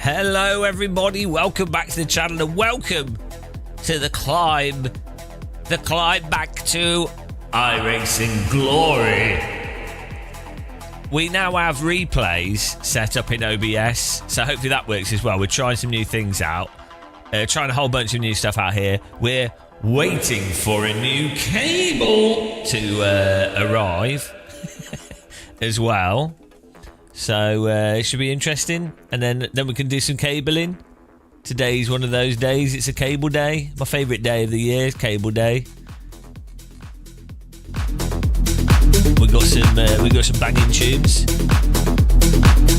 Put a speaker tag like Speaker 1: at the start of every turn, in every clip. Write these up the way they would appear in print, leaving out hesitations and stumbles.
Speaker 1: Hello everybody, welcome back to the channel and welcome to the climb back to iRacing glory. We now have replays set up in OBS, so hopefully that works as well. We're trying some new things out, trying a whole bunch of new stuff out here. We're waiting for a new cable to arrive as well. So it should be interesting, and then we can do some cabling. Today's one of those days. It's a cable day. My favourite day of the year is cable day. We got some banging tunes.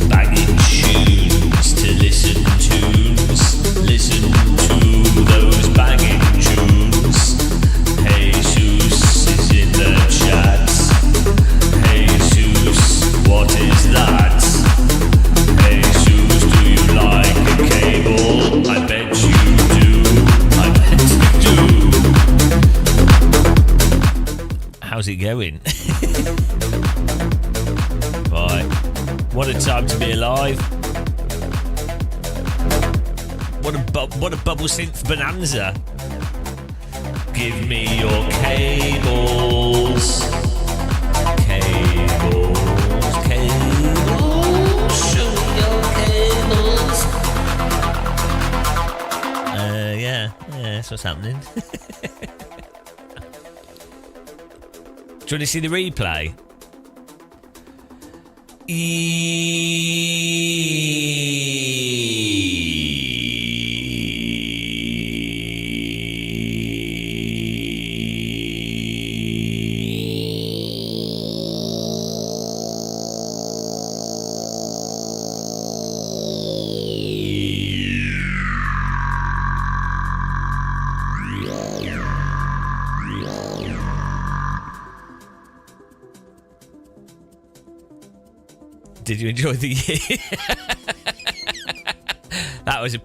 Speaker 1: Banging tunes to listen tunes. Listen to those banging tunes. Jesus is in the chat. Jesus, what is that? Jesus, do you like a cable? I bet you do. I bet you do. How's it going? Right. What a time to be alive. What a bubble synth bonanza. Give me your cables. Cables. Show me your cables. Yeah, that's what's happening. Do you want to see the replay? Did you enjoy the year? That was a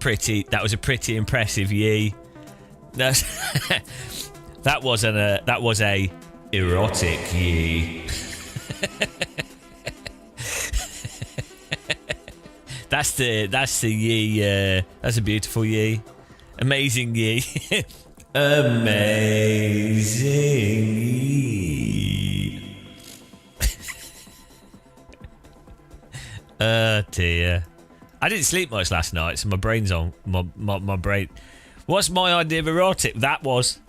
Speaker 1: pretty impressive year. That was a erotic year. That's the year. That's a beautiful year. Amazing year. Amazing year. Dear. I didn't sleep much last night, so my brain's on my brain. What's my idea of erotic? That was.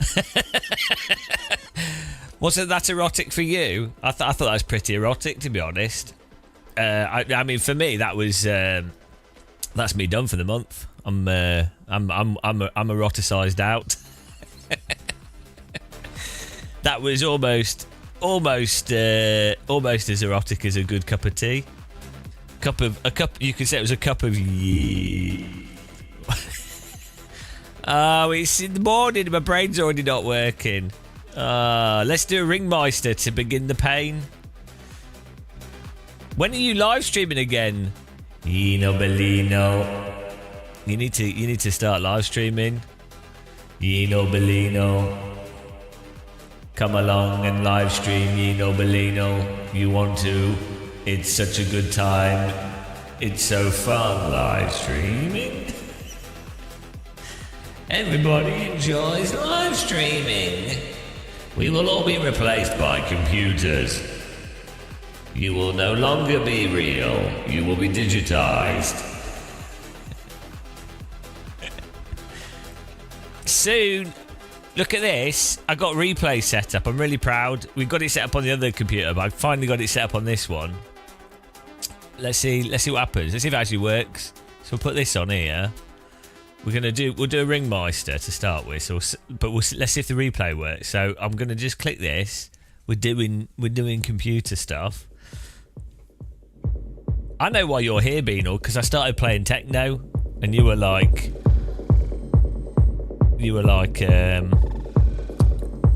Speaker 1: Wasn't that erotic for you? I thought that was pretty erotic, to be honest. I mean, for me, that was that's me done for the month. I'm eroticized out. That was almost as erotic as a good cup of tea. You could say it was a cup of Oh, it's in the morning. My brain's already not working. Let's do a Ringmeister to begin the pain. When are you live streaming again? Bellino. You need to start live streaming. Bellino. Come along and live stream Bellino. You want to? It's such a good time. It's so fun live streaming. Everybody enjoys live streaming. We will all be replaced by computers. You will no longer be real. You will be digitized. Soon. Look at this. I got replay set up. I'm really proud. We got it set up on the other computer, but I finally got it set up on this one. Let's see what happens. Let's see if it actually works. So we'll put this on here. We'll do a Ringmeister to start with. Let's see if the replay works. So I'm gonna just click this. We're doing computer stuff. I know why you're here, Beanal, because I started playing techno, and you were like.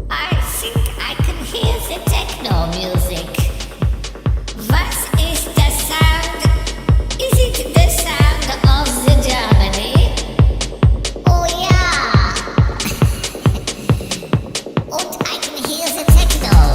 Speaker 2: I think I can hear the techno music. What is the sound? Is it the sound of the Germany? Oh yeah. And I can hear the techno.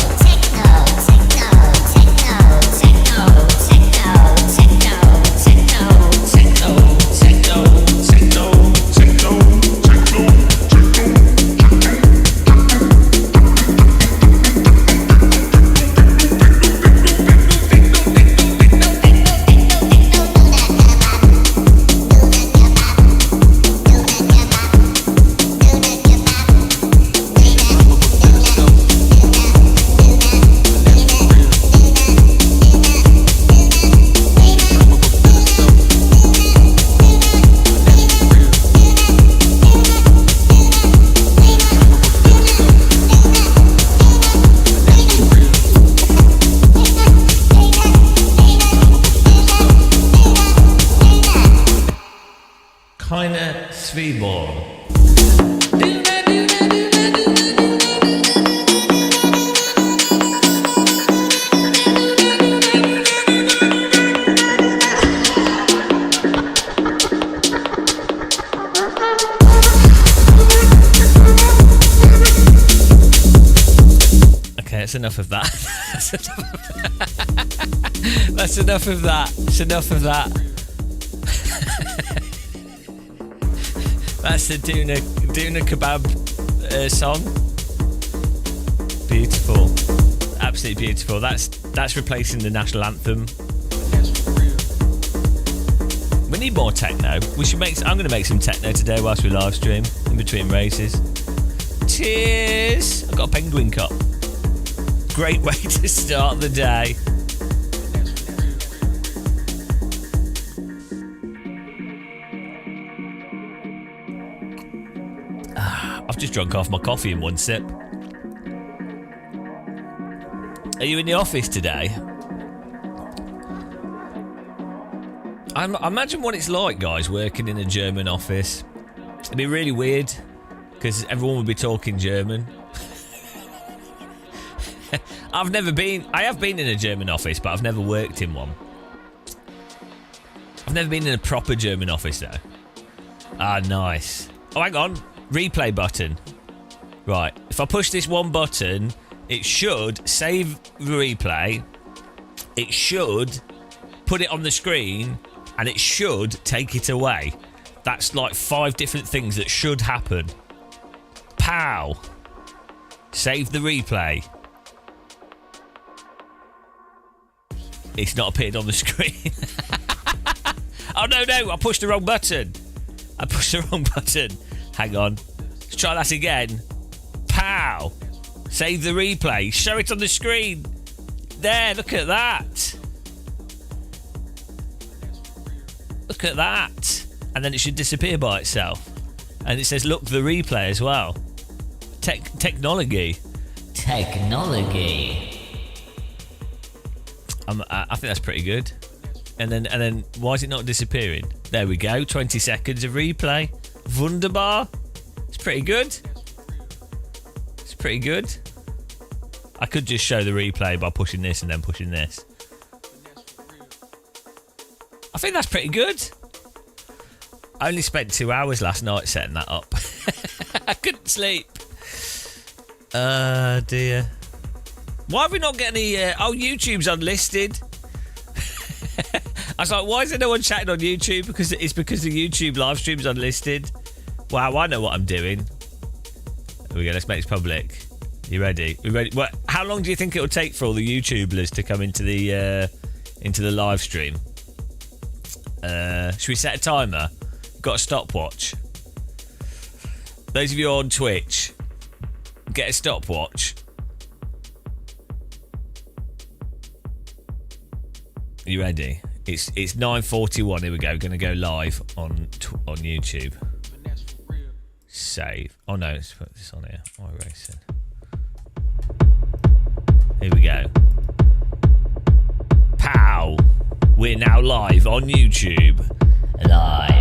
Speaker 1: Keine Zwiebeln. Okay, that's enough of that. That's enough of that. It's enough of that. That's the Doona Kebab song. Beautiful, absolutely beautiful. That's replacing the national anthem. We need more techno. We should make. I'm going to make some techno today whilst we live stream in between races. Cheers! I've got a penguin cup. Great way to start the day. I've just drunk half my coffee in one sip. Are you in the office today? I imagine what it's like, guys, working in a German office. It'd be really weird because everyone would be talking German. I have been in a German office, but I've never worked in one. I've never been in a proper German office, though. Ah, nice. Oh, hang on. Replay button. Right. If I push this one button, it should save the replay. It should put it on the screen, and it should take it away. That's like 5 different things that should happen. Pow. Save the replay. It's not appeared on the screen. Oh, no, I pushed the wrong button. Hang on. Let's try that again. Pow. Save the replay. Show it on the screen. There, look at that. Look at that. And then it should disappear by itself. And it says, look, the replay as well. Technology. I think that's pretty good. And then why is it not disappearing? There we go. 20 seconds of replay. Wunderbar. It's pretty good. I could just show the replay by pushing this and then pushing this. I think that's pretty good. I only spent 2 hours last night setting that up. I couldn't sleep. Dear. Why have we not got any... YouTube's unlisted. I was like, why is there no one chatting on YouTube? Because the YouTube live stream's unlisted. Wow, I know what I'm doing. There we go, let's make this public. You ready? We ready? Well, how long do you think it'll take for all the YouTubers to come into the live stream? Should we set a timer? Got a stopwatch. Those of you on Twitch, get a stopwatch. Are you ready? It's 9:41. Here we go. Going to go live on YouTube. Save. Oh no, let's put this on here. iRating. Here we go. Pow! We're now live on YouTube. Live.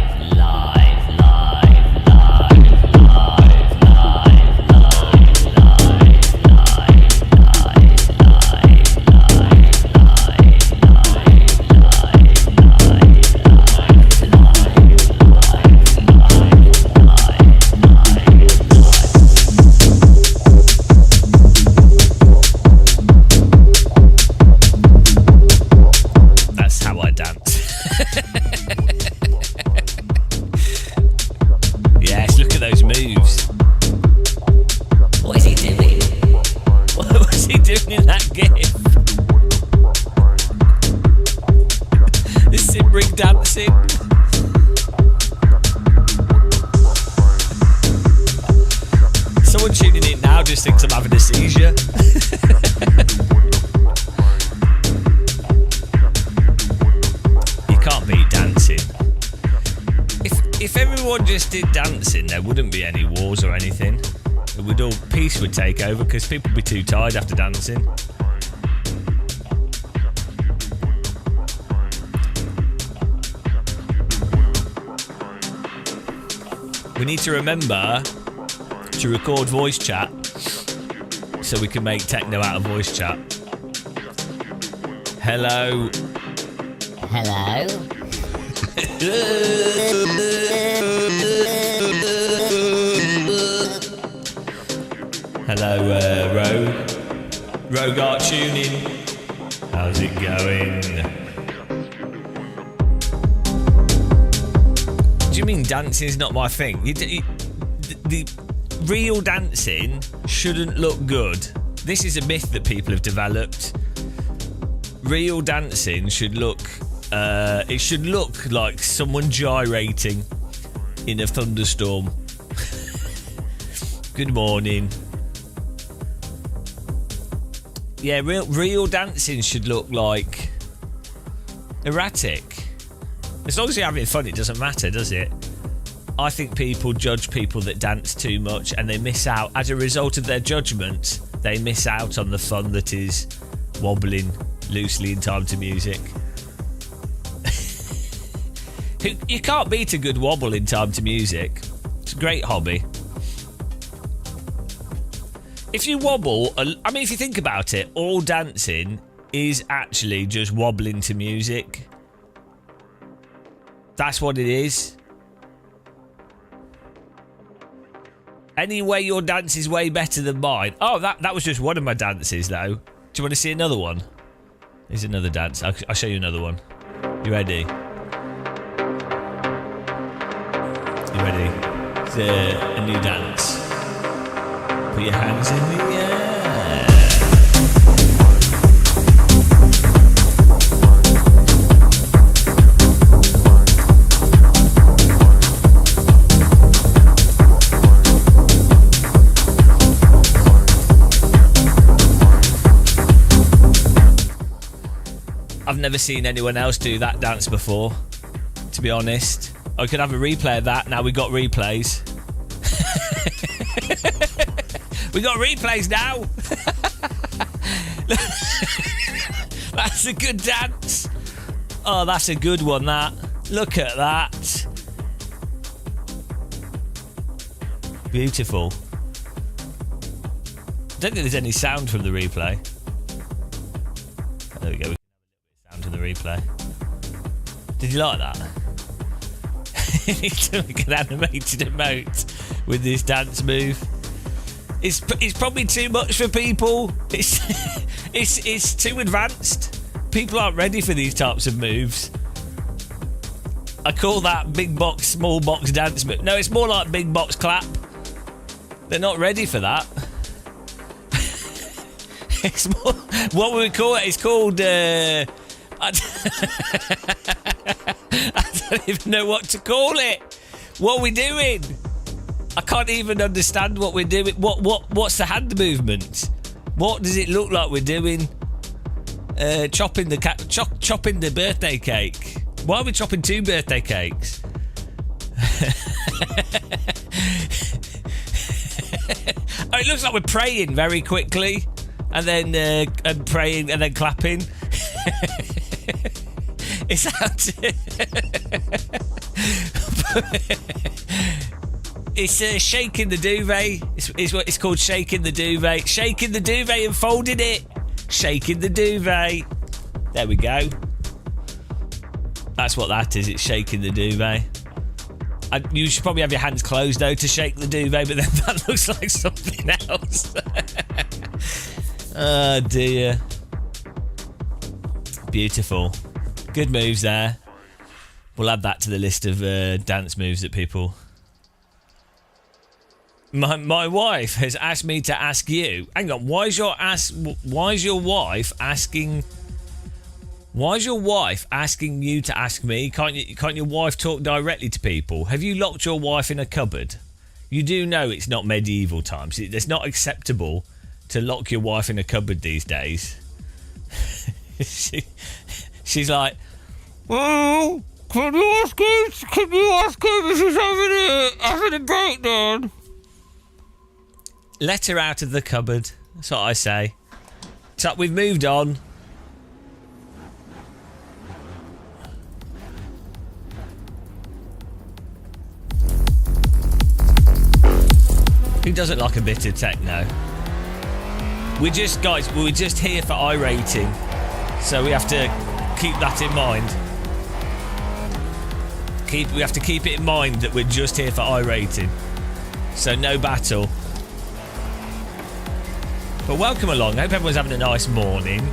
Speaker 1: Yes, look at those moves. What is he doing? What was he doing in that gif? The Simmering dancing. Someone tuning in now just thinks I'm having a seizure. You can't beat dancing. If everyone just did dancing, there wouldn't be any wars or anything. Peace would take over because people would be too tired after dancing. We need to remember to record voice chat so we can make techno out of voice chat. Hello.
Speaker 2: Hello?
Speaker 1: Hello, Ro. Rogart tuning. How's it going? Do you mean dancing is not my thing? The real dancing shouldn't look good. This is a myth that people have developed. Real dancing should look... it should look like someone gyrating in a thunderstorm. Good morning. Yeah, real dancing should look like erratic. As long as you're having fun, it doesn't matter, does it? I think people judge people that dance too much and they miss out. As a result of their judgment, they miss out on the fun that is wobbling loosely in time to music. You can't beat a good wobble in time to music. It's a great hobby. If you wobble, I mean, if you think about it, all dancing is actually just wobbling to music. That's what it is. Anyway, your dance is way better than mine. Oh, that was just one of my dances, though. Do you want to see another one? Here's another dance. I'll show you another one. You ready? You ready? It's a new dance. Put your hands in the air. I've never seen anyone else do that dance before, to be honest. I could have a replay of that. Now we've got replays. We got replays now. That's a good dance. Oh, that's a good one, that. Look at that. Beautiful. I don't think there's any sound from the replay. There we go. We can have a little bit of sound to the replay. Did you like that? You need to make an animated emote with this dance move. It's probably too much for people. It's too advanced. People aren't ready for these types of moves. I call that big box, small box dance move. No, it's more like big box clap. They're not ready for that. It's more, what would we call it? It's called... I don't even know what to call it. What are we doing? I can't even understand what we're doing. What's the hand movement? What does it look like we're doing? Chopping the birthday cake. Why are we chopping 2 birthday cakes? Oh, it looks like we're praying very quickly, and then praying and then clapping. It's It's shaking the duvet. It's what it's called, shaking the duvet. Shaking the duvet and folding it. Shaking the duvet. There we go. That's what that is. It's shaking the duvet. You should probably have your hands closed though to shake the duvet, but then that looks like something else. Oh dear. Beautiful. Good moves there. We'll add that to the list of dance moves that people... My wife has asked me to ask you. Hang on, why is your wife asking you to ask me? Can't your wife talk directly to people? Have you locked your wife in a cupboard? You do know it's not medieval times. It's not acceptable to lock your wife in a cupboard these days. She's like, well, can you ask him if he's having a breakdown? Let her out of the cupboard. That's what I say. So we've moved on. Who doesn't like a bit of techno? We're just here for iRating, so we have to keep that in mind. We have to keep it in mind that we're just here for iRating, so no battle. But welcome along. I hope everyone's having a nice morning.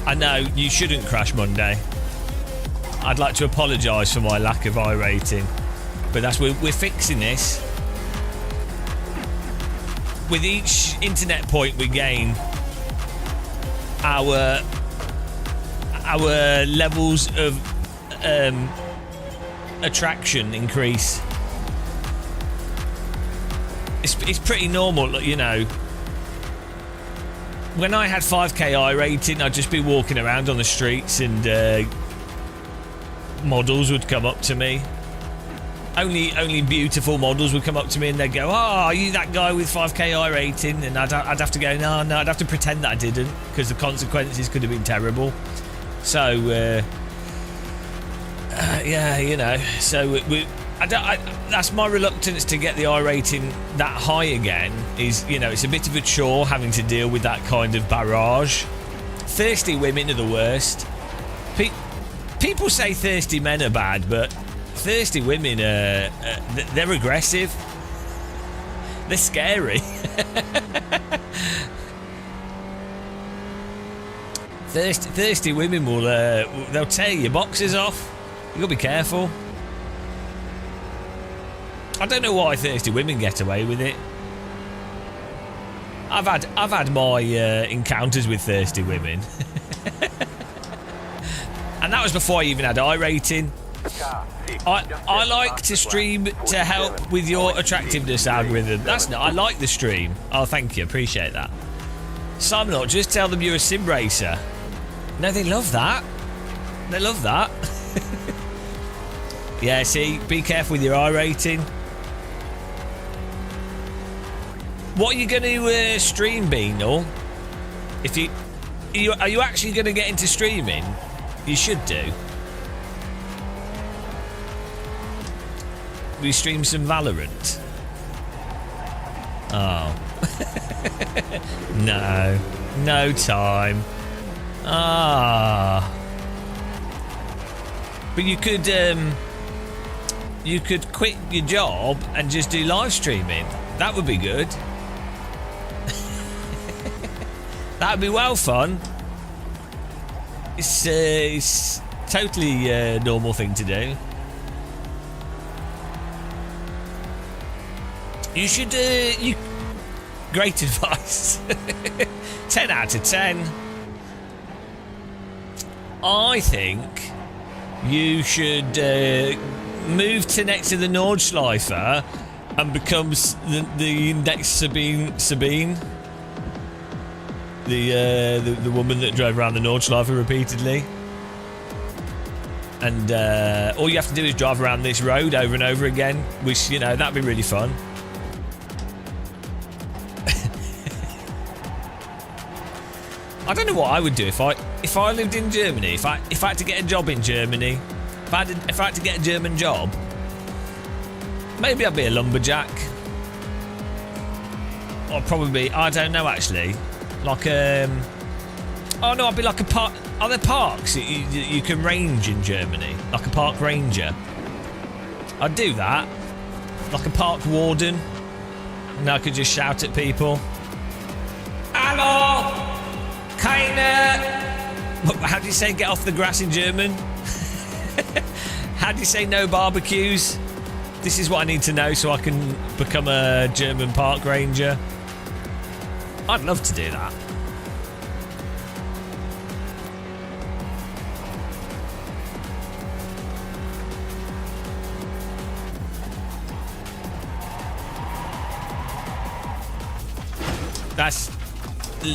Speaker 1: I know you shouldn't crash Monday. I'd like to apologise for my lack of iRating, but we're fixing this. With each internet point we gain, our levels of attraction increase. It's pretty normal, you know. When I had 5k iRating, I'd just be walking around on the streets and models would come up to me. Only beautiful models would come up to me and they'd go, "Oh, are you that guy with 5k iRating?" And I'd have to go, no, I'd have to pretend that I didn't, because the consequences could have been terrible. So, yeah, you know, so that's my reluctance to get the iRating that high again, is, you know, it's a bit of a chore having to deal with that kind of barrage. Thirsty women are the worst. People say thirsty men are bad, but thirsty women they're aggressive. They're scary. thirsty women will they'll tear your boxes off. You gotta be careful. I don't know why thirsty women get away with it. I've had my encounters with thirsty women. And that was before I even had iRating. I like to stream to help with your attractiveness algorithm. I like the stream. Oh, thank you, appreciate that. Simon, just tell them you're a sim racer. No, they love that. They love that. Yeah, see, be careful with your iRating. What are you going to stream, Beanal? Are you actually going to get into streaming? You should do. We stream some Valorant. Oh. No time. Ah. But you could quit your job and just do live streaming. That would be good. That would be well fun. It's totally a normal thing to do. You should, great advice. 10 out of 10. I think you should move to next to the Nordschleifer and become the next Sabine. The woman that drove around the Nordschleifer repeatedly. And all you have to do is drive around this road over and over again, which, you know, that'd be really fun. I don't know what I would do if I lived in Germany. If I had to get a job in Germany, if I had to get a German job, maybe I'd be a lumberjack. Or probably, I don't know actually. Like oh no, I'd be like a park. Are there parks you can range in Germany? Like a park ranger. I'd do that. Like a park warden. And I could just shout at people. Hallo! Keine... How do you say get off the grass in German? How do you say no barbecues? This is what I need to know so I can become a German park ranger. I'd love to do that.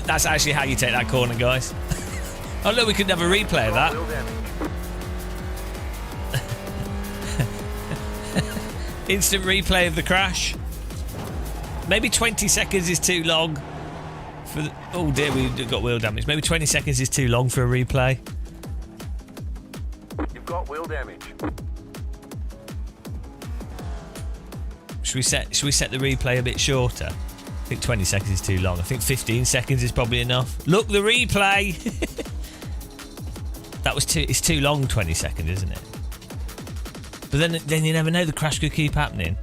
Speaker 1: That's actually how you take that corner, guys. Oh look, we could have a replay of that. Instant replay of the crash. Maybe 20 seconds is too long. Oh dear, we got wheel damage. Maybe 20 seconds is too long for a replay.
Speaker 3: You've got wheel damage.
Speaker 1: Should we set the replay a bit shorter? I think 20 seconds is too long. I think 15 seconds is probably enough. Look, the replay. It's too long, 20 seconds, isn't it? But then you never know, the crash could keep happening.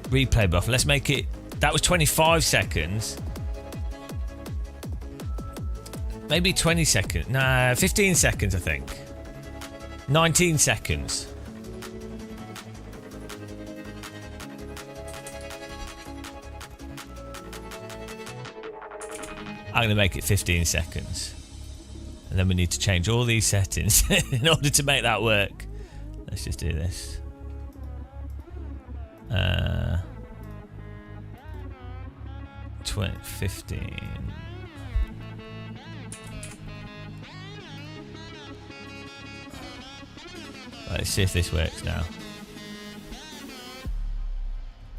Speaker 1: Replay buffer. Let's make it. That was 25 seconds. Maybe 20 seconds. Nah, 15 seconds, I think. 19 seconds. I'm going to make it 15 seconds. And then we need to change all these settings in order to make that work. Let's just do this. 15. Let's see if this works now.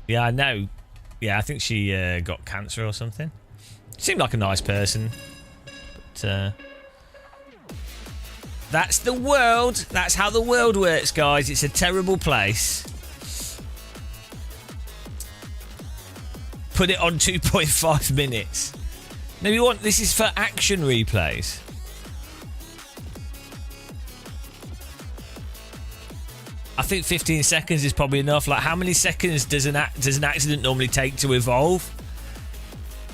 Speaker 1: Yeah, I know. Yeah, I think she got cancer or something. Seemed like a nice person. But that's the world. That's how the world works, guys. It's a terrible place. Put it on 2.5 minutes. Now you want, this is for action replays. I think 15 seconds is probably enough. Like, how many seconds does an accident normally take to evolve?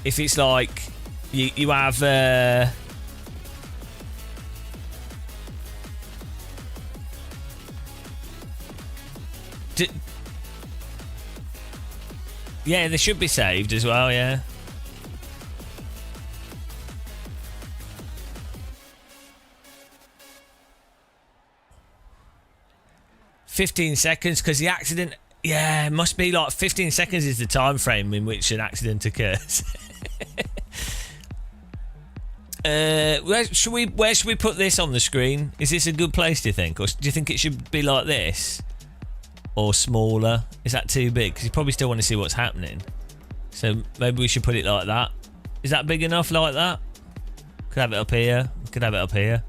Speaker 1: If it's like you have yeah, they should be saved as well, yeah. "15 seconds because the accident..." Yeah, it must be like 15 seconds is the time frame in which an accident occurs. Where should we put this on the screen? Is this a good place, do you think? Or do you think it should be like this? Or smaller? Is that too big? Because you probably still want to see what's happening. So maybe we should put it like that. Is that big enough like that? Could have it up here. Could have it up here.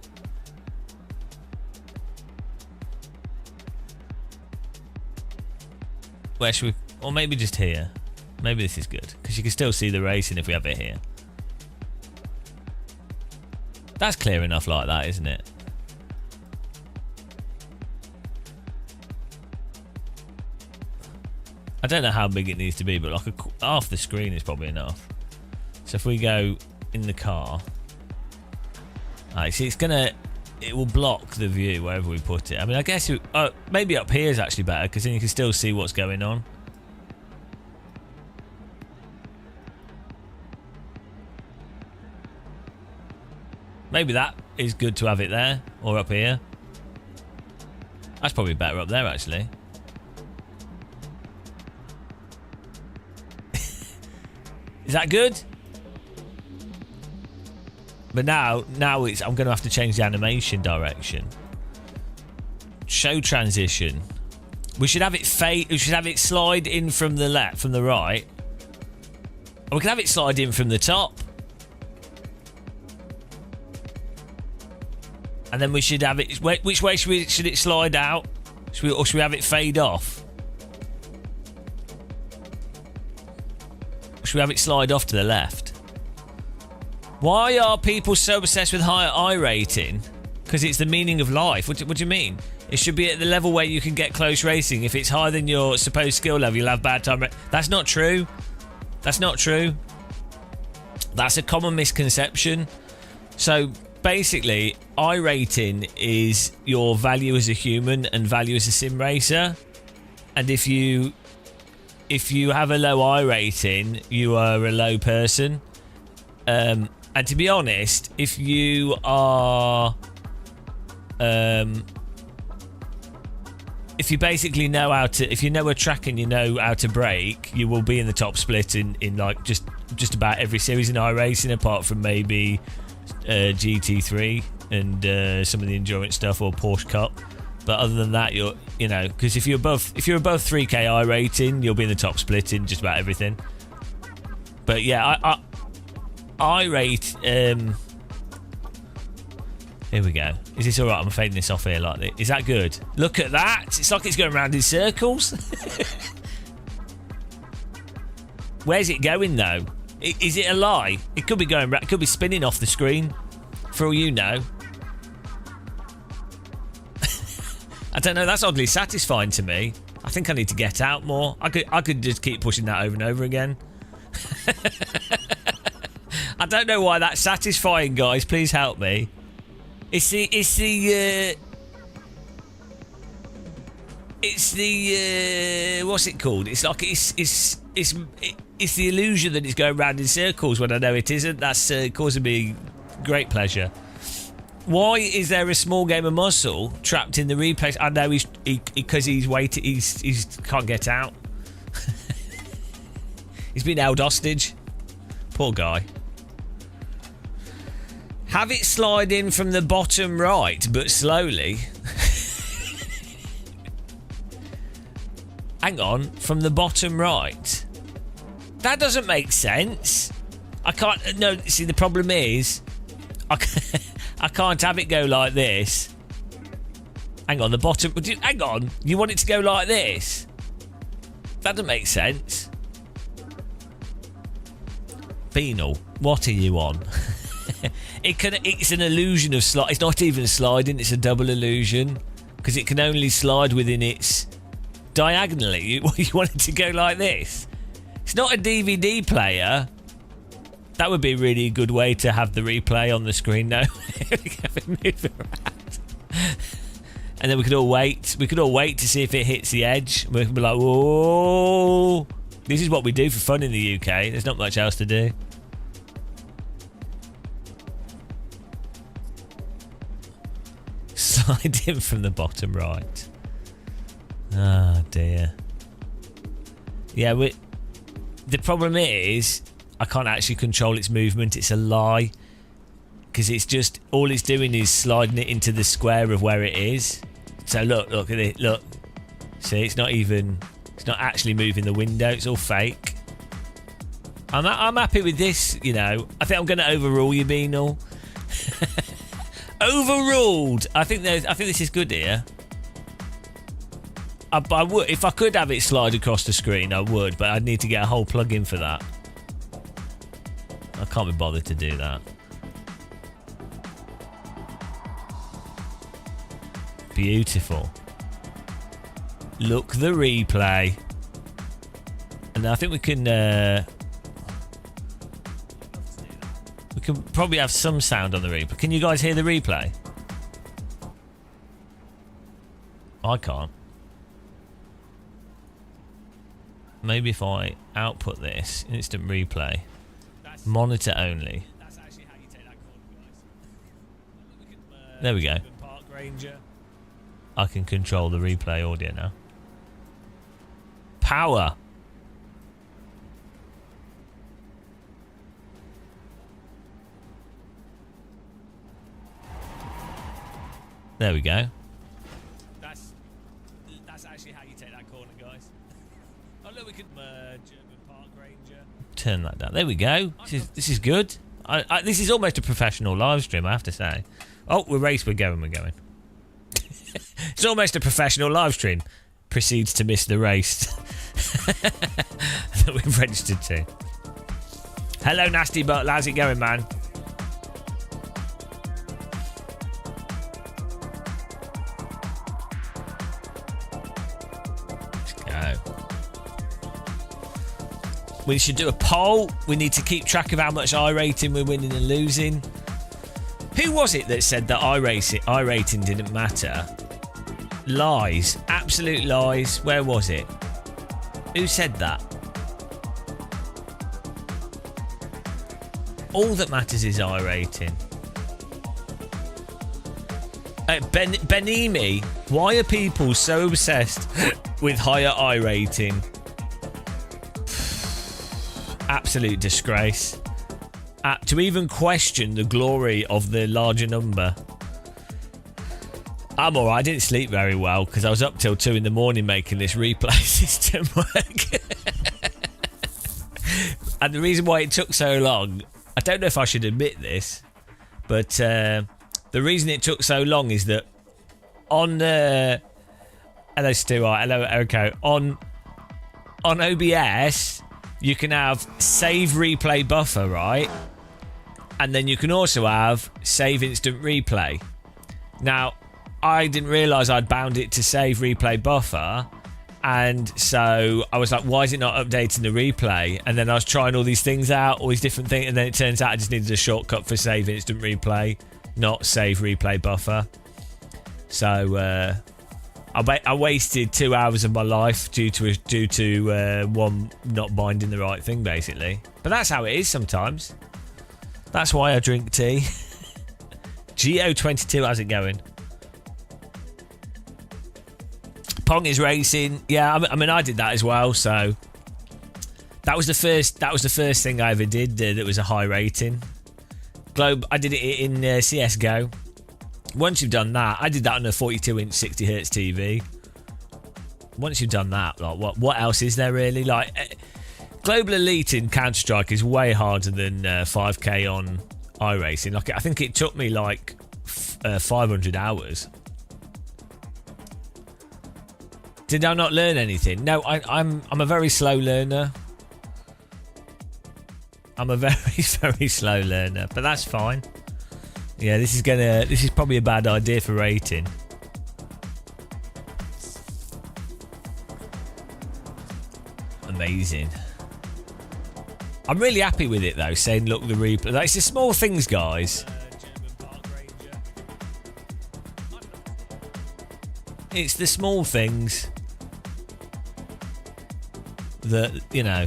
Speaker 1: Where should we... Or maybe just here. Maybe this is good. Because you can still see the racing if we have it here. That's clear enough like that, isn't it? I don't know how big it needs to be, but like half the screen is probably enough. So if we go in the car... Alright, see, it will block the view wherever we put it. I mean, I guess maybe up here is actually better, because then you can still see what's going on. Maybe that is good to have it there, or up here. That's probably better up there, actually. Is that good? But now it's... I'm going to have to change the animation direction. Show transition. We should have it fade. We should have it slide in from the left, from the right. Or we can have it slide in from the top. And then we should have it... Which way should it slide out? Or should we have it fade off? Or should we have it slide off to the left? Why are people so obsessed with higher iRating? Because it's the meaning of life. What do you mean? It should be at the level where you can get close racing. If it's higher than your supposed skill level, you'll have bad time. That's not true. That's not true. That's a common misconception. So basically, iRating is your value as a human and value as a sim racer. And if you have a low iRating, you are a low person. And to be honest, if you are... if you basically know how to... If you know a track and you know how to brake, you will be in the top split in like just about every series in iRacing, apart from maybe GT3 and some of the endurance stuff, or Porsche Cup. But other than that, because if you're above 3k iRating, you'll be in the top split in just about everything. But yeah, I rate Here we go. Is this alright? I'm fading this off here like this. Is that good? Look at that. It's like it's going around in circles. Where's it going though? Is it a lie? It could be going. It could be spinning off the screen, for all you know. I don't know. That's oddly satisfying to me. I think I need to get out more. I could just keep pushing that over and over again. I don't know why that's satisfying, guys. Please help me. It's the what's it called? It's like it's the illusion that it's going round in circles when I know it isn't. That's causing me great pleasure. Why is there a small game of muscle trapped in the replay? I know because he's waiting. He's can't get out. He's been held hostage. Poor guy. Have it slide in from the bottom right, but slowly. Hang on, from the bottom right. That doesn't make sense. I can't. No, see, the problem is, I can't have it go like this. Hang on, the bottom. Hang on, you want it to go like this? That doesn't make sense. Penal, what are you on? It's an illusion of slide. It's not even sliding. It's a double illusion because it can only slide within its diagonally. You want it to go like this? It's not a DVD player. That would be a really good way to have the replay on the screen. No, and then we could all wait. We could all wait to see if it hits the edge. We could be like, "Whoa!" This is what we do for fun in the UK. There's not much else to do. Slide in from the bottom right. Oh dear. Yeah, the problem is I can't actually control its movement. It's a lie because it's just all it's doing is sliding it into the square of where it is. So look at it. Look, see, it's not actually moving the window. It's all fake. I'm happy with this. You know, I think I'm going to overrule you, Beanal. Overruled. I think this is good here. I would, if I could have it slide across the screen, I would, but I'd need to get a whole plug-in for that. I can't be bothered to do that. Beautiful. Look the replay. And I think we can probably have some sound on the replay. Can you guys hear the replay? I can't. Maybe if I output this, instant replay, monitor only. That's actually how you take that corner, guys. There we go. Park Ranger. I can control the replay audio now. Power. There we go. That's actually how you take that corner, guys. Oh look, we can German Park Ranger. Turn that down. There we go. This is good. This is almost a professional live stream, I have to say. Oh, we're going. It's almost a professional live stream. Proceeds to miss the race that we've registered to. Hello, Nasty Butt. How's it going, man? We should do a poll. We need to keep track of how much iRating we're winning and losing. Who was it that said that iRating didn't matter? Lies. Absolute lies. Where was it? Who said that? All that matters is iRating. Benimi, why are people so obsessed with higher iRating? Absolute disgrace. To even question the glory of the larger number. I'm alright. I didn't sleep very well because I was up till 2 in the morning making this replay system work. And the reason why it took so long, I don't know if I should admit this, but The reason it took so long is that on hello Stuart, hello Erico. On OBS, you can have save replay buffer, right? And then you can also have save instant replay. Now, I didn't realise I'd bound it to save replay buffer, and so I was like, why is it not updating the replay? And then I was trying all these things out, all these different things, and then it turns out I just needed a shortcut for save instant replay, not save replay buffer. So I wasted 2 hours of my life due to one not binding the right thing, basically. But that's how it is sometimes. That's why I drink tea. Geo22, how's it going? Pong is racing. Yeah, I mean, I did that as well. So that was the first thing I ever did that was a high rating. Globe. I did it in CS:GO. Once you've done that, I did that on a 42-inch 60Hz TV. Once you've done that, like what else is there really? Like Global Elite in Counter-Strike is way harder than 5K on iRacing. Like I think it took me like 500 hours. Did I not learn anything? No, I'm a very slow learner. I'm a very, very slow learner, but that's fine. Yeah, this is probably a bad idea for rating. Amazing. I'm really happy with it though, saying look the replay. Like, it's the small things, guys. It's the small things that, you know.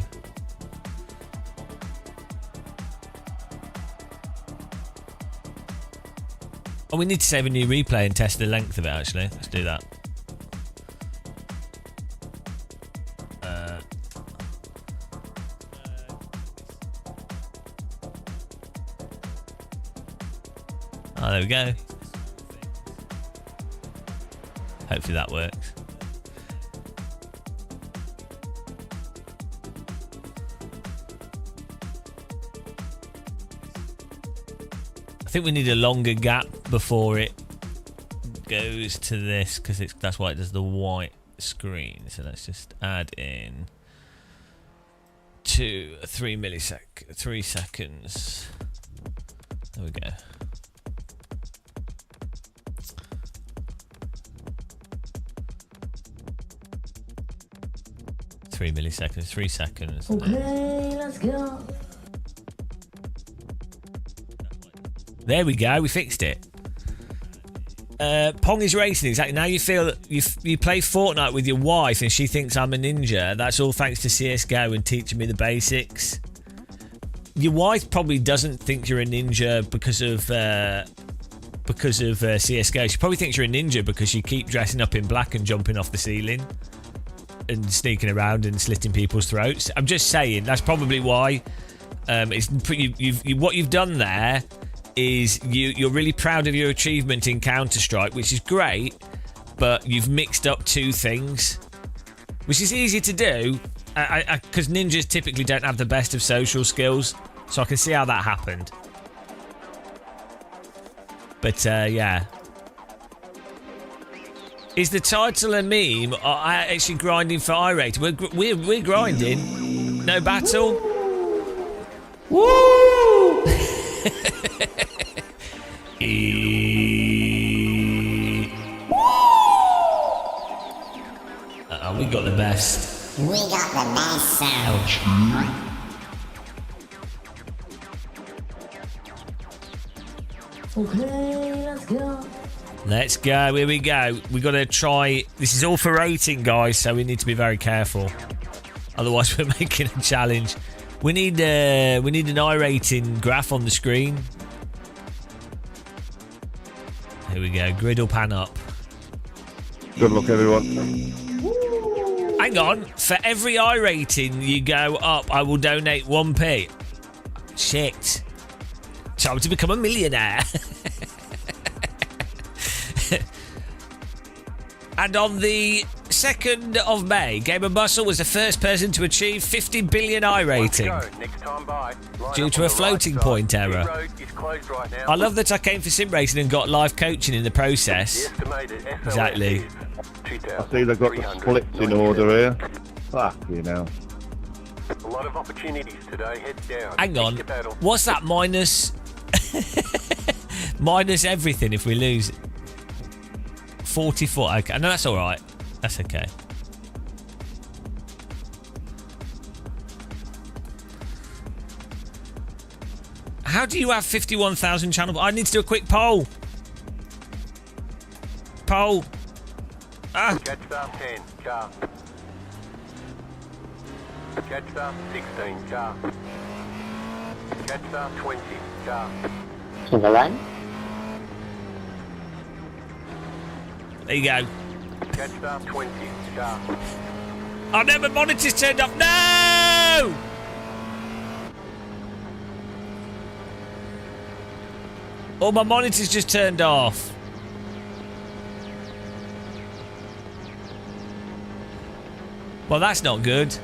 Speaker 1: Oh, we need to save a new replay and test the length of it, actually. Let's do that. Oh, there we go. Hopefully that works. I think we need a longer gap before it goes to this, because that's why it does the white screen. So let's just add in 3 seconds. There we go. Milliseconds, 3 seconds.
Speaker 2: Okay, let's go.
Speaker 1: There we go, we fixed it. Pong is racing, exactly. Now you feel you play Fortnite with your wife and she thinks I'm a ninja. That's all thanks to CS:GO and teaching me the basics. Your wife probably doesn't think you're a ninja because of CS:GO. She probably thinks you're a ninja because you keep dressing up in black and jumping off the ceiling and sneaking around and slitting people's throats. I'm just saying that's probably why. What you've done there is you're really proud of your achievement in Counter-Strike, which is great, but you've mixed up two things, which is easy to do because ninjas typically don't have the best of social skills, so I can see how that happened. But yeah. Is the title a meme? Or are actually grinding for iRating? We're grinding. No battle. Woo! We got the best.
Speaker 2: We got the best sound. Okay, let's go.
Speaker 1: Let's go. Here we go. We got to try. This is all for rating, guys, so we need to be very careful. Otherwise, we're making a challenge. We need an iRating graph on the screen. Here we go. Grid will pan up.
Speaker 3: Good luck, everyone.
Speaker 1: Hang on. For every iRating you go up, I will donate 1p. Shit. Time to become a millionaire. And on the 2nd of May, Game of Muscle was the first person to achieve 50 billion iRating due to a floating point error. I love that I came for sim racing and got live coaching in the process. Exactly.
Speaker 3: I see they've got the splits in order here. Fuck you know.
Speaker 4: A lot of opportunities today. Head down.
Speaker 1: Hang on. What's that minus? Minus everything if we lose. 44. Okay. No, that's all right. That's okay. How do you have 51,000 channel? I need to do a quick poll. Poll. Ah.
Speaker 4: Catch star 10, car. Catch star 16, car. Catch star 20, car.
Speaker 5: Single line.
Speaker 1: There you go.
Speaker 4: Catch star 20, car.
Speaker 1: Oh no, my monitor's turned off. No! Oh, my monitor's just turned off. Well, that's not good.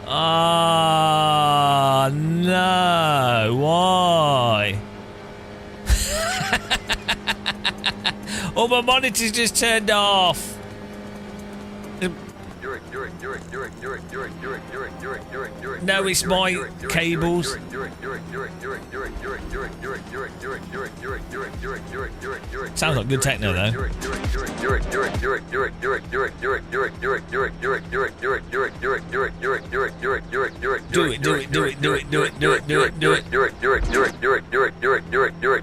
Speaker 1: Ah, no. Why? Oh, my monitor's just turned off. No, it's my cables. Sounds like good techno though.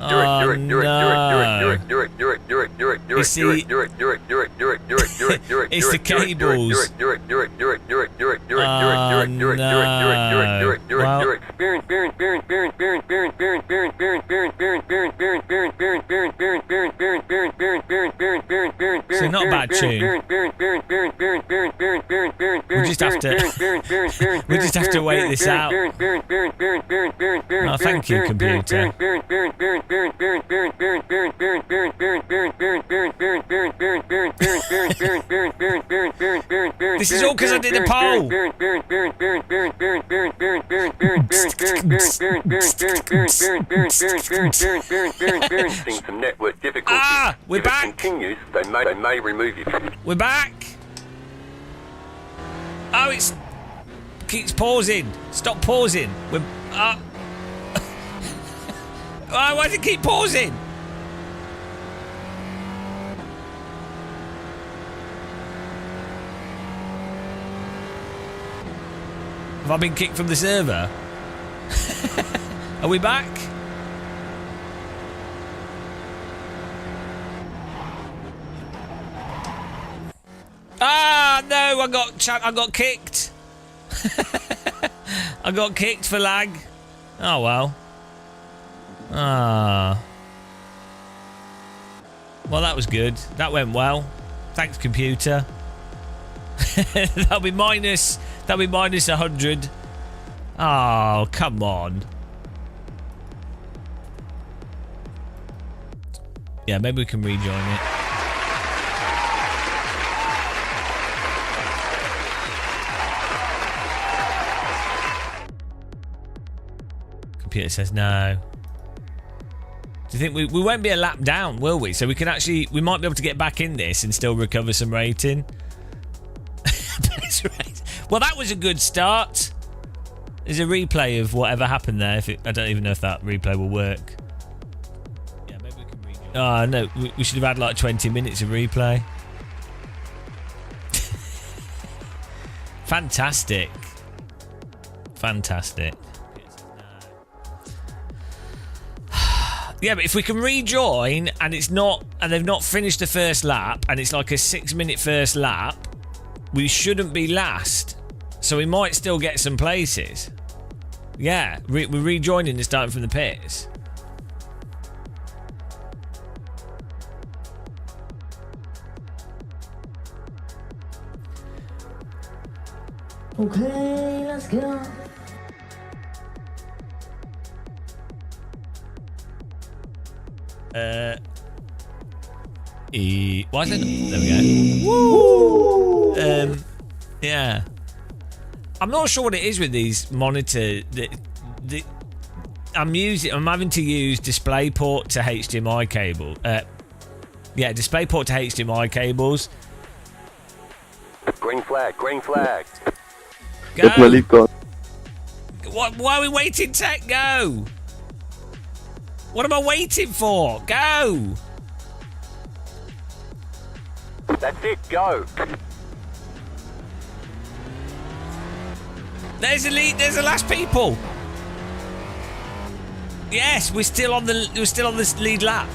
Speaker 1: Oh no. You see, it's the cables. Oh no. So not a bad tune. We just have to wait this out. Oh, thank you, computer. This is all because I did the poll.
Speaker 4: Some network difficulties.
Speaker 1: Ah, we're
Speaker 4: if
Speaker 1: back.
Speaker 4: It continues, they may remove you.
Speaker 1: We're back. Oh, it's keeps pausing. Stop pausing. We're. Why does it keep pausing? Have I been kicked from the server? Are we back? Ah, no! I got kicked. I got kicked for lag. Oh well. Ah. Well, that was good. That went well. Thanks, computer. That'll be minus 100. Oh, come on. Yeah, maybe we can rejoin it. Computer says no. Do you think we won't be a lap down, will we? So we can actually, we might be able to get back in this and still recover some rating. Well, that was a good start. There's a replay of whatever happened there. I don't even know if that replay will work. Yeah, maybe we can rejoin. Oh, no. We should have had like 20 minutes of replay. Fantastic. Fantastic. Yeah, but if we can rejoin and it's not, and they've not finished the first lap, and it's like a 6-minute first lap, we shouldn't be last. So we might still get some places. Yeah, we're rejoining and starting from the pits.
Speaker 5: Okay, let's go.
Speaker 1: Why is it? There we go. Woo! Yeah. I'm not sure what it is with these monitor. I'm having to use DisplayPort to HDMI cable. DisplayPort to HDMI cables.
Speaker 4: Green flag, green flag.
Speaker 1: Go.
Speaker 3: Go.
Speaker 1: Why are we waiting, Tech? Go. What am I waiting for? Go.
Speaker 4: That's it, go.
Speaker 1: There's the lead. There's the last people. Yes, we're still on this lead lap.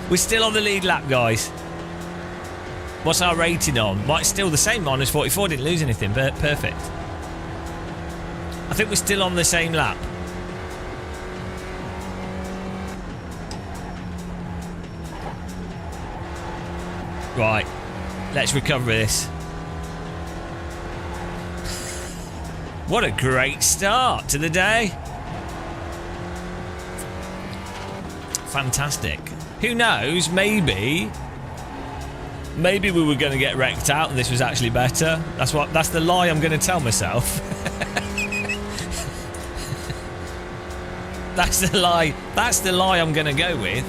Speaker 1: We're still on the lead lap, guys. What's our rating on? Well, it's still the same, minus 44. Didn't lose anything, but perfect. I think we're still on the same lap. Right, let's recover this. What a great start to the day. Fantastic. Who knows, maybe we were going to get wrecked out and this was actually better. That's the lie I'm going to tell myself. That's the lie I'm going to go with.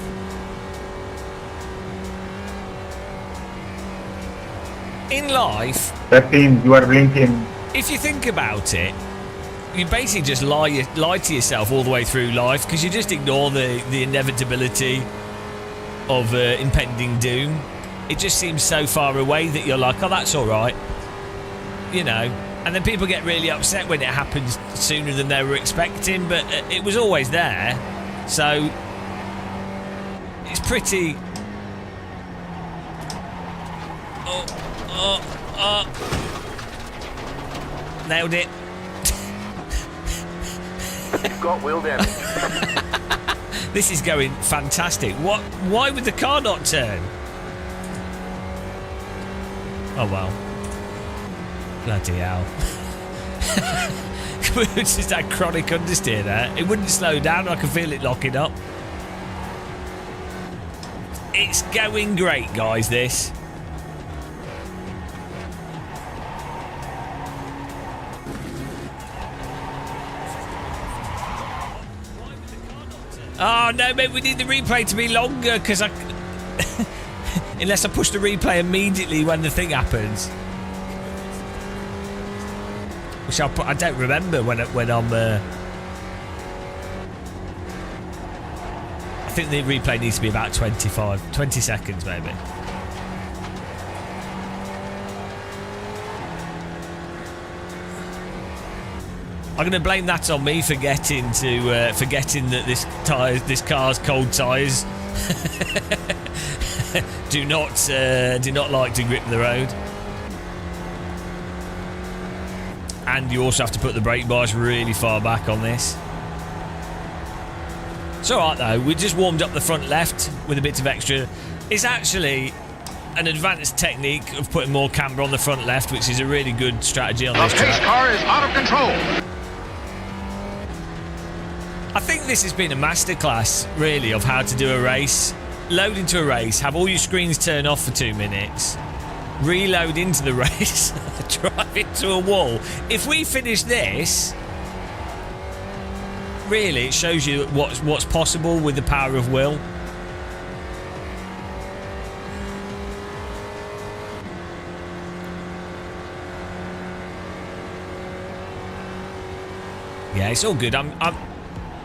Speaker 1: In life,
Speaker 6: 13, you are blinking.
Speaker 1: if you think about it, you basically just lie to yourself all the way through life because you just ignore the inevitability of impending doom. It just seems so far away that you're like, oh, that's all right, you know. And then people get really upset when it happens sooner than they were expecting, but it was always there. So it's pretty... Nailed it.
Speaker 4: Got wheel damage.
Speaker 1: This is going fantastic. What? Why would the car not turn? Oh well. Bloody hell. It's just that chronic understeer there. It wouldn't slow down. I can feel it locking up. It's going great, guys, this. Oh no, maybe we need the replay to be longer because I... Unless I push the replay immediately when the thing happens. Which I don't remember when I'm... I think the replay needs to be about 20 seconds maybe. I'm going to blame that on me forgetting that this car's cold tyres do not like to grip the road, and you also have to put the brake bars really far back on this. It's all right though. We just warmed up the front left with a bit of extra. It's actually an advanced technique of putting more camber on the front left, which is a really good strategy on this track.
Speaker 7: The pace car is out of control.
Speaker 1: I think this has been a masterclass, really, of how to do a race. Load into a race, have all your screens turn off for 2 minutes, reload into the race, drive into a wall. If we finish this, really, it shows you what's possible with the power of will. Yeah, it's all good.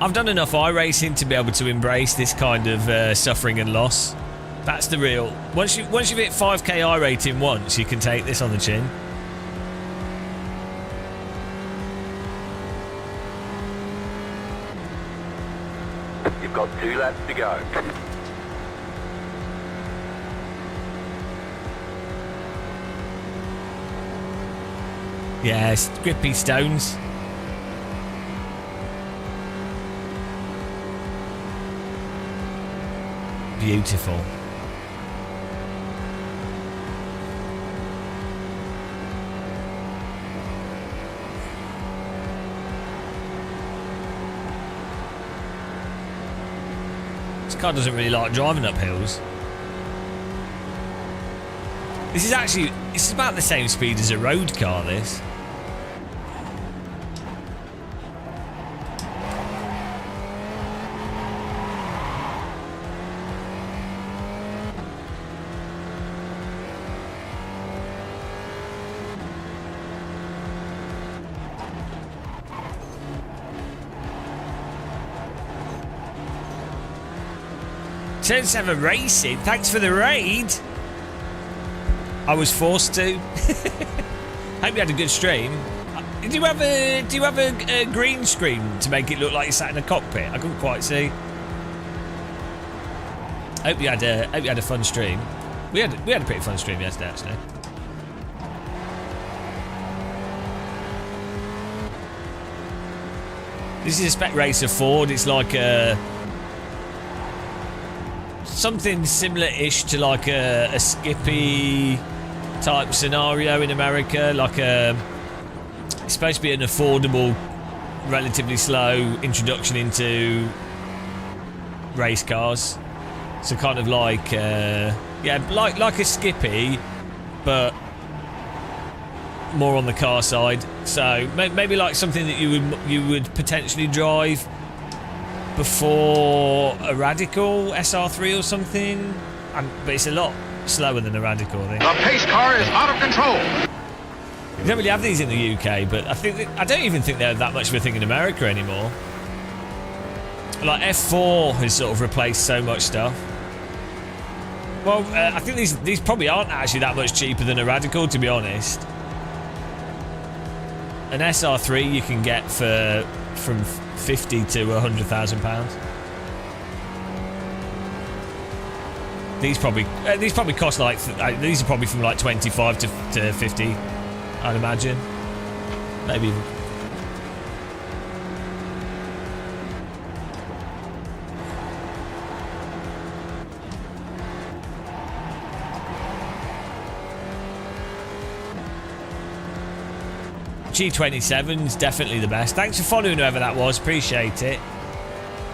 Speaker 1: I've done enough iRacing to be able to embrace this kind of suffering and loss. That's the real... Once you've hit 5k iRating once, you can take this on the chin.
Speaker 4: You've got 2 laps to go.
Speaker 1: Yes, grippy stones. Beautiful. This car doesn't really like driving up hills. This is about the same speed as a road car, this. Turn 7 Racing, thanks for the raid. I was forced to. Hope you had a good stream. Do you have a green screen to make it look like you sat in a cockpit? I couldn't quite see. Hope you had a fun stream. We had a pretty fun stream yesterday, actually. This is a Spec Racer Ford. It's like a something similar-ish to like a Skippy type scenario in America. Like it's supposed to be an affordable, relatively slow introduction into race cars. So kind of like like a Skippy, but more on the car side. So maybe like something that you would potentially drive before a Radical SR3 or something, but it's a lot slower than a Radical, I think.
Speaker 7: The pace car is out of control.
Speaker 1: We don't really have these in the UK, but I don't even think they're that much of a thing in America anymore. Like F4 has sort of replaced so much stuff. Well, I think these probably aren't actually that much cheaper than a Radical, to be honest. An SR3 you can get from 50 to £100,000. These probably cost like these are probably from like 25 to 50, I'd imagine. Maybe even. G27's definitely the best. Thanks for following whoever that was, appreciate it.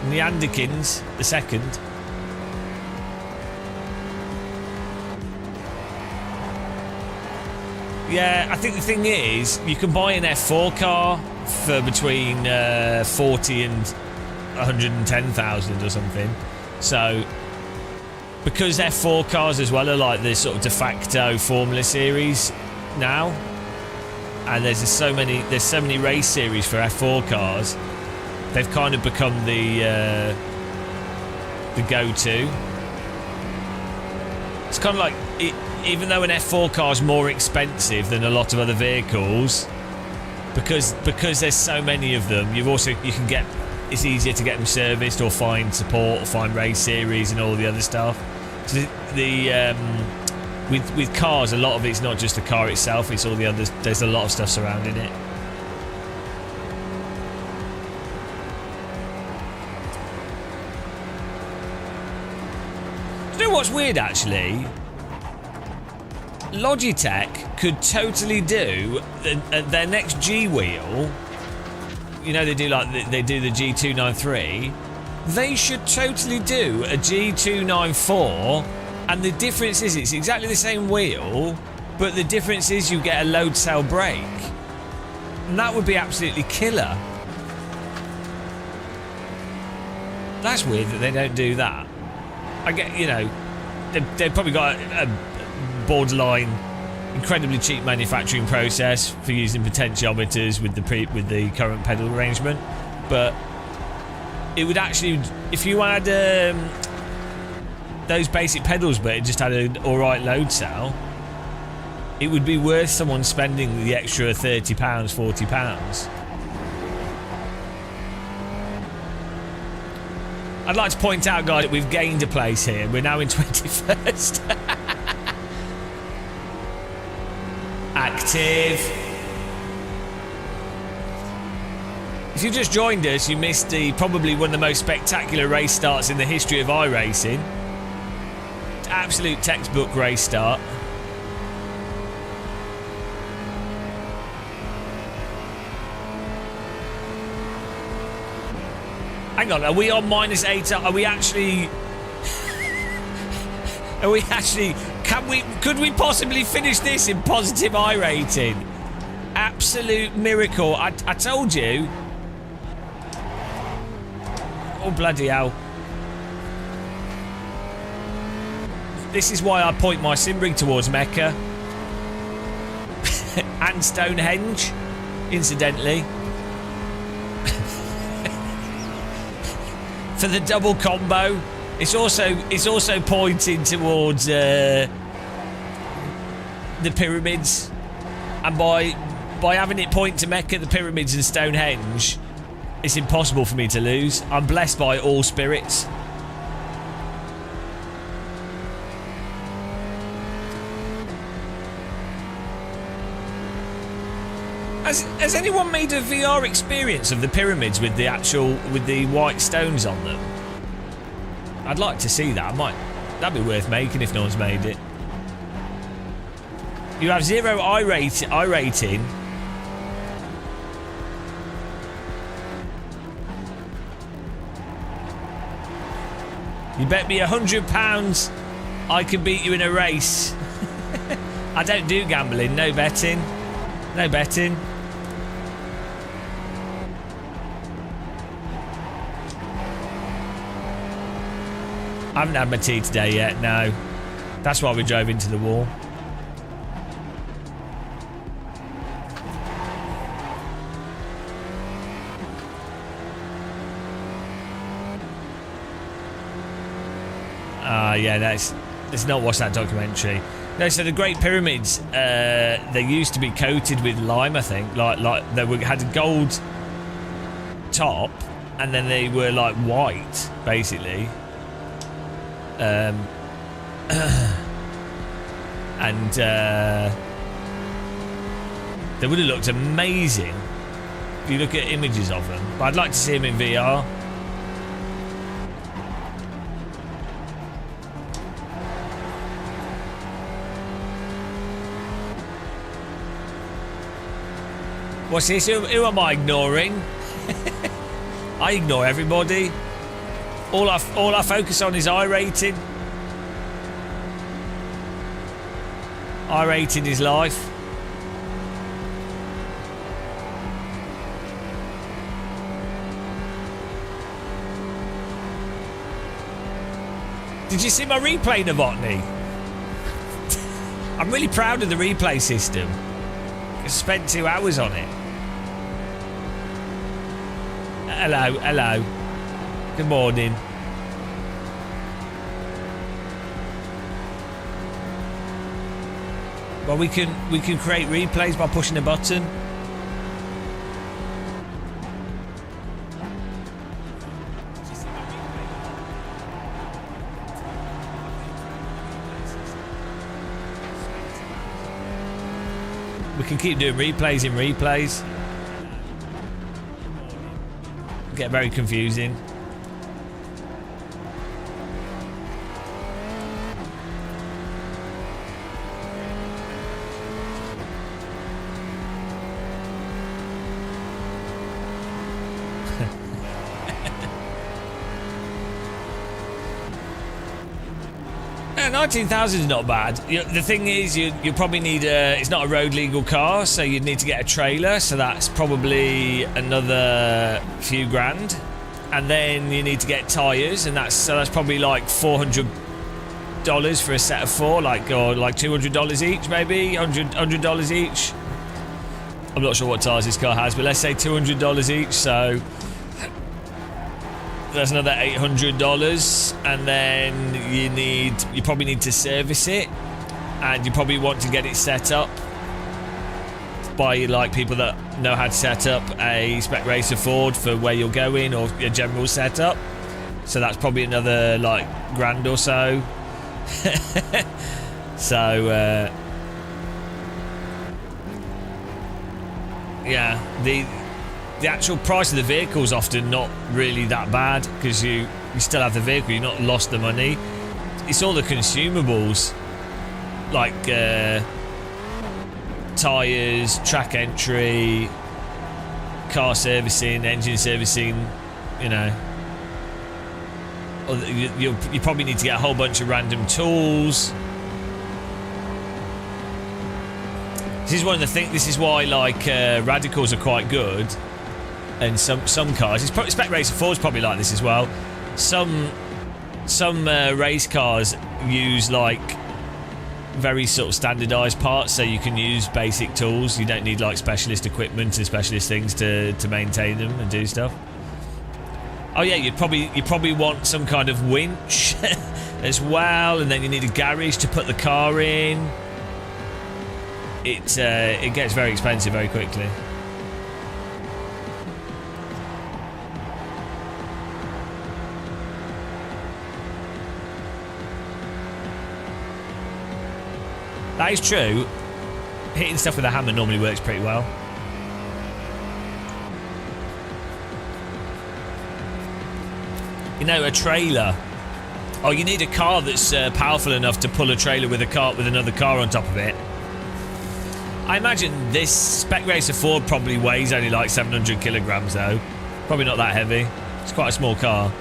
Speaker 1: Neanderkins, the second. Yeah, I think the thing is, you can buy an F4 car for between 40 and 110,000 or something. So, because F4 cars as well are like the sort of de facto Formula Series now, and there's so many race series for F4 cars, they've kind of become the go-to. It's kind of like even though an F4 car is more expensive than a lot of other vehicles, because there's so many of them, it's easier to get them serviced or find support or find race series and all the other stuff. So with cars, a lot of it's not just the car itself, it's all the others. There's a lot of stuff surrounding it. Do you know what's weird actually? Logitech could totally do their next G wheel. You know, they do the G293. They should totally do a G294. And the difference is it's exactly the same wheel, but the difference is you get a load cell brake. And that would be absolutely killer. That's weird that they don't do that. I get, you know, they've probably got a borderline, incredibly cheap manufacturing process for using potentiometers with the current pedal arrangement. But it would actually, if you had those basic pedals but it just had an alright load cell, it would be worth someone spending the extra £30, £40. I'd like to point out, guys, that we've gained a place here. We're now in 21st. Active. If you just joined us, you missed probably one of the most spectacular race starts in the history of iRacing. Absolute textbook race start. Hang on, are we on -8? Are we actually Are we actually... Could we possibly finish this in positive iRating? Absolute miracle. I told you. Oh, bloody hell. This is why I point my sim rig towards Mecca. And Stonehenge, incidentally. For the double combo. It's also pointing towards the pyramids. And by having it point to Mecca, the pyramids and Stonehenge, it's impossible for me to lose. I'm blessed by all spirits. Has anyone made a VR experience of the pyramids with the white stones on them? I'd like to see that. That'd be worth making if no one's made it. You have 0 iRating. You bet me £100 I can beat you in a race. I don't do gambling. No betting. No betting. I haven't had my tea today yet, no. That's why we drove into the wall. Yeah, let's not watch that documentary. No, so the Great Pyramids, they used to be coated with lime, I think. Like they had a gold top, and then they were like white, basically. And they would have looked amazing if you look at images of them. But I'd like to see them in VR. What's this? Who am I ignoring? I ignore everybody. All I focus on is iRating. iRating is life. Did you see my replay, Novotny? I'm really proud of the replay system. I spent 2 hours on it. Hello. Good morning. Well, we can create replays by pushing a button. We can keep doing replays in replays. Get very confusing. Yeah, 19,000 is not bad. The thing is, you probably need it's not a road legal car, so you'd need to get a trailer, so that's probably another few grand. And then you need to get tyres, and that's probably like $400 for a set of 4, or like $200 each, maybe $100 each. I'm not sure what tyres this car has, but let's say $200 each, so there's another $800, and then you probably need to service it, and you probably want to get it set up by like people that know how to set up a Spec Racer Ford for where you're going, or your general setup. So that's probably another like grand or so. So yeah, the actual price of the vehicle is often not really that bad, because you still have the vehicle, you've not lost the money. It's all the consumables, like tyres, track entry, car servicing, engine servicing, you know. Or you probably need to get a whole bunch of random tools. This is one of the things. This is why like radicals are quite good, and some cars. It's probably, Spec Racer 4 is probably like this as well. Some race cars use like very sort of standardized parts, so you can use basic tools. You don't need like specialist equipment and specialist things to maintain them and do stuff. Oh yeah, you probably want some kind of winch as well, and then you need a garage to put the car in. It gets very expensive very quickly. That is true. Hitting stuff with a hammer normally works pretty well. You know, a trailer. Oh, you need a car that's powerful enough to pull a trailer with another car on top of it. I imagine this Spec Racer 4 probably weighs only like 700 kilograms though. Probably not that heavy. It's quite a small car.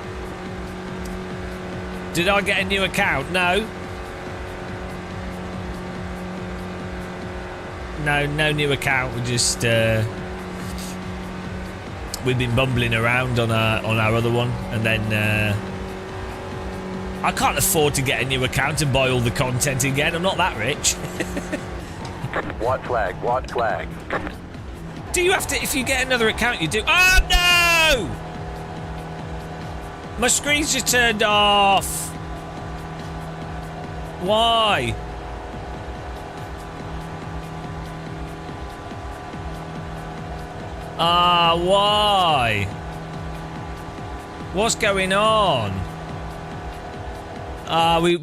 Speaker 1: Did I get a new account? No. No new account. We just we've been bumbling around on our other one, and then I can't afford to get a new account and buy all the content again. I'm not that rich.
Speaker 4: White flag, white flag.
Speaker 1: Do you have to? If you get another account, you do. Oh no! My screen's just turned off. Why? Why? What's going on? We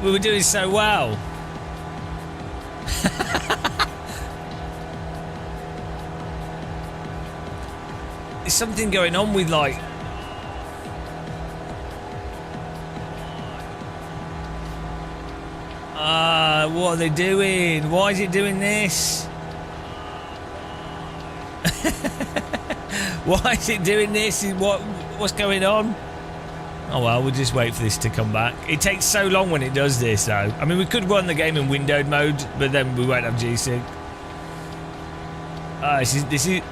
Speaker 1: were doing so well. There's something going on with like. What are they doing? Why is it doing this? Why is it doing this? What's going on? Oh well, we'll just wait for this to come back. It takes so long when it does this though. I mean, we could run the game in windowed mode, but then we won't have G-Sync. This is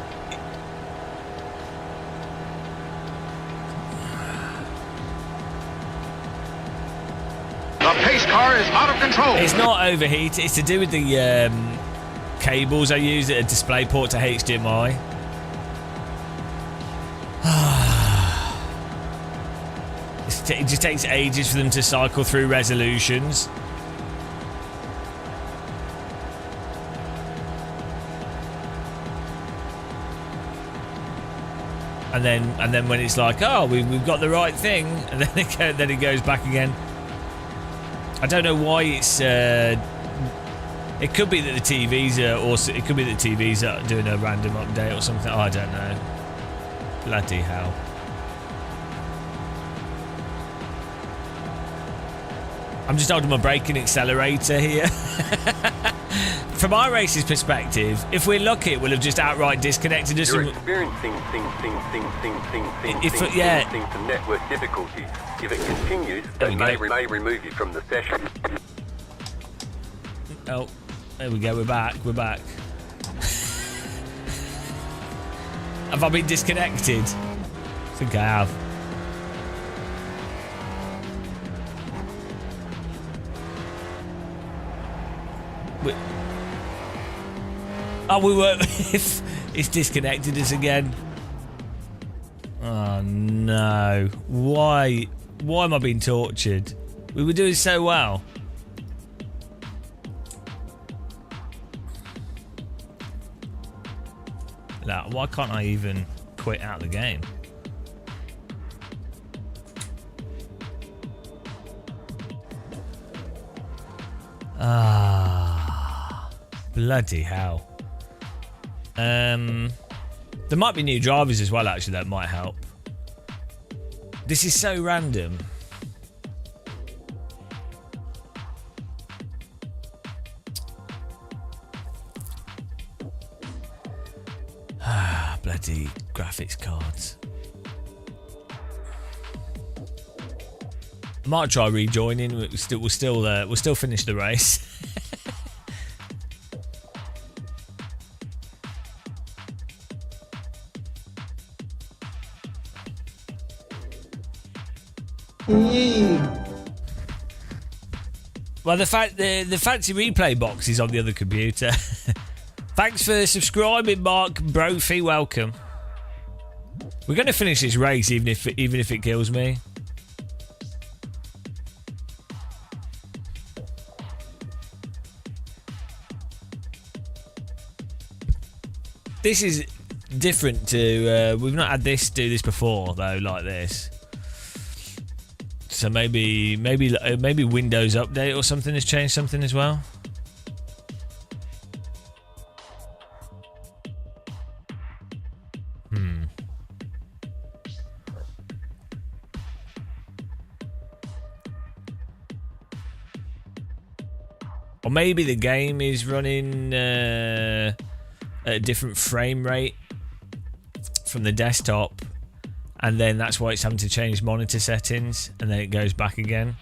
Speaker 7: The pace car is out of control.
Speaker 1: It's not overheat. It's to do with the cables I use at a DisplayPort to HDMI. It just takes ages for them to cycle through resolutions. And then when it's like, oh, we've got the right thing, and then it goes back again. I don't know why it's. It could be that the TVs are also. It could be that the TVs are doing a random update or something. Oh, I don't know. Bloody hell. I'm just holding my braking accelerator here. From iRace's perspective, if we're lucky, it will have just outright disconnected us.
Speaker 4: You're experiencing some network difficulties. If it continues, it may remove you from the session.
Speaker 1: Oh, there we go. We're back. We're back. Have I been disconnected? I think I have. Oh, we were. It's disconnected us again. Oh no! Why? Why am I being tortured? We were doing so well. Now, why can't I even quit out the game? Bloody hell. There might be new drivers as well, actually, that might help. This is so random. Bloody graphics cards. Might try rejoining. We'll still finish the race. Well, the fancy replay box is on the other computer. Thanks for subscribing, Mark Brophy. Welcome. We're going to finish this race, even if it kills me. This is different to. We've not had do this before though, like this. So maybe Windows Update or something has changed something as well. Or maybe the game is running at a different frame rate from the desktop, and then that's why it's having to change monitor settings, and then it goes back again.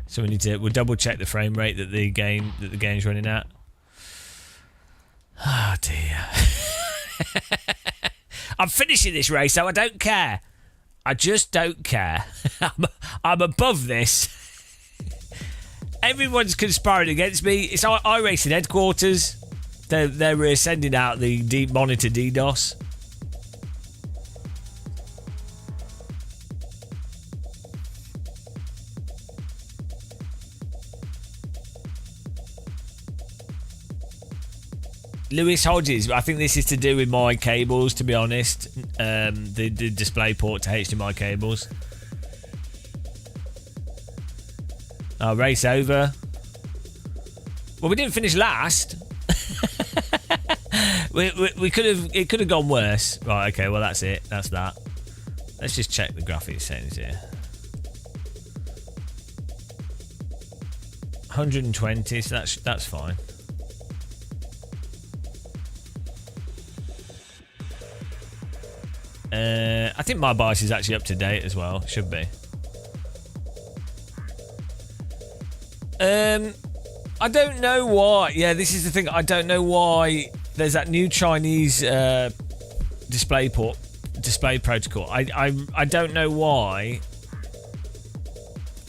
Speaker 1: So we'll double check the frame rate that the game's running at. Oh dear. I'm finishing this race, so I don't care. I just don't care. I'm above this. Everyone's conspiring against me. It's iRacing headquarters. They're sending out the monitor DDoS. Lewis Hodges, I think this is to do with my cables, to be honest. The display port to HDMI cables. Race over. Well, we didn't finish last. we could have. It could have gone worse. Right. Okay. Well, that's it. That's that. Let's just check the graphics settings here. 120. So that's fine. I think my bias is actually up to date as well. Should be. I don't know why. Yeah, this is the thing. I don't know why there's that new Chinese display protocol. I don't know why.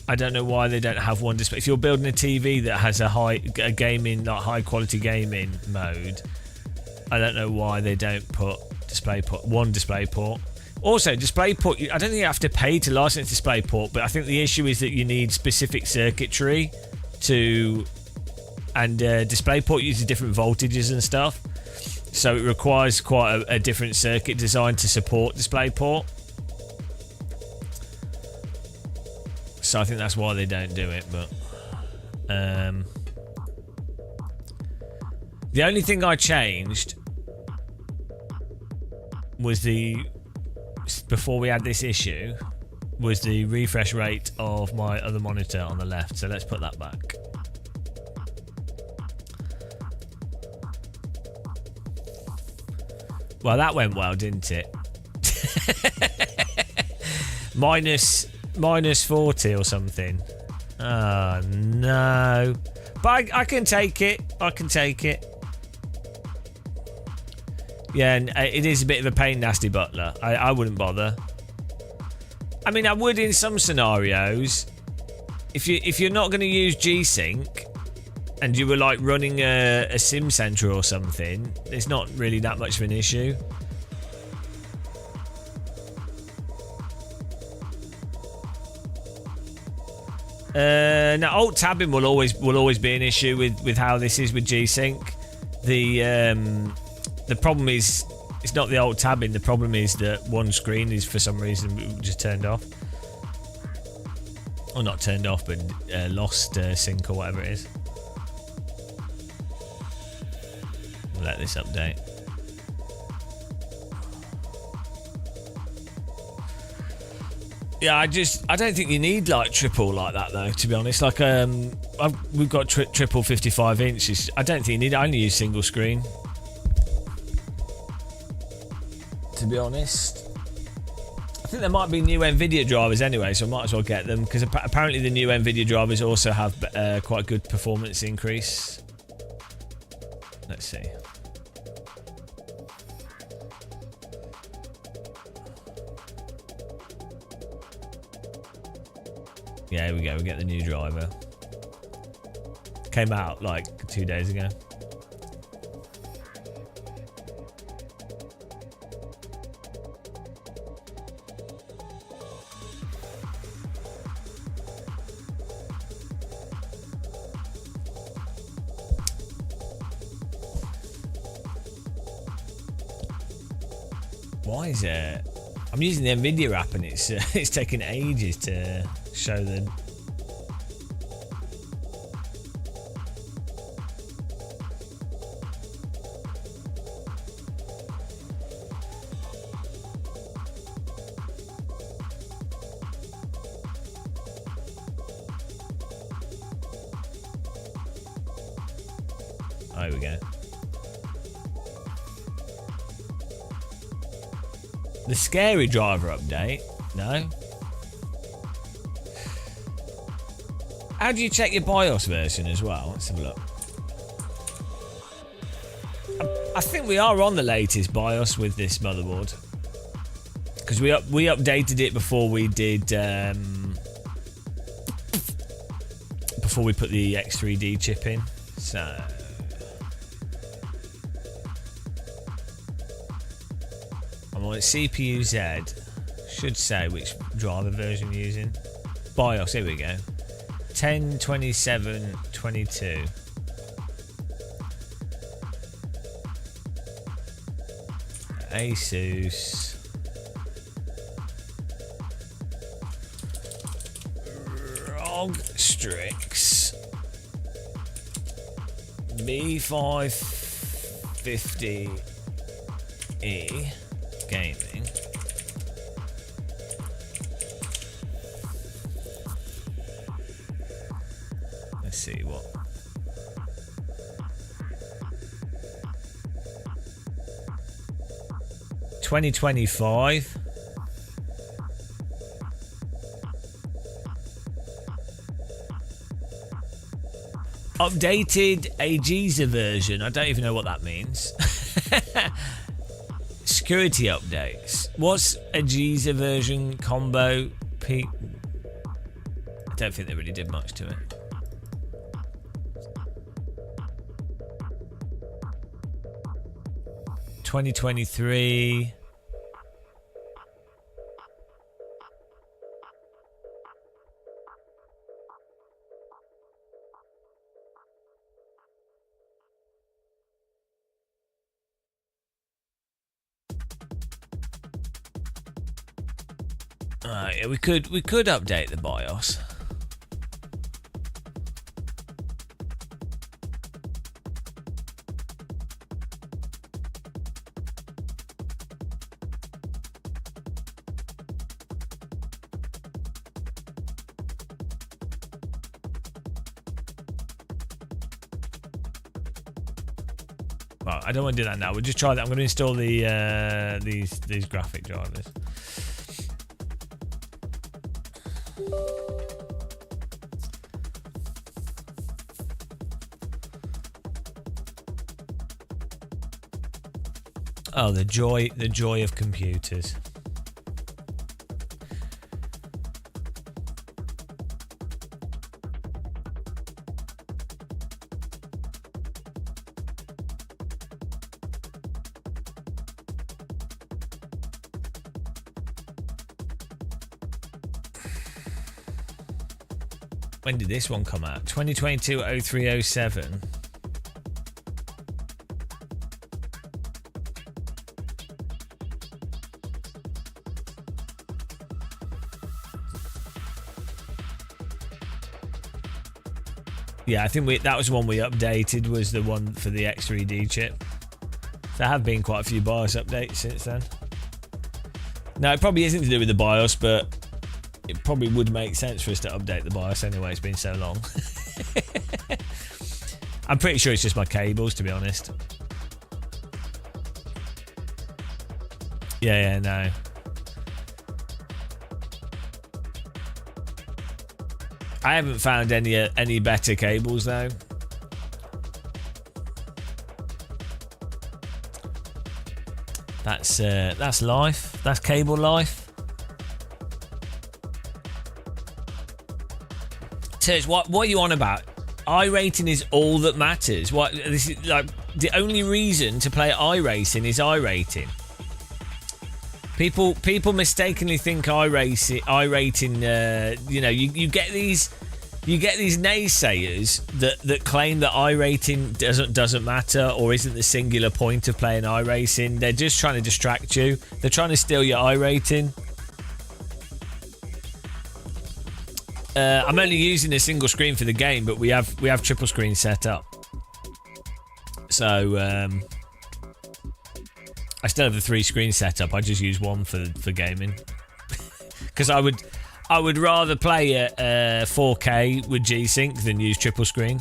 Speaker 1: I don't know why they don't have one display. If you're building a TV that has a high quality gaming mode, I don't know why they don't put one display port. Also, DisplayPort, I don't think you have to pay to license DisplayPort, but I think the issue is that you need specific circuitry and DisplayPort uses different voltages and stuff, so it requires quite a different circuit design to support DisplayPort. So I think that's why they don't do it. But the only thing I changed was before we had this issue, was the refresh rate of my other monitor on the left. So let's put that back. Well, that went well, didn't it? minus 40 or something. Oh no. But I can take it. I can take it. Yeah, and it is a bit of a pain, Nasty Butler. I wouldn't bother. I mean, I would in some scenarios. If you're not going to use G-Sync and you were like running a sim center or something, it's not really that much of an issue. Now, alt tabbing will always be an issue with how this is with G-Sync. The problem is it's not the alt tabbing. The problem is that one screen is for some reason just turned off, or not turned off, but lost sync or whatever it is. Let this update. Yeah, I don't think you need like triple like that though. To be honest, like we've got triple 55 inches. I don't think you need. I only use single screen. To be honest, I think there might be new NVIDIA drivers anyway, so I might as well get them, because apparently the new NVIDIA drivers also have quite good performance increase. Let's see. Yeah, here we go. We get the new driver. Came out like 2 days ago. Why is it? I'm using the NVIDIA app and it's it's taking ages to show the. Oh, here we go. The scary driver update? No. How do you check your BIOS version as well? Let's have a look. I think we are on the latest BIOS with this motherboard, because we updated it before we did before we put the X3D chip in. So I'm on CPU Z. Should say which driver version you're using. BIOS, here we go. 102722. Asus. ROG Strix B550E gaming. Let's see what. $2025. Updated AGESA version. I don't even know what that means. Security updates. What's AGESA version combo? I don't think they really did much to it. $2023. Yeah, we could update the BIOS. Well, I don't want to do that now. We'll just try that. I'm going to install the these graphic drivers. Oh, the joy of computers. When did this one come out? 2022-0307. Yeah, I think that was the one we updated, was the one for the X3D chip. There have been quite a few BIOS updates since then. No, it probably isn't to do with the BIOS, but it probably would make sense for us to update the BIOS anyway. It's been so long. I'm pretty sure it's just my cables, to be honest. Yeah, no. I haven't found any better cables though. That's life. That's cable life. Terz, what are you on about? iRating is all that matters. What this is like the only reason to play iRacing is iRating. People mistakenly think iRating. You get these naysayers that claim that iRating doesn't matter or isn't the singular point of playing iRacing. They're just trying to distract you. They're trying to steal your iRating. I'm only using a single screen for the game, but we have triple screen set up. So I still have the 3 screen setup. I just use one for gaming because I would rather play at 4K with G-Sync than use triple screen.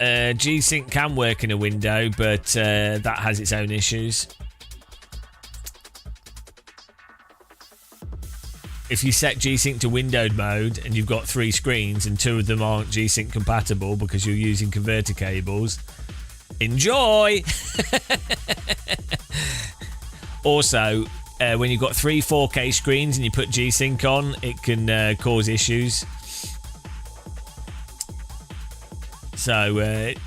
Speaker 1: G-Sync can work in a window, but that has its own issues. If you set G-Sync to windowed mode and you've got 3 screens and 2 of them aren't G-Sync compatible because you're using converter cables, enjoy! Also, when you've got 3 4K screens and you put G-Sync on, it can cause issues. So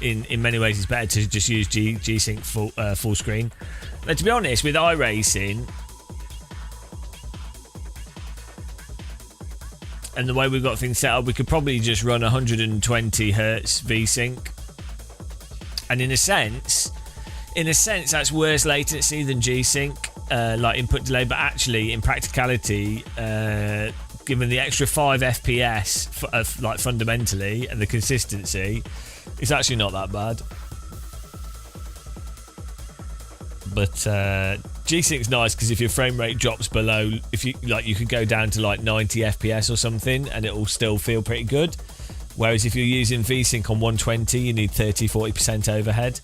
Speaker 1: in many ways, it's better to just use G-Sync full screen. But to be honest, with iRacing and the way we've got things set up, we could probably just run 120 hertz V-Sync. And in a sense, that's worse latency than G-Sync, like input delay. But actually, in practicality, given the extra 5 FPS, like fundamentally, and the consistency, it's actually not that bad. But G-Sync's nice because if your frame rate drops below, you could go down to like 90 FPS or something, and it will still feel pretty good. Whereas if you're using V-Sync on 120, you need 30-40% overhead.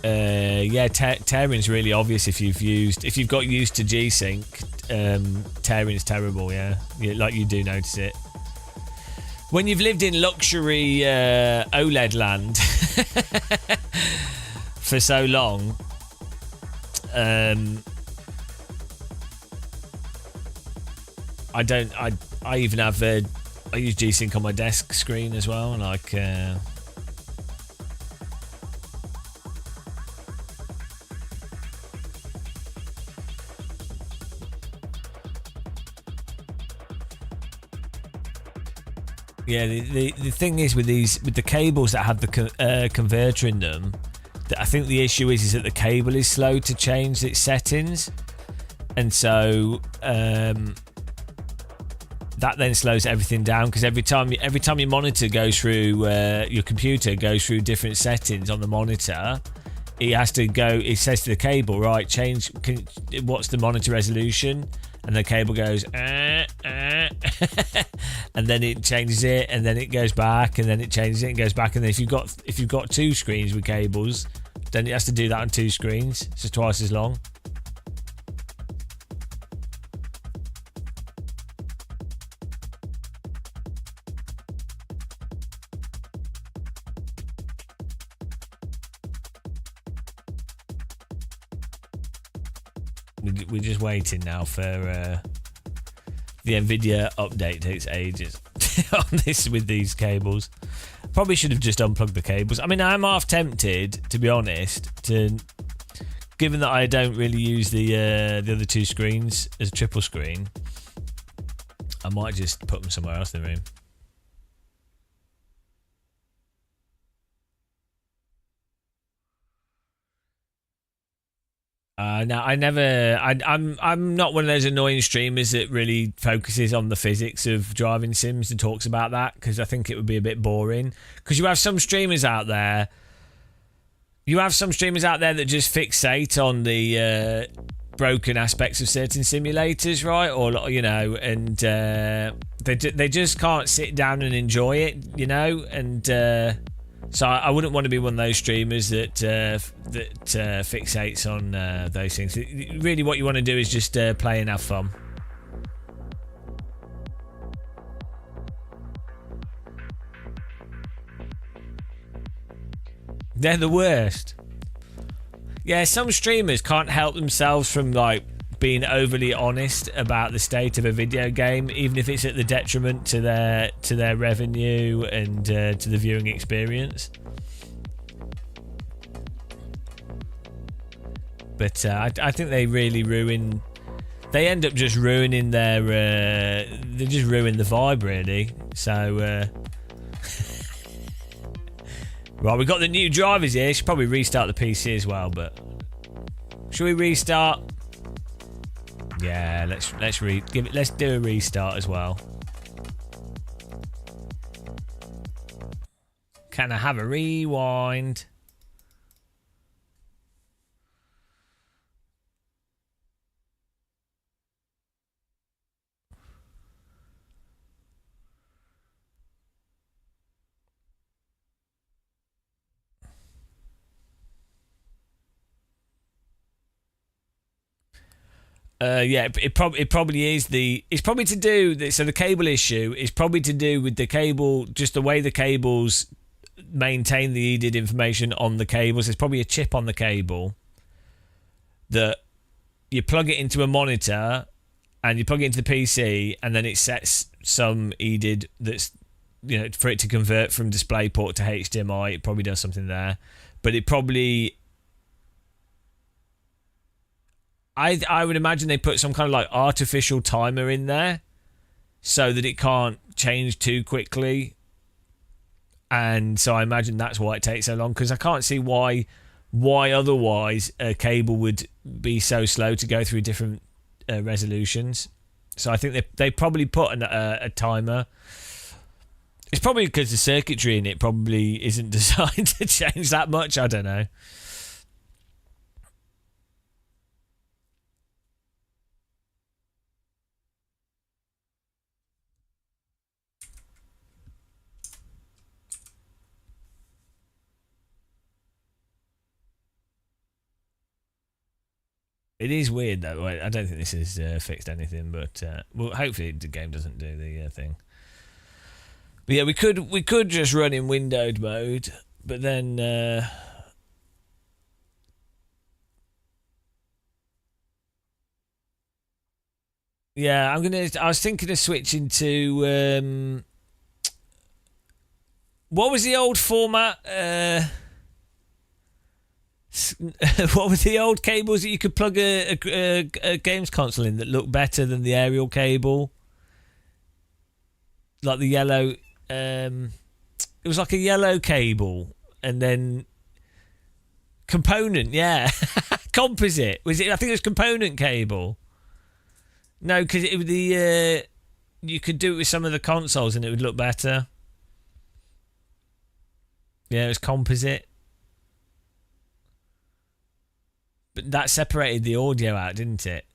Speaker 1: Tearing's really obvious if you've got used to G-Sync. Tearing's terrible. Yeah, you do notice it when you've lived in luxury OLED land for so long. I even have I use G-Sync on my desk screen as well, like. Yeah, the thing is with the cables that have the converter in them, that I think the issue is that the cable is slow to change its settings, and so that then slows everything down because every time your monitor goes through your computer goes through different settings on the monitor, it has to go. It says to the cable, right, what's the monitor resolution? And the cable goes, and then it changes it, and then it goes back, and then it changes it and goes back. And then if you've got 2 screens with cables, then it has to do that on 2 screens, so twice as long. We're just waiting now for the Nvidia update. Takes ages on this with these cables. Probably should have just unplugged the cables. I mean, I'm half tempted, to be honest, given that I don't really use the other 2 screens as a triple screen, I might just put them somewhere else in the room. No, I'm not one of those annoying streamers that really focuses on the physics of driving sims and talks about that, because I think it would be a bit boring. Because you have some streamers out there that just fixate on the broken aspects of certain simulators, right? Or and they just can't sit down and enjoy it, and So I wouldn't want to be one of those streamers that fixates on those things. Really, what you want to do is just play and have fun. They're the worst. Yeah, some streamers can't help themselves from like being overly honest about the state of a video game, even if it's at the detriment to their revenue and to the viewing experience. But I think they really ruin. They end up just ruining their. They just ruin the vibe, really. So. Right, we've got the new drivers here. Should probably restart the PC as well, but should we restart? Yeah, let's do a restart as well. Can I have a rewind? Yeah, it probably is it's probably to do. So the cable issue is probably to do with the cable, just the way the cables maintain the EDID information on the cables. There's probably a chip on the cable that you plug it into a monitor and you plug it into the PC, and then it sets some EDID that's, you know, for it to convert from DisplayPort to HDMI. It probably does something there, but it probably. I would imagine they put some kind of like artificial timer in there so that it can't change too quickly. And so I imagine that's why it takes so long, because I can't see why otherwise a cable would be so slow to go through different resolutions. So I think they probably put a timer. It's probably because the circuitry in it probably isn't designed to change that much. I don't know. It is weird though. I don't think this has fixed anything, but well, hopefully the game doesn't do the thing. But yeah, we could just run in windowed mode, but then yeah, I was thinking of switching to what was the old format? What were the old cables that you could plug a games console in that looked better than the aerial cable? Like the yellow, it was like a yellow cable, and then component, yeah, composite. Was it? I think it was component cable. No, because it was you could do it with some of the consoles and it would look better. Yeah, it was composite. But that separated the audio out, didn't it?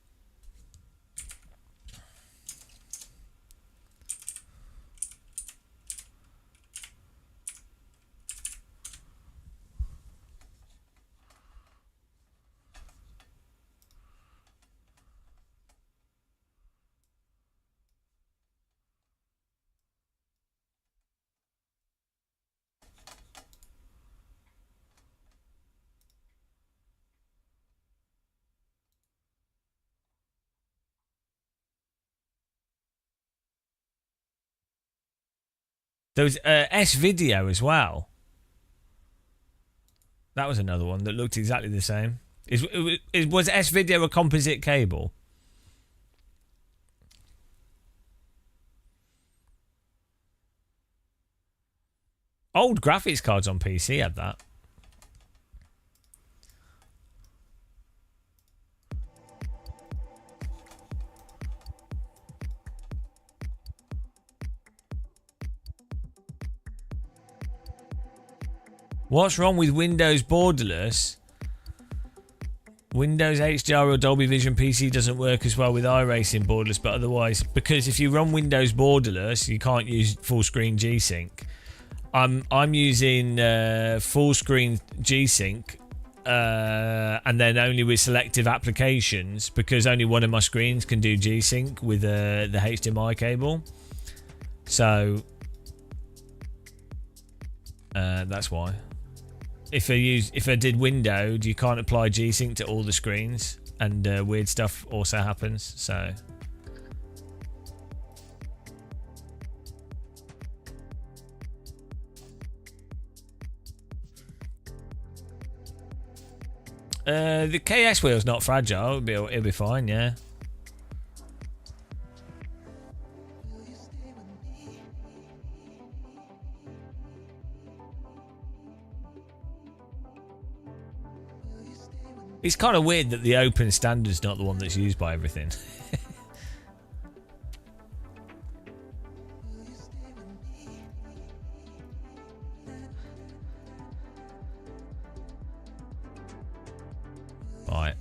Speaker 1: There was S-Video as well. That was another one that looked exactly the same. Was S-Video a composite cable? Old graphics cards on PC had that. What's wrong with Windows borderless? Windows HDR or Dolby Vision PC doesn't work as well with iRating borderless, but otherwise, because if you run Windows borderless, you can't use full screen G-Sync. I'm using full screen G-Sync, and then only with selective applications, because only one of my screens can do G-Sync with the HDMI cable. So that's why. If I did windowed, you can't apply G-Sync to all the screens, and weird stuff also happens. So. The KS wheel's not fragile. It'll be fine, yeah. It's kind of weird that the open standard's not the one that's used by everything. Right.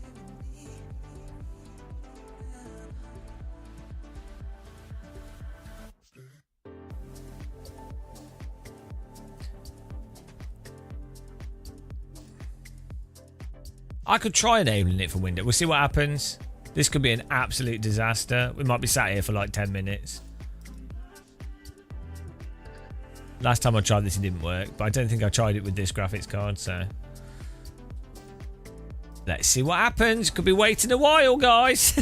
Speaker 1: I could try enabling it for Windows. We'll see what happens. This could be an absolute disaster. We might be sat here for like 10 minutes. Last time I tried this, it didn't work, but I don't think I tried it with this graphics card, so... Let's see what happens. Could be waiting a while, guys.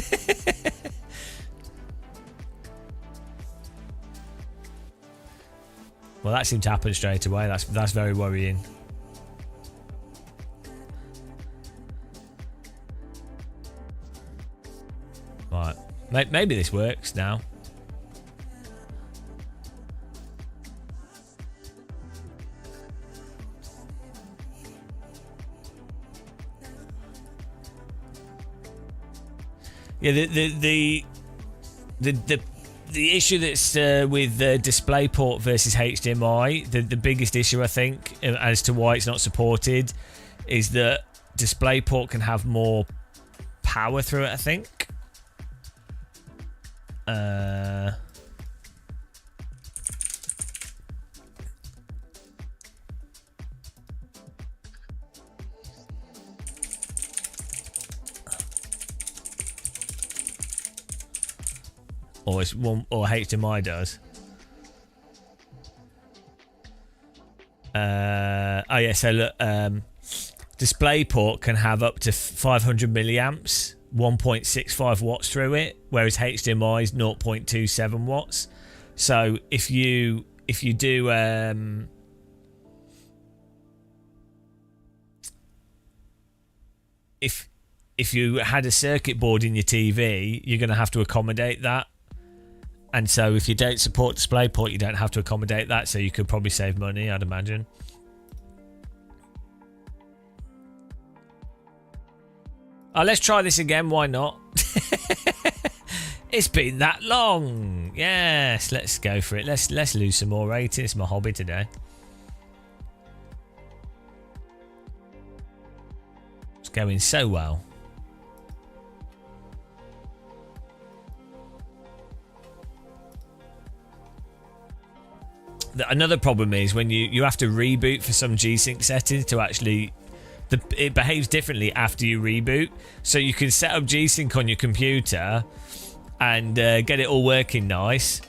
Speaker 1: Well, that seemed to happen straight away. That's very worrying. Right. Maybe this works now. Yeah, the issue that's with DisplayPort versus HDMI, the biggest issue I think as to why it's not supported is that DisplayPort can have more power through it, I think. Or it's one, or HDMI does. Oh yeah, so look, DisplayPort can have up to 500 milliamps, 1.65 watts through it, whereas HDMI is 0.27 watts. So if you do if you had a circuit board in your TV, you're going to have to accommodate that. And so if you don't support DisplayPort, you don't have to accommodate that, so you could probably save money, I'd imagine. Oh, let's try this again, why not? It's been that long. Yes, let's go for it. Let's lose some more rating. It's my hobby today. It's going so well. Another problem is when you have to reboot for some G-Sync settings to actually... it behaves differently after you reboot. So you can set up G-Sync on your computer and get it all working nice.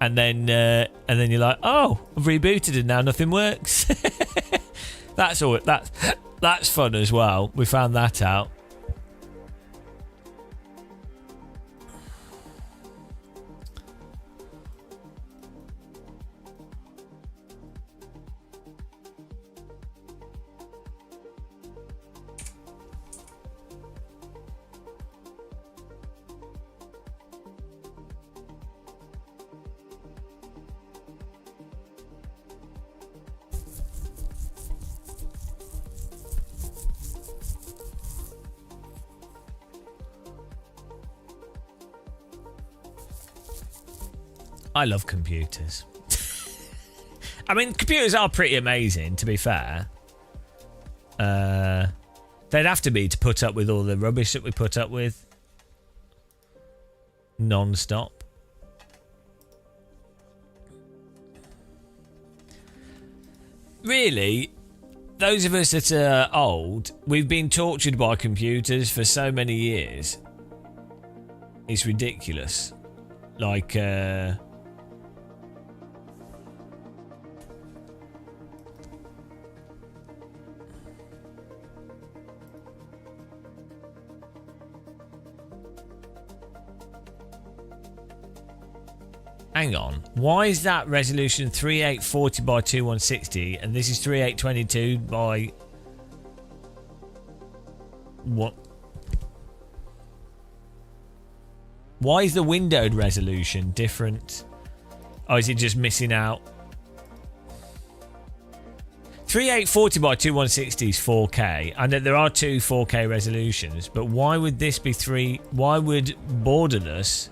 Speaker 1: And then you're like, oh, I've rebooted and now nothing works. That's fun as well. We found that out. I love computers. I mean, computers are pretty amazing, to be fair. They'd have to be to put up with all the rubbish that we put up with. Non-stop. really, those of us that are old, we've been tortured by computers for so many years. It's ridiculous. Like, hang on. Why is that resolution 3840 by 2160 and this is 3822 by what? Why is the windowed resolution different? Oh, is it just missing out? 3840 by 2160 is 4K. I know there are two 4K resolutions, but why would this be why would Borderless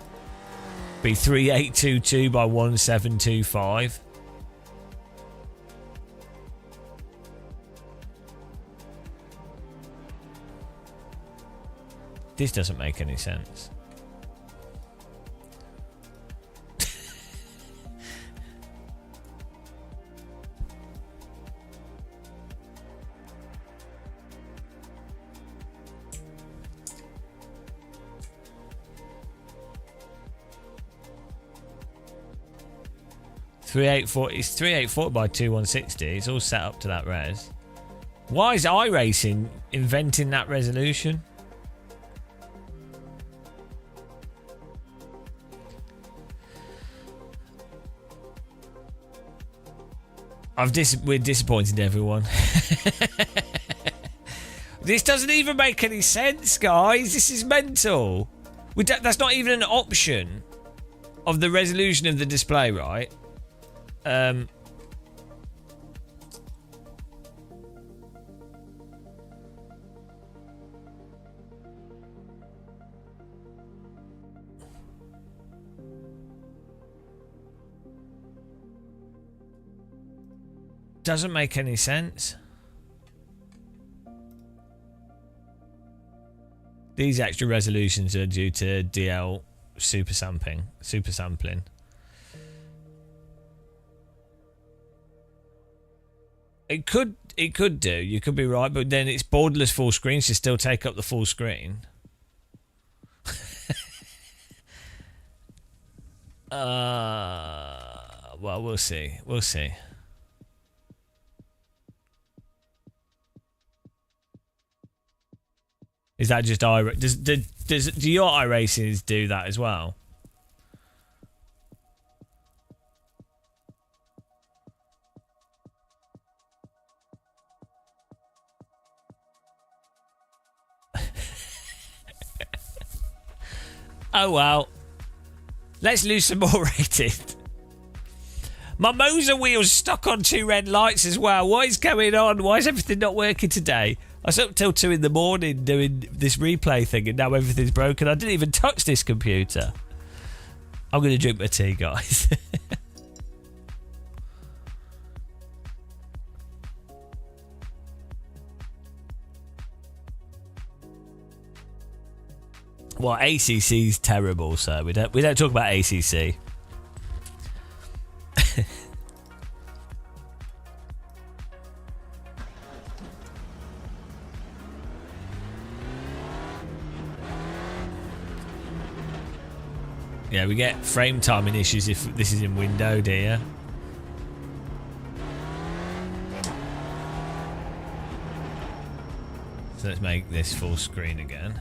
Speaker 1: be 3822 by 1725? This doesn't make any sense. It's 3840 by 2160. It's all set up to that res. Why is iRacing inventing that resolution? We're disappointing everyone. This doesn't even make any sense, guys. This is mental. That's not even an option of the resolution of the display, right? Doesn't make any sense. These extra resolutions are due to DL super sampling. It could do. You could be right, but then it's borderless full screen, so still take up the full screen. Well, we'll see. We'll see. Is that just do your iRacings do that as well? Oh well. Let's lose some more rating. My Moser wheel's stuck on two red lights as well. What is going on? Why is everything not working today? I was up till 2 in the morning doing this replay thing and now everything's broken. I didn't even touch this computer. I'm going to drink my tea, guys. Well, ACC's terrible, so we don't talk about ACC. Yeah, we get frame timing issues if this is in windowed here. So let's make this full screen again.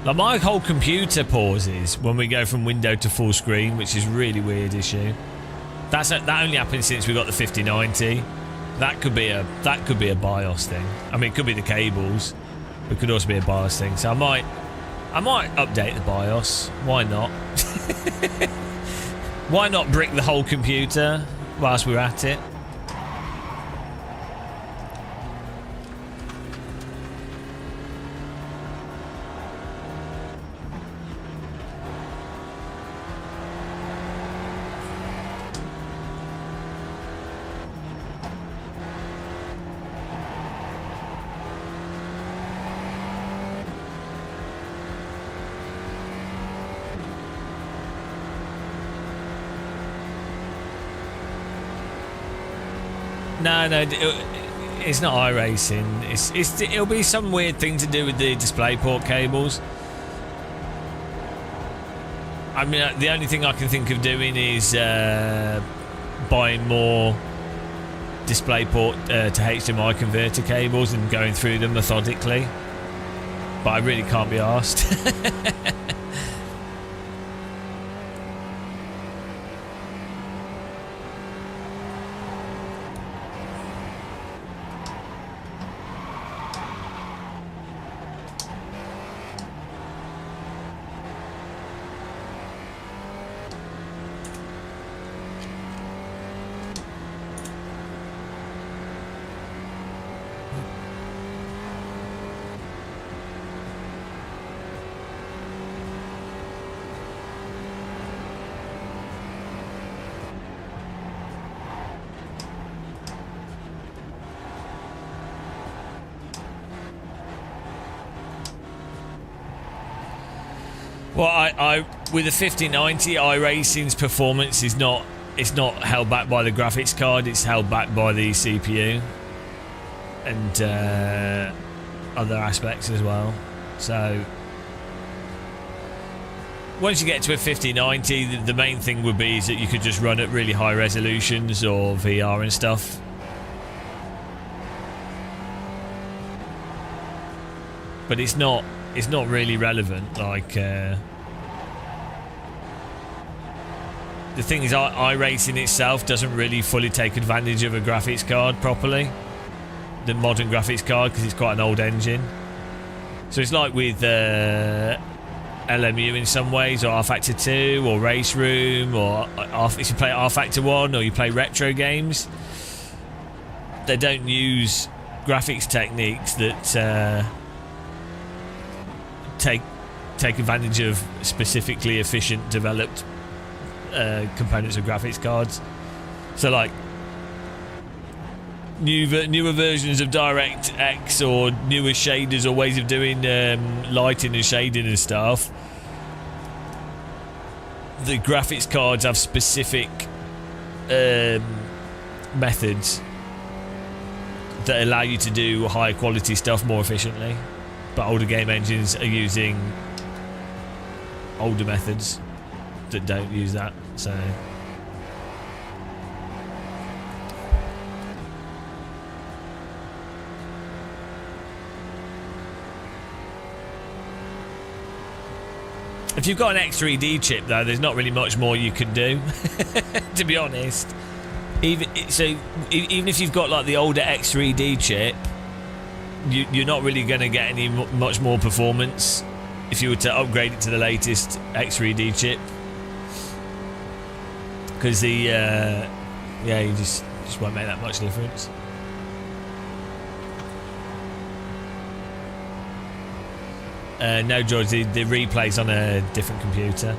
Speaker 1: Like my whole computer pauses when we go from window to full screen, which is really weird issue. That only happened since we got the 5090. That could be a BIOS thing. I mean, it could be the cables. It could also be a BIOS thing. So I might update the BIOS. Why not? Why not brick the whole computer whilst we're at it? No, it's not iRacing. It'll be some weird thing to do with the DisplayPort cables. I mean, the only thing I can think of doing is buying more DisplayPort to HDMI converter cables and going through them methodically. But I really can't be arsed. Well, I with the 5090, iRacing's performance is not held back by the graphics card. It's held back by the CPU and other aspects as well. So once you get to a 5090, the main thing would be is that you could just run at really high resolutions or VR and stuff. But it's not really relevant. Like the thing is, iRacing itself doesn't really fully take advantage of a graphics card properly, the modern graphics card, because it's quite an old engine. So it's like with LMU in some ways, or R-Factor 2, or Race Room, or if you play R-Factor 1, or you play retro games, they don't use graphics techniques that take advantage of specifically efficient developed components of graphics cards. So like newer versions of DirectX or newer shaders or ways of doing lighting and shading and stuff, the graphics cards have specific methods that allow you to do higher quality stuff more efficiently. But older game engines are using older methods that don't use that. So if you've got an X3D chip, though, there's not really much more you can do, to be honest. Even if you've got like the older X3D chip, you're not really going to get much more performance if you were to upgrade it to the latest X3D chip, because you just won't make that much difference. No, George, the replay's on a different computer.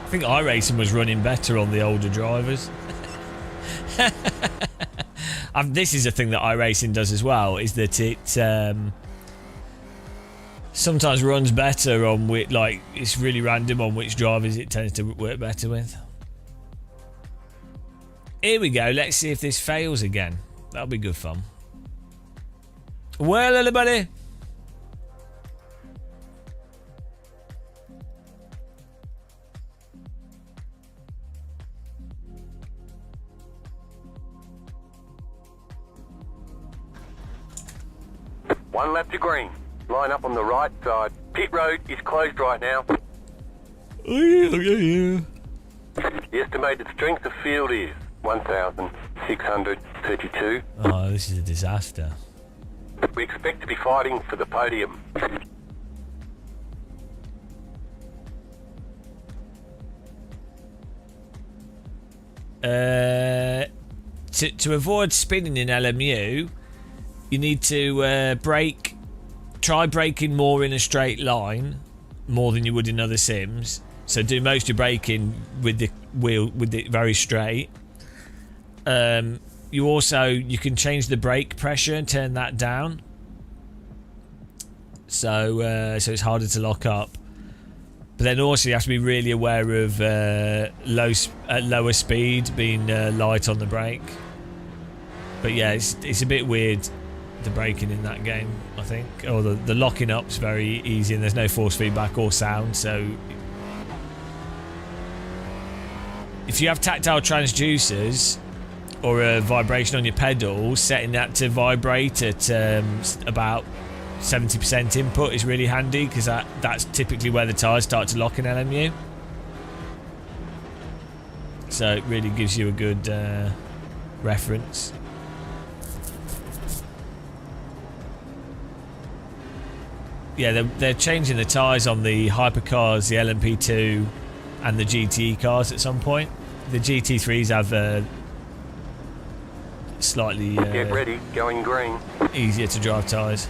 Speaker 1: I think iRacing was running better on the older drivers. This is a thing that iRacing does as well, is that it sometimes runs better on which, like, it's really random on which drivers it tends to work better with. Here we go, let's see if this fails again. That'll be good fun. Well, everybody.
Speaker 4: One lap to green. Line up on the right side. Pit road is closed right now.
Speaker 1: Oh, yeah.
Speaker 4: The estimated strength of field is 1,632.
Speaker 1: Oh, this is a disaster.
Speaker 4: We expect to be fighting for the podium.
Speaker 1: To avoid spinning in LMU, you need to try braking more in a straight line, more than you would in other sims. So do most of your braking with the wheel very straight. You can change the brake pressure and turn that down. So it's harder to lock up. But then also you have to be really aware of lower speed being light on the brake. But yeah, it's a bit weird, the braking in that game, I think. Or the locking up's very easy and there's no force feedback or sound, so if you have tactile transducers or a vibration on your pedals, setting that to vibrate at about 70% input is really handy, because that's typically where the tyres start to lock in LMU. So it really gives you a good reference. Yeah, they're changing the tyres on the hypercars, the LMP2 and the GTE cars at some point. The GT3s have slightly
Speaker 4: Get ready, going green.
Speaker 1: easier to drive tyres.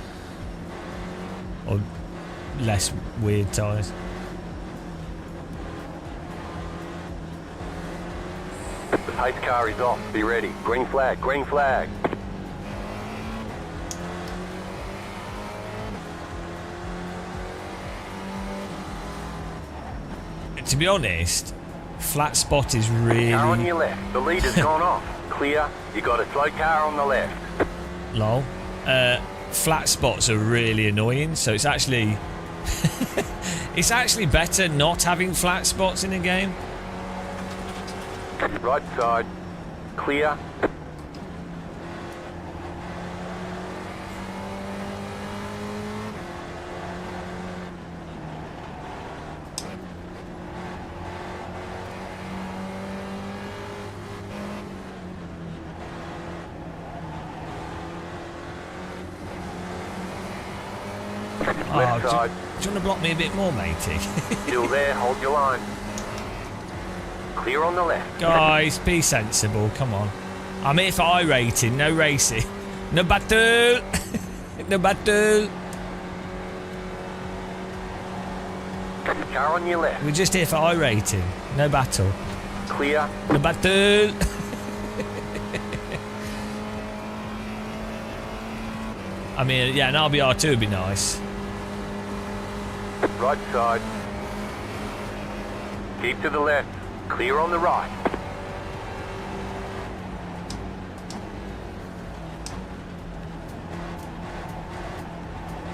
Speaker 1: Or less weird tyres.
Speaker 4: The pace car is off. Be ready. Green flag, green flag.
Speaker 1: To be honest, flat spot is really...
Speaker 4: Car on your left. The leader's gone off. Clear. You got a slow car on the left.
Speaker 1: Lol. Flat spots are really annoying, so it's actually... it's actually better not having flat spots in a game.
Speaker 4: Right side. Clear. Left side.
Speaker 1: Do you want to block me a bit more, matey?
Speaker 4: Still there. Hold your line. Clear on the left.
Speaker 1: Guys, be sensible. Come on. I'm here for iRating, no racing. No battle. No battle.
Speaker 4: Car on your left.
Speaker 1: We're just here for iRating, no battle.
Speaker 4: Clear.
Speaker 1: No battle. I mean, yeah, an RBR2 would be nice.
Speaker 4: Right side. Keep to the left. Clear on the right.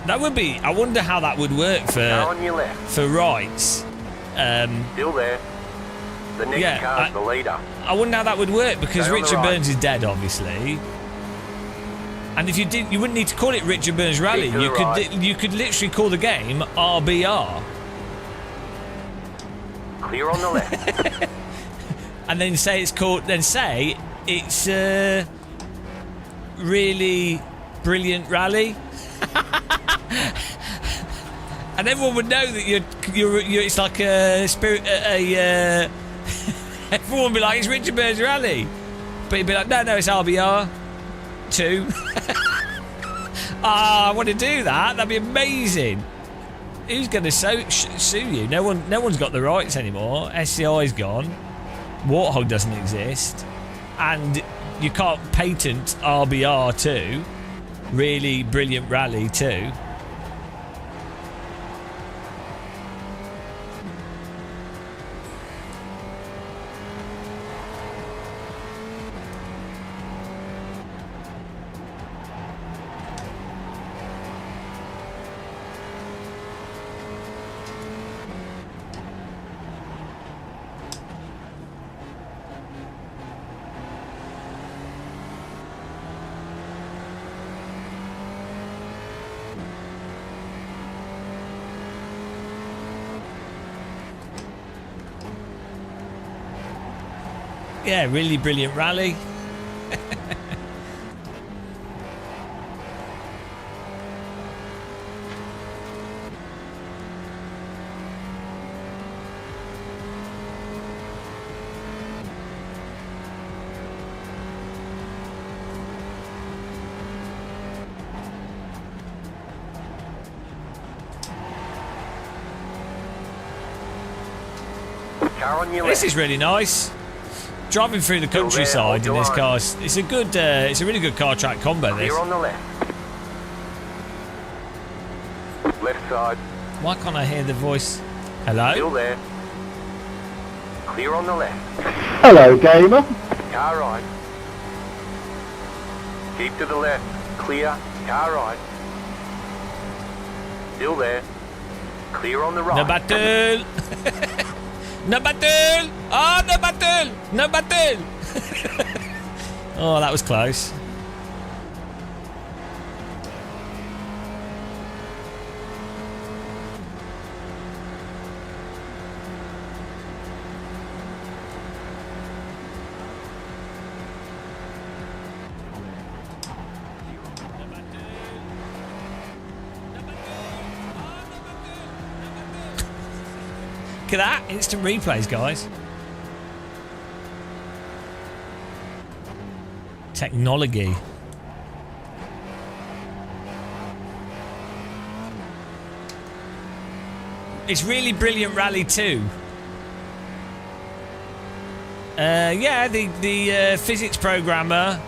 Speaker 1: That would be... I wonder how that would work
Speaker 4: Car on your left.
Speaker 1: for rights.
Speaker 4: Still there. The next
Speaker 1: Yeah,
Speaker 4: car's the leader.
Speaker 1: I wonder how that would work, because
Speaker 4: Stay on the
Speaker 1: Richard
Speaker 4: right.
Speaker 1: Burns is dead, obviously. And if you did, you wouldn't need to call it Richard Burns Rally.
Speaker 4: Keep to the right.
Speaker 1: You could literally call the game RBR.
Speaker 4: Clear on the left.
Speaker 1: And then say it's called. Then say it's really brilliant rally. And everyone would know that you're it's like a spirit. Everyone would be like, it's Richard Burns Rally, but you'd be like, no, it's RBR 2. I want to do that. That'd be amazing. Who's going to sue you? No one's got the rights anymore. SCI's gone. Warthog doesn't exist, and you can't patent RBR 2. Really brilliant rally 2. Yeah, really brilliant rally.
Speaker 4: Car on your
Speaker 1: This
Speaker 4: left.
Speaker 1: is really nice. Driving through the countryside in this car, it's a good, it's a really good car track combo. This.
Speaker 4: Clear on the left. Left side.
Speaker 1: Why can't I hear the voice? Hello?
Speaker 4: Still there. Clear on the left.
Speaker 3: Hello, gamer.
Speaker 4: Car right. Keep to the left. Clear. Car right. Still there. Clear on the right.
Speaker 1: No battle! No battle! Oh, no battle! No battle! Oh, that was close. Look at that, instant replays, guys. Technology. It's really brilliant Rally 2. Yeah, the physics programmer.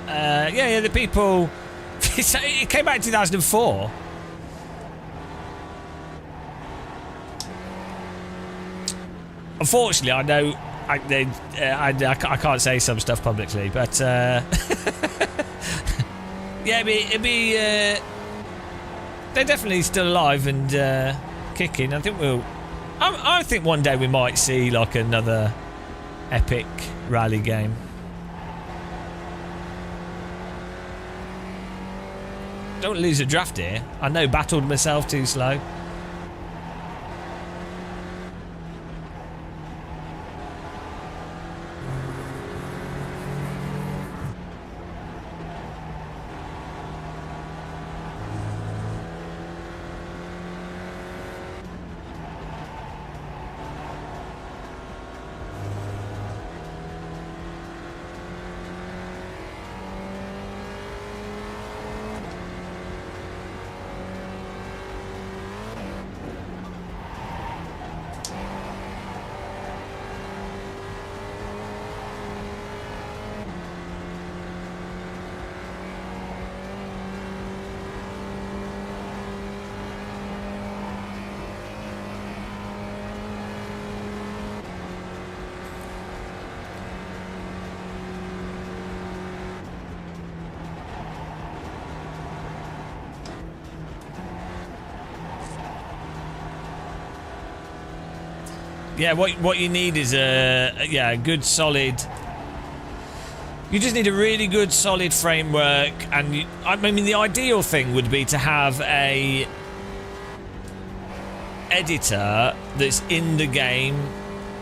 Speaker 1: Yeah, the people. It came out in 2004. Unfortunately, I know I can't say some stuff publicly, but yeah, it'd be they're definitely still alive and kicking. I think I think one day we might see like another epic rally game. Don't lose a draft here. I know, battled myself too slow. Yeah, what you need is a good solid. You just need a really good solid framework, and I mean the ideal thing would be to have a editor that's in the game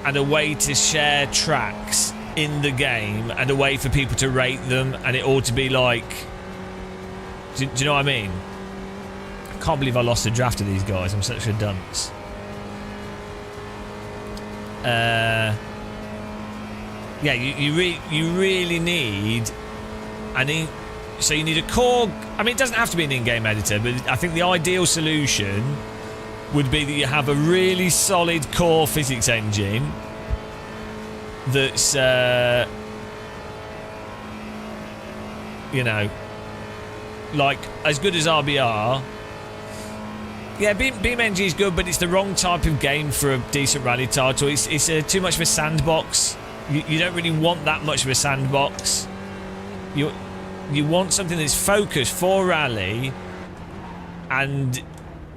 Speaker 1: and a way to share tracks in the game and a way for people to rate them, and it ought to be like. Do you know what I mean? I can't believe I lost a draft of these guys. I'm such a dunce. Yeah, you really need so you need a core. I mean, it doesn't have to be an in-game editor, but I think the ideal solution would be that you have a really solid core physics engine that's you know, like as good as RBR. Yeah, BeamNG is good, but it's the wrong type of game for a decent rally title. It's too much of a sandbox. You don't really want that much of a sandbox. You want something that's focused for rally and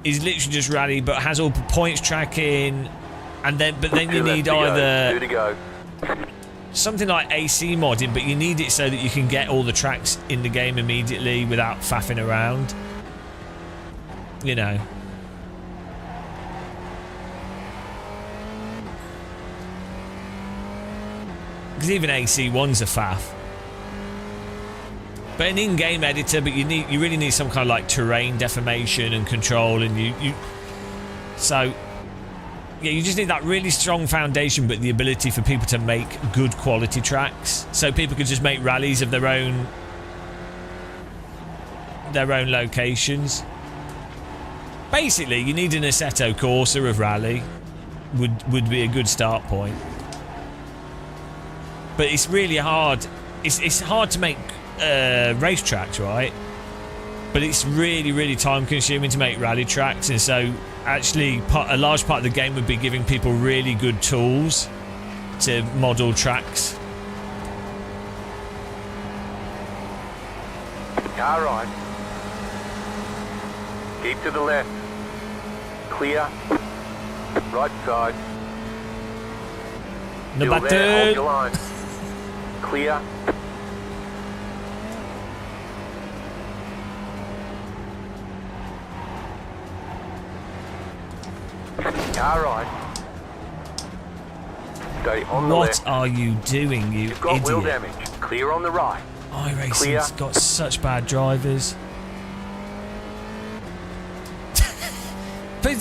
Speaker 1: is literally just rally, but has all points tracking, and then you need either something like AC modding, but you need it so that you can get all the tracks in the game immediately without faffing around. You know. Because even AC1's a faff. But an in-game editor, but you really need some kind of like terrain deformation and control, and so yeah, you just need that really strong foundation, but the ability for people to make good quality tracks, so people can just make rallies of their own locations. Basically, you need an Assetto Corsa of rally. would be a good start point. But it's really hard. It's hard to make racetracks, right? But it's really, really time consuming to make rally tracks, and so actually a large part of the game would be giving people really good tools to model tracks.
Speaker 4: Car right. Keep to the left. Clear. Right side.
Speaker 1: No
Speaker 4: Still there, hold your
Speaker 1: button.
Speaker 4: line. Clear. Car right. Stay on the left.
Speaker 1: What are you doing, you
Speaker 4: You've got wheel
Speaker 1: idiot?
Speaker 4: damage. Clear on the right.
Speaker 1: iRacing's got such bad drivers. But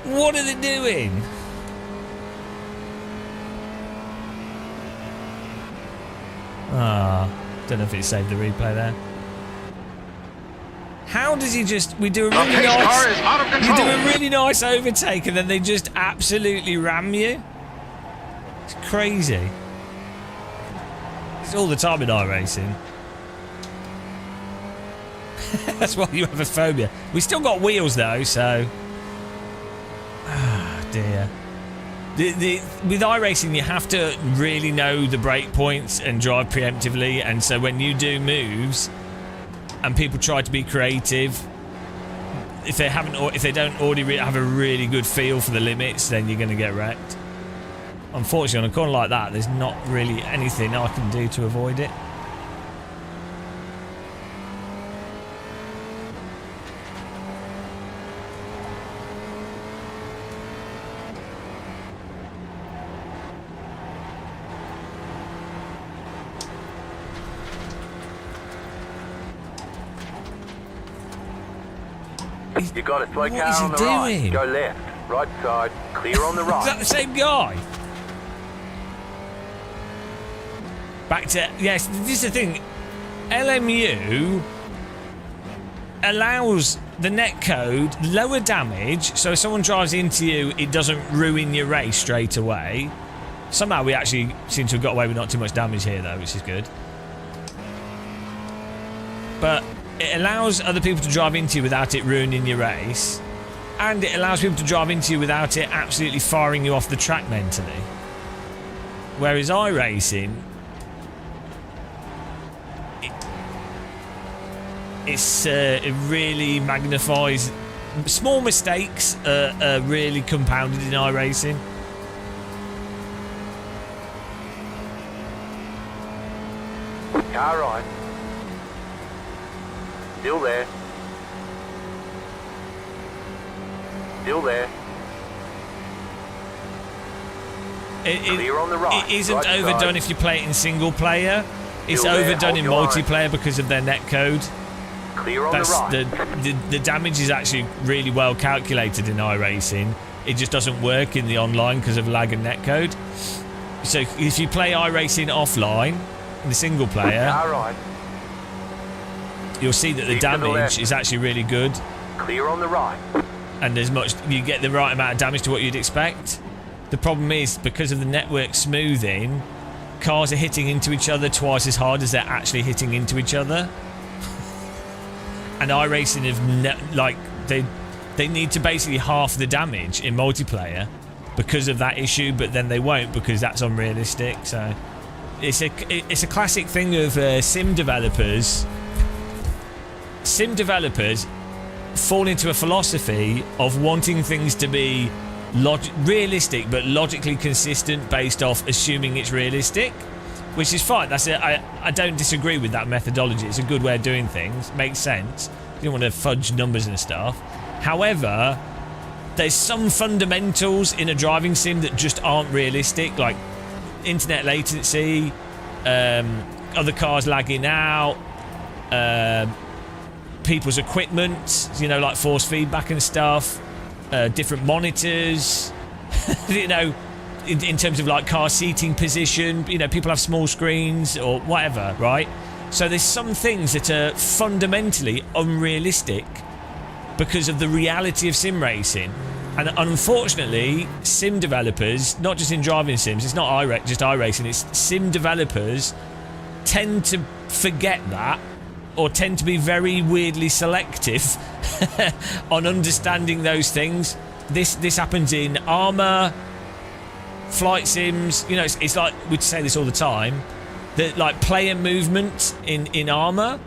Speaker 1: what are they doing? Don't know if it saved the replay there. How does he just... We do a really
Speaker 7: pace car
Speaker 1: nice...
Speaker 7: is out of
Speaker 1: You
Speaker 7: control.
Speaker 1: do a really nice overtake and then they just absolutely ram you? It's crazy. It's all the time in iRacing. That's why you have a phobia. We still got wheels though, so... Ah, dear. With iRacing, you have to really know the break points and drive preemptively, and so when you do moves and people try to be creative, if they don't already have a really good feel for the limits, then you're going to get wrecked. Unfortunately, on a corner like that, there's not really anything I can do to avoid it.
Speaker 4: You got a slow
Speaker 1: What
Speaker 4: car
Speaker 1: is he
Speaker 4: on the
Speaker 1: doing?
Speaker 4: right. Go left. Right side. Clear on the
Speaker 1: Is that
Speaker 4: right.
Speaker 1: the same guy? Back to... Yes, this is the thing. LMU allows the netcode lower damage, so if someone drives into you, it doesn't ruin your race straight away. Somehow we actually seem to have got away with not too much damage here, though, which is good. But it allows other people to drive into you without it ruining your race, and it allows people to drive into you without it absolutely firing you off the track mentally. Whereas iRacing, it really magnifies small mistakes. Are really compounded in iRacing.
Speaker 4: Car right. Still there. Still there. Clear on the right.
Speaker 1: It isn't
Speaker 4: Right
Speaker 1: overdone
Speaker 4: side.
Speaker 1: if you play it in single player. It's
Speaker 4: Still there,
Speaker 1: overdone
Speaker 4: hold
Speaker 1: in
Speaker 4: your line.
Speaker 1: multiplayer because of their netcode.
Speaker 4: Clear on
Speaker 1: That's
Speaker 4: the right.
Speaker 1: the damage is actually really well calculated in iRacing. It just doesn't work in the online because of lag and netcode. So if you play iRacing offline in the single player,
Speaker 4: Car right.
Speaker 1: you'll see that the
Speaker 4: Keep to the
Speaker 1: damage
Speaker 4: left.
Speaker 1: is actually really good,
Speaker 4: Clear on the right.
Speaker 1: and you get the right amount of damage to what you'd expect. The problem is, because of the network smoothing, cars are hitting into each other twice as hard as they're actually hitting into each other. And iRacing they need to basically half the damage in multiplayer because of that issue, but then they won't because that's unrealistic. So it's a classic thing of sim developers. Sim developers fall into a philosophy of wanting things to be realistic but logically consistent based off assuming it's realistic, which is fine. That's it. I don't disagree with that methodology. It's a good way of doing things. Makes sense. You don't want to fudge numbers and stuff. However, there's some fundamentals in a driving sim that just aren't realistic, like internet latency, other cars lagging out, people's equipment, like force feedback and stuff, different monitors, in terms of like car seating position, people have small screens or whatever, right? So there's some things that are fundamentally unrealistic because of the reality of sim racing. And unfortunately, sim developers, not just in driving sims, it's not just iRacing, it's sim developers tend to forget that, or tend to be very weirdly selective on understanding those things. This happens in Armour, flight sims. You know, it's like, we say this all the time, that like player movement in Armour,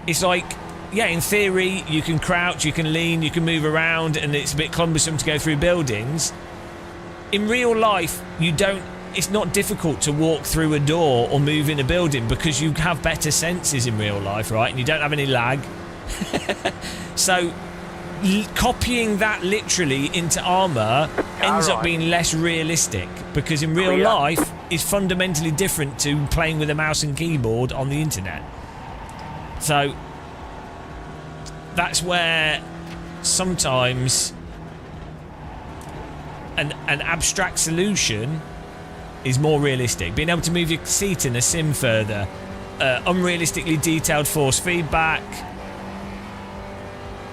Speaker 1: it's like, yeah, in theory, you can crouch, you can lean, you can move around, and it's a bit cumbersome to go through buildings. In real life, it's not difficult to walk through a door or move in a building because you have better senses in real life, right? And you don't have any lag. So, copying that literally into Armour ends up being less realistic, because in real life, it's fundamentally different to playing with a mouse and keyboard on the internet. So, that's where sometimes an abstract solution is more realistic. Being able to move your seat in a sim further, unrealistically detailed force feedback,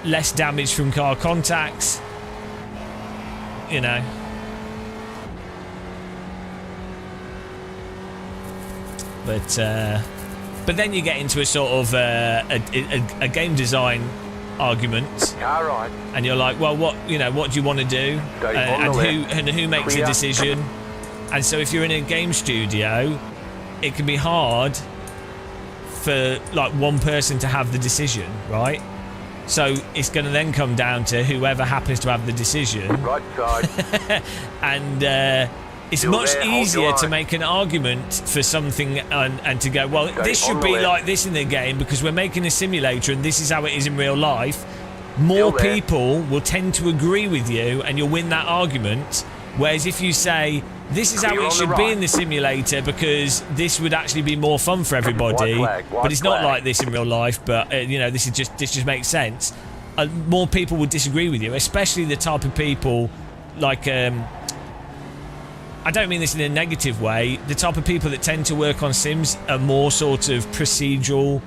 Speaker 1: less damage from car contacts, you know. But then you get into a sort of a game design argument, and you're like, well, what do you want to do, and who makes the decision? And so if you're in a game studio, it can be hard for like one person to have the decision, right? So it's going to then come down to whoever happens to have the decision.
Speaker 4: Right side.
Speaker 1: And it's much easier to make an argument for something and to go, well, this should be like this in the game because we're making a simulator and this is how it is in real life. More people will tend to agree with you and you'll win that argument. Whereas if you say, this is how it should be in the simulator because this would actually be more fun for everybody, but it's not like this in real life, but this just makes sense. More people would disagree with you, especially the type of people like, I don't mean this in a negative way, the type of people that tend to work on sims are more sort of procedural,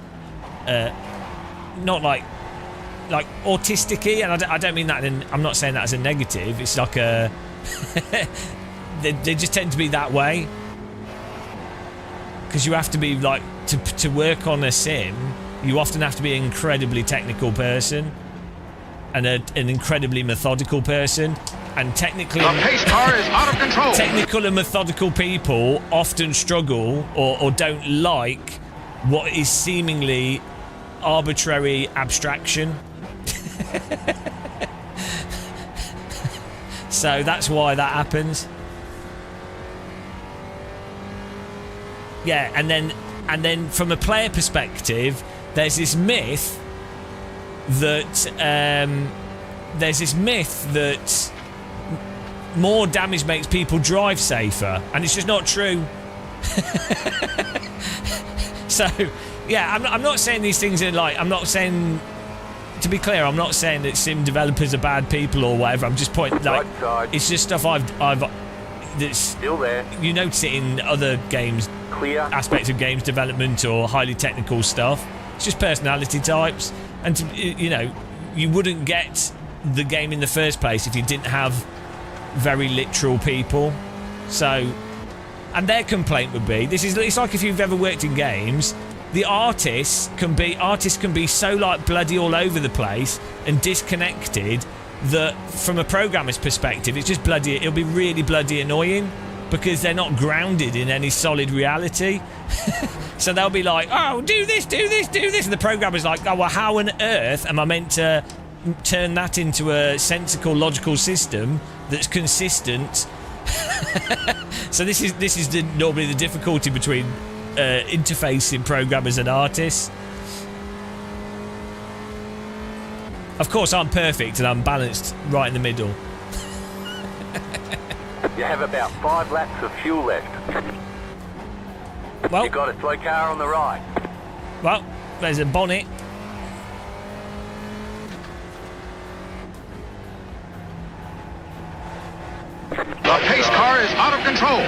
Speaker 1: not like autistic-y, and I don't mean that, I'm not saying that as a negative, it's like a... they just tend to be that way, because you have to be like, to work on a sim, you often have to be an incredibly technical person and an incredibly methodical person, and technically
Speaker 7: The pace car is out of control.
Speaker 1: Technical and methodical people often struggle or don't like what is seemingly arbitrary abstraction. So that's why that happens. Yeah, and then from a player perspective, there's this myth that more damage makes people drive safer, and it's just not true. So, yeah, I'm not saying these things are like, I'm not saying, to be clear, I'm not saying that sim developers are bad people or whatever. I'm just pointing, like, it's just stuff I've that's
Speaker 4: Still there.
Speaker 1: You notice it in other games,
Speaker 4: Clear.
Speaker 1: aspects of games development or highly technical stuff. It's just personality types, and you wouldn't get the game in the first place if you didn't have very literal people. So, and their complaint would be, it's like if you've ever worked in games, the artists can be so like bloody all over the place and disconnected that from a programmer's perspective it'll be really bloody annoying because they're not grounded in any solid reality. So they'll be like, oh, do this, and the programmer's like, oh, well, how on earth am I meant to turn that into a sensible, logical system that's consistent? So this is normally the difficulty between interfacing programmers and artists. Of course, I'm perfect and I'm balanced right in the middle.
Speaker 4: You have about 5 laps of fuel left.
Speaker 1: Well,
Speaker 4: You got a slow car on the right.
Speaker 1: well, there's a bonnet.
Speaker 7: The pace car is out of control.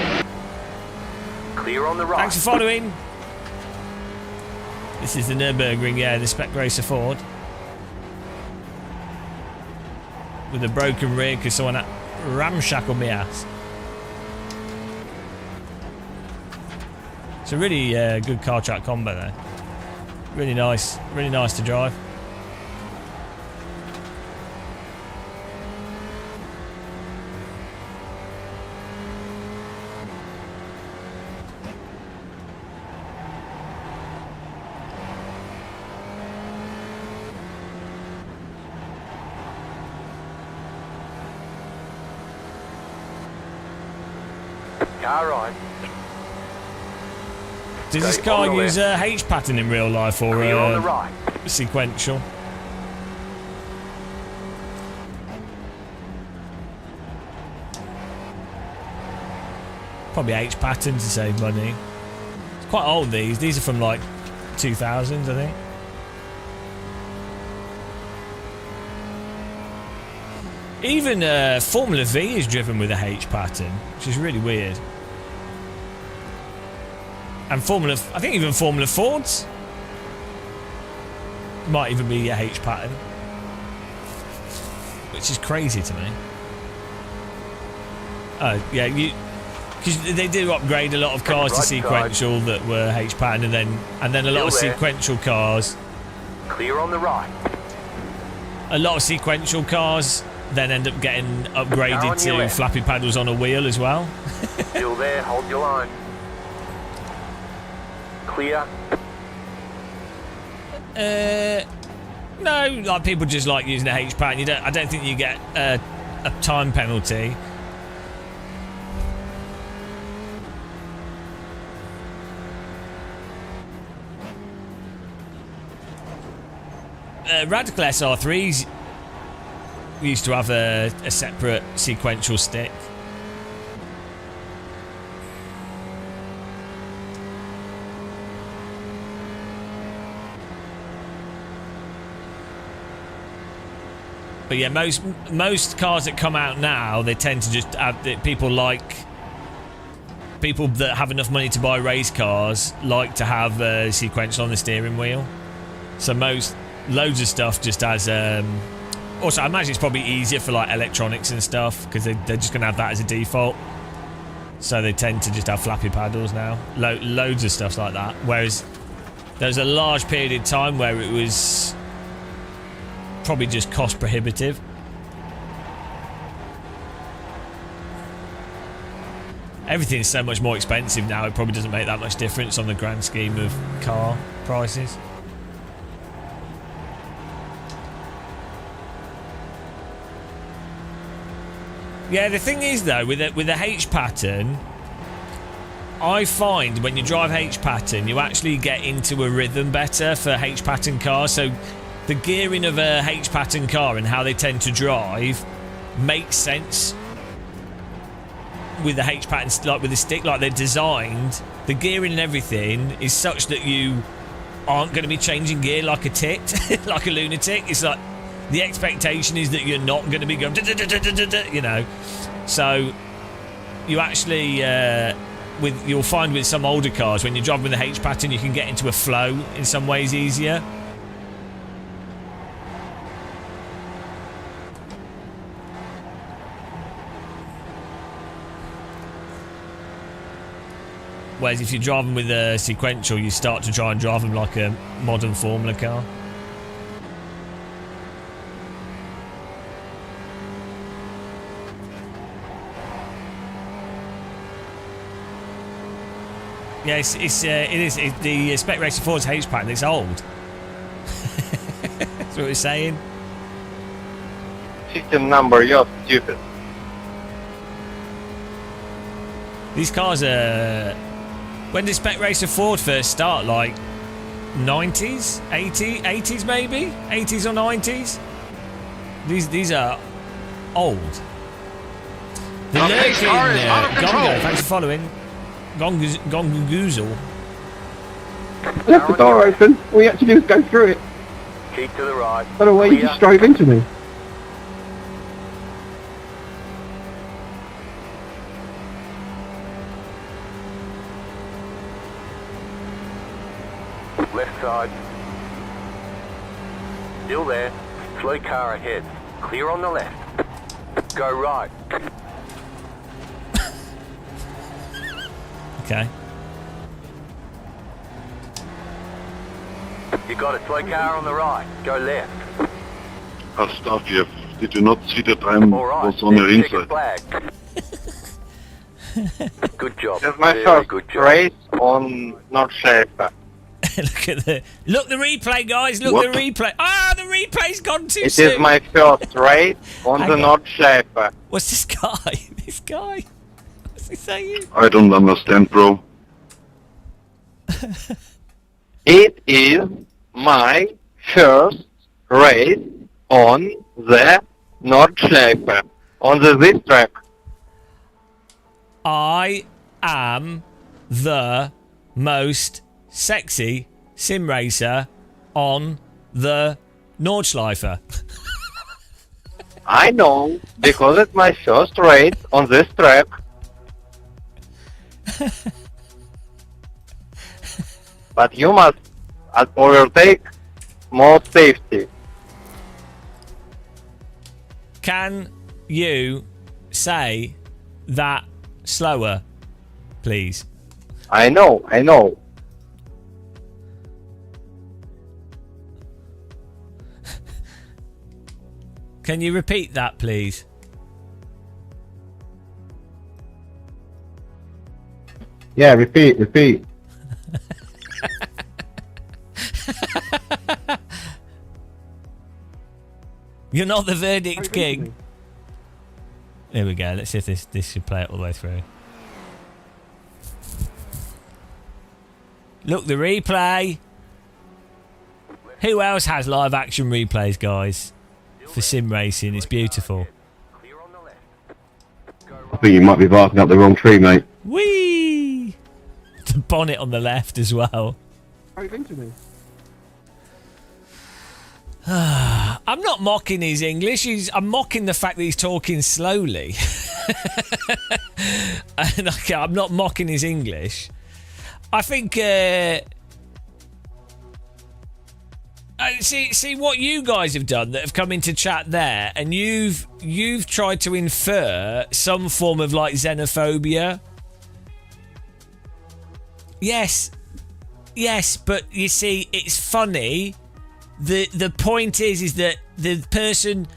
Speaker 4: Clear on the right.
Speaker 1: Thanks for following. This is the Nürburgring, yeah, the Spec Racer Ford. with a broken rear because someone ramshackled me ass. It's a really good car track combo there. Really nice to drive.
Speaker 4: Car right.
Speaker 1: Does this
Speaker 4: Stay on
Speaker 1: car
Speaker 4: the
Speaker 1: use H pattern in real life or
Speaker 4: Clear on the right.
Speaker 1: sequential? Probably H pattern to save money. It's quite old these. These are from like 2000s, I think. Even Formula V is driven with a H pattern, which is really weird. And I think even Formula Fords might even be a H pattern, which is crazy to me. Yeah, because they do upgrade a lot of cars to sequential that were H pattern, and then a lot of sequential cars.
Speaker 4: Clear on the right.
Speaker 1: A lot of sequential cars then end up getting upgraded to flappy paddles on a wheel as well.
Speaker 4: Still there, hold your line. Clear.
Speaker 1: No, like people just like using a H pattern. I don't think you get a time penalty. Radical SR3s used to have a separate sequential stick. But yeah, most cars that come out now, they tend to just have people that have enough money to buy race cars like to have a sequential on the steering wheel. So loads of stuff just has. Also, I imagine it's probably easier for like electronics and stuff because they're just going to have that as a default. So they tend to just have flappy paddles now. Loads of stuff like that. Whereas there was a large period of time where it was probably just cost prohibitive. Everything's so much more expensive now, it probably doesn't make that much difference on the grand scheme of car prices. Yeah, the thing is though, with a H pattern, I find when you drive H pattern, you actually get into a rhythm better for H pattern cars. So the gearing of a H pattern car and how they tend to drive makes sense with the H pattern, like with the stick, like they're designed. The gearing and everything is such that you aren't going to be changing gear like a tit, like a lunatic. It's like the expectation is that you're not going to be going, you know. So you actually, you'll find with some older cars, when you drive with the H pattern, you can get into a flow in some ways easier. Whereas if you're driving with a sequential, you start to try and drive them like a modern Formula car. Yeah, it is. The Spec Racer 4's H pattern, it's old. That's what we're saying.
Speaker 6: System number, you're stupid.
Speaker 1: These cars are... When did Spec Racer Ford first start? Like 90s? 80s maybe? 80s or 90s? These are old. The lurking Gongo, thanks for following. Gongoozle.
Speaker 3: Left the door open. All you had to do was go through it.
Speaker 4: Keep to the right.
Speaker 3: By the way, you just drove into me.
Speaker 4: Left side. Still there. Slow car ahead. Clear on the left. Go right.
Speaker 1: Okay.
Speaker 4: You got a toy car on the right. Go left.
Speaker 3: Stuff you. Did you not see that I was on your
Speaker 4: then check
Speaker 3: inside?
Speaker 4: flag. Good job.
Speaker 6: That's my
Speaker 4: Very
Speaker 6: first
Speaker 4: good job.
Speaker 6: race on North Shaper.
Speaker 1: Look the replay, guys. Look
Speaker 3: What?
Speaker 1: the replay. Ah, the replay's gone too
Speaker 6: It
Speaker 1: soon.
Speaker 6: is my first race on
Speaker 1: Hang
Speaker 6: the
Speaker 1: on.
Speaker 6: North Shaper.
Speaker 1: What's this guy? This guy? What's he saying?
Speaker 3: I don't understand, bro.
Speaker 6: It is my first race on the North Shaper. On this track.
Speaker 1: I am the most sexy sim racer on the Nordschleifer.
Speaker 6: I know, because it's my first race on this track. But you must overtake more safety.
Speaker 1: Can you say that slower, please?
Speaker 6: I know.
Speaker 1: Can you repeat that, please?
Speaker 6: Yeah, repeat.
Speaker 1: You're not the verdict king. There we go. Let's see if this should play it all the way through. Look, the replay. Who else has live action replays, guys? For sim racing, it's beautiful.
Speaker 4: Clear on the left.
Speaker 3: I think you might be barking up the wrong tree, mate.
Speaker 1: Whee! The bonnet on the left as well. I'm not mocking his English. I'm mocking the fact that he's talking slowly. And I'm not mocking his English. I think. See what you guys have done that have come into chat there, and you've tried to infer some form of like xenophobia. Yes, but you see, it's funny. The point is that the person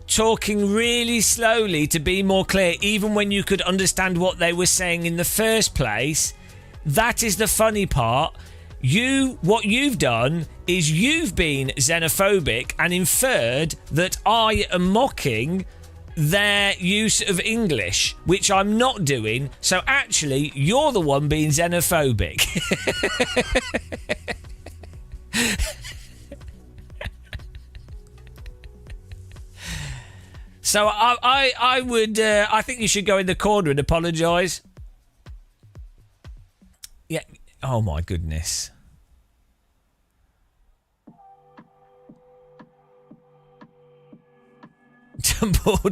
Speaker 1: talking really slowly to be more clear, even when you could understand what they were saying in the first place, that is the funny part. What you've done is you've been xenophobic and inferred that I am mocking their use of English, which I'm not doing. So actually, you're the one being xenophobic. So I would I think you should go in the corner and apologise. Yeah. Oh my goodness.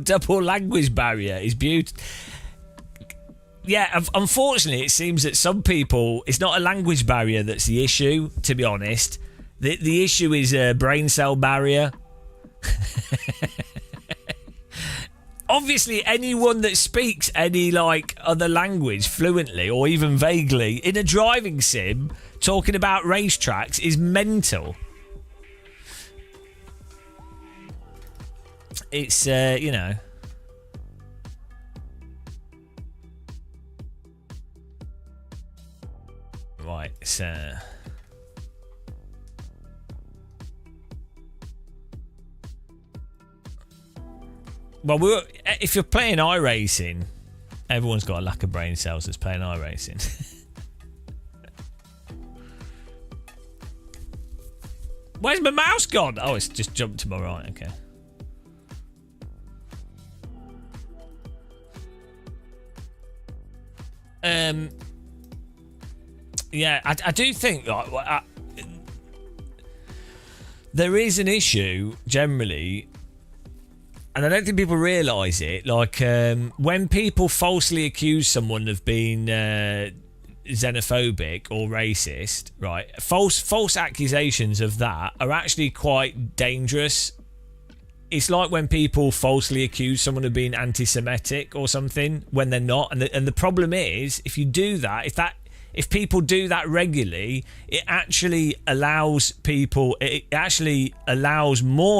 Speaker 1: Double language barrier is beautiful. Yeah, unfortunately, it seems that some people, it's not a language barrier that's the issue, to be honest. The issue is a brain cell barrier. Obviously, anyone that speaks any like other language fluently or even vaguely in a driving sim talking about racetracks is mental. It's you know. Right, so well, if you're playing iRacing, everyone's got a lack of brain cells that's playing iRacing. Where's my mouse gone? Oh, it's just jumped to my right. Okay. Yeah, I do think there is an issue generally, and I don't think people realise it. Like when people falsely accuse someone of being xenophobic or racist, right? False accusations of that are actually quite dangerous it's like when people falsely accuse someone of being anti-Semitic or something when they're not. And the problem is, if you do that, if people do that regularly, it actually allows more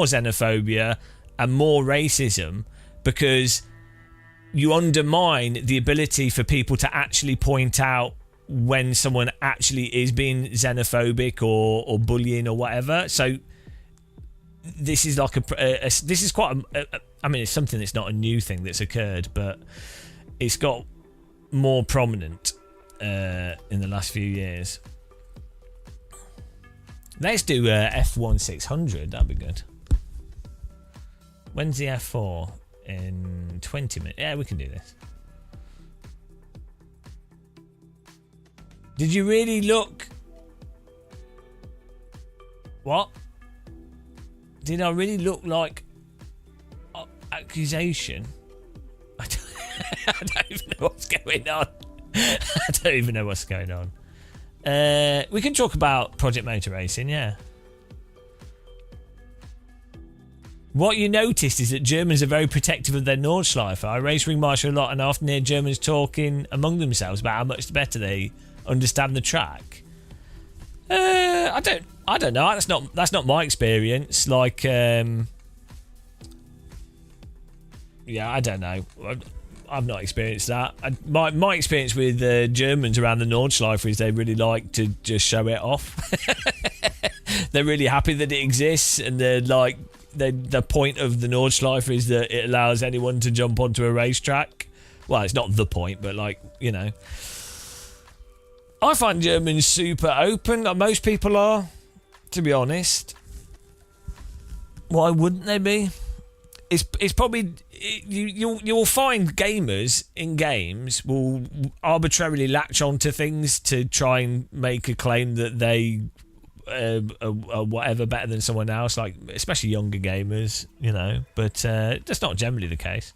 Speaker 1: xenophobia and more racism, because you undermine the ability for people to actually point out when someone actually is being xenophobic or bullying or whatever. So this is like this is quite I mean, it's something that's not a new thing that's occurred, but it's got more prominent in the last few years. Let's do F1 600. That'd be good. When's the F4? In 20 minutes. Yeah, we can do this. Did you really look? What? Did I really look like accusation? I don't even know what's going on. I don't even know what's going on. We can talk about Project Motor Racing, yeah. What you noticed is that Germans are very protective of their Nordschleife. I race ring marshal a lot and I often hear Germans talking among themselves about how much better they understand the track. I don't know. That's not my experience. Like, yeah, I don't know. I've not experienced that. My experience with Germans around the Nordschleife is they really like to just show it off. They're really happy that it exists, and they're like, the point of the Nordschleife is that it allows anyone to jump onto a racetrack. Well, it's not the point, but like, you know. I find Germans super open, like most people are, to be honest. Why wouldn't they be? It's probably you'll find gamers in games will arbitrarily latch onto things to try and make a claim that they are whatever better than someone else, like especially younger gamers, you know. But that's not generally the case.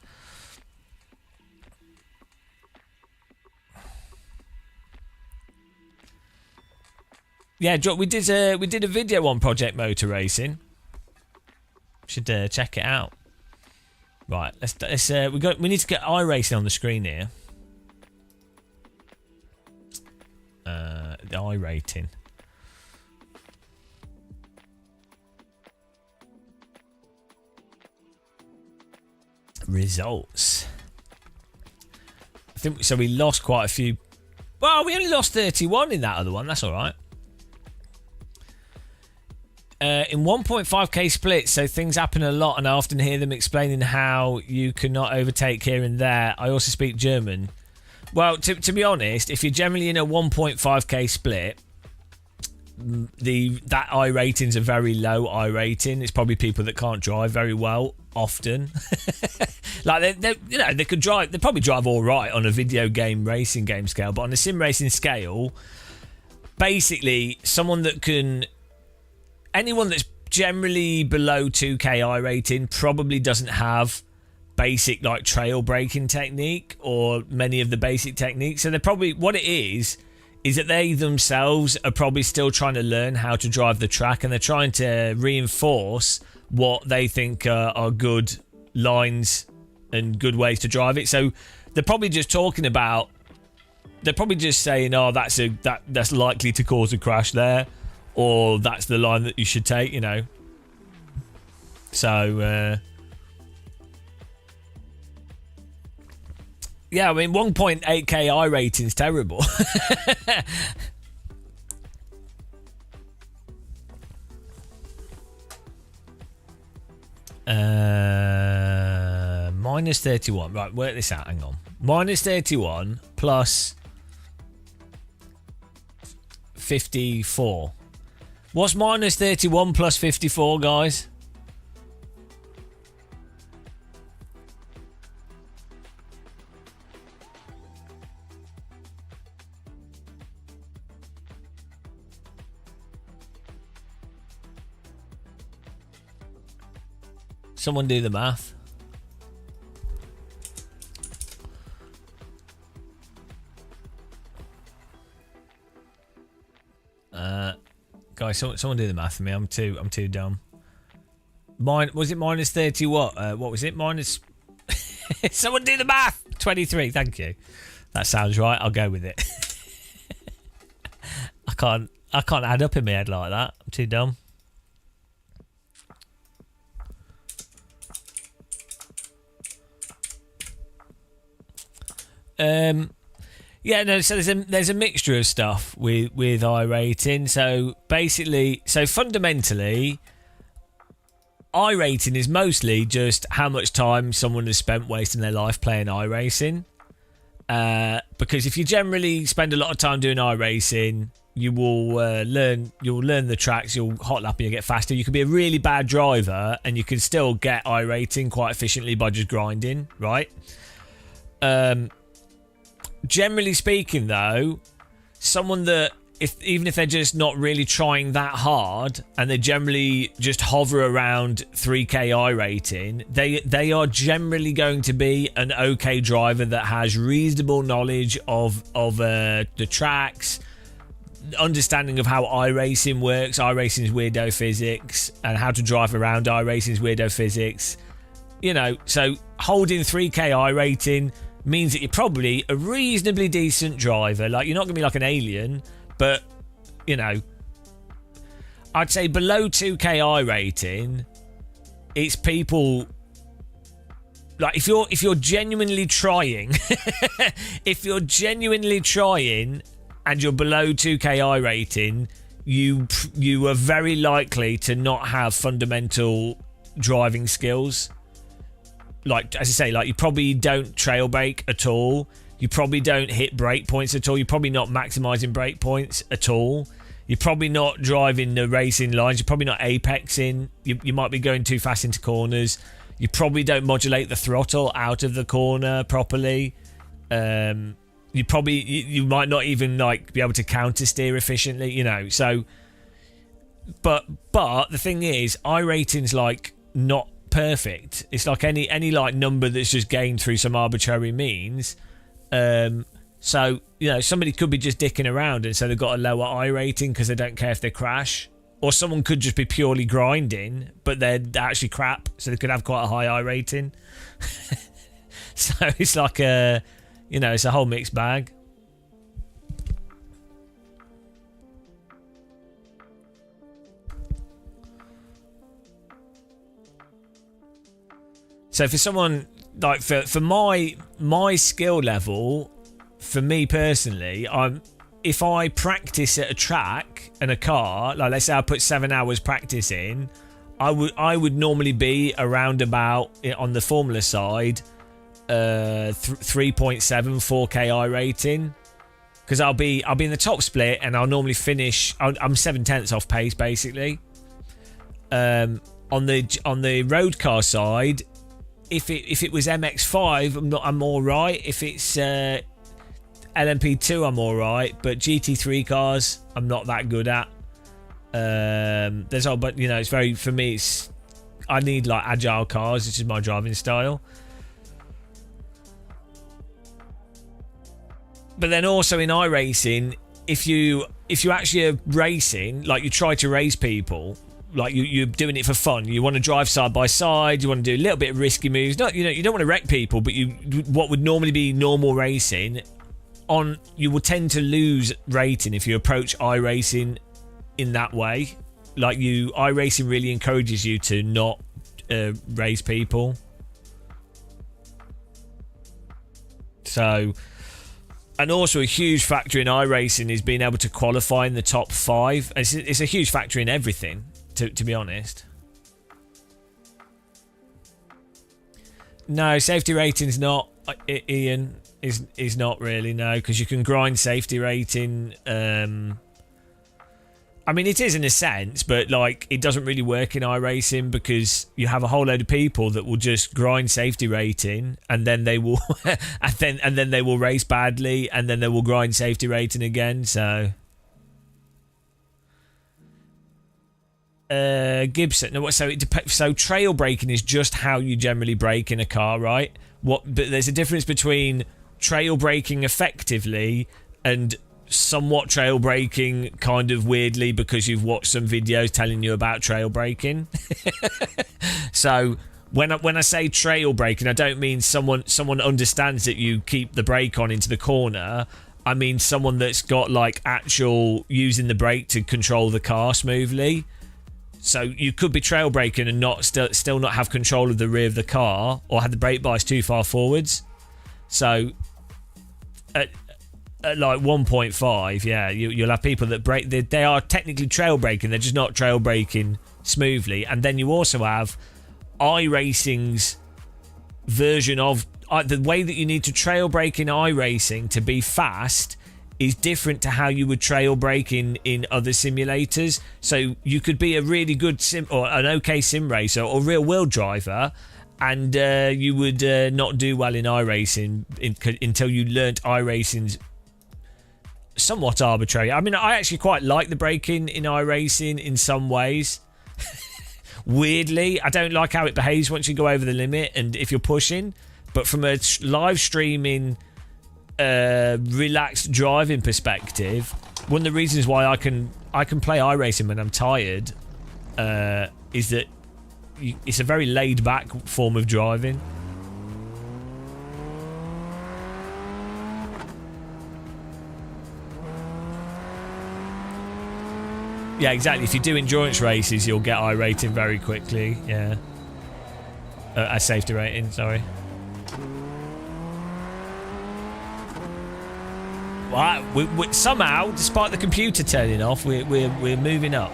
Speaker 1: Yeah, we did a video on Project Motor Racing. Should check it out. Right, let's we need to get iRacing on the screen here. The iRating. Results. I think so. We lost quite a few. Well, we only lost 31 in that other one. That's all right. In 1.5k splits, so things happen a lot, and I often hear them explaining how you cannot overtake here and there. I also speak German. Well, to be honest, if you're generally in a 1.5k split, that iRating's a very low iRating. It's probably people that can't drive very well often. Like they could drive. They probably drive all right on a video game racing game scale, but on a sim racing scale, basically anyone that's generally below 2k iRating probably doesn't have basic like trail braking technique or many of the basic techniques. So they're probably, what it is that they themselves are probably still trying to learn how to drive the track, and they're trying to reinforce what they think are good lines and good ways to drive it. So they're probably just talking about, they're probably just saying, oh, that's likely to cause a crash there, or that's the line that you should take, you know. So, yeah, I mean, 1.8k iRating's terrible. Minus 31. Right, work this out. Hang on. Minus 31 plus 54. What's minus 31 plus 54, guys? Someone do the math. Guys, someone do the math for me. I'm too dumb. Was it minus 30 what? What was it? Minus... Someone do the math! 23, thank you. That sounds right, I'll go with it. I can't add up in my head like that. I'm too dumb. Yeah, no, so there's a mixture of stuff with iRating. So basically, fundamentally, iRating is mostly just how much time someone has spent wasting their life playing iRacing. Because if you generally spend a lot of time doing iRacing, you will learn the tracks, you'll hot lap and you get faster. You could be a really bad driver and you can still get iRating quite efficiently by just grinding, right? Generally speaking, though, someone that even if they're just not really trying that hard and they generally just hover around 3k iRating, they are generally going to be an okay driver that has reasonable knowledge of the tracks, understanding of how iRacing works, iRacing's weirdo physics, and how to drive around iRacing's weirdo physics. You know, so holding 3k iRating means that you're probably a reasonably decent driver. Like, you're not going to be like an alien, but, you know, I'd say below 2k iRating, it's people... Like, if you're genuinely trying, if you're genuinely trying and you're below 2k iRating, you are very likely to not have fundamental driving skills. Like, as I say, like, you probably don't trail brake at all. You probably don't hit brake points at all. You're probably not maximizing brake points at all. You're probably not driving the racing lines. You're probably not apexing. You might be going too fast into corners. You probably don't modulate the throttle out of the corner properly. You might not even like be able to counter steer efficiently, you know. So, but the thing is, iRating's like not perfect. It's like any like number that's just gained through some arbitrary means. So, you know, somebody could be just dicking around and so they've got a lower iRating because they don't care if they crash. Or someone could just be purely grinding, but they're actually crap, so they could have quite a high iRating. So it's like it's a whole mixed bag. So for someone like for my skill level, for me personally, if I practice at a track and a car, like let's say I put 7 hours practice in, I would normally be around about on the Formula side, 3.7 4k iRating, because I'll be in the top split and I'll normally finish. I'm 7/10 off pace basically. On the road car side, if it was MX5, I'm all right. If it's LMP2, I'm all right, but GT3 cars, I'm not that good at. But you know, it's very, for me, I need like agile cars. This is my driving style. But then also in iRacing, if you actually are racing, like you try to race people, like you're doing it for fun. You want to drive side by side. You want to do a little bit of risky moves. You don't want to wreck people, but what would normally be normal racing. You will tend to lose rating if you approach iRacing in that way. Like iRacing really encourages you to not race people. So, and also a huge factor in iRacing is being able to qualify in the top 5. It's a huge factor in everything, to be honest. No, safety rating's not, Ian. Is not really, no, because you can grind safety rating. I mean, it is in a sense, but like it doesn't really work in iRacing because you have a whole load of people that will just grind safety rating and then they will and then they will race badly and then they will grind safety rating again. So Gibson, no, so trail braking is just how you generally brake in a car, right? But there's a difference between trail braking effectively and somewhat trail braking, kind of weirdly, because you've watched some videos telling you about trail braking. So when I say trail braking, I don't mean someone understands that you keep the brake on into the corner. I mean someone that's got like actual using the brake to control the car smoothly. So you could be trail braking and not still not have control of the rear of the car, or have the brake bias too far forwards. So at like 1.5, yeah, you'll have people that brake. They are technically trail braking, they're just not trail braking smoothly. And then you also have iRacing's version of the way that you need to trail brake in iRacing to be fast is different to how you would trail brake in other simulators. So you could be a really good sim or an okay sim racer or real world driver, and you would not do well in iRacing until you learnt iRacing's somewhat arbitrary. I mean, I actually quite like the braking in iRacing in some ways. Weirdly, I don't like how it behaves once you go over the limit and if you're pushing. But from a live streaming, relaxed driving perspective, one of the reasons why I can play iRacing when I'm tired is that it's a very laid back form of driving. Yeah, exactly. If you do endurance races, you'll get iRating very quickly. Yeah, a safety rating. Sorry. Well, we somehow, despite the computer turning off, we're moving up.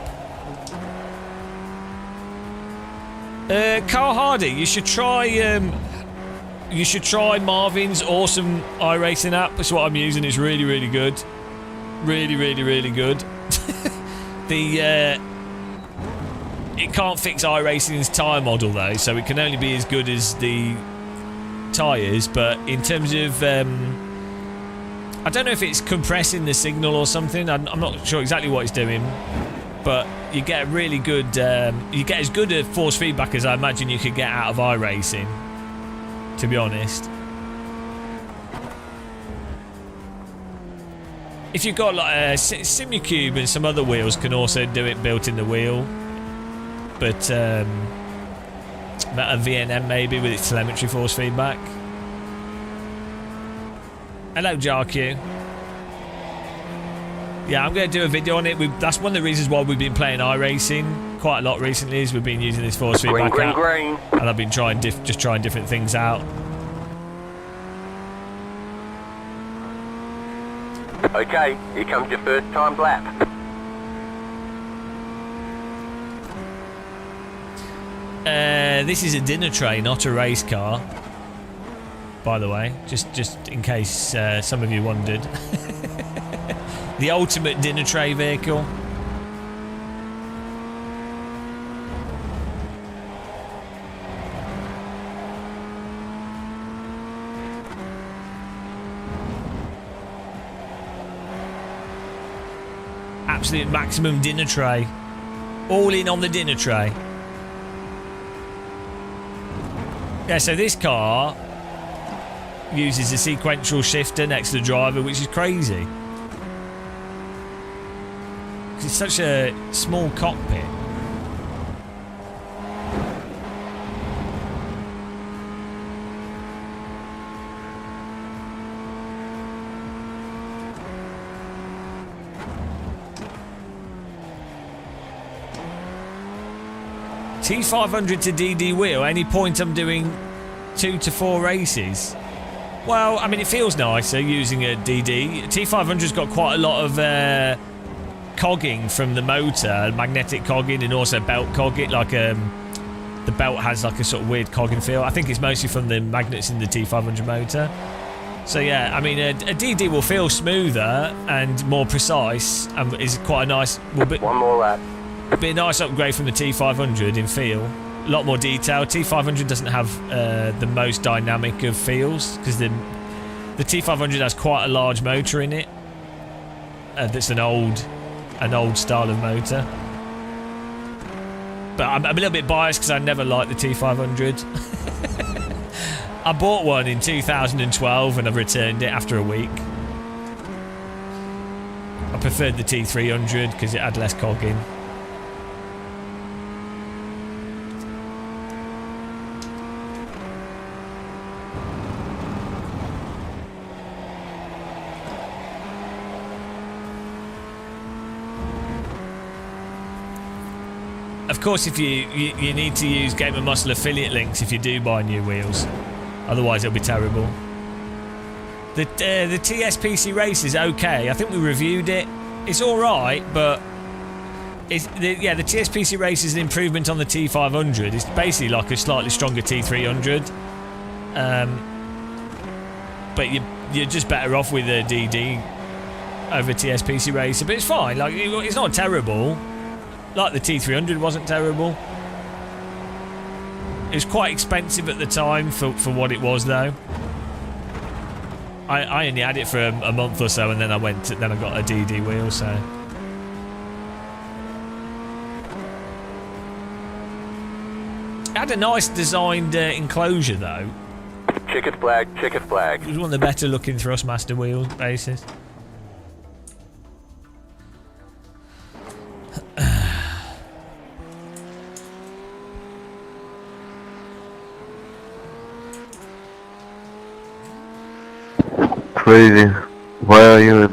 Speaker 1: Carl Hardy, you should try Marvin's awesome iRacing app. That's what I'm using. It's really, really good. Really, really, really good. It can't fix iRacing's tyre model though, so it can only be as good as the tyres. But in terms of, I don't know if it's compressing the signal or something. I'm not sure exactly what it's doing, but you get a really good, you get as good a force feedback as I imagine you could get out of iRacing, to be honest. If you've got like a Simucube and some other wheels can also do it built in the wheel, but a VNM maybe with its telemetry force feedback. Hello, JarQ. Yeah, I'm going to do a video on it. That's one of the reasons why we've been playing iRacing quite a lot recently. Is we've been using this force feedback app, and I've been trying different things out.
Speaker 4: Okay, here comes your first time lap.
Speaker 1: This is a dinner tray, not a race car. By the way, just in case some of you wondered. The ultimate dinner tray vehicle. Absolute maximum dinner tray. All in on the dinner tray. Yeah, so this car uses a sequential shifter next to the driver, which is crazy. It's such a small cockpit. T500 to DD wheel. Any point I'm doing 2 to 4 races? Well, I mean, it feels nicer using a DD. T500's got quite a lot of cogging from the motor, magnetic cogging, and also belt cogging. Like the belt has like a sort of weird cogging feel. I think it's mostly from the magnets in the T500 motor. So yeah, I mean, a DD will feel smoother and more precise, and is quite a nice.
Speaker 4: One more lap.
Speaker 1: It'd be a nice upgrade from the T500 in feel. A lot more detail. T500 doesn't have the most dynamic of feels because the T500 has quite a large motor in it. That's an old style of motor. But I'm a little bit biased because I never liked the T500. I bought one in 2012 and I've returned it after a week. preferred the T300 because it had less cog in. Of course, if you need to use Game of Muscle affiliate links if you do buy new wheels, otherwise it'll be terrible. The TSPC race is okay. I think we reviewed it. It's all right, but the TSPC race is an improvement on the T500. It's basically like a slightly stronger T300, but you're just better off with a DD over TSPC racer. But it's fine. Like it's not terrible. Like the T300 wasn't terrible. It was quite expensive at the time for what it was, though. I only had it for a month or so, and then I got a DD wheel. So it had a nice designed enclosure, though.
Speaker 4: Checkered flag, checkered flag.
Speaker 1: It was one of the better looking Thrustmaster wheel bases.
Speaker 6: Crazy. Why are you in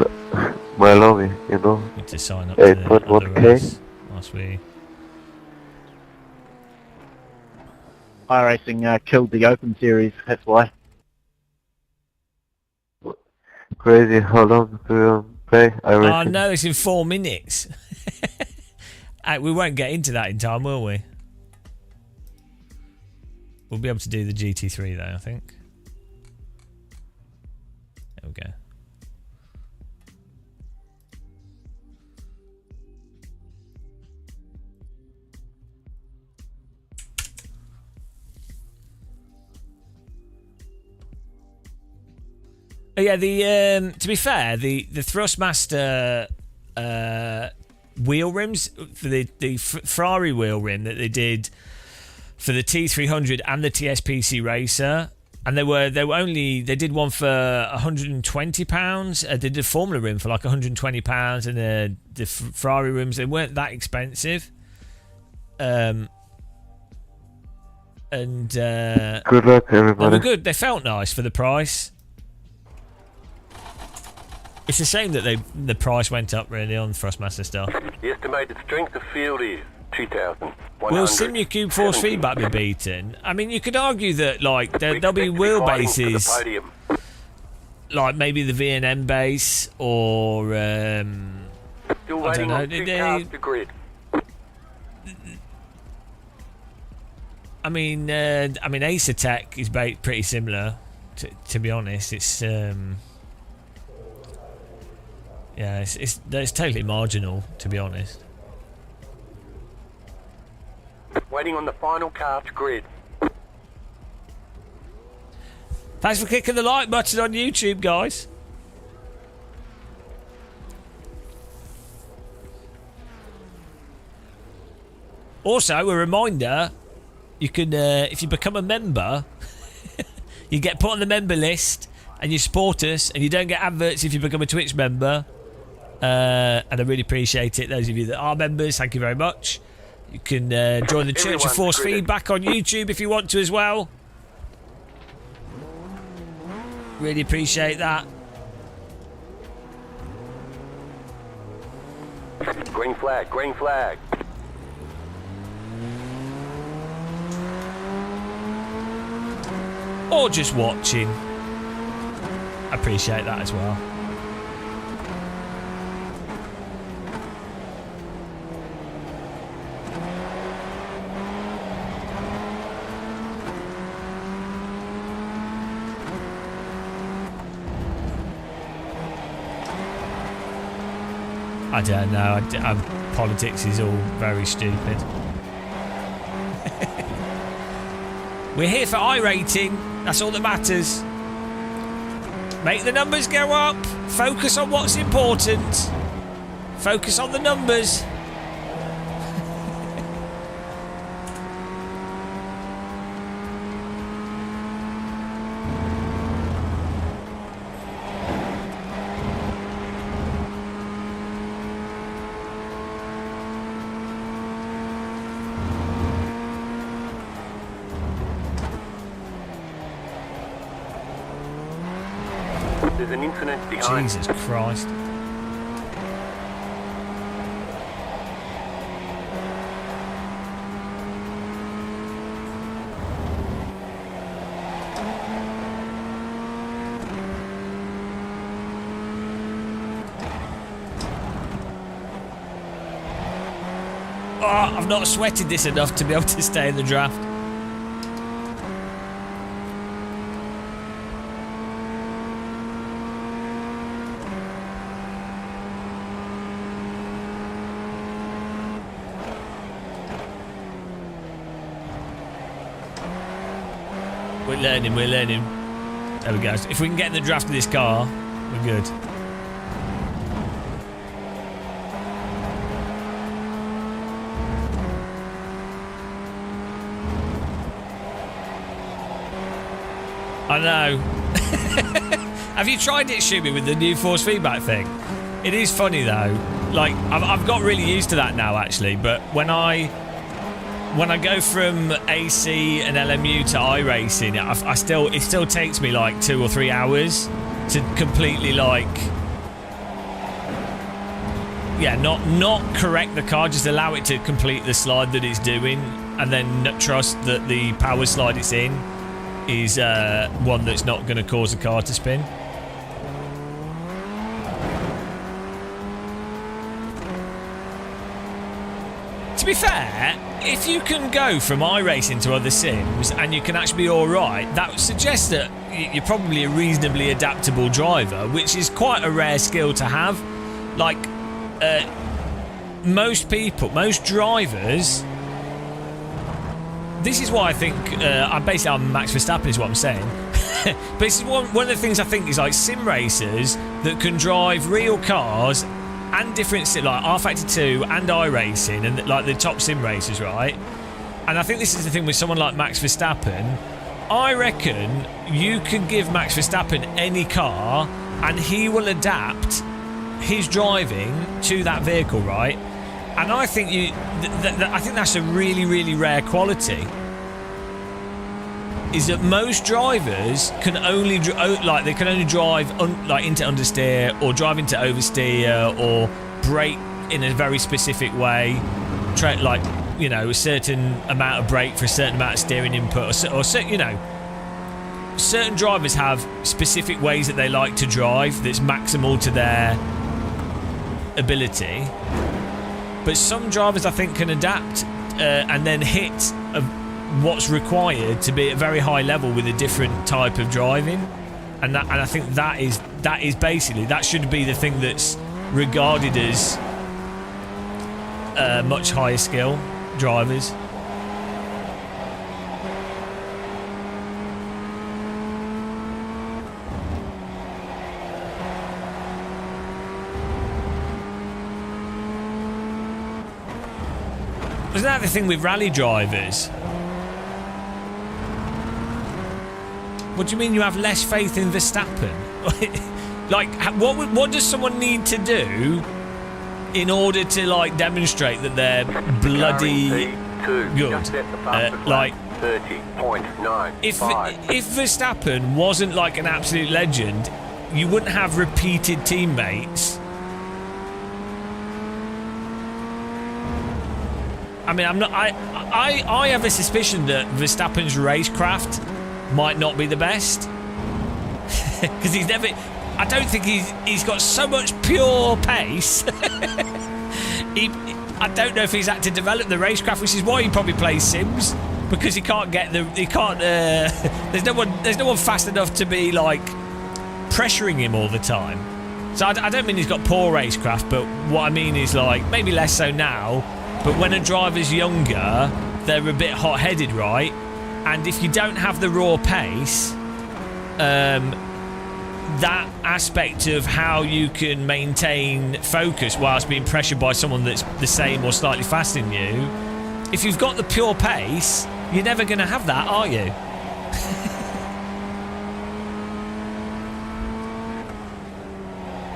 Speaker 6: my lobby, you know?
Speaker 1: Need to sign up to the other race last week.
Speaker 3: iRating killed the Open Series, that's why.
Speaker 6: Crazy. How long do you play iRating?
Speaker 1: Oh no, it's in 4 minutes. We won't get into that in time, will we? We'll be able to do the GT3 though, I think. There we go. Oh yeah, to be fair, the Thrustmaster wheel rims for the Ferrari wheel rim that they did for the T300 and the TSPC Racer, and they did one for £120. They did a Formula rim for like £120, and the Ferrari rims, they weren't that expensive. And
Speaker 6: good luck, everybody.
Speaker 1: they were good. They felt nice for the price. It's a shame that the price went up really on Thrustmaster stuff.
Speaker 4: The estimated strength of field is 2,100.
Speaker 1: Will Simulcube force feedback be beaten? I mean, you could argue that like there'll be wheelbases, like maybe the V&M base or
Speaker 4: Still
Speaker 1: I don't
Speaker 4: waiting
Speaker 1: know.
Speaker 4: on 2 cars to grid.
Speaker 1: I mean, Acer Tech is pretty similar. To be honest, it's yeah, it's totally marginal, to be honest.
Speaker 4: Waiting on the final car to grid.
Speaker 1: Thanks for clicking the like button on YouTube, guys. Also, a reminder, you can, if you become a member, you get put on the member list and you support us, and you don't get adverts if you become a Twitch member. And I really appreciate it. Those of you that are members, thank you very much. You can join the Church of Force Feedback on YouTube if you want to as well. Really appreciate that.
Speaker 4: Green flag, green flag.
Speaker 1: Or just watching. I appreciate that as well. I don't know. Politics is all very stupid. We're here for iRating. That's all that matters. Make the numbers go up. Focus on what's important. Focus on the numbers.
Speaker 4: There's an incident behind.
Speaker 1: Jesus Christ. Oh, I've not sweated this enough to be able to stay in the draft. We're learning, we're learning. There we go. If we can get in the draft of this car, we're good. I know. Have you tried it, Shumi, with the new force feedback thing? It is funny though. Like I've got really used to that now, actually. But when I go from AC and LMU to iRacing, it still takes me like 2 or 3 hours to completely not correct the car, just allow it to complete the slide that it's doing, and then trust that the power slide it's in is one that's not going to cause the car to spin. To be fair, if you can go from iRacing to other sims and you can actually be alright, that suggests that you're probably a reasonably adaptable driver, which is quite a rare skill to have. Like, most drivers... This is why I think I'm Max Verstappen is what I'm saying. But this is one of the things I think is like sim racers that can drive real cars and different like R-Factor 2 and iRacing and like the top sim racers, right? And I think this is the thing with someone like Max Verstappen. I reckon you can give Max Verstappen any car and he will adapt his driving to that vehicle, right? And I think I think that's a really, really rare quality. Is that most drivers can only drive into understeer or drive into oversteer or brake in a very specific way, a certain amount of brake for a certain amount of steering input, or certain drivers have specific ways that they like to drive that's maximal to their ability. But some drivers, I think, can adapt and then hit what's required to be at a very high level with a different type of driving, and I think that is basically, that should be the thing that's regarded as much higher skill drivers. Isn't that the thing with rally drivers? What do you mean you have less faith in Verstappen? Like, what does someone need to do in order to like demonstrate that they're bloody good? Like,
Speaker 4: 30.9.
Speaker 1: If Verstappen wasn't like an absolute legend, you wouldn't have repeated teammates. I mean, I have a suspicion that Verstappen's racecraft might not be the best. Because I don't think he's got so much pure pace. I don't know if he's had to develop the racecraft, which is why he probably plays Sims, because there's no one fast enough to be like pressuring him all the time. So I don't mean he's got poor racecraft, but what I mean is like maybe less so now. But when a driver's younger, they're a bit hot-headed, right? And if you don't have the raw pace, that aspect of how you can maintain focus whilst being pressured by someone that's the same or slightly faster than you, if you've got the pure pace, you're never going to have that, are you?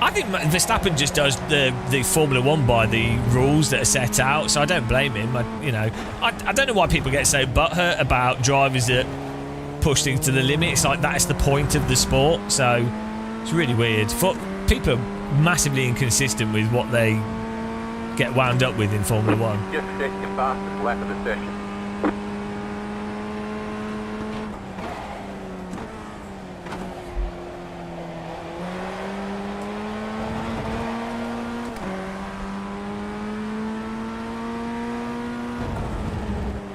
Speaker 1: I think Verstappen just does the Formula 1 by the rules that are set out, so I don't blame him. I don't know why people get so butthurt about drivers that push things to the limit. It's like that's the point of the sport. So It's really weird. People are massively inconsistent with what they get wound up with in Formula 1.
Speaker 4: Just set your fastest lap of the session.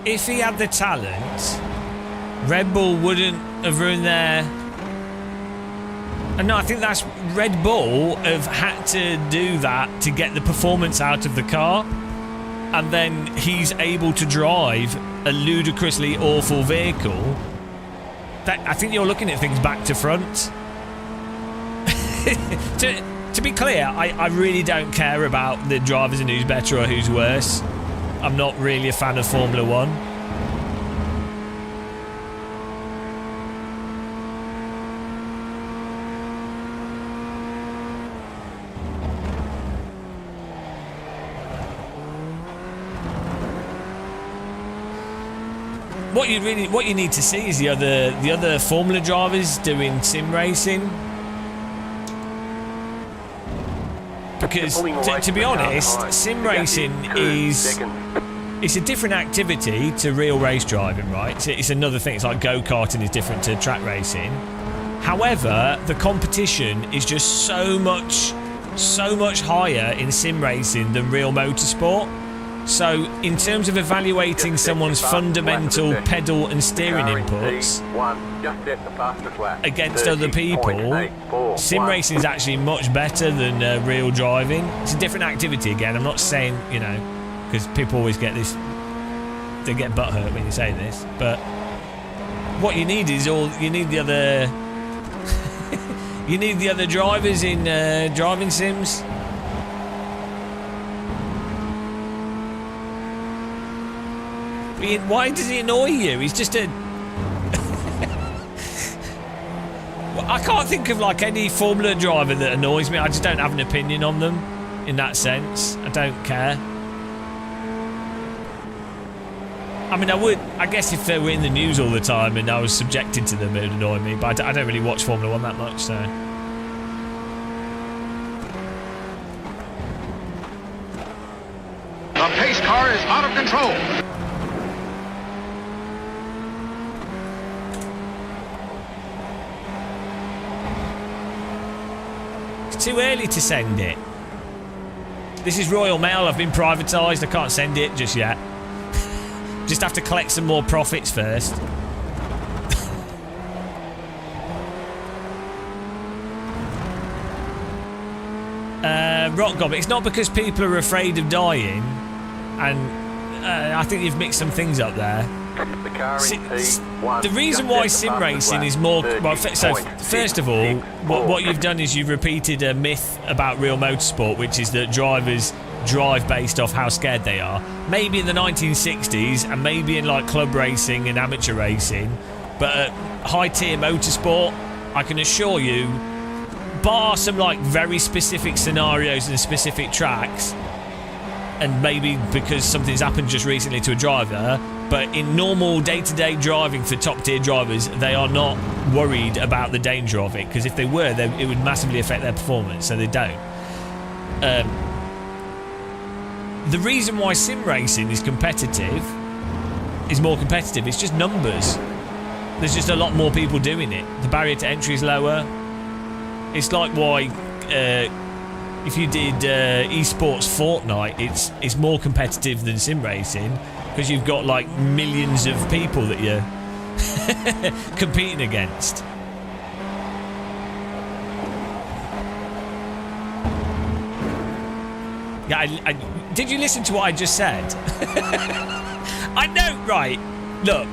Speaker 1: If he had the talent, Red Bull wouldn't have ruined their... And no, I think that's Red Bull have had to do that to get the performance out of the car, and then he's able to drive a ludicrously awful vehicle. I think you're looking at things back to front. To be clear, I really don't care about the drivers and who's better or who's worse. I'm not really a fan of Formula 1. What you need to see is the other Formula drivers doing sim racing. Because to be honest, sim racing it's a different activity to real race driving, right? It's another thing. It's like go-karting is different to track racing. However, the competition is just so much higher in sim racing than real motorsport. So, in terms of evaluating someone's fundamental pedal and steering inputs against other people, sim racing is actually much better than real driving. It's a different activity again. I'm not saying, you know, because people always get this, they get butthurt when you say this, but what you need is you need the other you need the other drivers in driving sims. Why does he annoy you? He's just a... Well, I can't think of like any Formula driver that annoys me. I just don't have an opinion on them in that sense. I don't care. I mean, I guess if they were in the news all the time and I was subjected to them, it would annoy me. But I don't really watch Formula 1 that much, so...
Speaker 7: The pace car is out of control.
Speaker 1: Too early to send it. This is Royal Mail. I've been privatised. I can't send it just yet. Just have to collect some more profits first. Rock Goblin. It's not because people are afraid of dying, and I think you've mixed some things up there. The reason why sim racing is more... Well, so, first of all, what you've done is you've repeated a myth about real motorsport, which is that drivers drive based off how scared they are. Maybe in the 1960s, and maybe in like club racing and amateur racing, but at high-tier motorsport, I can assure you, bar some like very specific scenarios and specific tracks, and maybe because something's happened just recently to a driver, but in normal day-to-day driving for top-tier drivers, they are not worried about the danger of it, because if they were, it would massively affect their performance, so they don't. The reason why sim racing is more competitive, it's just numbers. There's just a lot more people doing it. The barrier to entry is lower. It's like why... if you did esports Fortnite, it's more competitive than sim racing, because you've got like millions of people that you're competing against. Yeah, did you listen to what I just said? I know, right? Look,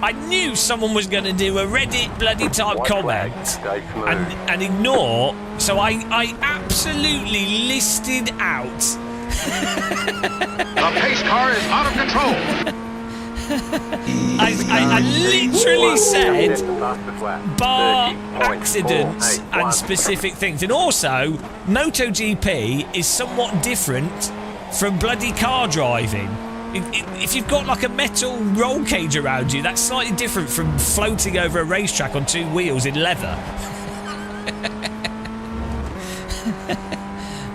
Speaker 1: I knew someone was going to do a Reddit bloody type comment and ignore, so I absolutely listed out.
Speaker 7: The pace car is out of control.
Speaker 1: I literally said bar accidents and specific things. And also, MotoGP is somewhat different from bloody car driving. If you've got like a metal roll cage around you, that's slightly different from floating over a racetrack on two wheels in leather.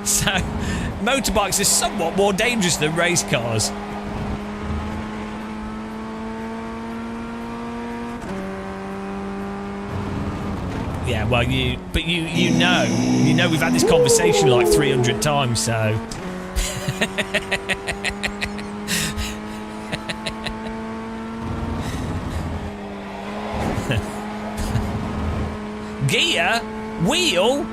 Speaker 1: So, motorbikes are somewhat more dangerous than race cars. Yeah, well, you know we've had this conversation like 300 times, so. Gear, wheel.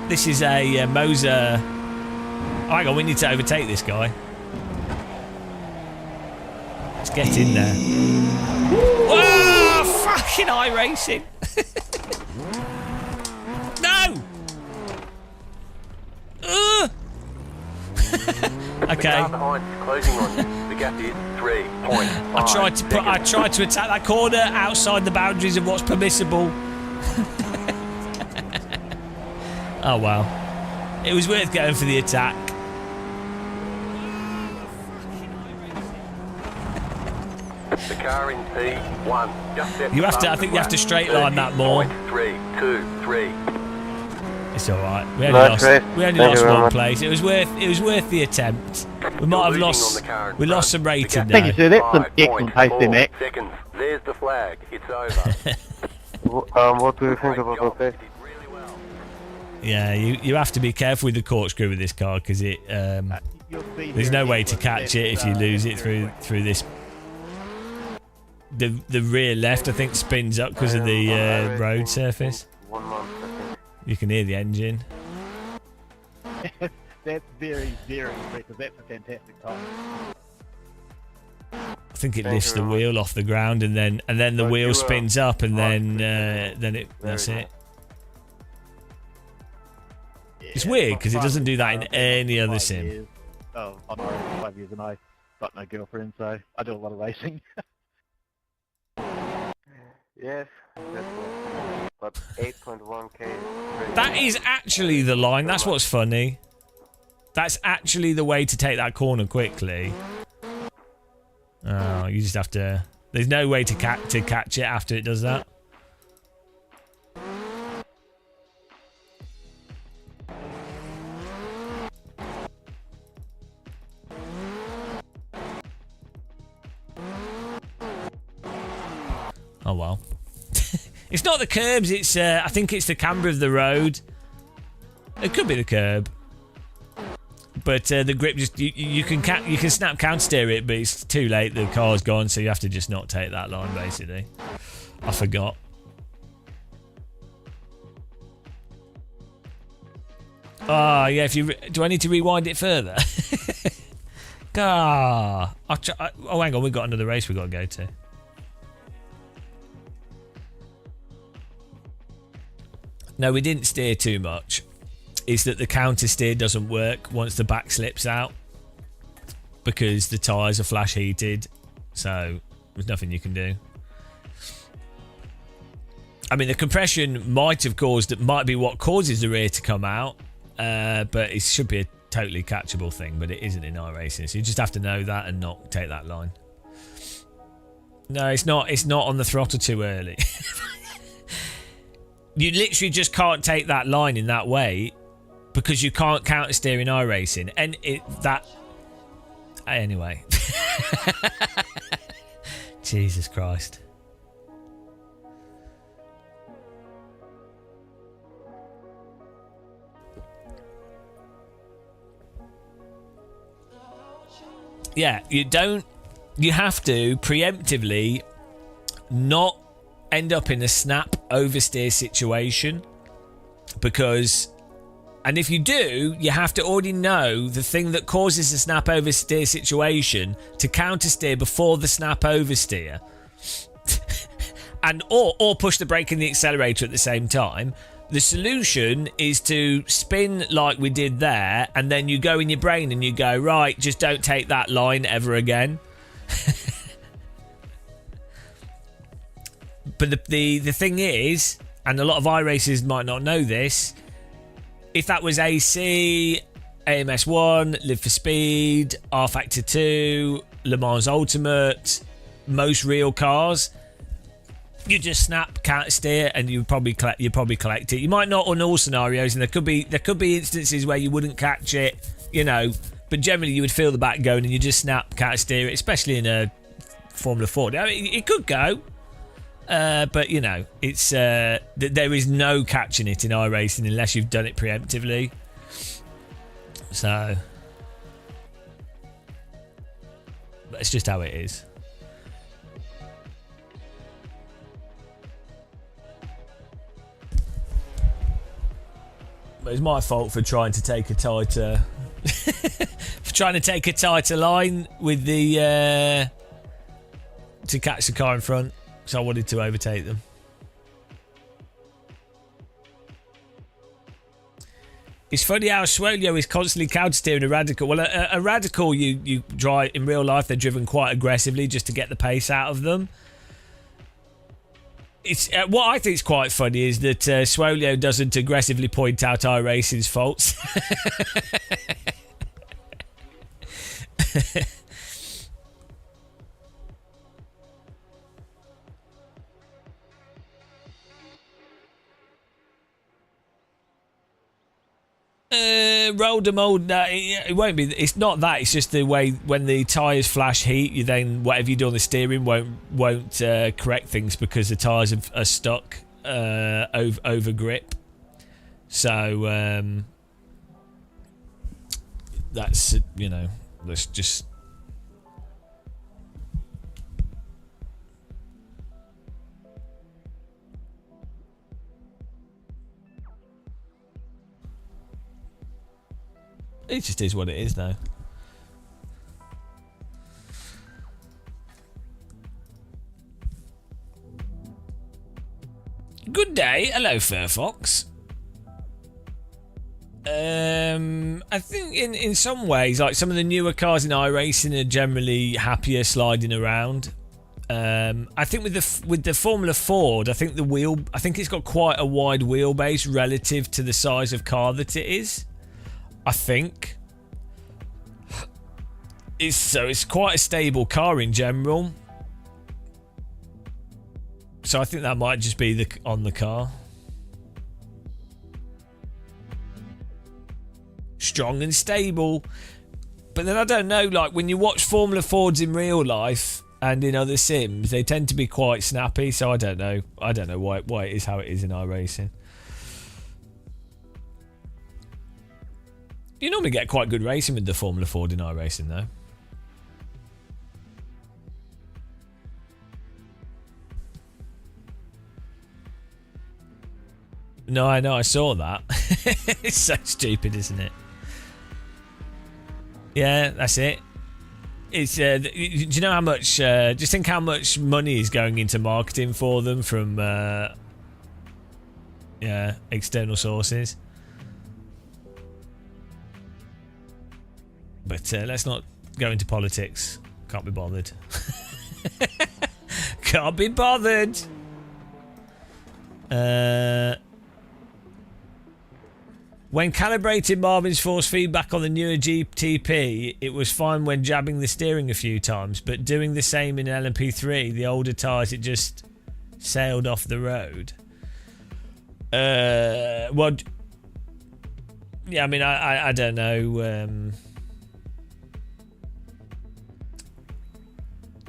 Speaker 1: This is a Moser. Oh, hang on, we need to overtake this guy. Let's get in there. Whoa! Fucking iRacing. No! Okay.
Speaker 4: The car behind is closing on you. The gap is 3.5.
Speaker 1: I tried to attack that corner outside the boundaries of what's permissible. Oh wow. It was worth going for the attack.
Speaker 4: The car in P1. Just
Speaker 1: You have to. I think you have to straight line that more.
Speaker 4: 3.23.
Speaker 1: It's all right. We only
Speaker 6: Nice
Speaker 1: lost.
Speaker 6: race.
Speaker 1: We only
Speaker 6: Thank
Speaker 1: lost
Speaker 6: you very
Speaker 1: one
Speaker 6: much.
Speaker 1: place. It was worth the attempt. We might have lost. We lost some rating
Speaker 3: Thank you,
Speaker 1: though.
Speaker 3: sir. That's some excellent pace there, Max.
Speaker 4: Seconds. There's the flag. It's over.
Speaker 6: What do you think about the pace?
Speaker 1: Yeah, you have to be careful with the corkscrew with this car because it. There's no way to catch it if you lose it through this. The rear left, I think, spins up because of the road surface.
Speaker 6: 1 month, I think.
Speaker 1: You can hear the engine.
Speaker 3: That's very, very impressive. That's a fantastic time.
Speaker 1: I think it lifts the wheel off the ground and then the wheel spins up and then that's it. It's weird because it doesn't do that in any other sim.
Speaker 3: Oh, I'm already 5 years and I got no girlfriend, so I do a lot of racing.
Speaker 6: Yes, that's it. But 8.1k.
Speaker 1: That is actually the line. That's what's funny. That's actually the way to take that corner quickly. Oh, you just have to. There's no way to catch it after it does that. Oh well. It's not the curbs. It's I think it's the camber of the road. It could be the curb. But the grip just you can snap counter steer it, but it's too late. The car's gone, so you have to just not take that line basically. I forgot. Ah, yeah. If you do, I need to rewind it further. Oh, hang on. We've got another race we've got to go to. No, we didn't steer too much. It's that the counter steer doesn't work once the back slips out because the tyres are flash heated, so there's nothing you can do. I mean, the compression might be what causes the rear to come out, but it should be a totally catchable thing, but it isn't in iRacing, so you just have to know that and not take that line. No, it's not on the throttle too early. You literally just can't take that line in that way because you can't counter steer in iRacing, and anyway. Jesus Christ. Yeah, you have to preemptively not end up in a snap oversteer situation and if you do, you have to already know the thing that causes the snap oversteer situation to counter steer before the snap oversteer and or push the brake and the accelerator at the same time. The solution is to spin like we did there, and then you go in your brain and you go, right, just don't take that line ever again. But the thing is, and a lot of iRacers might not know this, if that was AC, AMS1, Live for Speed, R Factor 2, Le Mans Ultimate, most real cars, you just snap, counter steer, and you probably collect it. You might not on all scenarios, and there could be instances where you wouldn't catch it, you know, but generally you would feel the back going and you just snap, counter steer it, especially in a Formula Ford. I mean, it could go, but you know, it's there is no catching it in iRacing unless you've done it preemptively. So that's just how it is. But it's my fault for trying to take a tighter line with the to catch the car in front, so I wanted to overtake them. It's funny how Swolio is constantly counter-steering a Radical. Well, a Radical you drive in real life, they're driven quite aggressively just to get the pace out of them. It's what I think is quite funny is that Swolio doesn't aggressively point out iRacing's faults. Roll the mold. No, it won't be. It's not that. It's just the way when the tyres flash heat, you then whatever you do on the steering won't correct things because the tyres are stuck over grip. So that's, you know, let's just. It just is what it is now. Good day. Hello, Furfox. I think in some ways, like some of the newer cars in iRacing are generally happier sliding around. I think with the Formula Ford, I think it's got quite a wide wheelbase relative to the size of car that it is. I think it's quite a stable car in general. So I think that might just be on the car. Strong and stable. But then I don't know, like when you watch Formula Fords in real life and in other sims, they tend to be quite snappy, so I don't know why it is how it is in iRacing. You normally get quite good racing with the Formula Ford in iRacing, though. No, I know, I saw that. It's so stupid, isn't it? Yeah, that's it. It's do you know how much? Just think how much money is going into marketing for them from external sources. But let's not go into politics. Can't be bothered. Can't be bothered. When calibrating Marvin's force feedback on the newer GTP, it was fine when jabbing the steering a few times, but doing the same in LMP3, the older tyres, it just sailed off the road. Well, yeah, I mean, I don't know.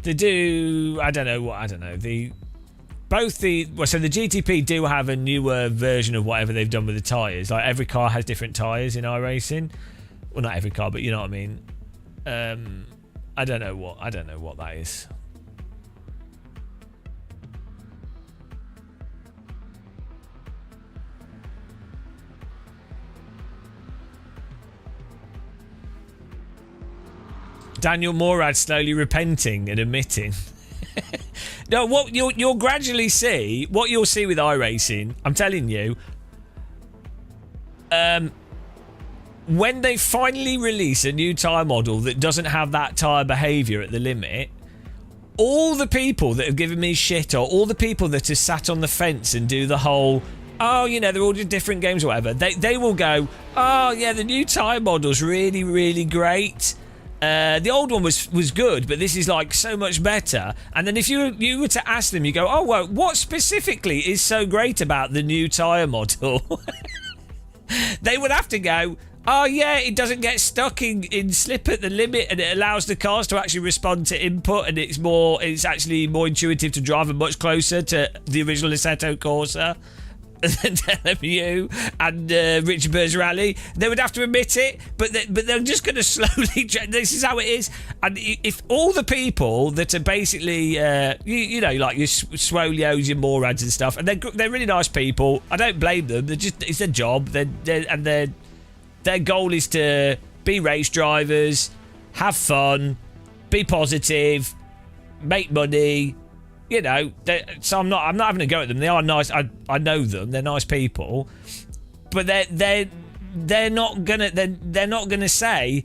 Speaker 1: They do. I don't know. So the GTP do have a newer version of whatever they've done with the tyres. Like every car has different tyres in iRacing. Well, not every car, but you know what I mean. I don't know what that is. Daniel Morad slowly repenting and admitting. No, what you'll gradually see, what you'll see with iRacing, I'm telling you, when they finally release a new tyre model that doesn't have that tyre behaviour at the limit, all the people that have given me shit, or all the people that have sat on the fence and do the whole, oh, you know, they're all just different games or whatever, they will go, oh yeah, the new tyre model's really, really great. The old one was good, but this is like so much better. And then if you were to ask them, you go, oh well, what specifically is so great about the new tyre model? They would have to go, oh yeah, it doesn't get stuck in slip at the limit, and it allows the cars to actually respond to input, and it's actually more intuitive to drive and much closer to the original Assetto Corsa than LMU and Richard Burr's Rally. They would have to admit it, but they're just going to slowly. This is how it is. And if all the people that are basically, you know, like your Swolios, your Morads and stuff, and they're really nice people. I don't blame them. It's their job. Their goal is to be race drivers, have fun, be positive, make money. You know, so I'm not having a go at them. They are nice. I know them. They're nice people, but they're not gonna say,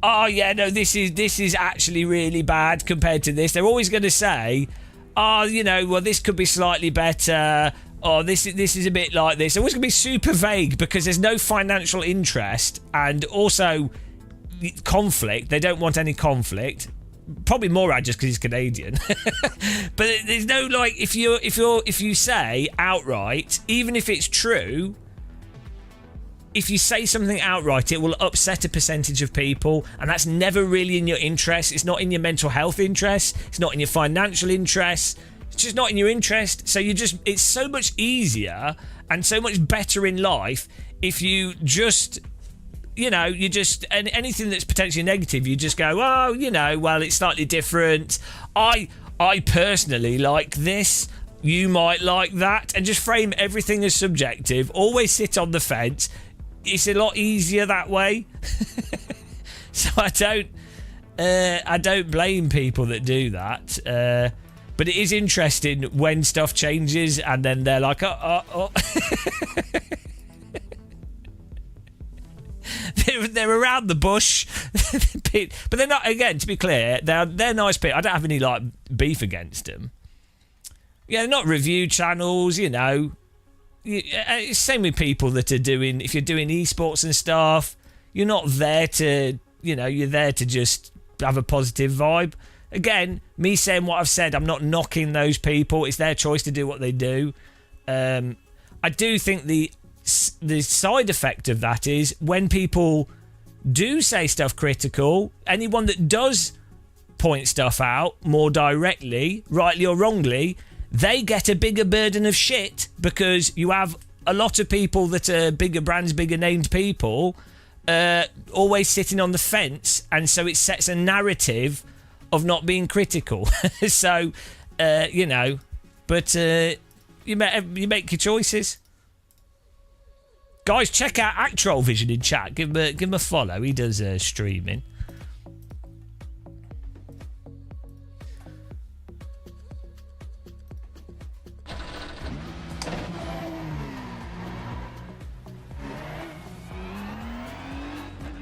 Speaker 1: oh yeah, no, this is actually really bad compared to this. They're always gonna say, oh, you know, well, this could be slightly better. Oh, this is a bit like this. They're always gonna be super vague because there's no financial interest and also conflict. They don't want any conflict. Probably Morad just because he's Canadian. But there's no, like, if you say outright, even if it's true, if you say something outright, it will upset a percentage of people, and that's never really in your interest. It's not in your mental health interest. It's not in your financial interest. It's just not in your interest. So it's so much easier and so much better in life if you just, you know, anything that's potentially negative, you just go, oh, you know, well, it's slightly different. I personally like this. You might like that, and just frame everything as subjective. Always sit on the fence. It's a lot easier that way. So I don't blame people that do that. But it is interesting when stuff changes, and then they're like, oh. They're around the bush, but they're not. Again, to be clear, they're nice people. I don't have any like beef against them. Yeah, they're not review channels, you know. It's same with people that are doing. If you're doing esports and stuff, you're not there to, you know, you're there to just have a positive vibe. Again, me saying what I've said, I'm not knocking those people. It's their choice to do what they do. I do think the side effect of that is when people do say stuff critical, anyone that does point stuff out more directly, rightly or wrongly, they get a bigger burden of shit because you have a lot of people that are bigger brands, bigger named people, always sitting on the fence, and so it sets a narrative of not being critical. So, you know, but you make your choices. Guys, check out Actrol Vision in chat. Give him a follow. He does streaming.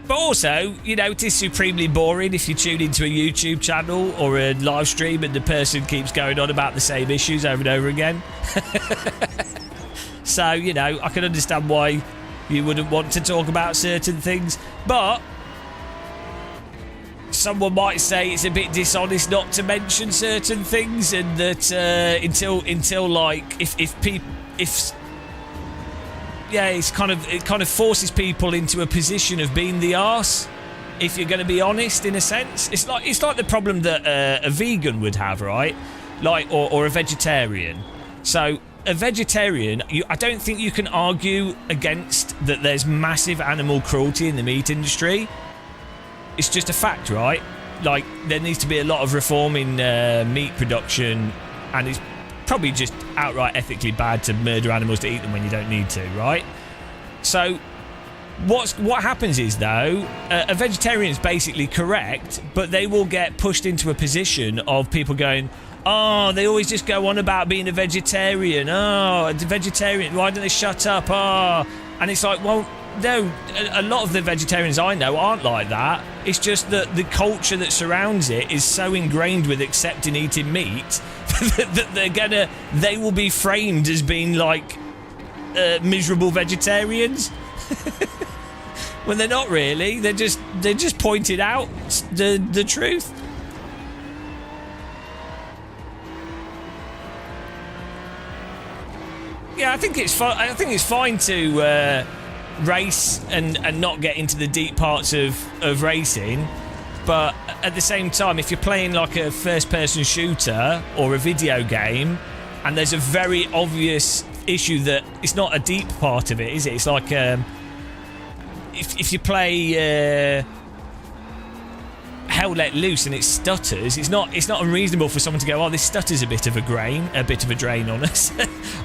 Speaker 1: But also, you know, it is supremely boring if you tune into a YouTube channel or a live stream and the person keeps going on about the same issues over and over again. So, you know, I can understand why you wouldn't want to talk about certain things, but someone might say it's a bit dishonest not to mention certain things, and that until like it kind of forces people into a position of being the arse. If you're going to be honest, in a sense, it's like the problem that a vegan would have, right? Like or a vegetarian. So a vegetarian, I don't think you can argue against that there's massive animal cruelty in the meat industry. It's just a fact, right? Like, there needs to be a lot of reform in meat production, and it's probably just outright ethically bad to murder animals to eat them when you don't need to, right? So what happens is, though, a vegetarian is basically correct, but they will get pushed into a position of people going, oh, they always just go on about being a vegetarian. Oh, a vegetarian, why don't they shut up? Oh. And it's like, well, no, a lot of the vegetarians I know aren't like that. It's just that the culture that surrounds it is so ingrained with accepting eating meat that they will be framed as being like miserable vegetarians. when they're not really. They're just pointing out the truth. Yeah, I think it's fun. I think it's fine to race and not get into the deep parts of racing, but at the same time, if you're playing like a first-person shooter or a video game, and there's a very obvious issue that it's not a deep part of it, is it? It's like if you play Hell Let Loose and it stutters, it's not unreasonable for someone to go, oh, this stutters a bit of a drain on us.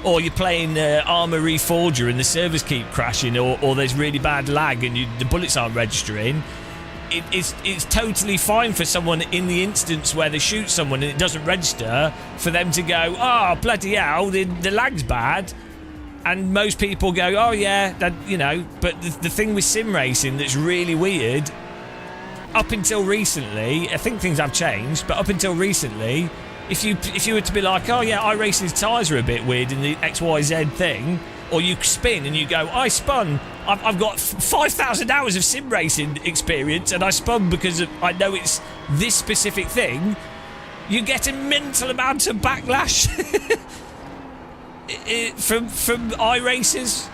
Speaker 1: Or you're playing Arma Reforger and the servers keep crashing, or there's really bad lag and the bullets aren't registering. It's totally fine for someone in the instance where they shoot someone and it doesn't register for them to go, oh, bloody hell, the lag's bad. And most people go, oh yeah, that, you know. But the thing with sim racing that's really weird, up until recently, I think things have changed, but up until recently, if you were to be like, oh yeah, iRacing's tyres are a bit weird in the XYZ thing, or you spin and you go, I spun, I've got 5,000 hours of sim racing experience and I spun because I know it's this specific thing, you get a mental amount of backlash from iRacers,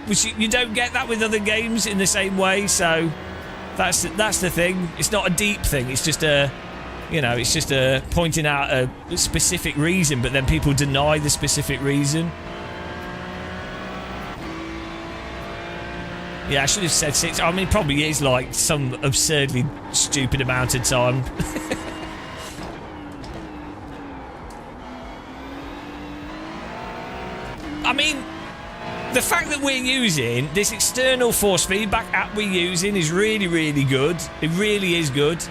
Speaker 1: which you don't get that with other games in the same way. So that's the thing. It's not a deep thing. It's just it's just pointing out a specific reason, but then people deny the specific reason. Yeah, I should have said 6. I mean, it probably is like some absurdly stupid amount of time. I mean, the fact that we're using this external force feedback app we're using is really, really good. It really is good.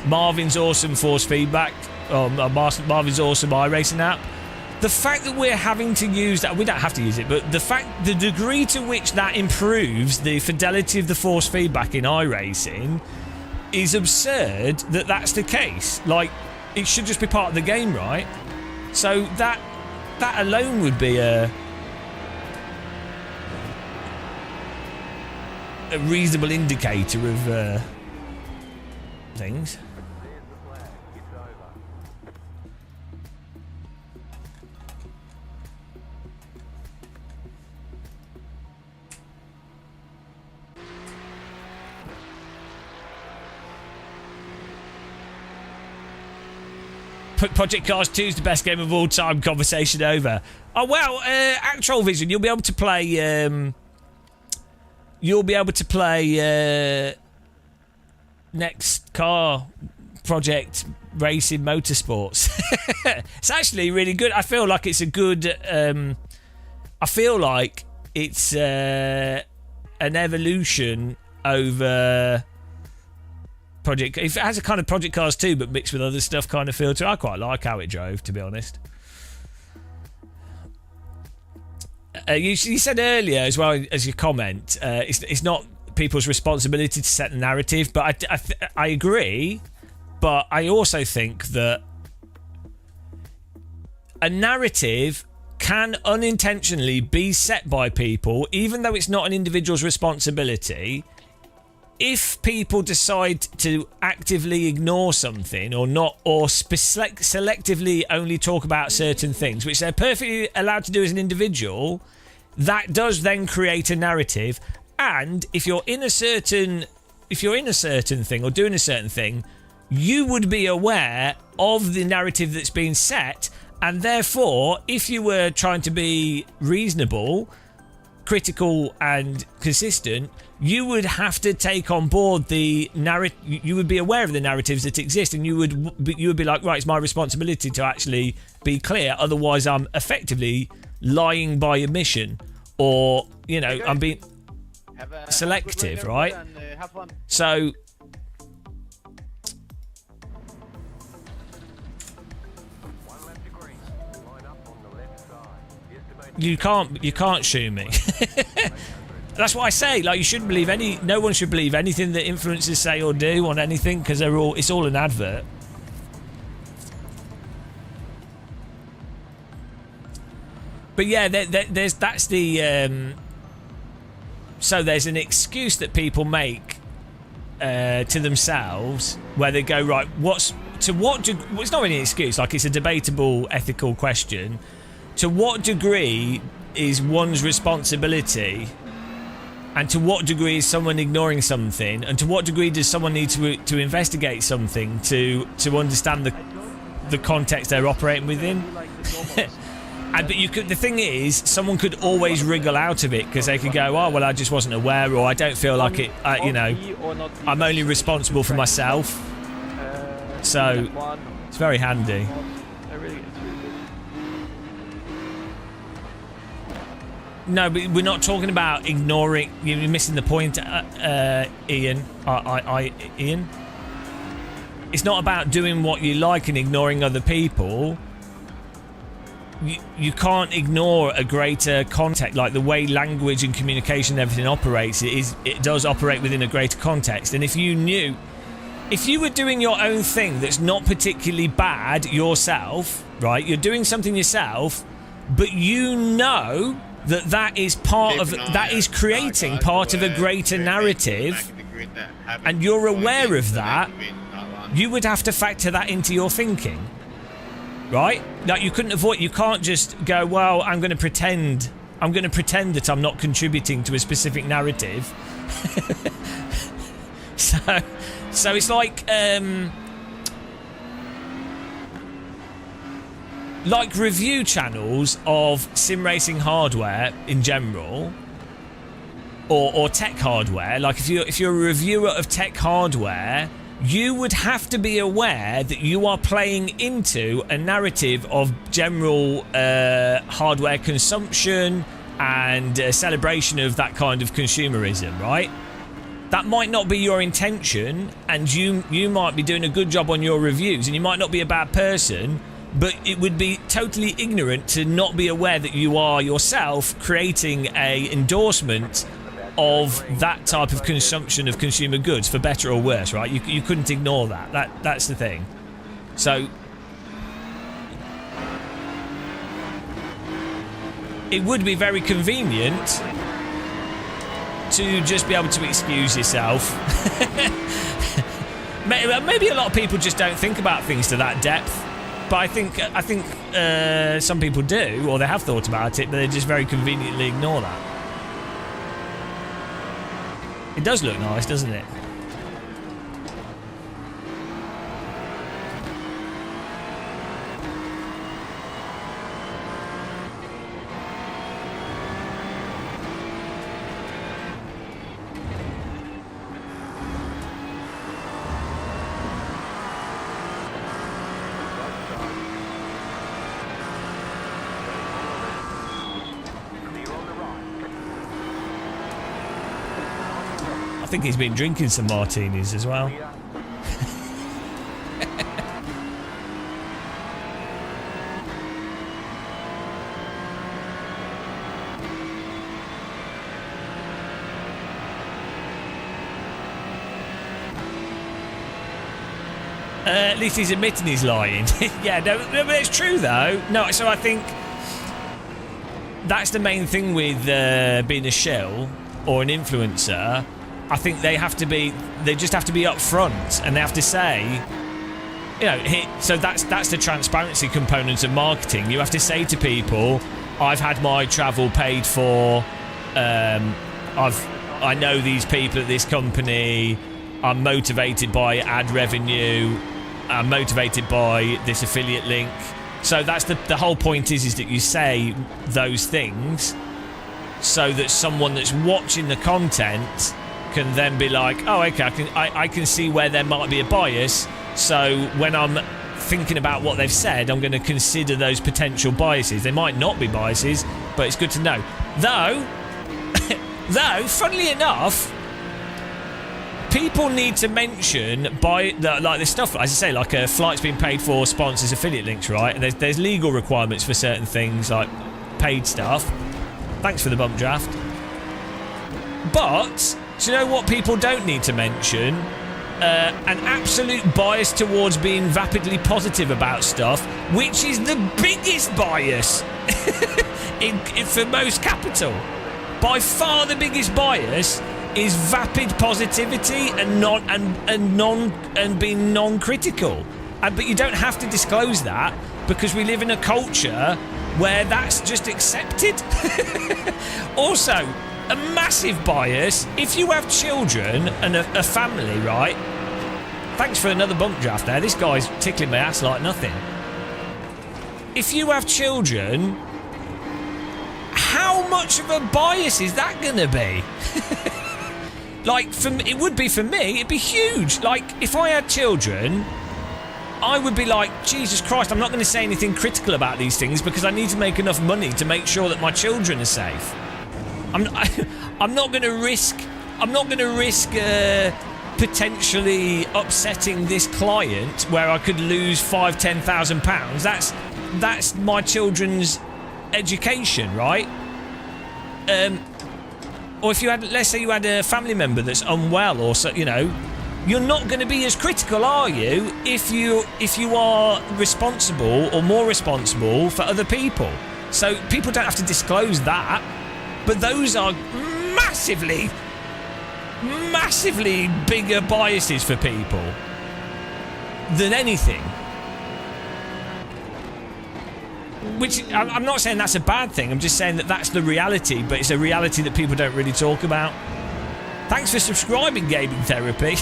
Speaker 1: Marvin's awesome force feedback. Marvin's awesome iRacing app. The fact that we're having to use that, we don't have to use it, but the degree to which that improves the fidelity of the force feedback in iRacing is absurd that that's the case. Like, it should just be part of the game, right? So that alone would be a reasonable indicator of things. Project Cars 2 is the best game of all time. Conversation over. Oh well, Actual Vision. You'll be able to play. Next car project racing motorsports. It's actually really good. I feel like it's a good. I feel like it's an evolution over. Project, if it has a kind of Project Cars 2 but mixed with other stuff kind of feel to it. I quite like how it drove, to be honest. You said earlier as well as your comment, it's not people's responsibility to set the narrative, but I agree, but I also think that a narrative can unintentionally be set by people, even though it's not an individual's responsibility. If people decide to actively ignore something or not, or selectively only talk about certain things, which they're perfectly allowed to do as an individual, that does then create a narrative. And if you're in a certain thing or doing a certain thing, you would be aware of the narrative that's being set, and therefore, if you were trying to be reasonable, critical and consistent, you would have to take on board the narrative. You would be aware of the narratives that exist, and you would be like, right, it's my responsibility to actually be clear. Otherwise, I'm effectively lying by omission, or I'm being selective, right? So you can't shoot me. That's what I say. Like, you shouldn't believe no one should believe anything that influencers say or do on anything, because it's all an advert. But yeah, that's the So there's an excuse that people make to themselves where they go, right, it's not really an excuse, like it's a debatable ethical question. To what degree is one's responsibility, and to what degree is someone ignoring something, and to what degree does someone need to investigate something to understand the context they're operating within? But the thing is, someone could always wriggle out of it because they could go, oh well, I just wasn't aware, or I don't feel like it. I'm only responsible for myself. So it's very handy. No, but we're not talking about ignoring. You're missing the point, Ian. Ian. It's not about doing what you like and ignoring other people. You can't ignore a greater context, like the way language and communication and everything operates. It does operate within a greater context. And if you were doing your own thing that's not particularly bad yourself, right? You're doing something yourself, but you know that is part of that is creating part of a greater narrative, and you're aware of that. You would have to factor that into your thinking. Right? Like you can't just go, well, I'm going to pretend that I'm not contributing to a specific narrative. So it's like review channels of sim racing hardware in general, or tech hardware. Like if you're a reviewer of tech hardware, you would have to be aware that you are playing into a narrative of general hardware consumption and celebration of that kind of consumerism, right? That might not be your intention, and you might be doing a good job on your reviews, and you might not be a bad person, but it would be totally ignorant to not be aware that you are yourself creating a endorsement of that type of consumption of consumer goods, for better or worse, right? You couldn't ignore that. That's the thing. So it would be very convenient to just be able to excuse yourself. Maybe a lot of people just don't think about things to that depth, but I think some people do, or they have thought about it, but they just very conveniently ignore that. It does look nice, doesn't it? I think he's been drinking some martinis as well. At least he's admitting he's lying. Yeah, no, but it's true though. No, so I think that's the main thing with being a shill or an influencer. I think they just have to be upfront, and they have to say, so that's the transparency component of marketing. You have to say to people, I've had my travel paid for, I know these people at this company, I'm motivated by ad revenue, I'm motivated by this affiliate link. So that's the whole point is that you say those things so that someone that's watching the content can then be like, oh, okay, I can see where there might be a bias. So when I'm thinking about what they've said, I'm going to consider those potential biases. They might not be biases, but it's good to know. Though, funnily enough, people need to mention like this stuff, as I say, like a flight's being paid for, sponsors, affiliate links, right? And there's legal requirements for certain things, like paid stuff. Thanks for the bump draft. But do you know what people don't need to mention? An absolute bias towards being vapidly positive about stuff, which is the biggest bias for most capital. By far the biggest bias is vapid positivity and being non-critical. But you don't have to disclose that because we live in a culture where that's just accepted. Also, a massive bias, if you have children and a family, right? Thanks for another bump draft there. This guy's tickling my ass like nothing. If you have children, how much of a bias is that going to be? Like, it would be for me, it'd be huge. Like, if I had children, I would be like, Jesus Christ, I'm not going to say anything critical about these things because I need to make enough money to make sure that my children are safe. I'm not going to risk potentially upsetting this client where I could lose £5,000-10,000. That's my children's education, right? Or if you had, let's say you had a family member that's unwell, or so, you know, you're not going to be as critical, are you, if you are responsible or more responsible for other people? So people don't have to disclose that, but those are massively bigger biases for people than anything. Which, I'm not saying that's a bad thing, I'm just saying that that's the reality, but it's a reality that people don't really talk about. Thanks for subscribing, Gaming Therapy.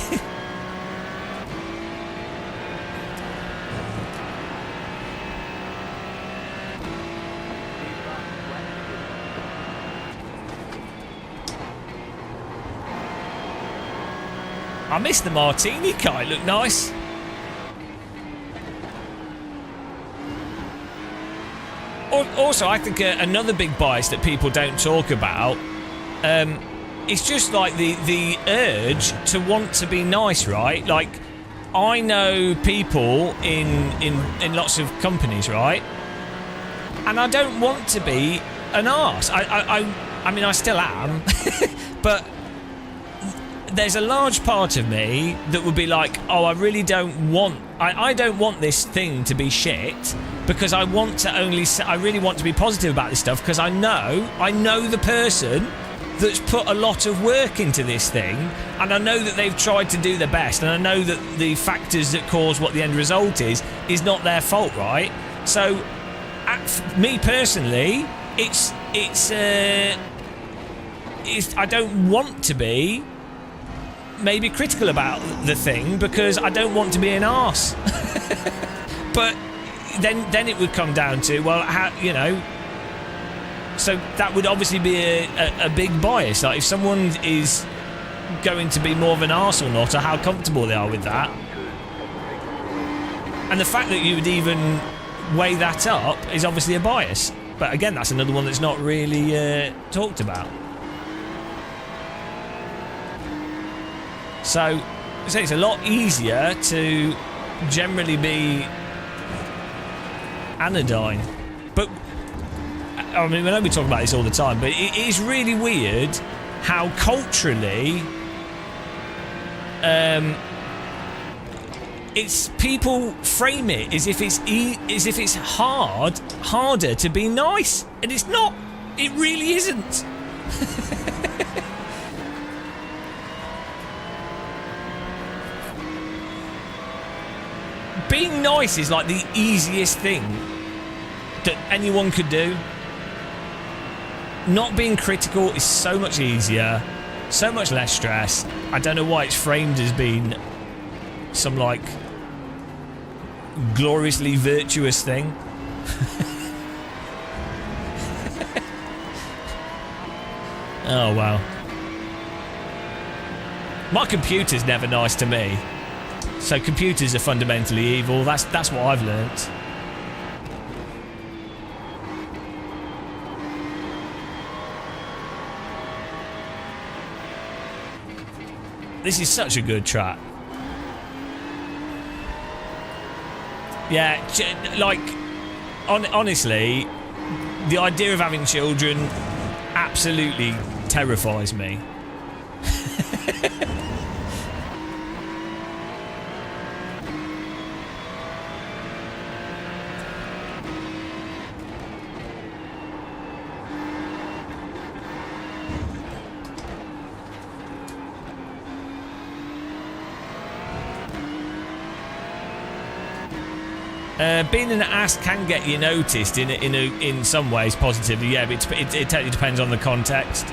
Speaker 1: I missed the martini car, it looked nice. Also, I think another big bias that people don't talk about, it's just like the urge to want to be nice, right? Like, I know people in lots of companies, right? And I don't want to be an arse. I mean, I still am, but there's a large part of me that would be like, oh, I really don't want... I don't want this thing to be shit because I really want to be positive about this stuff because I know the person that's put a lot of work into this thing, and I know that they've tried to do their best, and I know that the factors that cause what the end result is not their fault, right? So, me personally, I don't want to be maybe critical about the thing because I don't want to be an arse. But then it would come down to, well, how, you know, so that would obviously be a big bias. Like, if someone is going to be more of an arse or not, or how comfortable they are with that. And the fact that you would even weigh that up is obviously a bias. But again, that's another one that's not really talked about. So it's a lot easier to generally be anodyne. But, I mean, I know we talk about this all the time, but it is really weird how culturally it's people frame it as if it's harder to be nice, and it's not. It really isn't. Being nice is like the easiest thing that anyone could do. Not being critical is so much easier, so much less stress. I don't know why it's framed as being some, like, gloriously virtuous thing. Oh, wow. My computer's never nice to me. So computers are fundamentally evil. That's what I've learnt. This is such a good track. Yeah, like, honestly, the idea of having children absolutely terrifies me. Being an ass can get you noticed in some ways positively, yeah, but it totally depends on the context.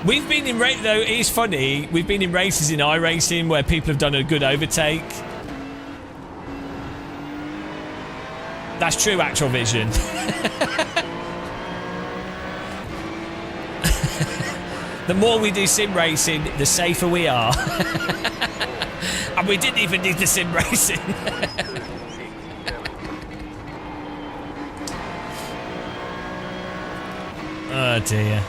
Speaker 1: We've been in race though. It's funny. We've been in races in iRacing where people have done a good overtake. That's true, Actual Vision. The more we do sim racing, the safer we are. And we didn't even need the sim racing. Oh dear.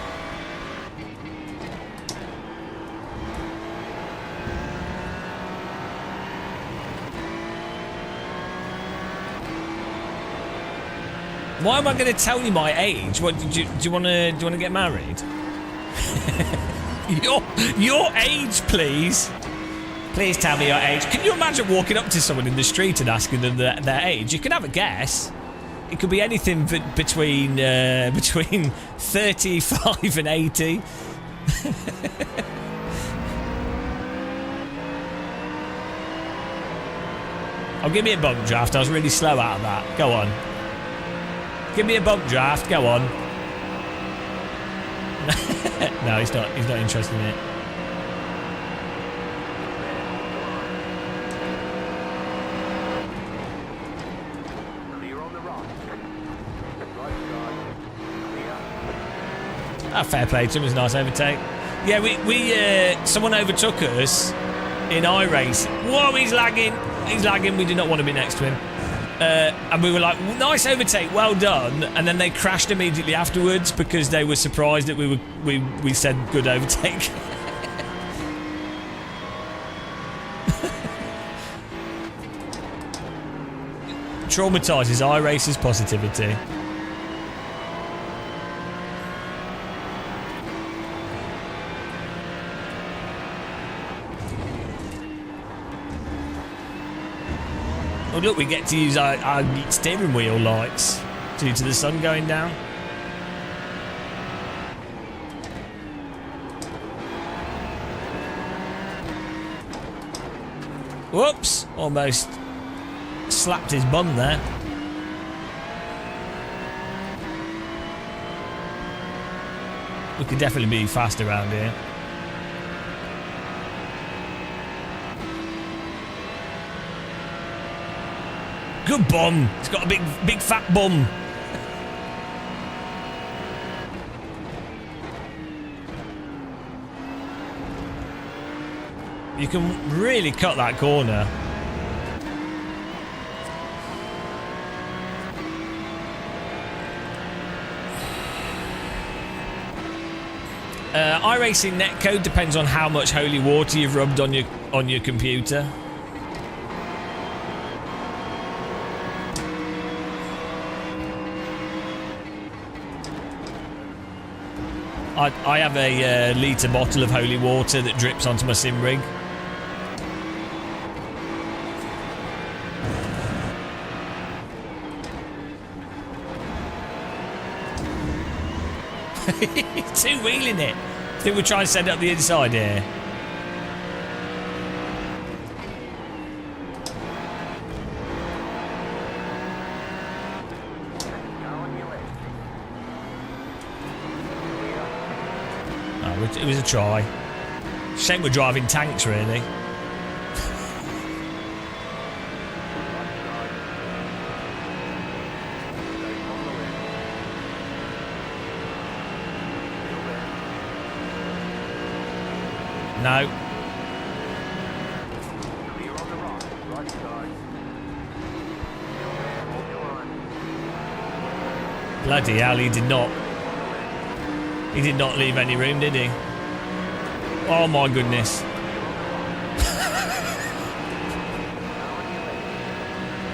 Speaker 1: Why am I going to tell you my age? What do you want to get married? your age, please. Please tell me your age. Can you imagine walking up to someone in the street and asking them their age? You can have a guess. It could be anything between 35 and 80. Oh, give me a bump draft. I was really slow out of that. Go on. Give me a bump draft. Go on. No, he's not interested in it. Ah, fair play to him. It was a nice overtake. Yeah, we someone overtook us in iRacing. Whoa, he's lagging. He's lagging. We do not want to be next to him. And we were like, nice overtake, well done. And then they crashed immediately afterwards because they were surprised that we said good overtake. Traumatises iRacers positivity. Oh look, we get to use our steering wheel lights due to the sun going down. Whoops! Almost slapped his bum there. We could definitely be fast around here. Good bum. He's got a big fat bum. You can really cut that corner. iRacing netcode depends on how much holy water you've rubbed on your computer. I have a litre bottle of holy water that drips onto my sim rig. Two-wheeling it. I think we'll try and send it up the inside here. Oh, it was a try. Shame we're driving tanks, really. No. Bloody hell, he did not. He did not leave any room, did he? Oh my goodness.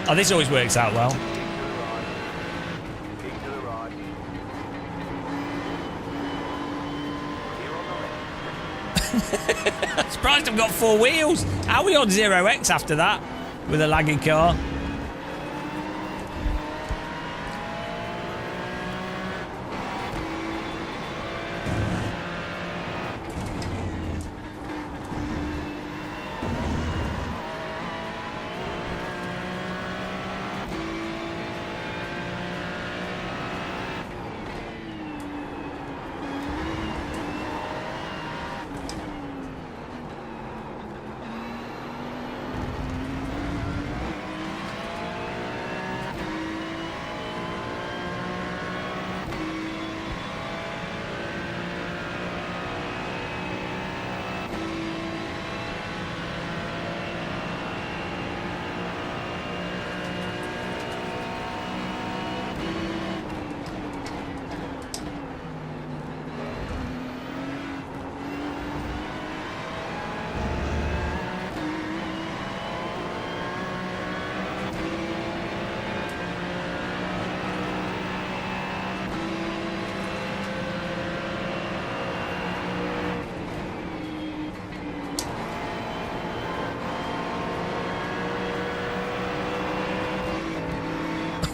Speaker 1: Oh, this always works out well. Surprised I've got 4 wheels. How are we on 0x after that? With a laggy car.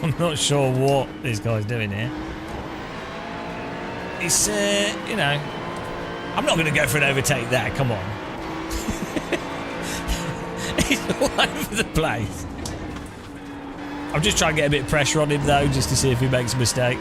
Speaker 1: I'm not sure what this guy's doing here. It's, you know, I'm not going to go for an overtake there, come on. He's all over the place. I'm just trying to get a bit of pressure on him, though, just to see if he makes a mistake.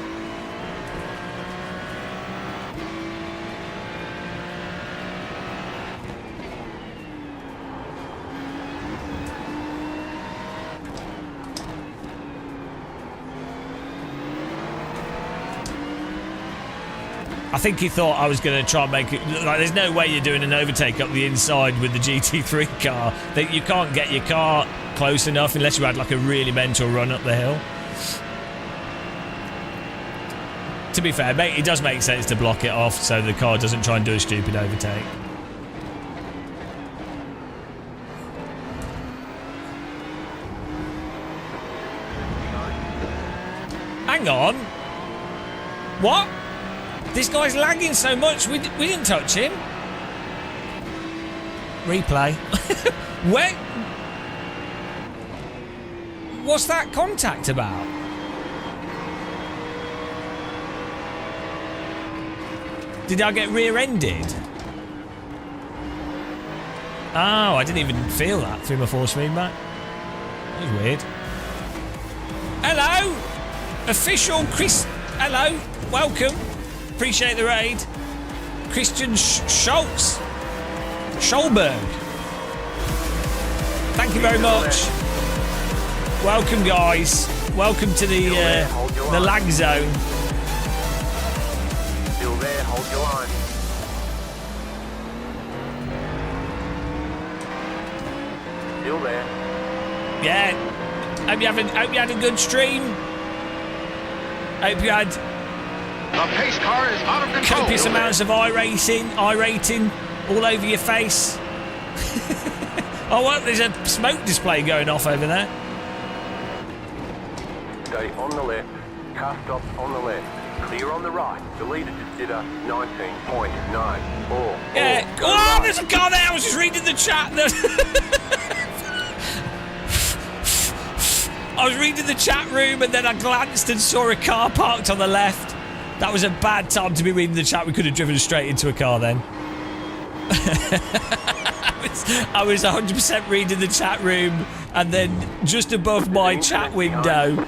Speaker 1: I think he thought I was going to try and make it... Like, there's no way you're doing an overtake up the inside with the GT3 car. That you can't get your car close enough unless you had, like, a really mental run up the hill. To be fair, mate, it does make sense to block it off so the car doesn't try and do a stupid overtake. Hang on. What? This guy's lagging so much, we didn't touch him. Replay. Where? What's that contact about? Did I get rear-ended? Oh, I didn't even feel that through my force feedback. That was weird. Hello! Official Chris... Hello, welcome. Appreciate the raid. Christian Schultz. Schulberg. Thank you very much. Welcome, guys. Welcome to the lag zone.
Speaker 4: Still there, hold your line. Still there.
Speaker 1: Yeah. Hope you had a good stream. Hope you had
Speaker 7: The pace car is out of control.
Speaker 1: copious amounts of iRating all over your face. Oh, well, there's a smoke display going off over there.
Speaker 4: Stay on the left. Car stop on the left. Clear on the right. The leader just did a 19.94.
Speaker 1: Yeah. Oh,
Speaker 4: right.
Speaker 1: there's a car there. I was just reading the chat. I was reading the chat room and then I glanced and saw a car parked on the left. That was a bad time to be reading the chat. We could have driven straight into a car then. I was 100% reading the chat room, and then just above my chat window,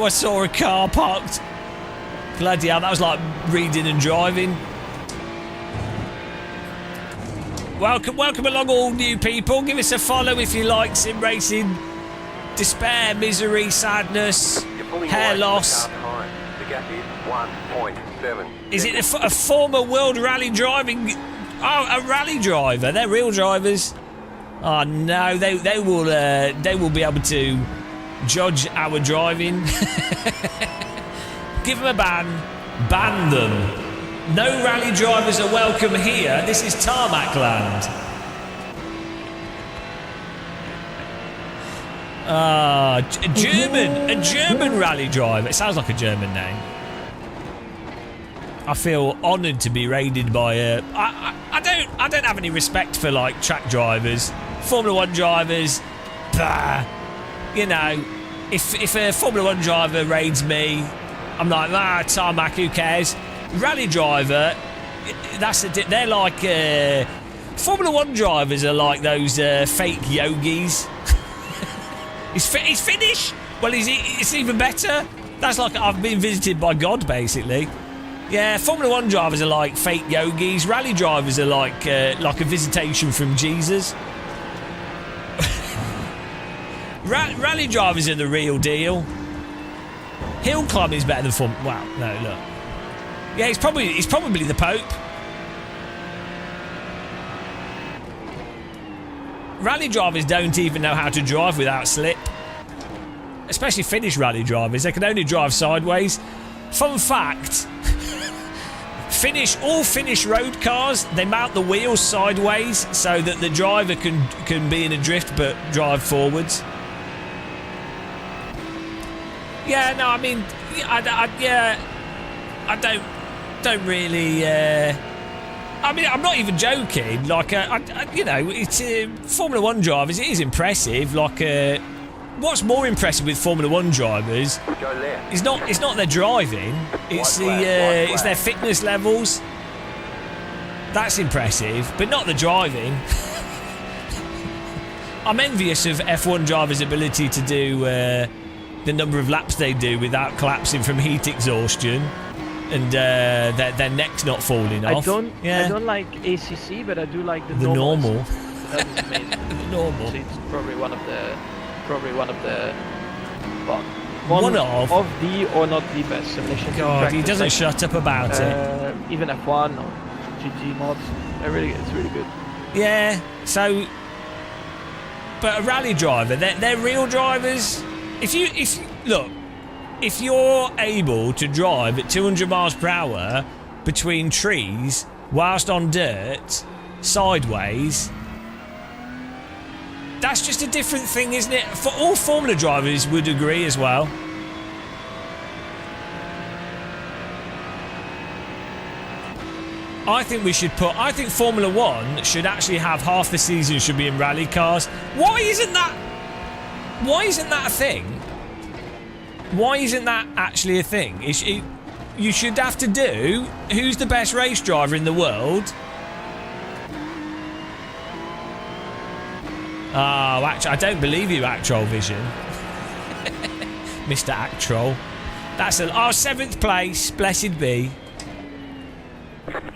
Speaker 1: I saw a car parked. Bloody hell, that was like reading and driving. Welcome along, all new people. Give us a follow if you like sim racing. Despair, misery, sadness, hair loss.
Speaker 4: The gap is 1.7.
Speaker 1: Is it a former world rally driving? Oh, a rally driver. They're real drivers. Oh no, they will be able to judge our driving. Give them a ban. Ban them. No rally drivers are welcome here. This is tarmac land. A German rally driver. It sounds like a German name. I feel honoured to be raided by I don't have any respect for like track drivers, Formula 1 drivers. Bah, you know, if a Formula 1 driver raids me, I'm like, tarmac, who cares? Rally driver, they're like Formula One drivers are like those fake yogis. He's Finnish. Well, it's even better. That's like I've been visited by God, basically. Yeah, Formula One drivers are like fake yogis. Rally drivers are like a visitation from Jesus. Rally drivers are the real deal. Hill climbing is better than Formula. Wow, no, look. Yeah, he's probably the Pope. Rally drivers don't even know how to drive without slip. Especially Finnish rally drivers. They can only drive sideways. Fun fact. All Finnish road cars, they mount the wheels sideways so that the driver can be in a drift but drive forwards. Yeah, no, I mean, I don't really. I mean, I'm not even joking. Like, it's Formula One drivers. It is impressive. Like, what's more impressive with Formula One drivers is not their driving. It's it's their fitness levels. That's impressive, but not the driving. I'm envious of F1 drivers' ability to do the number of laps they do without collapsing from heat exhaustion. And their neck's not falling off.
Speaker 8: I don't like ACC, but I do like the
Speaker 1: normal.
Speaker 8: That is amazing.
Speaker 1: The normal.
Speaker 8: So it's probably one of the
Speaker 1: one of
Speaker 8: the or not the best simulation.
Speaker 1: God, he doesn't shut up about it.
Speaker 8: Even F1 or GT mods, it's really good.
Speaker 1: Yeah. So, but a rally driver, they're real drivers. If you're able to drive at 200 miles per hour between trees whilst on dirt, sideways, that's just a different thing, isn't it? For all Formula drivers would agree as well. I think Formula One should actually have half the season should be in rally cars. Why isn't that a thing? Why isn't that actually a thing? You should have to do who's the best race driver in the world. Oh, actually, I don't believe you, Actrol Vision. Mr. Actrol. That's 7th place, blessed be.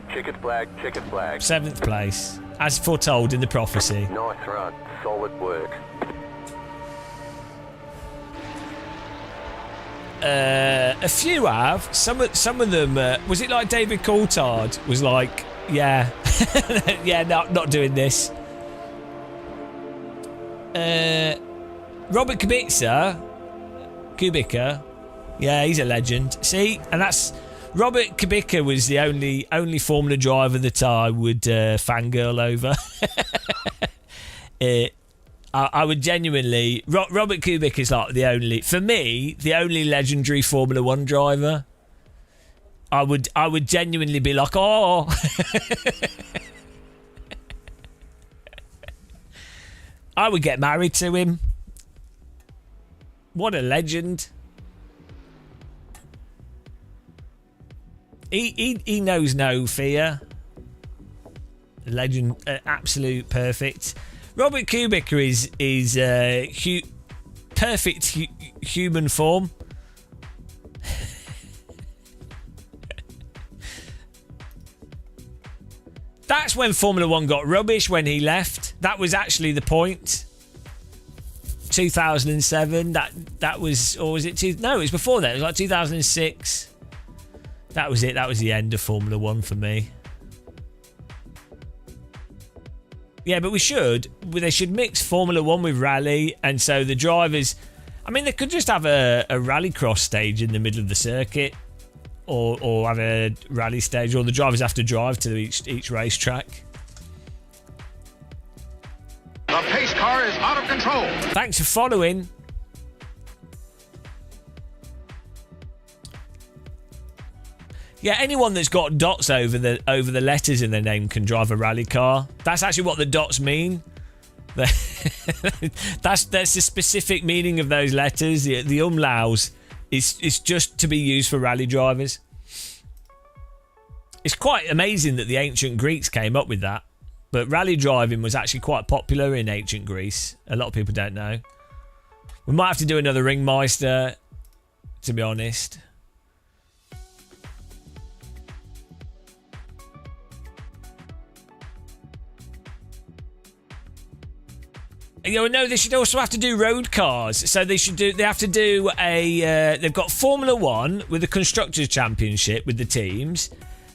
Speaker 4: Checkered flag, checkered flag.
Speaker 1: 7th place, as foretold in the prophecy.
Speaker 4: Nice run, solid work.
Speaker 1: A few have. Some of them. Was it like David Coulthard was like, yeah, yeah, not doing this. Robert Kubica, yeah, he's a legend. See, and that's Robert Kubica was the only Formula driver that I would fangirl over. I would genuinely. Robert Kubica is like the only legendary Formula One driver. I would genuinely be like, oh. I would get married to him. What a legend. He knows no fear. Legend, absolute perfect. Robert Kubica is perfect human form. That's when Formula One got rubbish, when he left. That was actually the point. 2007. That was, or was it no, it was before that. It was like 2006. That was it. That was the end of Formula One for me. Yeah, but they should mix Formula One with rally, and so the drivers, I mean, they could just have a rallycross stage in the middle of the circuit, or have a rally stage, or the drivers have to drive to each racetrack.
Speaker 7: The pace car is out of control.
Speaker 1: Thanks for following. Yeah, anyone that's got dots over the letters in their name can drive a rally car. That's actually what the dots mean. That's the specific meaning of those letters. The umlauts is just to be used for rally drivers. It's quite amazing that the ancient Greeks came up with that. But rally driving was actually quite popular in ancient Greece. A lot of people don't know. We might have to do another Ringmeister, to be honest. No, they should also have to do road cars. So they have to do a. They've got Formula One with the Constructors' Championship with the teams.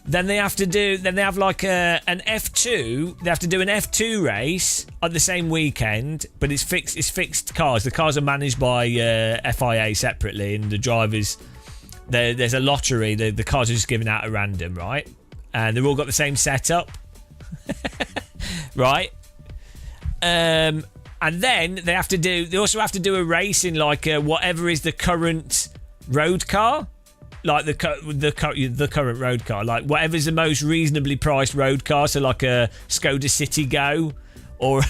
Speaker 1: Then they have to do. Then they have like an F2. They have to do an F2 race on the same weekend, but it's fixed. It's fixed cars. The cars are managed by FIA separately, and the drivers. There's a lottery. The cars are just given out at random, right? And they've all got the same setup, right? And then they have to do. They also have to do a race in like whatever is the current road car. Like the current road car, like whatever's the most reasonably priced road car, so like a Skoda City Go, or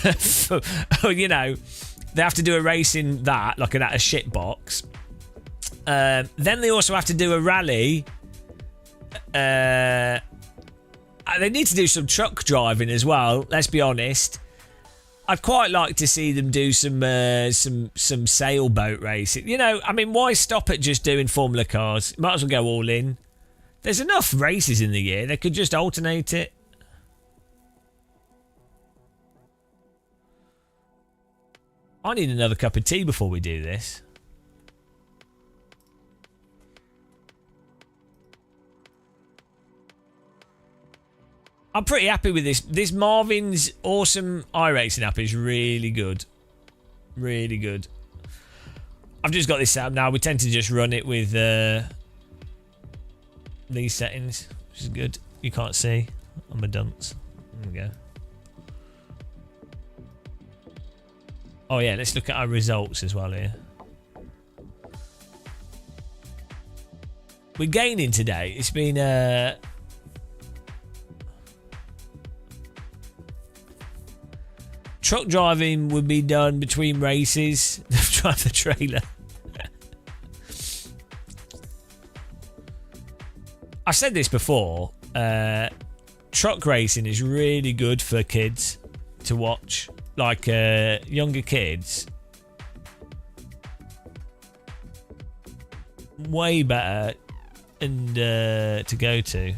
Speaker 1: you know, they have to do a race in that, like a shit box. Then they also have to do a rally. They need to do some truck driving as well. Let's be honest. I'd quite like to see them do some sailboat racing. You know, I mean, why stop at just doing Formula cars? Might as well go all in. There's enough races in the year. They could just alternate it. I need another cup of tea before we do this. I'm pretty happy with this. This Marvin's awesome iRacing app is really good. Really good. I've just got this set up now. We tend to just run it with these settings, which is good. You can't see. I'm a dunce. There we go. Oh yeah, let's look at our results as well here. We're gaining today. It's been... Truck driving would be done between races. Drive the trailer. I've said this before. Truck racing is really good for kids to watch. Like younger kids. Way better and to go to.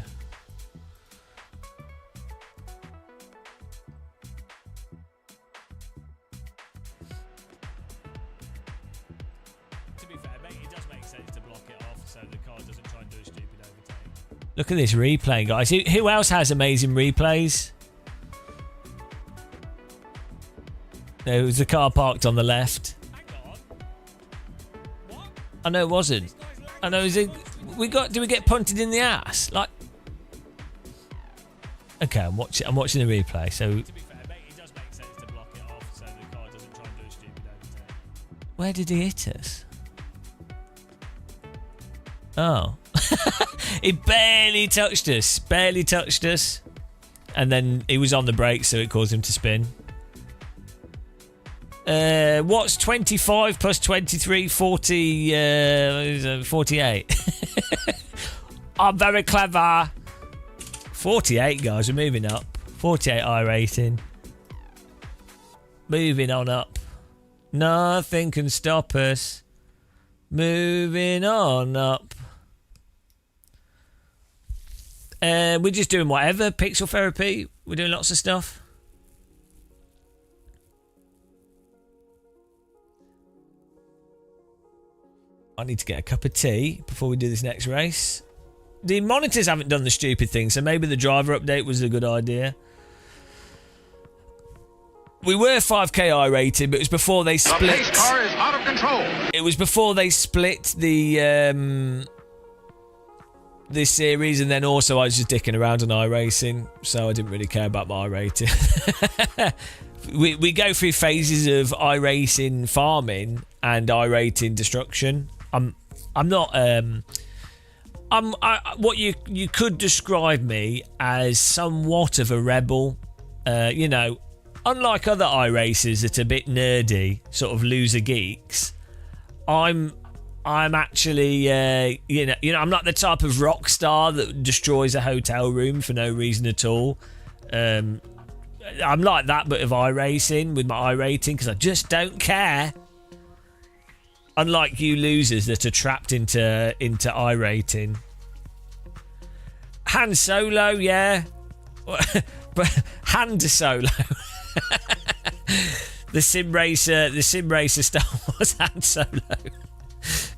Speaker 1: Look at this replay, guys. Who else has amazing replays? There was a car parked on the left. Hang on. What? I know it wasn't. I know. Did we get punted in the ass? Like. Okay, I'm watching the replay. So. To be fair, mate, it does make sense to block it off so the car doesn't try and do a stupid overtake. Where did he hit us? Oh. It barely touched us. Barely touched us. And then he was on the brake, so it caused him to spin. What's 25 plus 23? 48. I'm very clever. 48, guys. We're moving up. 48 iRating. Moving on up. Nothing can stop us. Moving on up. We're just doing whatever. Pixel therapy. We're doing lots of stuff. I need to get a cup of tea before we do this next race. The monitors haven't done the stupid thing, so maybe the driver update was a good idea. We were 5K iRated, but it was before they split.
Speaker 7: The pace car is out of control.
Speaker 1: It was before they split the this series, and then also I was just dicking around on iRacing, so I didn't really care about my iRating. we go through phases of iRacing farming and iRating destruction. I'm not what you could describe me as somewhat of a rebel. You know, unlike other iRacers that are a bit nerdy, sort of loser geeks, I'm actually you know I'm not the type of rock star that destroys a hotel room for no reason at all. I'm like that, but of iRacing with my iRating because I just don't care. Unlike you losers that are trapped into iRating. Han Solo, yeah. But Han Solo. the sim racer Star Wars Han Solo.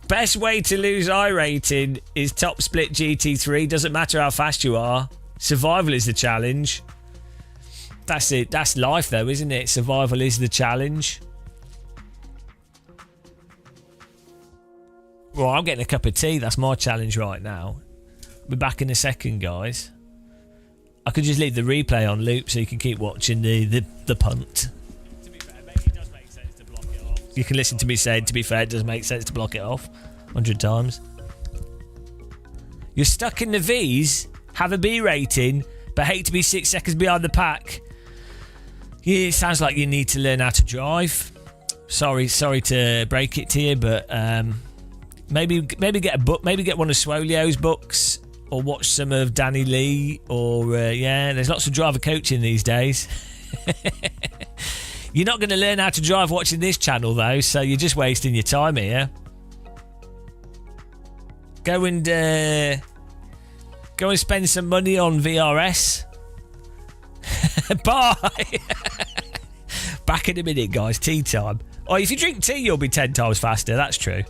Speaker 1: Best way to lose iRating is top split GT3. Doesn't matter how fast you are. Survival is the challenge. That's it. That's life though, isn't it? Survival is the challenge. Well, I'm getting a cup of tea. That's my challenge right now. Be back in a second, guys. I could just leave the replay on loop so you can keep watching the punt. To be fair, maybe it does make sense to block it off. You can listen to me saying, to be fair, it does make sense to block it off 100 times. You're stuck in the V's, have a B rating, but hate to be 6 seconds behind the pack. Yeah, it sounds like you need to learn how to drive. Sorry to break it to you, but maybe get a book, maybe get one of Swolio's books, or watch some of Danny Lee, or yeah, there's lots of driver coaching these days. You're not going to learn how to drive watching this channel though, so you're just wasting your time here. Go and spend some money on VRS. Bye. Back in a minute, guys. Tea time. Oh, if you drink tea, you'll be 10 times faster. That's true.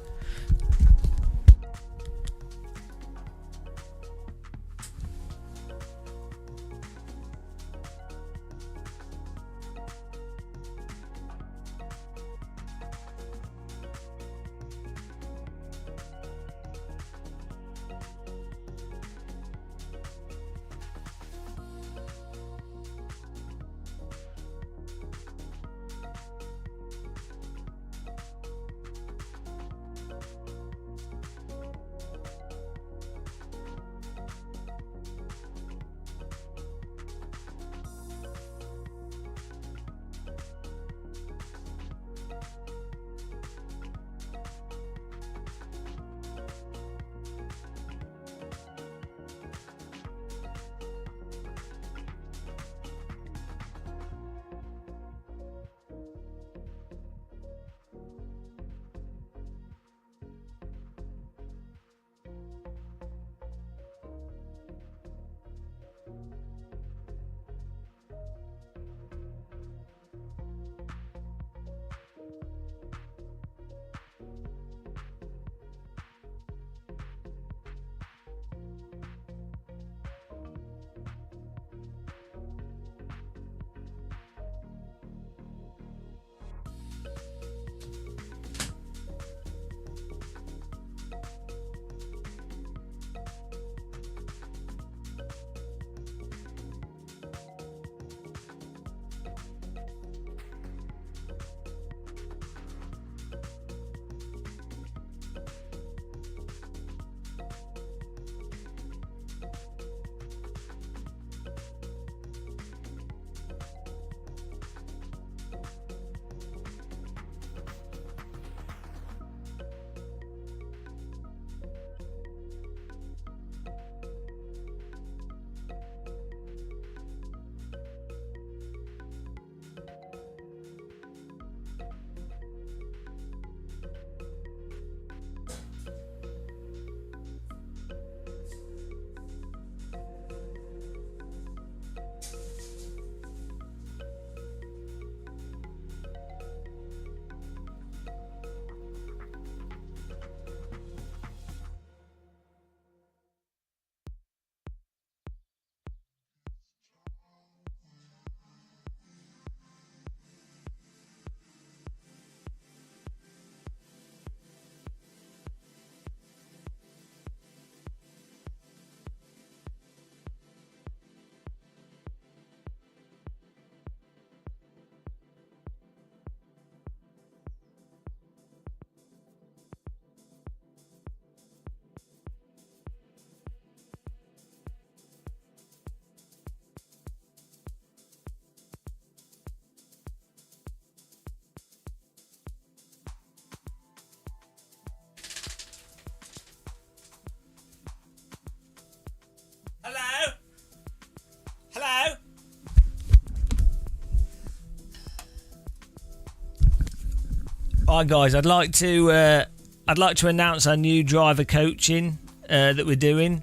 Speaker 1: Hi guys, I'd like to announce our new driver coaching that we're doing.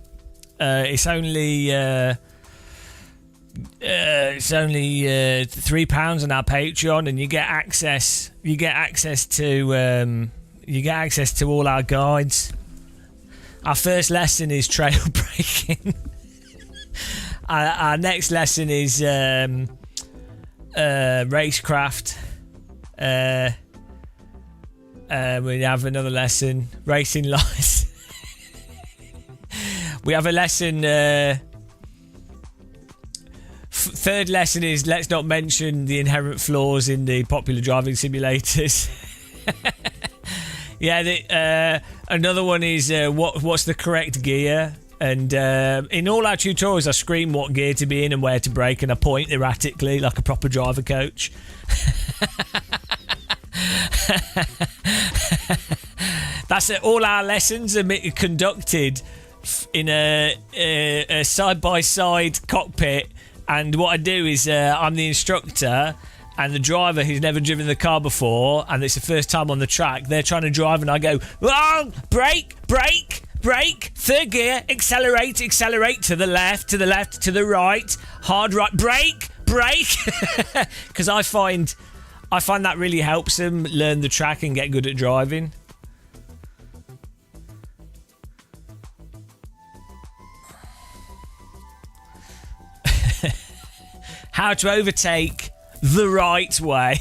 Speaker 1: It's only £3 on our Patreon, and you get access to all our guides. Our first lesson is trail braking. Our next lesson is racecraft. We have another lesson, racing lights. We have a lesson. Third lesson is let's not mention the inherent flaws in the popular driving simulators. Yeah, another one is what's the correct gear. And in all our tutorials, I scream what gear to be in and where to brake, and I point erratically like a proper driver coach. That's it. All our lessons are conducted in a side-by-side cockpit, and what I do is I'm the instructor, and the driver who's never driven the car before, and it's the first time on the track, they're trying to drive, and I go, "Whoa, brake, brake, brake, third gear, accelerate, accelerate, to the left, to the left, to the right, hard right, brake, brake," because I find that really helps them learn the track and get good at driving. How to overtake the right way.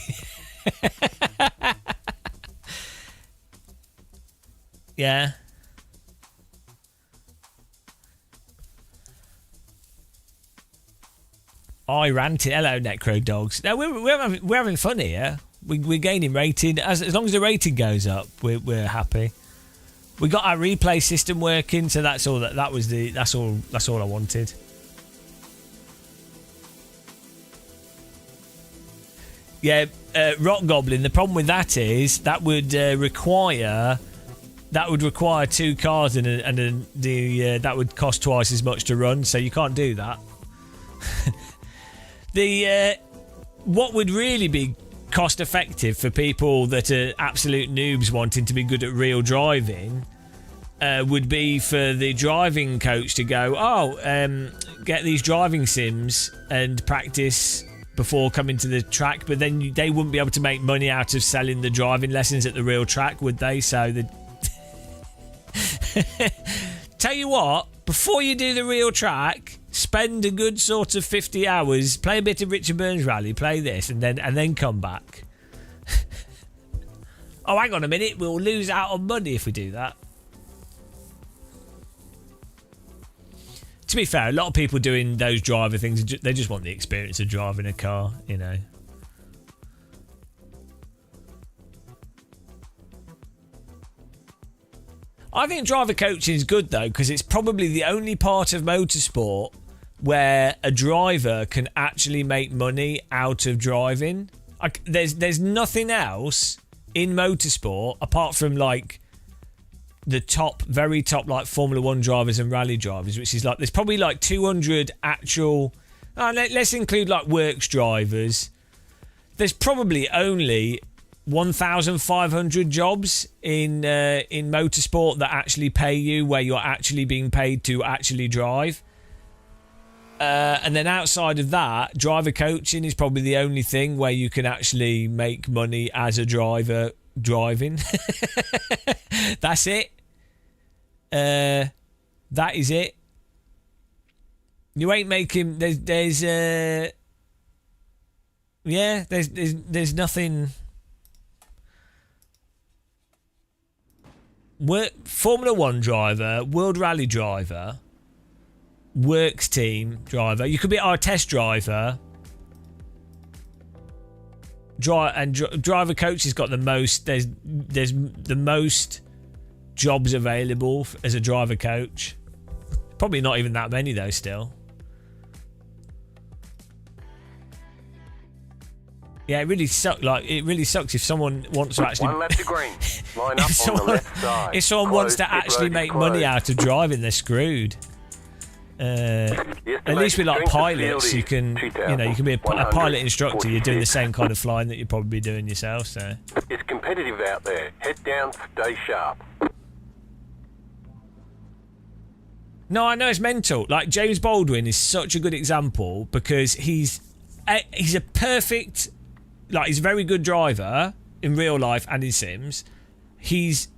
Speaker 1: Yeah. iRating. Hello, Necro Dogs. Now we're having fun here. We're gaining rating. As long as the rating goes up, we're happy. We got our replay system working, so that's all. That's all I wanted. Yeah, Rock Goblin. The problem with that is that would require two cars, and that would cost twice as much to run. So you can't do that. What would really be cost effective for people that are absolute noobs wanting to be good at real driving would be for the driving coach to go, get these driving sims and practice before coming to the track, but then they wouldn't be able to make money out of selling the driving lessons at the real track, would they? So tell you what, before you do the real track, spend a good sort of 50 hours, play a bit of Richard Burns Rally, play this, and then come back. Oh, hang on a minute, we'll lose out on money if we do that. To be fair, a lot of people doing those driver things, they just want the experience of driving a car, you know. I think driver coaching is good though, because it's probably the only part of motorsport where a driver can actually make money out of driving. There's nothing else in motorsport apart from like the very top like Formula 1 drivers and rally drivers, which is like there's probably like 200 actual. Let's include like works drivers. There's probably only 1,500 jobs in motorsport that actually pay you, where you're actually being paid to actually drive. And then outside of that, driver coaching is probably the only thing where you can actually make money as a driver driving. That's it. That is it. You ain't making. There's nothing. Formula 1 driver, World Rally driver, works team driver. You could be our test driver. Driver coach has got the most. There's the most jobs available as a driver coach. Probably not even that many though. Still. Yeah, it really sucks. Like it really sucks if someone wants to actually.
Speaker 4: One left to green. Line up on the left side.
Speaker 1: If someone wants to actually make money out of driving, they're screwed. At least with like pilots, you can you can be a pilot instructor. You're doing the same kind of flying that you'd probably be doing yourself. So
Speaker 4: It's competitive out there. Head down, stay sharp.
Speaker 1: no, I know it's mental. Like James Baldwin is such a good example because he's a perfect, like he's a very good driver in real life and in Sims. He's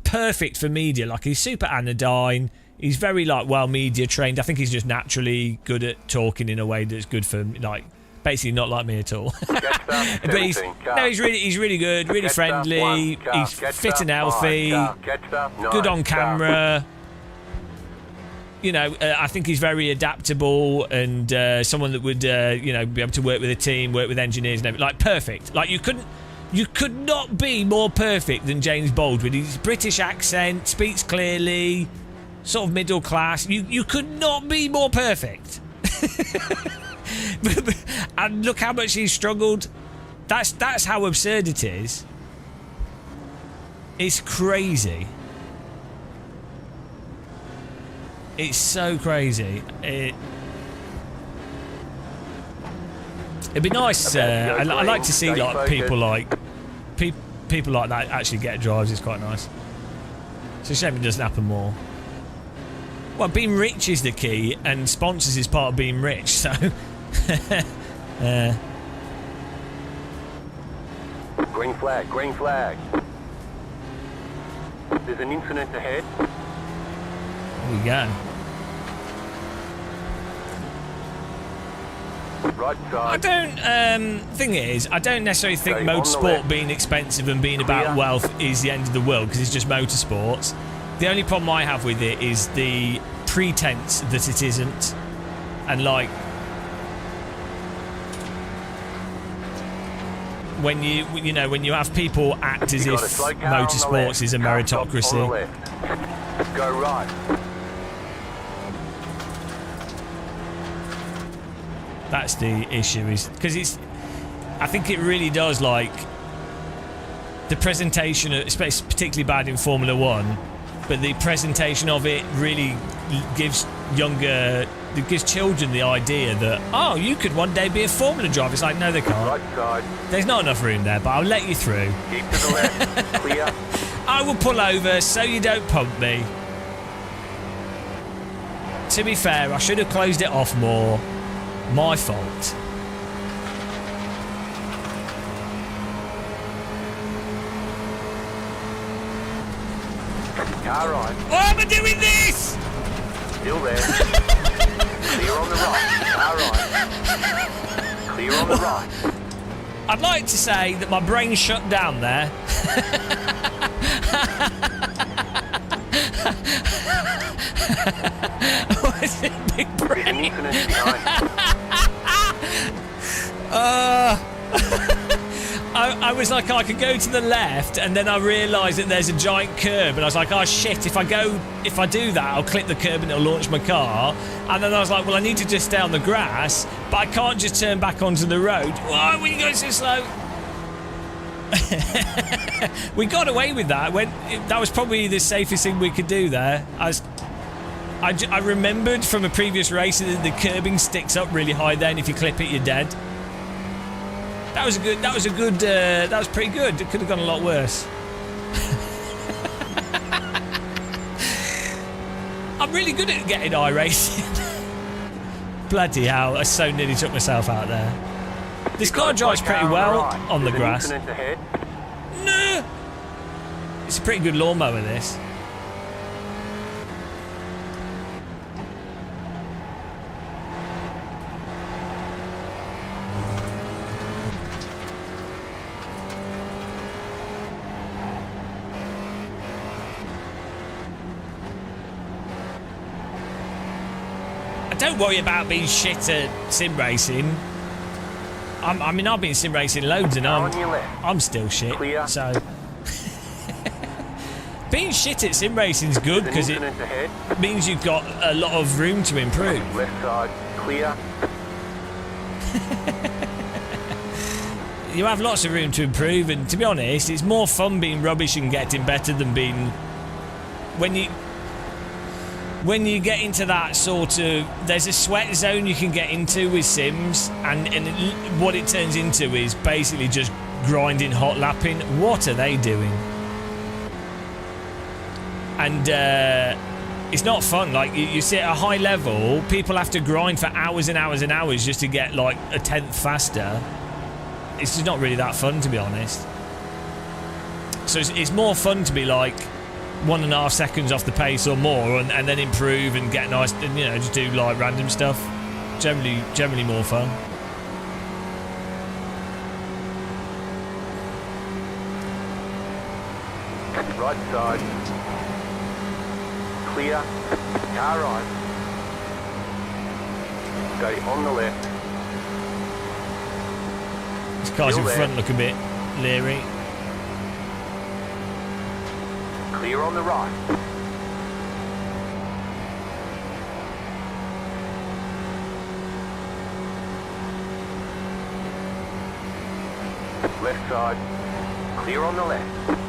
Speaker 1: perfect for media. Like he's super anodyne. He's very like well media trained. I think he's just naturally good at talking in a way that's good for like basically not like me at all. But he's really good, really friendly. He's fit and healthy, good on camera. You know, I think he's very adaptable and someone that would be able to work with a team, work with engineers and everything. Like perfect. Like you could not be more perfect than James Baldwin. His British accent, speaks clearly, sort of middle class. You could not be more perfect. And look how much he's struggled. That's how absurd it is. It's crazy. It's so crazy. It'd be nice. I like to see like people like that actually get drives. It's quite nice. It's a shame it doesn't happen more. Well, being rich is the key, and sponsors is part of being rich. So,
Speaker 4: Green flag, green flag. There's an incident ahead.
Speaker 1: there we go.
Speaker 4: Right
Speaker 1: I
Speaker 4: side.
Speaker 1: don't. Thing is, I don't necessarily think
Speaker 4: Okay, on the
Speaker 1: motorsport
Speaker 4: left.
Speaker 1: being expensive and being about wealth is the end of the world because it's just motorsports. The only problem I have with it is the pretense that it isn't, and like when you have people act as
Speaker 4: You
Speaker 1: if
Speaker 4: got a slow car on the
Speaker 1: motorsports
Speaker 4: left.
Speaker 1: is a
Speaker 4: Car stop on the
Speaker 1: meritocracy.
Speaker 4: left. Go right.
Speaker 1: That's the issue, is because I think it really does, like the presentation, especially particularly bad in Formula 1, but the presentation of it really gives children the idea that, oh, you could one day be a Formula driver. It's like, no, they can't.
Speaker 4: Right side.
Speaker 1: There's not enough room there, but I'll let you through.
Speaker 4: Keep to the left. Clear.
Speaker 1: I will pull over so you don't pump me. To be fair, I should have closed it off more. My fault.
Speaker 4: Car right.
Speaker 1: Why am I doing this?
Speaker 4: Still there. Clear on the right. Car right. Clear on the right.
Speaker 1: I'd like to say that my brain shut down there. What's it, big
Speaker 4: There's an
Speaker 1: brain?
Speaker 4: incident behind.
Speaker 1: I was like, I could go to the left, and then I realised that there's a giant curb, and I was like, oh shit, if I do that, I'll click the curb and it'll launch my car. And then I was like, well, I need to just stay on the grass, but I can't just turn back onto the road. Why were you going so slow? We got away with that. That was probably the safest thing we could do there. I remembered from a previous race that the curbing sticks up really high. Then if you clip it, you're dead. That was pretty good. It could have gone a lot worse. I'm really good at getting iRacing. Bloody hell, I so nearly took myself out there. This car drives pretty well on the grass.
Speaker 4: There's an incident ahead.
Speaker 1: No! It's a pretty good lawnmower, this. Don't worry about being shit at sim racing. I've been sim racing loads and
Speaker 4: On your left.
Speaker 1: I'm still shit.
Speaker 4: Clear.
Speaker 1: So being shit at sim racing is good
Speaker 4: There's an
Speaker 1: because it
Speaker 4: incident ahead.
Speaker 1: means you've got a lot of room to improve.
Speaker 4: Left side. Clear.
Speaker 1: You have lots of room to improve, and to be honest, it's more fun being rubbish and getting better than being when you get into that sort of, there's a sweat zone you can get into with sims, and what it turns into is basically just grinding, hot lapping. What are they doing? And it's not fun. Like, you sit at a high level, people have to grind for hours and hours and hours just to get like a tenth faster. It's just not really that fun, to be honest. So it's more fun to be like 1.5 seconds off the pace or more, and then improve and get nice, and you know, just do like random stuff. Generally more fun.
Speaker 4: Right side. Clear. Car right. Stay on the left.
Speaker 1: These cars in
Speaker 4: Still
Speaker 1: front
Speaker 4: there.
Speaker 1: look a bit leery.
Speaker 4: Clear on the right. Left side. Clear on the left.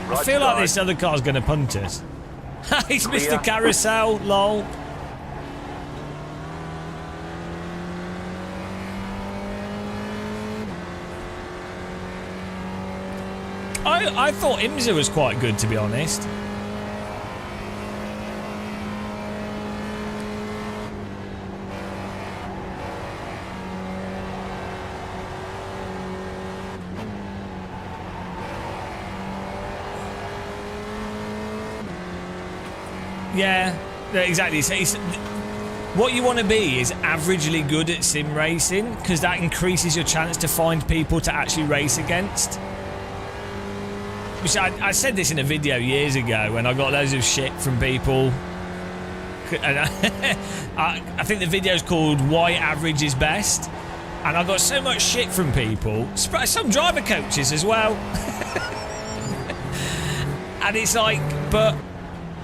Speaker 1: I feel like this other car's going to punt us. He's
Speaker 4: Clear.
Speaker 1: Mr. Carousel, lol. I thought IMSA was quite good, to be honest. Yeah, exactly. So what you want to be is averagely good at sim racing, because that increases your chance to find people to actually race against. Which I said this in a video years ago, and I got loads of shit from people. And I think the video's called "Why Average is Best," and I got so much shit from people, some driver coaches as well. And it's like, but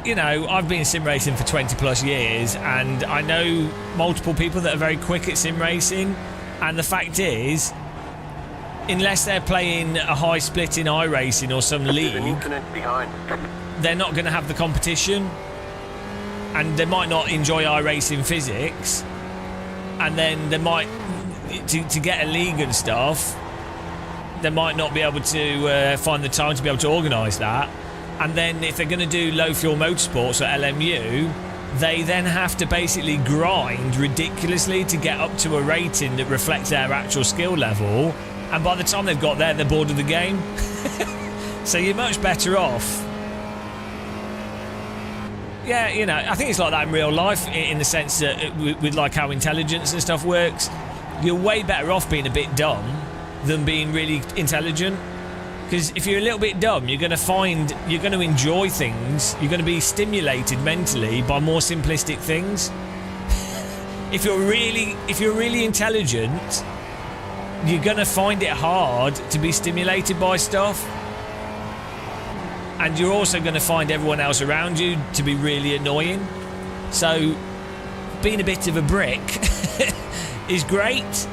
Speaker 1: you know, I've been sim racing for 20 plus years, and I know multiple people that are very quick at sim racing, and the fact is, unless they're playing a high split in iRacing or some
Speaker 4: There's
Speaker 1: league,
Speaker 4: an infinite behind.
Speaker 1: they're not going to have the competition, and they might not enjoy iRacing physics, and then they might, to get a league and stuff, they might not be able to find the time to be able to organise that. And then if they're going to do low fuel motorsports at LMU, they then have to basically grind ridiculously to get up to a rating that reflects their actual skill level. And by the time they've got there, they're bored of the game. So you're much better off. Yeah, you know, I think it's like that in real life, in the sense that with like how intelligence and stuff works, you're way better off being a bit dumb than being really intelligent. Because if you're a little bit dumb, you're going to enjoy things. You're going to be stimulated mentally by more simplistic things. If you're really intelligent, you're going to find it hard to be stimulated by stuff. And you're also going to find everyone else around you to be really annoying. So being a bit of a brick is great.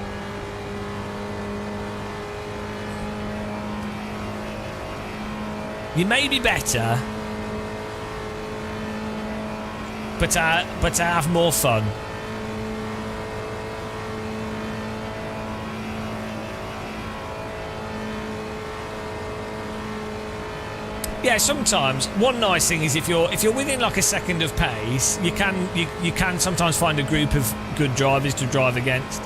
Speaker 1: You may be better, but to have more fun. Yeah, sometimes one nice thing is if you're within like a second of pace, you can sometimes find a group of good drivers to drive against.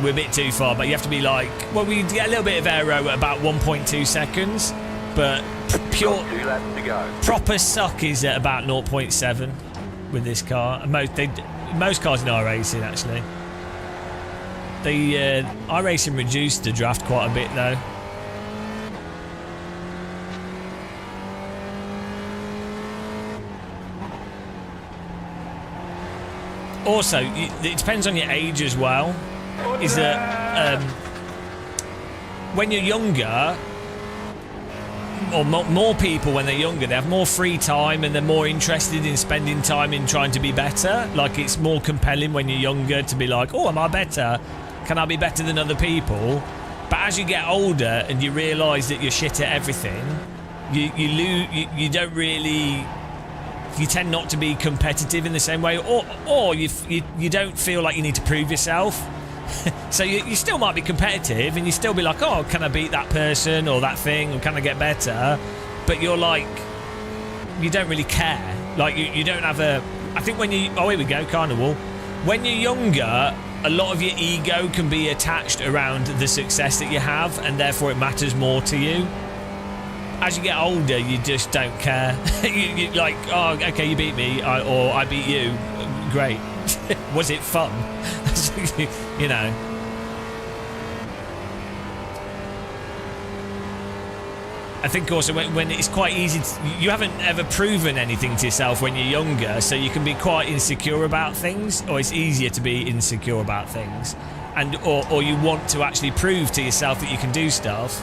Speaker 1: We're a bit too far, but you have to be like, well, we get a little bit of aero at about 1.2 seconds, but pure
Speaker 4: 2 laps to go.
Speaker 1: proper suck is at about 0.7 with this car. And most cars in iRacing actually. The iRacing reduced the draft quite a bit though. Also, it depends on your age as well. Is that when you're younger, or more people when they're younger, they have more free time and they're more interested in spending time in trying to be better. Like, it's more compelling when you're younger to be like, oh, am I better? Can I be better than other people? But as you get older and you realise that you're shit at everything, you don't really... You tend not to be competitive in the same way, or you don't feel like you need to prove yourself. So you still might be competitive and you still be like, oh, can I beat that person or that thing, or can I get better? But you're like, you don't really care. Like, you don't have a... I think when you... Oh, here we go, Carnival. When you're younger, a lot of your ego can be attached around the success that you have, and therefore it matters more to you. As you get older, you just don't care. you like, oh, okay, you beat me, or I beat you. Great. Was it fun? You know. I think also when it's quite easy you haven't ever proven anything to yourself when you're younger, so you can be quite insecure about things, or it's easier to be insecure about things, and or you want to actually prove to yourself that you can do stuff.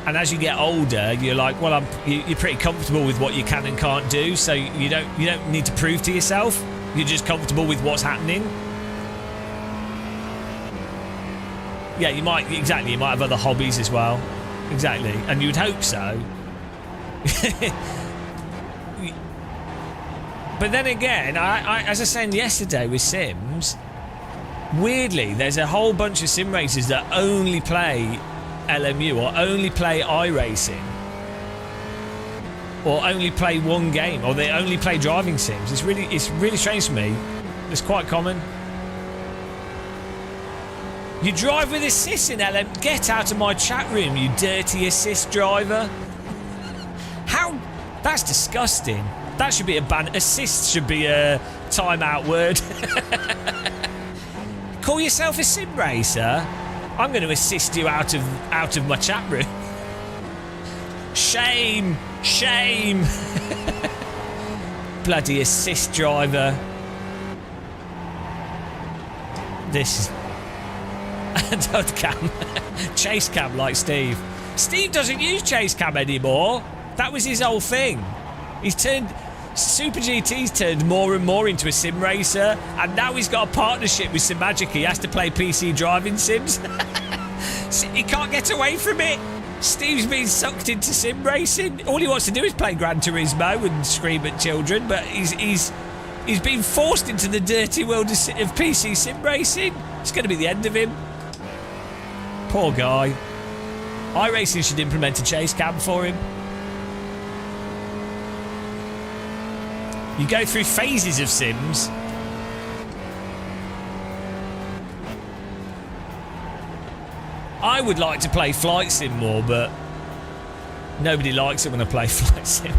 Speaker 1: And as you get older, you're like, well, you're pretty comfortable with what you can and can't do, so you don't need to prove to yourself. You're just comfortable with what's happening. Yeah, you might have other hobbies as well. Exactly, and you'd hope so. But then again, I as I was saying yesterday with Sims, weirdly, there's a whole bunch of sim racers that only play LMU or only play iRacing or only play one game, or they only play driving sims. It's really strange to me. It's quite common. You drive with assist in LM. Get out of my chat room, you dirty assist driver. How? That's disgusting. That should be a ban. Assist should be a timeout word. Call yourself a sim racer? I'm going to assist you out of my chat room. Shame, shame. Bloody assist driver. This don't cam. Chase cam like Steve. Steve doesn't use chase cam anymore. That was his whole thing. He's turned Super GT's turned more and more into a sim racer, and now he's got a partnership with Simagic. He has to play PC driving sims. He can't get away from it. Steve's been sucked into sim racing. All he wants to do is play Gran Turismo and scream at children, but he's been forced into the dirty world of PC sim racing. It's going to be the end of him. Poor guy. iRacing should implement a chase cam for him. You go through phases of sims. I would like to play flight sim more, but nobody likes it when I play flight sim.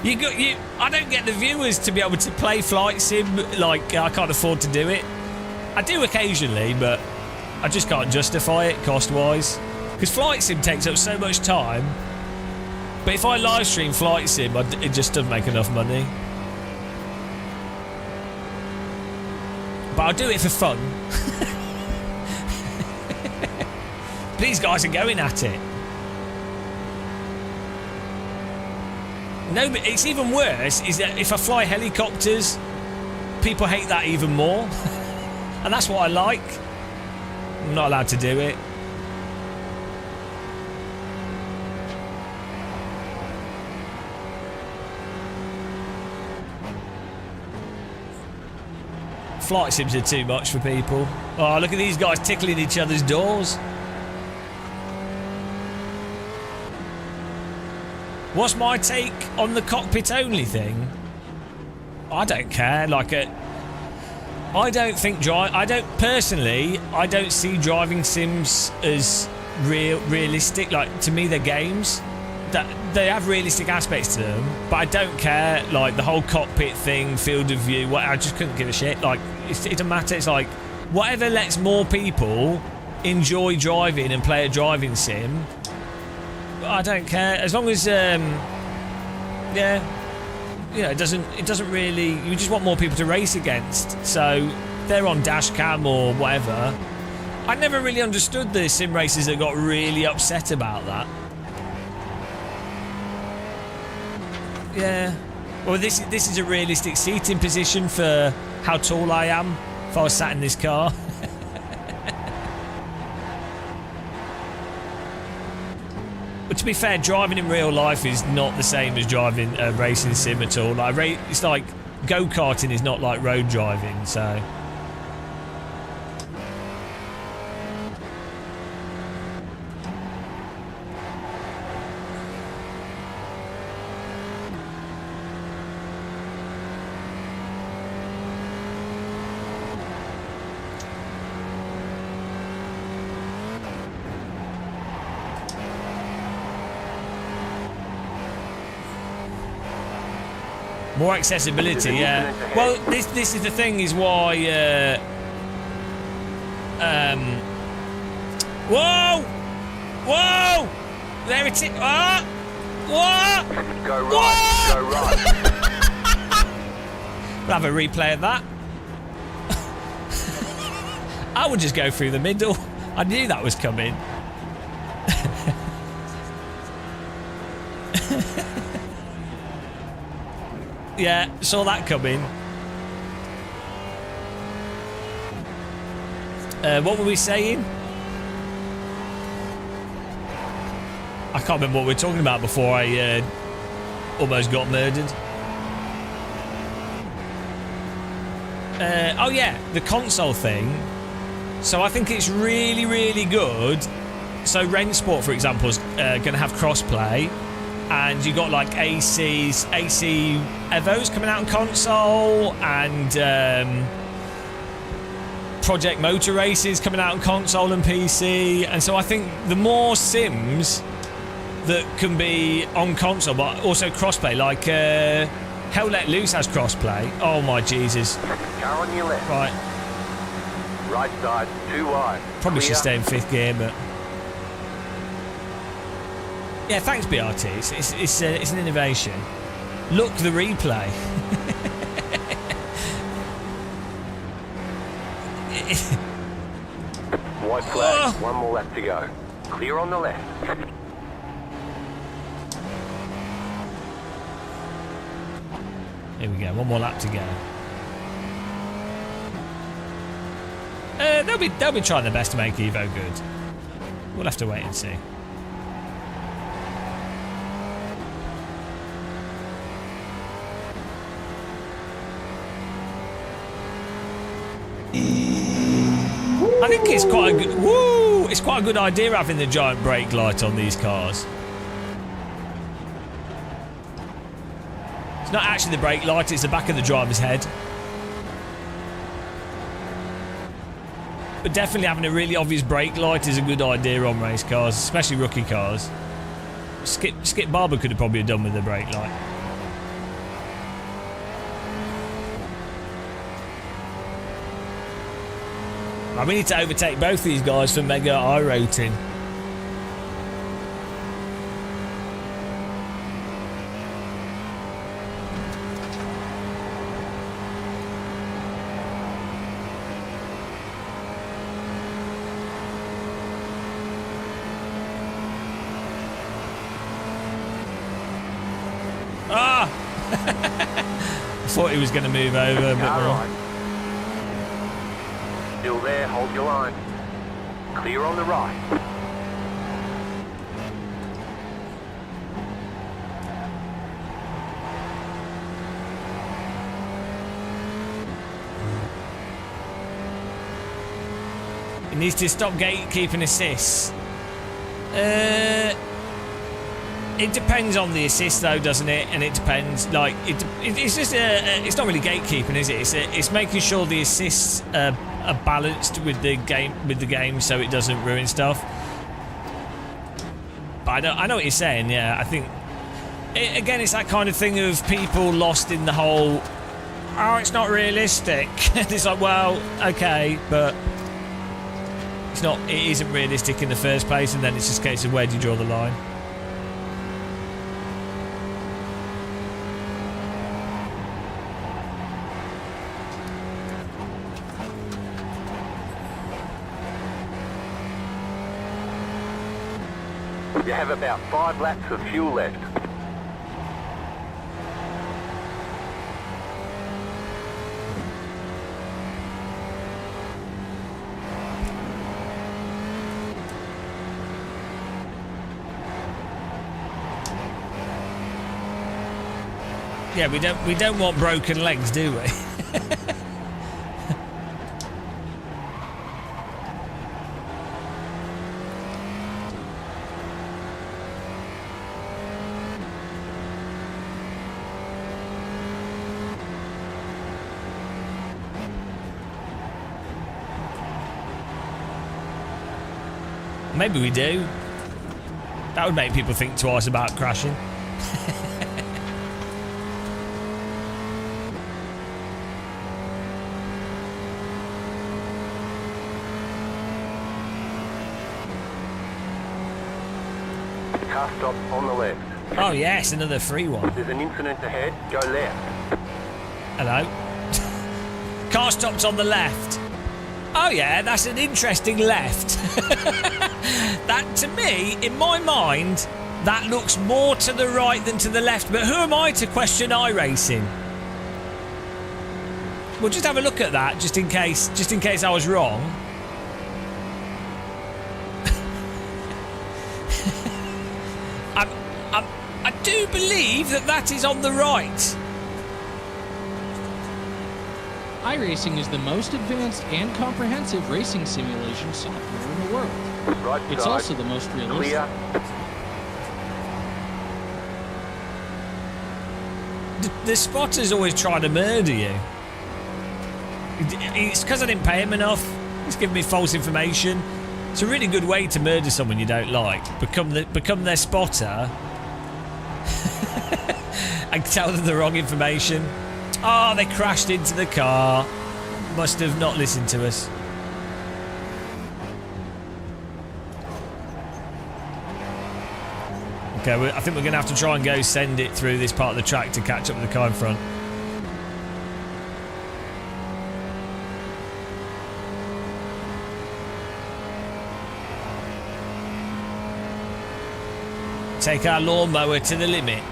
Speaker 1: I don't get the viewers to be able to play flight sim. Like, I can't afford to do it. I do occasionally, but I just can't justify it cost-wise. Because flight sim takes up so much time. But if I live stream flight sim, it just doesn't make enough money. But I'll do it for fun. These guys are going at it. No, but it's even worse is that if I fly helicopters, people hate that even more. And that's what I like. I'm not allowed to do it. Flight sims are too much for people. Oh, look at these guys tickling each other's doors. What's my take on the cockpit only thing? I don't care. I don't see driving sims as realistic. Like, to me, they're games. That they have realistic aspects to them, but I don't care. Like, the whole cockpit thing, field of view, I just couldn't give a shit. Like, it doesn't matter. It's like, whatever lets more people enjoy driving and play a driving sim, I don't care. As long as, it doesn't really. You just want more people to race against. So they're on dash cam or whatever. I never really understood the sim racers that got really upset about that. Yeah. Well, this is a realistic seating position for how tall I am if I was sat in this car. But to be fair, driving in real life is not the same as driving a racing sim at all. Like, it's like go-karting is not like road driving, so... More accessibility, yeah. Well, this is the thing, is why. Whoa! There it is. What?
Speaker 4: Go right. Go right.
Speaker 1: We'll have a replay of that. I would just go through the middle. I knew that was coming. Yeah, saw that coming. What were we saying? I can't remember what we were talking about before I almost got murdered. Oh yeah, the console thing. So I think it's really, really good. So Rain Sport, for example, is going to have crossplay. And you got like AC Evos coming out on console, and Project Motor Races coming out on console and PC. And so I think the more sims that can be on console, but also crossplay, like Hell Let Loose has crossplay. Oh my Jesus!
Speaker 4: Car on your left.
Speaker 1: Right.
Speaker 4: Right side, too wide.
Speaker 1: Probably
Speaker 4: Clear.
Speaker 1: should stay in 5th gear, but. Yeah, thanks BRT. It's an innovation. Look, the replay.
Speaker 4: White flag. One more lap to go. Clear on the left.
Speaker 1: Here we go. One more lap to go. They'll be trying their best to make Evo good. We'll have to wait and see. I think it's quite a good. Woo! It's quite a good idea having the giant brake light on these cars. It's not actually the brake light; it's the back of the driver's head. But definitely having a really obvious brake light is a good idea on race cars, especially rookie cars. Skip Barber could have probably done with the brake light. Right, we need to overtake both these guys for mega iRating. Ah! I thought he was going to move over a bit more.
Speaker 4: Still there, hold your line. Clear on the right.
Speaker 1: He needs to stop gatekeeping assists. It depends on the assist, though, doesn't it? And it depends. Like it's just it's not really gatekeeping, is it? It's making sure the assists are balanced with the game, so it doesn't ruin stuff. But I know what you're saying. Yeah, I think again, it's that kind of thing of people lost in the whole. Oh, it's not realistic. It's like, well, okay, but it's not. It isn't realistic in the first place, and then it's just a case of where do you draw the line.
Speaker 4: You have about 5 laps of fuel left.
Speaker 1: Yeah, we don't want broken legs, do we? Maybe we do. That would make people think twice about crashing.
Speaker 4: Car stop on the left.
Speaker 1: Oh yes, another free one.
Speaker 4: There's an incident ahead. Go left.
Speaker 1: Hello. Car stopped on the left. Oh yeah, that's an interesting left. That, to me, in my mind, that looks more to the right than to the left. But who am I to question iRacing? We'll just have a look at that, just in case I was wrong. I do believe that is on the right.
Speaker 9: iRacing is the most advanced and comprehensive racing simulation software in the world.
Speaker 4: Right
Speaker 9: It's
Speaker 4: side.
Speaker 9: also the most realistic.
Speaker 4: Clear.
Speaker 1: The spotter's always trying to murder you. It's because I didn't pay him enough. He's giving me false information. It's a really good way to murder someone you don't like. Become their spotter and tell them the wrong information. Oh, they crashed into the car. Must have not listened to us. Okay, I think we're going to have to try and go send it through this part of the track to catch up with the car in front. Take our lawnmower to the limit.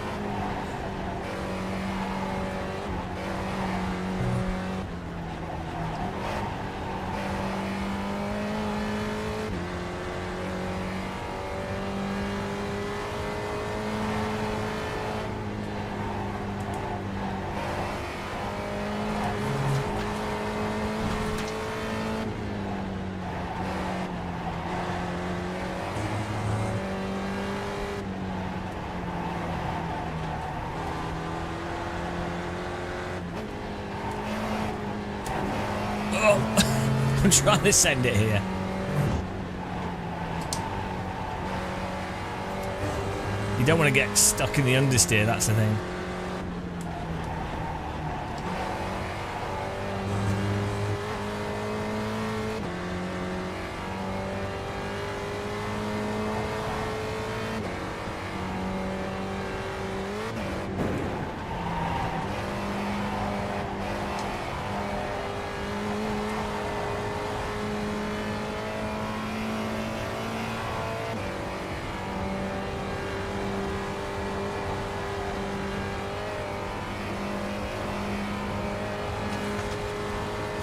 Speaker 1: I'm trying to send it here. You don't want to get stuck in the understeer, that's the thing.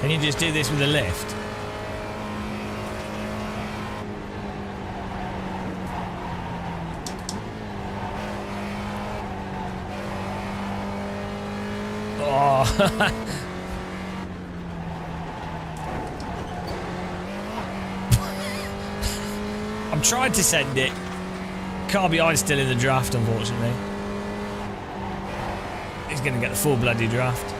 Speaker 1: Can you just do this with a lift? Oh. I'm trying to send it. Car behind's still in the draft, unfortunately. He's going to get the full bloody draft.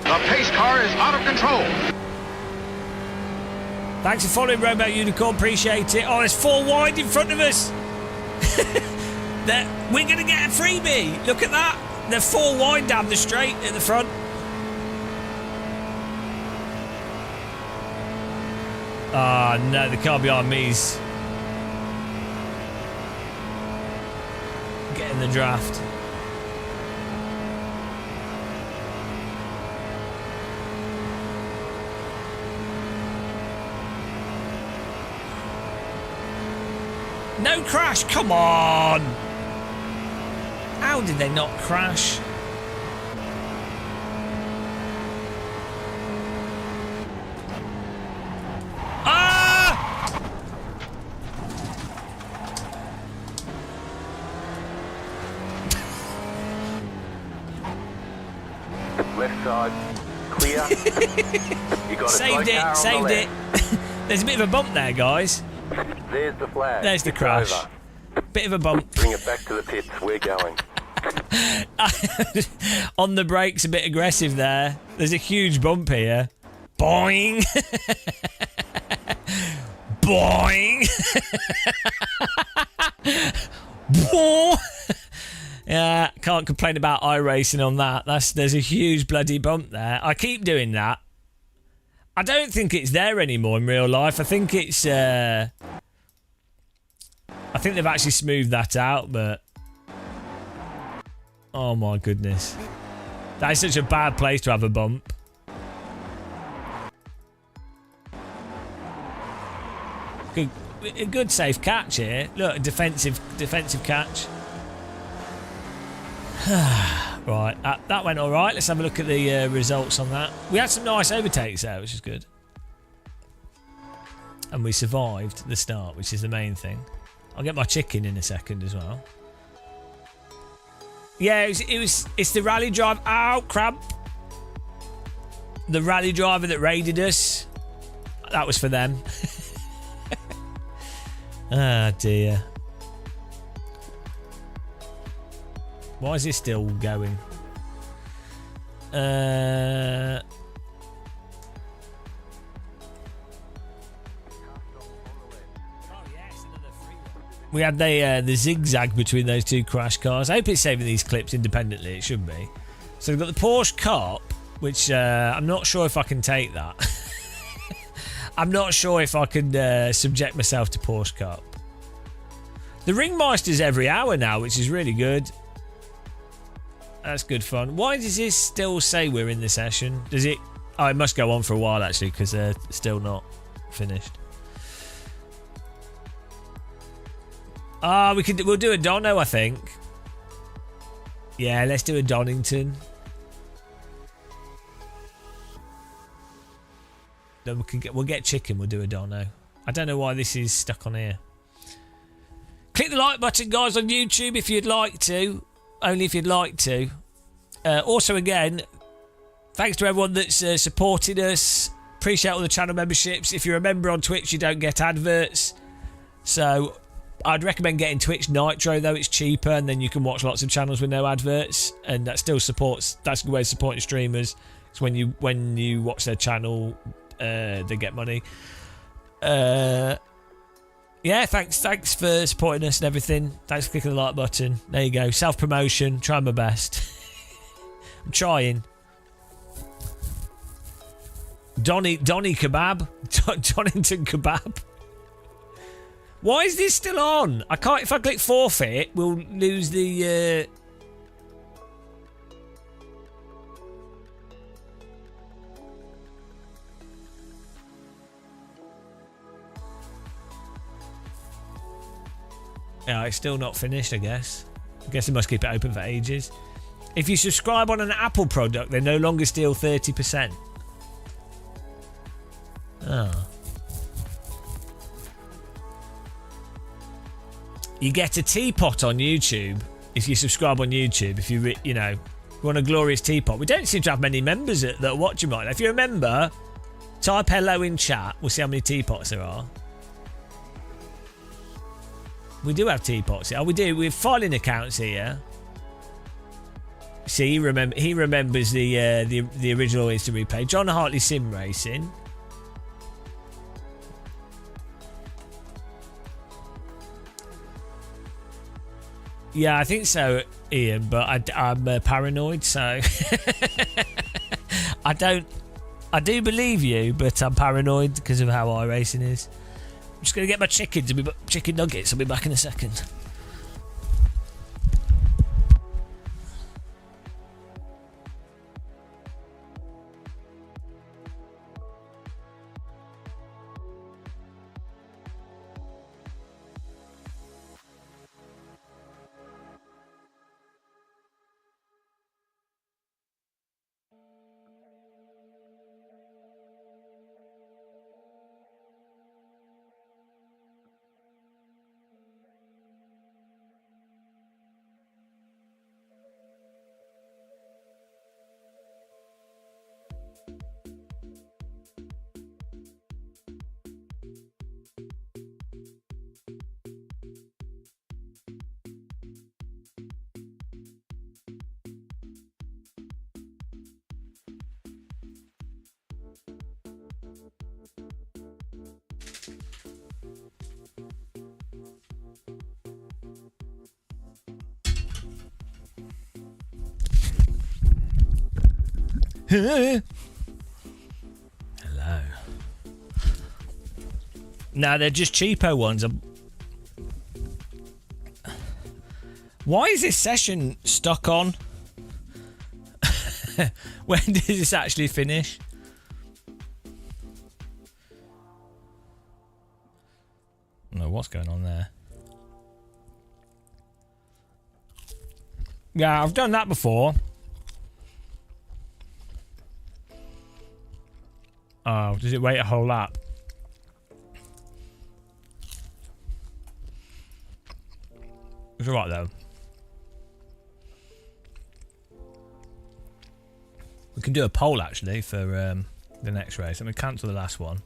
Speaker 7: The pace car is out of control.
Speaker 1: Thanks for following, Robot Unicorn. Appreciate it. Oh, there's 4 wide in front of us. We're going to get a freebie. Look at that. They're 4 wide down the straight at the front. Ah, no, the car behind me's getting the draft. No crash, come on! How did they not crash? Ah!
Speaker 4: Left side, clear. You got a
Speaker 1: Saved
Speaker 4: slow car
Speaker 1: it,
Speaker 4: on
Speaker 1: saved
Speaker 4: the
Speaker 1: it. There's a bit of a bump there, guys.
Speaker 4: left. There's the flag.
Speaker 1: There's the
Speaker 4: It's
Speaker 1: crash.
Speaker 4: over.
Speaker 1: Bit of a bump.
Speaker 4: Bring it back to the pits. We're going.
Speaker 1: On the brakes, a bit aggressive there. There's a huge bump here. Boing. Boing. Boing. Yeah, can't complain about iRacing on that. There's a huge bloody bump there. I keep doing that. I don't think it's there anymore in real life. I think it's I think they've actually smoothed that out, but oh my goodness. That is such a bad place to have a bump. A good safe catch here. Look, a defensive catch. Right, that went all right. Let's have a look at the results on that. We had some nice overtakes there, which is good. And we survived the start, which is the main thing. I'll get my chicken in a second as well. Yeah, it's the rally driver. Ow, crab. The rally driver that raided us. That was for them. Ah, dear. Why is this still going? We had the zigzag between those two crash cars. I hope it's saving these clips independently. It should be. So we've got the Porsche Cup, which I'm not sure if I can take that. I'm not sure if I can subject myself to Porsche Cup. The Ringmeister's every hour now, which is really good. That's good fun. Why does this still say we're in the session? Does it? Oh, it must go on for a while actually, because they're still not finished. Ah, we'll do a Dono, I think. Yeah, let's do a Donington. Then we'll get chicken. We'll do a Dono. I don't know why this is stuck on here. Click the like button, guys, on YouTube if you'd like to. Only if you'd like to. Also, again, thanks to everyone that's supported us. Appreciate all the channel memberships. If you're a member on Twitch, you don't get adverts. So I'd recommend getting Twitch Nitro, though. It's cheaper, and then you can watch lots of channels with no adverts, and that still supports. That's a good way of supporting streamers. It's when you watch their channel, they get money. Yeah, thanks for supporting us and everything. Thanks for clicking the like button. There you go. Self-promotion. Trying my best. I'm trying. Donny Kebab. Donington Kebab. Why is this still on? I can't. If I click forfeit, we'll lose the... Yeah, it's still not finished, I guess. I guess they must keep it open for ages. If you subscribe on an Apple product, they no longer steal 30%. Oh. You get a teapot on YouTube if you subscribe on YouTube. If you want a glorious teapot. We don't seem to have many members that are watching right now. If you're a member, type hello in chat. We'll see how many teapots there are. We do have teapots. Oh, we do. We have filing accounts here. See, he remembers the original Instant Replay. John Hartley Sim Racing. Yeah, I think so, Ian. But I'm paranoid, so I do believe you, but I'm paranoid because of how iRacing is. I'm just going to get my chicken nuggets. I'll be back in a second. Hello. No, they're just cheapo ones. Why is this session stuck on? When does this actually finish? No, what's going on there? Yeah, I've done that before. Oh, does it wait a whole lap? It's alright though. We can do a poll actually for the next race. Let me cancel the last one.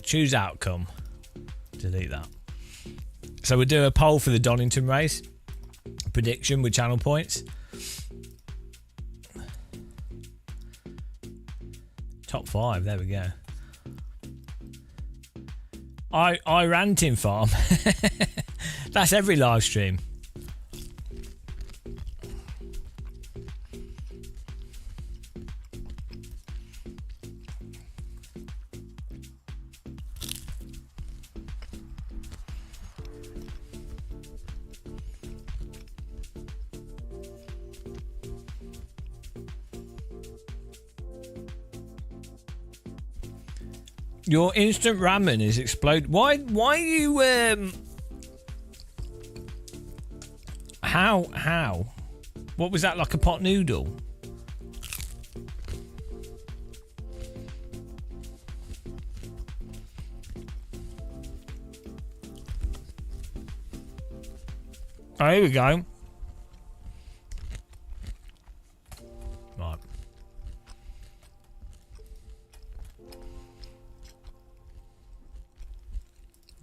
Speaker 1: Choose outcome. Delete that. So we'll do a poll for the Donington race. Prediction with channel points. Top 5, there we go. iRating farm. That's every live stream. Your instant ramen is explode. Why you how? What was that, like a pot noodle? Oh, here we go. Right.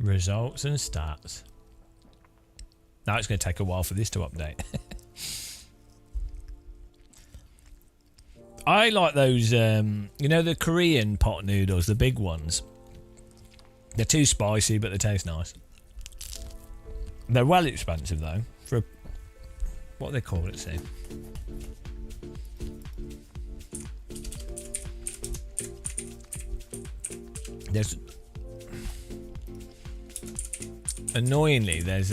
Speaker 1: Results and stats. Now it's going to take a while for this to update. I like those, you know, the Korean pot noodles, the big ones. They're too spicy, but they taste nice. They're well expensive though. For a, what they call it, see. There's annoyingly there's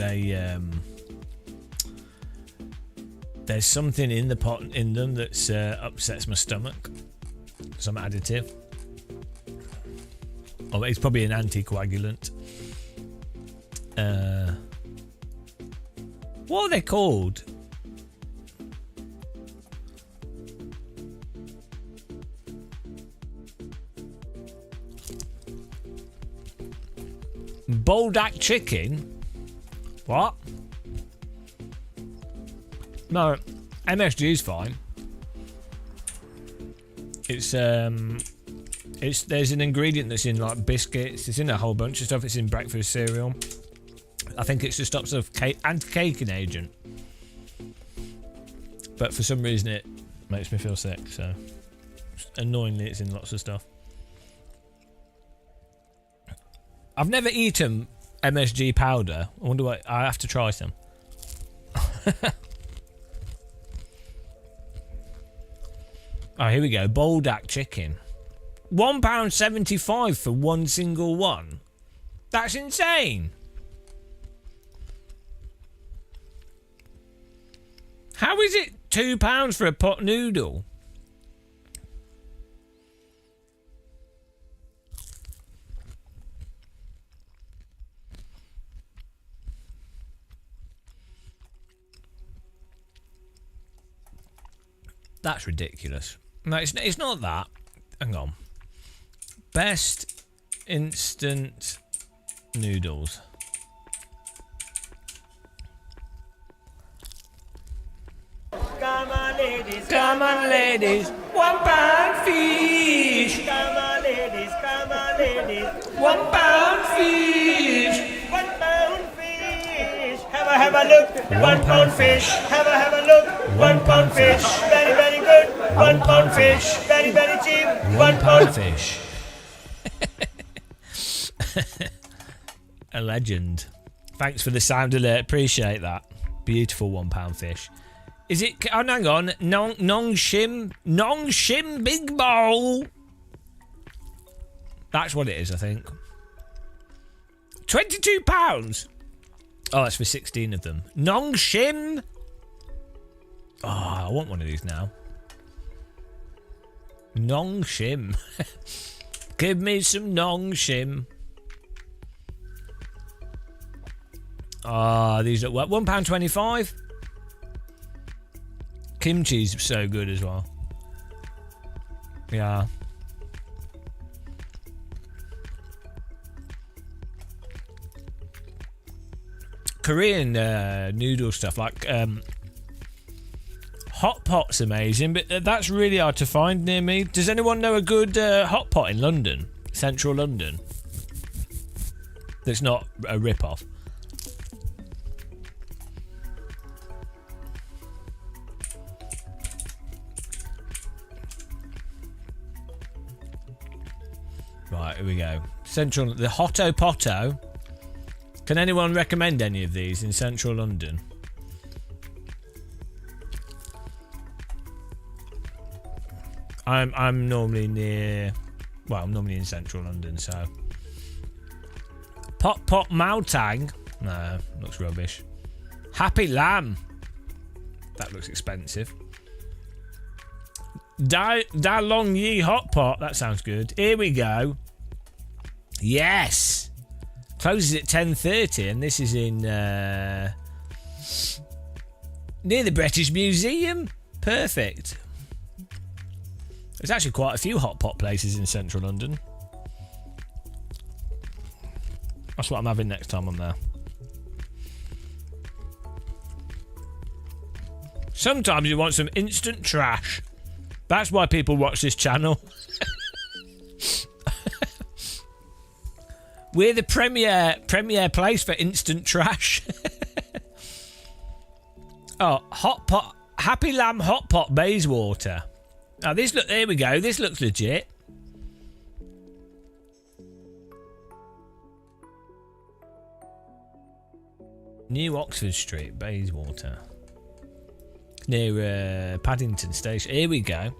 Speaker 1: something in the pot in them that's upsets my stomach. Some additive. Oh, it's probably an anticoagulant. What are they called? Boldak chicken? What? No, MSG is fine. It's there's an ingredient that's in like biscuits. It's in a whole bunch of stuff. It's in breakfast cereal. I think it's just lots of anti-caking agent. But for some reason it makes me feel sick. So annoyingly, it's in lots of stuff. I've never eaten MSG powder. I wonder what I have to try some. Oh, here we go. Boldak chicken. £1.75 for one single one. That's insane. How is it £2 for a pot noodle? That's ridiculous. No, it's not that. Hang on. Best instant noodles.
Speaker 10: Come on, ladies.
Speaker 1: Come on, ladies. £1 fish.
Speaker 10: Come on, ladies. Come on, ladies.
Speaker 1: £1 fish.
Speaker 10: £1 fish. Have a look. £1 fish. Have a look. £1 fish. Very, very good. £1 fish. Very, very cheap.
Speaker 1: £1 fish. A legend. Thanks for the sound alert. Appreciate that. Beautiful £1 fish. Is it? Oh, hang on. Nong Shim Big Bowl. That's what it is, I think. £22. Oh, that's for 16 of them. Nong Shim. Oh, I want one of these now. Nong Shim. Give me some Nong Shim. Ah, these are what? £1.25. Kimchi's so good as well. Yeah. Korean noodle stuff like hot pot's amazing, but that's really hard to find near me. Does anyone know a good hot pot in London, central London, that's not a rip-off? Right, here we go. Central, the Hotto Potto. Can anyone recommend any of these in central London? I'm normally near, well, I'm normally in central London, so. Pot Mao Tang. No, looks rubbish. Happy Lamb. That looks expensive. Da Long Yi Hot Pot. That sounds good. Here we go. Yes. Closes at 10:30, and this is in near the British Museum. Perfect. There's actually quite a few hot pot places in central London. That's what I'm having next time I'm there. Sometimes you want some instant trash. That's why people watch this channel. We're the premier place for instant trash. Oh, hot pot, Happy Lamb hot pot Bayswater. Now this look, there we go. This looks legit. New Oxford Street, Bayswater, near Paddington Station. Here we go.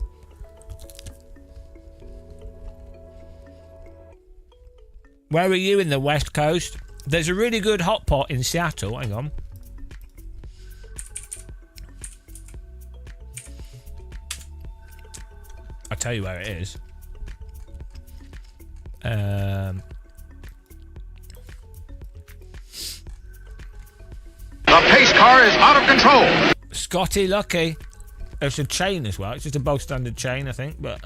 Speaker 1: Where are you in the West Coast? There's a really good hot pot in Seattle. Hang on. I'll tell you where it is.
Speaker 7: The pace car is out of control.
Speaker 1: Scotty Lucky. It's a chain as well. It's just a bog standard chain, I think, but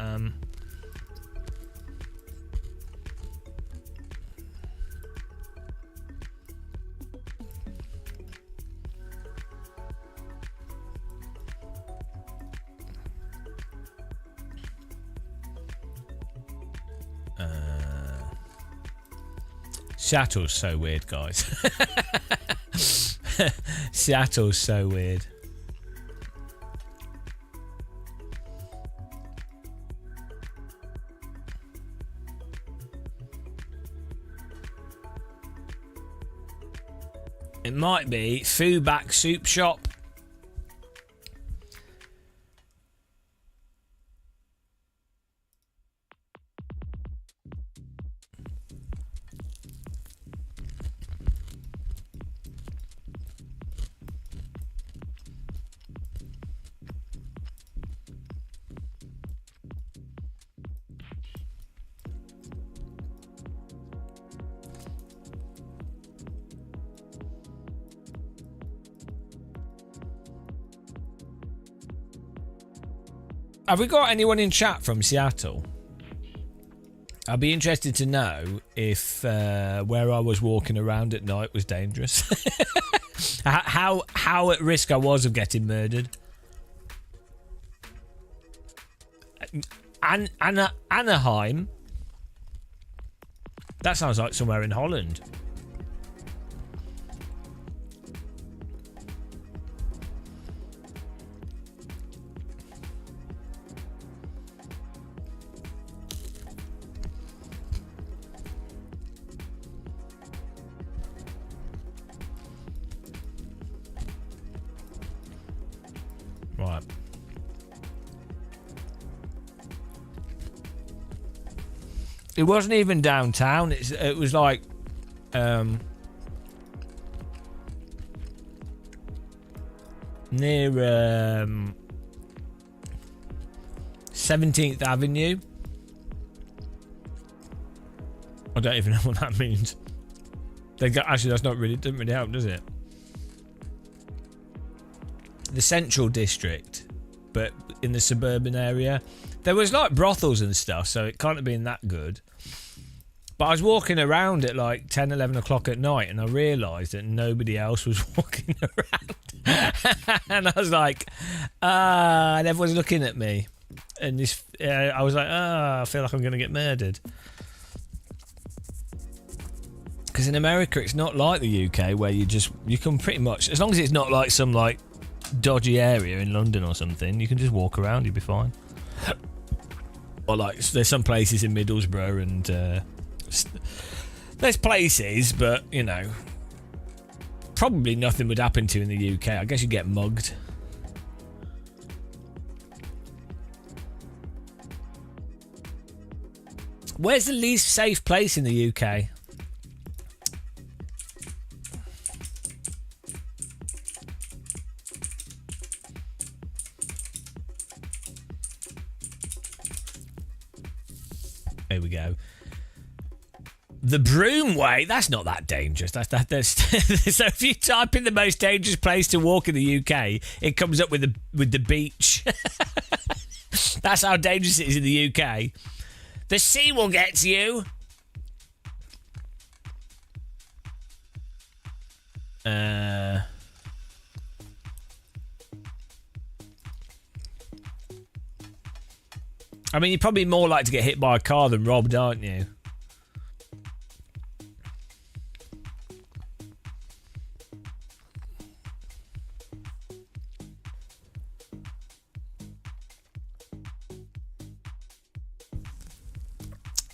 Speaker 1: Seattle's so weird, guys. Seattle's so weird. It might be Fuback Soup Shop. Have we got anyone in chat from Seattle? I'd be interested to know if where I was walking around at night was dangerous. how at risk I was of getting murdered. Anaheim. That sounds like somewhere in Holland. It wasn't even downtown. It was like near 17th Avenue. I don't even know what that means. Actually, that's not really, doesn't really help, does it? The Central District, but in the suburban area. There was like brothels and stuff, so it can't have been that good. But I was walking around at like 10, 11 o'clock at night, and I realised that nobody else was walking around. And I was like, and everyone's looking at me. And this, I was like, I feel like I'm going to get murdered. Because in America, it's not like the UK, where you can pretty much, as long as it's not like some like dodgy area in London or something, you can just walk around, you'll be fine. Or like, there's some places in Middlesbrough and there's places, but you know, probably nothing would happen to you in the UK. I guess you get mugged. Where's the least safe place in the UK? Here we go. The Broomway. That's not that dangerous. So if you type in the most dangerous place to walk in the UK, it comes up with the beach. That's how dangerous it is in the UK. The sea will get to you. I mean, you're probably more likely to get hit by a car than robbed, aren't you?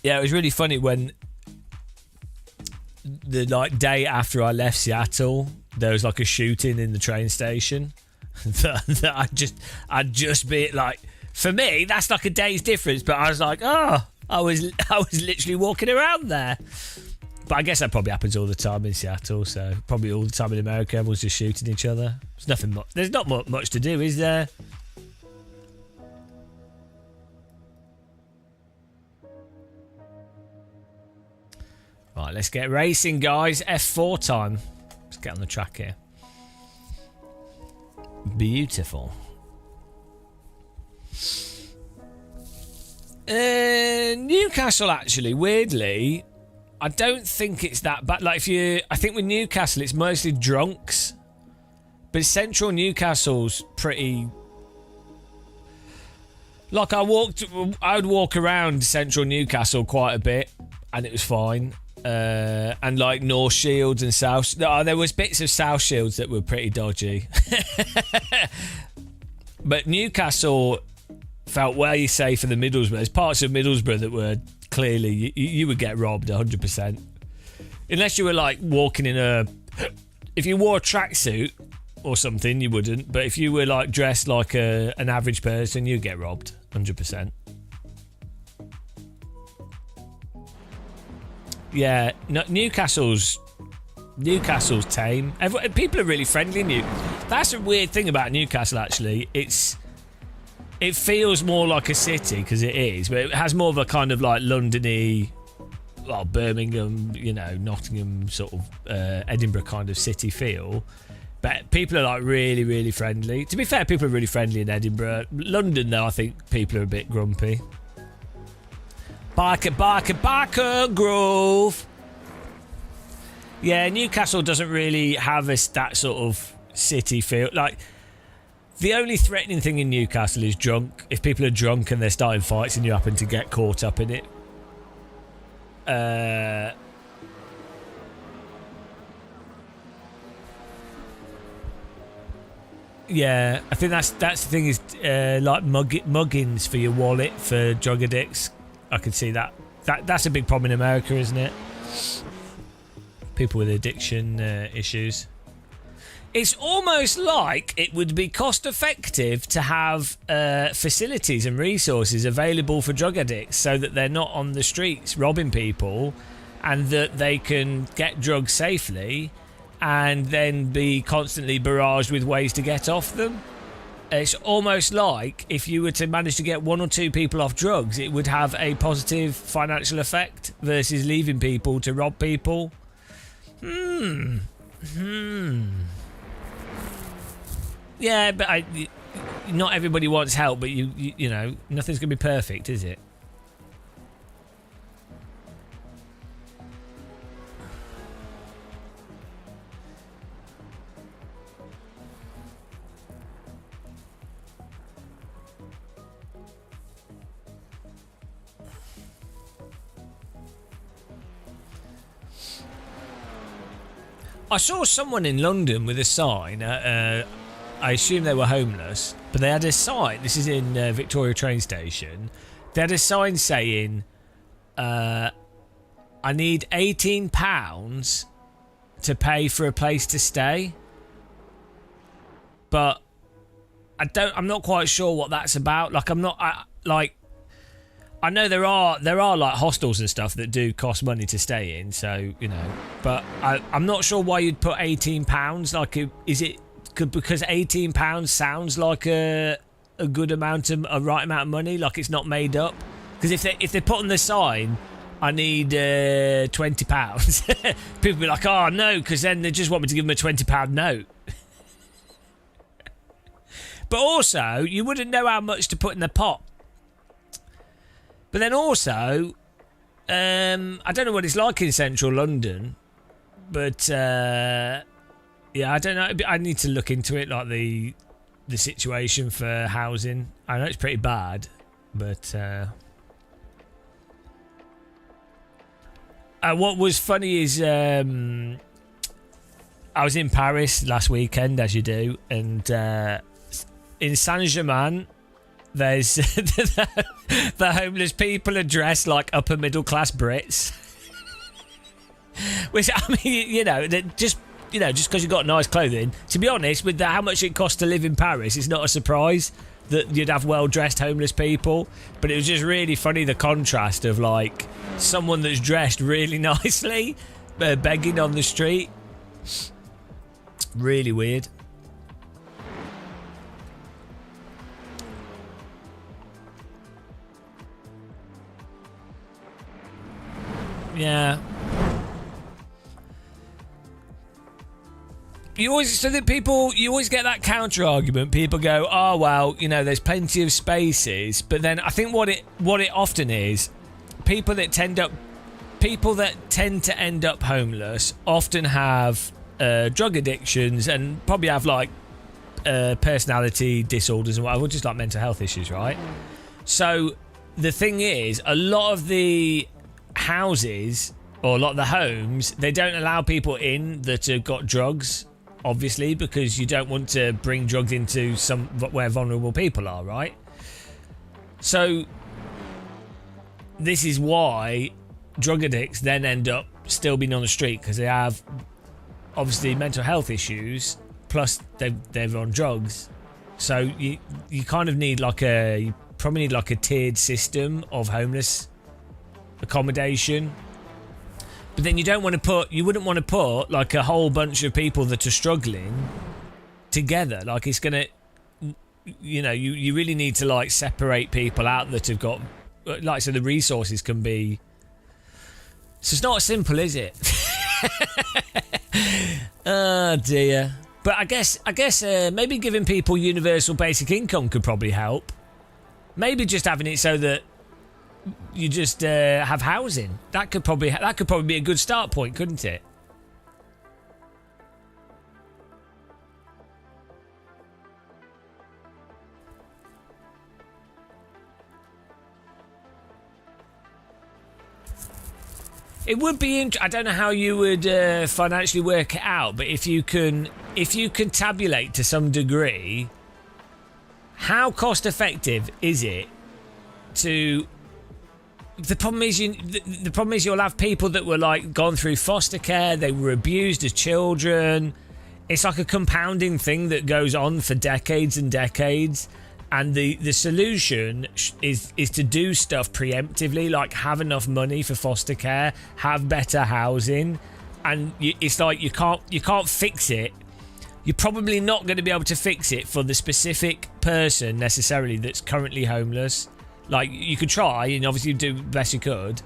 Speaker 1: Yeah, it was really funny when the like day after I left Seattle, there was like a shooting in the train station. that I'd just be like, for me, that's like a day's difference. But I was like, I was literally walking around there. But I guess that probably happens all the time in Seattle. So probably all the time in America, everyone's just shooting each other. There's nothing. There's not much to do, is there? Right, let's get racing, guys. F4 time. Let's get on the track here. Beautiful. Newcastle, actually, weirdly, I don't think it's that bad. Like, I think with Newcastle, it's mostly drunks. But central Newcastle's pretty... Like, I would walk around central Newcastle quite a bit, and it was fine. And like North Shields and South, there was bits of South Shields that were pretty dodgy. But Newcastle felt way safer than Middlesbrough. There's parts of Middlesbrough that were clearly you would get robbed 100%, unless you were like walking in a. If you wore a tracksuit or something, you wouldn't. But if you were like dressed like an average person, you'd get robbed 100%. Yeah, Newcastle's tame. People are really friendly. That's a weird thing about Newcastle. Actually, it feels more like a city because it is, but it has more of a kind of like London-y, well, Birmingham, Nottingham, sort of Edinburgh kind of city feel. But people are like really, really friendly. To be fair, people are really friendly in Edinburgh. London, though, I think people are a bit grumpy. Barker Grove. Yeah, Newcastle doesn't really have that sort of city feel. Like, the only threatening thing in Newcastle is drunk. If people are drunk and they're starting fights and you happen to get caught up in it. Yeah, I think that's the thing is like muggings for your wallet for drug addicts. I can see that. That's a big problem in America, isn't it? People with addiction issues. It's almost like it would be cost effective to have facilities and resources available for drug addicts so that they're not on the streets robbing people and that they can get drugs safely and then be constantly barraged with ways to get off them. It's almost like if you were to manage to get 1 or 2 people off drugs, it would have a positive financial effect versus leaving people to rob people. Yeah, but not everybody wants help, but you know, nothing's going to be perfect, is it? I saw someone in London with a sign. I assume they were homeless, but they had a sign. This is in Victoria train station. They had a sign saying, "I need £18 to pay for a place to stay." But I'm not quite sure what that's about. Like, I know there are like hostels and stuff that do cost money to stay in, so you know. But I'm not sure why you'd put £18. Like, is it because £18 sounds like a good amount of a right amount of money? Like it's not made up. Because if they put on the sign, I need £20, people be like, oh no, because then they just want me to give them a £20 note. But also, you wouldn't know how much to put in the pot. But then also, I don't know what it's like in central London, but yeah, I don't know. I need to look into it, like the situation for housing. I know it's pretty bad, but what was funny is I was in Paris last weekend, as you do, and in Saint-Germain, there's the homeless people are dressed like upper middle class Brits. Which, I mean, you know, just because you've got nice clothing. To be honest, with how much it costs to live in Paris, it's not a surprise that you'd have well dressed homeless people. But it was just really funny, the contrast of like someone that's dressed really nicely begging on the street. Really weird. Yeah. You always get that counter argument. People go, oh well, you know, there's plenty of spaces, but then I think what it often is, people that tend to end up homeless often have drug addictions and probably have like personality disorders and whatever, just like mental health issues, right? So the thing is, a lot of the houses or a lot of the homes, they don't allow people in that have got drugs, obviously, because you don't want to bring drugs into where vulnerable people are, right? So this is why drug addicts then end up still being on the street, because they have obviously mental health issues, plus they're on drugs. So you kind of need you probably need like a tiered system of homeless accommodation. But then you wouldn't want to put like a whole bunch of people that are struggling together. Like, it's gonna, you know, you really need to like separate people out that have got, like, so the resources can be. So it's not as simple, is it? Oh dear. But I guess maybe giving people universal basic income could probably help. Maybe just having it so that you just have housing. That could probably be a good start point, couldn't it? It would be. I don't know how you would financially work it out, but if you can tabulate to some degree, how cost effective is it to? The problem is you'll have people that were like gone through foster care, they were abused as children. it's like a compounding thing that goes on for decades and decades. And the solution is to do stuff preemptively, like have enough money for foster care, have better housing, and it's like you can't fix it. You're probably not going to be able to fix it for the specific person necessarily that's currently homeless. Like, you could try and obviously do the best you could,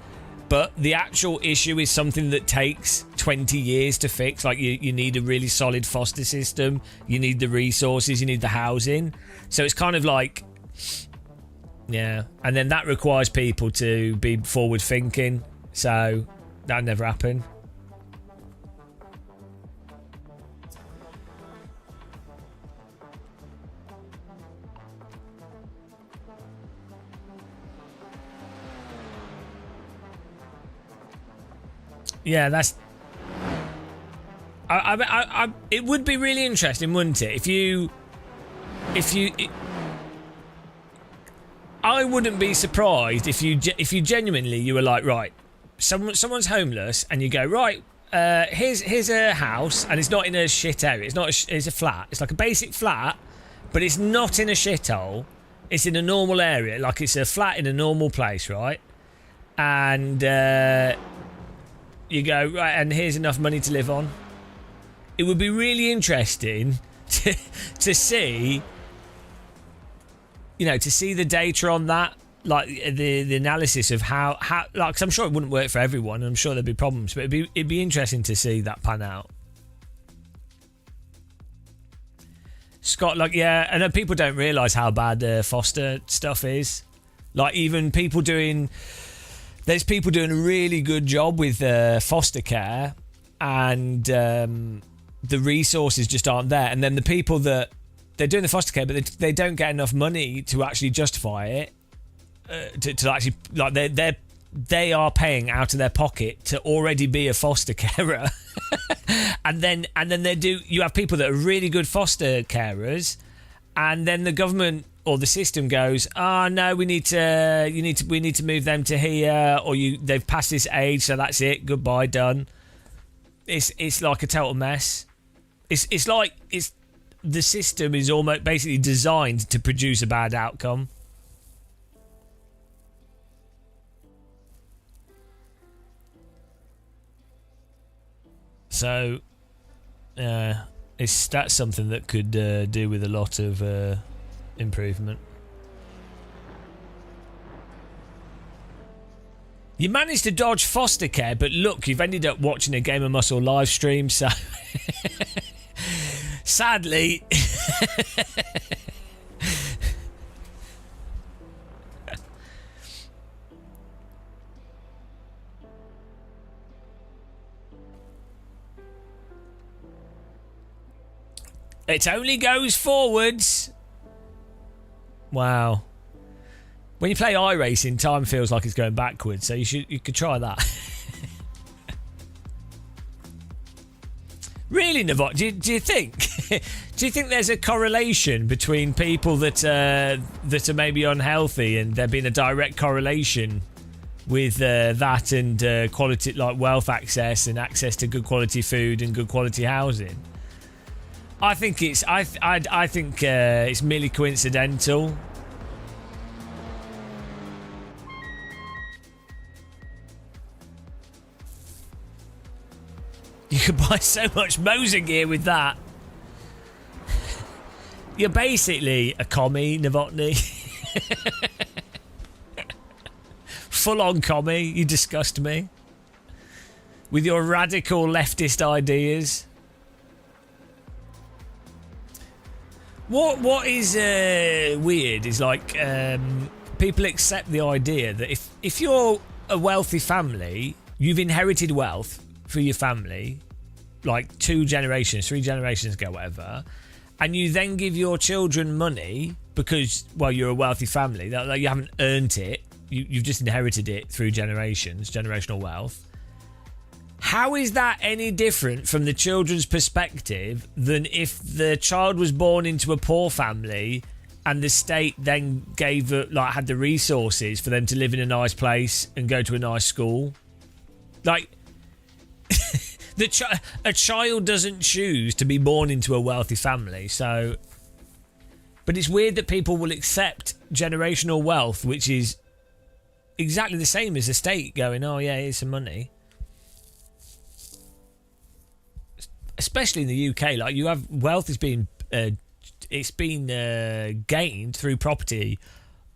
Speaker 1: but the actual issue is something that takes 20 years to fix. Like, you need a really solid foster system, you need the resources, you need the housing. So it's kind of like, yeah, and then that requires people to be forward thinking, so that'll never happen. Yeah, that's. It would be really interesting, wouldn't it? I wouldn't be surprised if you genuinely you were like, right, someone's homeless, and you go, right, here's a house, and it's not in a shit area. It's a flat. It's like a basic flat, but it's not in a shithole. It's in a normal area, like it's a flat in a normal place, right? And you go, right, and here's enough money to live on. It would be really interesting to see, you know, to see the data on that, like the analysis of how like, 'cause I'm sure it wouldn't work for everyone, and I'm sure there'd be problems, but it'd be interesting to see that pan out. Scott, like, yeah, and people don't realise how bad foster stuff is. Like, even people doing. There's people doing a really good job with foster care, and the resources just aren't there. And then the people that they're doing the foster care, but they don't get enough money to actually justify it. To actually, like, they are paying out of their pocket to already be a foster carer, and then you have people that are really good foster carers, and then the government or the system goes, oh no, we need to move them to here, or they've passed this age, so that's it, goodbye, done. It's like a total mess. It's like the system is almost basically designed to produce a bad outcome. So, that's something that could do with a lot of improvement. You managed to dodge foster care, but look, you've ended up watching a Game of Muscle live stream, so sadly. It only goes forwards. Wow. When you play iRacing, time feels like it's going backwards, so you could try that. Really, Navot? Do you think? Do you think there's a correlation between people that are maybe unhealthy, and there being a direct correlation with that and quality, like wealth access and access to good quality food and good quality housing? I think it's it's merely coincidental. You could buy so much Moser gear with that. You're basically a commie, Novotny. Full-on commie. You disgust me with your radical leftist ideas. What is weird is, like, people accept the idea that if you're a wealthy family, you've inherited wealth for your family, like 2 generations, 3 generations ago, whatever, and you then give your children money because, well, you're a wealthy family, that you haven't earned it, you've just inherited it through generations, generational wealth. How is that any different from the children's perspective than if the child was born into a poor family and the state then had the resources for them to live in a nice place and go to a nice school? Like, A child doesn't choose to be born into a wealthy family, so. But it's weird that people will accept generational wealth, which is exactly the same as the state going, "Oh yeah, here's some money." Especially in the UK, like you have wealth has been gained through property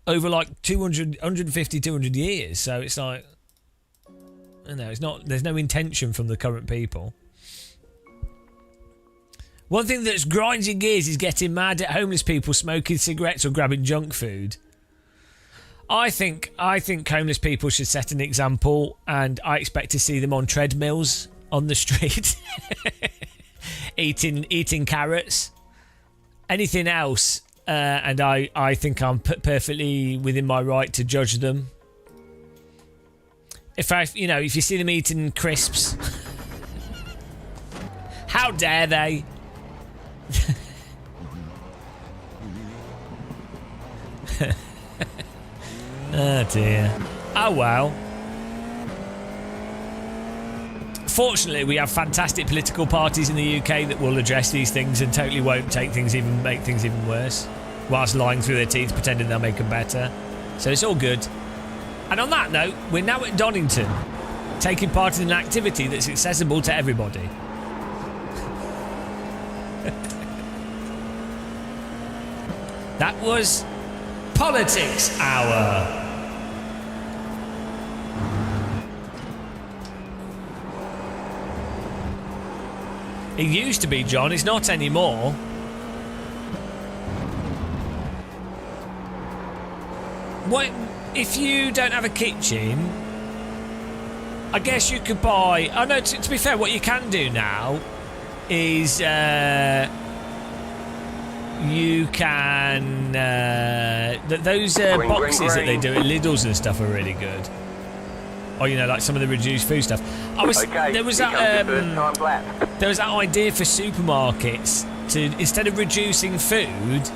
Speaker 1: over like 150, 200 years. So it's like, I know, it's not. There's no intention from the current people. One thing that's grinds your gears is getting mad at homeless people smoking cigarettes or grabbing junk food. I think homeless people should set an example, and I expect to see them on treadmills on the street, eating carrots. Anything else, and I think I'm perfectly within my right to judge them. If you see them eating crisps, how dare they? Oh dear. Oh well. Fortunately, we have fantastic political parties in the UK that will address these things and totally won't make things even worse, whilst lying through their teeth pretending they'll make them better. So it's all good. And on that note, we're now at Donington, taking part in an activity that's accessible to everybody. That was Politics Hour. It used to be, John. It's not anymore. What if you don't have a kitchen? I guess you could buy. Oh no. To be fair, what you can do now is you can those boxes that they do at Lidl's and stuff are really good. Or like some of the reduced food stuff. There was that idea for supermarkets to, instead of reducing food,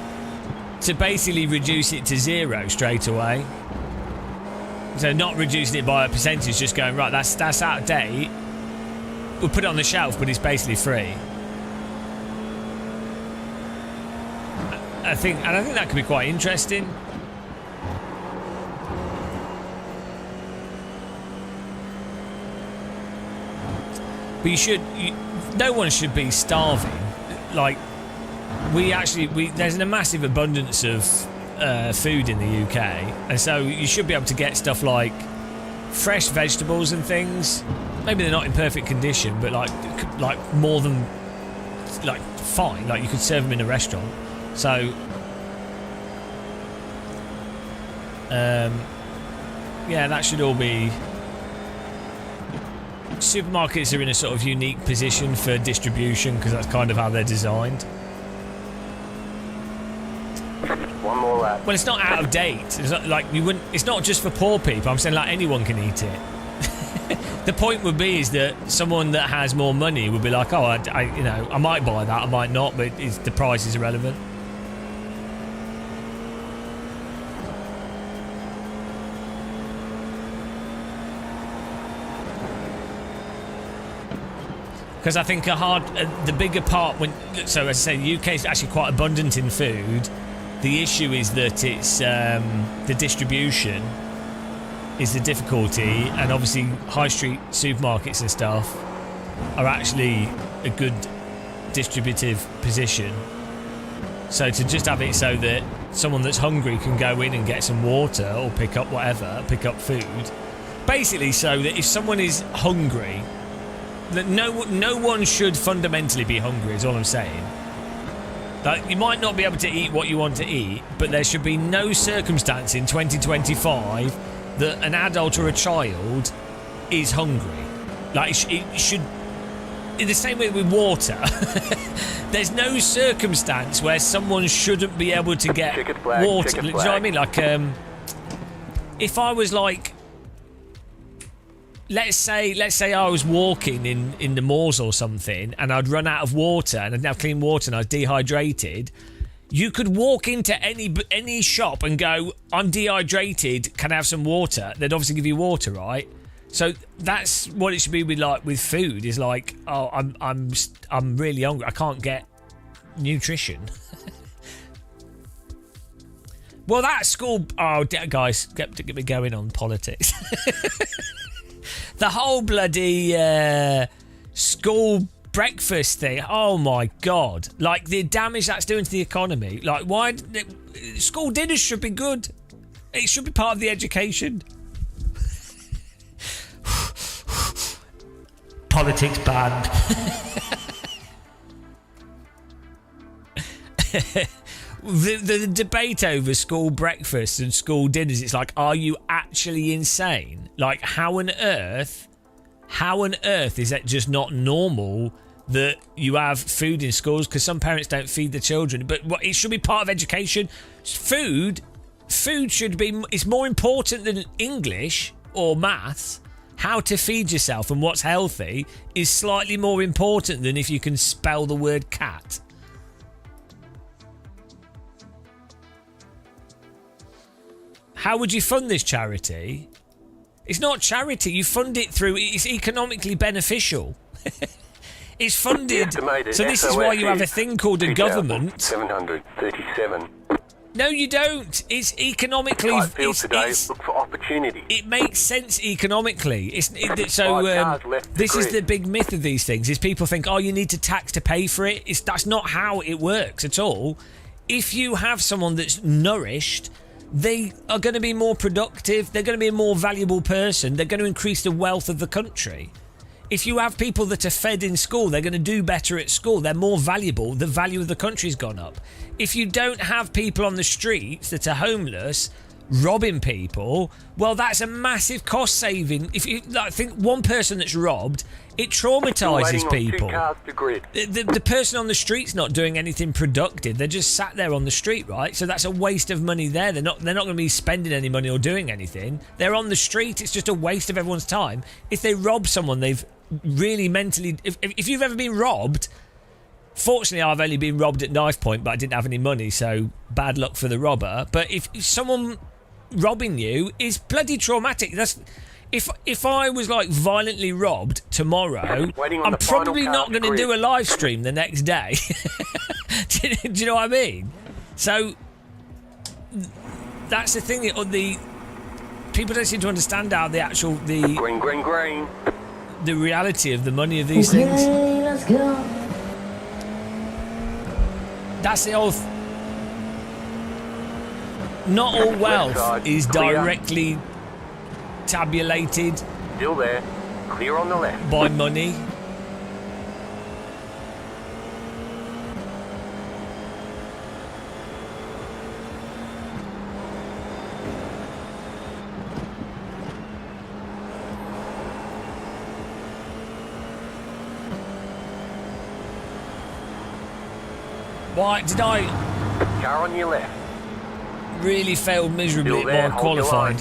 Speaker 1: to basically reduce it to zero straight away. So not reducing it by a percentage, just going, right, that's out of date. We'll put it on the shelf, but it's basically free. I think that could be quite interesting. But no one should be starving. Like, there's a massive abundance of food in the UK, and so you should be able to get stuff like fresh vegetables and things. Maybe they're not in perfect condition, but like more than fine. Like you could serve them in a restaurant. So, yeah, that should all be. Supermarkets are in a sort of unique position for distribution because that's kind of how they're designed.
Speaker 4: One more lap.
Speaker 1: Well, it's not out of date. It's not like you wouldn't. It's not just for poor people. I'm saying like anyone can eat it. The point would be is that someone that has more money would be like, oh, I might buy that, I might not, but the price is irrelevant. Because I think the bigger part so as I say, the UK is actually quite abundant in food. The issue is that it's the distribution is the difficulty, and obviously high street supermarkets and stuff are actually a good distributive position. So to just have it so that someone that's hungry can go in and get some water or pick up food, basically, so that if someone is hungry, that no one should fundamentally be hungry is all I'm saying. Like, you might not be able to eat what you want to eat, but there should be no circumstance in 2025 that an adult or a child is hungry. Like, it should, in the same way with water, there's no circumstance where someone shouldn't be able to get water. Do you know what I mean? Like, if I was like, let's say I was walking in the moors or something, and I'd run out of water, and I didn't have clean water, and I was dehydrated. You could walk into any shop and go, I'm dehydrated, can I have some water? They'd obviously give you water, right? So that's what it should be with, like, with food. Is like, oh, I'm really hungry. I can't get nutrition. Well, that school. Oh, guys, get me going on politics. The whole bloody school breakfast thing. Oh my god! Like the damage that's doing to the economy. Like, why? School dinners should be good. It should be part of the education. Politics banned. The debate over school breakfasts and school dinners, it's like, are you actually insane? Like, how on earth is that just not normal that you have food in schools? Because some parents don't feed the children, but it should be part of education. Food should be, it's more important than English or maths. How to feed yourself and what's healthy is slightly more important than if you can spell the word cat. How would you fund this charity? It's not charity. You fund it through... It's economically beneficial. It's funded... So this is why you have a thing called a government.
Speaker 4: 737.
Speaker 1: No, you don't. It's economically...
Speaker 4: Look for opportunity.
Speaker 1: It makes sense economically. This is the big myth of these things, is people think, oh, you need to tax to pay for it. That's not how it works at all. If you have someone that's nourished... They are going to be more productive. They're going to be a more valuable person. They're going to increase the wealth of the country. If you have people that are fed in school, they're going to do better at school. They're more valuable. The value of the country's gone up. If you don't have people on the streets that are homeless, robbing people, well, that's a massive cost saving. If you think one person that's robbed, it traumatises people. The person on the street's not doing anything productive. They're just sat there on the street, right? So that's a waste of money there. They're not going to be spending any money or doing anything. They're on the street. It's just a waste of everyone's time. If they rob someone, they've really mentally... If you've ever been robbed... Fortunately, I've only been robbed at knife point, but I didn't have any money, so bad luck for the robber. But if someone robbing you is bloody traumatic. That's... If I was like violently robbed tomorrow, I'm probably not going to do a live stream the next day. do you know what I mean? So that's the thing. The people don't seem to understand how the
Speaker 4: green.
Speaker 1: The reality of the money of these things.
Speaker 5: Let's go.
Speaker 1: That's the old. Not all wealth is directly tabulated.
Speaker 4: Still there. Clear on the left.
Speaker 1: By money. Why did I...
Speaker 4: Car on your left.
Speaker 1: Really failed miserably at more qualified.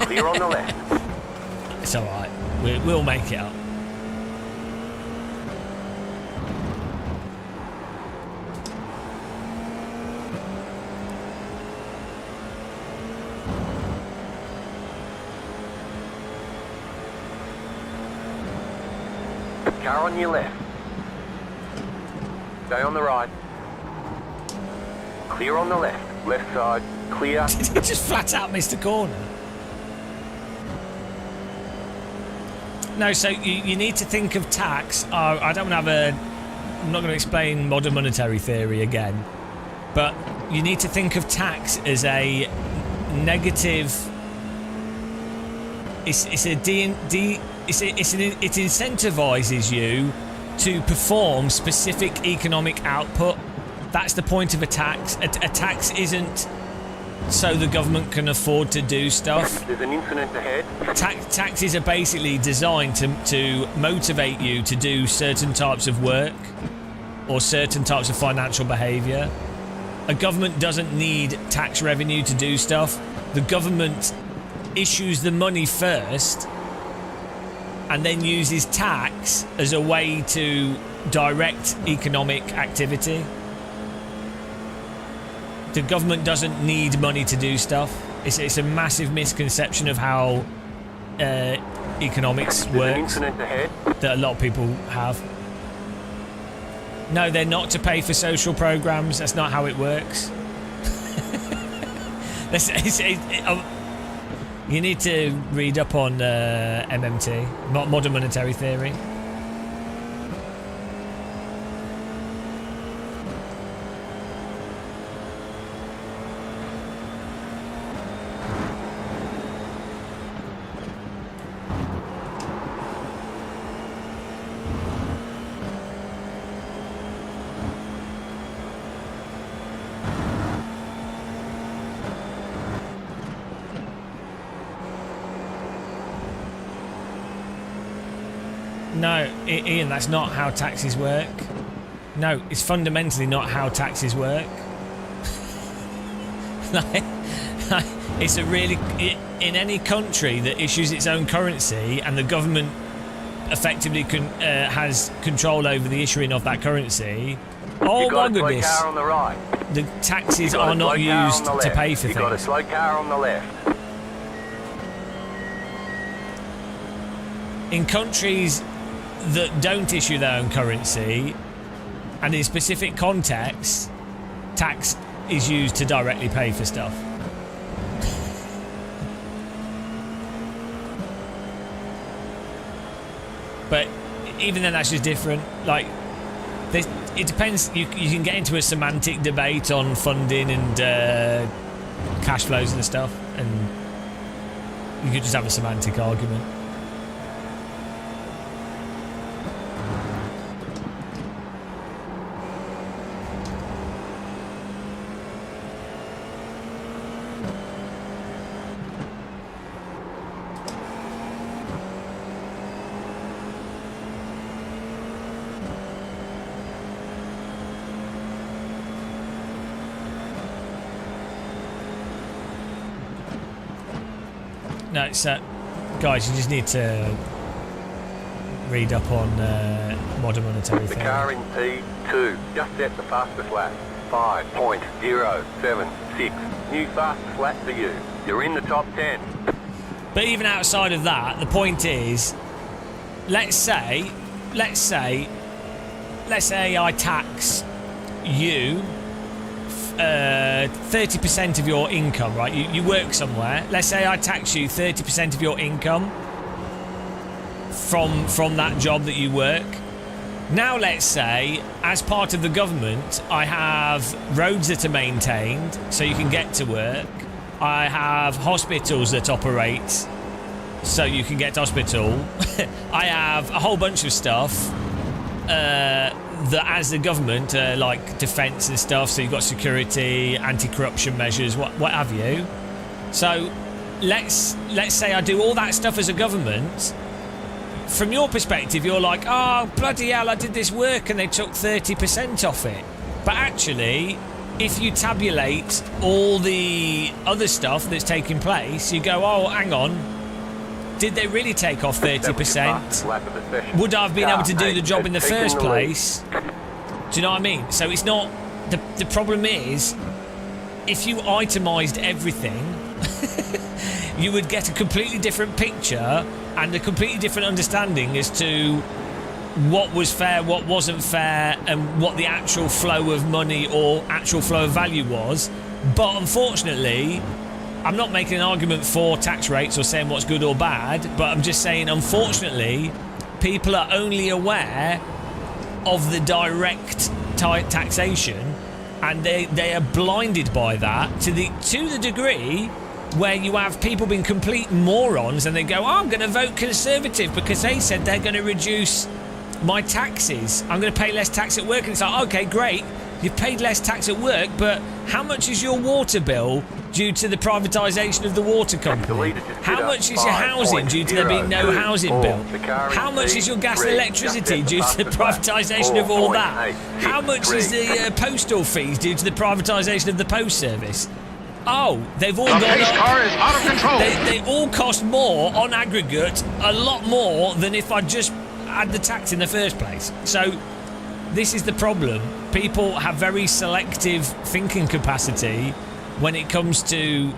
Speaker 4: Clear on the left.
Speaker 1: It's alright. We'll make it up.
Speaker 4: Car on your left. Stay on the right. Clear on the left. Left side. Clear.
Speaker 1: Did he just flat out miss the corner? No, so you need to think of tax. I don't want to have I'm not going to explain modern monetary theory again, but you need to think of tax as a negative. It incentivizes you to perform specific economic output. That's the point of a tax. A tax isn't so the government can afford to do stuff.
Speaker 4: There's an incident ahead.
Speaker 1: Taxes are basically designed to motivate you to do certain types of work or certain types of financial behaviour. A government doesn't need tax revenue to do stuff. The government issues the money first and then uses tax as a way to direct economic activity. The government doesn't need money to do stuff. It's a massive misconception of how economics
Speaker 4: There's an
Speaker 1: works
Speaker 4: incident ahead.
Speaker 1: that a lot of people have. No, they're not to pay for social programs. That's not how it works. You need to read up on MMT, modern monetary theory. No, Ian, that's not how taxes work. No, it's fundamentally not how taxes work. It's a really... In any country that issues its own currency and the government effectively has control over the issuing of that currency, oh my goodness,
Speaker 4: car on the right.
Speaker 1: the taxes are not used to pay for
Speaker 4: You've got a
Speaker 1: things.
Speaker 4: slow car on the left.
Speaker 1: In countries that don't issue their own currency, and in specific contexts, tax is used to directly pay for stuff. But even then, that's just different. Like, it depends. You can get into a semantic debate on funding and cash flows and stuff, and you could just have a semantic argument. No, it's guys, you just need to read up on modern monetary
Speaker 4: The
Speaker 1: theory.
Speaker 4: car in P2 just set the fastest lap. 5.076. New fastest lap for you. You're in the top 10.
Speaker 1: But even outside of that, the point is, let's say I tax you 30% of your income, right? You work somewhere. Let's say I tax you 30% of your income from that job that you work. Now let's say, as part of the government, I have roads that are maintained so you can get to work. I have hospitals that operate so you can get to hospital. I have a whole bunch of stuff that as the government, like defence and stuff, so you've got security, anti-corruption measures, what have you. So let's say I do all that stuff as a government. From your perspective, you're like, oh, bloody hell, I did this work and they took 30% off it. But actually, if you tabulate all the other stuff that's taking place, you go, oh, hang on, did they really take off 30%? Would I have been able to do the job in the first place? Do you know what I mean? So it's not... The problem is, if you itemised everything, you would get a completely different picture and a completely different understanding as to what was fair, what wasn't fair, and what the actual flow of money or actual flow of value was. But unfortunately, I'm not making an argument for tax rates or saying what's good or bad, but I'm just saying, unfortunately, people are only aware of the direct taxation, and they are blinded by that to the degree where you have people being complete morons and they go, oh, I'm going to vote Conservative because they said they're going to reduce my taxes. I'm going to pay less tax at work. And it's like, okay, great. You've paid less tax at work, but how much is your water bill due to the privatisation of the water company? How much is your housing due to there being no housing bill? How much is your gas and electricity due to the privatisation of all that? How much is the postal fees due to the privatisation of the post service? Oh, they've all gone up.
Speaker 7: The pace car is out of control.
Speaker 1: They all cost more on aggregate, a lot more than if I just had the tax in the first place. So this is the problem. People have very selective thinking capacity when it comes to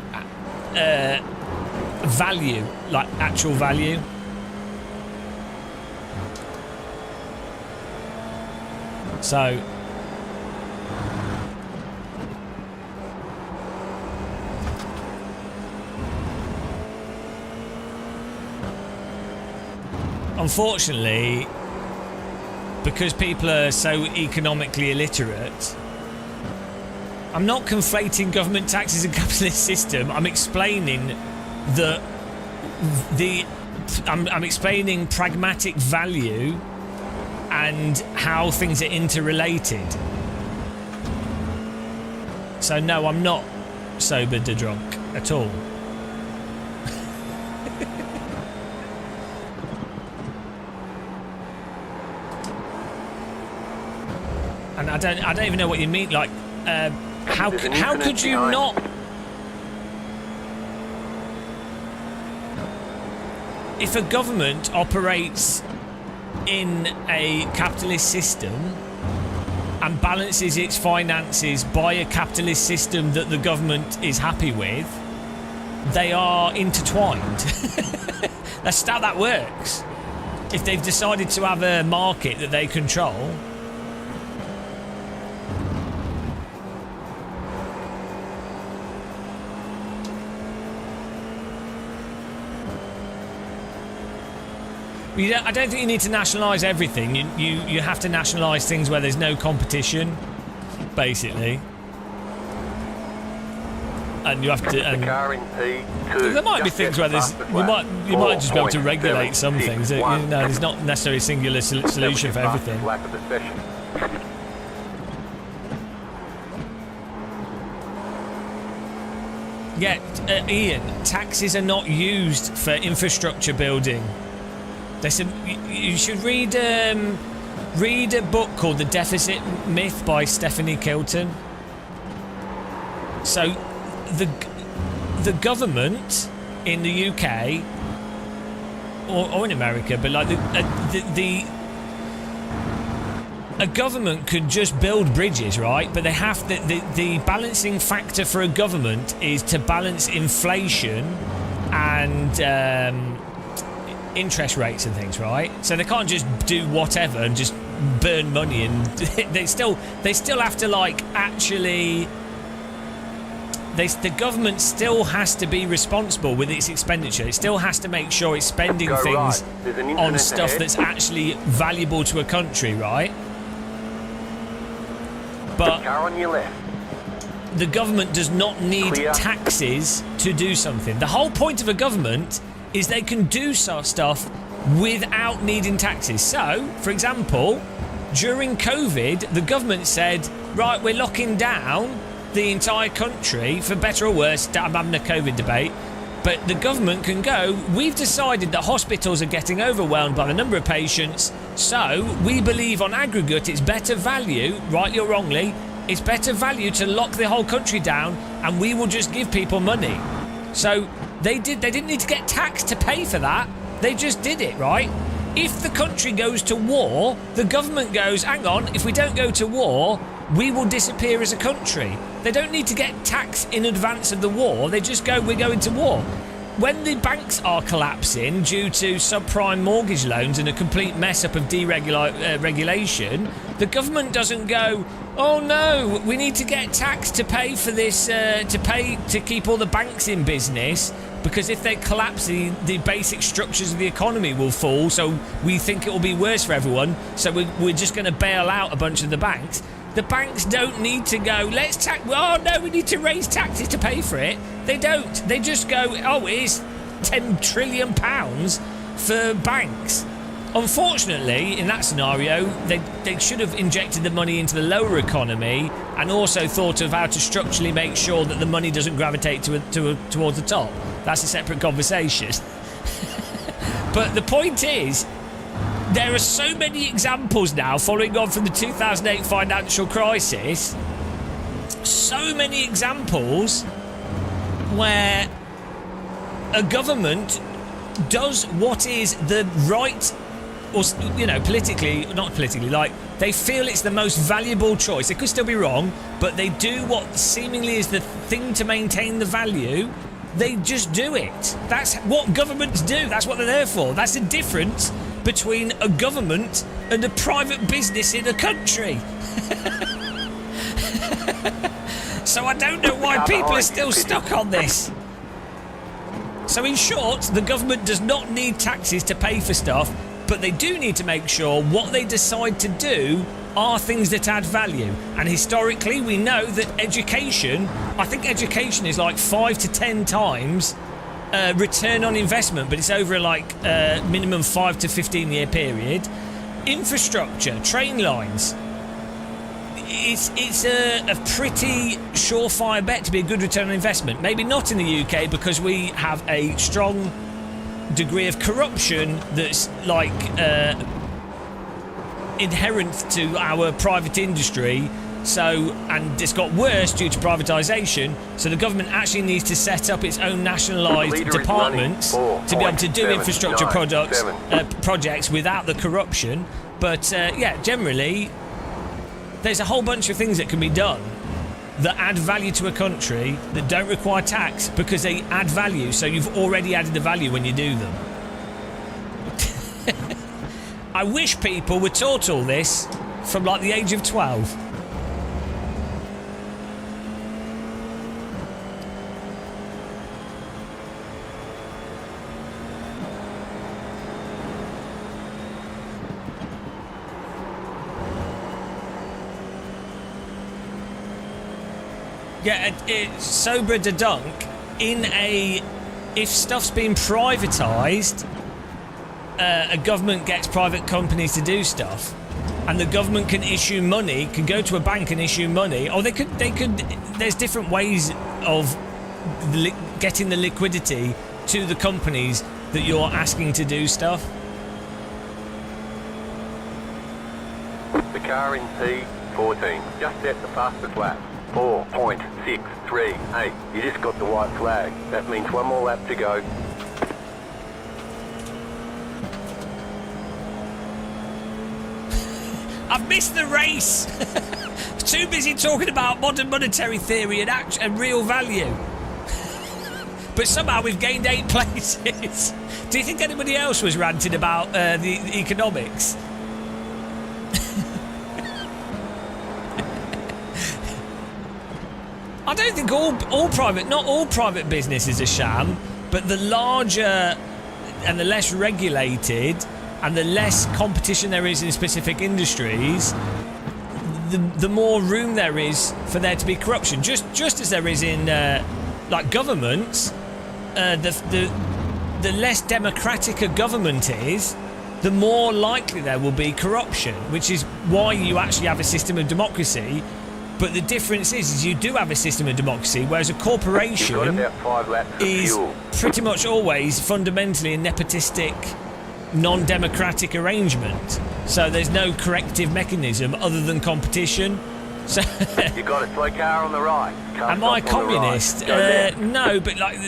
Speaker 1: value, like actual value. So unfortunately, because people are so economically illiterate, I'm not conflating government taxes and capitalist system. I'm explaining that I'm explaining pragmatic value and how things are interrelated. So no, I'm not sober to drunk at all. And I don't even know what you mean. Like, how could you not? If a government operates in a capitalist system and balances its finances by a capitalist system that the government is happy with, they are intertwined. That's how that works. If they've decided to have a market that they control. I don't think you need to nationalise everything. You have to nationalise things where there's no competition, basically. And you have to. And there might be things where there's you might just be able to regulate some things. You know, there's not necessarily a singular solution for everything. Yeah, Ian, taxes are not used for infrastructure building. You should read a book called The Deficit Myth by Stephanie Kilton. So the government in the UK or in America, but like a government could just build bridges, right? But they have the balancing factor for a government is to balance inflation and interest rates and things, right? So they can't just do whatever and just burn money, and they still have to like actually. The government still has to be responsible with its expenditure. It still has to make sure it's spending things on stuff that's actually valuable to a country, right? But the government does not need taxes to do something. The whole point of a government is they can do stuff without needing taxes. So, for example, during COVID, the government said, right, we're locking down the entire country, for better or worse. I'm having a COVID debate, but the government can go, we've decided that hospitals are getting overwhelmed by the number of patients, so we believe on aggregate it's better value, rightly or wrongly, it's better value to lock the whole country down, and we will just give people money. So they didn't need to get taxed to pay for that. They just did it, right? If the country goes to war, the government goes, hang on, if we don't go to war, we will disappear as a country. They don't need to get taxed in advance of the war. They just go, we're going to war. When the banks are collapsing due to subprime mortgage loans and a complete mess up of deregulation, the government doesn't go, oh no, we need to get taxed to pay for this, to keep all the banks in business, because if they collapse, the basic structures of the economy will fall, so we think it will be worse for everyone, so we're just going to bail out a bunch of the banks. The banks don't need to go, let's tax, oh no, we need to raise taxes to pay for it. They don't. They just go, oh, here's £10 trillion for banks. Unfortunately, in that scenario, they should have injected the money into the lower economy and also thought of how to structurally make sure that the money doesn't gravitate towards the top. That's a separate conversation. But the point is, there are so many examples now, following on from the 2008 financial crisis, so many examples where a government does what is the right, or, you know, not politically, like, they feel it's the most valuable choice. They could still be wrong, but they do what seemingly is the thing to maintain the value. They just do it. That's what governments do. That's what they're there for. That's the difference between a government and a private business in a country. So I don't know why people are still stuck on this. So in short, the government does not need taxes to pay for stuff, but they do need to make sure what they decide to do are things that add value. And historically, we know that education, I think education is like 5 to 10 times return on investment, but it's over like minimum 5 to 15 year period. Infrastructure, train lines, it's a pretty surefire bet to be a good return on investment. Maybe not in the UK because we have a strong degree of corruption that's like inherent to our private industry. So, and it's got worse due to privatisation. So the government actually needs to set up its own nationalised departments to be able to do infrastructure projects without the corruption. But yeah, generally, there's a whole bunch of things that can be done that add value to a country that don't require tax because they add value. So you've already added the value when you do them. I wish people were taught all this from like the age of 12. Yeah, it's sober de dunk. If stuff's been privatised, a government gets private companies to do stuff, and the government can issue money, can go to a bank and issue money, or they could. There's different ways of getting the liquidity to the companies that you're asking to do stuff.
Speaker 4: The car in P14 just set the fastest lap. 4.638. You just got the white flag. That means one more lap to go.
Speaker 1: I've missed the race. Too busy talking about modern monetary theory and real value. But somehow we've gained 8 places. Do you think anybody else was ranting about the economics? I don't think not all private business is a sham, but the larger and the less regulated and the less competition there is in specific industries, the more room there is for there to be corruption. Just as there is in like governments, the less democratic a government is, the more likely there will be corruption, which is why you actually have a system of democracy. But the difference is you do have a system of democracy, whereas a corporation is pretty much always fundamentally a nepotistic, non-democratic arrangement. So there's no corrective mechanism other than competition. So
Speaker 4: you got a slow car on the right.
Speaker 1: Am I communist? No, but like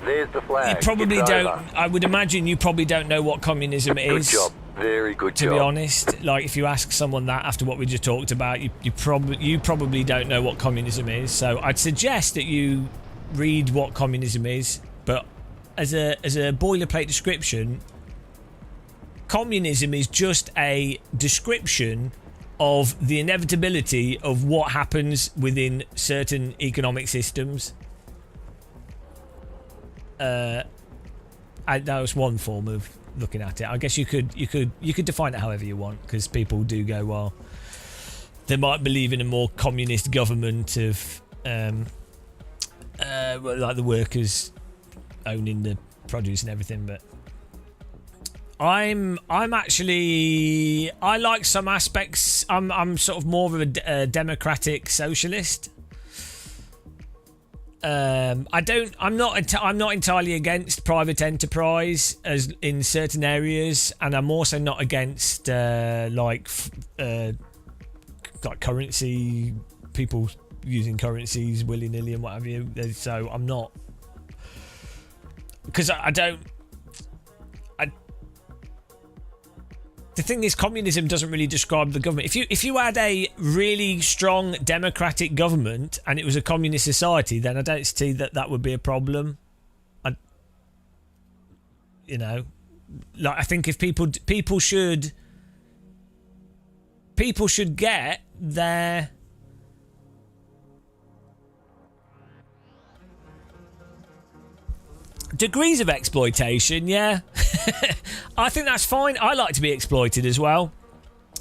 Speaker 4: there's the flag.
Speaker 1: You probably don't. I would imagine you probably don't know what communism is.
Speaker 4: Good job. Very good job.
Speaker 1: To be honest, like if you ask someone that after what we just talked about, you probably don't know what communism is. So I'd suggest that you read what communism is. But as a boilerplate description, communism is just a description of the inevitability of what happens within certain economic systems. That was one form of looking at it. I guess you could define it however you want, because people do go, well, they might believe in a more communist government of like the workers owning the produce and everything, but I'm actually, I like some aspects. I'm sort of more of a democratic socialist. I'm not entirely against private enterprise as in certain areas, and I'm also not against like currency, people using currencies willy-nilly and what have you. So I'm not, because the thing is, communism doesn't really describe the government. If you had a really strong democratic government and it was a communist society, then I don't see that would be a problem. Like, I think if people should get their degrees of exploitation. Yeah, I think that's fine. I like to be exploited as well.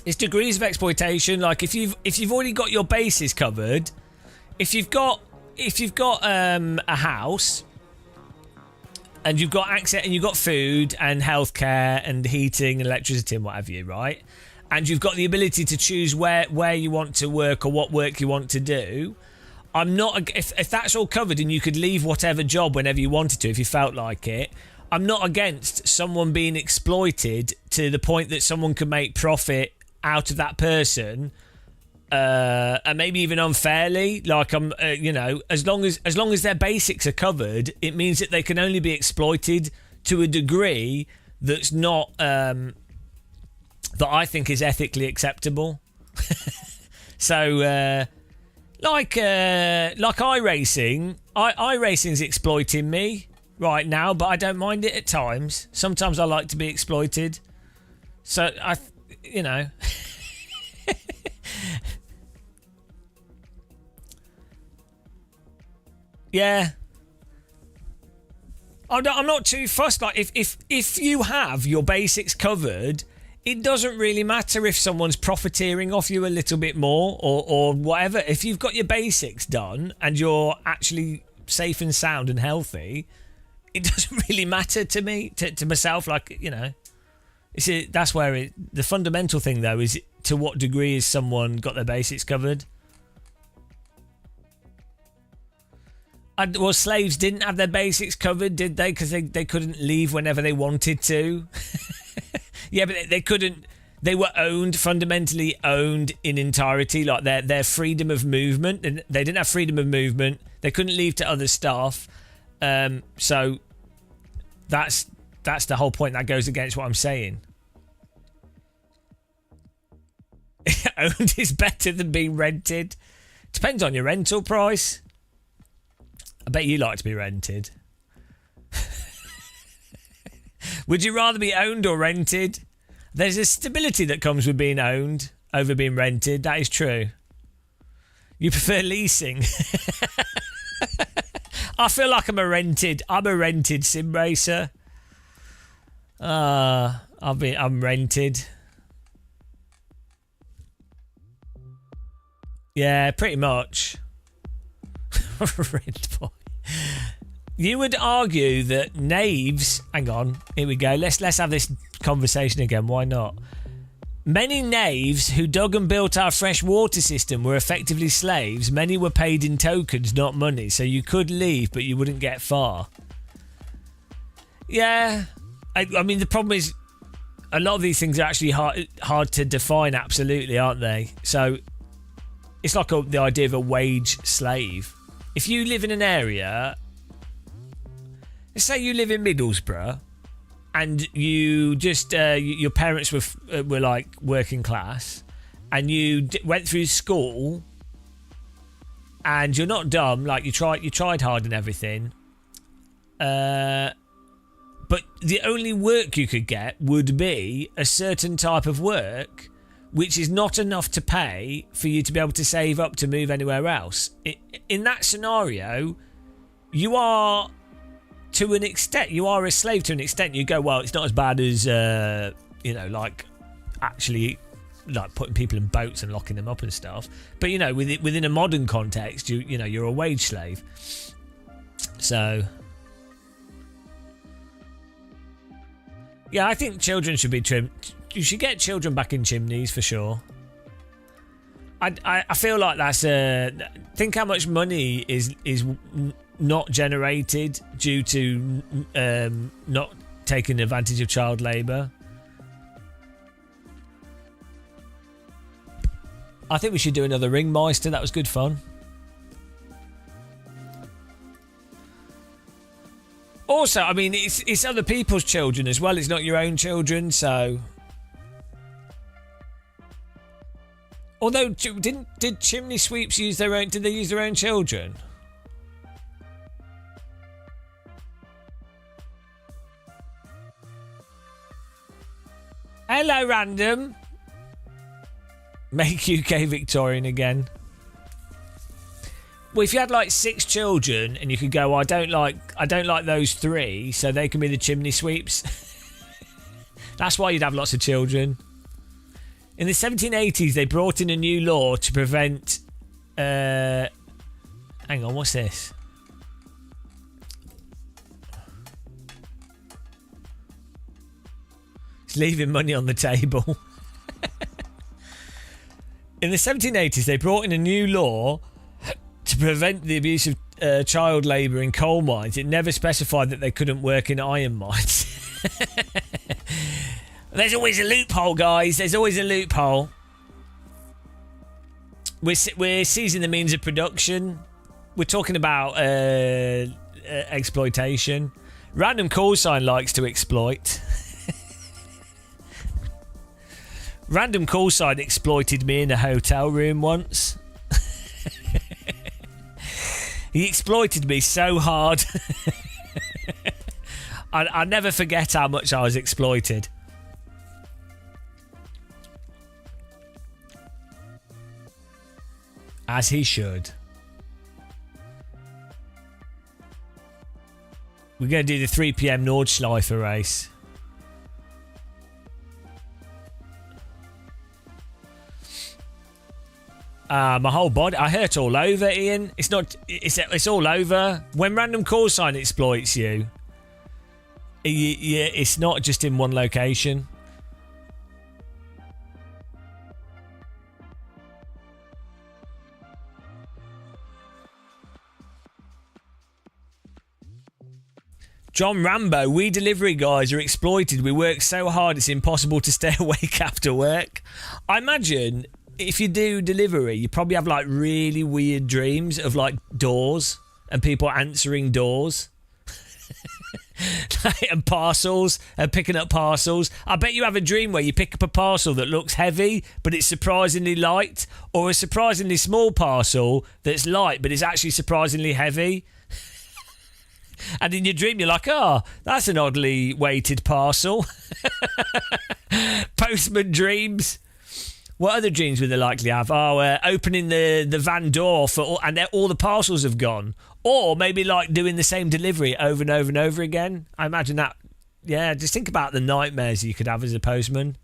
Speaker 1: It's degrees of exploitation. Like if you've already got your bases covered, if you've got a house and you've got access and you've got food and healthcare and heating and electricity and what have you, right? And you've got the ability to choose where you want to work or what work you want to do. I'm not if that's all covered and you could leave whatever job whenever you wanted to if you felt like it. I'm not against someone being exploited to the point that someone could make profit out of that person, and maybe even unfairly. Like as long as their basics are covered, it means that they can only be exploited to a degree that's not that I think is ethically acceptable. So. Like iRacing, iRacing's exploiting me right now, but I don't mind it at times. Sometimes I like to be exploited. So yeah. I'm not too fussed. Like if you have your basics covered, it doesn't really matter if someone's profiteering off you a little bit more or whatever. If you've got your basics done and you're actually safe and sound and healthy, it doesn't really matter to me, to myself. Like, that's where the fundamental thing, though, is to what degree has someone got their basics covered? Well, slaves didn't have their basics covered, did they? Because they couldn't leave whenever they wanted to. Yeah, but they couldn't. They were fundamentally owned in entirety, like their freedom of movement. And they didn't have freedom of movement. They couldn't leave to other staff. So that's the whole point. That goes against what I'm saying. Owned is better than being rented. Depends on your rental price. I bet you like to be rented. Would you rather be owned or rented? There's a stability that comes with being owned over being rented. That is true. You prefer leasing. I feel like I'm a rented sim racer. I'm rented. Yeah, pretty much. Rent boy. You would argue that knaves... Hang on, here we go. Let's have this conversation again. Why not? Many knaves who dug and built our fresh water system were effectively slaves. Many were paid in tokens, not money. So you could leave, but you wouldn't get far. Yeah. I mean, the problem is a lot of these things are actually hard to define, absolutely, aren't they? So it's like the idea of a wage slave. If you live in an area... Let's say you live in Middlesbrough and you just your parents were like working class and you went through school and you're not dumb, like you tried hard and everything, but the only work you could get would be a certain type of work which is not enough to pay for you to be able to save up to move anywhere else. In that scenario, you are... To an extent, you are a slave to an extent. You go, well, it's not as bad as, like actually like putting people in boats and locking them up and stuff. But, within a modern context, you're a wage slave. So, yeah, I think children should be trimmed. You should get children back in chimneys for sure. I feel like that's think how much money is not generated due to not taking advantage of child labour. I think we should do another Ringmeister. That was good fun. Also, I mean, it's other people's children as well. It's not your own children, so... Although, did chimney sweeps use their own... Did they use their own children? Hello, random. Make UK Victorian again. Well, if you had like 6 children and you could go, I don't like those 3, so they can be the chimney sweeps. That's why you'd have lots of children. In the 1780s, they brought in a new law to prevent... hang on, what's this? It's leaving money on the table. In the 1780s, they brought in a new law to prevent the abuse of child labour in coal mines. It never specified that they couldn't work in iron mines. There's always a loophole, guys. There's always a loophole. We're seizing the means of production. We're talking about exploitation. Random call sign likes to exploit. Random call sign exploited me in a hotel room once. He exploited me so hard. I'll never forget how much I was exploited. As he should. We're going to do the 3 PM Nordschleife race. My whole body, I hurt all over, Ian. It's all over. When random call sign exploits you, it's not just in one location. John Rambo, we delivery guys are exploited. We work so hard it's impossible to stay awake after work. I imagine if you do delivery, you probably have like really weird dreams of like doors and people answering doors. And parcels and picking up parcels. I bet you have a dream where you pick up a parcel that looks heavy but it's surprisingly light, or a surprisingly small parcel that's light but it's actually surprisingly heavy. And in your dream you're like, oh, that's an oddly weighted parcel. Postman dreams. What other dreams would they likely have? Oh, opening the van door and all the parcels have gone. Or maybe like doing the same delivery over and over and over again. I imagine that. Yeah, just think about the nightmares you could have as a postman.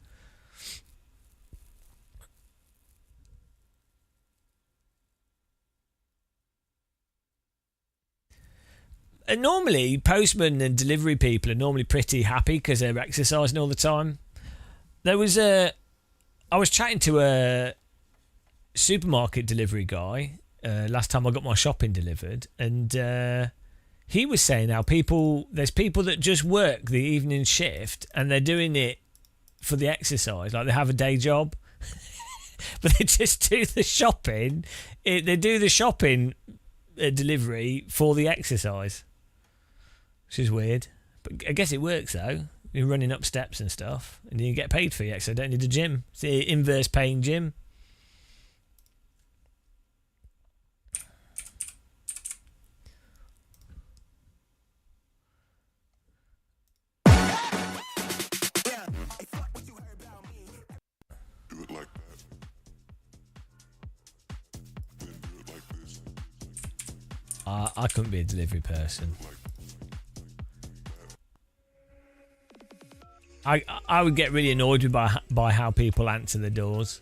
Speaker 1: And normally, postmen and delivery people are normally pretty happy because they're exercising all the time. I was chatting to a supermarket delivery guy last time I got my shopping delivered, and he was saying how there's people that just work the evening shift and they're doing it for the exercise, like they have a day job, but they just do the shopping. They do the shopping delivery for the exercise, which is weird. But I guess it works though. You're running up steps and stuff, and you get paid for your exercise. Don't need a gym. It's the inverse paying gym. I couldn't be a delivery person. I would get really annoyed by how people answer the doors.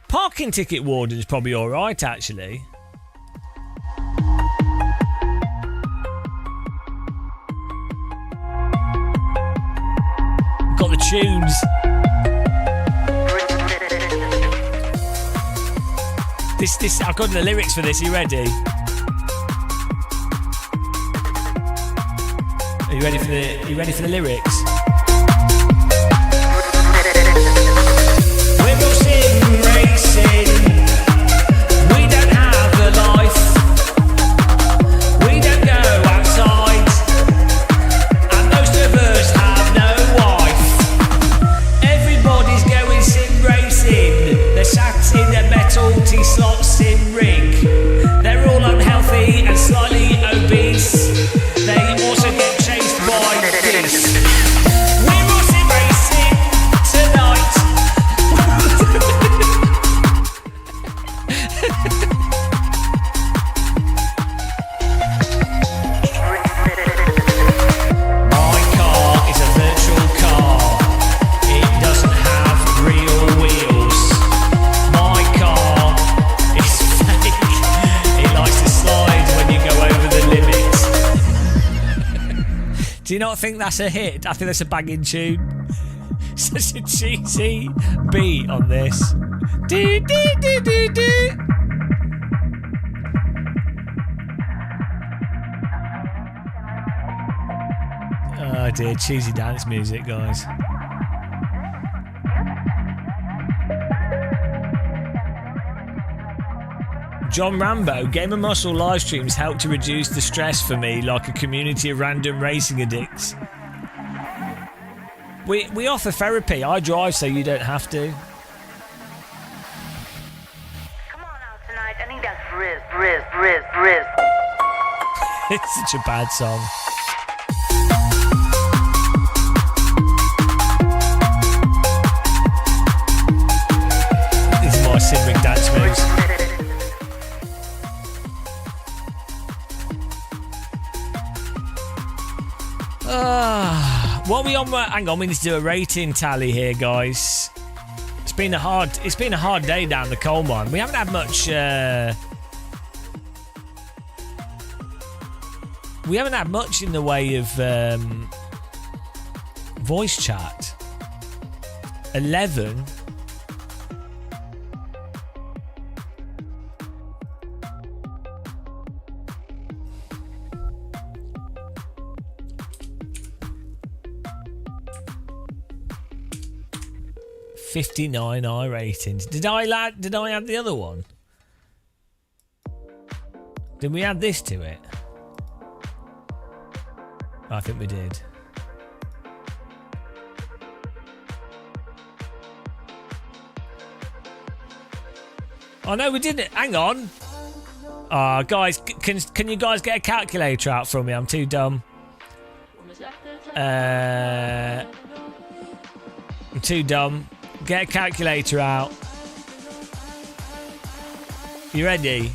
Speaker 1: Parking ticket warden's probably alright, actually. Got the tunes. This I've got the lyrics for this. Are you ready? Are you ready for the lyrics? We're all sim racing. We don't have a life. We don't go outside. And most of us have no wife. Everybody's going sim racing. They're sat in a metal T-slot sim rig. They're all unhealthy and slightly obese. you not think that's a hit? I think that's a banging tune. Such a cheesy beat on this. Do, do, do, do, do. Oh dear, cheesy dance music, guys. John Rambo, Game of Muscle live streams help to reduce the stress for me like a community of random racing addicts. We offer therapy. I drive so you don't have to.
Speaker 11: Come on out tonight. I need that brizz.
Speaker 1: It's such a bad song. This is my Simric dance moves. What are we on? Hang on, we need to do a rating tally here, guys. It's been a hard day down the coal mine. We haven't had much. We haven't had much in the way of voice chat. 11. $59 iRatings. Did I add the other one? Did we add this to it? I think we did. Oh no, we didn't. Hang on. Guys, can you guys get a calculator out for me? I'm too dumb. I'm too dumb. Get a calculator out. You ready?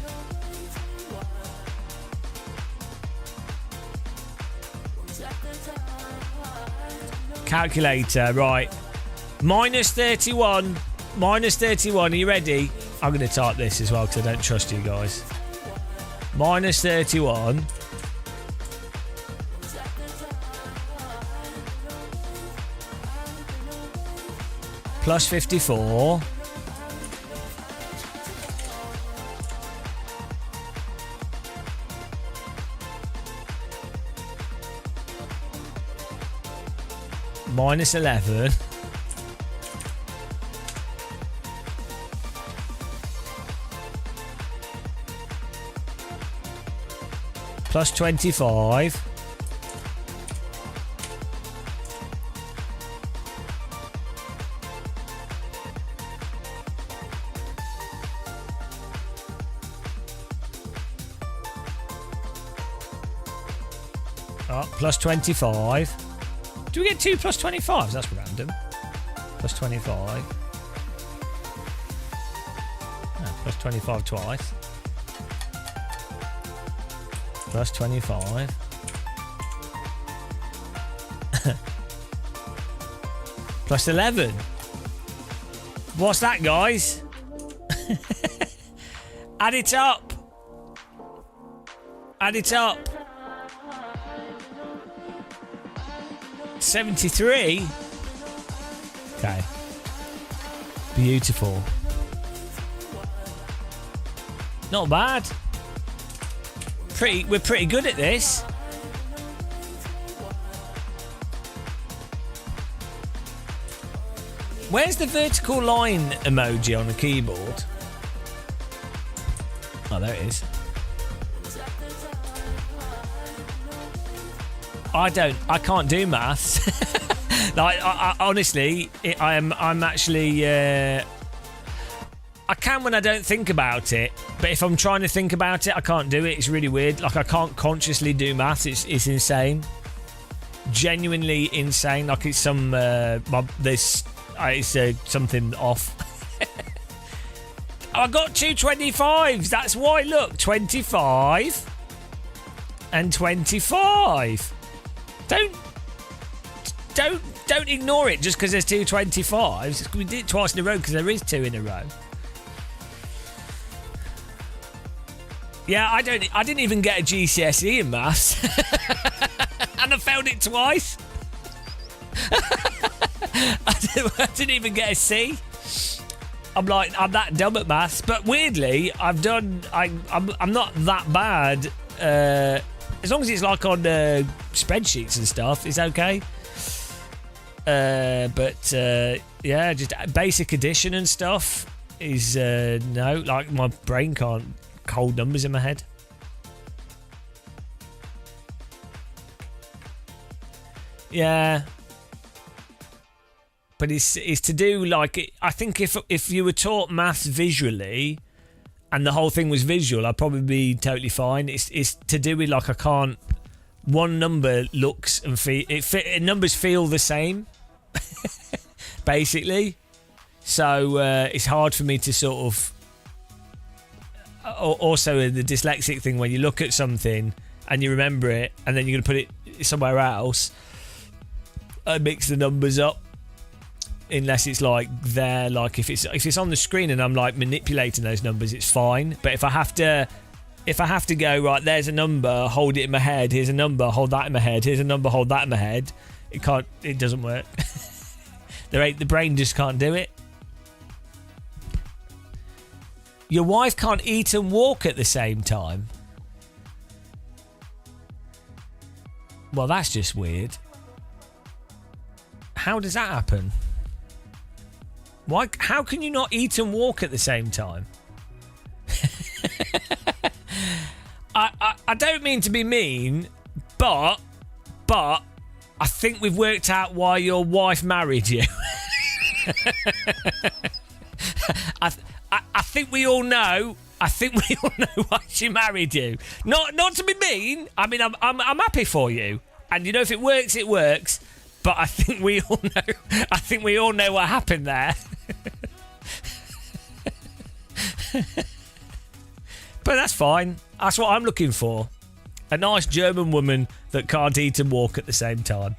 Speaker 1: Calculator, right. Minus 31. Minus 31. Are you ready? I'm going to type this as well because I don't trust you guys. Minus 31. Plus 54. Minus 11. Plus 25. Plus 25. Do we get 2 plus 25s? That's random. Plus 25. Oh, plus 25 twice. Plus 25. Plus 11. What's that, guys? Add it up. Add it up. 73. Okay. Beautiful. Not bad. We're pretty good at this. Where's the vertical line emoji on the keyboard? Oh, there it is. I can't do maths. Like, I honestly, I'm actually. I can when I don't think about it, but if I'm trying to think about it, I can't do it. It's really weird. Like, I can't consciously do maths. It's insane. Genuinely insane. Like, it's it's something off. I got 2 25s. That's why. Look, 25 and 25. Don't ignore it just because there's 2 25s. We did it twice in a row because there is 2 in a row. Yeah, I didn't even get a GCSE in maths. And I failed it twice. I didn't even get a C. I'm that dumb at maths, but weirdly, I'm not that bad. As long as it's like on spreadsheets and stuff, it's okay. But yeah, just basic addition and stuff is no. Like my brain can't hold numbers in my head. Yeah. But it's to do like I think if you were taught maths visually and the whole thing was visual, I'd probably be totally fine. It's to do with like I can't. One number looks and numbers feel the same, basically. So it's hard for me to sort of. Also, the dyslexic thing when you look at something and you remember it, and then you're gonna put it somewhere else, mix the numbers up. Unless it's like there, like if it's on the screen and I'm like manipulating those numbers, it's fine. But if I have to go right, there's a number, hold it in my head. Here's a number, hold that in my head. Here's a number, hold that in my head. It doesn't work. The brain just can't do it. Your wife can't eat and walk at the same time. Well, that's just weird. How does that happen? Why? How can you not eat and walk at the same time? I don't mean to be mean, but I think we've worked out why your wife married you. I think we all know. I think we all know why she married you. Not to be mean. I mean, I'm happy for you, and you know if it works, it works. But I think we all know. I think we all know what happened there. But that's fine. That's what I'm looking for. A nice German woman that can't eat and walk at the same time.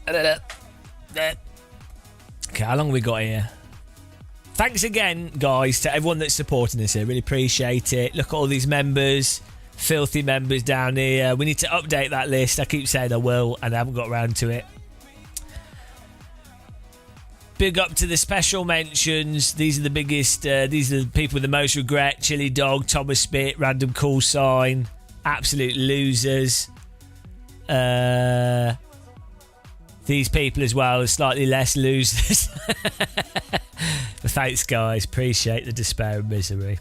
Speaker 1: Okay, how long have we got here? Thanks again, guys, to everyone that's supporting us here. Really appreciate it. Look at all these members, filthy members down here. We need to update that list. I keep saying I will, and I haven't got around to it. Big up to the special mentions. These are the biggest. These are the people with the most regret. Chili Dog, Thomas Spit, Random Call Sign. Absolute losers. These people as well are slightly less losers. But thanks, guys. Appreciate the despair and misery.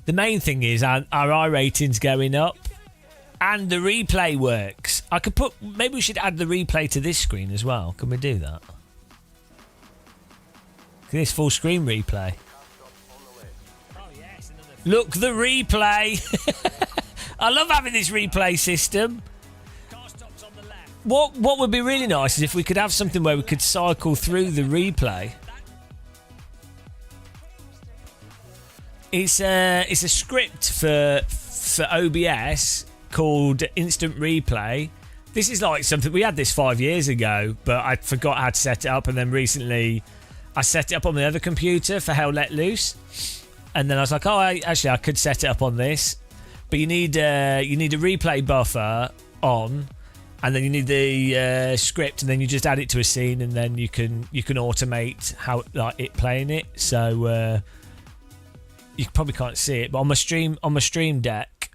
Speaker 1: The main thing is our iRating's going up and the replay works. I could put... Maybe we should add the replay to this screen as well. Can we do that? This full screen replay. Oh, yes, look, the replay. I love having this replay system. What would be really nice is if we could have something where we could cycle through the replay. It's a script for OBS called Instant Replay. This is like something we had this 5 years ago, but I forgot how to set it up, and then recently I set it up on the other computer for Hell Let Loose, and then I was like, oh, I could set it up on this, but you need a replay buffer on. And then you need the script, and then you just add it to a scene, and then you can automate how it playing it. So you probably can't see it, but on my stream deck,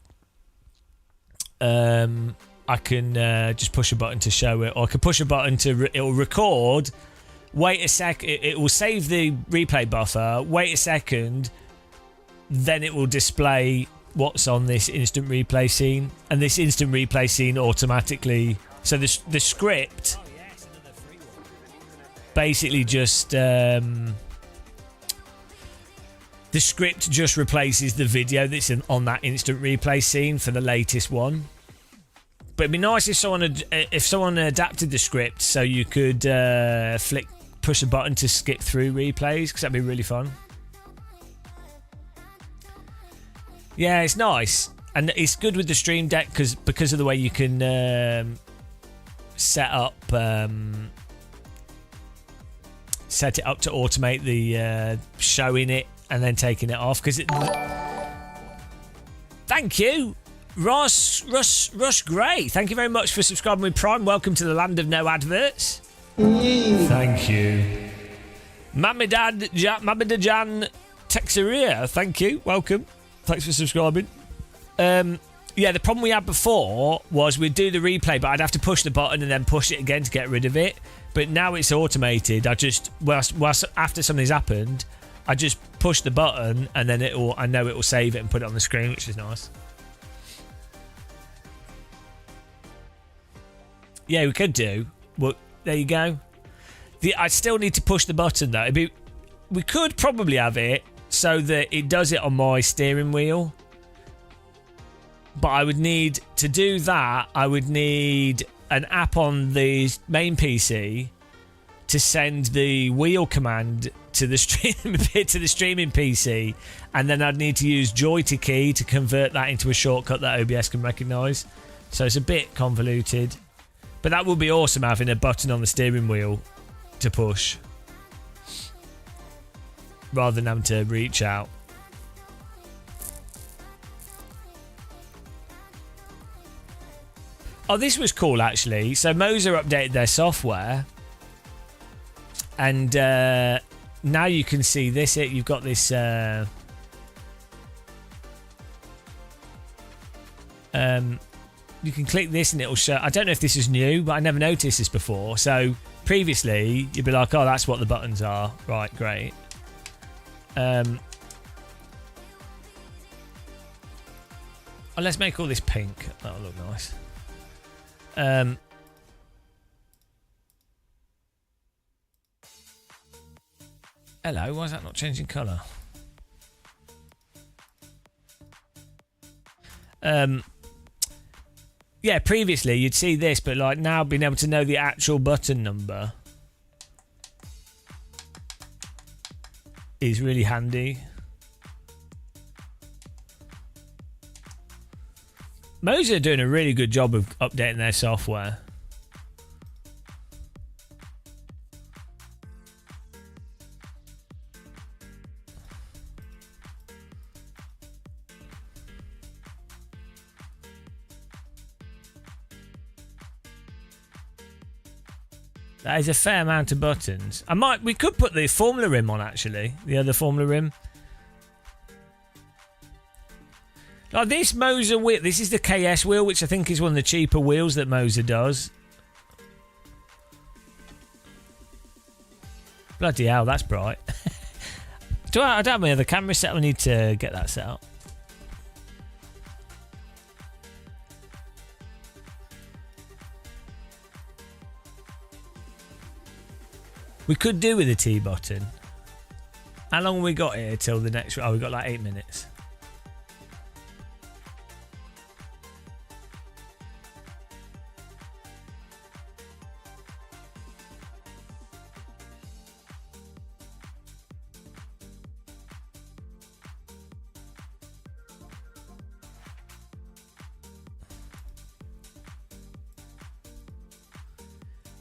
Speaker 1: I can just push a button to show it, or I can push a button to it'll record. Wait a sec, it will save the replay buffer. Wait a second, then it will display what's on this instant replay scene, and this instant replay scene automatically, so the script basically just the script just replaces the video that's on that instant replay scene for the latest one. But it'd be nice if someone adapted the script so you could push a button to skip through replays, because that'd be really fun. Yeah, it's nice, and it's good with the stream deck because of the way you can set up set it up to automate the showing it and then taking it off. Because thank you, Rush Gray. Thank you very much for subscribing with Prime. Welcome to the land of no adverts. Thank you. Mamidajan Texeria. Thank you. Welcome. Thanks for subscribing. Yeah, the problem we had before was we'd do the replay, but I'd have to push the button and then push it again to get rid of it. But now it's automated. I just, whilst after something's happened, I just push the button and then I know it will save it and put it on the screen, which is nice. Yeah, we could do. Well, there you go. I still need to push the button though. We could probably have it so that it does it on my steering wheel. But I would need to do that. I would need an app on the main PC to send the wheel command to the streaming PC, and then I'd need to use Joy-to key to convert that into a shortcut that OBS can recognise. So it's a bit convoluted, but that would be awesome having a button on the steering wheel to push rather than having to reach out. Oh, this was cool actually. So Moser updated their software, and now you can see this. You've got this. You can click this and it'll show. I don't know if this is new, but I never noticed this before. So previously, you'd be like, "Oh, that's what the buttons are." Right, great. Oh, let's make all this pink. That'll look nice. Hello, why is that not changing colour? Yeah, previously you'd see this, but like now being able to know the actual button number is really handy. Moser are doing a really good job of updating their software. That is a fair amount of buttons. We could put the Formula Rim on actually, the other Formula Rim. Like this Moser wheel, this is the KS wheel, which I think is one of the cheaper wheels that Moser does. Bloody hell, that's bright. I don't have my other camera set. I need to get that set up. We could do with a T button. How long have we got here till the next? Oh, we've got like 8 minutes.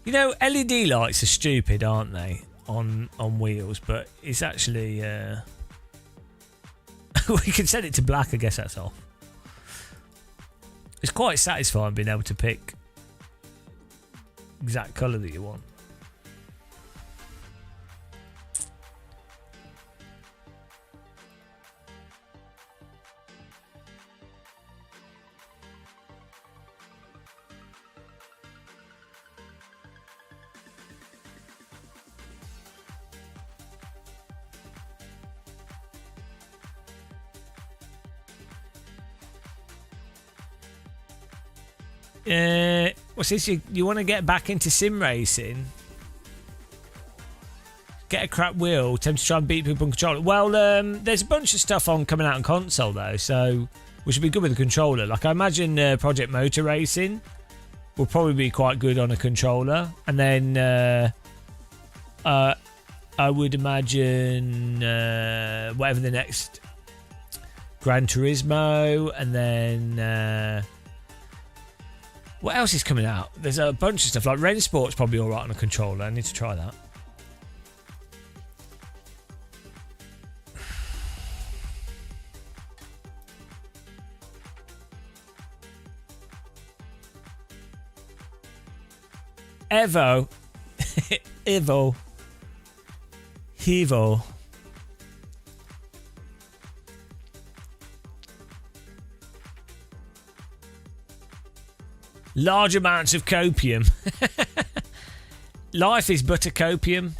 Speaker 1: You know, LED lights are stupid, aren't they? On wheels, but it's actually we can set it to black. I guess that's off. It's quite satisfying being able to pick exact colour that you want. What's this? You want to get back into sim racing? Get a crap wheel. Attempt to try and beat people on controller. Well, there's a bunch of stuff coming out on console though, so we should be good with the controller. Like I imagine Project Motor Racing will probably be quite good on a controller, and then I would imagine whatever the next Gran Turismo, and then. What else is coming out? There's a bunch of stuff like Ren Sport's probably alright on a controller. I need to try that. Evo. Evo. Large amounts of copium. Life is but a copium.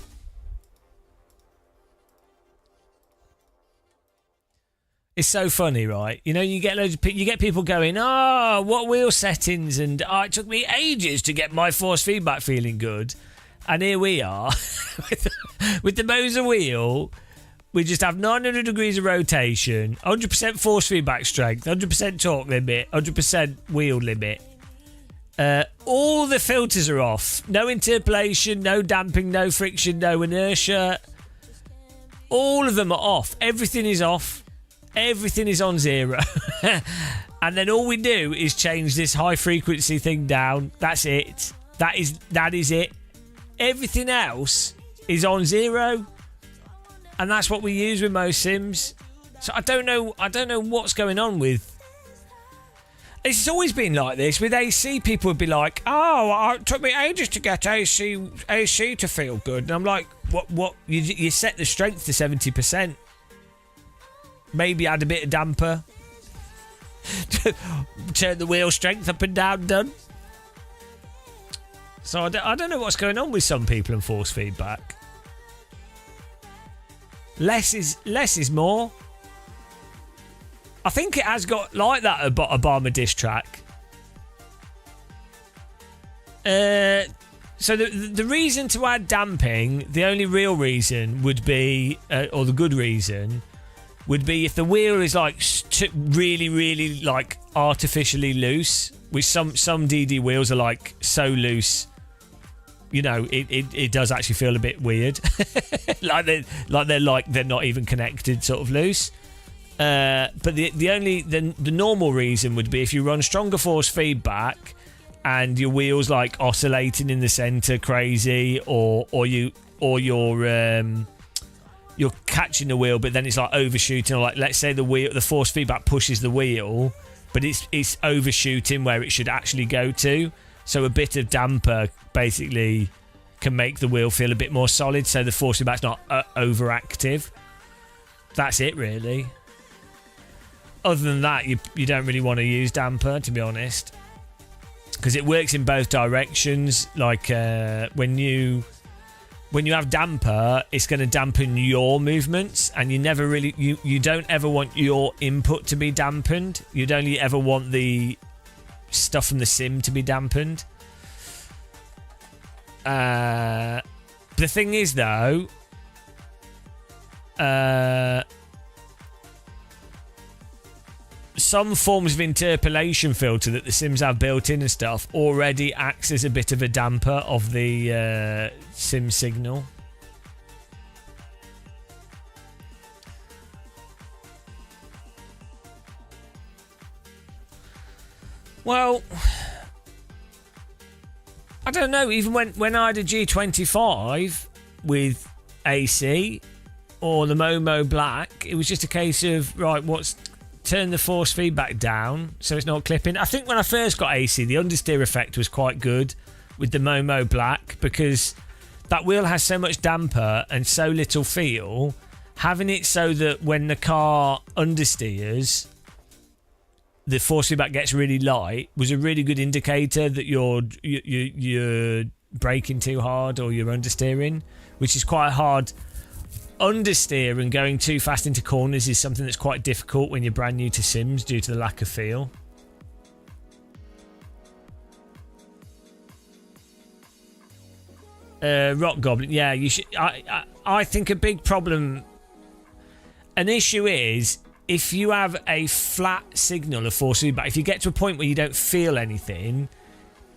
Speaker 1: It's so funny, right? You know, you get people going, "Oh, what wheel settings?" and "Oh, it took me ages to get my force feedback feeling good." And here we are with the Moser wheel. We just have 900 degrees of rotation, 100% force feedback strength, 100% torque limit, 100% wheel limit. All the filters are off. No interpolation, no damping, no friction, no inertia. All of them are off. Everything is off. Everything is on zero. And then all we do is change this high frequency thing down. That's it. That is it. Everything else is on zero. And that's what we use with most sims. So I don't know what's going on with. It's always been like this. With AC, people would be like, "Oh, it took me ages to get AC to feel good." And I'm like, "What? You set the strength to 70%. Maybe add a bit of damper. Turn the wheel strength up and down, done." So I don't know what's going on with some people and force feedback. Less is more. I think it has got like that a Obama diss track. So the reason to add damping, the only real reason would be, or the good reason, would be if the wheel is like really, really like artificially loose, which some DD wheels are like so loose, you know, it does actually feel a bit weird. they're not even connected, sort of loose. But the normal reason would be if you run stronger force feedback and your wheels like oscillating in the center crazy, or you're catching the wheel, but then it's like overshooting, or like let's say the force feedback pushes the wheel, but it's overshooting where it should actually go to. So a bit of damper basically can make the wheel feel a bit more solid, so the force feedback's not overactive. That's it, really. Other than that, you don't really want to use damper, to be honest, because it works in both directions. Like when you have damper, it's going to dampen your movements, and you don't ever want your input to be dampened. You'd only ever want the stuff from the sim to be dampened. The thing is, though, some forms of interpolation filter that the sims have built in and stuff already acts as a bit of a damper of the sim signal. Well, I don't know. Even when I had a G25 with AC or the Momo Black, it was just a case of, right, turn the force feedback down so it's not clipping. I think when I first got AC, the understeer effect was quite good with the Momo Black, because that wheel has so much damper and so little feel. Having it so that when the car understeers, the force feedback gets really light was a really good indicator that you're braking too hard or you're understeering, which is quite hard. Understeer and going too fast into corners is something that's quite difficult when you're brand new to sims due to the lack of feel. Rock Goblin, yeah, you should. I think a big problem, an issue is if you have a flat signal of force feedback. If you get to a point where you don't feel anything,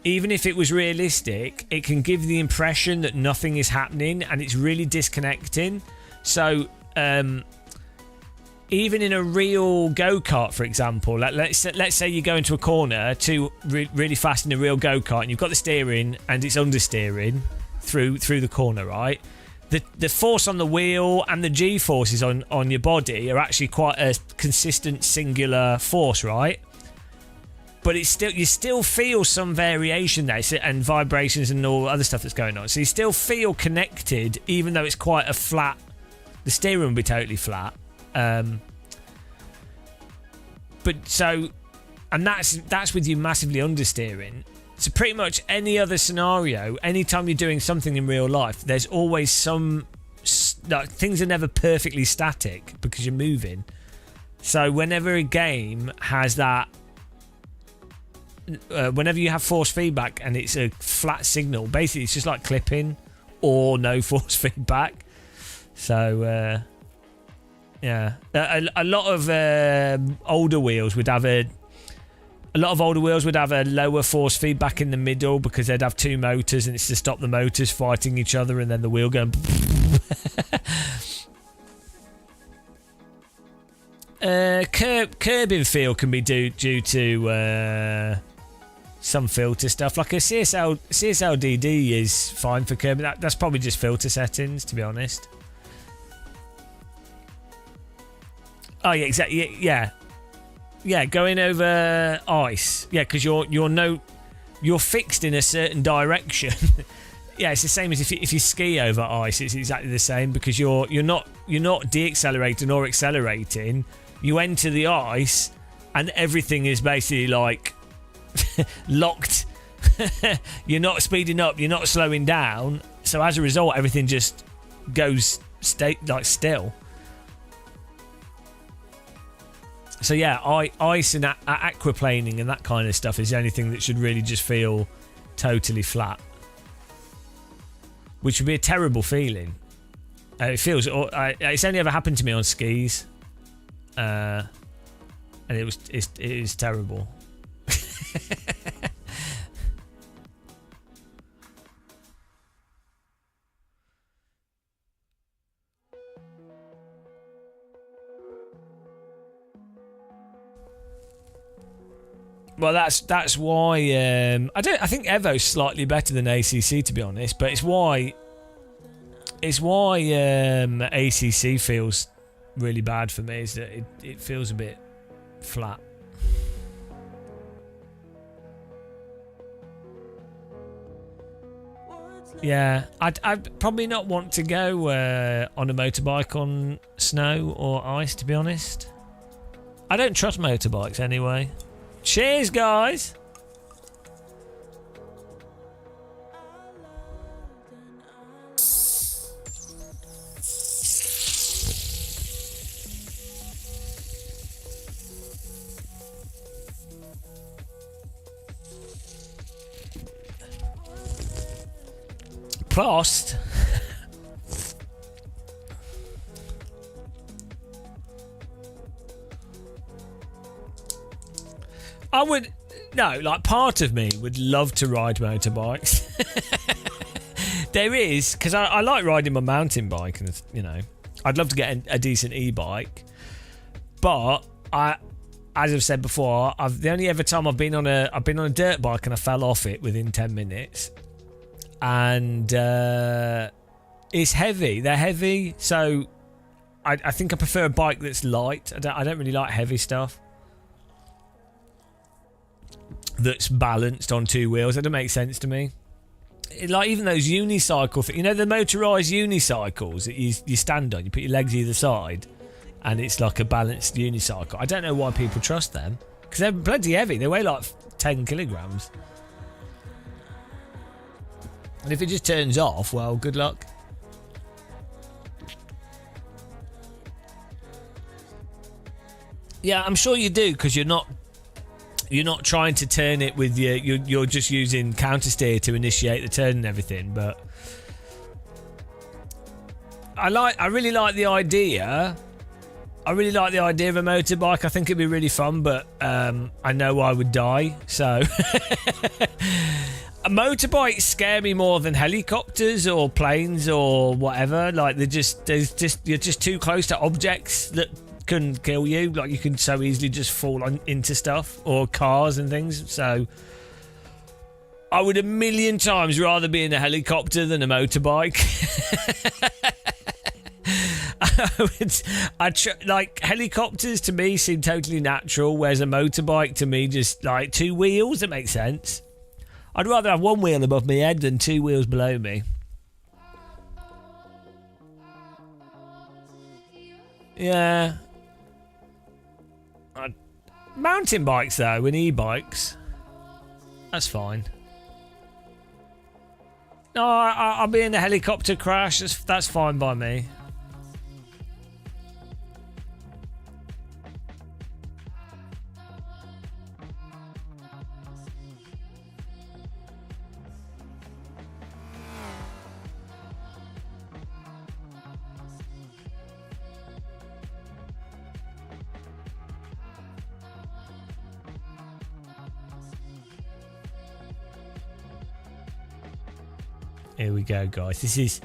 Speaker 1: even if it was realistic, it can give the impression that nothing is happening, and it's really disconnecting. So, even in a real go-kart, for example, let's say you go into a corner really fast in a real go-kart, and you've got the steering and it's understeering through the corner, right? The force on the wheel and the G-forces on your body are actually quite a consistent singular force, right? but it's still, you still feel some variation there, and vibrations and all other stuff that's going on. So you still feel connected, even though it's quite a flat. The steering will be totally flat. But so, and that's with you massively understeering. So pretty much any other scenario, anytime you're doing something in real life, there's always some, like, things are never perfectly static because you're moving. So whenever a game has that, whenever you have force feedback and it's a flat signal, basically it's just like clipping or no force feedback. So yeah, a lot of older wheels would have a lower force feedback in the middle because they'd have two motors, and it's to stop the motors fighting each other and then the wheel going. Curbing feel can be due to some filter stuff. Like a CSL DD is fine for curbing. That's probably just filter settings, to be honest. Oh yeah, exactly. Yeah, going over ice. Yeah, because you're fixed in a certain direction. Yeah, it's the same as if you ski over ice. It's exactly the same because you're not deaccelerating or accelerating. You enter the ice, and everything is basically like locked. You're not speeding up. You're not slowing down. So as a result, everything just goes still. So yeah, ice and aquaplaning and that kind of stuff is the only thing that should really just feel totally flat, which would be a terrible feeling. It feels. It's only ever happened to me on skis, and it is terrible. Well, that's why I think Evo's slightly better than ACC, to be honest, but it's why ACC feels really bad for me, is that it feels a bit flat. Yeah, I'd probably not want to go on a motorbike on snow or ice, to be honest. I don't trust motorbikes anyway. Cheers, guys! Prost! I would... No, like, part of me would love to ride motorbikes. There is, because I like riding my mountain bike, and, you know, I'd love to get a decent e-bike. But as I've said before, the only ever time I've been on a dirt bike and I fell off it within 10 minutes. And it's heavy. They're heavy, so I think I prefer a bike that's light. I don't really like heavy stuff that's balanced on two wheels. That doesn't make sense to me. Like even those unicycle, you know, the motorised unicycles that you stand on, you put your legs either side, and it's like a balanced unicycle. I don't know why people trust them, because they're bloody heavy. They weigh like 10 kilograms. And if it just turns off, well, good luck. Yeah, I'm sure you do, because you're not trying to turn it with you're just using counter steer to initiate the turn and everything. But I really like the idea. I really like the idea of a motorbike. I think it'd be really fun, but I know I would die. So motorbikes scare me more than helicopters or planes or whatever. Like you're just too close to objects that can kill you. Like you can so easily just fall into stuff, or cars and things. So I would a million times rather be in a helicopter than a motorbike. like helicopters to me seem totally natural, whereas a motorbike to me just like two wheels. It makes sense. I'd rather have one wheel above my head than two wheels below me. Yeah. Mountain bikes though and e-bikes, that's fine. No, I'll be in a helicopter crash. That's fine by me. Here we go, guys. This is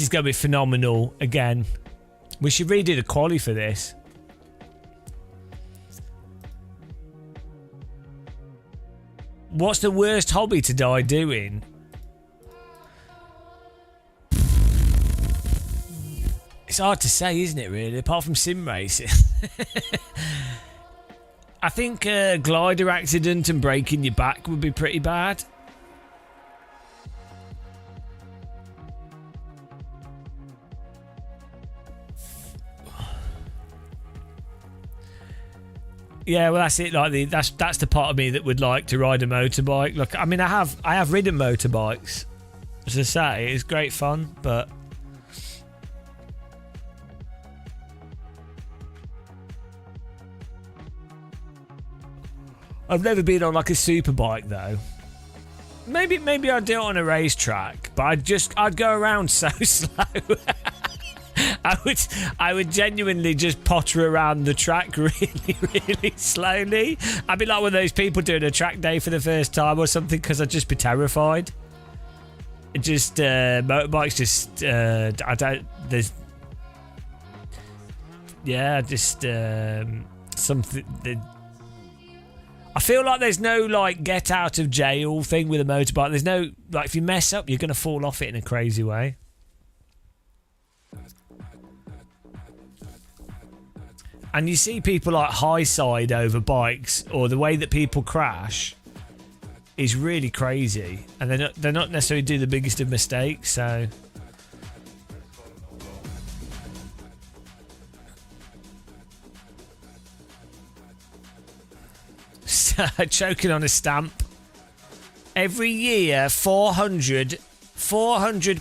Speaker 1: going to be phenomenal again. We should redo the quali for this. What's the worst hobby to die doing? It's hard to say, isn't it, really? Apart from sim racing. I think a glider accident and breaking your back would be pretty bad. Yeah, well, that's it. Like that's the part of me that would like to ride a motorbike. Look, I mean, I have ridden motorbikes. As I say, it's great fun, but I've never been on like a super bike though. Maybe I'd do it on a racetrack, but I'd go around so slow. I would genuinely just potter around the track really slowly. I'd be like one of those people doing a track day for the first time or something, because I'd just be terrified. Just motorbikes, just I don't. There's just something that. I feel like there's no like get out of jail thing with a motorbike. There's no like if you mess up, you're gonna fall off it in a crazy way. And you see people like high side over bikes, or the way that people crash is really crazy, and they're not necessarily do the biggest of mistakes. So choking on a stamp. Every year 400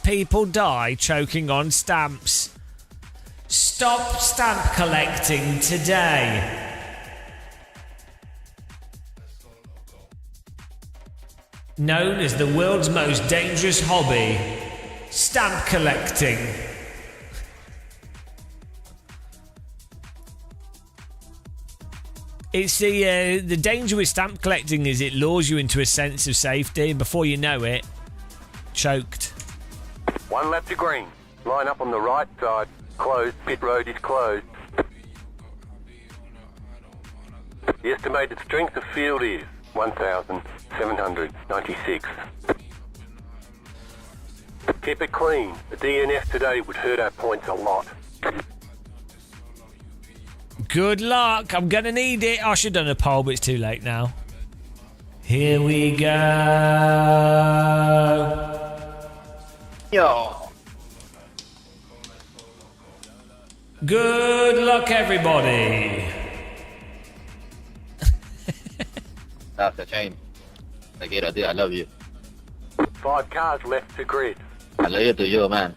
Speaker 1: people die choking on stamps. Stop stamp collecting today. Known as the world's most dangerous hobby, stamp collecting. It's the danger with stamp collecting is it lures you into a sense of safety, and before you know it, choked.
Speaker 4: One lap to green. Line up on the right side. Closed. Pit road is closed. The estimated strength of field is 1,796. Keep it clean. The DNF today would hurt our points a lot.
Speaker 1: Good luck. I'm going to need it. I should have done a poll, but it's too late now. Here we go.
Speaker 6: Yo.
Speaker 1: Good luck, everybody.
Speaker 6: That's a shame. Nagita, dude, I love you.
Speaker 4: 5 cars left to grid.
Speaker 6: I love you to you, man.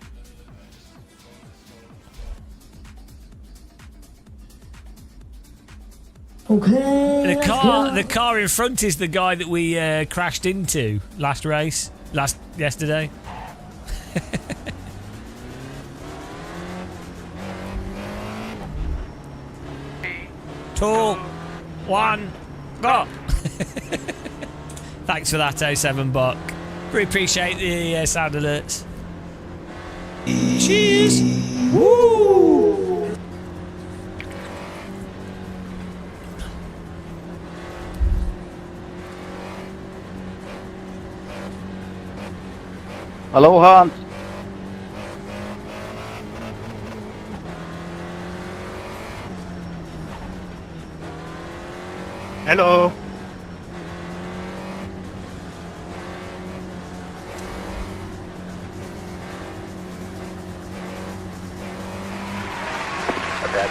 Speaker 5: Okay.
Speaker 1: The car in front is the guy that we crashed into yesterday. Two, one, go! Thanks for that, 07 Buck. Really appreciate the sound alerts. Cheers! Woo!
Speaker 6: Hello, Hans. Hello.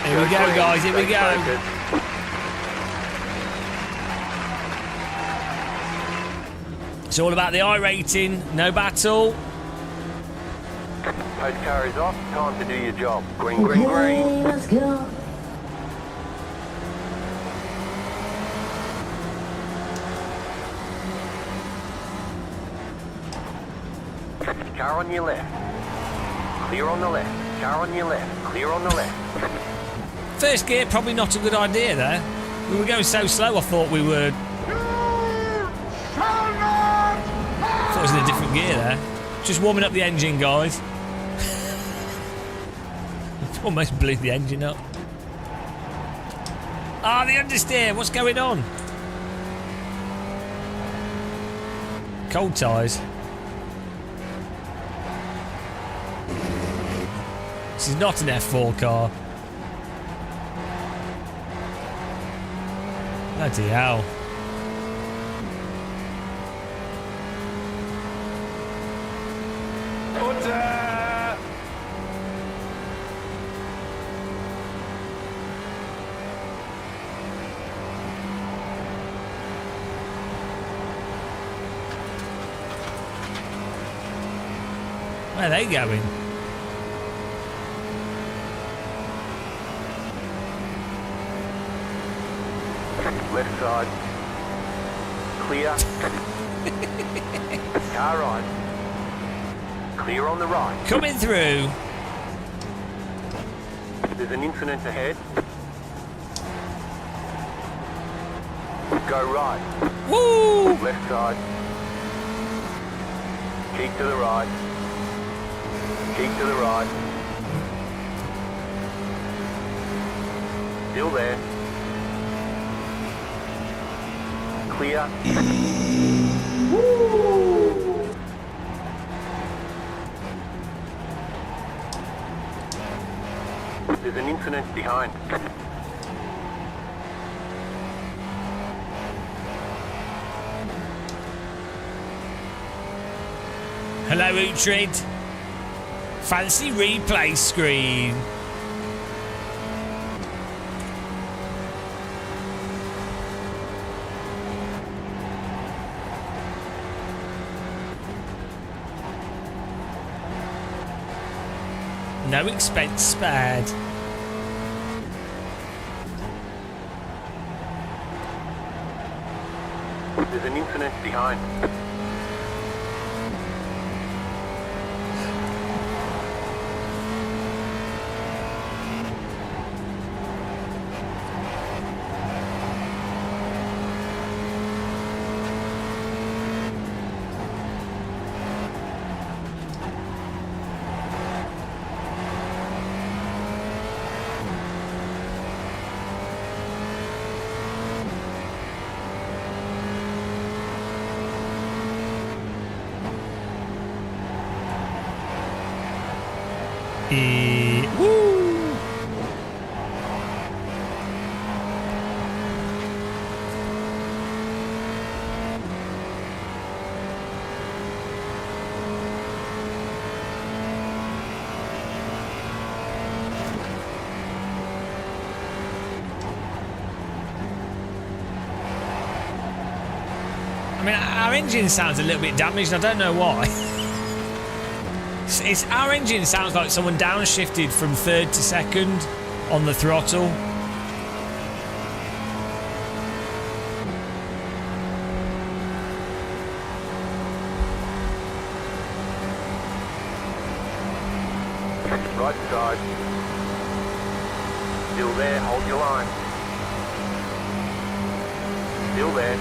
Speaker 1: Here we go, guys. Here we go. It's all about the iRating. No battle.
Speaker 4: Post car is off. Time to do your job. Green, green, green.
Speaker 5: Let's go.
Speaker 4: Car on your left. Clear on the left. Car on your left. Clear on the left.
Speaker 1: First gear, probably not a good idea there. We were going so slow, I thought we were... I thought it was in a different gear there. Just warming up the engine, guys. Almost blew the engine up. Ah, the understeer. What's going on? Cold tyres. This is not an F4 car. Bloody hell. Where are they going?
Speaker 4: Left side. Clear. Car right. Clear on the right.
Speaker 1: Coming through.
Speaker 4: There's an incident ahead. Go right.
Speaker 1: Woo!
Speaker 4: Left side. Keep to the right. Keep to the right. Still there. Clear. There's an incident behind.
Speaker 1: Hello, Uhtred. Fancy replay screen. No expense spared.
Speaker 4: There's an incident behind.
Speaker 1: Woo! I mean, our engine sounds a little bit damaged. I don't know why. It's our engine sounds like someone downshifted from third to second on the throttle.
Speaker 4: Right side. Still there, hold your line. Still there.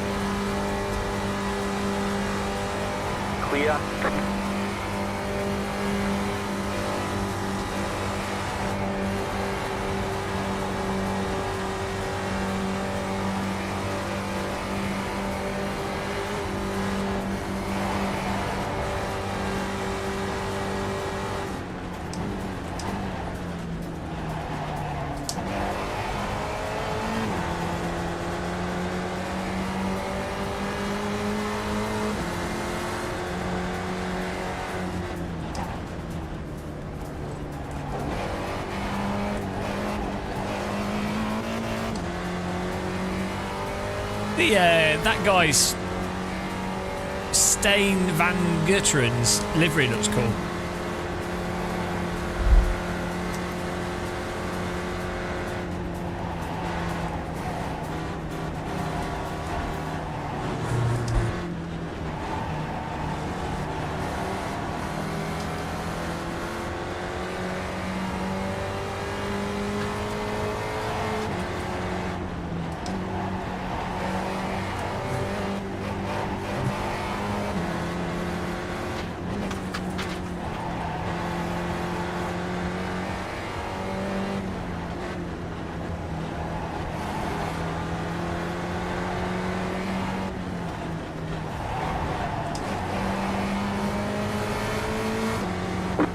Speaker 4: Clear.
Speaker 1: That guy's Stain Van Gutteren's livery looks cool.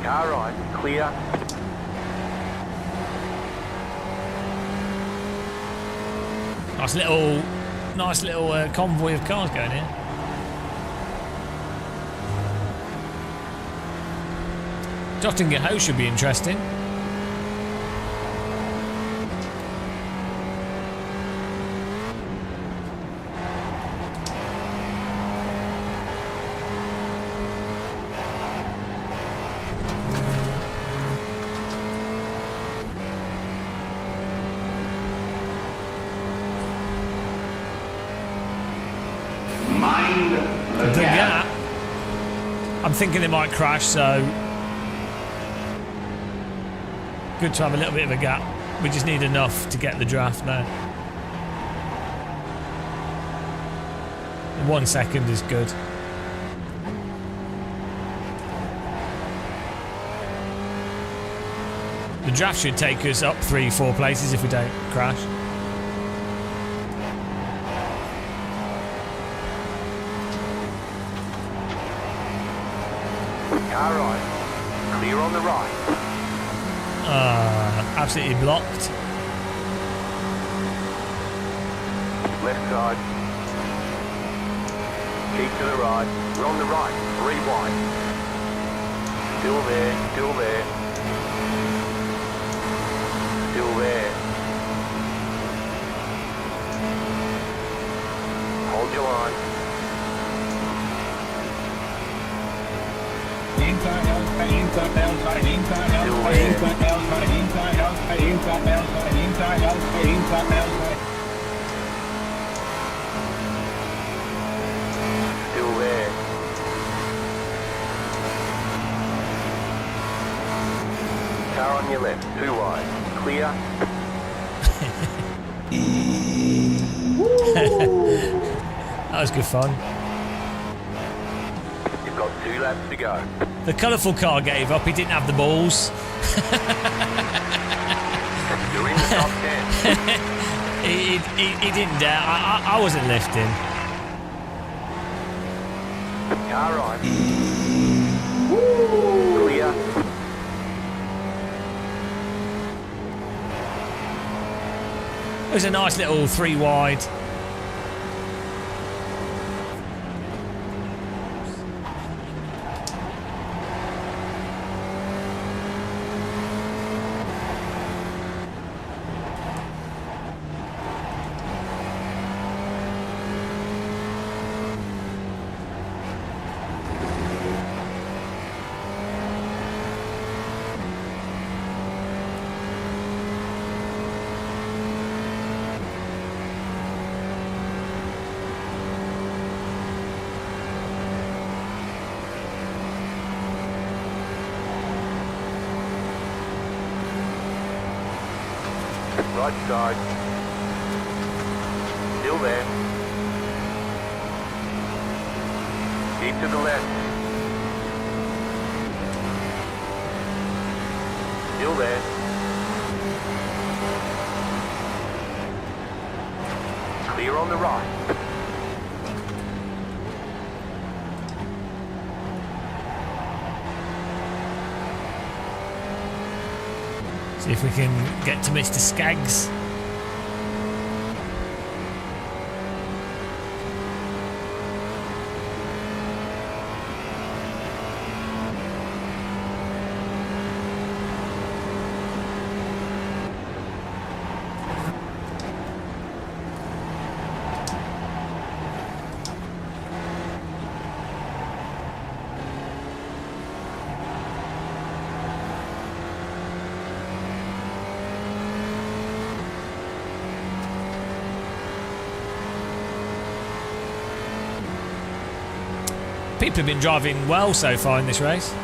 Speaker 4: Car right, clear.
Speaker 1: Nice little convoy of cars going here. Dottinger Ho should be interesting. The gap. I'm thinking they might crash, so good to have a little bit of a gap. We just need enough to get the draft now. 1 second is good. The draft should take us up 3-4 places if we don't crash.
Speaker 4: Car right, clear on the right.
Speaker 1: Absolutely blocked.
Speaker 4: Left side. Keep to the right. We're on the right. 3 wide. Still there. Still there. Still there. Hold your line. Still there. Car on your left, 2 wide. Clear.
Speaker 1: That was good fun.
Speaker 4: You've got 2 laps to go.
Speaker 1: The colourful car gave up. He didn't have the balls.
Speaker 4: You're in the top 10.
Speaker 1: he didn't dare. I wasn't lifting.
Speaker 4: Car right. Clear.
Speaker 1: It was a nice little 3 wide.
Speaker 4: Right side. Still there. Keep to the left. Still there. Clear on the right.
Speaker 1: See if we can get to Mr. Skaggs. People have been driving well so far in this race.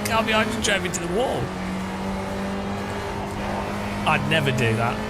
Speaker 1: Car behind you drove into the wall. I'd never do that.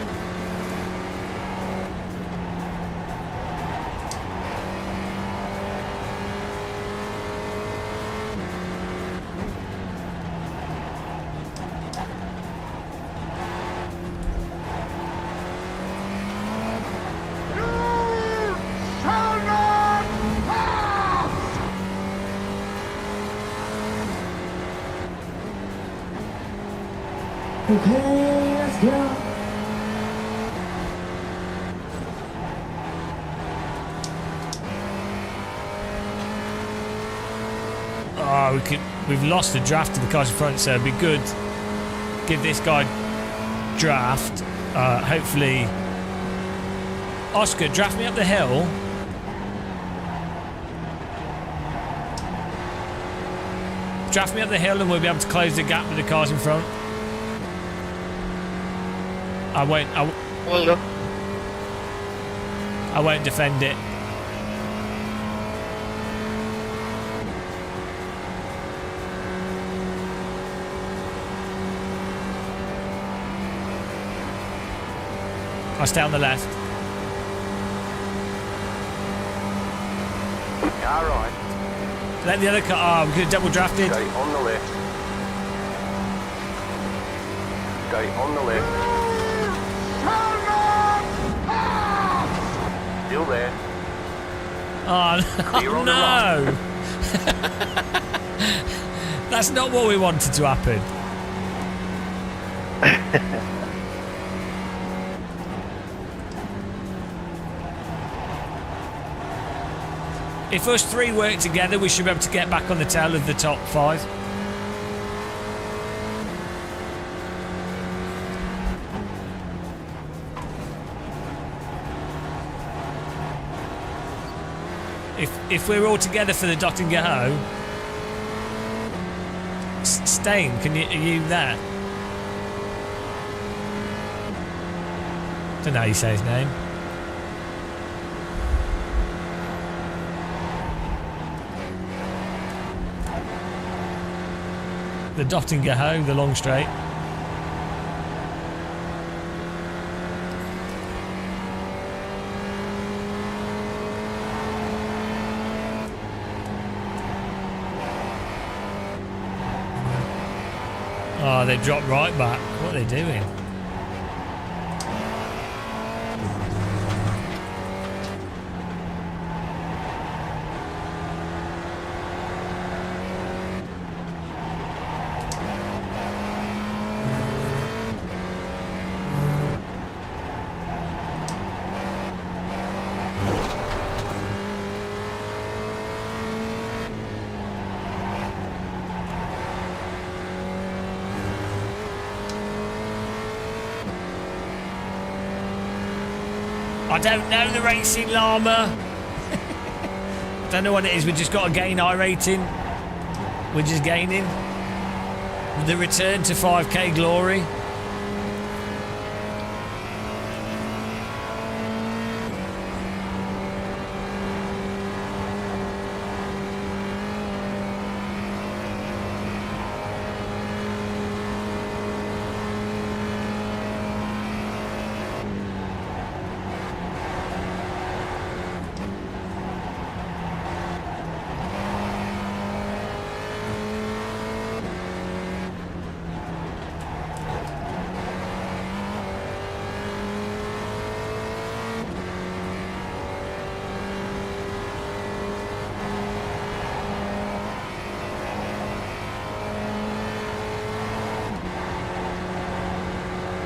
Speaker 5: Okay, let's go.
Speaker 1: Oh, we've lost the draft to the cars in front, so it'd be good. Give this guy draft. Hopefully, Oscar, draft me up the hill. Draft me up the hill, and we'll be able to close the gap with the cars in front. I won't defend it. I'll stay on the left.
Speaker 4: Car right.
Speaker 1: Let the other car. Oh, we could have double drafted.
Speaker 4: Stay on the left. Stay on the left. Still there.
Speaker 1: Oh no! That's not what we wanted to happen. If us three work together, we should be able to get back on the tail of the top 5. If we're all together for the dot and go, Stain, are you there? Don't know how you say his name. The dot and go, the long straight. Oh, they dropped right back. What are they doing? I don't know the racing llama. Don't know what it is. We just got to gain iRating. We're just gaining. The return to 5k glory.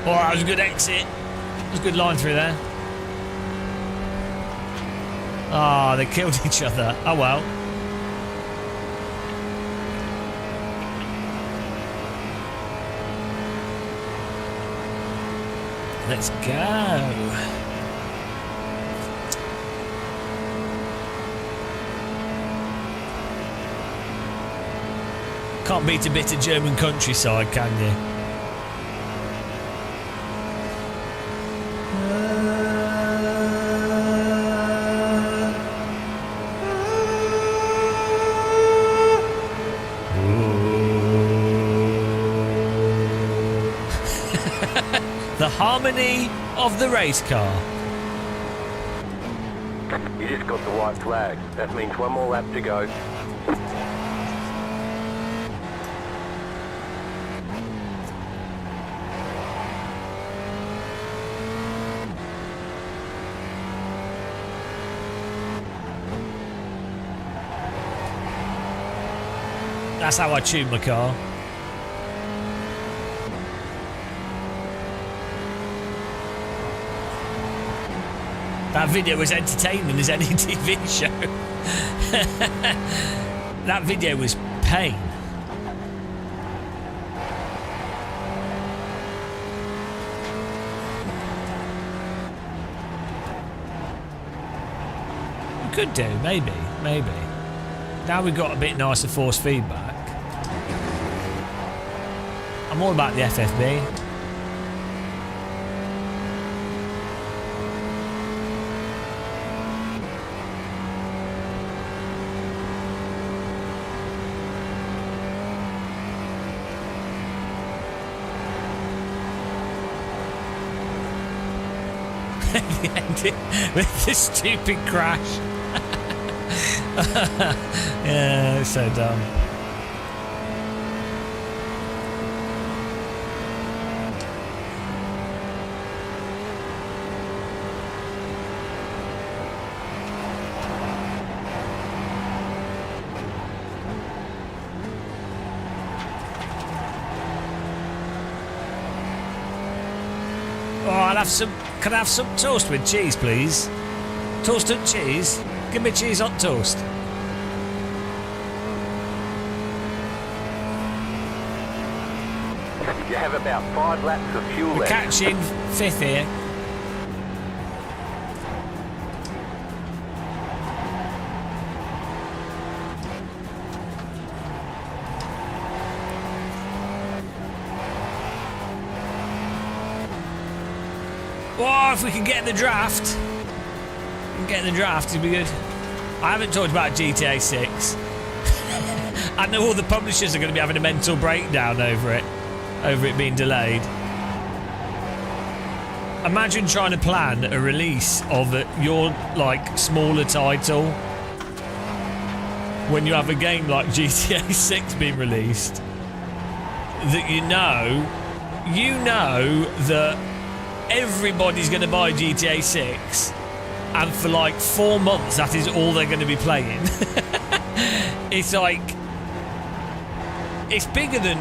Speaker 1: Oh, that was a good exit. That was a good line through there. Ah, oh, they killed each other. Oh well. Let's go. Can't beat a bit of German countryside, can you? The harmony of the race car.
Speaker 4: You just got the white flag. That means one more lap to go.
Speaker 1: That's how I tune my car. That video was entertaining as any TV show. That video was pain. We could do, maybe. Now we've got a bit nicer force feedback. I'm all about the FFB. With the stupid crash. Yeah, it's so dumb. Oh, I'll have some. Can I have some toast with cheese, please? Toast and cheese? Give me cheese on toast.
Speaker 4: You have about 5 laps of fuel
Speaker 1: We're
Speaker 4: left.
Speaker 1: catching 5th here. Oh, if we can get in the draft. It'd be good. I haven't talked about GTA 6. I know all the publishers are going to be having a mental breakdown over it being delayed. Imagine trying to plan a release of your like smaller title when you have a game like GTA 6 being released that you know that everybody's going to buy GTA 6, and for like 4 months that is all they're going to be playing. It's like, it's bigger than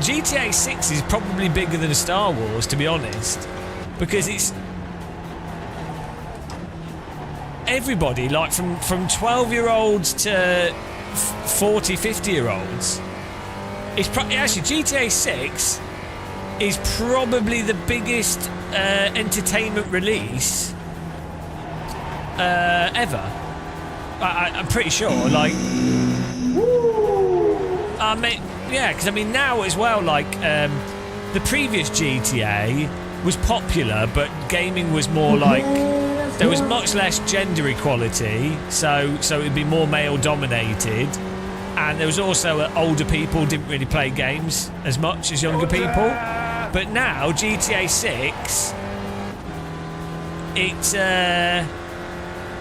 Speaker 1: GTA 6 is probably bigger than Star Wars, to be honest, because it's everybody, like from 12-year-olds to 40, 50-year-olds. It's actually GTA 6 is probably the biggest entertainment release ever. I'm pretty sure. Like, yeah, because I mean now as well. Like the previous GTA was popular, but gaming was more like there was much less gender equality, so it'd be more male dominated. And there was also older people didn't really play games as much as younger people. But now GTA 6,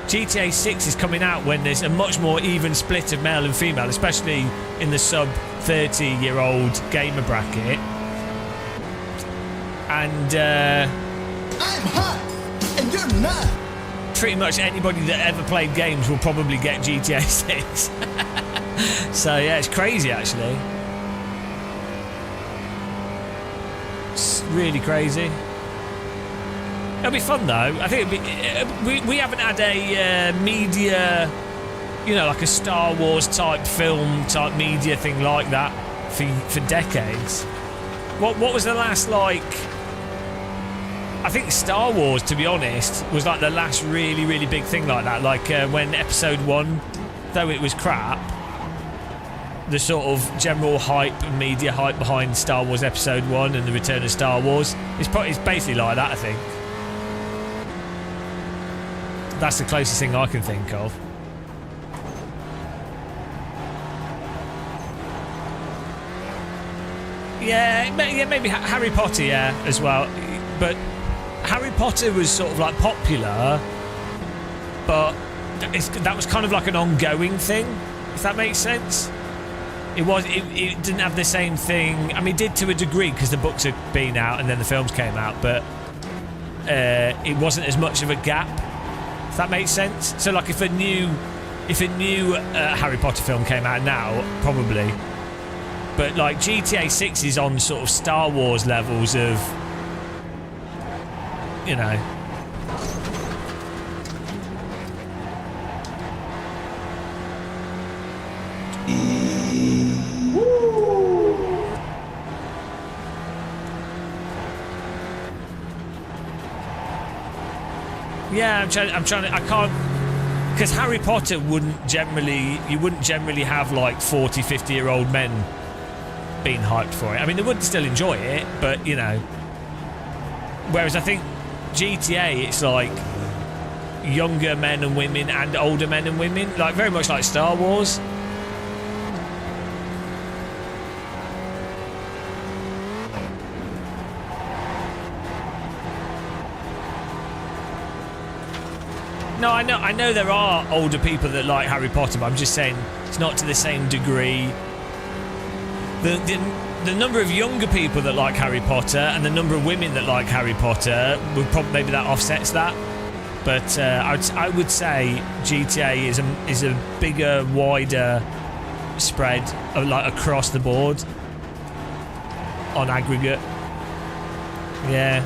Speaker 1: GTA 6 is coming out when there's a much more even split of male and female, especially in the sub 30-year-old gamer bracket. And I'm hot and you're not. Pretty much anybody that ever played games will probably get GTA 6. So yeah, it's crazy actually. It's really crazy. It'll be fun though. I think we haven't had a media, you know, like a Star Wars type film type media thing like that for decades. What was the last, like, I think Star Wars, to be honest, was like the last really, really big thing like that. Like when Episode 1, though it was crap, the sort of general hype and media hype behind Star Wars Episode 1 and the Return of Star Wars. It's basically like that, I think. That's the closest thing I can think of. Yeah, maybe Harry Potter, yeah, as well. But Harry Potter was sort of like popular, but that was kind of like an ongoing thing, if that makes sense. It didn't have the same thing. I mean, it did to a degree because the books had been out and then the films came out, but it wasn't as much of a gap, if that makes sense. So like if a new Harry Potter film came out now, probably. But like GTA 6 is on sort of Star Wars levels of, you know. Yeah, I'm trying to, I can't, because Harry Potter you wouldn't generally have like 40, 50-year-old men being hyped for it. I mean, they would still enjoy it, but, you know. Whereas I think GTA, it's like younger men and women and older men and women, like very much like Star Wars. No, I know there are older people that like Harry Potter, but I'm just saying it's not to the same degree. The number of younger people that like Harry Potter and the number of women that like Harry Potter would probably, maybe that offsets that. But I would say GTA is a bigger, wider spread, like across the board on aggregate. Yeah.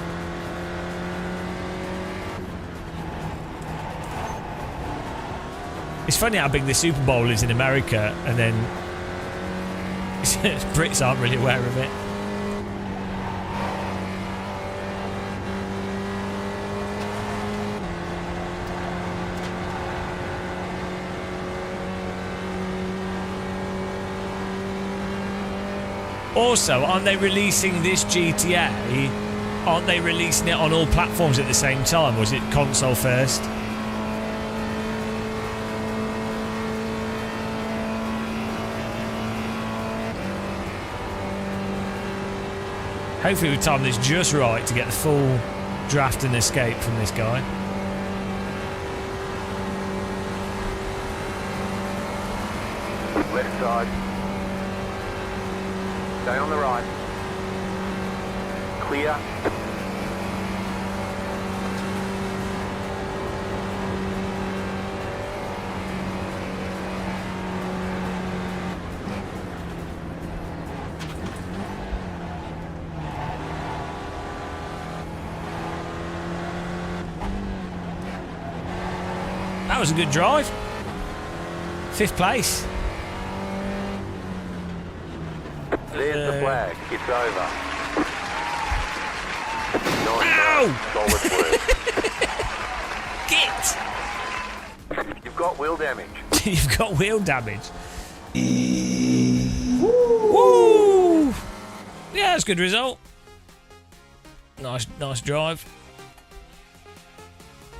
Speaker 1: It's funny how big the Super Bowl is in America, and then Brits aren't really aware of it. Also, aren't they releasing this GTA? Aren't they releasing it on all platforms at the same time? Was it console first? Hopefully we time this just right to get the full draft and escape from this guy.
Speaker 4: Left side. Stay on the right. Clear.
Speaker 1: That was a good drive. 5th place.
Speaker 4: There's the flag. It's over.
Speaker 1: Ow!
Speaker 4: Solid work. Git! You've got wheel damage.
Speaker 1: You've got wheel damage. Woo! Yeah, that's a good result. Nice drive.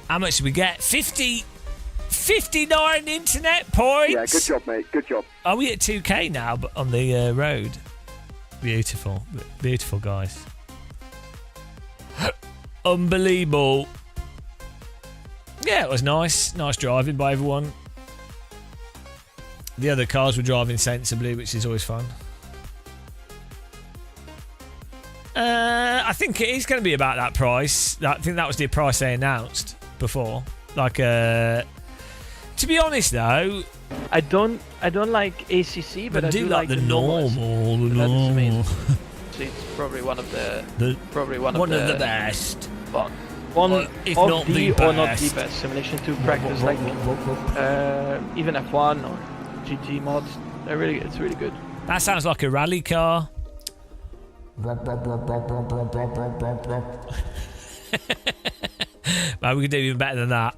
Speaker 1: How much did we get? 59 internet points.
Speaker 6: Yeah, good job, mate. Good job.
Speaker 1: Are we at 2K now on the road? Beautiful. Beautiful, guys. Unbelievable. Yeah, it was nice. Nice driving by everyone. The other cars were driving sensibly, which is always fun. I think it is going to be about that price. I think that was the price they announced before. Like, to be honest though,
Speaker 8: I don't like ACC, but I do like the
Speaker 1: normal.
Speaker 8: It's probably one of the
Speaker 1: best.
Speaker 8: Well, one
Speaker 1: if
Speaker 8: of
Speaker 1: not
Speaker 8: the
Speaker 1: the
Speaker 8: or not
Speaker 1: best.
Speaker 8: the best simulation to practice, like even F1 or GT mods. It's really good.
Speaker 1: That sounds like a rally car. Man, we could do even better than that.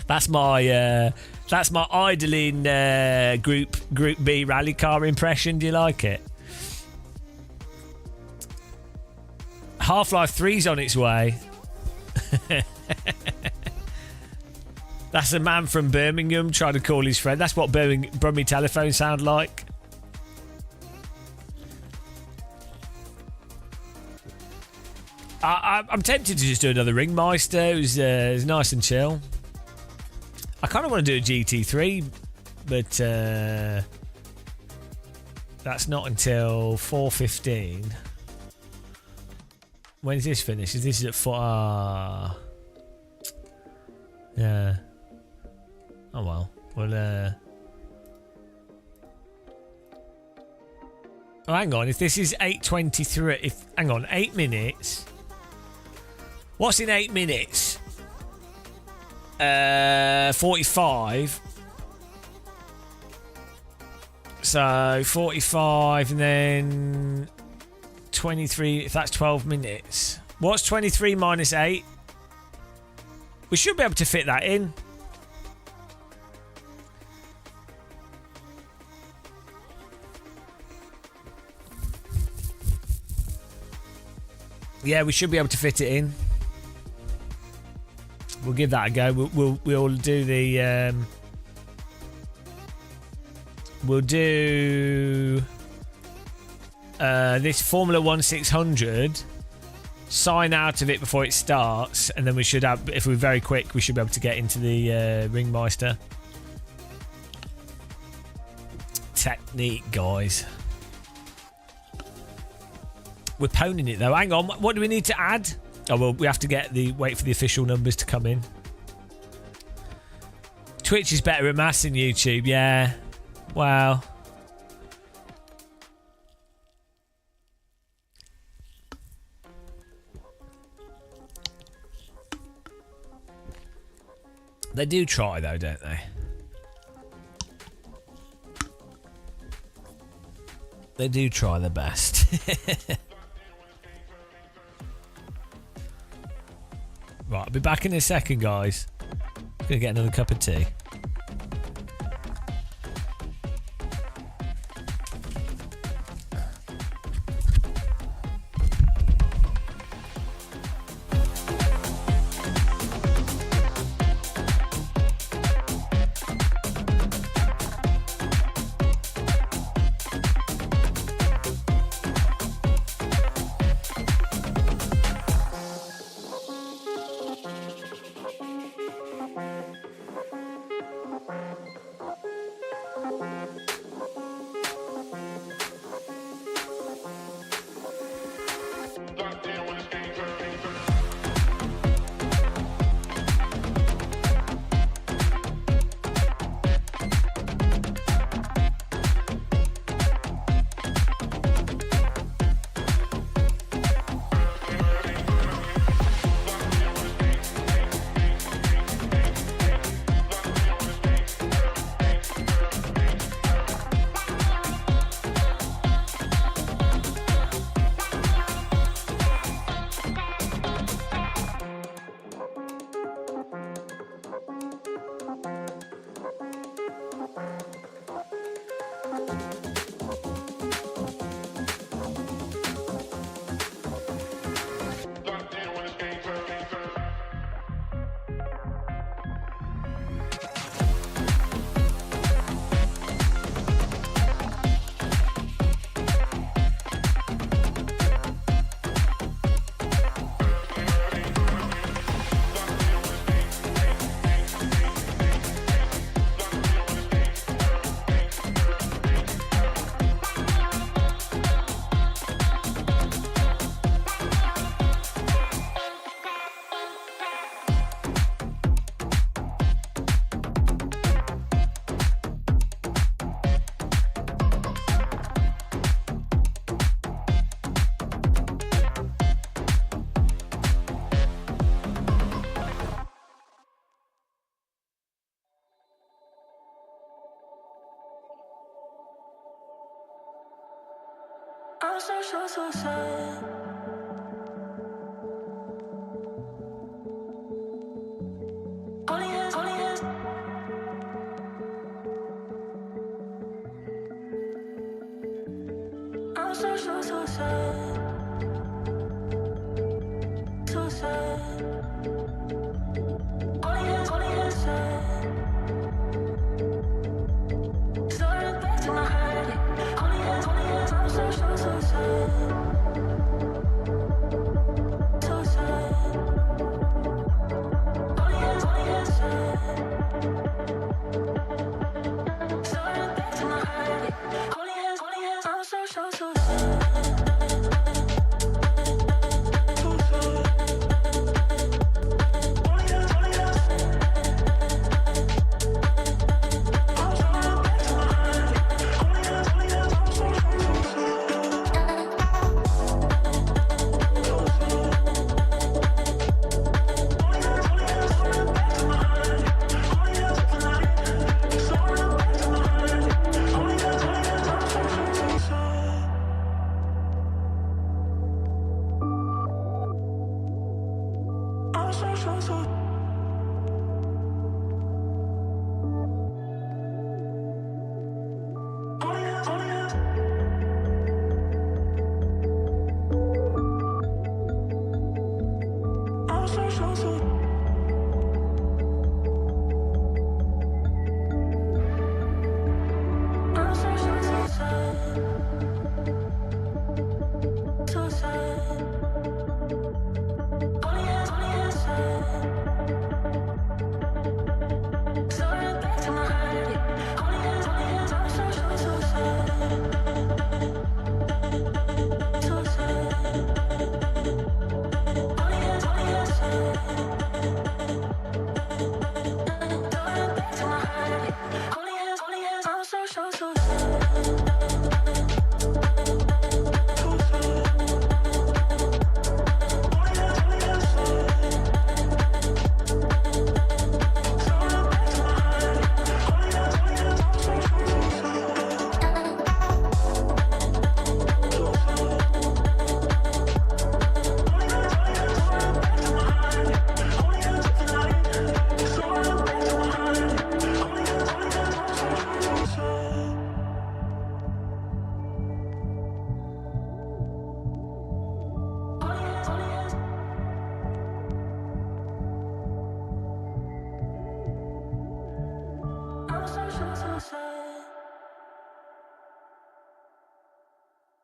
Speaker 1: That's my idling Group B rally car impression. Do you like it? Half-Life 3's on its way. That's a man from Birmingham trying to call his friend. That's what Brummy telephone sound like. I'm tempted to just do another Ringmeister. It was nice and chill. I kind of want to do a GT3, but that's not until 4:15. When's this finish? This is at 4. Yeah. Oh well. Well. Oh, hang on. If this is 8:23, hang on, 8 minutes. What's in 8 minutes? 45. So 45 and then 23. If that's 12 minutes. What's 23 minus 8? We should be able to fit that in. Yeah, we should be able to fit it in. We'll give that a go. We'll do the we'll do this Formula 1 600. Sign out of it before it starts, and then we should have. If we're very quick, we should be able to get into the Ringmeister. Technique, guys. We're poning it though. Hang on, what do we need to add? Oh well, we have to wait for the official numbers to come in. Twitch is better at maths than YouTube, yeah. Wow. They do try though, don't they? They do try their best. Right, I'll be back in a second, guys. I'm gonna get another cup of tea.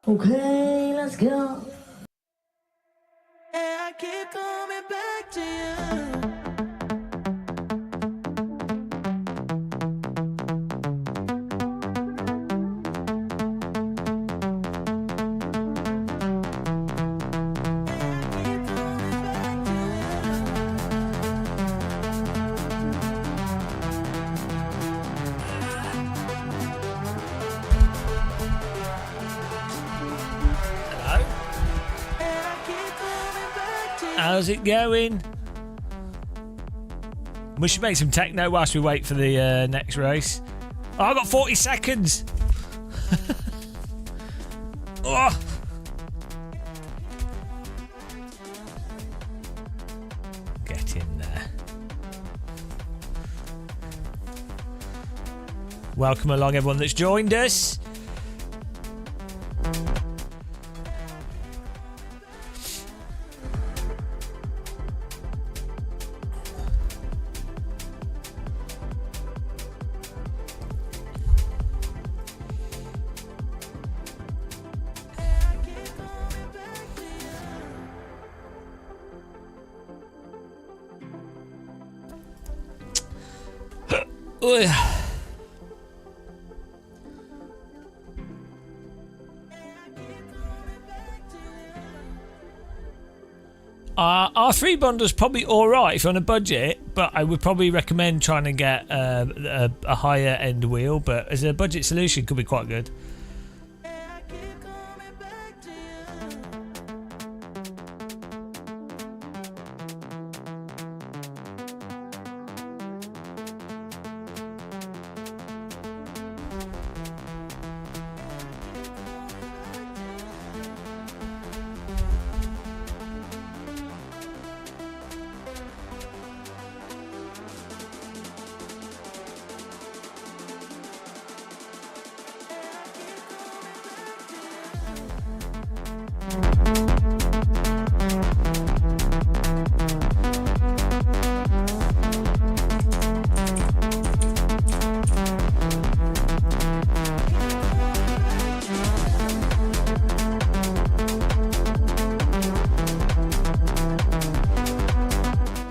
Speaker 5: Okay, let's go.
Speaker 10: I keep coming back to you.
Speaker 1: How's it going? We should make some techno whilst we wait for the next race. Oh, I've got 40 seconds. Oh. Get in there. Welcome along, everyone that's joined us. R3 bundle's probably alright if you're on a budget, but I would probably recommend trying to get a higher end wheel, but as a budget solution could be quite good.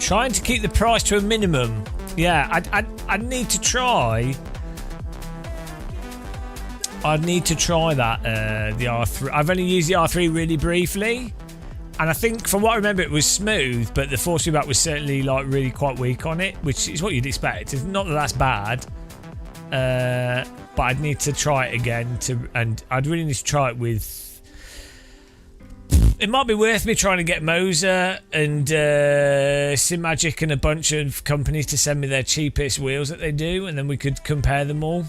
Speaker 1: Trying to keep the price to a minimum. Yeah, I'd need to try. I'd need to try that, the R3. I've only used the R3 really briefly. And I think, from what I remember, it was smooth, but the force feedback was certainly like really quite weak on it, which is what you'd expect. It's not that that's bad, but I'd need to try it again, and I'd really need to try it with... It might be worth me trying to get Moser and SimMagic and a bunch of companies to send me their cheapest wheels that they do, and then we could compare them all.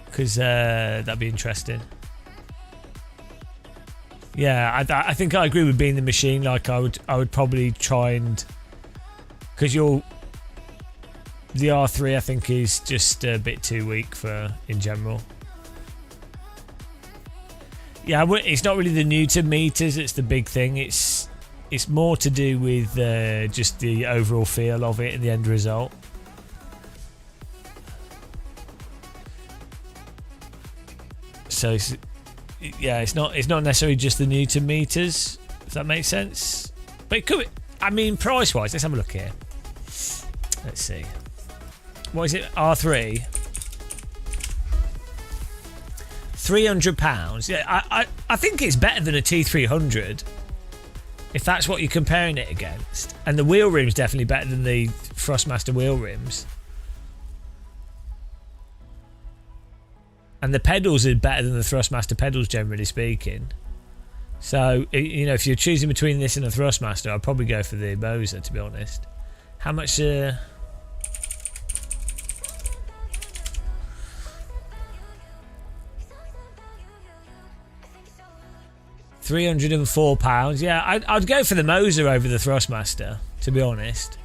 Speaker 1: Because that'd be interesting. Yeah, I think I agree with being the machine. Like I would probably try and, because the R3 I think is just a bit too weak for in general. Yeah, it's not really the Newton meters that's the big thing. It's more to do with just the overall feel of it and the end result. So it's not necessarily just the Newton meters, if that makes sense. But it could be, I mean, price wise, let's have a look here. Let's see. What is it? R3? £300. Yeah, I think it's better than a T300, if that's what you're comparing it against. And the wheel rim's definitely better than the Thrustmaster wheel rims. And the pedals are better than the Thrustmaster pedals, generally speaking. So, you know, if you're choosing between this and a Thrustmaster, I'd probably go for the Moser, to be honest. How much... £304. Yeah, I'd go for the Moser over the Thrustmaster, to be honest.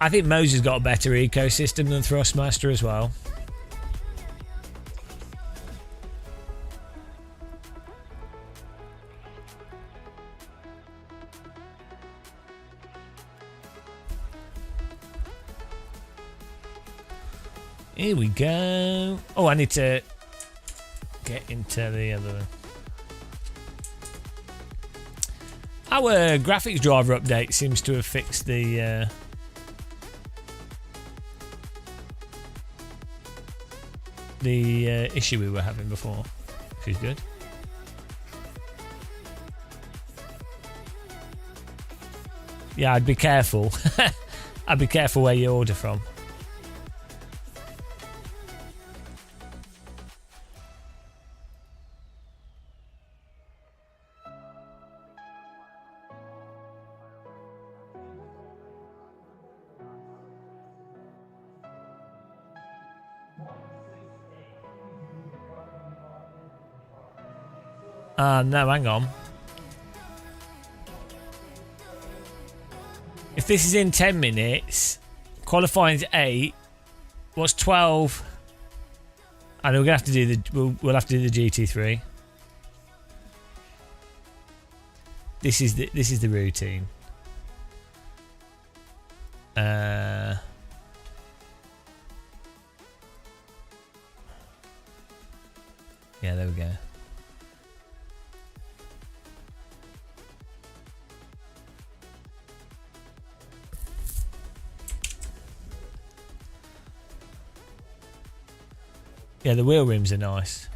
Speaker 1: I think Moser's got a better ecosystem than Thrustmaster as well. Here we go. Oh, I need to get into the other. Our graphics driver update seems to have fixed the issue we were having before, which is good. Yeah, I'd be careful. I'd be careful where you order from. No, hang on. If this is in 10 minutes, qualifying's 8. What's 12? And we're gonna have to do the we'll have to do the GT3. This is the routine. Yeah, there we go. Yeah, the wheel rims are nice.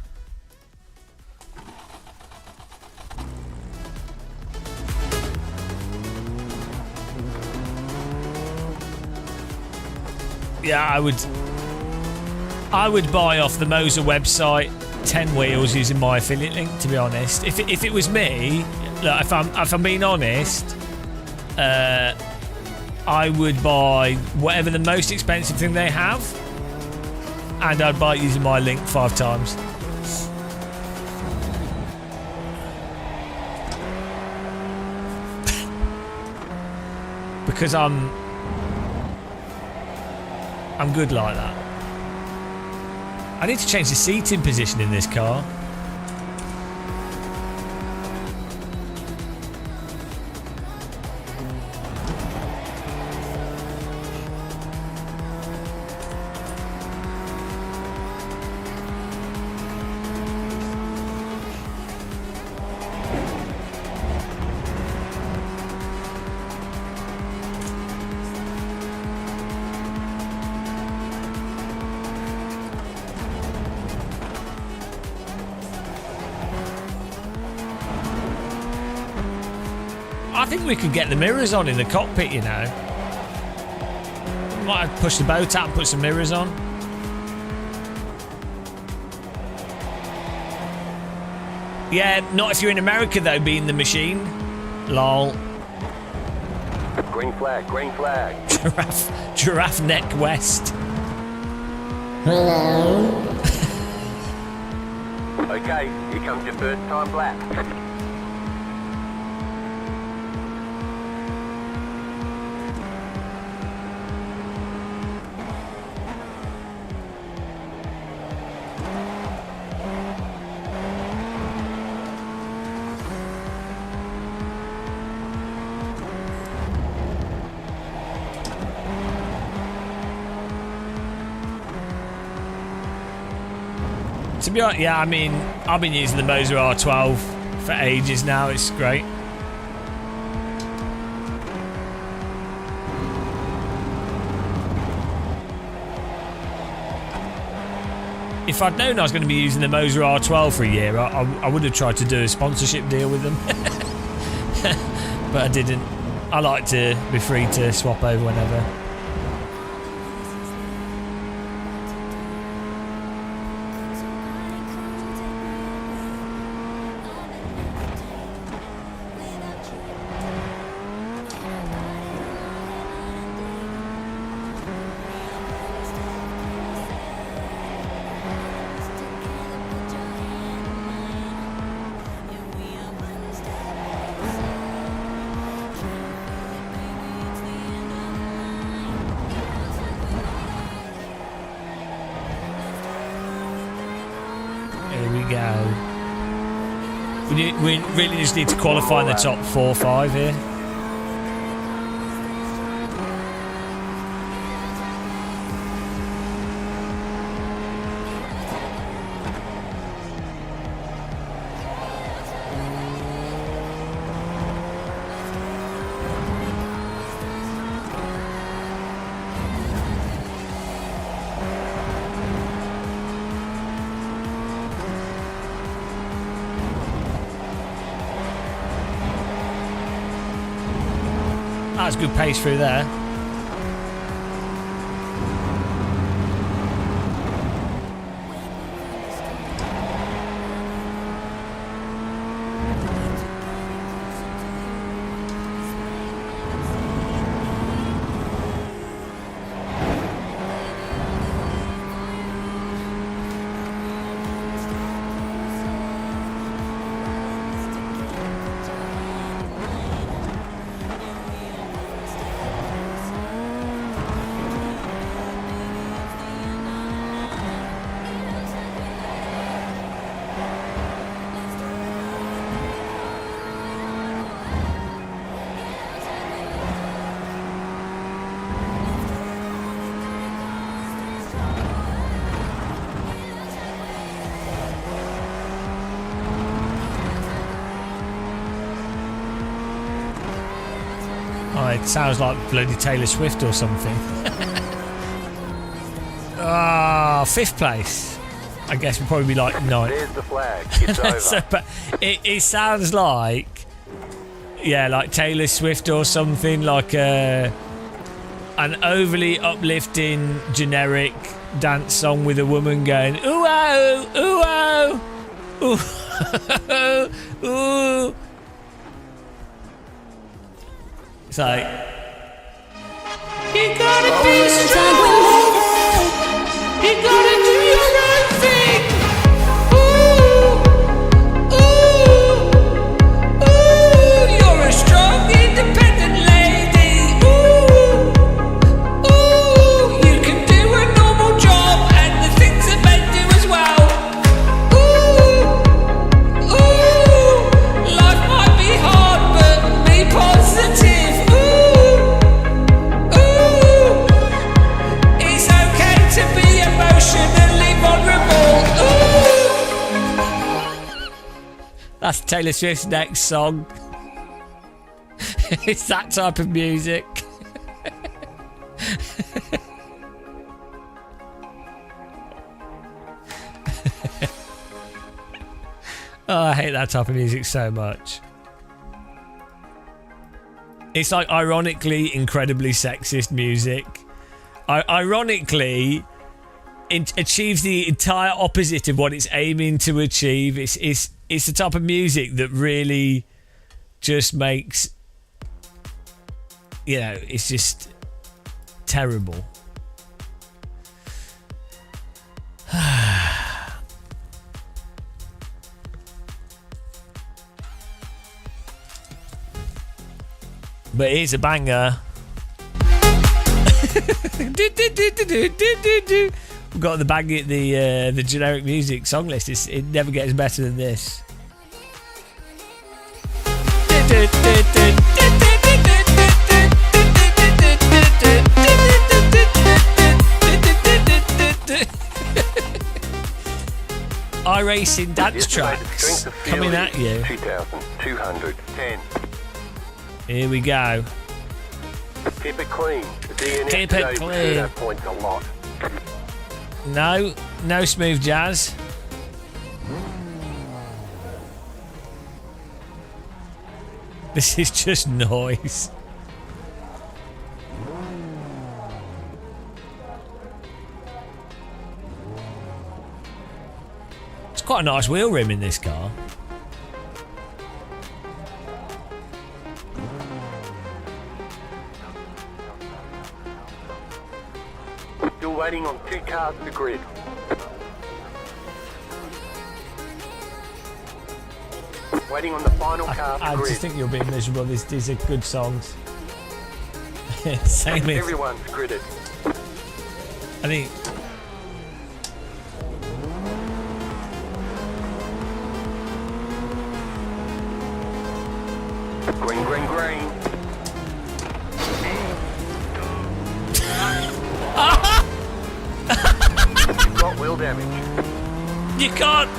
Speaker 1: Yeah, I would buy off the Moser website 10 wheels using my affiliate link, to be honest. If it was me, look, if I'm being honest, I would buy whatever the most expensive thing they have. And I'd buy it using my link 5 times. Because I'm good like that. I need to change the seating position in this car. I think we could get the mirrors on in the cockpit, you know. Might have to push the boat out and put some mirrors on. Yeah, not if you're in America though, being the machine. Lol.
Speaker 4: Green flag, green flag.
Speaker 1: Giraffe neck west.
Speaker 5: Hello.
Speaker 4: Okay, here comes your first time lap.
Speaker 1: To be honest, yeah, I mean, I've been using the Moser R12 for ages now. It's great. If I'd known I was going to be using the Moser R12 for a year, I would have tried to do a sponsorship deal with them. But I didn't. I like to be free to swap over whenever. We really just need to qualify in the top 4 or 5 here. That's good pace through there. It sounds like bloody Taylor Swift or something. Ah, 5th place. I guess we'll probably be like 9th.
Speaker 4: There's the flag. It's over.
Speaker 1: So, but it sounds like, yeah, like Taylor Swift or something, like an overly uplifting, generic dance song with a woman going ooh oh, ooh oh, ooh, ooh. It's like, you gotta be strong, you gotta do your own thing. Ooh, ooh, ooh, you're a strong, independent lady. Ooh, ooh, you can do a normal job and the things that men do as well. Ooh, ooh, life might be hard, but be positive. That's Taylor Swift's next song. It's that type of music. Oh, I hate that type of music so much. It's like ironically incredibly sexist music. Ironically, it achieves the entire opposite of what it's aiming to achieve. It's the type of music that really just makes, you know, it's just terrible. But here's a banger. We've got the generic music song list. It never gets better than this. iRacing dance tracks coming at you.
Speaker 4: 2,210.
Speaker 1: Here we go.
Speaker 4: Keep it clean. The DNF
Speaker 1: Keep
Speaker 4: today
Speaker 1: it
Speaker 4: will
Speaker 1: clean.
Speaker 4: turn out points a lot.
Speaker 1: No smooth jazz. This is just noise. It's quite a nice wheel rim in this car.
Speaker 4: Still waiting on 2 cars to grid. Waiting on the final car to
Speaker 1: I
Speaker 4: grid.
Speaker 1: just think you're being miserable. These are good songs. Same as
Speaker 4: Everyone's gridded.
Speaker 1: I think.
Speaker 4: Green, green, green. You've got wheel damage.
Speaker 1: You can't.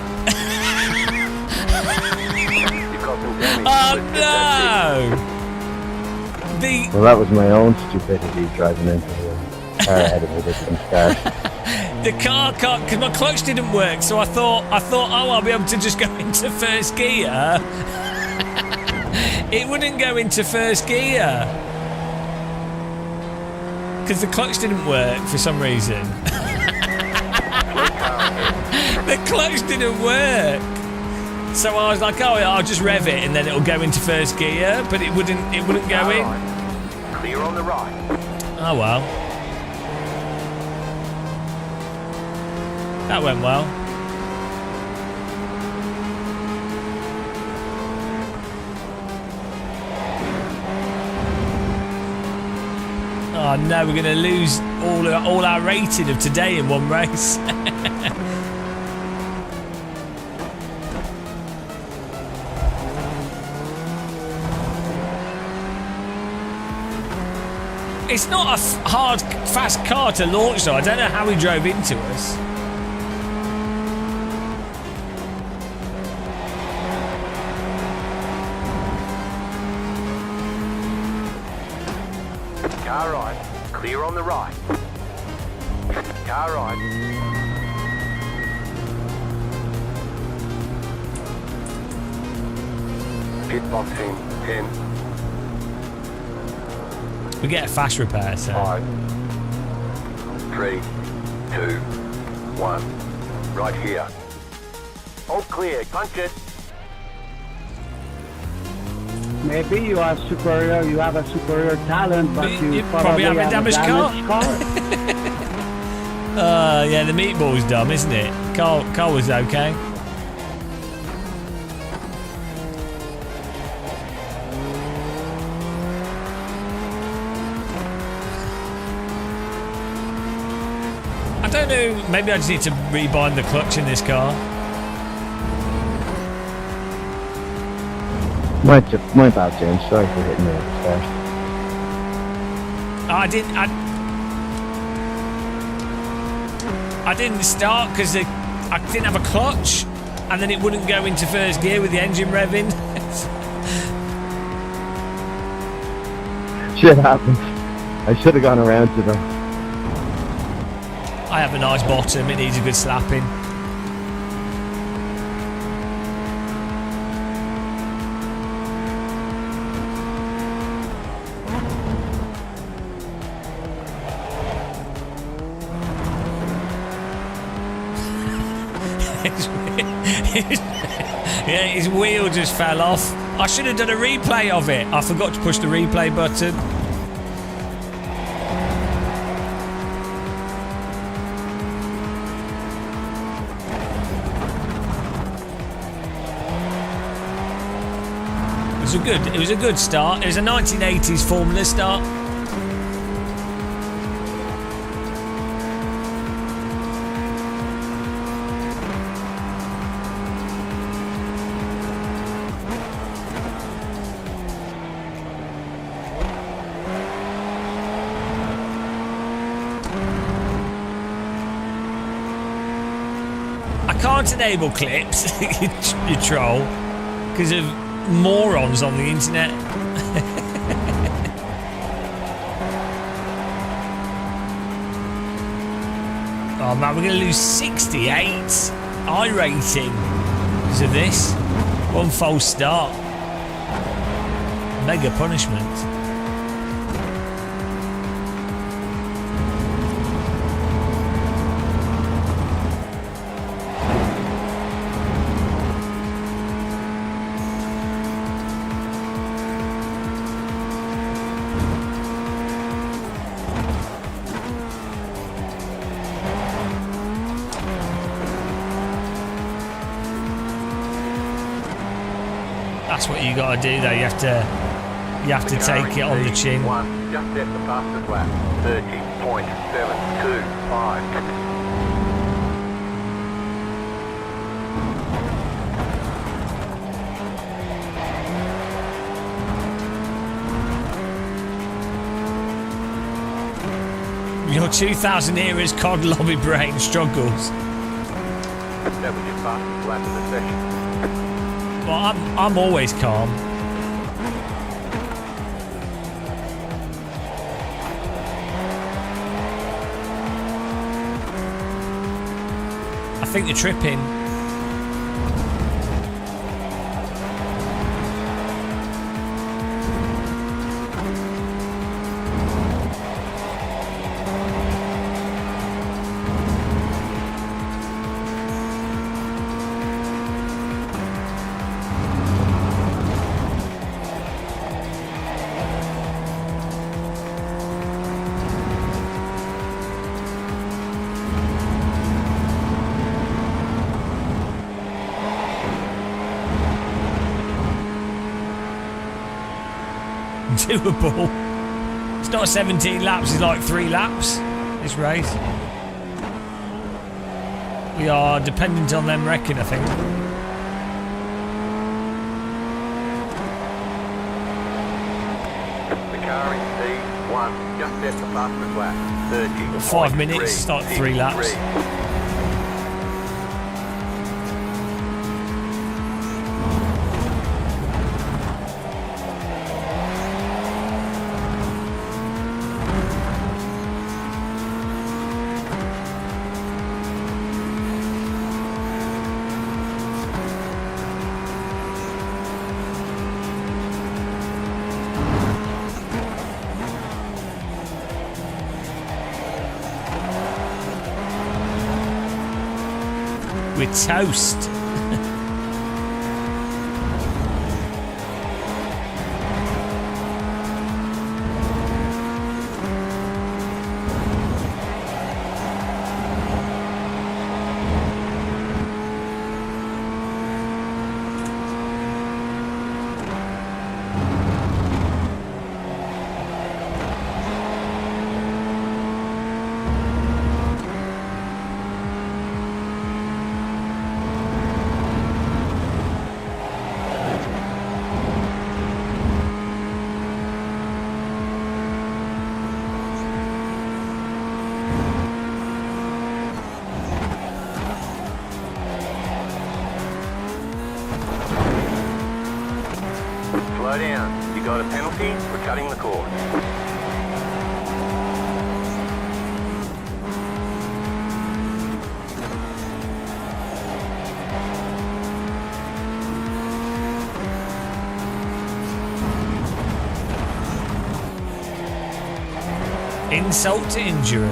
Speaker 4: You've got some damage.
Speaker 1: Oh no!
Speaker 6: Well, that was my own stupidity driving into the car ahead of me that didn't start.
Speaker 1: The car can't, because my clutch didn't work, so I thought, oh, I'll be able to just go into first gear. It wouldn't go into first gear because the clutch didn't work for some reason. The clutch didn't work, so I was like, oh, yeah, I'll just rev it and then it'll go into first gear, but it wouldn't go in.
Speaker 4: Clear on the right.
Speaker 1: Oh well. That went well. Oh no, we're going to lose all our rating of today in one race. It's not a hard, fast car to launch though. I don't know how he drove into us.
Speaker 4: Car right. Clear on the right. Car right. Pit box in 10.
Speaker 1: We get a fast repair, so.
Speaker 4: 5, 3, 2, 1. Right here. All clear. Punch it.
Speaker 12: Maybe you are superior. You have a superior talent, but you
Speaker 1: probably have a damaged car. Yeah, the meatball's dumb, isn't it? Car was okay. I don't know. Maybe I just need to rebind the clutch in this car.
Speaker 6: My bad, James. Sorry for hitting you at the start.
Speaker 1: I didn't start because I didn't have a clutch, and then it wouldn't go into first gear with the engine revving.
Speaker 6: Shit happens. I should have gone around to them.
Speaker 1: I have a nice bottom. It needs a good slapping. Yeah, his wheel just fell off. I should have done a replay of it. I forgot to push the replay button. It was a good start. It was a 1980s Formula start. I can't enable clips, you troll, because of morons on the internet. Oh man, we're going to lose 68 iRating because of this. One false start. Mega punishment. That's what you got to do, though. You have to take it on the chin.
Speaker 4: Just set the fastest lap. 30.725.
Speaker 1: Your 2000 era's COD lobby brain struggles.
Speaker 4: That was your fastest lap of the session.
Speaker 1: Well, I'm always calm. I think they're tripping. Doable. It's not 17 laps, it's like 3 laps, this race. We are dependent on them wrecking, I think.
Speaker 4: The car in P1 just set the fastest lap. 30.
Speaker 1: 5 minutes, start 3 laps. We're toast.
Speaker 4: Slow down. You got a penalty for cutting the course.
Speaker 1: Insult to injury.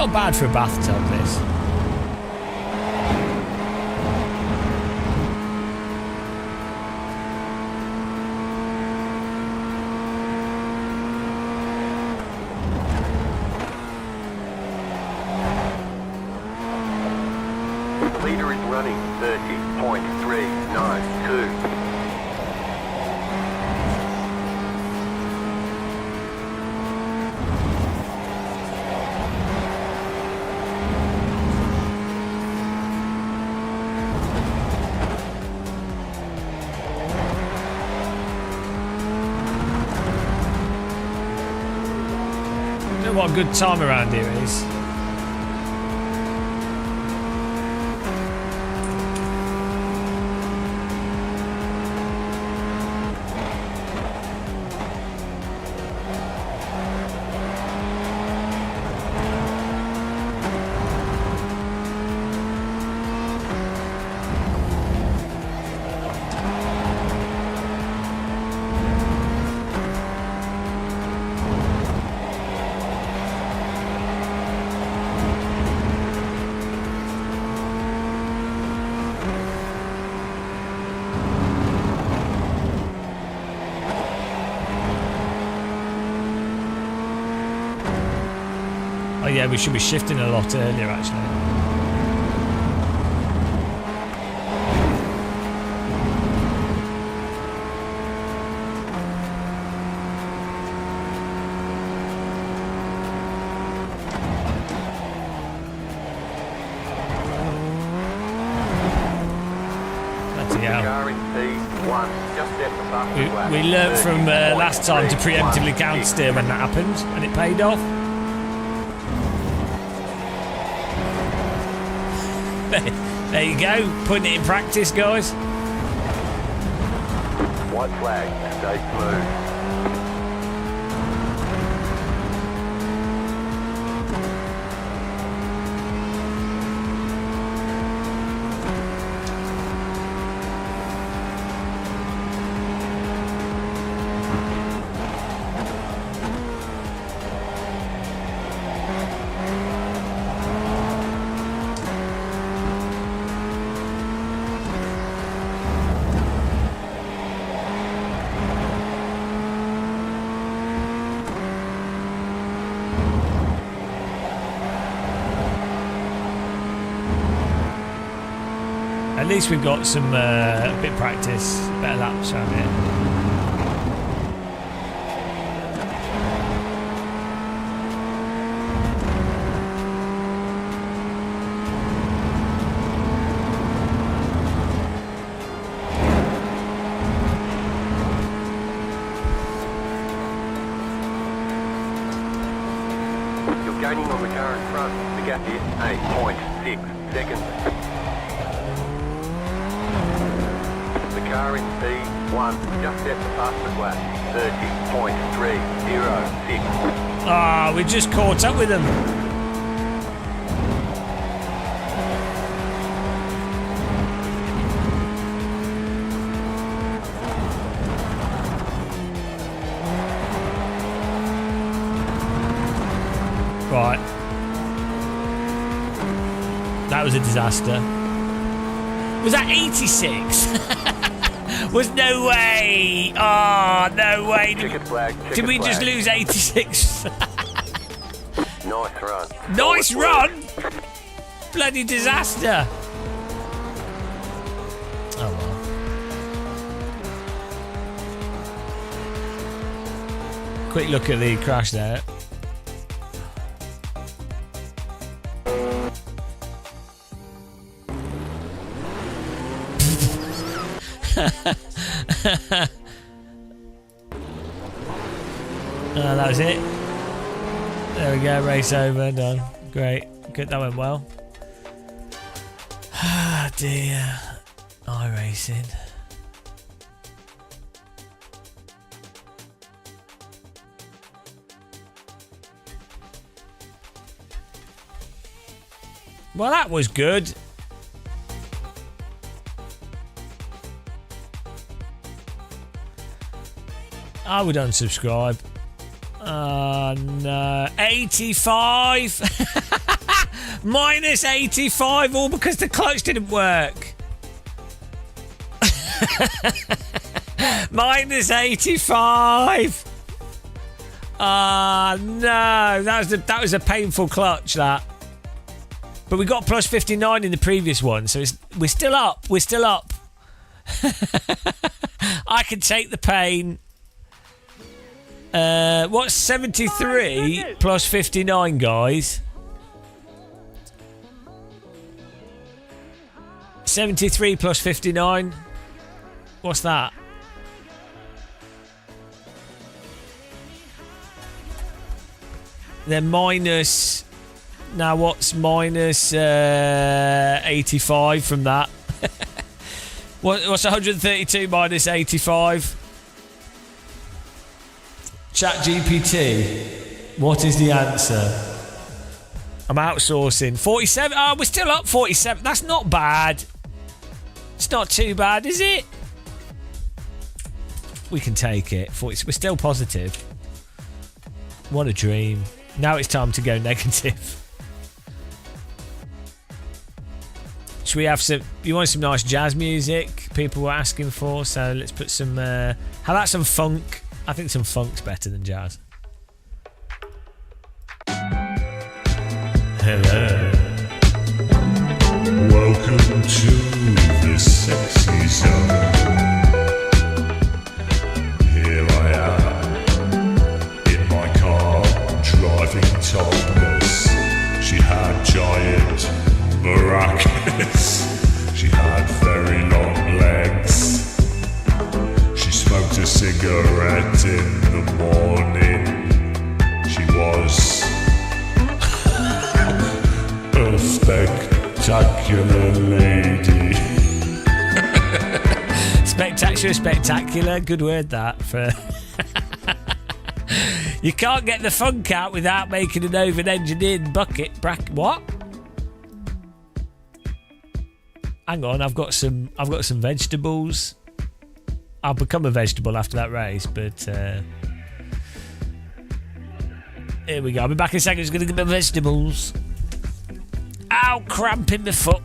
Speaker 1: not bad for a bathtub, this.
Speaker 4: The leader is running 30.392.
Speaker 1: You know what a good time around here is? Oh yeah, we should be shifting a lot earlier actually. We learnt from last time to preemptively counter steer when that happened, and it paid off. There you go, putting it in practice, guys.
Speaker 4: White flag, stay smooth.
Speaker 1: At least we've got some bit of practice, better laps around here.
Speaker 4: You're gaining on the car in front. The gap is 8.6 seconds. Car in P1, just set the fastest lap, 30.306.
Speaker 1: Ah, we just caught up with them. Right. That was a disaster. Was that 86? Was no way! Oh, no way! Did we just lose 86?
Speaker 4: Nice run.
Speaker 1: Nice run? Bloody disaster! Oh well. Quick look at the crash there. That was it. There we go, race over, done. Great, good, that went well. Ah dear, iRacing. Well, that was good. I would unsubscribe. No. 85? Minus 85, all because the clutch didn't work. Minus 85. Ah, no. That was a painful clutch, that. But we got plus 59 in the previous one, so we're still up. We're still up. I can take the pain. What's 73 plus 59, guys? 73 plus 59. What's that? Then minus... Now what's minus 85 from that? What's 132 minus 85? Chat GPT. What is the answer? I'm outsourcing. 47. Oh, we're still up 47. That's not bad. It's not too bad, is it? We can take it. We're still positive. What a dream. Now it's time to go negative. Should we have some... You want some nice jazz music? People were asking for, so let's put some... how about some funk? I think some funk's better than jazz. Hello.
Speaker 13: Welcome to the sexy zone. Here I am, in my car, driving topless. She had giant maracas. She had very long legs. She smoked a cigarette in the morning. She was a spectacular lady.
Speaker 1: Spectacular. Good word, that. For you can't get the funk out without making an over-engineered bucket bracket. What? Hang on, I've got some vegetables. I'll become a vegetable after that race, but here we go. I'll be back in a second. Just gonna get my vegetables. Ow, cramp in my foot.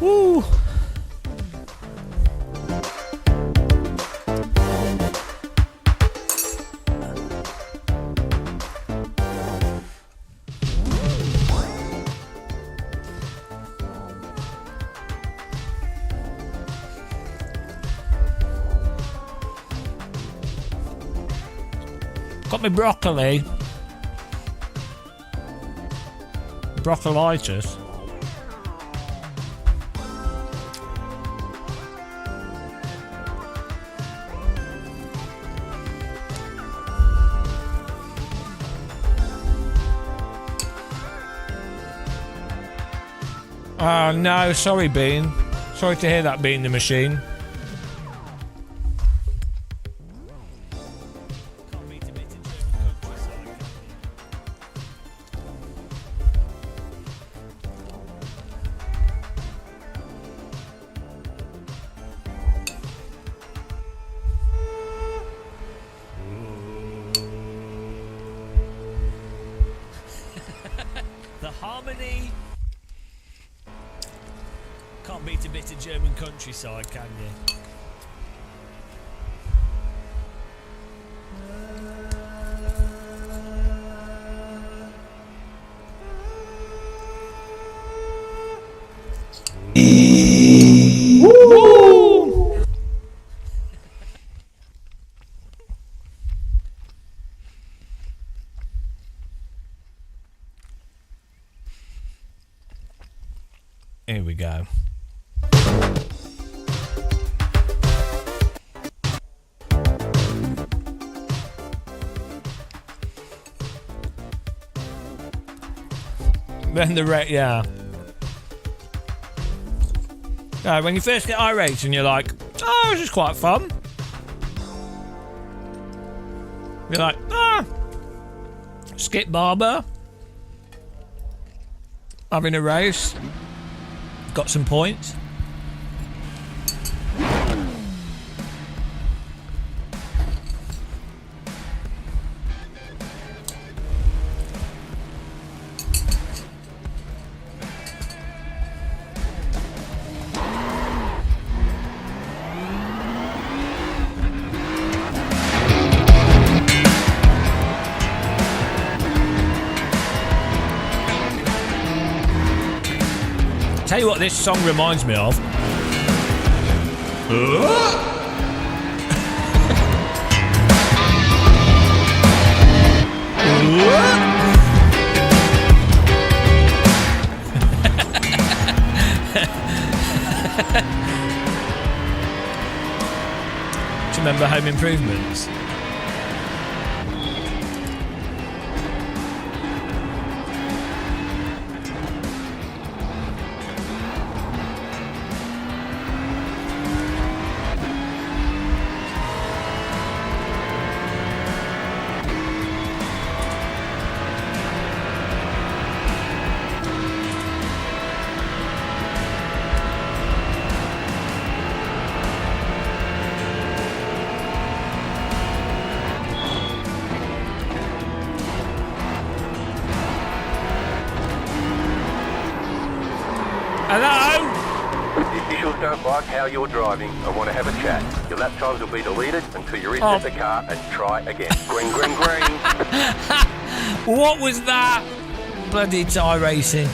Speaker 1: Woo! Got me broccoli. Broccolitis. Oh no, sorry Bean. Sorry to hear that, Bean the Machine. The harmony can't beat a bit of German countryside, can you? Woo! Here we go. Then the rate, yeah. When you first get iRating, you're like, oh, this is quite fun. You're like, Skip Barber. Having a race. Got some points. Tell you what this song reminds me of. Do you remember Home Improvements? Hello?
Speaker 4: The officials don't like how you're driving and want to have a chat. Your lap times will be deleted until you reset the car and try again. Green, green, green.
Speaker 1: What was that? Bloody iRating.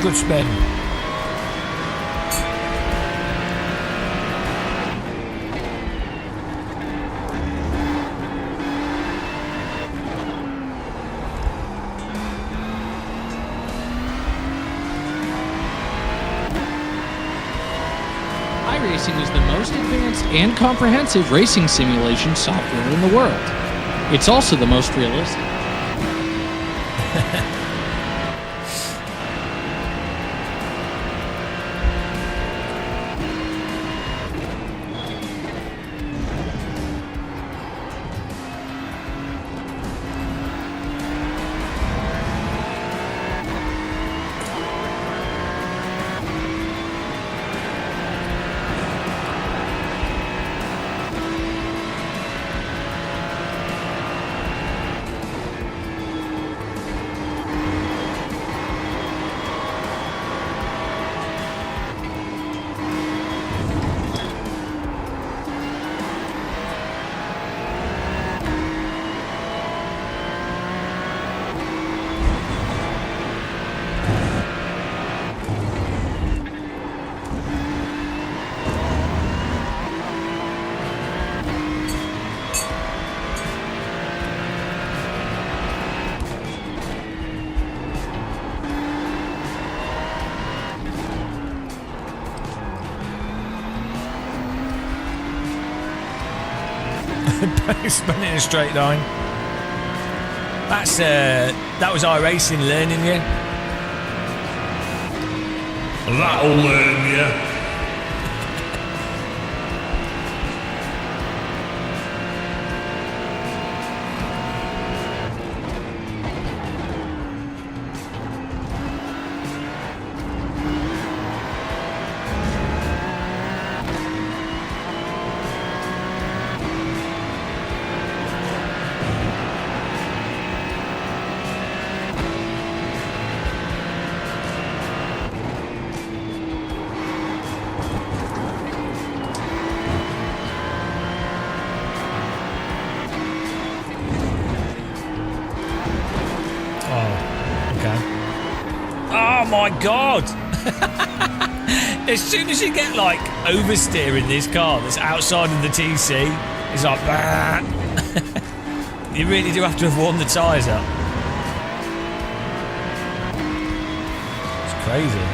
Speaker 1: Good spin.
Speaker 9: iRacing is the most advanced and comprehensive racing simulation software in the world. It's also the most realistic.
Speaker 1: Spun in a straight line. That was iRacing learning you.
Speaker 13: That'll learn you.
Speaker 1: Oh my god! As soon as you get like oversteer in this car that's outside of the TC, it's like bah. You really do have to have warmed the tyres up. It's crazy.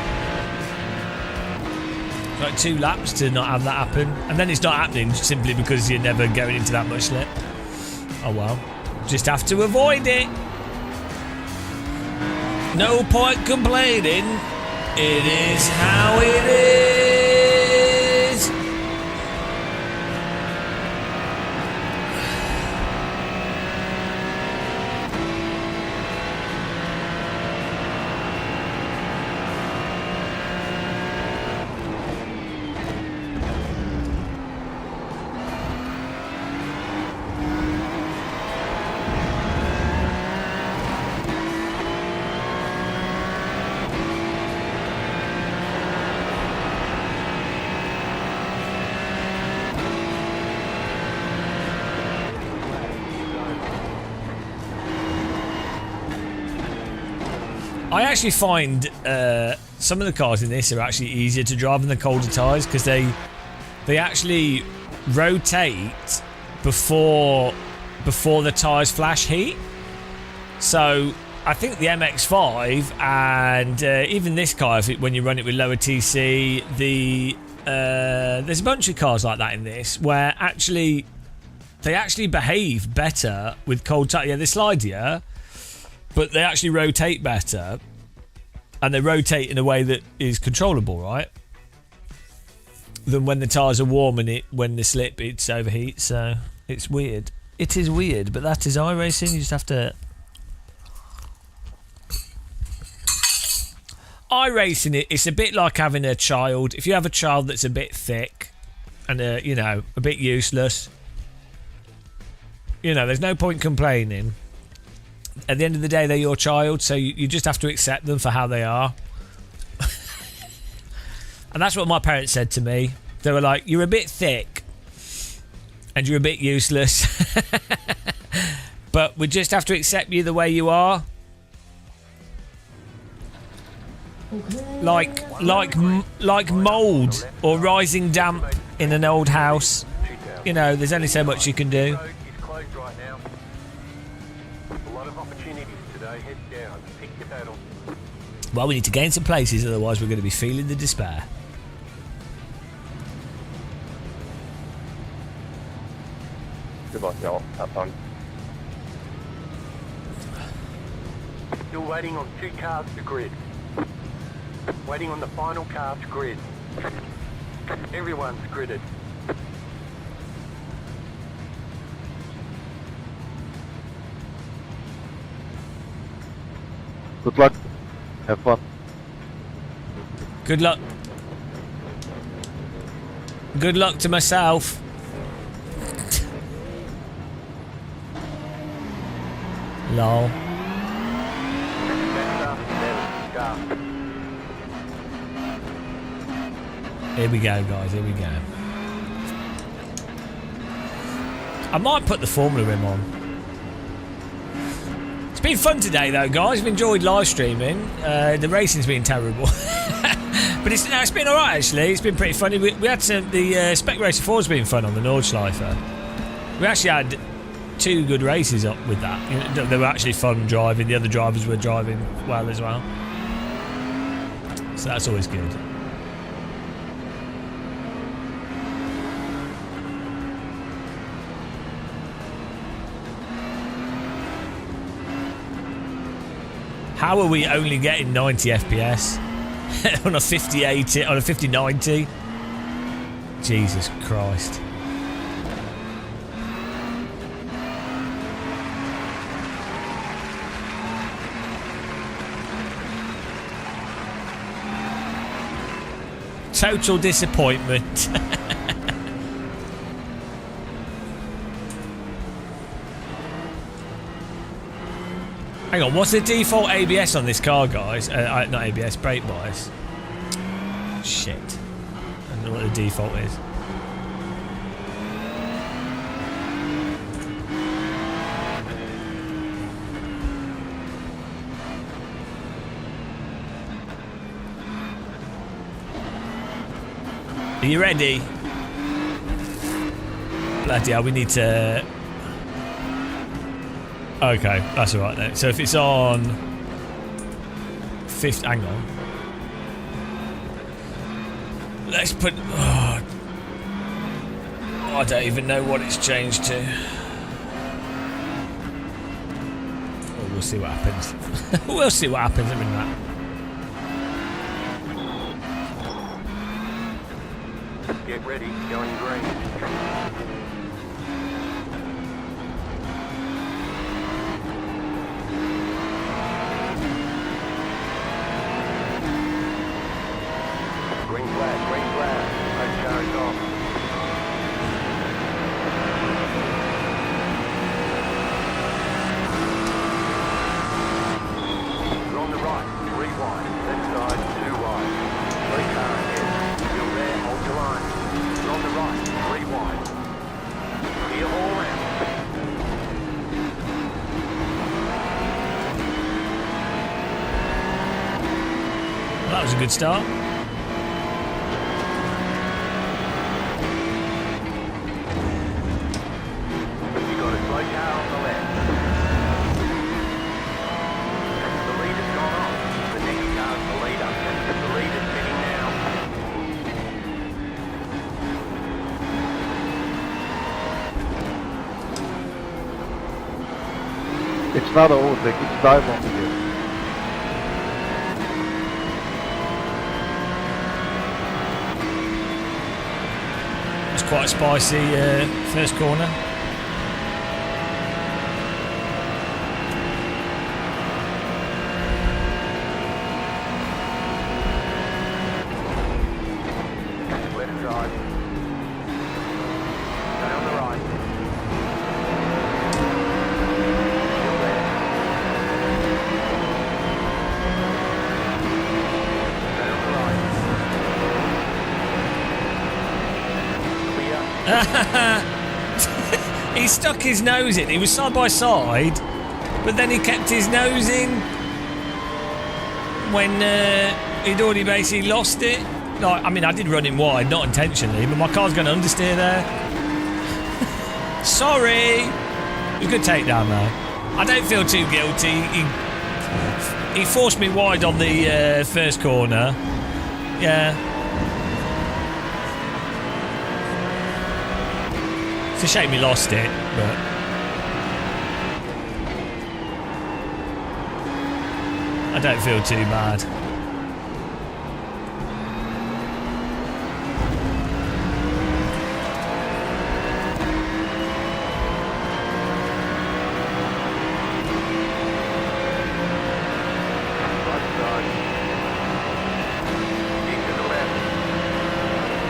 Speaker 1: It's like 2 laps to not have that happen, and then it's not happening simply because you're never going into that much slip. Oh well, just have to avoid it. No point complaining. It is how it is. I actually find some of the cars in this are actually easier to drive in the colder tyres because they actually rotate before the tyres flash heat. So I think the MX-5 and even this car, when you run it with lower TC, there's a bunch of cars like that in this where they actually behave better with cold tyres. Yeah, they slide you, but they actually rotate better, and they rotate in a way that is controllable, right? Than when the tyres are warm and when they slip, it's overheat. So it's weird. It is weird, but that is iRacing. You just have to. iRacing, it's a bit like having a child. If you have a child that's a bit thick and a bit useless, there's no point complaining. At the end of the day, they're your child, so you just have to accept them for how they are. And that's what my parents said to me. They were like, you're a bit thick and you're a bit useless, but we just have to accept you the way you are. Like mould or rising damp in an old house. There's only so much you can do. Well, we need to gain some places, otherwise we're going to be feeling the despair.
Speaker 6: Good luck, y'all. Have fun.
Speaker 4: Still waiting on 2 cars to grid. Waiting on the final car to grid. Everyone's gridded.
Speaker 3: Good luck. Have fun.
Speaker 1: Good luck. Good luck to myself. Lol. Here we go, guys. Here we go. I might put the Formula Rim on. It's been fun today, though, guys. I've enjoyed live streaming. The racing's been terrible. But it's been alright, actually. It's been pretty funny. We had the Spec Racer 4's been fun on the Nordschleifer. We actually had 2 good races up with that. They were actually fun driving. The other drivers were driving well as well. So that's always good. How are we only getting 90 FPS on a 5080, on a 5090? Jesus Christ. Total disappointment. Hang on, what's the default ABS on this car, guys? Not ABS, brake bias. Shit. I don't know what the default is. Are you ready? Bloody hell, we need to... Okay, that's alright then. So if it's on... 50... Hang on. Let's put... Oh, I don't even know what it's changed to. Oh, we'll see what happens. We'll see what happens in a minute.
Speaker 4: Get ready, going green. Green flag, green flag. Right car is off. You're on the right, 3 wide. Left side, 2 wide. Right car ahead. Still there, hold your line. You're on the right, 3 wide. Clear all round.
Speaker 1: Well, that was a good start.
Speaker 4: You got a slow car on the left. The leader's gone off. The next car's the leader. The leader's heading now.
Speaker 6: It's not overtake, it's dive on the gear.
Speaker 1: It's quite a spicy first corner.
Speaker 4: Left side. Stay on the right. Still there. Stay on the right. Clear.
Speaker 1: He stuck his nose in. He was side by side, but then he kept his nose in when he'd already basically lost it. Like, I mean, I did run him wide, not intentionally, but my car's going to understeer there. Sorry. It was a good takedown, though. I don't feel too guilty. He forced me wide on the first corner. Yeah. It's a shame he lost it, but... I don't feel too bad.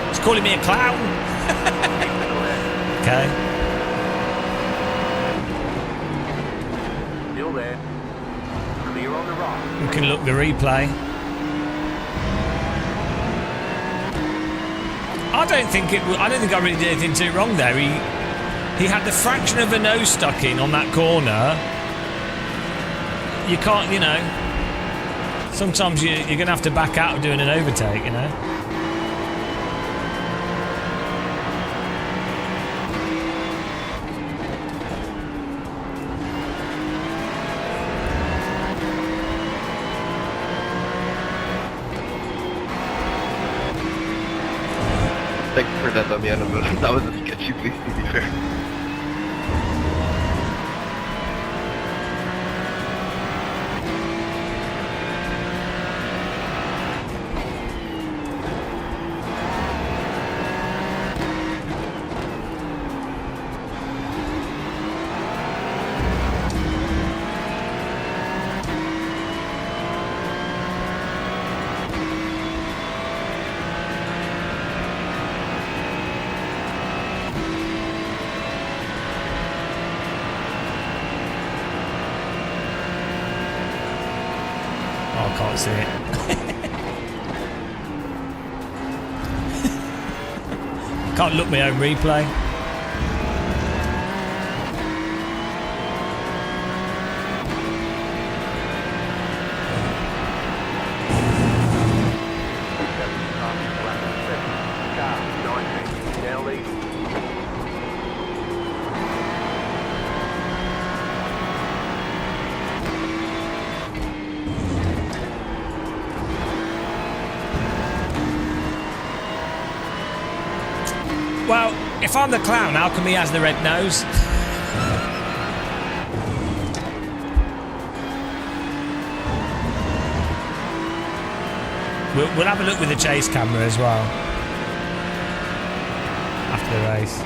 Speaker 1: He's calling me a clown. Okay.
Speaker 4: Still there. Clear on the right.
Speaker 1: We can look the replay. I don't think I really did anything too wrong there. He had the fraction of a nose stuck in on that corner. You can't, you know. Sometimes you're going to have to back out of doing an overtake, you know.
Speaker 3: Thanks for that, Damiano, but that was a sketchy place, to be fair.
Speaker 1: can't see it. Can't look my own replay. Well, if I'm the clown, how come he has the red nose? We'll have a look with the chase camera as well after the race.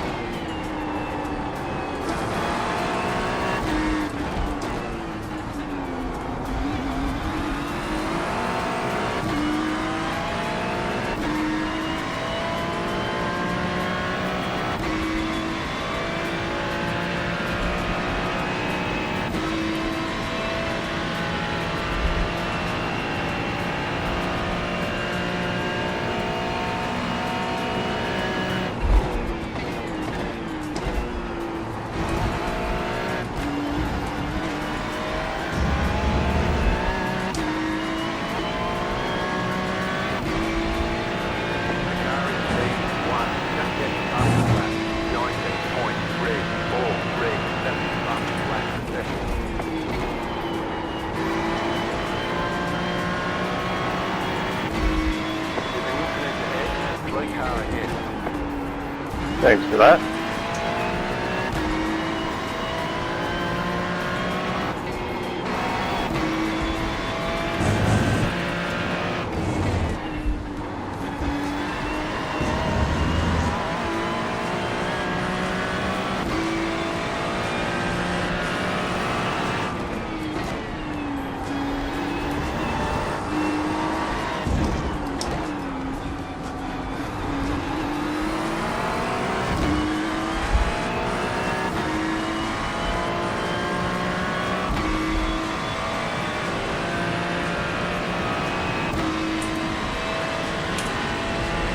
Speaker 6: Thanks for that.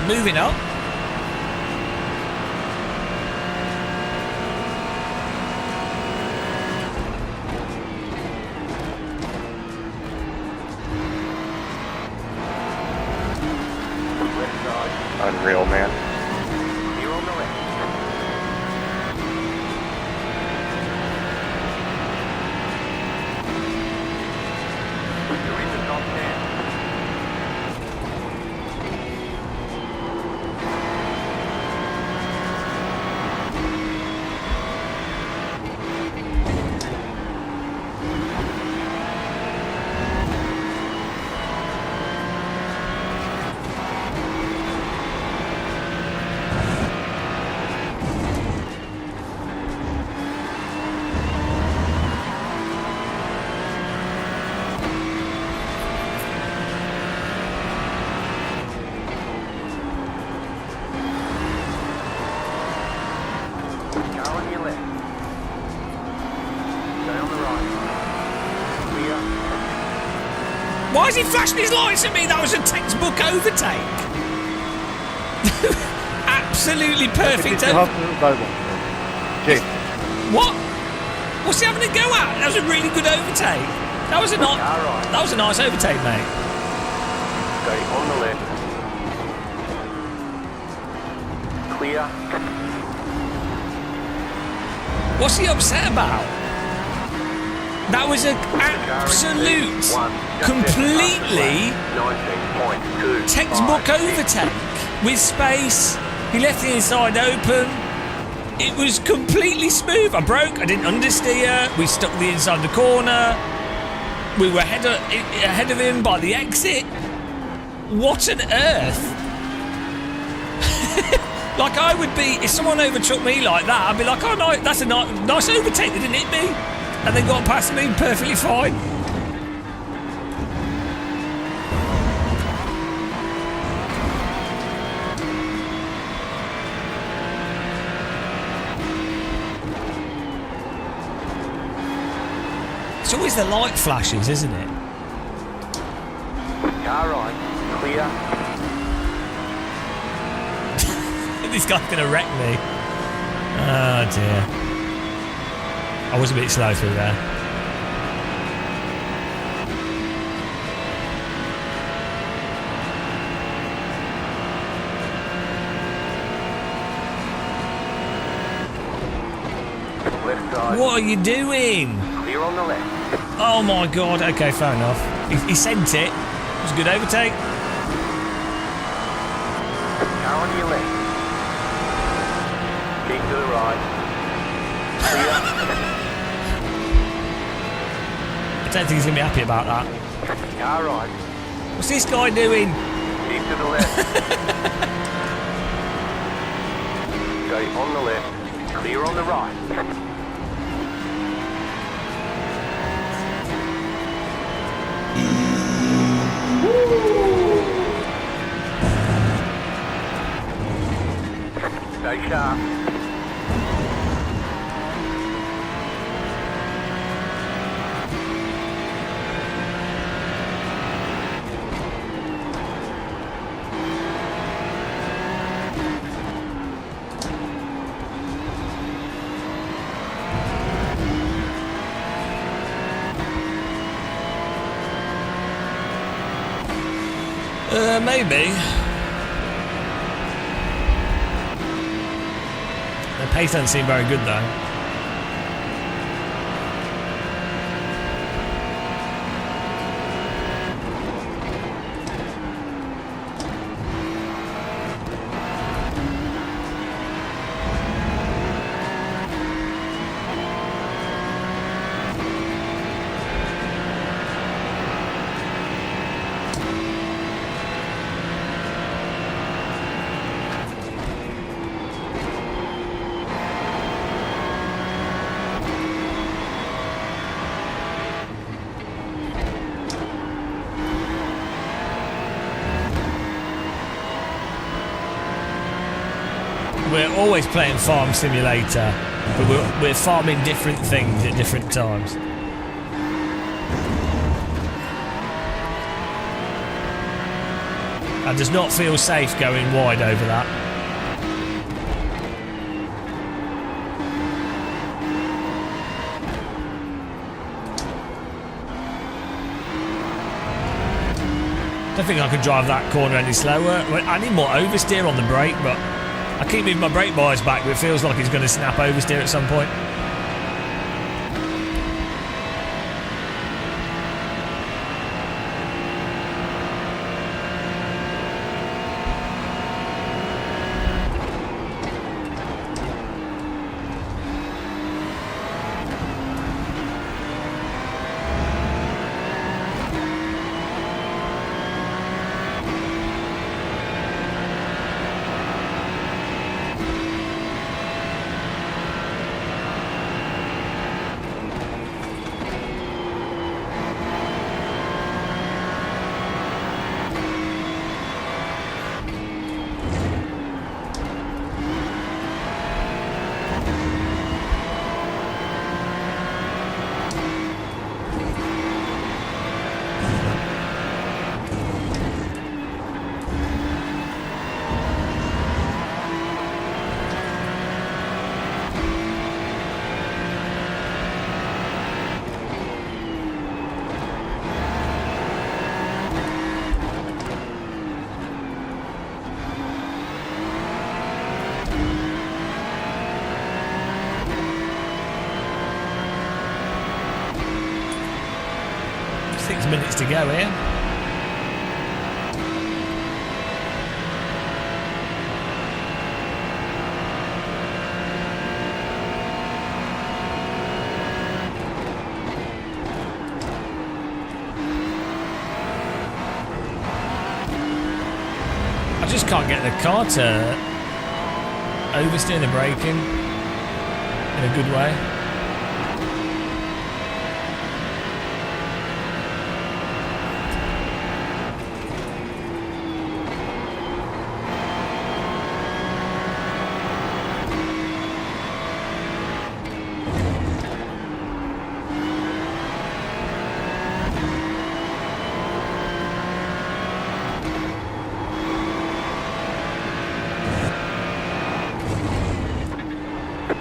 Speaker 1: Moving up.
Speaker 6: Unreal, man.
Speaker 4: You're on the left. You're in the top 10.
Speaker 1: Why is he flashing his lights at me? That was a textbook overtake. Absolutely perfect. What? What's he having a go at? That was a really good overtake. That was a nice overtake, mate.
Speaker 4: Okay, on the left. Clear.
Speaker 1: What's he upset about? That was an absolute, completely textbook overtake with space. He left the inside open. It was completely smooth. I broke. I didn't understeer. We stuck the inside the corner. We were ahead of him by the exit. What on earth? Like I would be, if someone overtook me like that, I'd be like, oh no, that's a nice overtake. They didn't hit me. And they got past me perfectly fine. It's always the light flashes, isn't it?
Speaker 4: Clear.
Speaker 1: This guy's gonna wreck me. Oh dear. I was a bit slow through there.
Speaker 4: Left side.
Speaker 1: What are you doing?
Speaker 4: Clear on the left.
Speaker 1: Oh my god. Okay, fair enough. He sent it. It was a good overtake.
Speaker 4: Car on your left. Keep to the right. Clear.
Speaker 1: I don't think he's gonna be happy about that.
Speaker 4: Car right.
Speaker 1: What's this guy doing?
Speaker 4: Keep to the left. Stay on the left. Clear on the right. Stay sharp.
Speaker 1: Maybe. The pace doesn't seem very good though. We're always playing Farm Simulator, but we're farming different things at different times. I does not feel safe going wide over that. I don't think I can drive that corner any slower. I need more oversteer on the brake, but I keep moving my brake bias back, but it feels like he's going to snap oversteer at some point. Minutes to go here. I just can't get the car to oversteer the braking in a good way.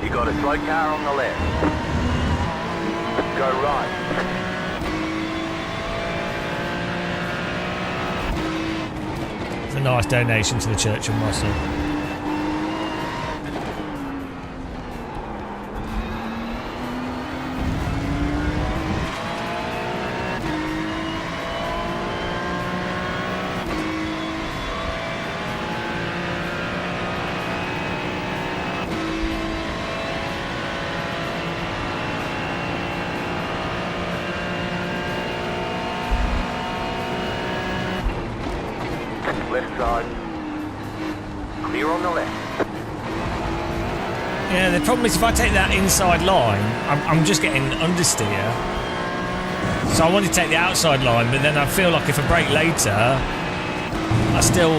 Speaker 4: You got a slow car on the left. Go right.
Speaker 1: It's a nice donation to the Church of Muscle.
Speaker 4: Left side. Clear on the left.
Speaker 1: Yeah, the problem is if I take that inside line, I'm just getting understeer. So I want to take the outside line, but then I feel like if I brake later, I still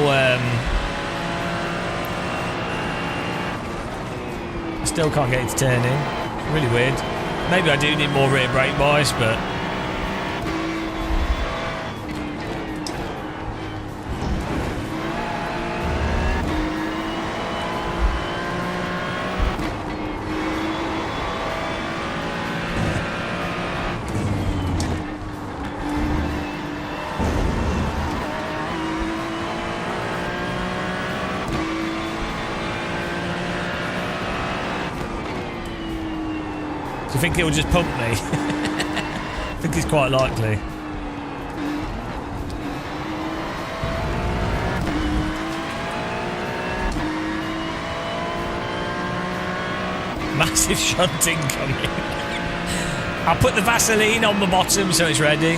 Speaker 1: can't get it to turn in. Really weird. Maybe I do need more rear brake bias, but do you think it will just pump me? I think it's quite likely. Massive shunting coming. I'll put the Vaseline on the bottom so it's ready.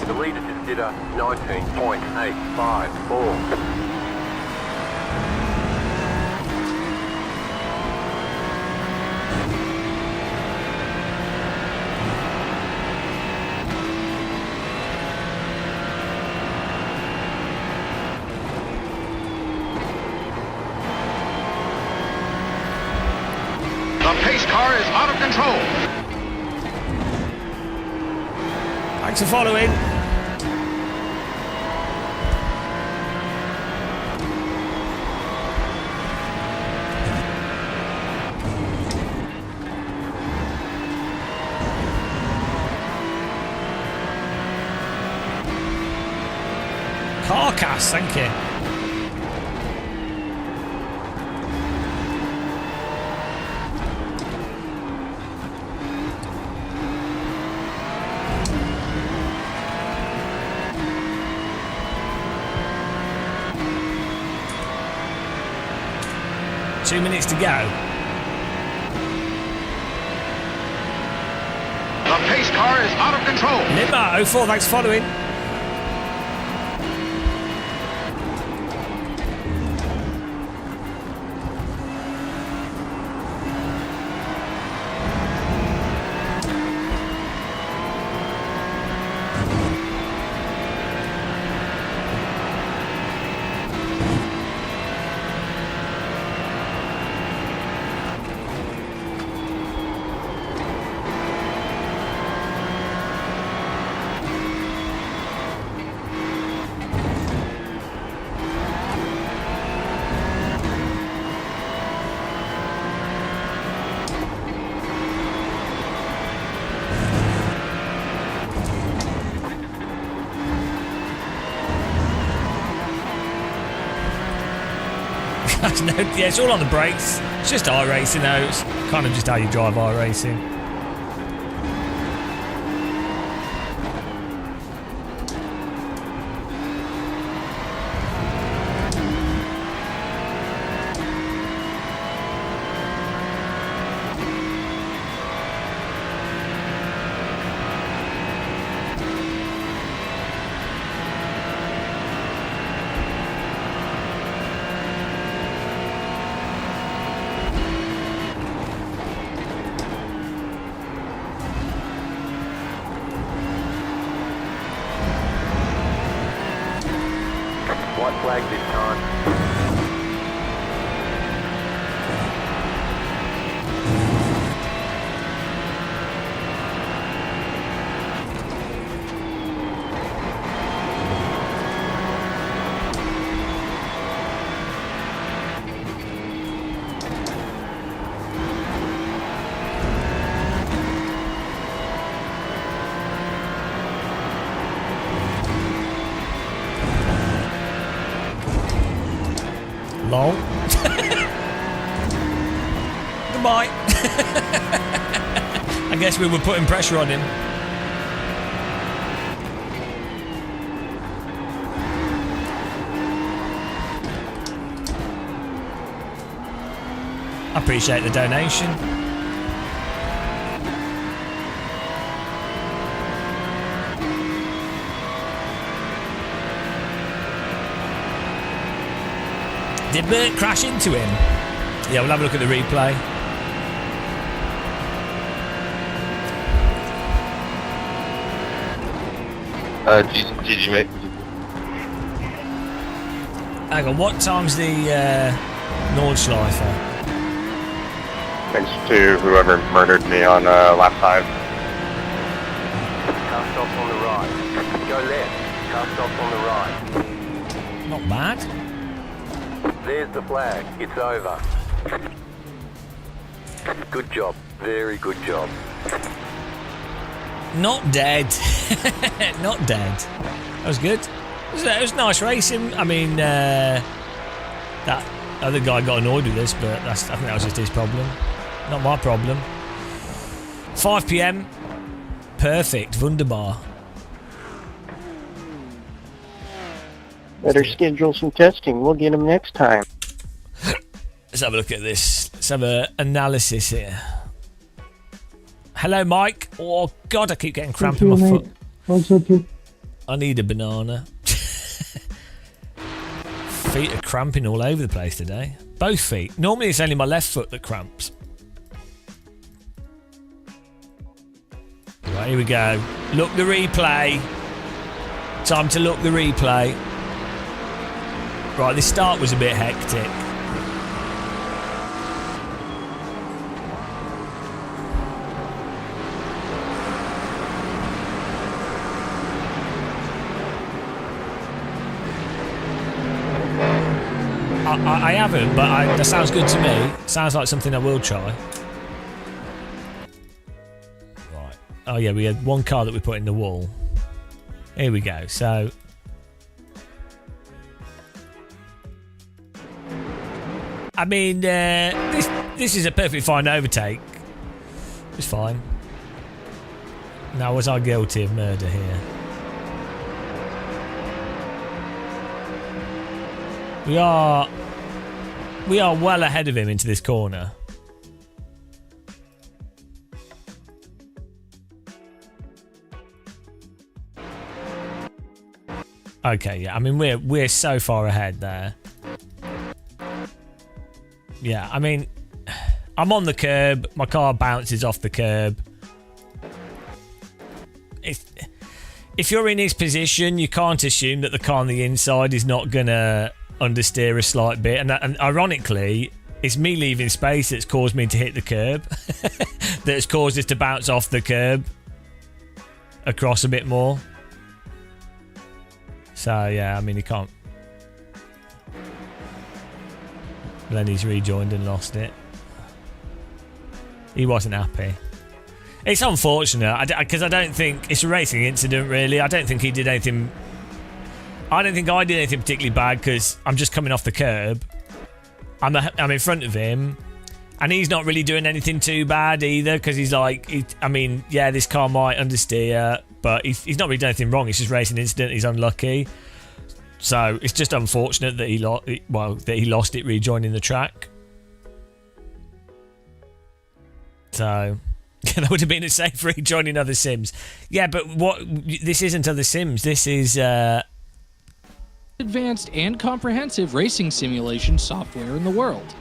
Speaker 4: The leader just did a 19.854.
Speaker 7: The pace car is out of control.
Speaker 1: Thanks for following. Carcass, thank you. Two minutes to go.
Speaker 7: The pace car is out of control.
Speaker 1: Nimmer 04, thanks for following. No, yeah, it's all on the brakes. It's just iRacing though. It's kind of just how you drive iRacing.
Speaker 4: White flag this time.
Speaker 1: guess we were putting pressure on him. I appreciate the donation. Did Bert crash into him? Yeah, we'll have a look at the replay.
Speaker 6: Did you make?
Speaker 1: Hang on, what time's the Nordschleifer?
Speaker 6: Thanks to whoever murdered me on lap 5.
Speaker 4: Car stops on the right. Go left. Car stops on the right.
Speaker 1: Not bad.
Speaker 4: There's the flag. It's over. Good job. Very good job.
Speaker 1: Not dead. Not dead. That was good. It was nice racing. I mean, that other guy got annoyed with this, but I think that was just his problem. Not my problem. 5 PM. Perfect. Wunderbar.
Speaker 14: Better schedule some testing. We'll get them next time.
Speaker 1: Let's have a look at this. Let's have an analysis here. Hello, Mike. Oh, God, I keep getting cramp in my foot. I need a banana. Feet are cramping all over the place today. Both feet. Normally, it's only my left foot that cramps. Right, here we go. Look the replay. Time to look the replay. Right, this start was a bit hectic. I haven't, but that sounds good to me. Sounds like something I will try. Right. Oh yeah, we had one car that we put in the wall. Here we go. So I mean, this is a perfectly fine overtake. It's fine. Now, was I guilty of murder here? We are well ahead of him into this corner. Okay, yeah. I mean, we're so far ahead there. Yeah, I mean, I'm on the curb. My car bounces off the curb. If you're in his position, you can't assume that the car on the inside is not gonna understeer a slight bit, and ironically, it's me leaving space that's caused me to hit the curb. That's caused us to bounce off the curb across a bit more. So yeah, I mean, he can't. Lenny's rejoined and lost it. He wasn't happy. It's unfortunate because I don't think it's a racing incident. Really, I don't think he did anything. I don't think I did anything particularly bad because I'm just coming off the curb. I'm in front of him, and he's not really doing anything too bad either because he's like, I mean, yeah, this car might understeer, but he's not really done anything wrong. It's just a racing incident. He's unlucky, so it's just unfortunate that he lost it rejoining the track. So that would have been a safe rejoining other sims. Yeah, but this isn't other sims. This is
Speaker 9: advanced and comprehensive racing simulation software in the world.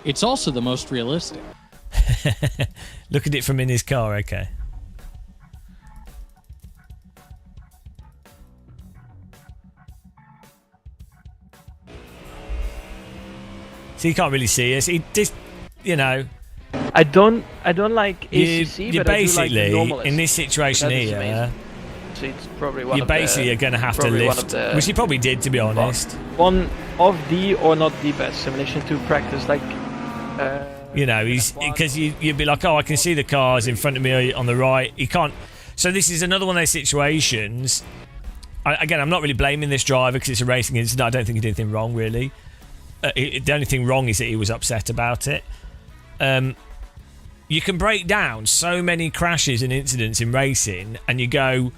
Speaker 9: It's also the most realistic.
Speaker 1: Look at it from in his car, okay. So you can't really see us. He just, you know.
Speaker 8: I don't like ACC,
Speaker 1: you
Speaker 8: but I do like
Speaker 1: basically,
Speaker 8: normalist.
Speaker 1: in this situation here,
Speaker 8: it's probably one
Speaker 1: you
Speaker 8: of
Speaker 1: basically
Speaker 8: the,
Speaker 1: are going to have to lift, which you probably did, to be honest.
Speaker 8: One of the, or not the best simulation to practice, like.
Speaker 1: You know, because you'd be like, oh, I can see the cars in front of me on the right. You can't. So this is another one of those situations. Again, I'm not really blaming this driver because it's a racing incident. I don't think he did anything wrong, really. The only thing wrong is that he was upset about it. you can break down so many crashes and incidents in racing, and you go,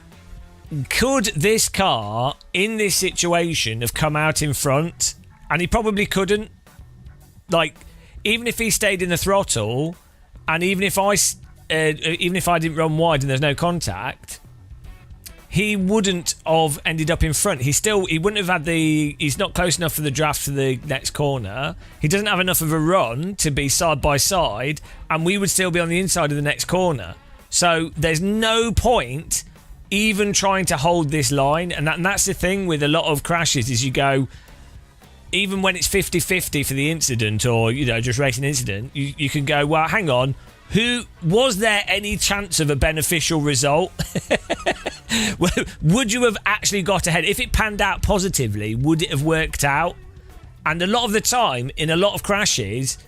Speaker 1: could this car in this situation have come out in front? And he probably couldn't. Like, even if he stayed in the throttle, and even if I didn't run wide and there's no contact, he wouldn't have ended up in front. He wouldn't have had he's not close enough for the draft for the next corner. He doesn't have enough of a run to be side by side, and we would still be on the inside of the next corner. So there's no point even trying to hold this line, and that's the thing with a lot of crashes is you go, even when it's 50-50 for the incident, or just racing incident, you can go, well, hang on, was there any chance of a beneficial result? Would you have actually got ahead? If it panned out positively, would it have worked out? And a lot of the time, in a lot of crashes,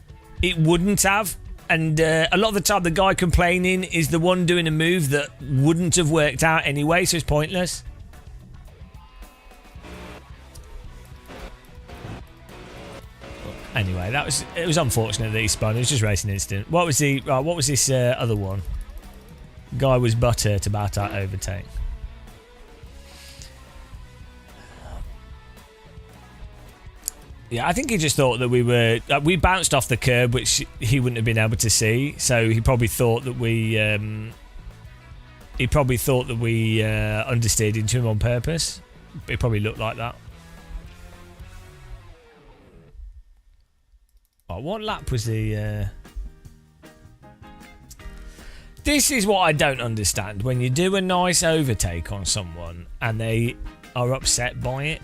Speaker 1: it wouldn't have. And a lot of the time, the guy complaining is the one doing a move that wouldn't have worked out anyway, so it's pointless. Anyway, it was unfortunate that he spun. It was just racing incident. What was this other one? Guy was butter to about to overtake. Yeah, I think he just thought that we bounced off the curb, which he wouldn't have been able to see. So he probably thought that we understeered into him on purpose. It probably looked like that. Oh, what lap was the... This is what I don't understand. When you do a nice overtake on someone and they are upset by it.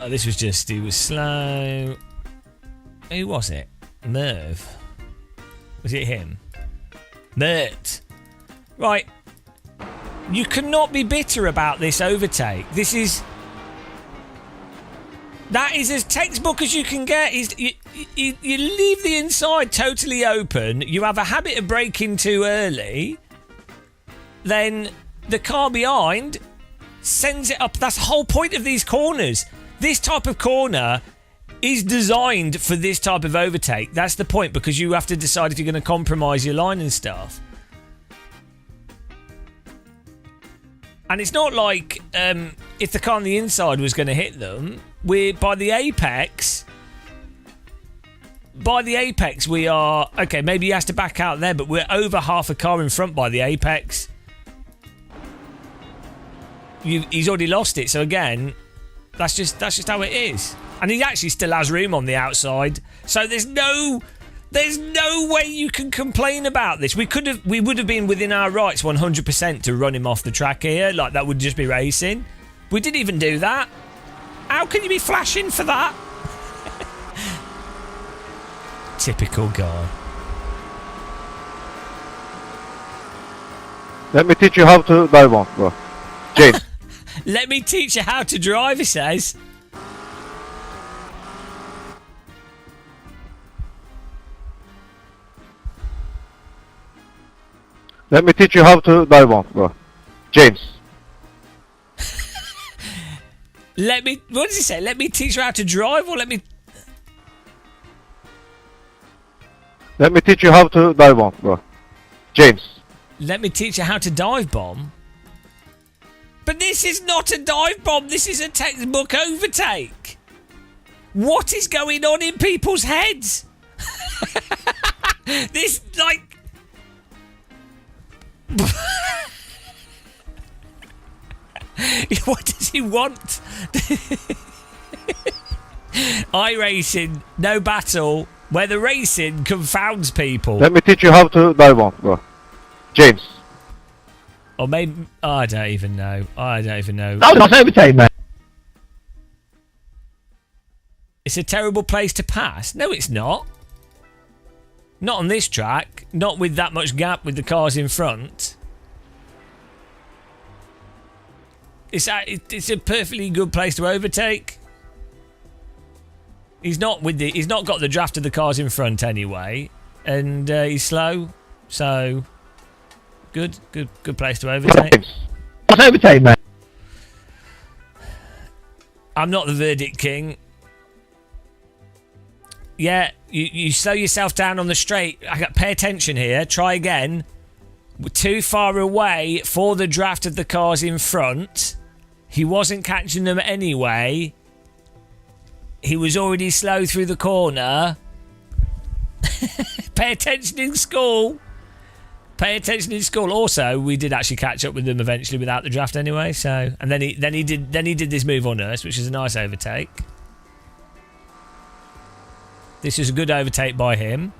Speaker 1: This was just... He was slow. Who was it? Merv. Was it him? Mert. Right. You cannot be bitter about this overtake. This is... That is as textbook as you can get. You leave the inside totally open. You have a habit of braking too early. Then the car behind sends it up. That's the whole point of these corners. This type of corner is designed for this type of overtake. That's the point, because you have to decide if you're going to compromise your line and stuff. And it's not like if the car on the inside was going to hit them, by the apex, we are... Okay, maybe he has to back out there, but we're over half a car in front by the apex. He's already lost it, so again, that's just how it is. And he actually still has room on the outside, so there's no way you can complain about this. We would have been within our rights 100% to run him off the track here. Like, that would just be racing. We didn't even do that. How can you be flashing for that? Typical guy.
Speaker 3: Let me teach you how to drive on, bro. James.
Speaker 1: Let me teach you how to drive, he says.
Speaker 3: Let me teach you how to drive on, bro. James.
Speaker 1: What does he say? Let me teach you how to drive, or let me
Speaker 3: teach you how to dive bomb, bro. James.
Speaker 1: Let me teach you how to dive bomb? But this is not a dive bomb. This is a textbook overtake. What is going on in people's heads? This, like... What does he want? iRating, no battle, where the racing confounds people.
Speaker 3: Let me teach you how to dive bomb, bro. James.
Speaker 1: Or maybe... Oh, I don't even know.
Speaker 3: No, not overtake, man.
Speaker 1: It's a terrible place to pass. No, it's not. Not on this track. Not with that much gap with the cars in front. It's a perfectly good place to overtake. He's not got the draft of the cars in front anyway, and he's slow, so good place to overtake.
Speaker 3: What's overtake, man?
Speaker 1: I'm not the verdict king. Yeah, you slow yourself down on the straight. Pay attention here. Try again. We're too far away for the draft of the cars in front. He wasn't catching them anyway. He was already slow through the corner. Pay attention in school. Pay attention in school. Also, we did actually catch up with them eventually without the draft anyway. So, and then he did this move on us, which is a nice overtake. This is a good overtake by him.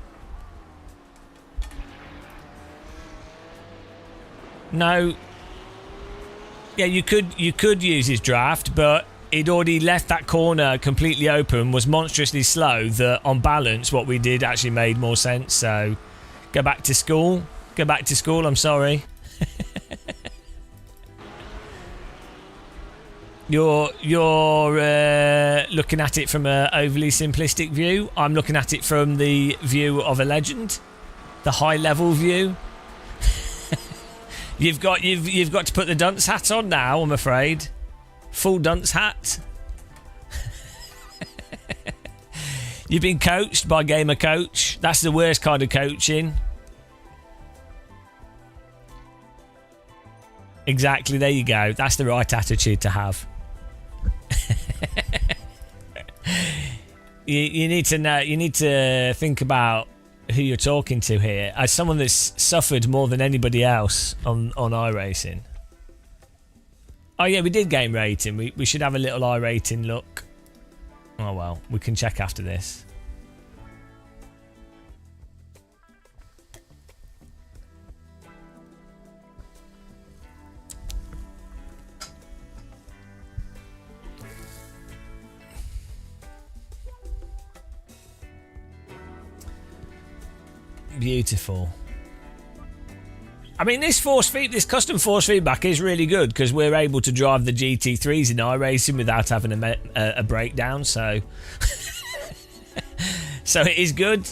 Speaker 1: No. Yeah, you could use his draft, but he'd already left that corner completely open, was monstrously slow, that on balance what we did actually made more sense. So go back to school. Go back to school, I'm sorry. You're looking at it from an overly simplistic view. I'm looking at it from the view of a legend. The high level view. You've got to put the dunce hat on now, I'm afraid. Full dunce hat. You've been coached by Gamer Coach. That's the worst kind of coaching. Exactly, there you go. That's the right attitude to have. you need to know. You need to think about who you're talking to here. As someone that's suffered more than anybody else on iRacing. Oh yeah, we did game rating. We should have a little iRating look. Oh well, we can check after this. Beautiful. I mean, this custom force feedback is really good because we're able to drive the GT3s in iRacing without having a breakdown. So, so it is good.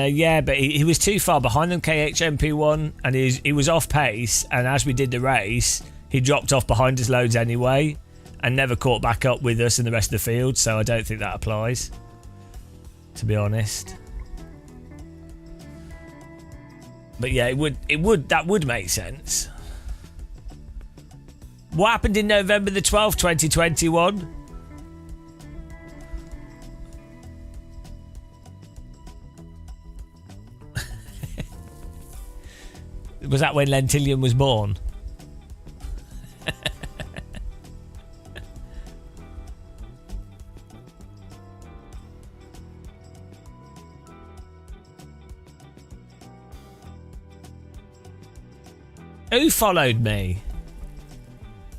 Speaker 1: Yeah, but he was too far behind them, KHMP1, and he was off pace, and as we did the race, he dropped off behind us loads anyway, and never caught back up with us in the rest of the field, so I don't think that applies, to be honest. But yeah, that would make sense. What happened in November the 12th, 2021? Was that when Lentillion was born? Who followed me?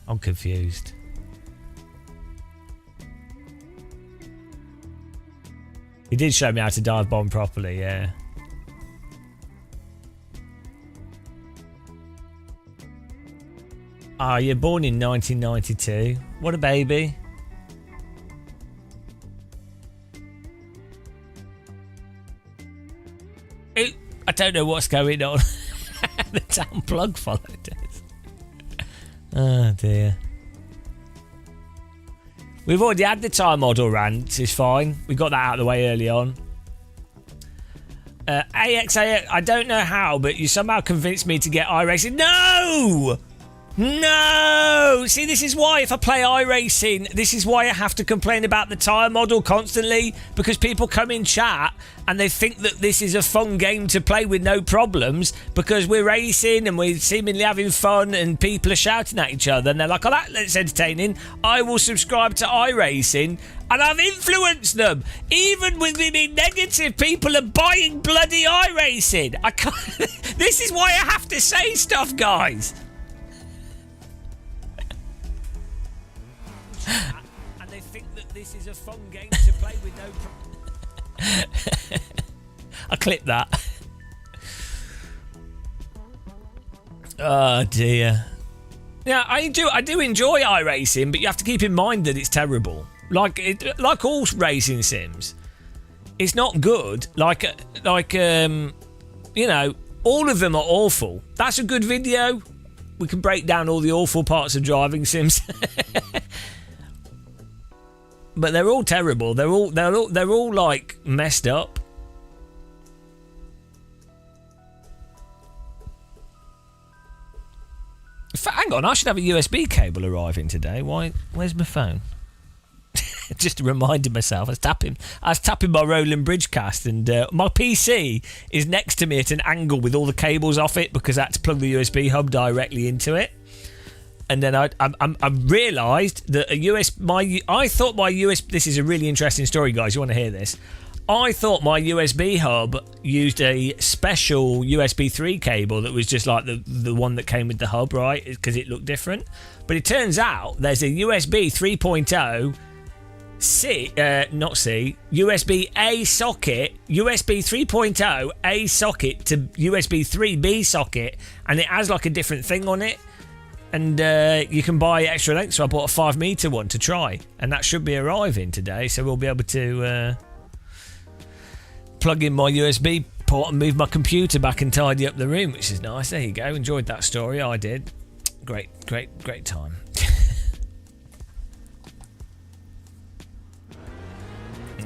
Speaker 1: I'm confused. He did show me how to dive bomb properly, yeah. Ah, you're born in 1992. What a baby. I don't know what's going on. The town plug followed us. Oh dear. We've already had the time model rant. It's fine. We got that out of the way early on. AXA, I don't know how, but you somehow convinced me to get iRacing. No! No! See, this is why if I play iRacing, this is why I have to complain about the tyre model constantly, because people come in chat and they think that this is a fun game to play with no problems because we're racing and we're seemingly having fun and people are shouting at each other and they're like, oh, that's entertaining. I will subscribe to iRacing and I've influenced them. Even with me being negative, people are buying bloody iRacing. I can't. This is why I have to say stuff, guys. And they think that this is a fun game to play with no problem. I clipped that. Oh dear. Yeah, I do enjoy iRacing, but you have to keep in mind that it's terrible. Like all racing sims. It's not good. Like you know, all of them are awful. That's a good video. We can break down all the awful parts of driving sims. But they're all terrible. They're all like messed up. Hang on, I should have a USB cable arriving today. Where's my phone? Just reminded myself. I was tapping my Roland Bridgecast, and my PC is next to me at an angle with all the cables off it because I had to plug the USB hub directly into it. And then I realised that I thought my USB. This is a really interesting story, guys. You want to hear this? I thought my USB hub used a special USB 3 cable that was just like the one that came with the hub, right? Because it looked different. But it turns out there's a USB 3.0 USB A socket, USB 3.0 A socket to USB 3B socket, and it has like a different thing on it. And you can buy extra length, so I bought a 5 meter one to try, and that should be arriving today, so we'll be able to plug in my USB port and move my computer back and tidy up the room, which is nice. There you go. Enjoyed that story. I did. Great time.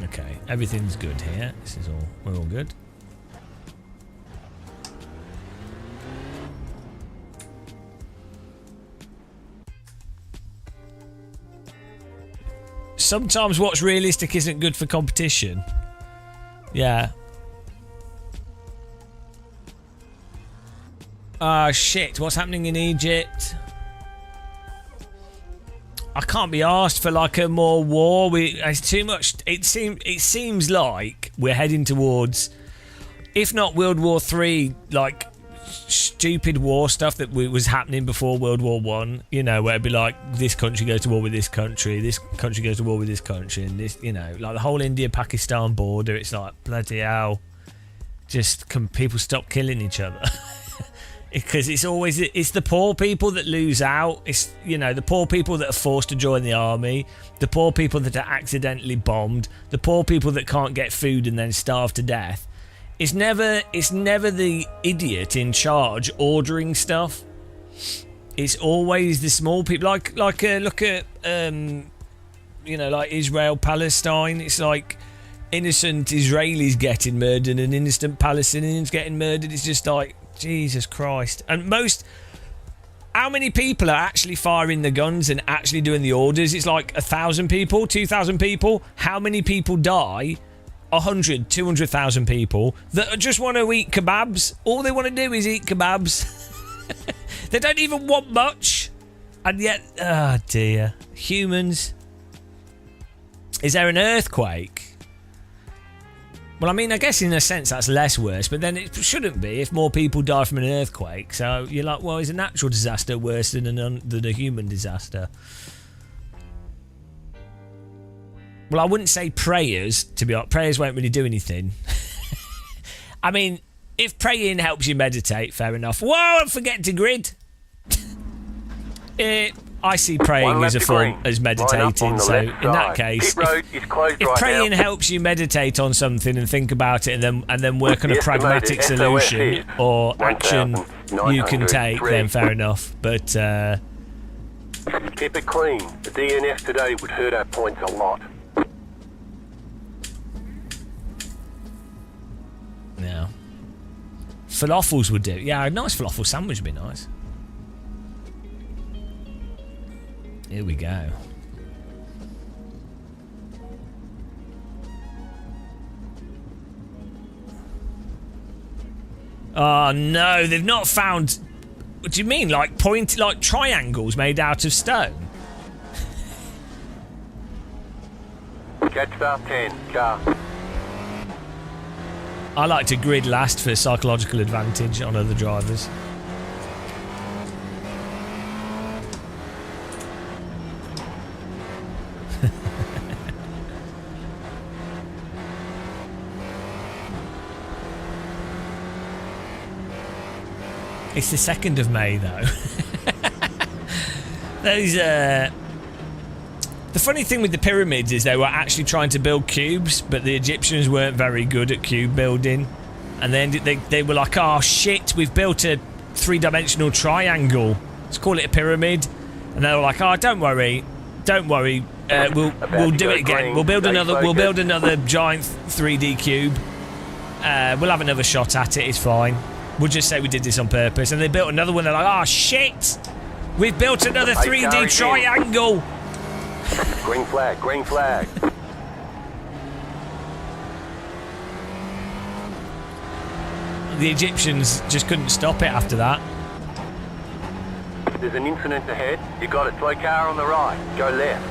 Speaker 1: Okay, everything's good here. We're all good. Sometimes what's realistic isn't good for competition. Yeah. Ah, shit. What's happening in Egypt? I can't be asked for like a more war. It's too much. It seems like we're heading towards, if not World War III, like stupid war stuff that was happening before World War One. You know, where it'd be like this country goes to war with this country goes to war with this country, and this, you know, like the whole India-Pakistan border. It's like bloody hell. Just can people stop killing each other? Because it's the poor people that lose out. It's, you know, the poor people that are forced to join the army, the poor people that are accidentally bombed, the poor people that can't get food and then starve to death. It's never the idiot in charge ordering stuff. It's always the small people. Like look at you know, like Israel Palestine. It's like innocent Israelis getting murdered and innocent Palestinians getting murdered. It's just like, Jesus Christ. And how many people are actually firing the guns and actually doing the orders? It's like 1,000 people, 2,000 people. How many people die? 100, 200,000 people that just want to eat kebabs. All they want to do is eat kebabs. They don't even want much. And yet, oh dear. Humans. Is there an earthquake? Well, I mean, I guess in a sense that's less worse, but then it shouldn't be if more people die from an earthquake. So you're like, well, is a natural disaster worse than a human disaster? Well, I wouldn't say prayers, to be honest. Prayers won't really do anything. I mean, if praying helps you meditate, fair enough. Whoa, I'm forgetting to grid. I see praying as a form as meditating, so in that case, if praying helps you meditate on something and think about it and then work on a pragmatic solution or action you can take, then fair enough. But
Speaker 4: keep it clean. The DNF today would hurt our points a lot.
Speaker 1: Yeah. Falafels would do. Yeah, a nice falafel sandwich would be nice. Here we go. Oh no, they've not found. What do you mean? Like triangles made out of stone?
Speaker 4: Catch start 10, car.
Speaker 1: I like to grid last for psychological advantage on other drivers. It's the 2nd of May, though. The The funny thing with the pyramids is they were actually trying to build cubes, but the Egyptians weren't very good at cube building. And then they were like, oh shit, we've built a 3-dimensional triangle. Let's call it a pyramid. And they were like, oh, don't worry. We'll do it again. We'll build another giant 3D cube. We'll have another shot at it. It's fine. We'll just say we did this on purpose. And they built another one. They're like, oh shit, we've built another 3D triangle.
Speaker 4: Green flag, green flag.
Speaker 1: The Egyptians just couldn't stop it after that.
Speaker 4: There's an incident ahead. You got it. Slow car on the right. Go left.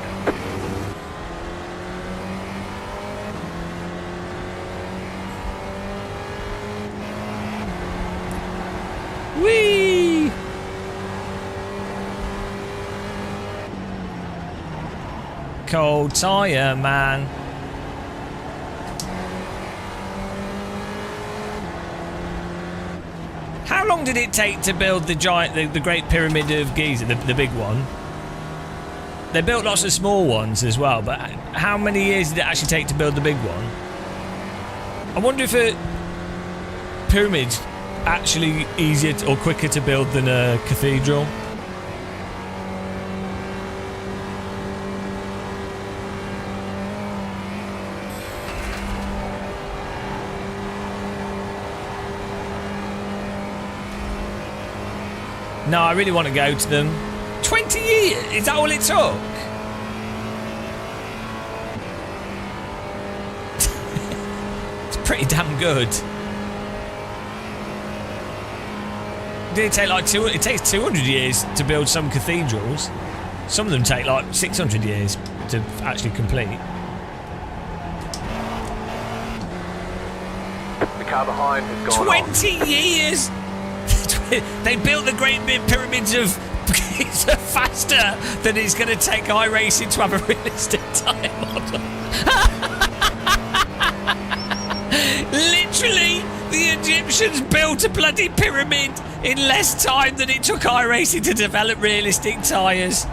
Speaker 1: Whee! Cold tire, man. How long did it take to build the Great Pyramid of Giza, the big one? They built lots of small ones as well, but how many years did it actually take to build the big one? I wonder if a pyramid's actually easier or quicker to build than a cathedral. No, I really want to go to them. 20 years? Is that all it took? It's pretty damn good. Did it take like it takes 200 years to build some cathedrals. Some of them take like 600 years to actually complete.
Speaker 4: The car behind has gone
Speaker 1: 20
Speaker 4: off.
Speaker 1: years? They built the Great Pyramids of Giza faster than it's going to take iRacing to have a realistic tyre model. Literally, the Egyptians built a bloody pyramid in less time than it took iRacing to develop realistic tyres.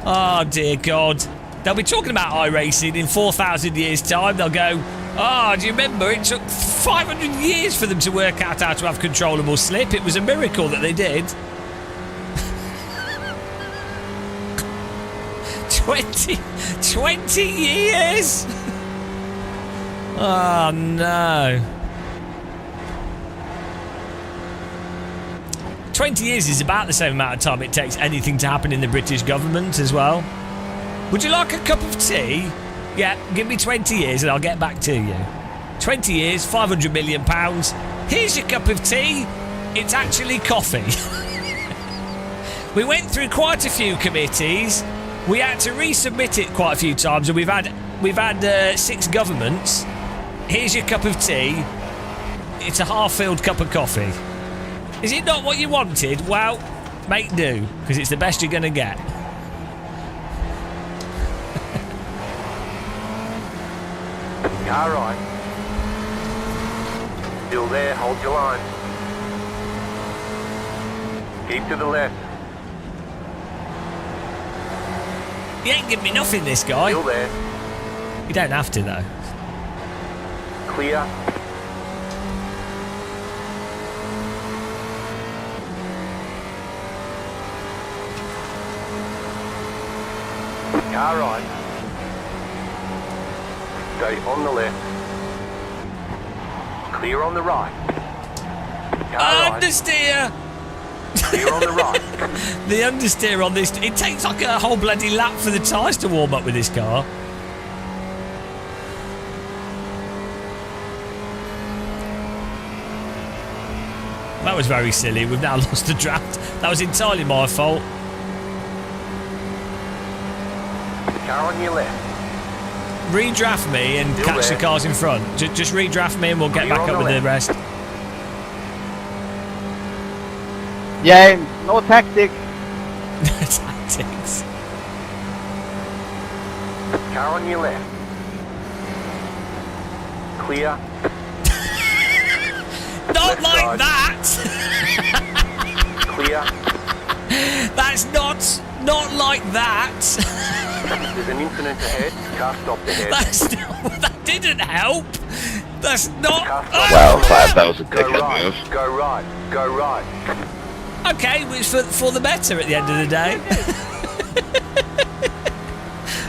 Speaker 1: Oh, dear God. They'll be talking about iRacing in 4,000 years' time. They'll go, oh, do you remember? It took 500 years for them to work out how to have controllable slip. It was a miracle that they did. 20 years? Oh, no. 20 years is about the same amount of time it takes anything to happen in the British government as well. Would you like a cup of tea? Yeah, give me 20 years and I'll get back to you. 20 years, £500 million. Here's your cup of tea. It's actually coffee. We went through quite a few committees. We had to resubmit it quite a few times, and we've had 6 governments. Here's your cup of tea. It's a half-filled cup of coffee. Is it not what you wanted? Well, make do, because it's the best you're going to get.
Speaker 4: Car right. Still there, hold your line. Keep to the left.
Speaker 1: He ain't giving me nothing, this guy.
Speaker 4: Still there.
Speaker 1: You don't have to, though.
Speaker 4: Clear. Car right. Stay on the left. Clear on the right. Car
Speaker 1: Understeer!
Speaker 4: Right. Clear on the right.
Speaker 1: The understeer on this, it takes like a whole bloody lap for the tyres to warm up with this car. That was very silly. We've now lost the draft. That was entirely my fault.
Speaker 4: Car on your left.
Speaker 1: Redraft me and
Speaker 4: Still
Speaker 1: catch
Speaker 4: there.
Speaker 1: the cars in front. Just redraft me and we'll get
Speaker 4: Clear
Speaker 1: back
Speaker 4: on
Speaker 1: up
Speaker 4: the
Speaker 1: with the
Speaker 4: left.
Speaker 1: rest.
Speaker 14: Yeah, no tactics.
Speaker 1: Tactics.
Speaker 4: Car on your left. Clear.
Speaker 1: Not
Speaker 4: Left
Speaker 1: like
Speaker 4: side.
Speaker 1: that!
Speaker 4: Clear.
Speaker 1: That's not like that.
Speaker 4: There's an incident ahead. Car stopped ahead.
Speaker 1: That didn't help. That's not.
Speaker 3: Well, that was a
Speaker 4: Go
Speaker 3: dickhead
Speaker 4: right,
Speaker 3: move.
Speaker 4: go right, go right.
Speaker 1: Okay, it's for the better at the end of the day.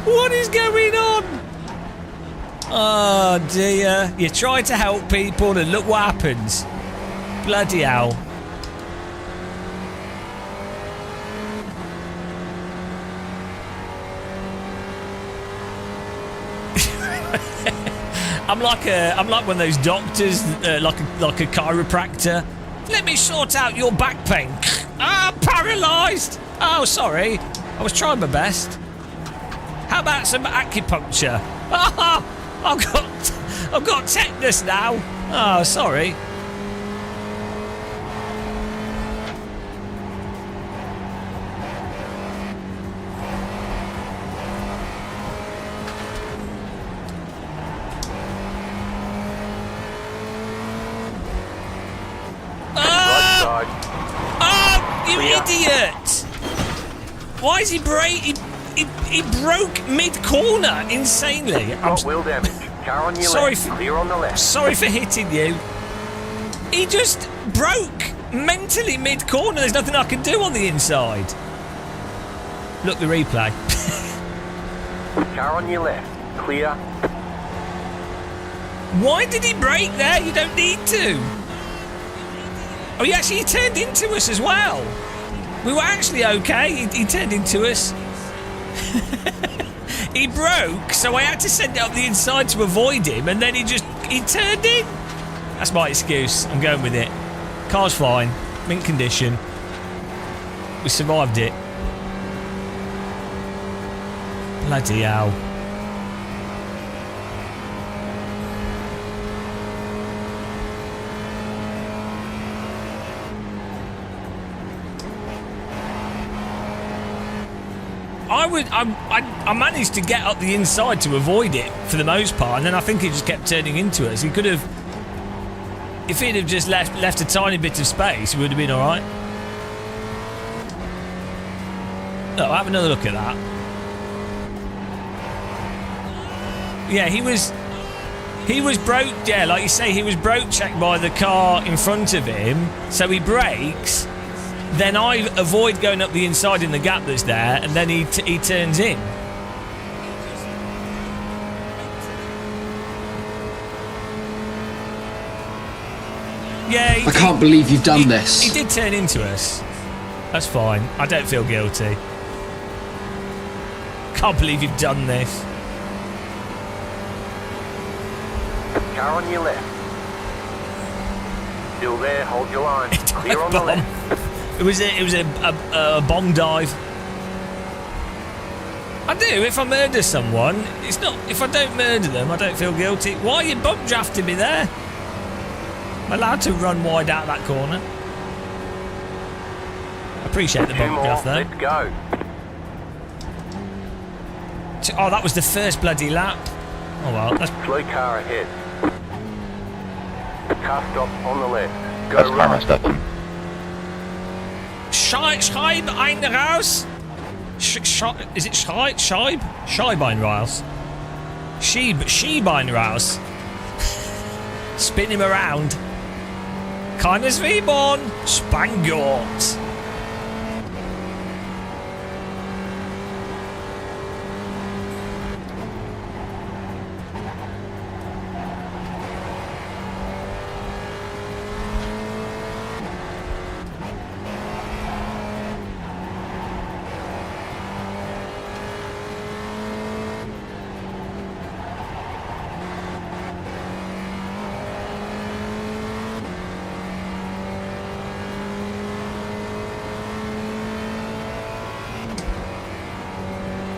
Speaker 1: What is going on? Oh dear. You try to help people and look what happens. Bloody hell. I'm like one of those doctors, like a chiropractor. Let me sort out your back pain. Paralysed. Oh, sorry. I was trying my best. How about some acupuncture? I've got tetanus now. Oh, sorry. You idiot! Why is he he broke mid-corner insanely.
Speaker 4: Wheel damage. Car on your
Speaker 1: sorry
Speaker 4: left. Clear on the left.
Speaker 1: Sorry for hitting you. He just broke mentally mid-corner. There's nothing I can do on the inside. Look, the replay.
Speaker 4: Car on your left. Clear.
Speaker 1: Why did he brake there? You don't need to. Oh, he actually turned into us as well. We were actually okay. He turned into us. He broke, so I had to send it up the inside to avoid him, and then he turned in. That's my excuse. I'm going with it. Car's fine. Mint condition. We survived it. Bloody hell. I managed to get up the inside to avoid it for the most part, and then I think he just kept turning into us. He could have, if he'd have just left a tiny bit of space, it would have been all right. Look, have another look at that. Yeah, he was broke. Yeah, like you say, he was broke checked by the car in front of him, so he brakes. Then I avoid going up the inside in the gap that's there, and then he turns in. Yeah,
Speaker 15: I can't believe you've done this.
Speaker 1: He did turn into us. That's fine. I don't feel guilty. Can't believe you've done this.
Speaker 4: Car on your left. Still there, hold your line. Clear on the left.
Speaker 1: It was a bomb dive. I do. If I murder someone, it's not. If I don't murder them, I don't feel guilty. Why are you bump drafting me there? I'm allowed to run wide out that corner. I appreciate the bump draft though.
Speaker 4: Let's go.
Speaker 1: Oh, that was the first bloody lap. Oh well. That's
Speaker 4: slow car ahead. Car stop on the left. Go
Speaker 3: That's
Speaker 4: right.
Speaker 3: Verstappen.
Speaker 1: Scheib ein raus. Is it Scheib? Scheib ein raus. Scheib ein raus. Spin him around. Keines Reborn. Spangort.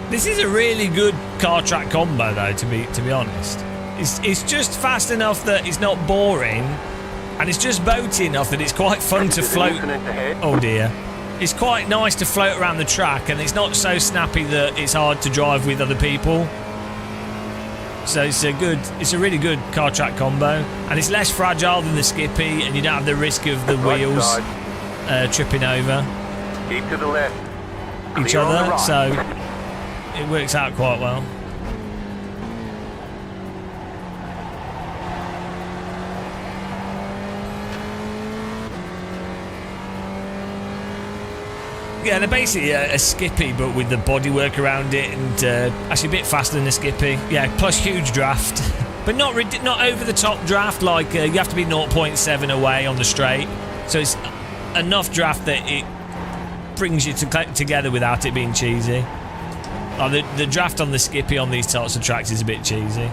Speaker 1: This is a really good car track combo though, to be honest. It's just fast enough that it's not boring, and it's just boaty enough that it's quite fun to float. Oh dear. It's quite nice to float around the track, and it's not so snappy that it's hard to drive with other people. So it's a really good car track combo, and it's less fragile than the Skippy, and you don't have the risk of the wheels tripping over
Speaker 4: Keep to the left.
Speaker 1: each
Speaker 4: Clear on
Speaker 1: other.
Speaker 4: the right.
Speaker 1: So it works out quite well. Yeah, they're basically a Skippy, but with the bodywork around it, and actually a bit faster than a Skippy. Yeah, plus huge draft, but not over the top draft. Like you have to be 0.7 away on the straight, so it's enough draft that it brings you together without it being cheesy. Like the draft on the Skippy on these types of tracks is a bit cheesy.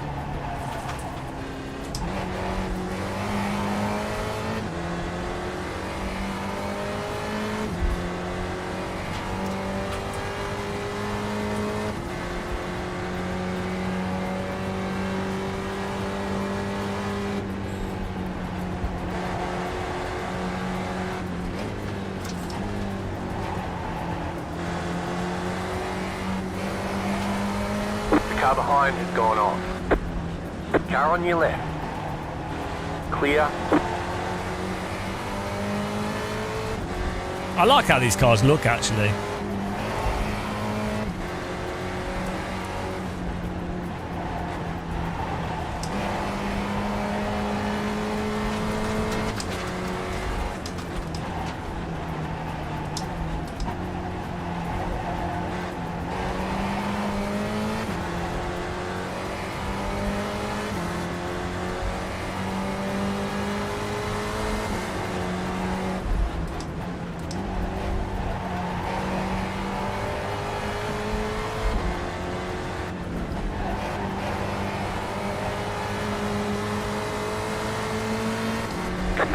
Speaker 4: Car behind has gone off. Car on your left. Clear.
Speaker 1: I like how these cars look, actually.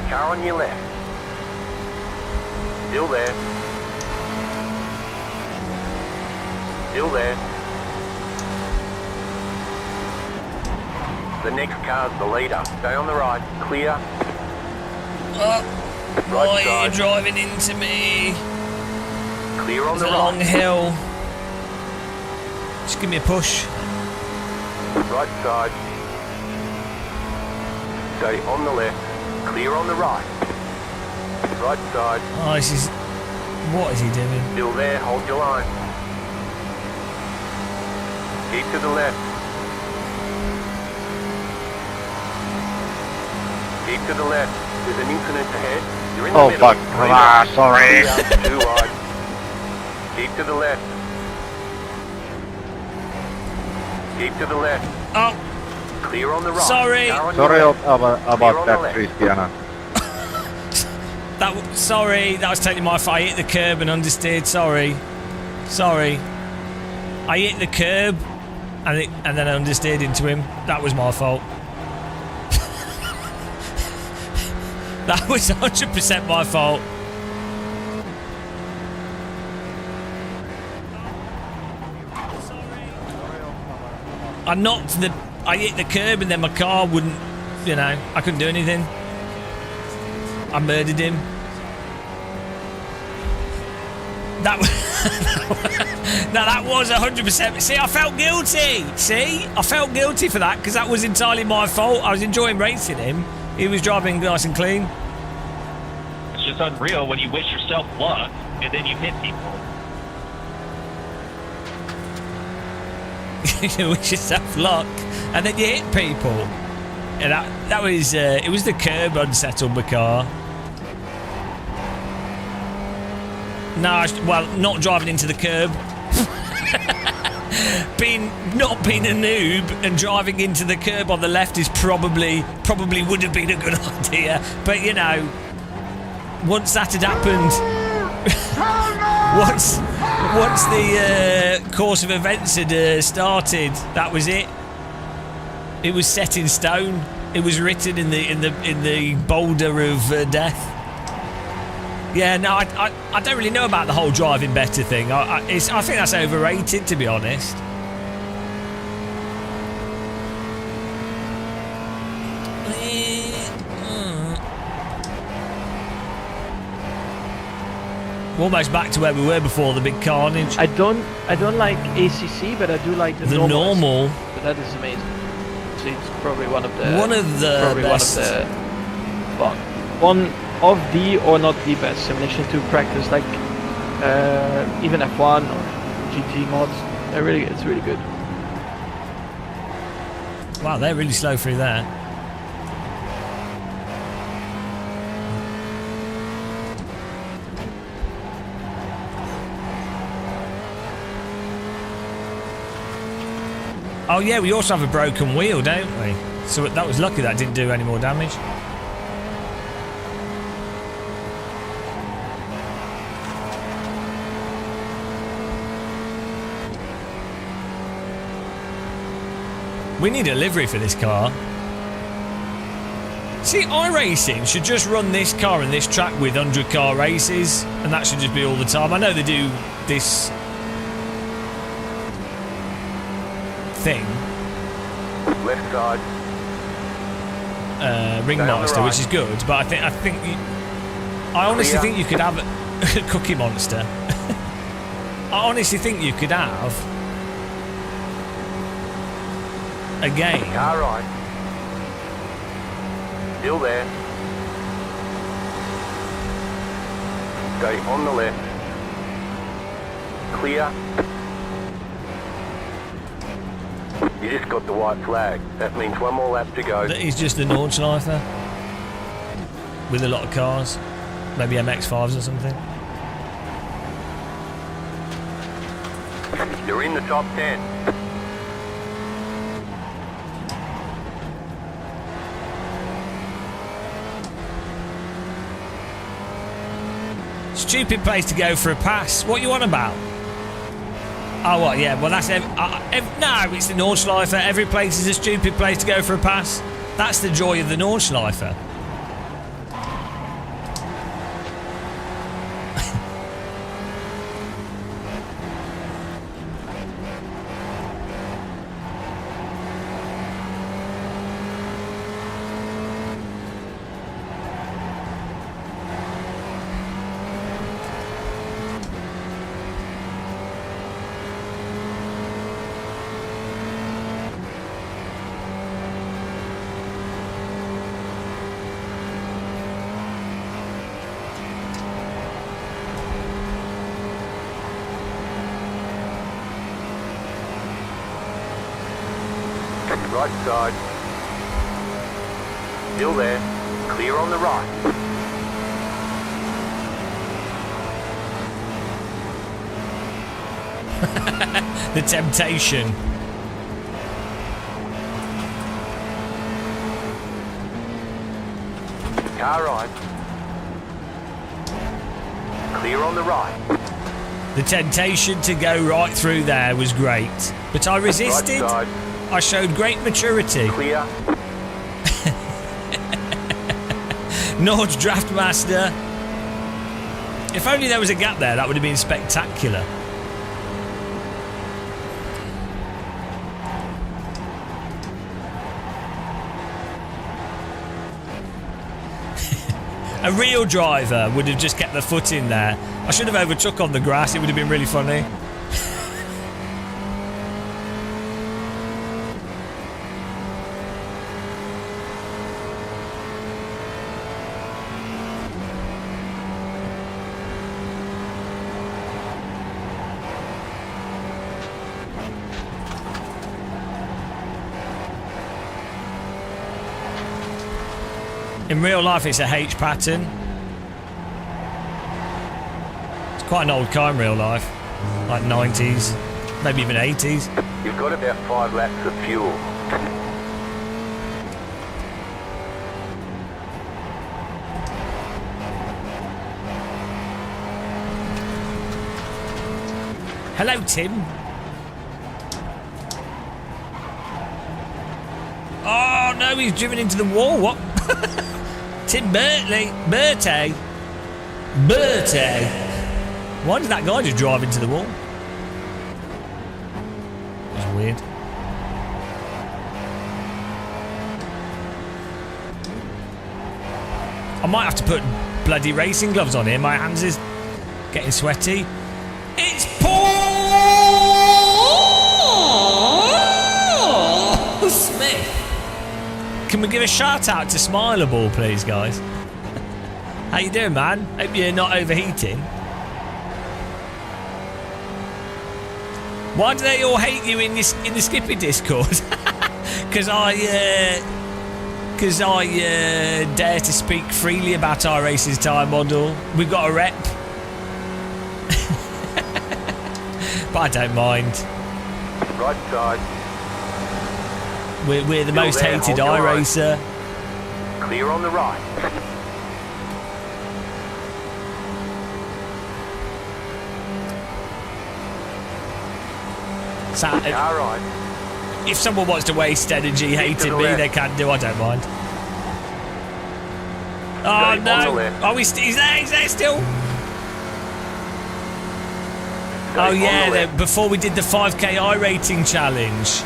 Speaker 4: Car on your left. Still there. Still there. The next car's the leader. Stay on the right. Clear.
Speaker 1: Right, you're driving into me.
Speaker 4: Clear on
Speaker 1: It's
Speaker 4: the
Speaker 1: a
Speaker 4: right.
Speaker 1: long hill. Just give me a push.
Speaker 4: Right side. Stay on the left. Clear on the right. Right side.
Speaker 1: Oh, this is... What is he doing?
Speaker 4: Still there. Hold your line. Keep to the left. Keep to the left. There's an incident ahead. You're in the
Speaker 14: Oh
Speaker 4: middle.
Speaker 14: fuck. Ah, sorry.
Speaker 4: Clear, too wide. Keep to the left. Keep to the left.
Speaker 1: Oh,
Speaker 4: Clear on the right.
Speaker 1: sorry.
Speaker 4: Car on
Speaker 6: Sorry
Speaker 4: your left.
Speaker 6: about
Speaker 4: Clear on the
Speaker 6: that,
Speaker 4: left.
Speaker 6: Christiana.
Speaker 1: Sorry, that was totally my fault. I hit the curb and understeered. Sorry. I hit the curb and then I understeered into him. That was my fault. That was 100% my fault. I hit the curb and then my car wouldn't, I couldn't do anything. I murdered him. That was... No, that was 100%. See, I felt guilty. See? I felt guilty for that because that was entirely my fault. I was enjoying racing him. He was driving nice and clean.
Speaker 15: It's just unreal when you wish yourself luck and then you hit people.
Speaker 1: You wish yourself luck and then you hit people. And that was... it was the curb unsettled my car. No, well, not driving into the curb. Not being a noob and driving into the curb on the left is probably would have been a good idea. But once that had happened, once the course of events had started, that was it. It was set in stone. It was written in the boulder of death. Yeah, no, I don't really know about the whole driving better thing. I think that's overrated, to be honest. We're almost back to where we were before the big carnage.
Speaker 8: I don't like ACC, but I do like the
Speaker 1: normal.
Speaker 8: But that is amazing. So it's probably one of the
Speaker 1: best.
Speaker 8: One of the or not the best simulation to practice, like even F1 or GT mods. It's really good.
Speaker 1: Wow, they're really slow through there. Oh yeah, we also have a broken wheel, don't we? So that was lucky that didn't do any more damage. We need a livery for this car. See, iRacing should just run this car and this track with 100 car races, and that should just be all the time. I know they do this thing.
Speaker 4: Left side.
Speaker 1: Ringmaster, which is good, but I honestly think you could have a Cookie Monster. I honestly think you could have a game.
Speaker 4: Car right. Still there. Stay on the left. Clear. You just got the white flag. That means one more lap to go.
Speaker 1: That is just the Nordschleifer with a lot of cars, maybe MX-5s or something.
Speaker 4: You're in the top 10.
Speaker 1: Stupid place to go for a pass. What you on about? Oh, what? Yeah, well, that's... no, it's the Nordschleifer. Every place is a stupid place to go for a pass. That's the joy of the Nordschleifer.
Speaker 4: Right side. Still there. Clear on the right.
Speaker 1: The temptation.
Speaker 4: Car right. Clear on the right.
Speaker 1: The temptation to go right through there was great, but I resisted.
Speaker 4: Right side.
Speaker 1: I showed great maturity.
Speaker 4: Clear.
Speaker 1: Nord's Draftmaster. If only there was a gap there, that would have been spectacular. A real driver would have just kept the foot in there. I should have overtook on the grass, it would have been really funny. In real life, it's a H pattern. It's quite an old car in real life, like 90s, maybe even 80s.
Speaker 4: You've got about 5 laps of fuel.
Speaker 1: Hello, Tim. Oh no, he's driven into the wall. What? Tim Bertley. Bertie. Why did that guy just drive into the wall? That's weird. I might have to put bloody racing gloves on here. My hands is getting sweaty. It's Paul Smith. Can we give a shout out to Smileable, please, guys? How you doing, man? Hope you're not overheating. Why do they all hate you in the Skippy Discord? Because I dare to speak freely about iRace's tyre model. We've got a rep. But I don't mind.
Speaker 4: Right side.
Speaker 1: We're the
Speaker 4: Still
Speaker 1: most
Speaker 4: there,
Speaker 1: hated
Speaker 4: hold your line.
Speaker 1: iRacer.
Speaker 4: Clear on the right.
Speaker 1: So,
Speaker 4: Car right.
Speaker 1: if someone wants to waste energy hating me, they can do. I don't mind. Oh
Speaker 4: Stay on the
Speaker 1: no!
Speaker 4: left.
Speaker 1: Are we? He's there still.
Speaker 4: Stay
Speaker 1: Oh
Speaker 4: on the
Speaker 1: yeah,
Speaker 4: left.
Speaker 1: before we did the 5K iRating challenge.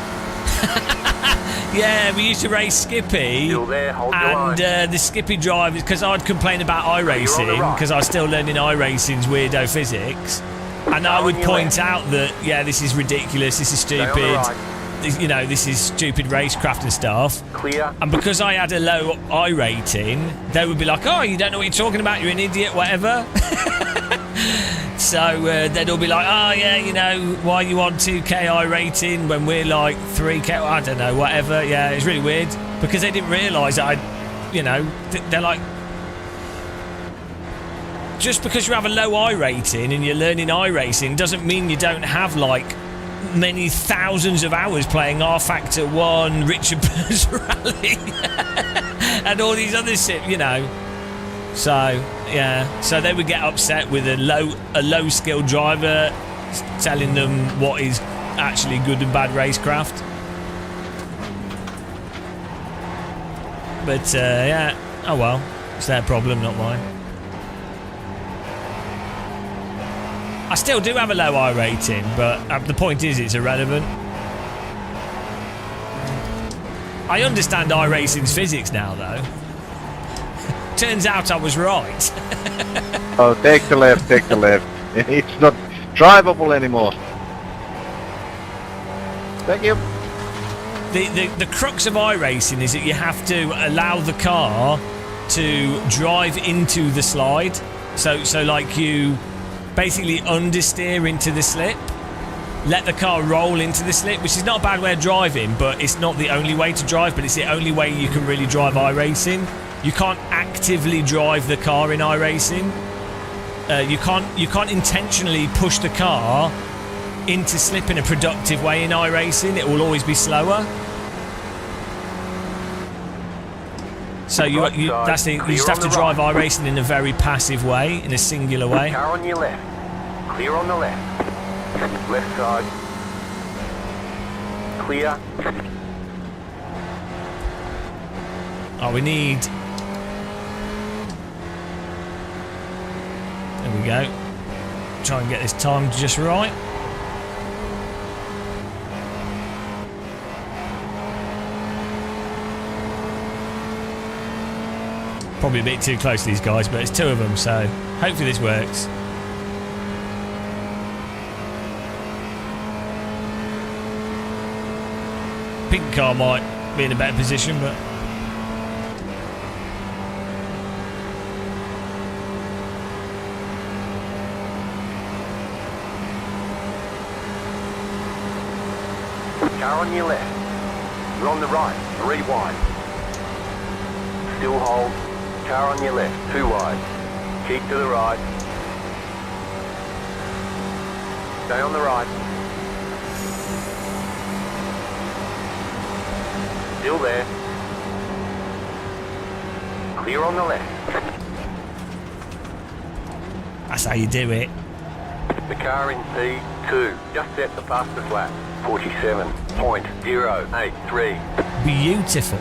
Speaker 1: Yeah, we used to race Skippy,
Speaker 4: Still there, hold your
Speaker 1: and
Speaker 4: line.
Speaker 1: the Skippy drivers, because I'd complain about iRacing,
Speaker 4: right.
Speaker 1: because I was still learning iRacing's weirdo physics, and I would
Speaker 4: on your
Speaker 1: point
Speaker 4: left.
Speaker 1: out that, yeah, this is ridiculous, this is
Speaker 4: Stay on the
Speaker 1: stupid,
Speaker 4: right.
Speaker 1: you know, this is stupid racecraft and stuff.
Speaker 4: Clear.
Speaker 1: And because I had a low iRating, they would be like, oh, you don't know what you're talking about, you're an idiot, whatever. So they'd all be like, oh yeah, you know, why are you on 2K iRating when we're like 3K, I don't know, whatever. Yeah, it's really weird because they didn't realise that you know, they're like, just because you have a low iRating and you're learning iRacing doesn't mean you don't have like many thousands of hours playing R Factor 1, Richard Burns Rally and all these other shit, you know. So yeah, so they would get upset with a low skilled driver telling them what is actually good and bad racecraft. But yeah, oh well, it's their problem, not mine. I still do have a low iRating, but the point is it's irrelevant. I understand iRacing's physics now, though. Turns out I was right.
Speaker 3: Oh, take the left, take the left. It's not drivable anymore. Thank you.
Speaker 1: The crux of iRacing is that you have to allow the car to drive into the slide. So like you basically understeer into the slip, let the car roll into the slip, which is not a bad way of driving, but it's not the only way to drive, but it's the only way you can really drive iRacing. You can't actively drive the car in iRacing. You can't intentionally push the car into slip in a productive way in iRacing. It will always be slower. So you just have to drive iRacing in a very passive way, in a singular way.
Speaker 4: Car on your left. Clear on the left. Left side. Clear.
Speaker 1: Oh, we need... There we go. Try and get this timed just right. Probably a bit too close to these guys, but it's two of them, so hopefully this works. Pink car might be in a better position, but...
Speaker 4: Car on your left. You're on the right. 3 wide. Still hold. Car on your left. 2 wide. Keep to the right. Stay on the right. Still there. Clear on the left.
Speaker 1: That's how you do it.
Speaker 4: The car in P2 just set the fastest lap. 47.083.
Speaker 1: Beautiful.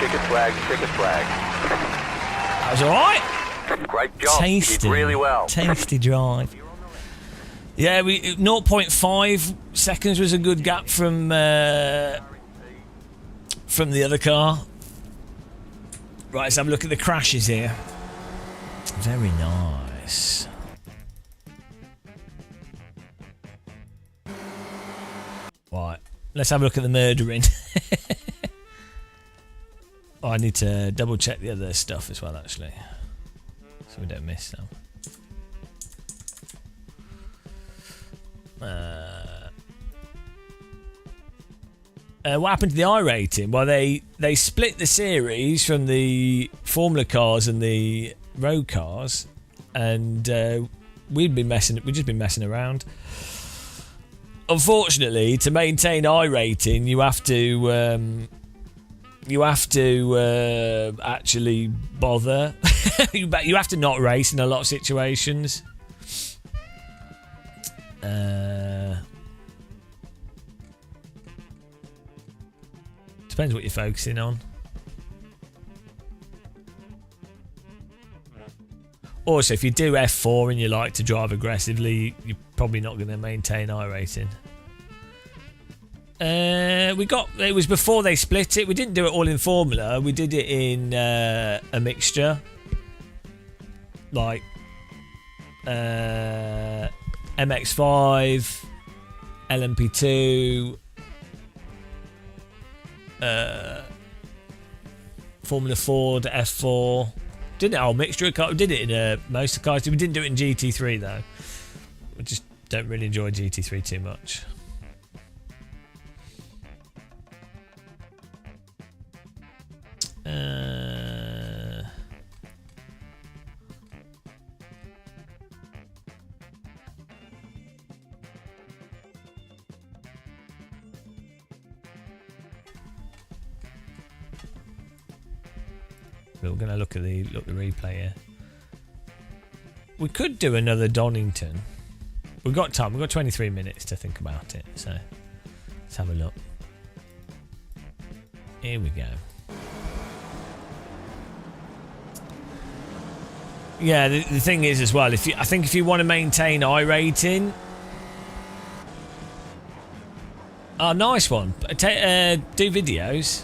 Speaker 4: Check a flag, check a flag.
Speaker 1: That was alright.
Speaker 4: Great job.
Speaker 1: Tasty.
Speaker 4: You did really well.
Speaker 1: Tasty drive. Yeah, 0.5 seconds was a good gap from the other car. Right, let's have a look at the crashes here. Very nice. Right, let's have a look at the murdering. Oh, I need to double check the other stuff as well, actually. so we don't miss them. What happened to the iRating? Well, they split the series from the Formula cars and the road cars, and we've just been messing around. Unfortunately, to maintain iRating, you have to actually bother. You have to not race in a lot of situations. Depends what you're focusing on. Also, if you do F4 and you like to drive aggressively, you're probably not going to maintain iRating. It was before they split it. We didn't do it all in Formula. We did it in a mixture, like MX5, LMP2, Formula Ford, F4. Did it all mixture of cars. We did it in most of the cars. We didn't do it in GT3 though. I just don't really enjoy GT3 too much. We're going to look at the replay here. We could do another Donington. We've got time. We've got 23 minutes to think about it. So let's have a look. Here we go. Yeah, the thing is as well, I think if you want to maintain iRating, nice one. Do videos.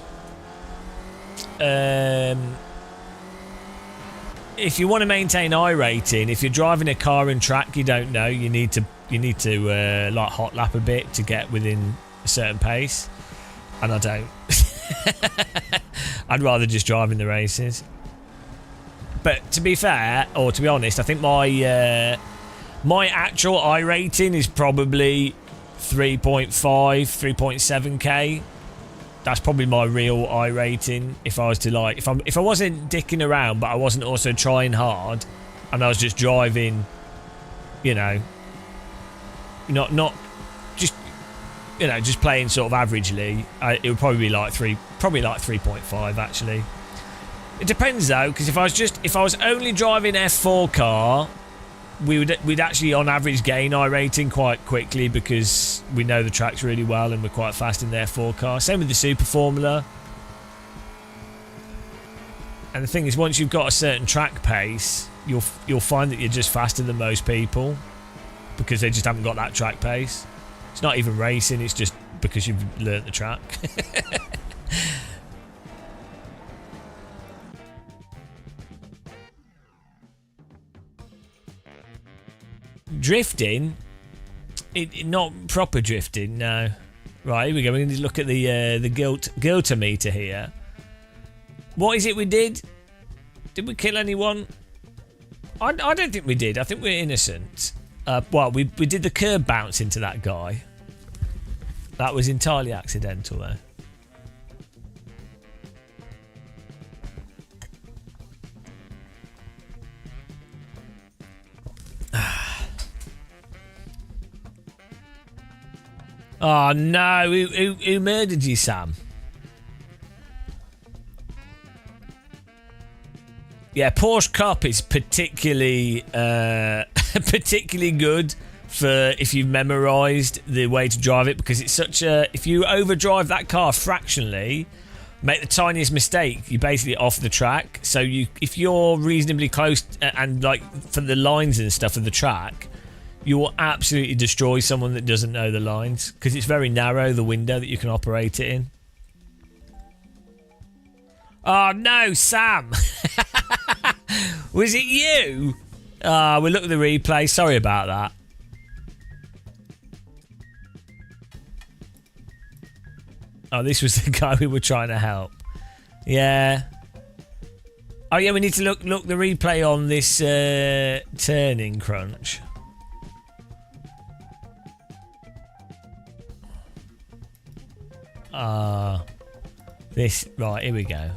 Speaker 1: If you want to maintain iRating, if you're driving a car in track you don't know, you need to like hot lap a bit to get within a certain pace, and I don't. I'd rather just drive in the races. But to be fair, or to be honest, I think my actual iRating is probably 3.5, 3.7k. That's probably my real iRating. If I was to like, if I wasn't dicking around, but I wasn't also trying hard, and I was just driving, you know, not just, you know, just playing sort of averagely, it would probably be like 3.5 actually. It depends though, because if I was only driving F4 car, we'd actually on average gain iRating quite quickly because we know the tracks really well and we're quite fast in the F4 car. Same with the Super Formula. And the thing is, once you've got a certain track pace, you'll find that you're just faster than most people because they just haven't got that track pace. It's not even racing, it's just because you've learnt the track. Drifting, not proper drifting, no. Right, here we go. We're going to look at the guilt meter here. What is it we did? Did we kill anyone? I don't think we did. I think we're innocent. Well, we did the curb bounce into that guy. That was entirely accidental, though. Oh no, who murdered you, Sam? Yeah, Porsche Cup is particularly particularly good for if you've memorised the way to drive it, because it's such a... If you overdrive that car fractionally, make the tiniest mistake, you're basically off the track. So if you're reasonably close and like for the lines and stuff of the track, you will absolutely destroy someone that doesn't know the lines, because it's very narrow, the window that you can operate it in. Oh no, Sam! Was it you? We'll look at the replay. Sorry about that. Oh, this was the guy we were trying to help. Yeah. Oh yeah, we need to look the replay on this turning crunch. This right, here we go.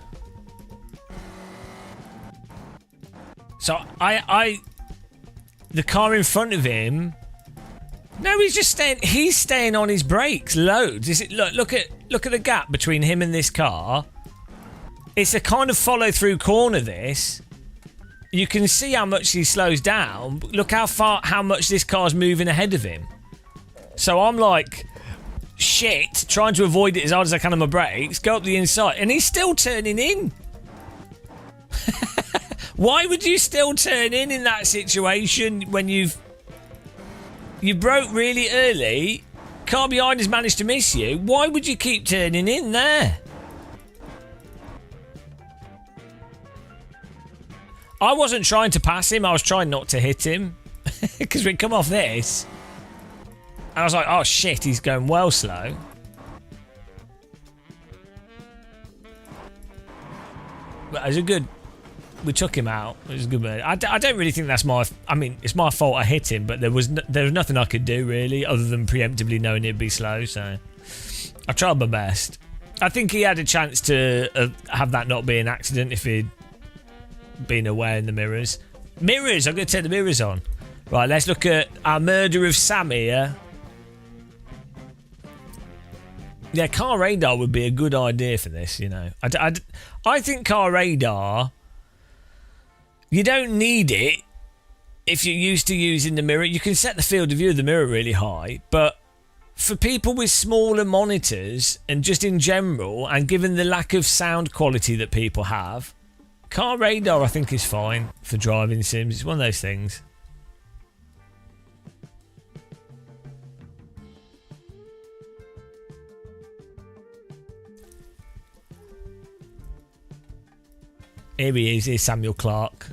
Speaker 1: So the car in front of him. No, he's just staying. He's staying on his brakes loads. Is it? Look at the gap between him and this car. It's a kind of follow through corner. This. You can see how much he slows down. Look how much this car's moving ahead of him. So I'm like, shit, trying to avoid it as hard as I can on my brakes. Go up the inside, and he's still turning in. Why would you still turn in that situation when you broke really early? Car behind has managed to miss you. Why would you keep turning in there? I wasn't trying to pass him. I was trying not to hit him because we'd come off this. And I was like, oh shit, he's going well slow. But it was a good... We took him out. It was a good move. I don't really think that's my... I mean, it's my fault I hit him, but there was nothing I could do, really, other than preemptively knowing it'd be slow, so... I tried my best. I think he had a chance to have that not be an accident if he'd been aware in the mirrors. Mirrors! I'm going to turn the mirrors on. Right, let's look at our murder of Sam here. Yeah, car radar would be a good idea for this, you know. I think car radar... You don't need it if you're used to using the mirror. You can set the field of view of the mirror really high, but for people with smaller monitors and just in general, and given the lack of sound quality that people have, car radar I think is fine for driving sims. It's one of those things. Here he is, here's Samuel Clark.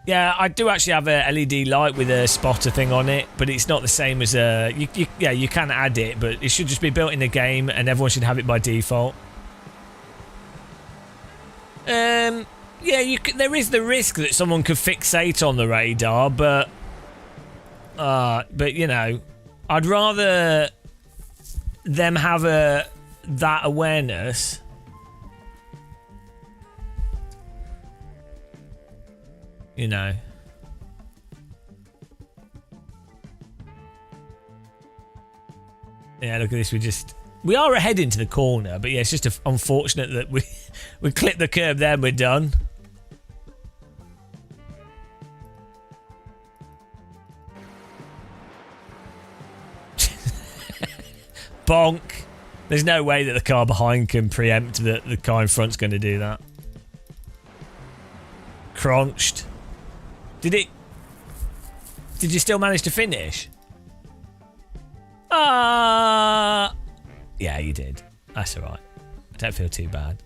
Speaker 1: Yeah, I do actually have a LED light with a spotter thing on it, but it's not the same as a... Yeah, you can add it, but it should just be built in the game and everyone should have it by default. Yeah, there is the risk that someone could fixate on the radar, but you know, I'd rather them have that awareness. You know. Yeah, look at this. We are ahead into the corner, but yeah, it's just unfortunate that we clip the curb there and we're done. Bonk. There's no way that the car behind can preempt that the car in front's going to do that. Crunched. Did you still manage to finish? Yeah, you did. That's alright. I don't feel too bad.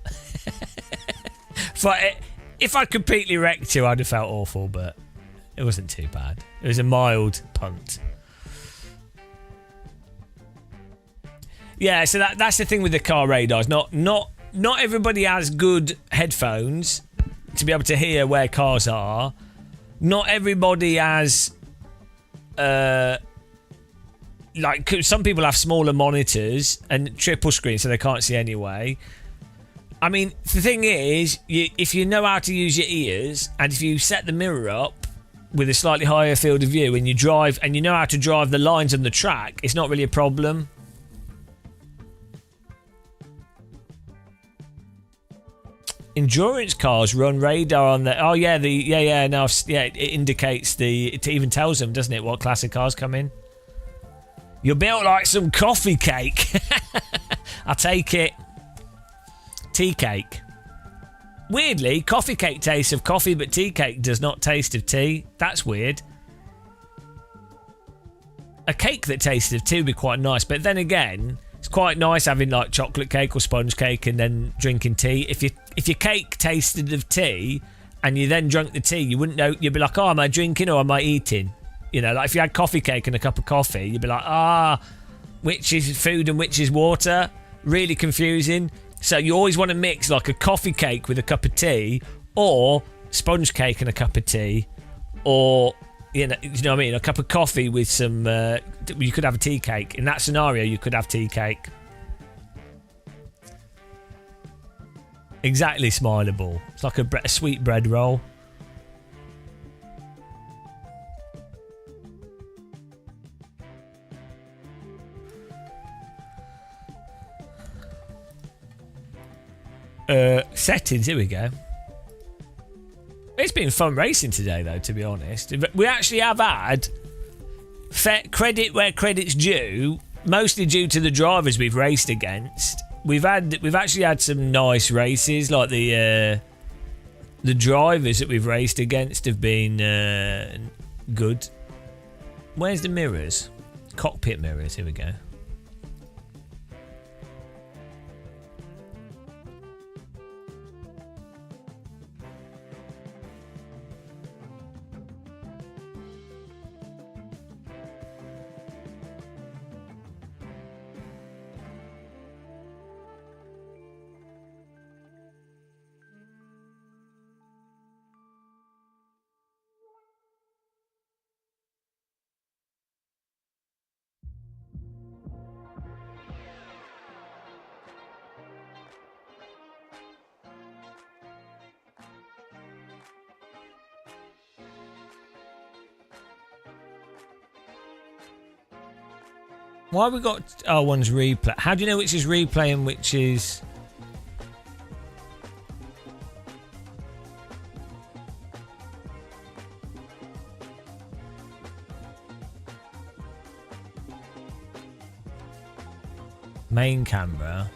Speaker 1: If I completely wrecked you, I'd have felt awful, but it wasn't too bad. It was a mild punt. Yeah, so that's the thing with the car radars. Not everybody has good headphones to be able to hear where cars are. Not everybody has like some people have smaller monitors and triple screen so they can't see anyway. I mean, the thing is, if you know how to use your ears and if you set the mirror up with a slightly higher field of view and you drive and you know how to drive the lines on the track, it's not really a problem. Endurance cars run radar on the... Oh, yeah, it indicates it even tells them, doesn't it, what classic cars come in? You're built like some coffee cake. I'll take it. Tea cake. Weirdly, coffee cake tastes of coffee, but tea cake does not taste of tea. That's weird. A cake that tasted of tea would be quite nice, but then again... It's quite nice having like chocolate cake or sponge cake and then drinking tea. If your cake tasted of tea and you then drank the tea, you wouldn't know. You'd be like, oh, am I drinking or am I eating? You know, like if you had coffee cake and a cup of coffee, you'd be like, which is food and which is water? Really confusing. So you always want to mix like a coffee cake with a cup of tea, or sponge cake and a cup of tea, or you know what I mean, a cup of coffee with some. You could have a tea cake. In that scenario, you could have tea cake. Exactly, Smileable. It's like a sweet bread roll. Settings, here we go. It's been fun racing today, though, to be honest. We actually have had credit where credit's due, mostly due to the drivers we've raced against. We've actually had some nice races, like the drivers that we've raced against have been good. Where's the mirrors? Cockpit mirrors, here we go. Why have we got one's replay? How do you know which is replay and which is... main camera?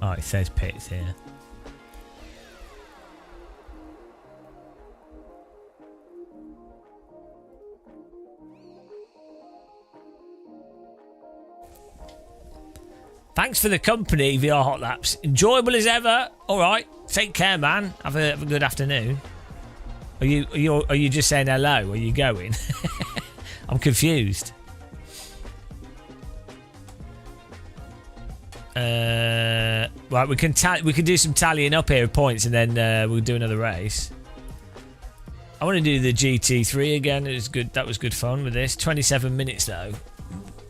Speaker 1: Oh, it says pits here. Thanks for the company, VR Hot Laps. Enjoyable as ever. All right, take care, man. Have a good afternoon. Are you just saying hello? Are you going? I'm confused. Right, we can do some tallying up here of points, and then we'll do another race. I want to do the GT3 again. It was good. That was good fun with this. 27 minutes though.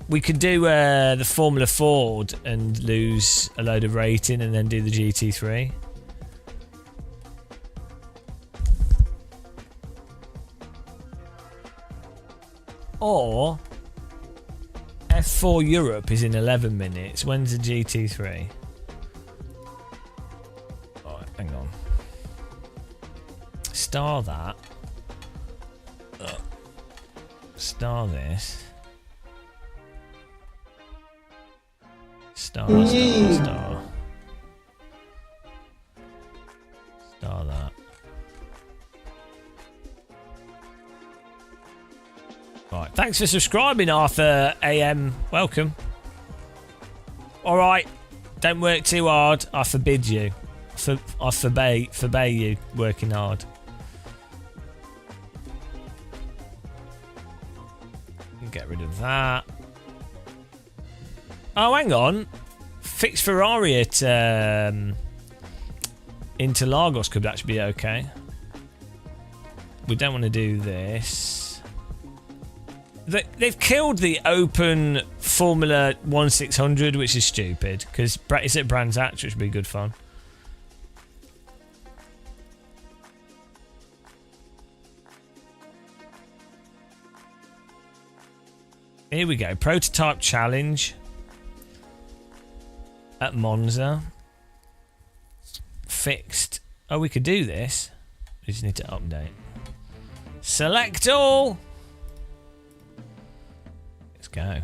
Speaker 1: We could do the Formula Ford and lose a load of rating, and then do the GT3. Or F4 Europe is in 11 minutes. When's the GT3? Alright, hang on. Star that. Star this. Star. Star that. Right, thanks for subscribing, Arthur AM. Welcome. Alright, don't work too hard. I forbid you. I forbade you working hard. Get rid of that. Oh, hang on. Fix Ferrari at Interlagos could actually be okay. We don't want to do this. They've killed the open Formula 1600, which is stupid, because it's at Brands Hatch, which would be good fun. Here we go. Prototype challenge at Monza. Fixed. Oh, we could do this. We just need to update. Select all. Let's go.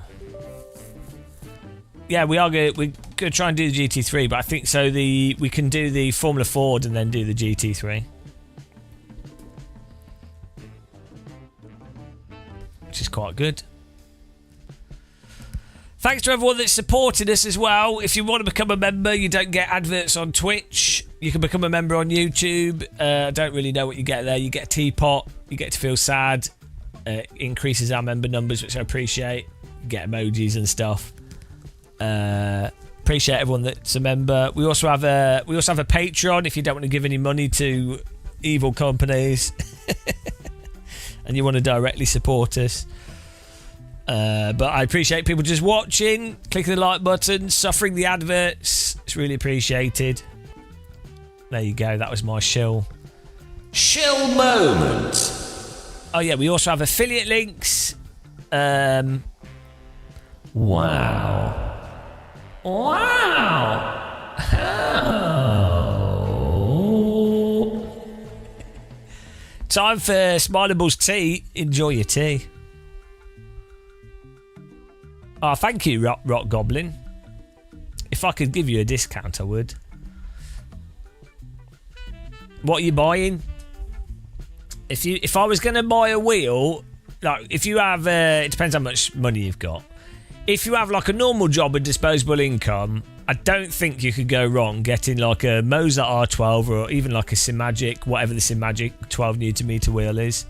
Speaker 1: Yeah, we're going to try and do the GT3, but I think so. We can do the Formula Ford and then do the GT3, which is quite good. Thanks to everyone that's supported us as well. If you want to become a member, you don't get adverts on Twitch. You can become a member on YouTube. I don't really know what you get there. You get a teapot. You get to feel sad. Increases our member numbers, which I appreciate. You get emojis and stuff. Appreciate everyone that's a member. We also have a Patreon if you don't want to give any money to evil companies and you want to directly support us. But I appreciate people just watching, clicking the like button, suffering the adverts. It's really appreciated. There you go. That was my shill moment. Oh yeah, we also have affiliate links. Wow. Time for Smilables tea. Enjoy your tea. Oh, thank you, Rock Goblin. If I could give you a discount, I would. What are you buying? If I was going to buy a wheel, like if you have, it depends how much money you've got. If you have like a normal job and disposable income, I don't think you could go wrong getting like a Moser R12 or even like a Simagic, whatever the Simagic 12 Nm wheel is.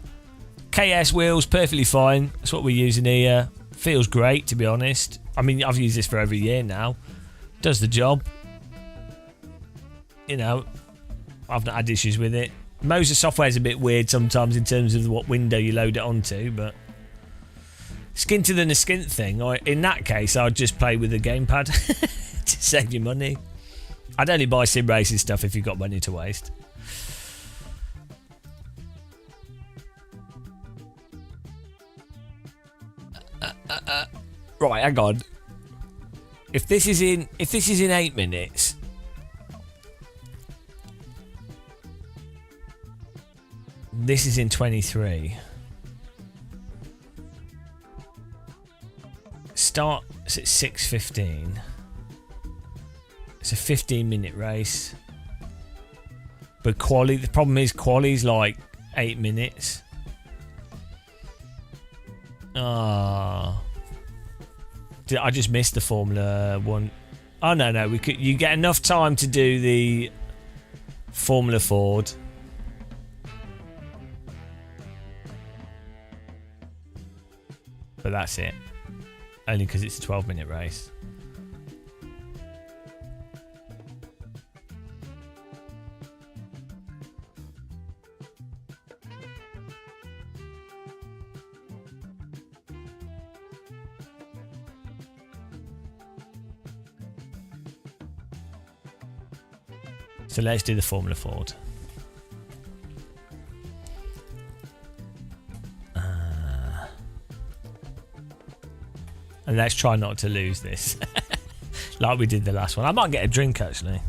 Speaker 1: KS wheels, perfectly fine. That's what we're using here. Feels great, to be honest. I mean, I've used this for every year now. Does the job. You know, I've not had issues with it. Moser software's a bit weird sometimes in terms of what window you load it onto, but skinter than a skint thing. In that case, I'd just play with the gamepad to save you money. I'd only buy sim racing stuff if you've got money to waste. Right, hang on. If this is in 8 minutes, this is in 23. Starts at 6:15. It's a 15-minute race. But the problem is quali's like 8 minutes. I just missed the Formula 1. Oh no, you get enough time to do the Formula Ford. But that's it. Only because it's a 12-minute race. So let's do the Formula Ford. And let's try not to lose this. Like we did the last one. I might get a drink, actually.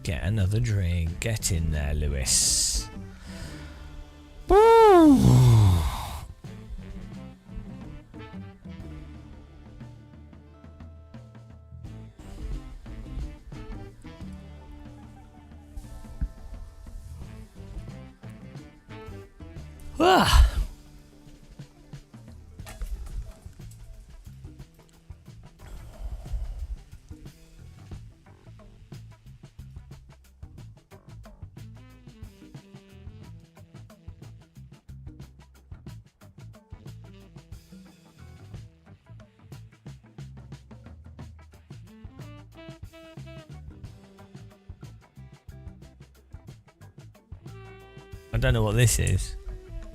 Speaker 1: Get another drink. Get in there, Lewis. I don't know what this is.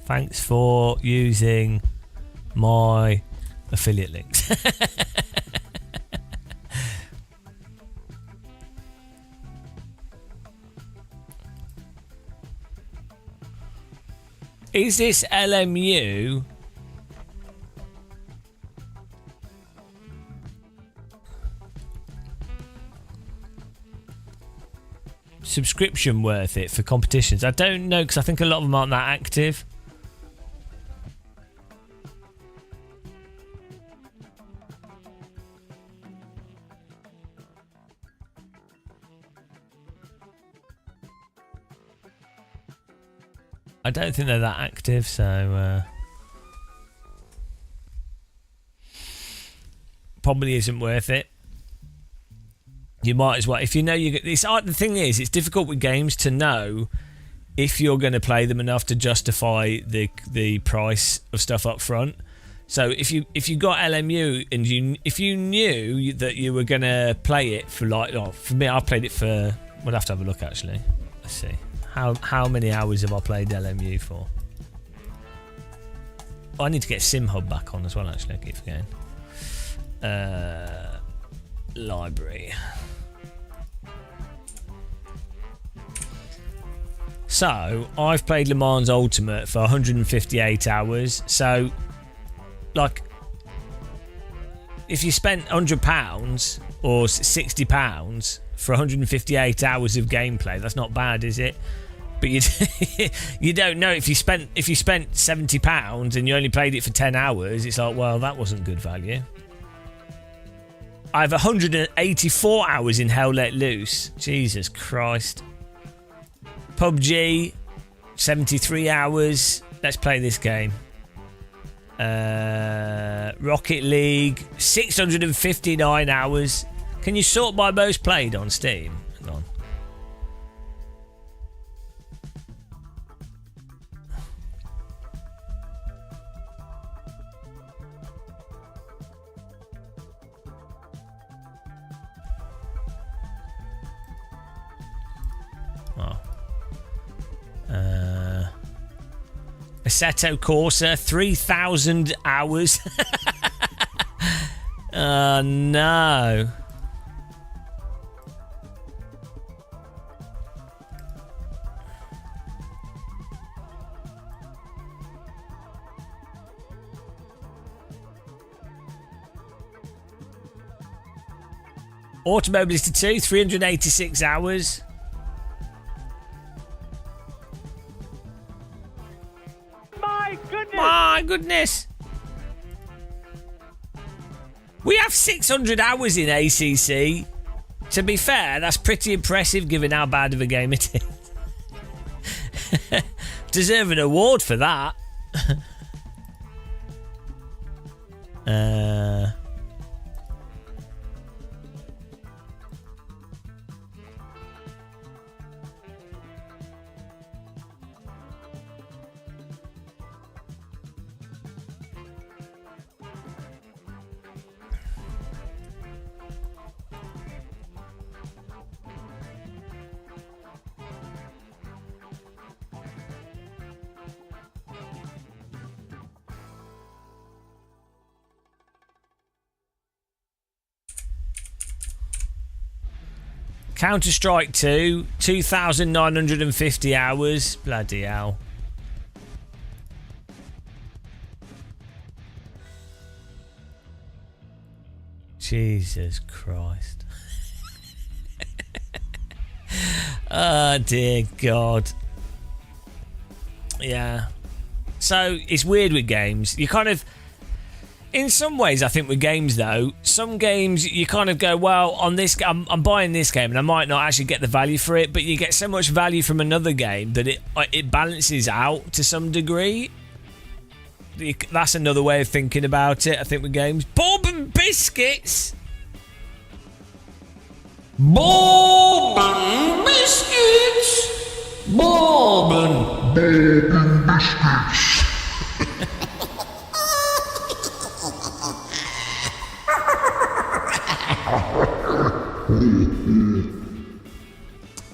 Speaker 1: Thanks for using my affiliate links. Is this LMU? Subscription worth it for competitions? I don't know, because I think a lot of them aren't that active. I don't think they're that active, so probably isn't worth it. You might as well, if you know the thing is, it's difficult with games to know if you're going to play them enough to justify the price of stuff up front. So if you got LMU and if you knew that you were going to play it for for me, I played it for. We'll have to have a look actually. Let's see how many hours have I played LMU for. I need to get SimHub back on as well. Actually, I keep forgetting. Library. So, I've played Le Mans Ultimate for 158 hours. So, like, if you spent £100 or £60 for 158 hours of gameplay, that's not bad, is it? But you don't know if you spent £70 and you only played it for 10 hours. It's like, well, that wasn't good value. I have 184 hours in Hell Let Loose. Jesus Christ. PUBG, 73 hours. Let's play this game. Rocket League, 659 hours. Can you sort by most played on Steam? Hang on. Assetto Corsa, 3,000 hours. Oh no. Automobilista 2, 386 hours. My goodness. We have 600 hours in ACC. To be fair, that's pretty impressive given how bad of a game it is. Deserve an award for that. Counter-Strike 2, 2,950 hours. Bloody hell. Jesus Christ. Oh, dear God. Yeah. So, it's weird with games. You kind of... In some ways, I think with games, though, some games you kind of go, well, on this, I'm buying this game, and I might not actually get the value for it, but you get so much value from another game that it balances out to some degree. That's another way of thinking about it, I think, with games. Bourbon biscuits! Bourbon biscuits! Bourbon biscuits!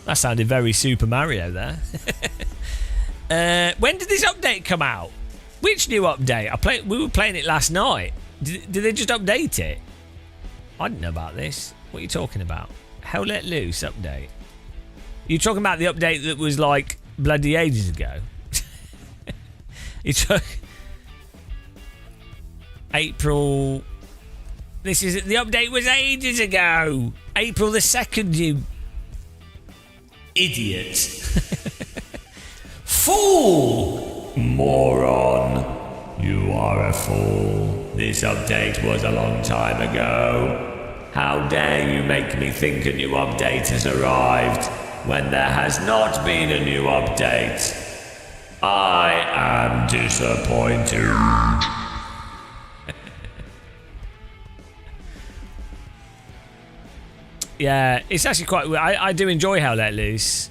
Speaker 1: That sounded very Super Mario there. When did this update come out? Which new update? We were playing it last night. Did they just update it? I didn't know about this. What are you talking about? Hell Let Loose update. You're talking about the update that was like bloody ages ago. You took April. The update was ages ago. April the 2nd, you idiot. Fool! Moron. You are a fool. This update was a long time ago. How dare you make me think a new update has arrived when there has not been a new update. I am disappointed. Yeah, it's actually quite. I do enjoy Hell Let Loose.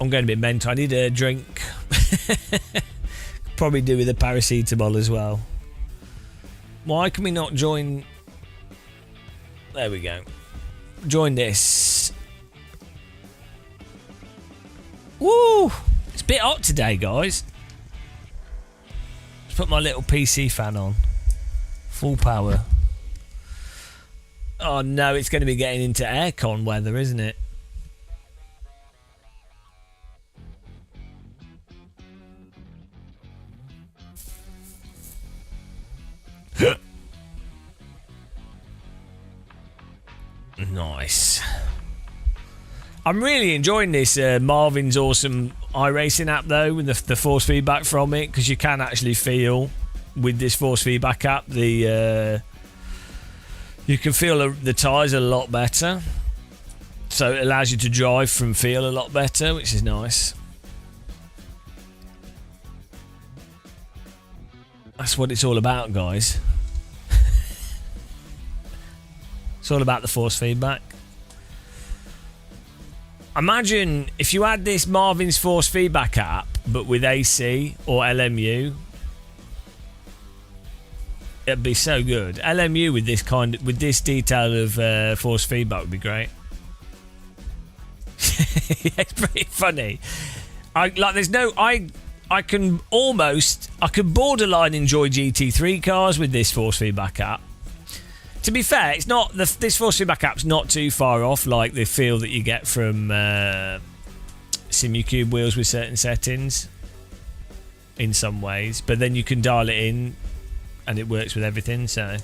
Speaker 1: I'm going a bit mental. I need a drink. Probably do with a paracetamol as well. Why can we not join? There we go. Join this. Woo! It's a bit hot today, guys. Let's put my little PC fan on. Full power. Oh no, it's going to be getting into aircon weather, isn't it? Nice. I'm really enjoying this Marvin's awesome iRacing app though, with the force feedback from it, because you can actually feel with this force feedback app you can feel the tyres a lot better, so it allows you to drive from feel a lot better, which is nice. That's what it's all about, guys. It's all about the force feedback. Imagine if you had this Marvin's force feedback app, but with AC or LMU. It'd be so good. LMU with this detail of force feedback would be great. It's pretty funny. I can borderline enjoy GT3 cars with this force feedback app. To be fair, it's not this force feedback app's not too far off like the feel that you get from Simucube wheels with certain settings in some ways, but then you can dial it in and it works with everything, so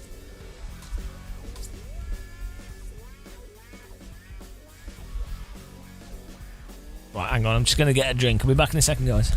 Speaker 1: right, hang on, I'm just going to get a drink. I'll be back in a second, guys.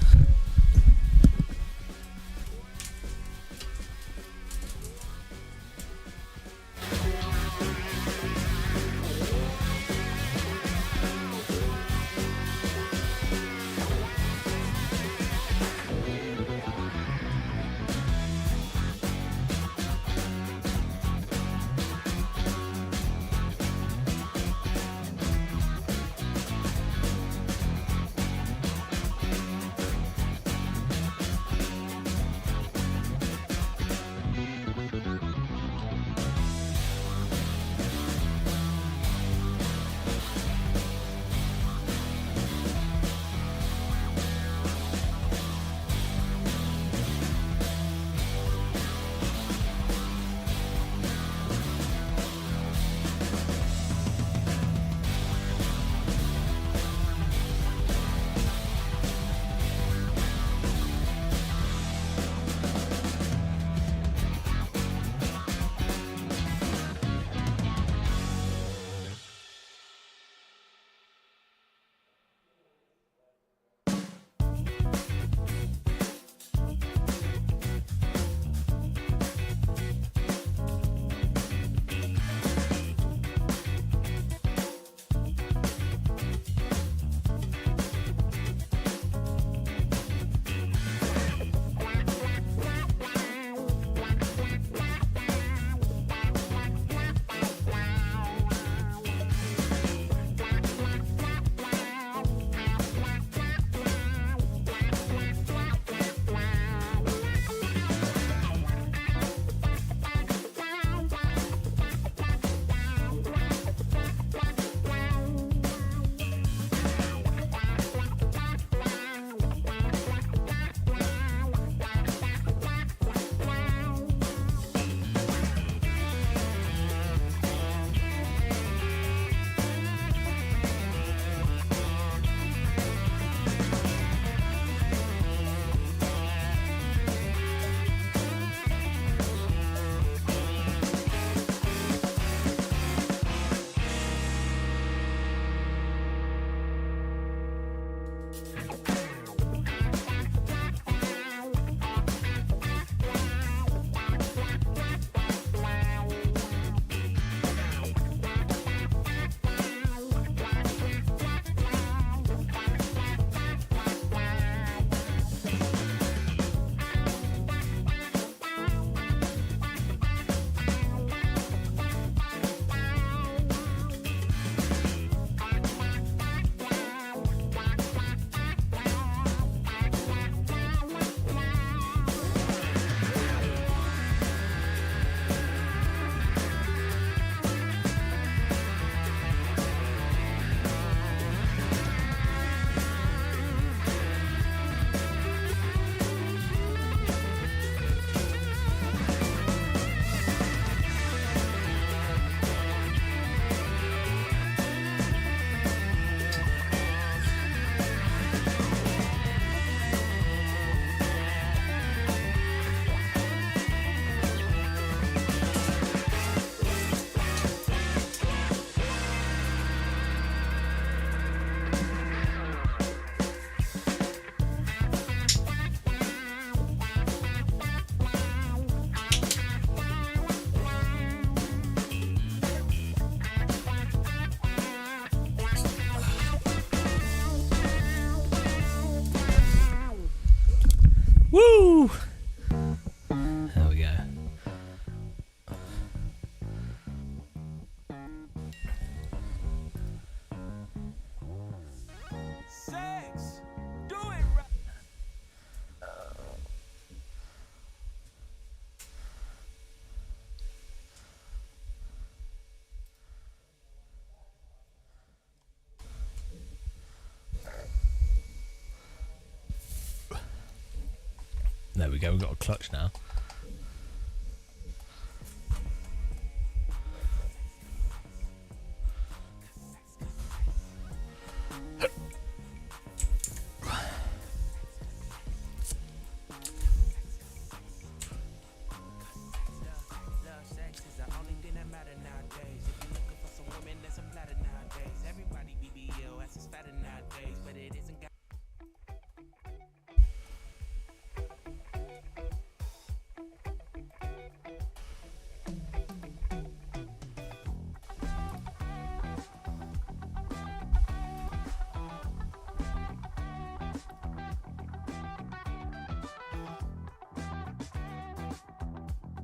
Speaker 1: There we go, we've got a clutch now.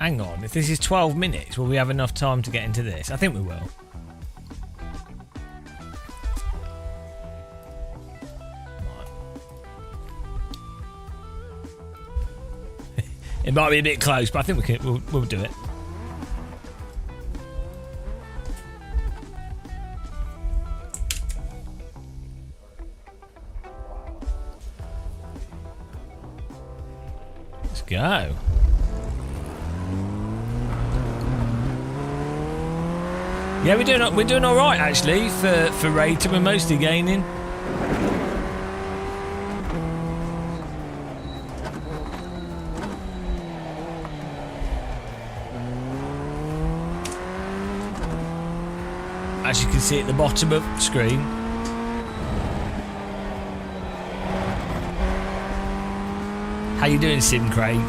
Speaker 1: Hang on, if this is 12 minutes, will we have enough time to get into this? I think we will. It might be a bit close, but I think we'll do it. Let's go. Yeah, we're doing all right actually for rating. We're mostly gaining. As you can see at the bottom of the screen. How you doing, Sim Craig?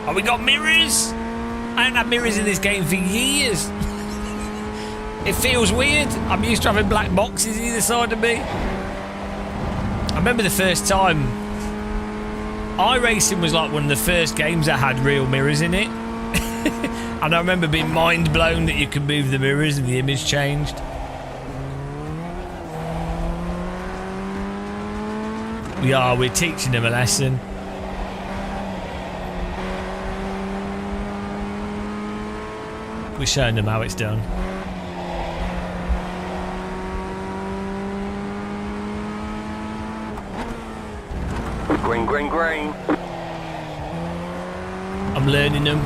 Speaker 1: Oh, we got mirrors! I haven't had mirrors in this game for years. It feels weird. I'm used to having black boxes either side of me. I remember the first time iRacing was like one of the first games that had real mirrors in it. And I remember being mind blown that you could move the mirrors and the image changed. We're teaching them a lesson. We're showing them how it's done.
Speaker 4: Green, green, green.
Speaker 1: I'm learning them.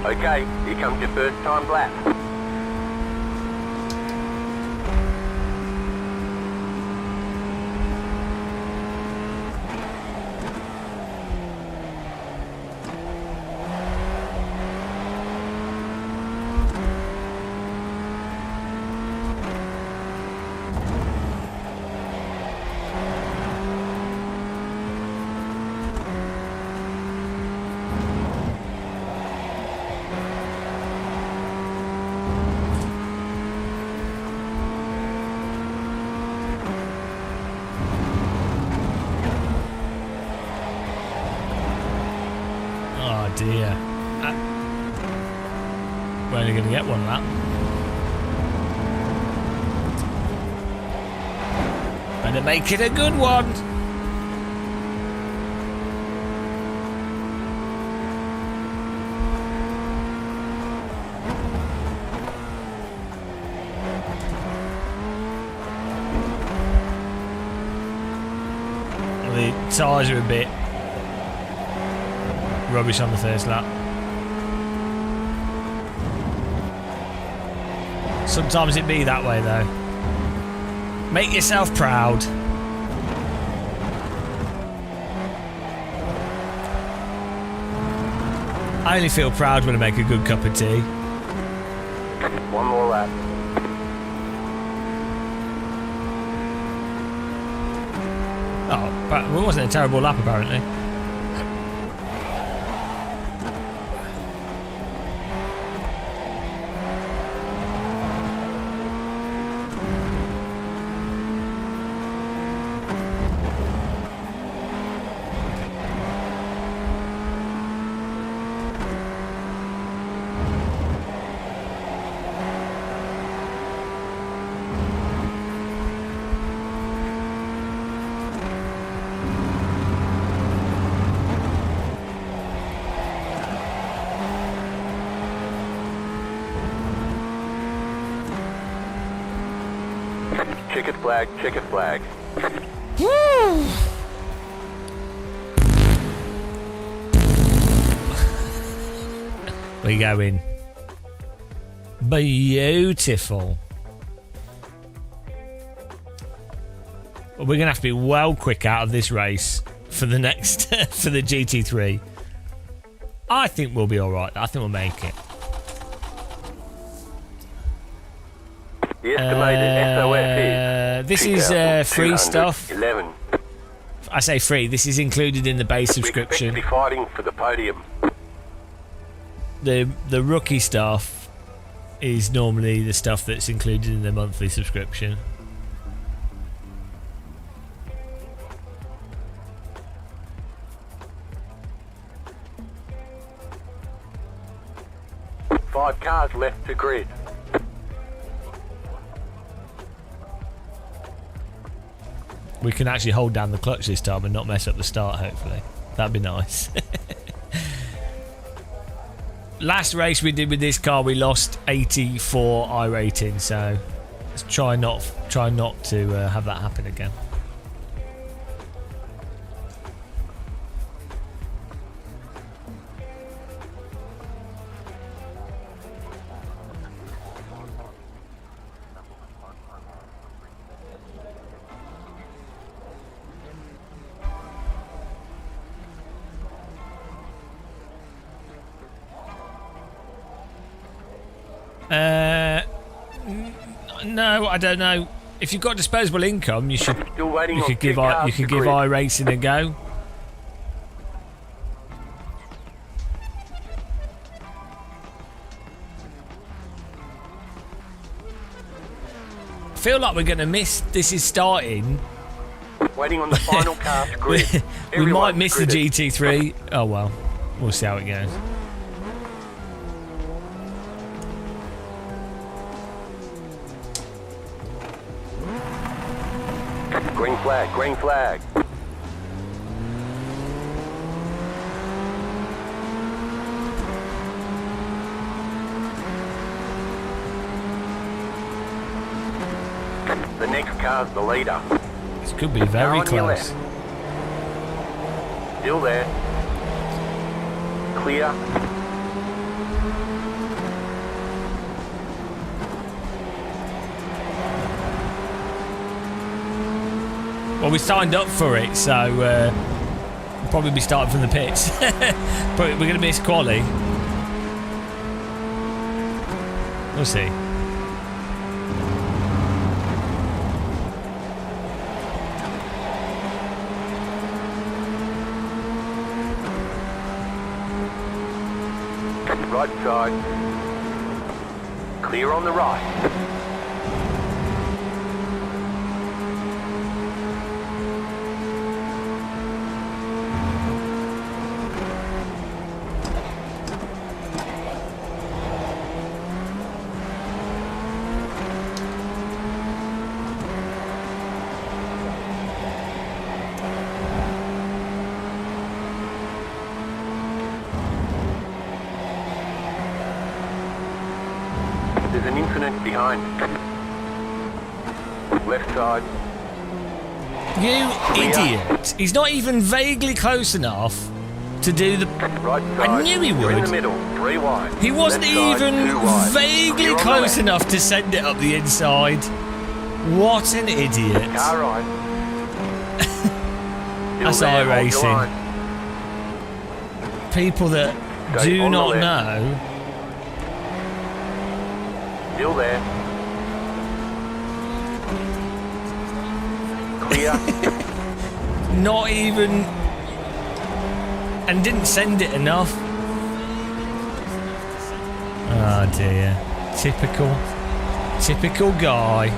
Speaker 4: Okay, here comes your first time lap.
Speaker 1: Dear. We're only going to get one lap. Better make it a good one. The tyres are a bit rubbish on the first lap. Sometimes it be that way though. Make yourself proud. I only feel proud when I make a good cup of tea.
Speaker 4: One more lap.
Speaker 1: Oh, but it wasn't a terrible lap apparently.
Speaker 4: Checkered flag, checkered flag.
Speaker 1: Woo! We going. Beautiful. Well, we're gonna have to be well quick out of this race for the next for the GT3. I think we'll be all right. I think we'll make it.
Speaker 4: The estimated SOS is
Speaker 1: this is free stuff.
Speaker 4: 11.
Speaker 1: I say free. This is included in the base
Speaker 4: We expect to
Speaker 1: subscription.
Speaker 4: be fighting for the podium.
Speaker 1: The rookie stuff is normally the stuff that's included in the monthly subscription.
Speaker 4: Five cars left to grid.
Speaker 1: We can actually hold down the clutch this time and not mess up the start, hopefully. That'd be nice. Last race we did with this car, we lost 84 iRating, so let's try not to have that happen again. No, I don't know. If you've got disposable income, you should. You could give iRacing a go. I feel like we're going to miss. This is starting.
Speaker 4: Waiting on the final car to grid.
Speaker 1: We might miss the
Speaker 4: gridded.
Speaker 1: GT3. Oh well, we'll see how it goes.
Speaker 4: Green flag, green flag. The next car's the leader.
Speaker 1: This could be very
Speaker 4: Car on your
Speaker 1: close.
Speaker 4: left. Still there. Clear.
Speaker 1: Well, we signed up for it, so we'll probably be starting from the pits. But we're going to miss quali. We'll see.
Speaker 4: Right side. Clear on the right. There's an incident behind. Left side.
Speaker 1: You idiot! He's not even vaguely close enough to do the.
Speaker 4: Right side.
Speaker 1: I knew he
Speaker 4: You're in
Speaker 1: would.
Speaker 4: the middle. 3 wide.
Speaker 1: He wasn't
Speaker 4: Left side,
Speaker 1: even
Speaker 4: 2 wide.
Speaker 1: vaguely
Speaker 4: Clear on the
Speaker 1: close
Speaker 4: left.
Speaker 1: enough to send it up the inside. What an idiot!
Speaker 4: Car right.
Speaker 1: That's
Speaker 4: Still there, hold your
Speaker 1: iRacing.
Speaker 4: line.
Speaker 1: People that
Speaker 4: Stay
Speaker 1: do
Speaker 4: on the
Speaker 1: not
Speaker 4: left.
Speaker 1: know.
Speaker 4: Still there. Clear.
Speaker 1: Not even. And didn't send it enough. Oh dear. Typical guy.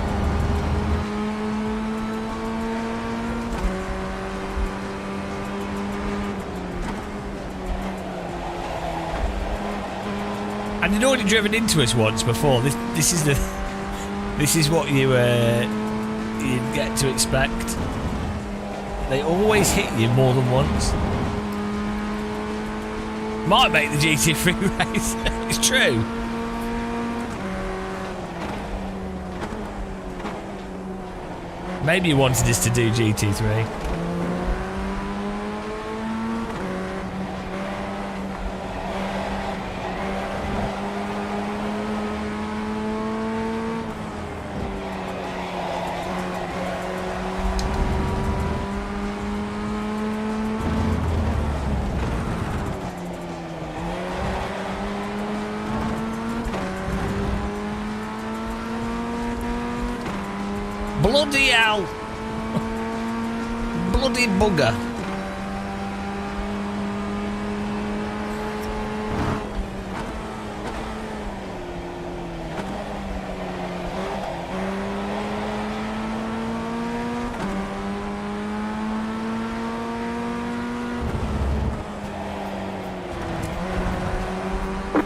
Speaker 1: And he'd already driven into us once before. This is what you get to expect. They always hit you more than once. Might make the GT3 race. It's true. Maybe you wanted us to do GT3. Bloody hell! Bloody bugger.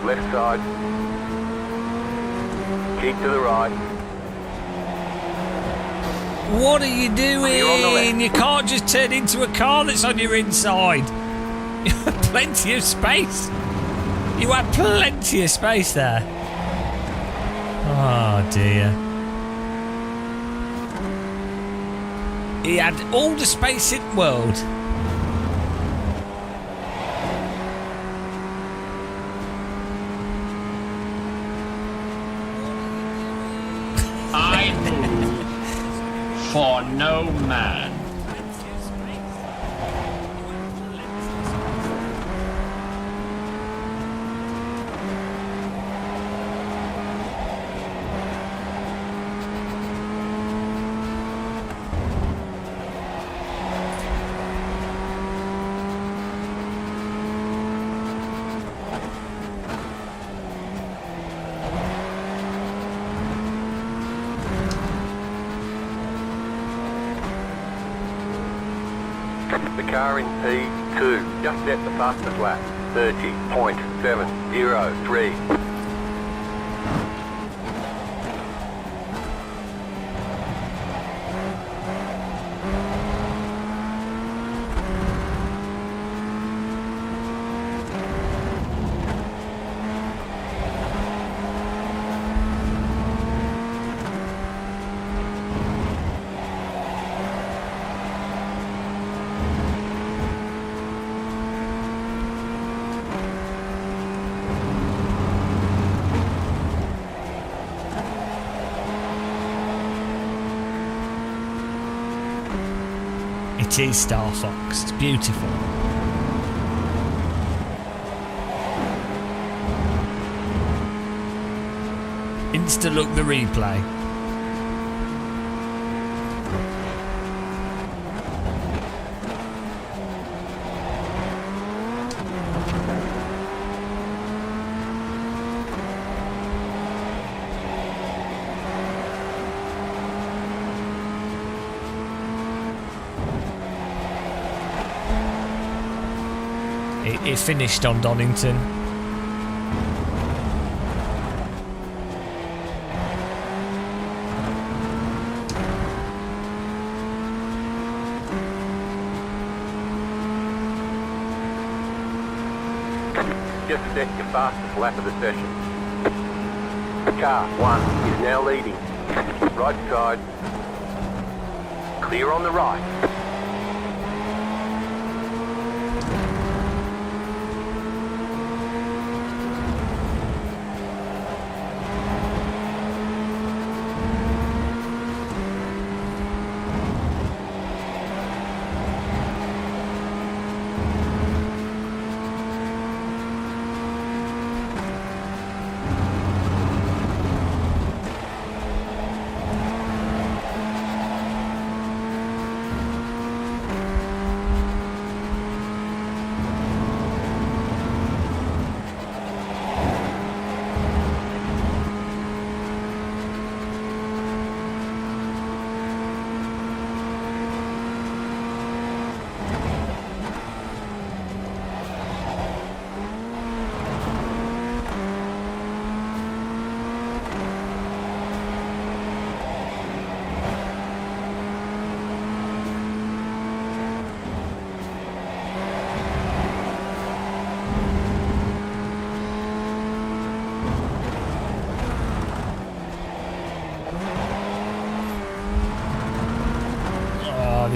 Speaker 4: Left side. Keep to the right.
Speaker 1: What are you doing? You can't just turn into a car that's on your inside. You have plenty of space. You had plenty of space there. Oh dear. He had all the space in the world.
Speaker 16: I move for no man.
Speaker 4: The car in P2 just set the fastest lap, 30.703.
Speaker 1: It is Star Fox. It's beautiful. Insta look the replay. It finished on Donington.
Speaker 4: Just set your fastest lap of the session. Car 1 is now leading. Right side. Clear on the right.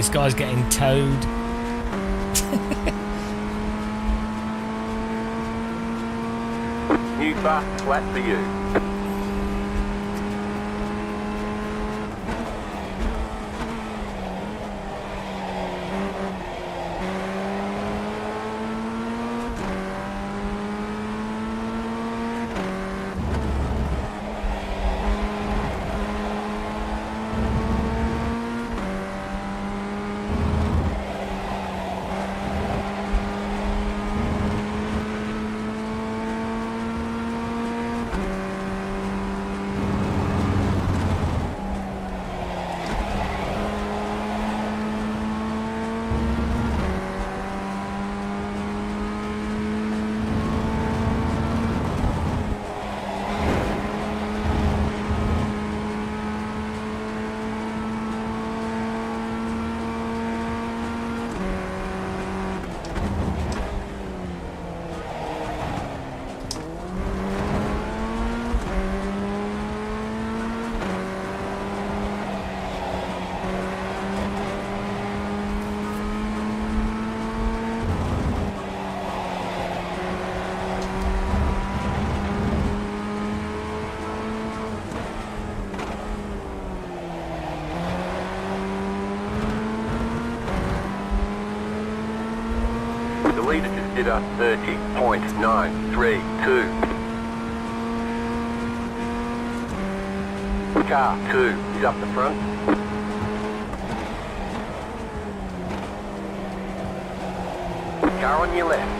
Speaker 1: this guy's getting towed.
Speaker 4: New fast flat for you. The leader just did a 30.932. Car 2 is up the front. Car on your left.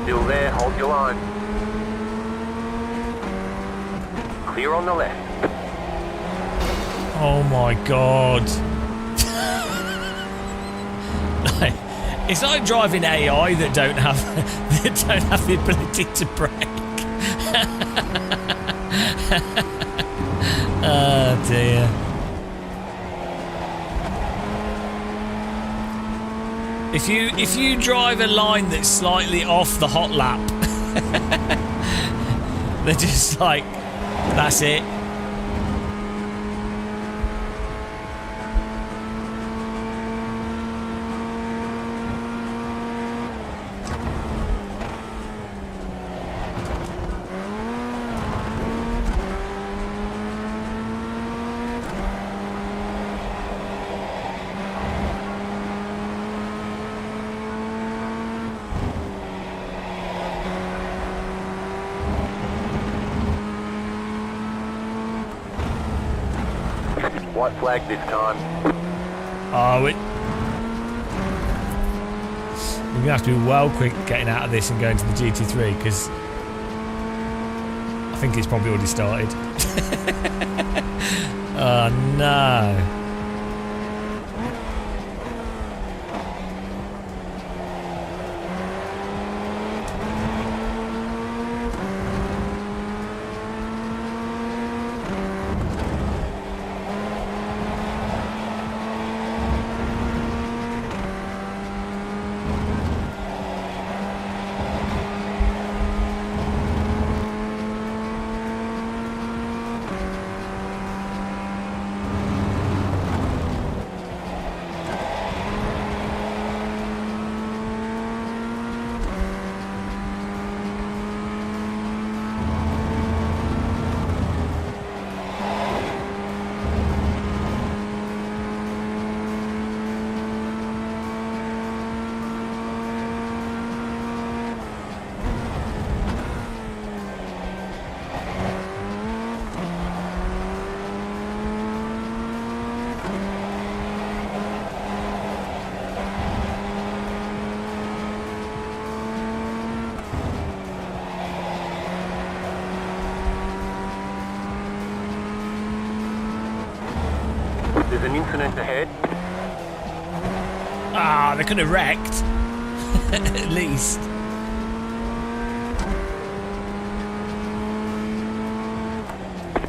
Speaker 4: Still there, hold your line. Clear on the left.
Speaker 1: Oh my god. It's like driving AI that don't have the ability to brake. Oh dear. If you drive a line that's slightly off the hot lap, they're just like, that's it.
Speaker 4: White flag this time.
Speaker 1: Oh, we're going to have to be well quick getting out of this and going to the GT3 because I think it's probably already started. Oh no.
Speaker 4: There's an incident ahead.
Speaker 1: Ah, they could have wrecked. At least.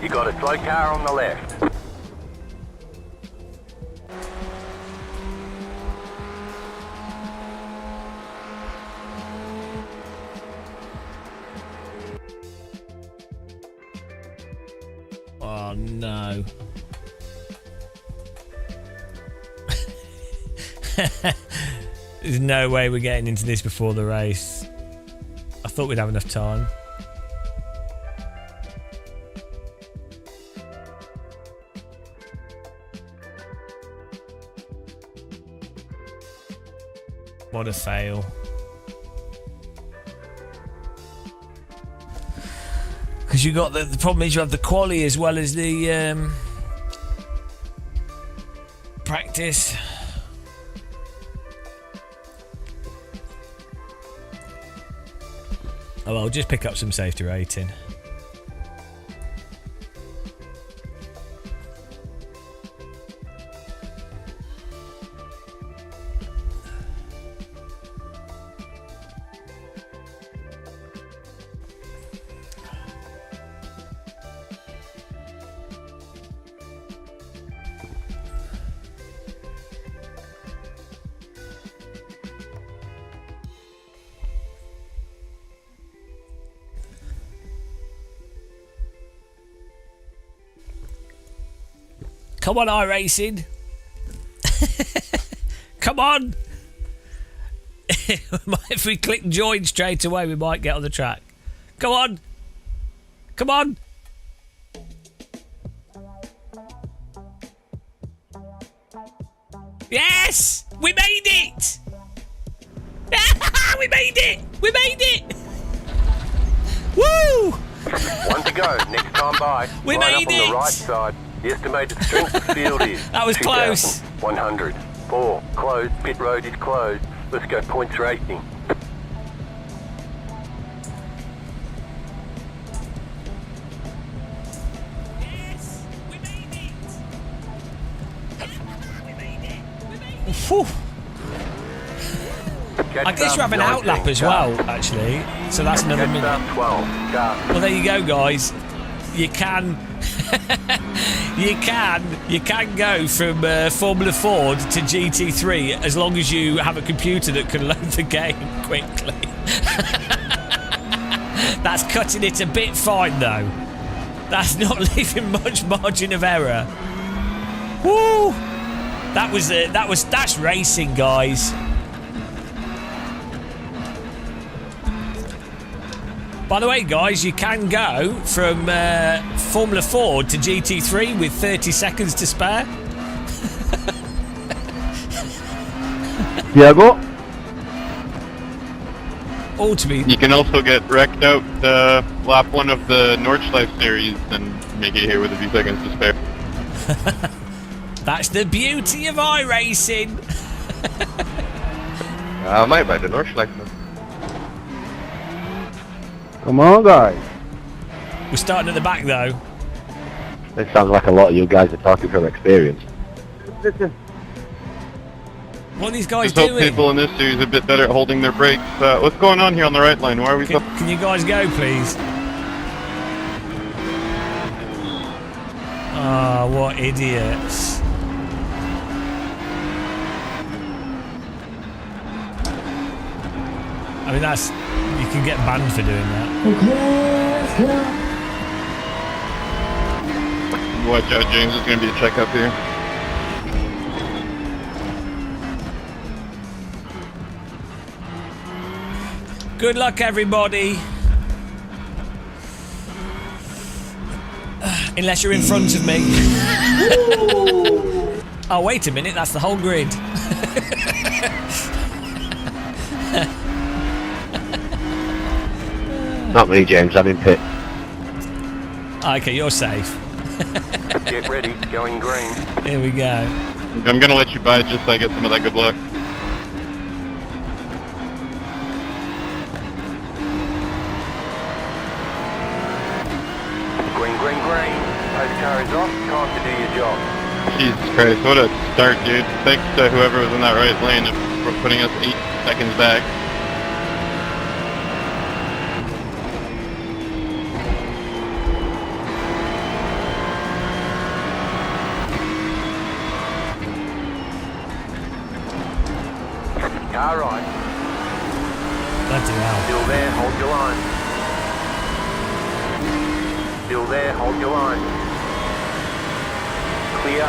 Speaker 4: You got a slow car on the left.
Speaker 1: Oh no. There's no way we're getting into this before the race. I thought we'd have enough time. What a fail. Because you got the problem is you have the quali as well as the practice. Oh well, just pick up some safety rating. Come on, iRacing. Come on. If we click join straight away, we might get on the track. Come on. Come on. Yes! We made it! We made it! We made it! Woo!
Speaker 4: One to go. Next time by.
Speaker 1: We
Speaker 4: Line
Speaker 1: made
Speaker 4: up on
Speaker 1: it!
Speaker 4: the right side. The estimated strength of the field is
Speaker 1: That was close.
Speaker 4: 2,100. 4. Closed. Pit road is closed. Let's go points racing.
Speaker 1: Yes! We made it! We made it! We made it! Whew. I guess you have an outlap as well, actually. So that's another minute.
Speaker 4: 12.
Speaker 1: Well, there you go, guys. You can, you can go from Formula Ford to GT3 as long as you have a computer that can load the game quickly. That's cutting it a bit fine, though. That's not leaving much margin of error. Woo! That's racing, guys. By the way, guys, you can go from Formula Ford to GT3 with 30 seconds to spare.
Speaker 6: Diego?
Speaker 1: All to be...
Speaker 17: You can also get wrecked out lap 1 of the Nordschleife series and make it here with a few seconds to spare.
Speaker 1: That's the beauty of iRacing.
Speaker 17: I might buy the Nordschleife.
Speaker 6: Come on, guys.
Speaker 1: We're starting at the back, though.
Speaker 6: It sounds like a lot of you guys are talking from experience.
Speaker 1: What are these guys
Speaker 17: Just hope
Speaker 1: doing?
Speaker 17: people in this series are a bit better at holding their brakes. What's going on here on the right line? Why are we...
Speaker 1: Can you guys go, please? Ah, what idiots. I mean, that's... You can get banned for doing that.
Speaker 5: Okay, let's go.
Speaker 17: Watch out, James. There's going to be a checkup here.
Speaker 1: Good luck, everybody. Unless you're in front of me. Oh, wait a minute. That's the whole grid.
Speaker 6: Not me, James. I'm in pit.
Speaker 1: Okay, you're safe.
Speaker 4: Get ready. Going green.
Speaker 1: Here we go.
Speaker 17: I'm going to let you buy it just so I get some of that good luck.
Speaker 4: Green, green, green. Post car is off. Time to do your job.
Speaker 17: Jesus Christ, what a start, dude. Thanks to whoever was in that right lane for putting us 8 seconds back.
Speaker 4: Car right.
Speaker 1: Bloody hell.
Speaker 4: Still there, hold your line. Still there, hold your line. Clear.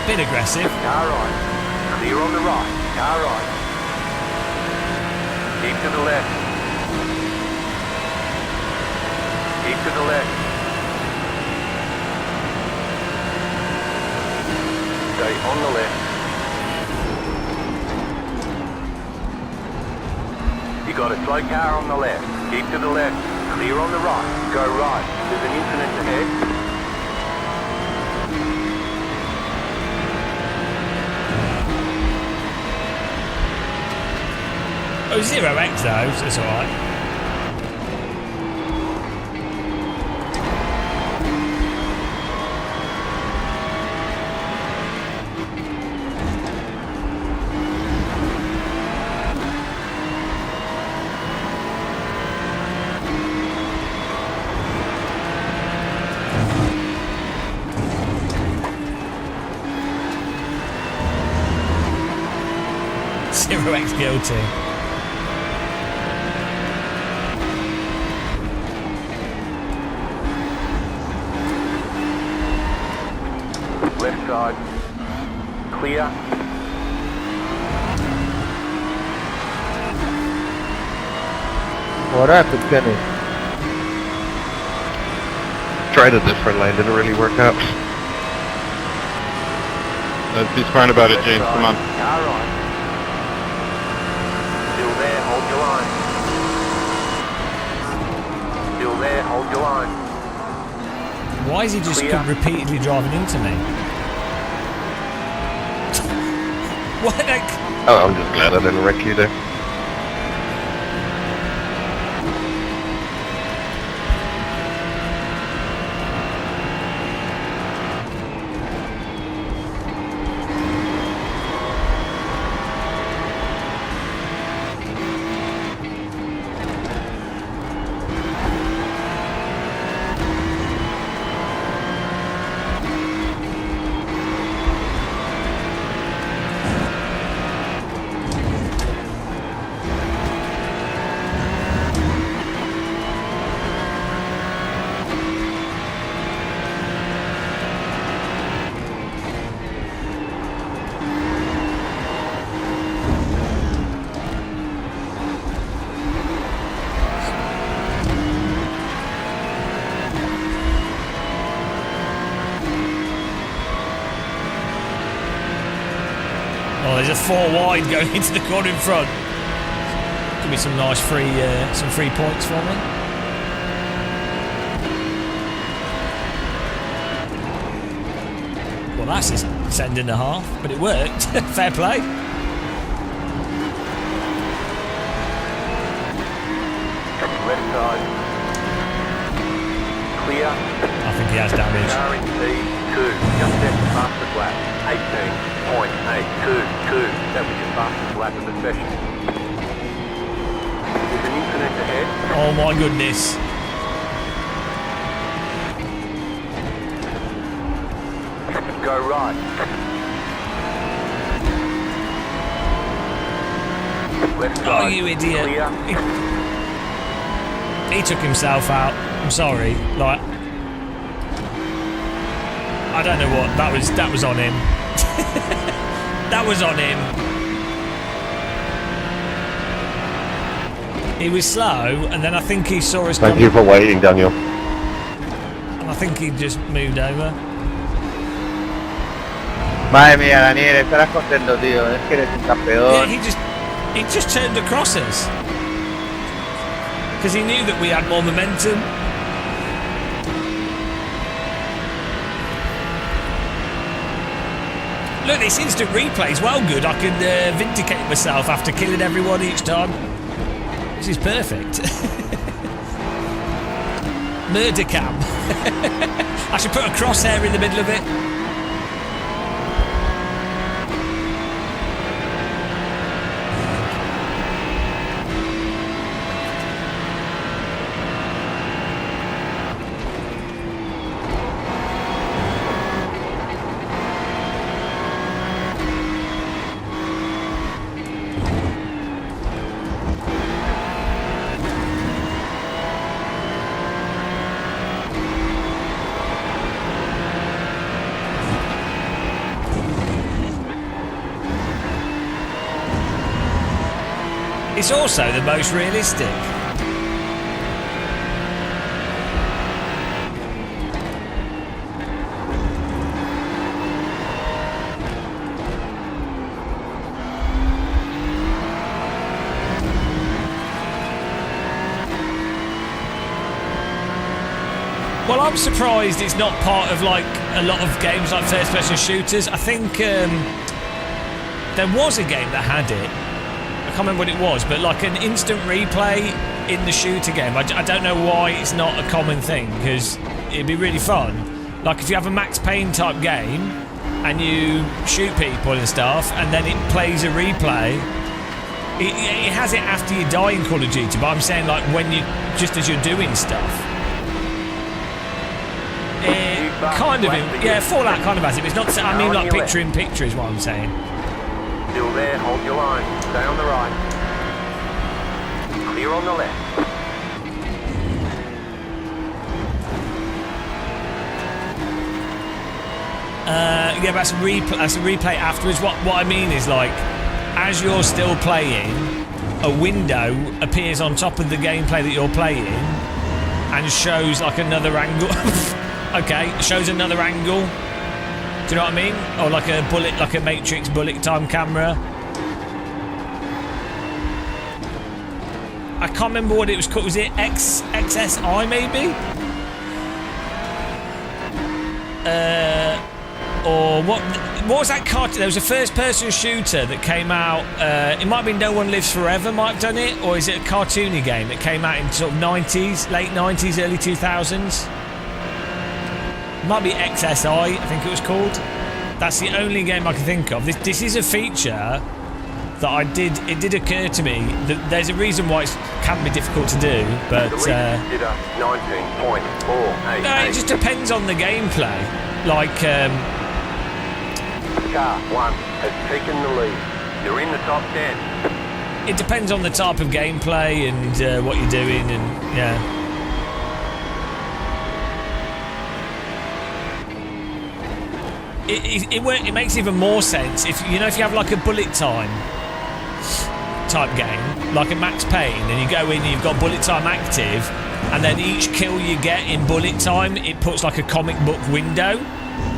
Speaker 1: Bit aggressive.
Speaker 4: Car right. Clear on the right. Car right. Keep to the left. Keep to the left. Stay on the left. You got a slow car on the left. Keep to the left. Clear on the right. Go right. There's an incident ahead.
Speaker 1: Oh, 0x though, so it's alright. Zero X guilty.
Speaker 4: Left side. Clear.
Speaker 6: What happened, Kenny?
Speaker 17: Tried a different lane, didn't really work out. Be smart about it, James. Come on.
Speaker 4: Car right. Still there, hold your line. Still there, hold your line.
Speaker 1: Why is he just
Speaker 4: Clear.
Speaker 1: repeatedly driving into me? What the...
Speaker 17: Oh, I'm just glad I didn't wreck you there.
Speaker 1: Oh, there's a 4 wide going into the corner in front. Could be some nice some free points for me. Well, that's a send and a half, but it worked. Fair play.
Speaker 4: Left side. Clear.
Speaker 1: I think he has damage.
Speaker 4: Car in P2. Just set the fastest lap. 18.822. That was your fastest lap of the session. There's an incident ahead.
Speaker 1: Oh my goodness.
Speaker 4: Go right. Left side.
Speaker 1: Oh, you idiot.
Speaker 4: Clear.
Speaker 1: He took himself out. I'm sorry. Like, I don't know what that was on him. That was on him. He was slow, and then I think he saw us.
Speaker 3: Thank you for waiting, Daniel.
Speaker 1: And I think he just moved over.
Speaker 14: Madre mía, Daniel, estarás contento, tío. Es que eres un campeón.
Speaker 1: Yeah, he just turned across us because he knew that we had more momentum. Look, this instant replay's well good. I can vindicate myself after killing everyone each time. This is perfect. Murder cam. I should put a crosshair in the middle of it. It's also the most realistic. Well, I'm surprised it's not part of like a lot of games like first-person shooters. I think there was a game that had it. I can't remember what it was, but like an instant replay in the shooter game. I don't know why it's not a common thing, because it'd be really fun. Like if you have a Max Payne type game and you shoot people and stuff, and then it plays a replay. It has it after you die in Call of Duty, but I'm saying like when you just as you're doing stuff. Kind of, yeah, Fallout kind of has it. But it's not. I mean, like picture in picture is what I'm saying.
Speaker 4: Still there, hold your line. Stay on the right. Clear on the left.
Speaker 1: Yeah, that's a replay afterwards. What I mean is like, as you're still playing, a window appears on top of the gameplay that you're playing and shows like another angle. Okay, shows another angle. Do you know what I mean? Or like a bullet, like a Matrix bullet time camera. I can't remember what it was called. Was it XSI maybe? Or what was that cartoon? There was a first-person shooter that came out. It might be No One Lives Forever. Might have done it, or is it a cartoony game that came out in sort of 90s, late 90s, early 2000s? Might be XSI, I think it was called. That's the only game I can think of. This is a feature that I did. It did occur to me that there's a reason why it can be difficult to do, but
Speaker 4: did a 19.488.
Speaker 1: no, it just depends on the gameplay. Like,
Speaker 4: Car 1 has taken the lead. You're in the top 10.
Speaker 1: It depends on the type of gameplay and what you're doing, and yeah. It makes even more sense if you have like a bullet time type game, like a Max Payne, and you go in and you've got bullet time active, and then each kill you get in bullet time, it puts like a comic book window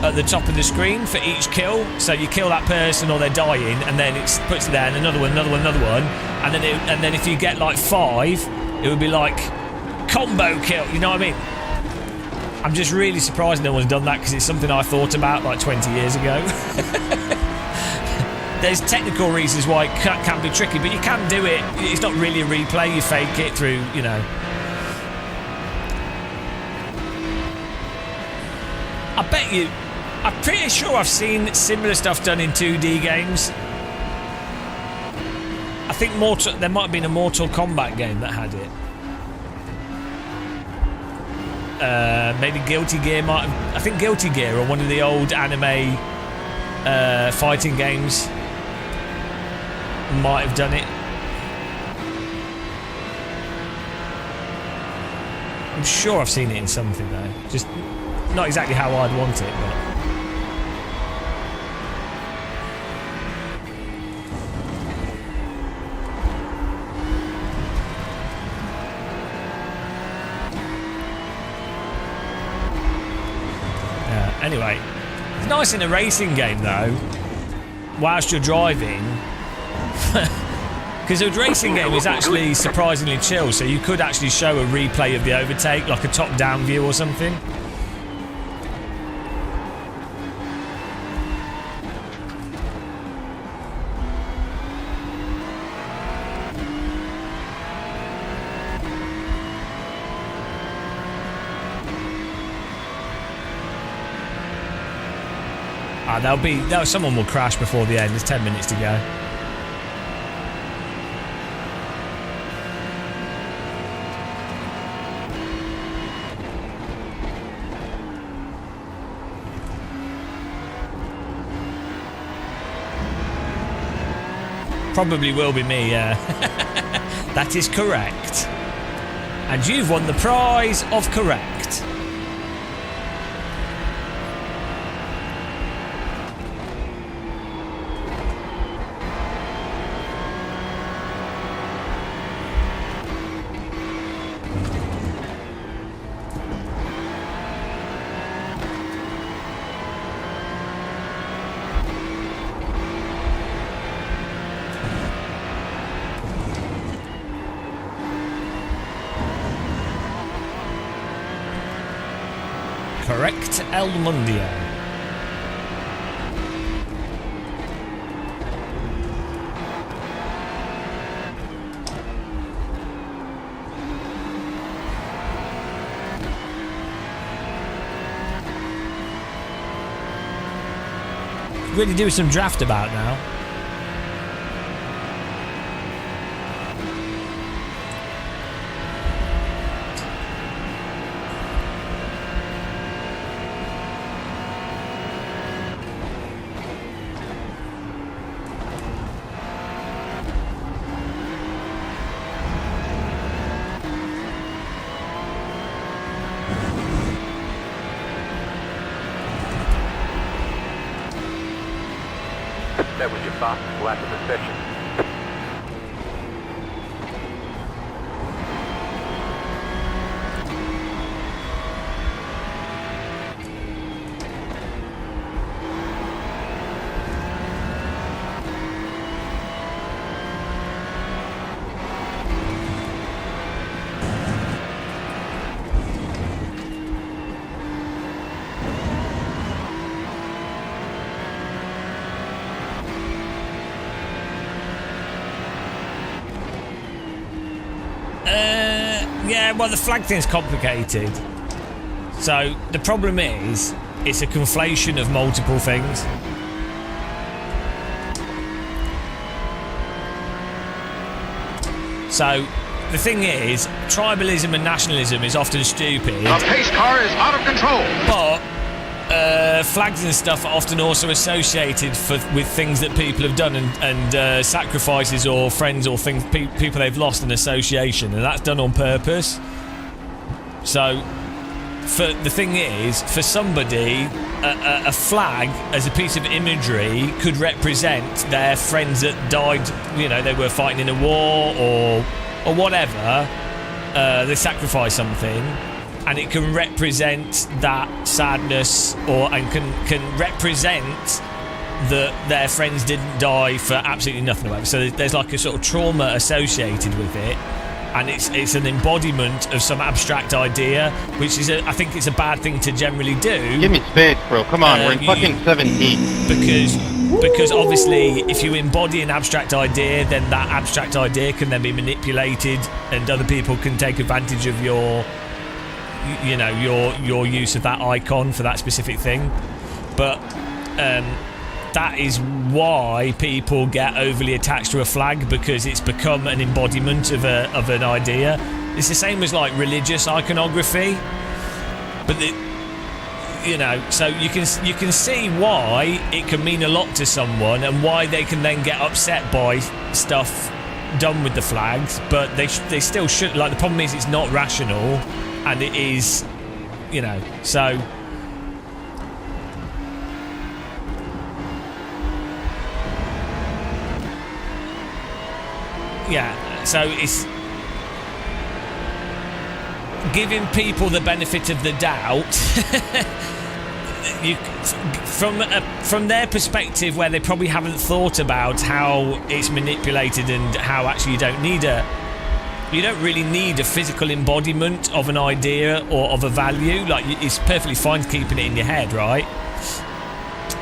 Speaker 1: at the top of the screen for each kill. So you kill that person or they're dying, and then it puts it there, and another one, and then if you get like 5, it would be like combo kill. You know what I mean? I'm just really surprised no one's done that, because it's something I thought about like 20 years ago. There's technical reasons why it can be tricky, but you can do it. It's not really a replay. You fake it through, you know. I'm pretty sure I've seen similar stuff done in 2D games. I think there might have been a Mortal Kombat game that had it. Maybe Guilty Gear might have, I think Guilty Gear, or one of the old anime fighting games might have done it. I'm sure I've seen it in something though, just not exactly how I'd want it, but anyway, it's nice in a racing game though, whilst you're driving, because a racing game is actually surprisingly chill, so you could actually show a replay of the overtake, like a top-down view or something. Someone will crash before the end. There's 10 minutes to go. Probably will be me, yeah. That is correct. And you've won the prize of correct. Correct El Mundio. Really doing some draft about now.
Speaker 4: That was your fastest lap of the session.
Speaker 1: Yeah, well, the flag thing's complicated. So the problem is, it's a conflation of multiple things. So the thing is, tribalism and nationalism is often stupid.
Speaker 7: The pace car is out of control.
Speaker 1: But flags and stuff are often also associated with things that people have done and sacrifices or friends or things people they've lost in association, and that's done on purpose. So the thing is, for somebody, a flag as a piece of imagery could represent their friends that died. You know, they were fighting in a war or whatever. They sacrificed something. And it can represent that sadness, and can represent that their friends didn't die for absolutely nothing or whatever. So there's like a sort of trauma associated with it, and it's an embodiment of some abstract idea, which is I think it's a bad thing to generally do.
Speaker 17: Give me space, bro. Come on, we're in fucking 17.
Speaker 1: Because obviously, if you embody an abstract idea, then that abstract idea can then be manipulated, and other people can take advantage of your use of that icon for that specific thing. But that is why people get overly attached to a flag, because it's become an embodiment of an idea. It's the same as like religious iconography, but so you can see why it can mean a lot to someone and why they can then get upset by stuff done with the flags, but they still should. Like, the problem is it's not rational. And it is, so... Yeah, so it's... giving people the benefit of the doubt... from their perspective, where they probably haven't thought about how it's manipulated and how actually you don't really need a physical embodiment of an idea or of a value. Like, it's perfectly fine keeping it in your head, right?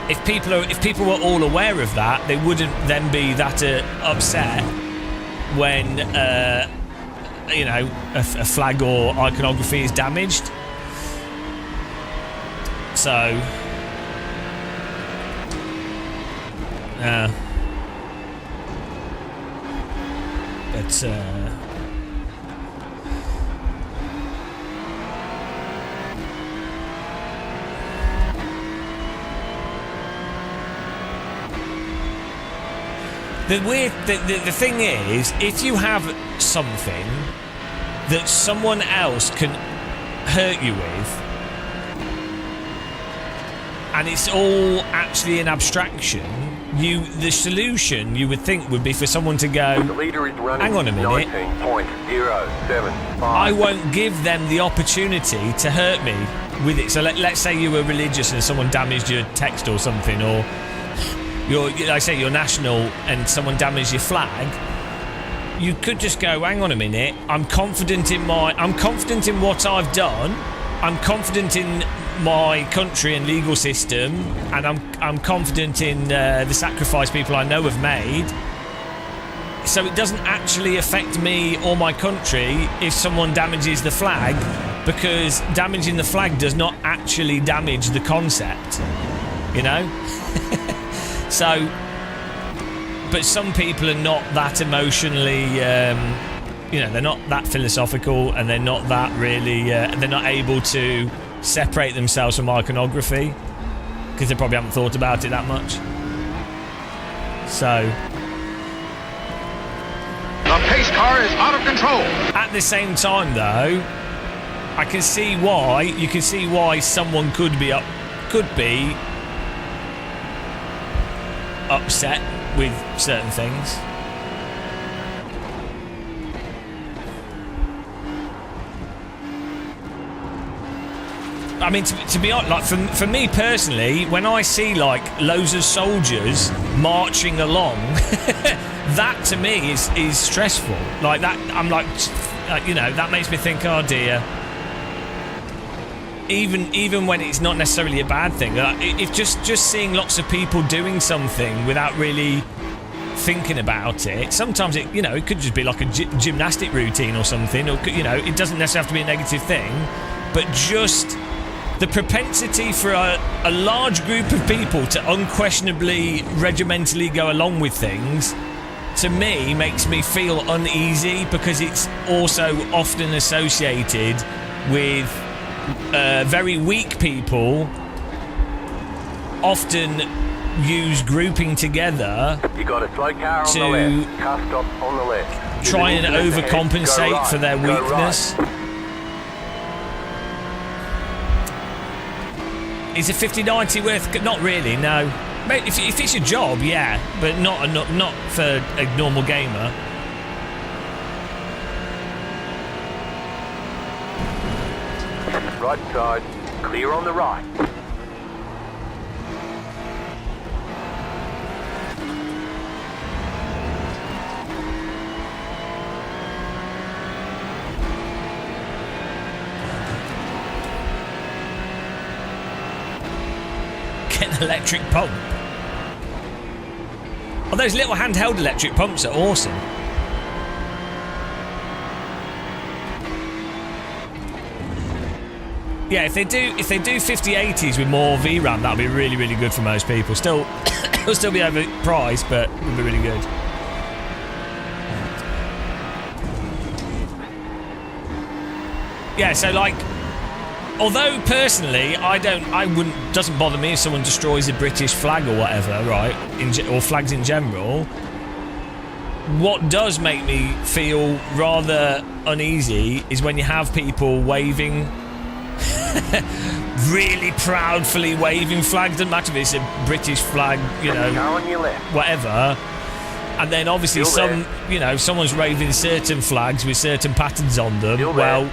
Speaker 1: If people were all aware of that, they wouldn't then be that upset when a flag or iconography is damaged. So the thing is, if you have something that someone else can hurt you with, and it's all actually an abstraction, the solution you would think would be for someone to go, hang on a minute, I won't give them the opportunity to hurt me with it. So let's say you were religious and someone damaged your text or something, or you're national and someone damaged your flag. You could just go, hang on a minute, I'm confident in what I've done, I'm confident in my country and legal system, and I'm confident in the sacrifice people I know have made. So it doesn't actually affect me or my country if someone damages the flag, because damaging the flag does not actually damage the concept, you know? So, but some people are not that emotionally, you know, they're not that philosophical, and they're not that really, they're not able to separate themselves from iconography, because they probably haven't thought about it that much. So...
Speaker 7: The pace car is out of control.
Speaker 1: At the same time, though, I can see why. You can see why someone could be upset with certain things. I mean, to be honest, like for me personally, when I see like loads of soldiers marching along, that to me is stressful. Like that, I'm like, you know, that makes me think, oh dear. Even when it's not necessarily a bad thing, if just seeing lots of people doing something without really thinking about it, sometimes it, you know, it could just be like a gymnastic routine or something, or, you know, it doesn't necessarily have to be a negative thing, but just the propensity for a large group of people to unquestionably regimentally go along with things, to me, makes me feel uneasy, because it's also often associated with very weak people. Often use grouping together
Speaker 4: You got a slow car on the left. Car stop on the left.
Speaker 1: try and
Speaker 4: Go
Speaker 1: overcompensate
Speaker 4: right,
Speaker 1: for their
Speaker 4: go right.
Speaker 1: weakness. Is a 50/90 worth? Not really, no. Mate, if it's your job, yeah, but not for a normal gamer.
Speaker 4: Right side, clear on the right.
Speaker 1: Get an electric pump. Oh, those little handheld electric pumps are awesome. Yeah, if they do 50/80s with more VRAM, that'll be really, really good for most people. Still, it'll still be overpriced, but it'll be really good. Yeah, so like, although personally, doesn't bother me if someone destroys a British flag or whatever, right? Or flags in general. What does make me feel rather uneasy is when you have people waving, really proudly waving flags. Doesn't matter if it's a British flag, you know, whatever. And then obviously someone's waving certain flags with certain patterns on them. Well,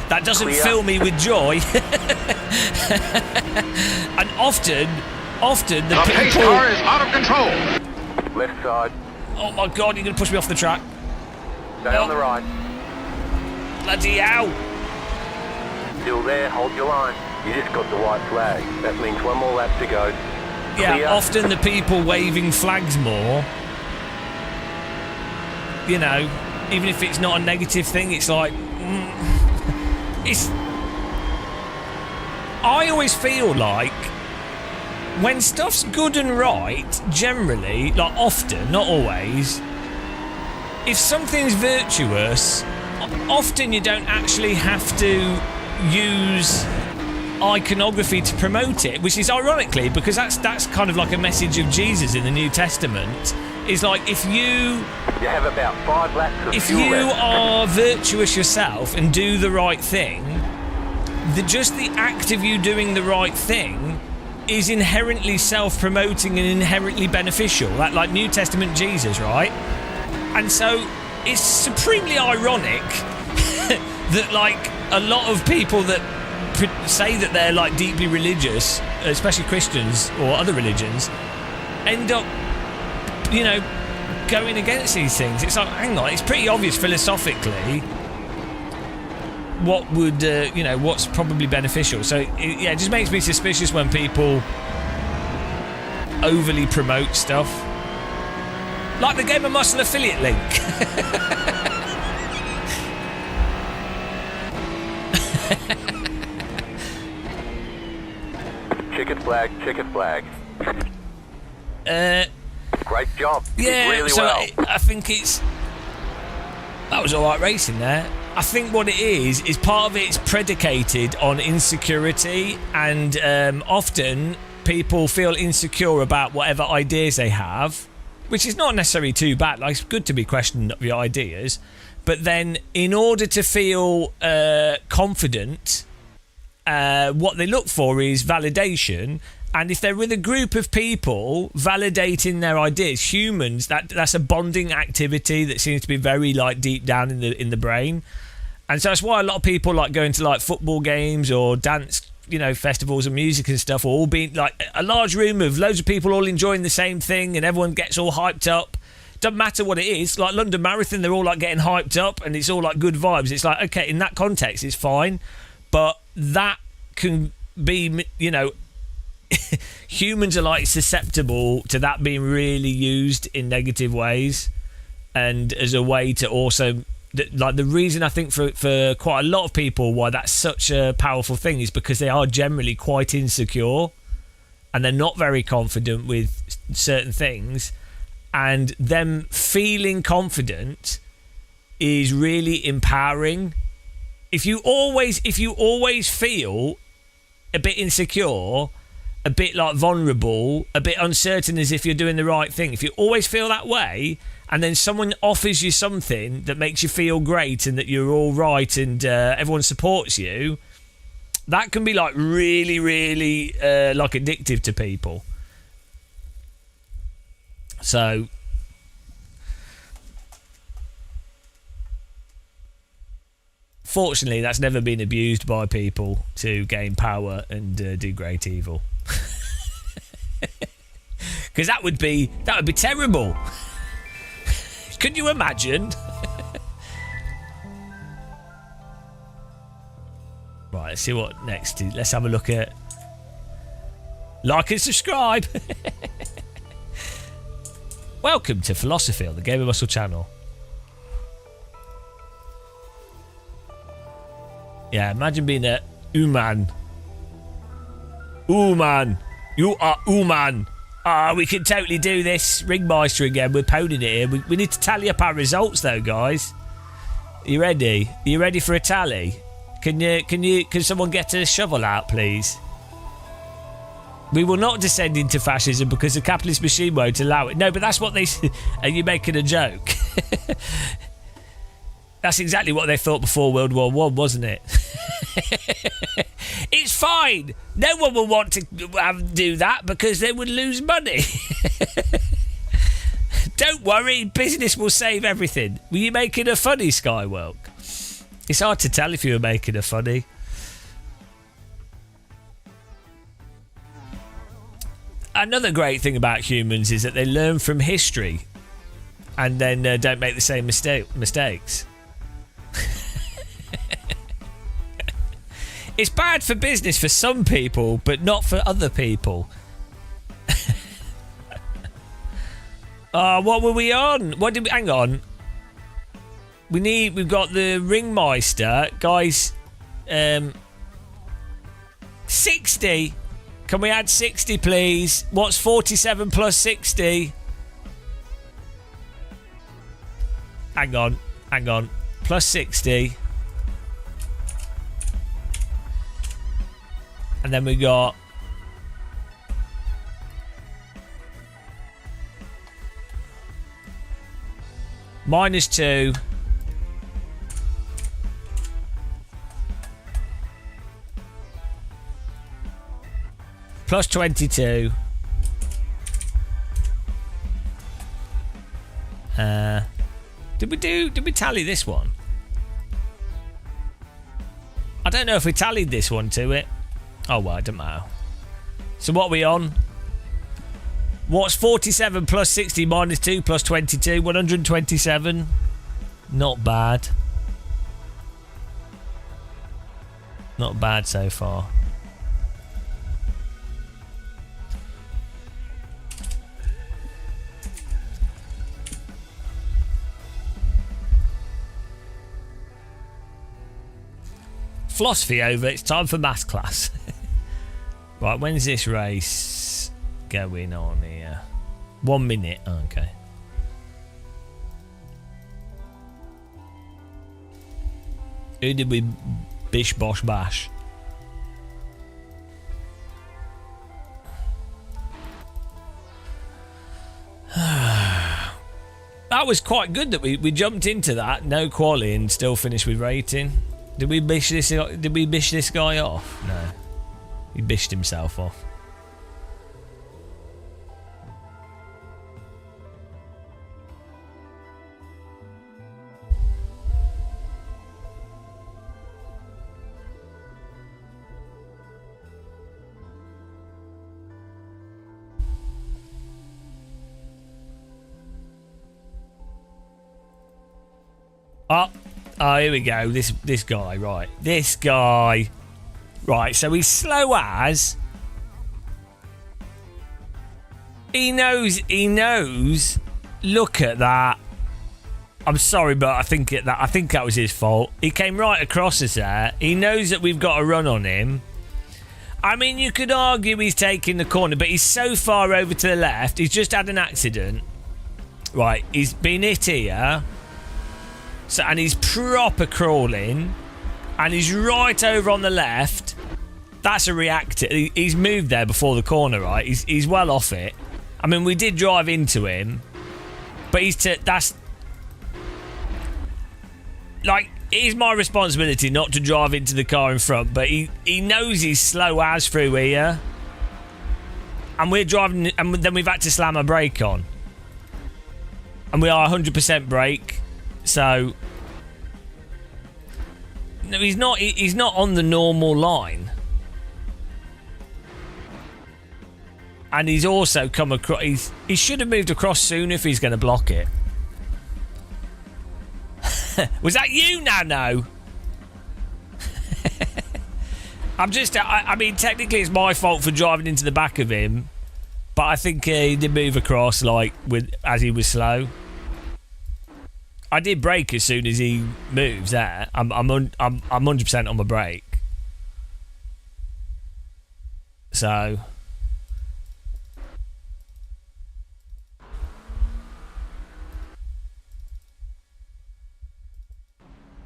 Speaker 1: that doesn't fill me with joy. And often the people...
Speaker 7: pace car is out of control.
Speaker 4: Left side.
Speaker 1: Oh my god, you're going to push me off the track.
Speaker 4: Stay on the right.
Speaker 1: Bloody hell.
Speaker 4: Still there, hold your line. You just got the white flag. That means one more lap to go.
Speaker 1: Yeah,
Speaker 4: Clear.
Speaker 1: often the people waving flags more, you know, even if it's not a negative thing, it's like... I always feel like when stuff's good and right, generally, like often, not always, if something's virtuous, often you don't actually have to use iconography to promote it, which is ironically, because that's kind of like a message of Jesus in the New Testament. Is like if you
Speaker 4: have about 5 laps of
Speaker 1: if
Speaker 4: fuel
Speaker 1: you
Speaker 4: left.
Speaker 1: are virtuous yourself and do the right thing, just the act of you doing the right thing is inherently self-promoting and inherently beneficial. Like New Testament Jesus, right? And so it's supremely ironic that like a lot of people that say that they're like deeply religious, especially Christians or other religions, end up, you know, going against these things. It's like, hang on, it's pretty obvious philosophically what would what's probably beneficial. So it just makes me suspicious when people overly promote stuff, like the Game of Muscle affiliate link.
Speaker 4: Chicken flag, chicken flag. Great job. You did really
Speaker 1: so
Speaker 4: well.
Speaker 1: I think that was all right racing there. I think what it is part of it's predicated on insecurity, and often people feel insecure about whatever ideas they have, which is not necessarily too bad. Like, it's good to be questioning your ideas, but then in order to feel confident, what they look for is validation. And if they're with a group of people validating their ideas, humans, that's a bonding activity that seems to be very like deep down in the brain. And so that's why a lot of people like going to like football games or dance, festivals and music and stuff, all being like a large room of loads of people all enjoying the same thing, and everyone gets all hyped up. Doesn't matter what it is. Like London Marathon, they're all like getting hyped up, and it's all like good vibes. It's like, okay, in that context, it's fine, but that can be, humans are like susceptible to that being really used in negative ways, and as a way to also, like, the reason I think for quite a lot of people why that's such a powerful thing is because they are generally quite insecure and they're not very confident with certain things, and them feeling confident is really empowering. If you always feel a bit insecure, a bit like vulnerable, a bit uncertain as if you're doing the right thing, if you always feel that way, and then someone offers you something that makes you feel great and that you're all right and everyone supports you, that can be like really, really like addictive to people. So fortunately, that's never been abused by people to gain power and do great evil. Because that would be terrible. Could you imagine? Right, let's see what next is. Let's have a look at like and subscribe. Welcome to Philosophy on the Game of Muscle channel. Yeah, imagine being a Uman. Uman. You are Uman. We can totally do this. Ringmeister again. We're poning it here. We need to tally up our results though, guys. Are you ready? Are you ready for a tally? Can someone get a shovel out, please? We will not descend into fascism because the capitalist machine won't allow it. No, but that's what they... Are you making a joke? That's exactly what they thought before World War I, wasn't it? It's fine. No one will want to do that because they would lose money. Don't worry, business will save everything. Were you making a funny, Skywalk? It's hard to tell if you were making a funny. Another great thing about humans is that they learn from history and then don't make the same mistakes. It's bad for business for some people, but not for other people. What were we on? What did we... Hang on. We've got the Ringmeister. Guys, 60. Can we add 60, please? What's 47 plus 60? Hang on. Plus 60. And then we got... -2. Plus 22. Did we tally this one? I don't know if we tallied this one to it. Oh well, it doesn't matter. So what are we on? What's 47 plus 60 minus 2 plus 22? 127. Not bad. Not bad so far. Philosophy over. It's time for maths class. Right, when's this race going on here? 1 minute. Oh, okay. Who did we bish bosh bash? That was quite good that we jumped into that, no quali, and still finished with rating. Did we bish this guy off? No. He bished himself off. Oh, here we go. This guy, right. This guy. Right, so he's slow as. He knows. Look at that. I'm sorry, but I think that was his fault. He came right across us there. He knows that we've got a run on him. I mean, you could argue he's taking the corner, but he's so far over to the left. He's just had an accident. Right, he's been hit here. So, and he's proper crawling. And he's right over on the left. That's a reactor. He's moved there before the corner, right? He's well off it. I mean, we did drive into him. But that's... Like, it is my responsibility not to drive into the car in front. But he knows he's slow as through here. And we're driving... And then we've had to slam a brake on. And we are 100% brake. So... No, he's not on the normal line. And he's also come across... He should have moved across soon if he's going to block it. Was that you, Nano? I mean, technically it's my fault for driving into the back of him. But I think he did move across, like, as he was slow. I did brake as soon as he moves there. I'm 100% on my brake. So...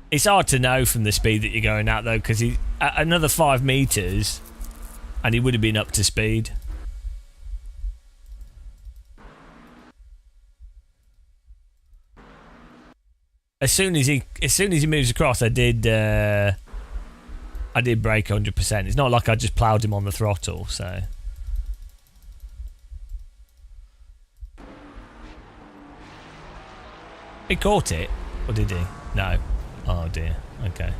Speaker 1: It's hard to know from the speed that you're going at, though, because he another 5 meters, and he would have been up to speed. As soon as he moves across, I did brake 100%. It's not like I just ploughed him on the throttle, so. He caught it, or did he? No. Oh dear. Okay.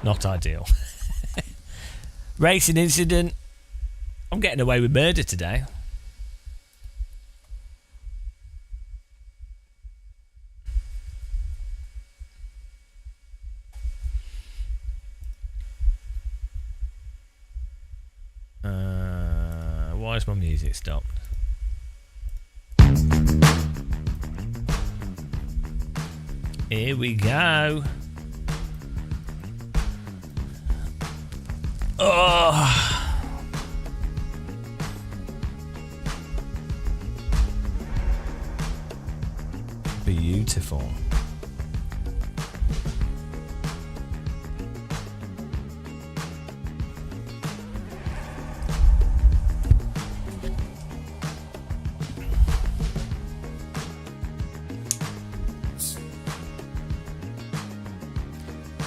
Speaker 1: Not ideal. Racing incident. I'm getting away with murder today. Why has my music stopped? Here we go. Oh. Beautiful.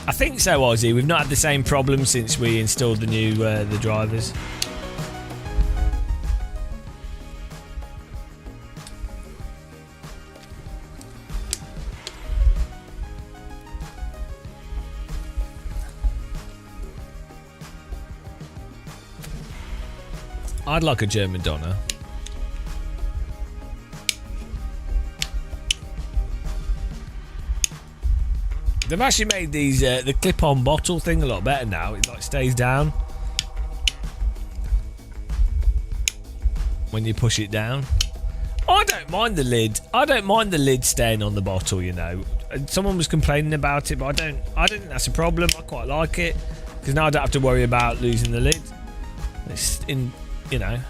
Speaker 1: I think so, Ozzy. We've not had the same problem since we installed the new the drivers. I'd like a German Donna. They've actually made these the clip-on bottle thing a lot better now. It like stays down when you push it down. I don't mind the lid. I don't mind the lid staying on the bottle. You know, and someone was complaining about it, but I don't think that's a problem. I quite like it because now I don't have to worry about losing the lid. It's in, you know.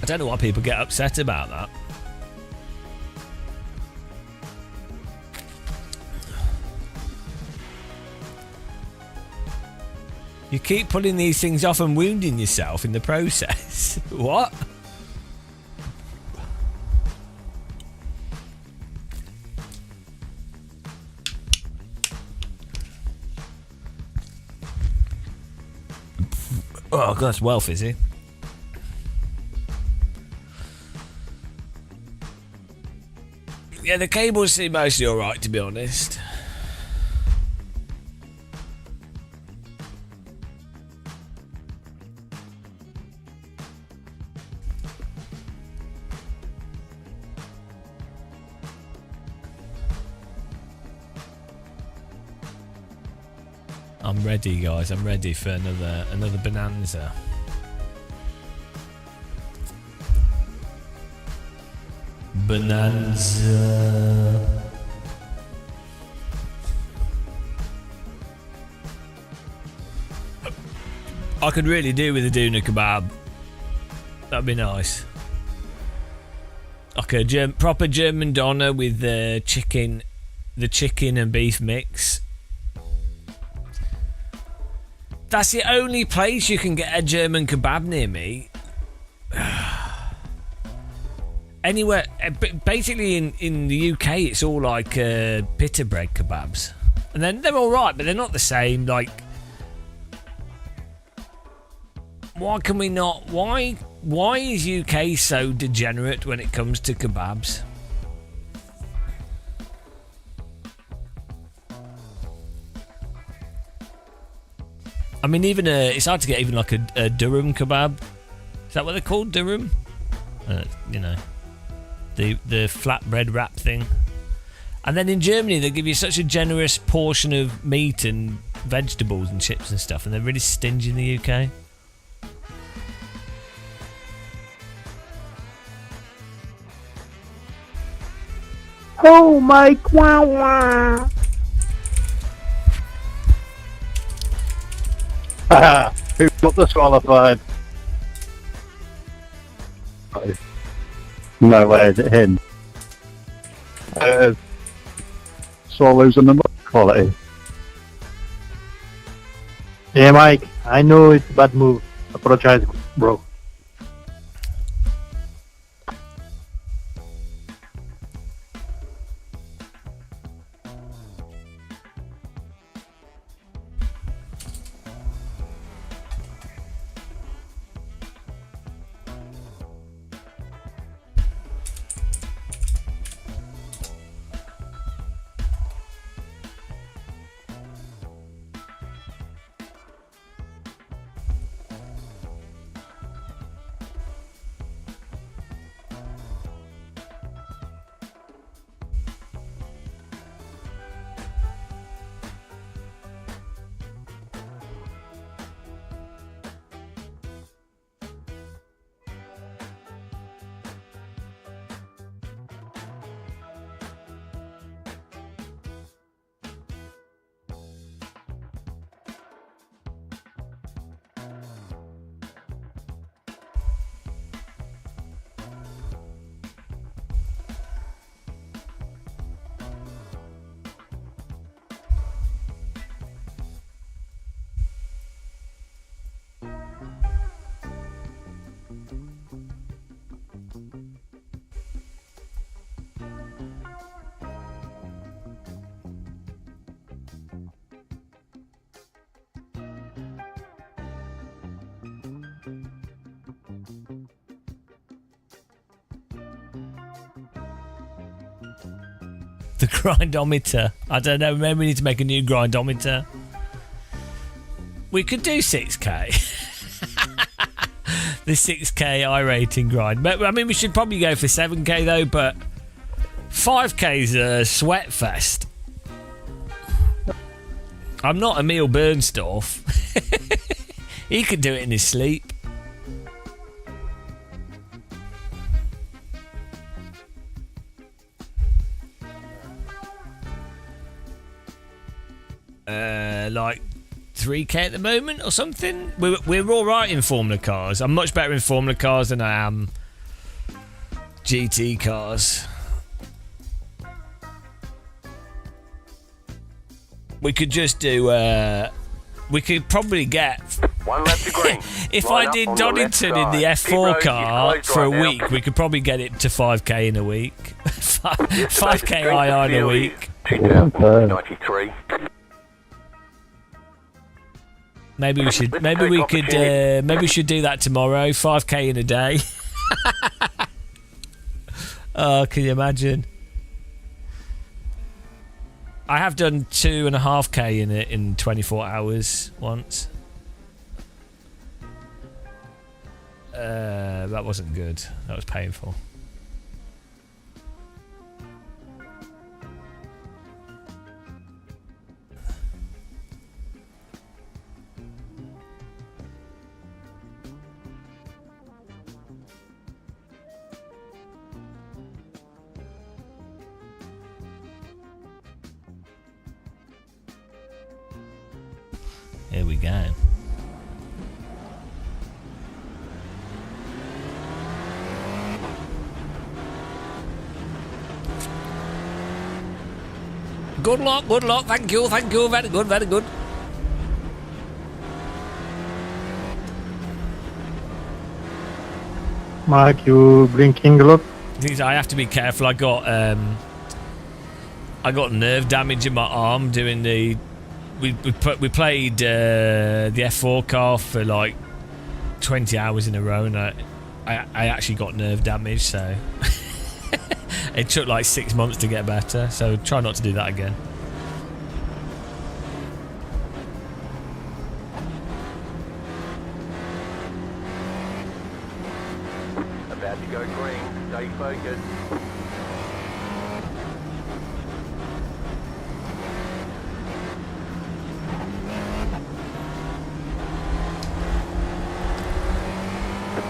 Speaker 1: I don't know why people get upset about that. You keep pulling these things off and wounding yourself in the process. What? Oh, God, that's well fizzy. Yeah, the cables seem mostly alright, to be honest. I'm ready, guys. I'm ready for another bonanza. Bonanza. I could really do with a doona kebab. That'd be nice. Like a proper German doner with the chicken and beef mix. That's the only place you can get a German kebab near me. Anywhere, basically in the UK, it's all like pita bread kebabs, and then they're all right, but they're not the same. Like, why can we not? Why is UK so degenerate when it comes to kebabs? I mean, even it's hard to get even like a Durham kebab. Is that what they're called, Durham? You know, the flatbread wrap thing. And then in Germany, they give you such a generous portion of meat and vegetables and chips and stuff, and they're really stingy in the UK.
Speaker 12: Oh my wow!
Speaker 6: Who got disqualified? No way, is it him?
Speaker 3: So losing the quality.
Speaker 6: Yeah, Mike, I know it's a bad move. Apologize, bro.
Speaker 1: The grindometer. I don't know. Maybe we need to make a new grindometer. We could do 6K. The 6K iRating grind. But I mean, we should probably go for 7K though. But 5K's a sweat fest. I'm not Emil Bernstorff. He could do it in his sleep. Like 3K at the moment or something. We're all right in Formula cars. I'm much better in Formula cars than I am GT cars. We could just do. We could probably get.
Speaker 4: One left to green.
Speaker 1: If
Speaker 4: Line
Speaker 1: I
Speaker 4: up
Speaker 1: did
Speaker 4: on the left
Speaker 1: Donington in the
Speaker 4: side. Pit
Speaker 1: F4
Speaker 4: road is
Speaker 1: car
Speaker 4: closed
Speaker 1: for a
Speaker 4: right now.
Speaker 1: week, we could probably get it to 5K in a week. 5K
Speaker 4: Straight
Speaker 1: IR in a
Speaker 4: field
Speaker 1: week.
Speaker 4: is 2,093.
Speaker 1: Maybe we should. Maybe we could. Maybe we should do that tomorrow. 5K in a day. Oh, can you imagine? I have done 2.5K in it in 24 hours once. That wasn't good. That was painful. Here we go. Good luck, thank you, very good, very good.
Speaker 6: Mike, you blinking a lot?
Speaker 1: I have to be careful. I got nerve damage in my arm doing the. We played the F4 car for like 20 hours in a row, and I actually got nerve damage, so it took like 6 months to get better. So try not to do that again.
Speaker 4: About to go green. Stay focused.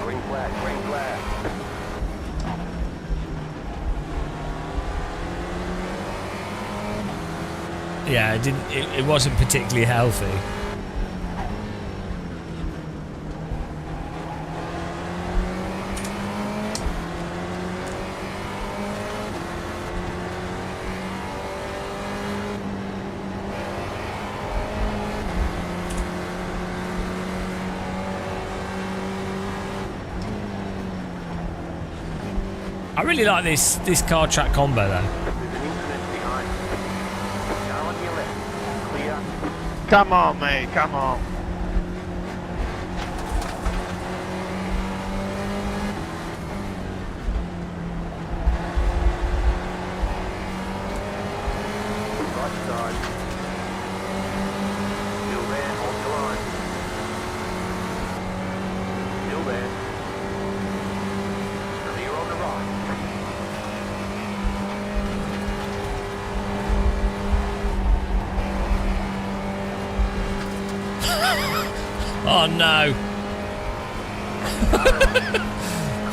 Speaker 4: Green flag, green flag.
Speaker 1: Yeah, it wasn't particularly healthy. I really like this car track combo though.
Speaker 14: Come on, mate, come on.
Speaker 4: Right side. Still there, hold your line. Still there. Clear on the right.
Speaker 1: Oh no!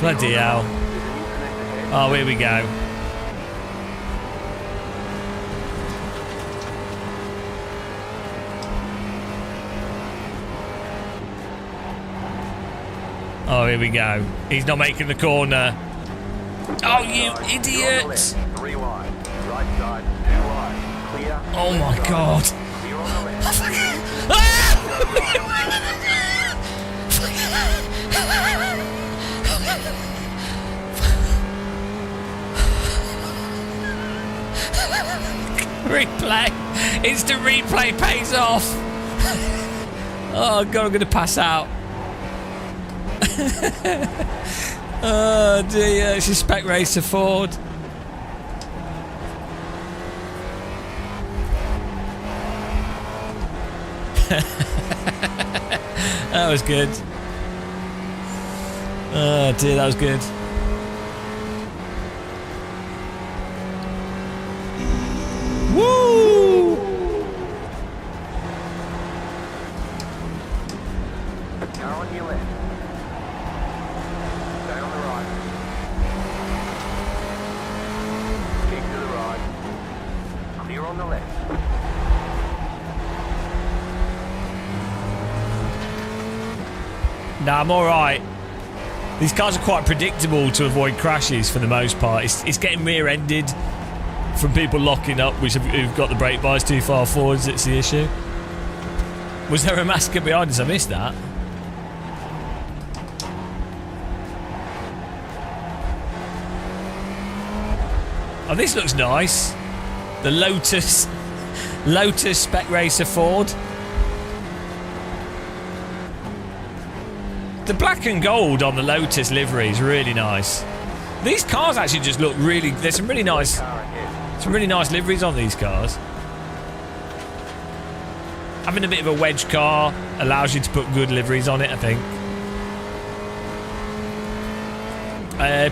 Speaker 1: Bloody hell! Oh, here we go. Oh, here we go. He's not making the corner. Oh, you idiot!
Speaker 4: 3 wide. Right side, 2 wide. Clear.
Speaker 1: Oh my god!
Speaker 4: Clear on the left.
Speaker 1: Replay! Instant replay pays off! Oh god, I'm gonna pass out. Oh dear, it's a Spec Racer Ford. That was good. Oh dear, that was good.
Speaker 4: left. Stay on the right. Keep to the right. Clear on the left.
Speaker 1: Nah, I'm alright. These cars are quite predictable to avoid crashes for the most part. It's getting rear-ended from people locking up, who've got the brake bars too far forwards. That's the issue. Was there a massacre behind us? I missed that. Oh, this looks nice. The Lotus Spec Racer Ford. The black and gold on the Lotus livery is really nice. These cars actually just look really... There's some really nice liveries on these cars. Having a bit of a wedge car allows you to put good liveries on it, I think.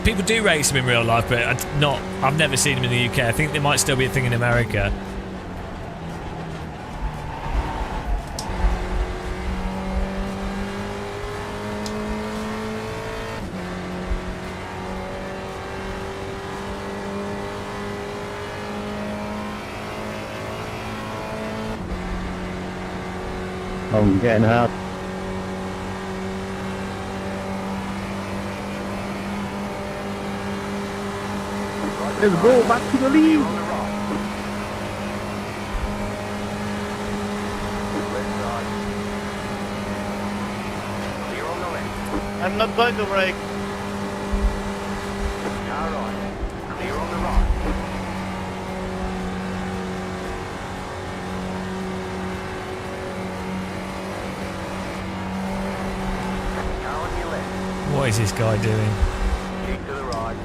Speaker 1: People do race them in real life, but I've never seen them in the UK. I think they might still be a thing in America.
Speaker 6: I'm getting out. Let's go back to the lead.
Speaker 14: I'm not going to brake.
Speaker 4: Car right. Clear on the right. Car on your left.
Speaker 1: What is this guy doing?
Speaker 4: Keep to the right.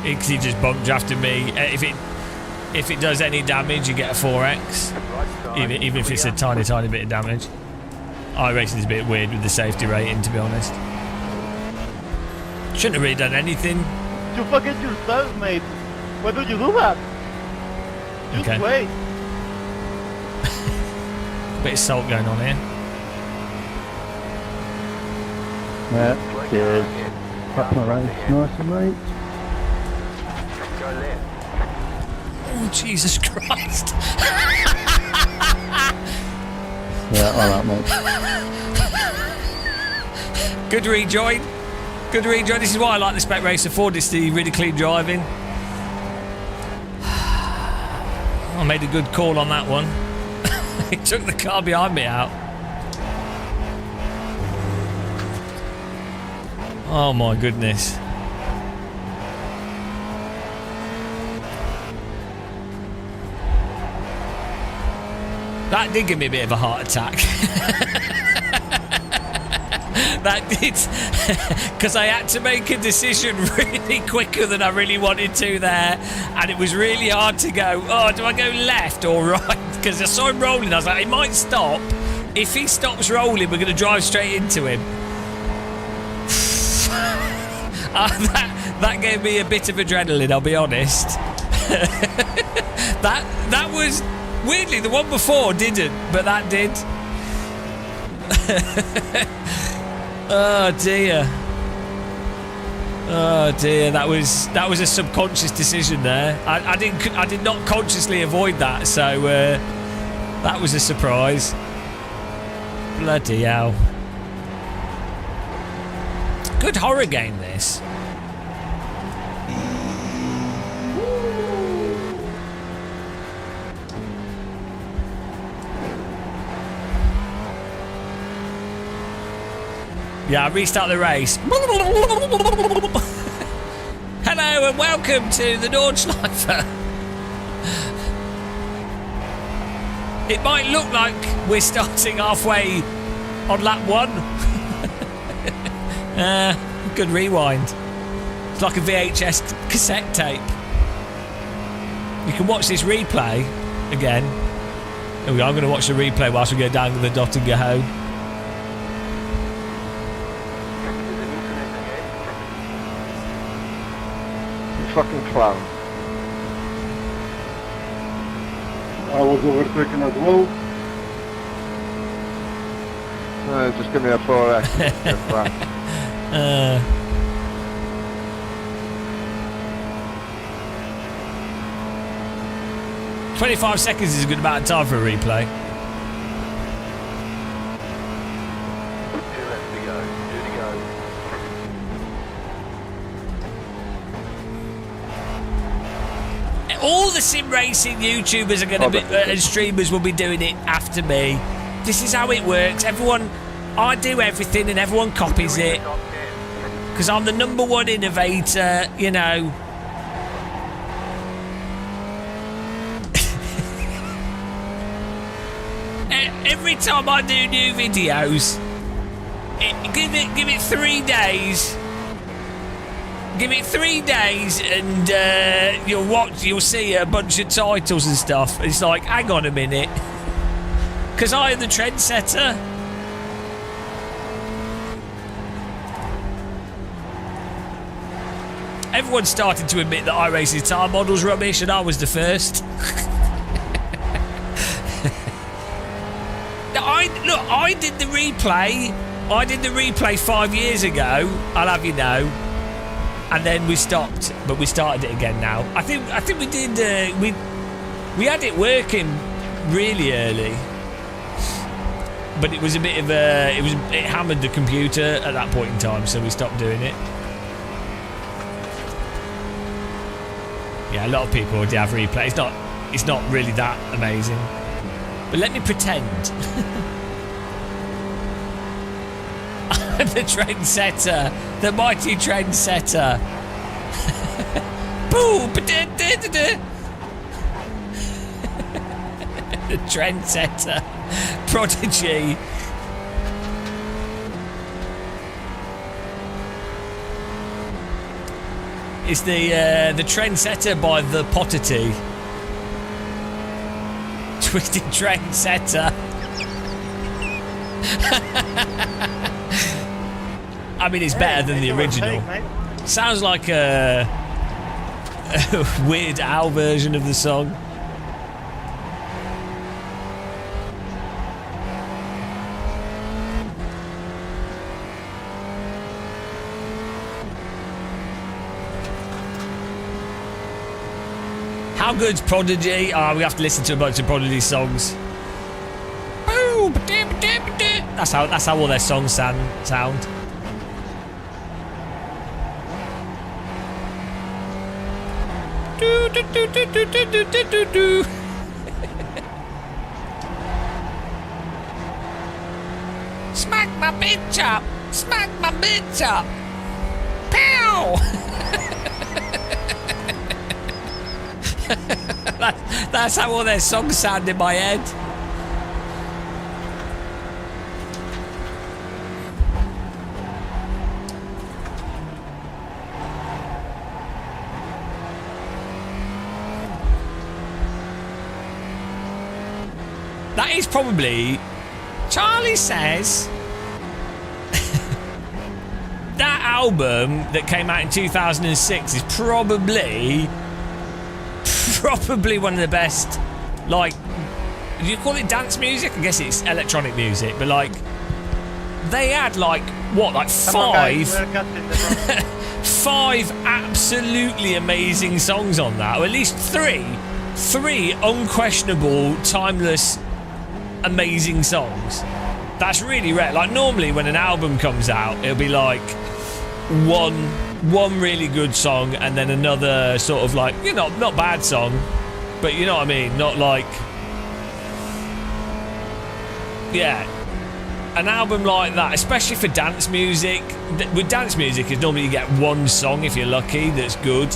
Speaker 4: Clear.
Speaker 1: He just bump drafted me. If it does any damage, you get a 4x. Even if it's a tiny bit of damage. iRacing is a bit weird with the safety rating, to be honest. Shouldn't have really done anything.
Speaker 14: You forget yourself, mate. Why do you do that? Just
Speaker 1: Okay.
Speaker 14: wait.
Speaker 1: Bit of salt going on here.
Speaker 6: Yeah, cheers. That's my race, nice and mate.
Speaker 4: Go left.
Speaker 1: Oh, Jesus Christ.
Speaker 6: Yeah, alright, mate.
Speaker 1: Good rejoin. Good rejoin. This is why I like the Spec Racer Ford. It's the really clean driving. I made a good call on that one. He took the car behind me out. Oh my goodness. That did give me a bit of a heart attack. That did, because I had to make a decision really quicker than I really wanted to there, and it was really hard to go, oh, do I go left or right? Because I saw him rolling, I was like, he might stop. If he stops rolling, we're going to drive straight into him. That gave me a bit of adrenaline, I'll be honest. That was... Weirdly, the one before didn't, but that did. Oh dear. Oh dear, that was a subconscious decision there. I did not consciously avoid that, so that was a surprise. Bloody hell. Good horror game, this. Yeah, restart the race. Hello and welcome to the Nordschleife. It might look like we're starting halfway on lap 1. Good rewind. It's like a VHS cassette tape. You can watch this replay again. There we go. I'm going to watch the replay whilst we go down to the dot and go home.
Speaker 14: Fucking clown.
Speaker 3: I was overtaken as well.
Speaker 6: Just give me a 4X.
Speaker 1: 25 seconds is a good amount of time for a replay.
Speaker 4: 2 left to go. 2 to go.
Speaker 1: All the sim racing YouTubers are going to be and streamers will be doing it after me. This is how it works. Everyone, I do everything and everyone copies it because I'm the #1 innovator. You know. Every time I do new videos, give it 3 days. Give it 3 days, and you'll see a bunch of titles and stuff. It's like, hang on a minute, because I am the trendsetter. Everyone started to admit that iRacing's tire model's rubbish, and I was the first. I did the replay. I did the replay 5 years ago. I'll have you know. And then we stopped, but we started it again now. I think we did. We had it working really early, but it was a bit of a. It hammered the computer at that point in time, so we stopped doing it. Yeah, a lot of people do have replay. It's not really that amazing. But let me pretend. I'm the trendsetter, the mighty trendsetter. Boom! The trendsetter, prodigy. It's the trendsetter by the Pottity. Twisted trendsetter. I mean, it's better than the original. Sounds like a Weird Al version of the song. How good's Prodigy? Oh, we have to listen to a bunch of Prodigy songs. That's how all their songs sound. Smack my bitch up! Smack my bitch up! Pow! That's how all their songs sound in my head. That is probably, Charlie says, that album that came out in 2006 is probably one of the best, like, do you call it dance music? I guess it's electronic music, but like, they had like, what, like five absolutely amazing songs on that, or at least three unquestionable, timeless, amazing songs. That's really rare. Like, normally when an album comes out, it'll be like one really good song and then another sort of like, you know, not bad song, but you know what I mean, not like, yeah, an album like that, especially for dance music. With dance music, is normally you get one song if you're lucky that's good.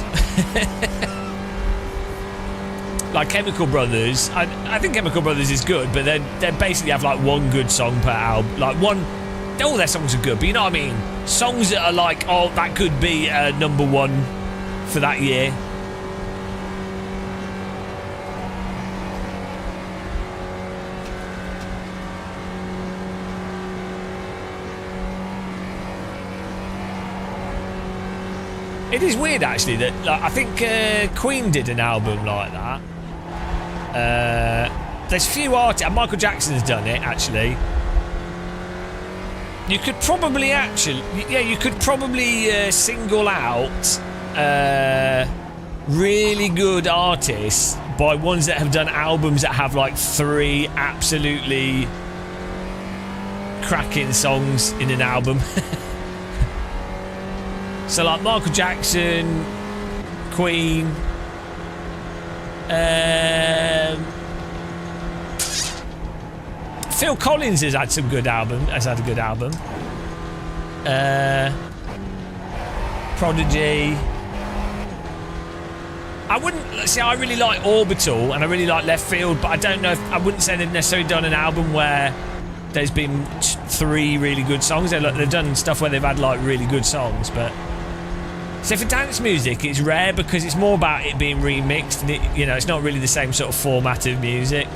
Speaker 1: Like Chemical Brothers, I think Chemical Brothers is good, but they basically have like one good song per album. Like one, all their songs are good, but you know what I mean? Songs that are like, oh, that could be #1 for that year. It is weird actually that, like, I think Queen did an album like that. there's few artists. Michael Jackson's done it actually. You could probably single out really good artists by ones that have done albums that have like 3 absolutely cracking songs in an album. So like Michael Jackson, Queen, Phil Collins has had a good album. Prodigy. I really like Orbital and I really like Left Field, but I don't know I wouldn't say they've necessarily done an album where there's been 3 really good songs. They've done stuff where they've had like really good songs, but so for dance music it's rare because it's more about it being remixed and it's not really the same sort of format of music.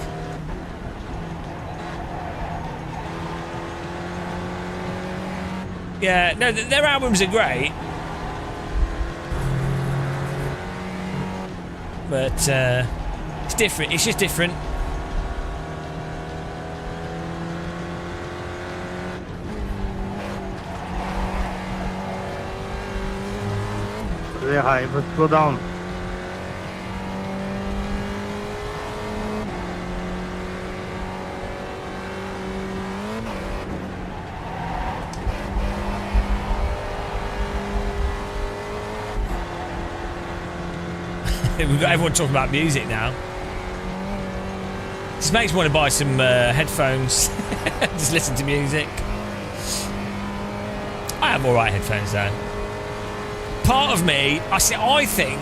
Speaker 1: Yeah, no, their albums are great, but it's different. It's just different.
Speaker 12: Very high, but slow down.
Speaker 1: We've got everyone talking about music now. This makes me want to buy some headphones. Just listen to music. I have alright headphones though. Part of me, I think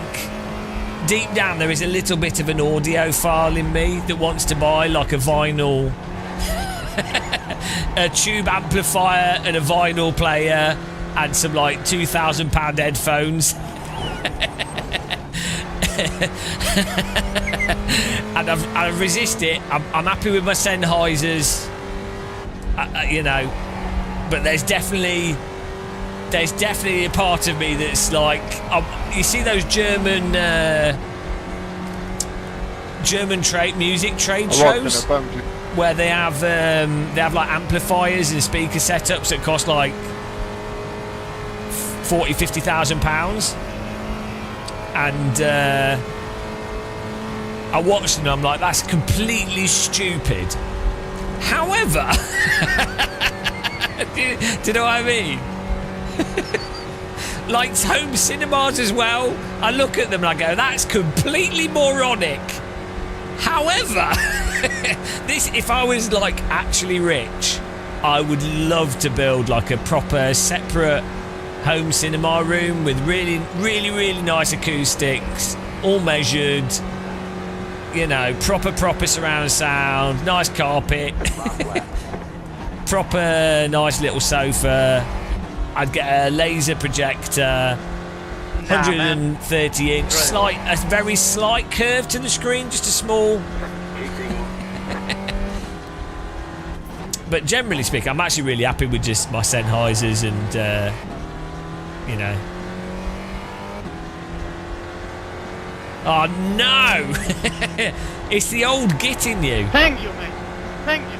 Speaker 1: deep down there is a little bit of an audiophile in me that wants to buy like a vinyl, a tube amplifier and a vinyl player and some like £2,000 headphones. And I resist it. I'm happy with my Sennheisers, but there's definitely a part of me that's like, you see those German music trade shows where they have like amplifiers and speaker setups that cost like £40,000-50,000, and I watched them and I'm like, that's completely stupid. However, do you know what I mean? Like home cinemas as well, I look at them and I go, that's completely moronic. However, if I was like actually rich, I would love to build like a proper separate home cinema room with really, really, really nice acoustics, all measured, proper surround sound, nice carpet, proper nice little sofa. I'd get a laser projector, 130-inch, a very slight curve to the screen, just a small. But generally speaking, I'm actually really happy with just my Sennheisers and, Oh no! It's the old git in you.
Speaker 14: Thank you, mate. Thank you.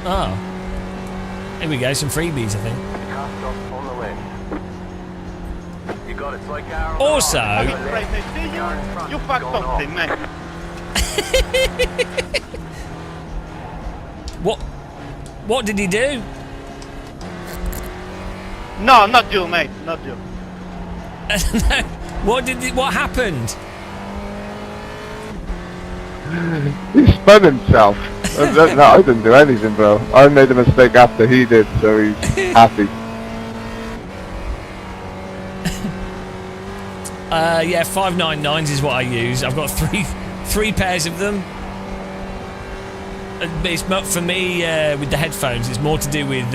Speaker 1: Oh. Here we go, some freebies, I think. Also,
Speaker 14: you fucked something, mate.
Speaker 1: What did he do?
Speaker 14: No, not you, mate. Not you.
Speaker 1: What happened?
Speaker 6: He spun himself. No, I didn't do anything, bro. I made a mistake after he did, so he's happy.
Speaker 1: Yeah, 599s is what I use. I've got three pairs of them. It's not for me with the headphones. It's more to do with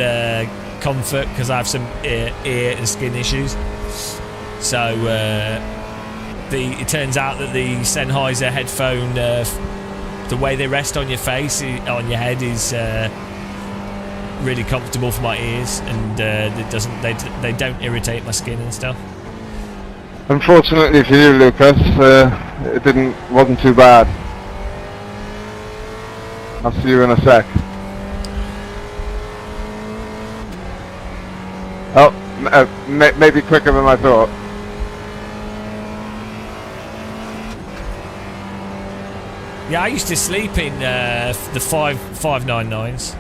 Speaker 1: comfort because I have some ear and skin issues. So it turns out that the Sennheiser headphone, the way they rest on your face, on your head, is really comfortable for my ears, and they don't irritate my skin and stuff.
Speaker 6: Unfortunately for you, Lucas, it wasn't too bad. I'll see you in a sec. Oh, maybe quicker than I thought.
Speaker 1: Yeah, I used to sleep in the 599s.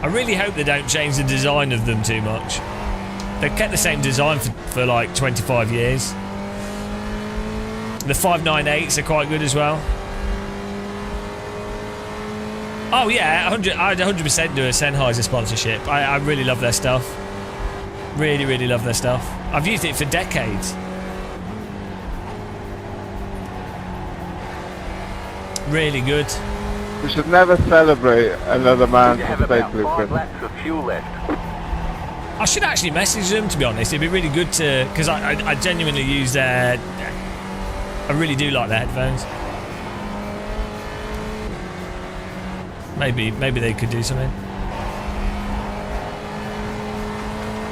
Speaker 1: I really hope they don't change the design of them too much. They've kept the same design for like 25 years. The 598s are quite good as well. Oh yeah, I'd 100% do a Sennheiser sponsorship. I really love their stuff. Really, really love their stuff. I've used it for decades. Really good.
Speaker 6: We should never celebrate another man's
Speaker 4: You have
Speaker 6: mistake,
Speaker 4: about 5
Speaker 6: Lucas.
Speaker 4: laps of fuel left.
Speaker 1: I should actually message them, to be honest. It'd be really good to, because I genuinely use their. I really do like their headphones. Maybe they could do something.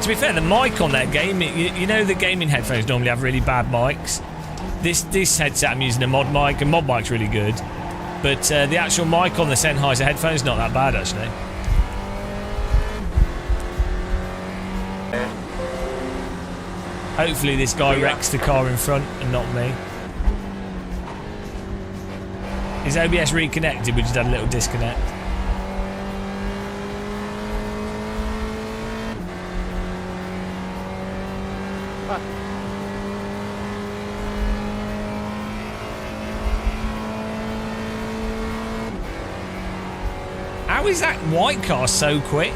Speaker 1: To be fair, the mic on that gaming, you know, the gaming headphones normally have really bad mics. This headset I'm using a mod mic, and mod mic's really good. But the actual mic on the Sennheiser headphones not that bad actually. Hopefully this guy wrecks the car in front and not me. Is OBS reconnected? We just had a little disconnect. How is that white car so quick?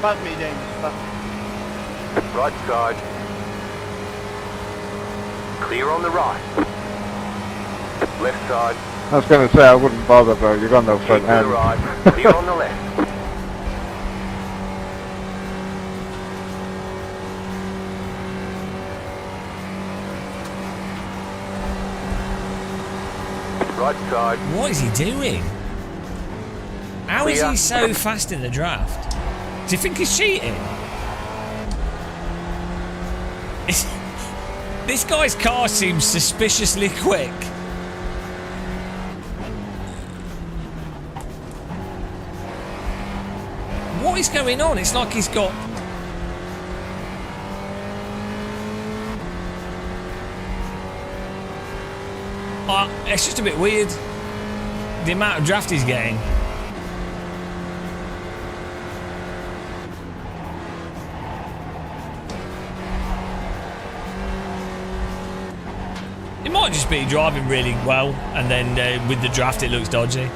Speaker 14: Fuck me, James. Fuck me.
Speaker 4: Right side. Clear on the right. Left side.
Speaker 6: I was going to say I wouldn't bother, bro. You've got no
Speaker 4: Keep
Speaker 6: front
Speaker 4: to the
Speaker 6: end.
Speaker 4: right. Clear on the left. Right side.
Speaker 1: What is he doing? How is he so fast in the draft? Do you think he's cheating? This guy's car seems suspiciously quick. What is going on? It's like he's got... it's just a bit weird. The amount of draft he's getting. It might just be driving really well, and then with the draft it looks dodgy.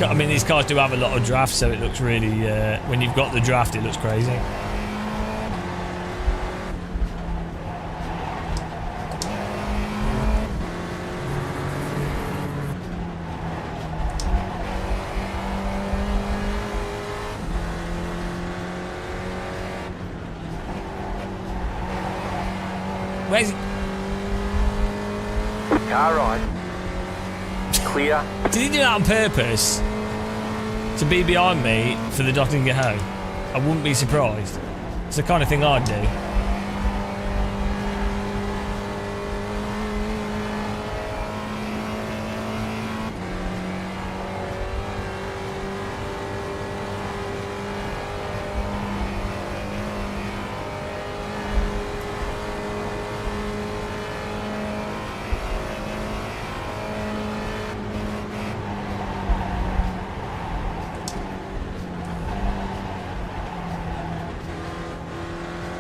Speaker 1: I mean, these cars do have a lot of drafts, so it looks really... when you've got the draft, it looks crazy. Where's he?
Speaker 4: Car right. Clear.
Speaker 1: Did he do that on purpose? To be behind me for the Dottinger home? I wouldn't be surprised. It's the kind of thing I'd do.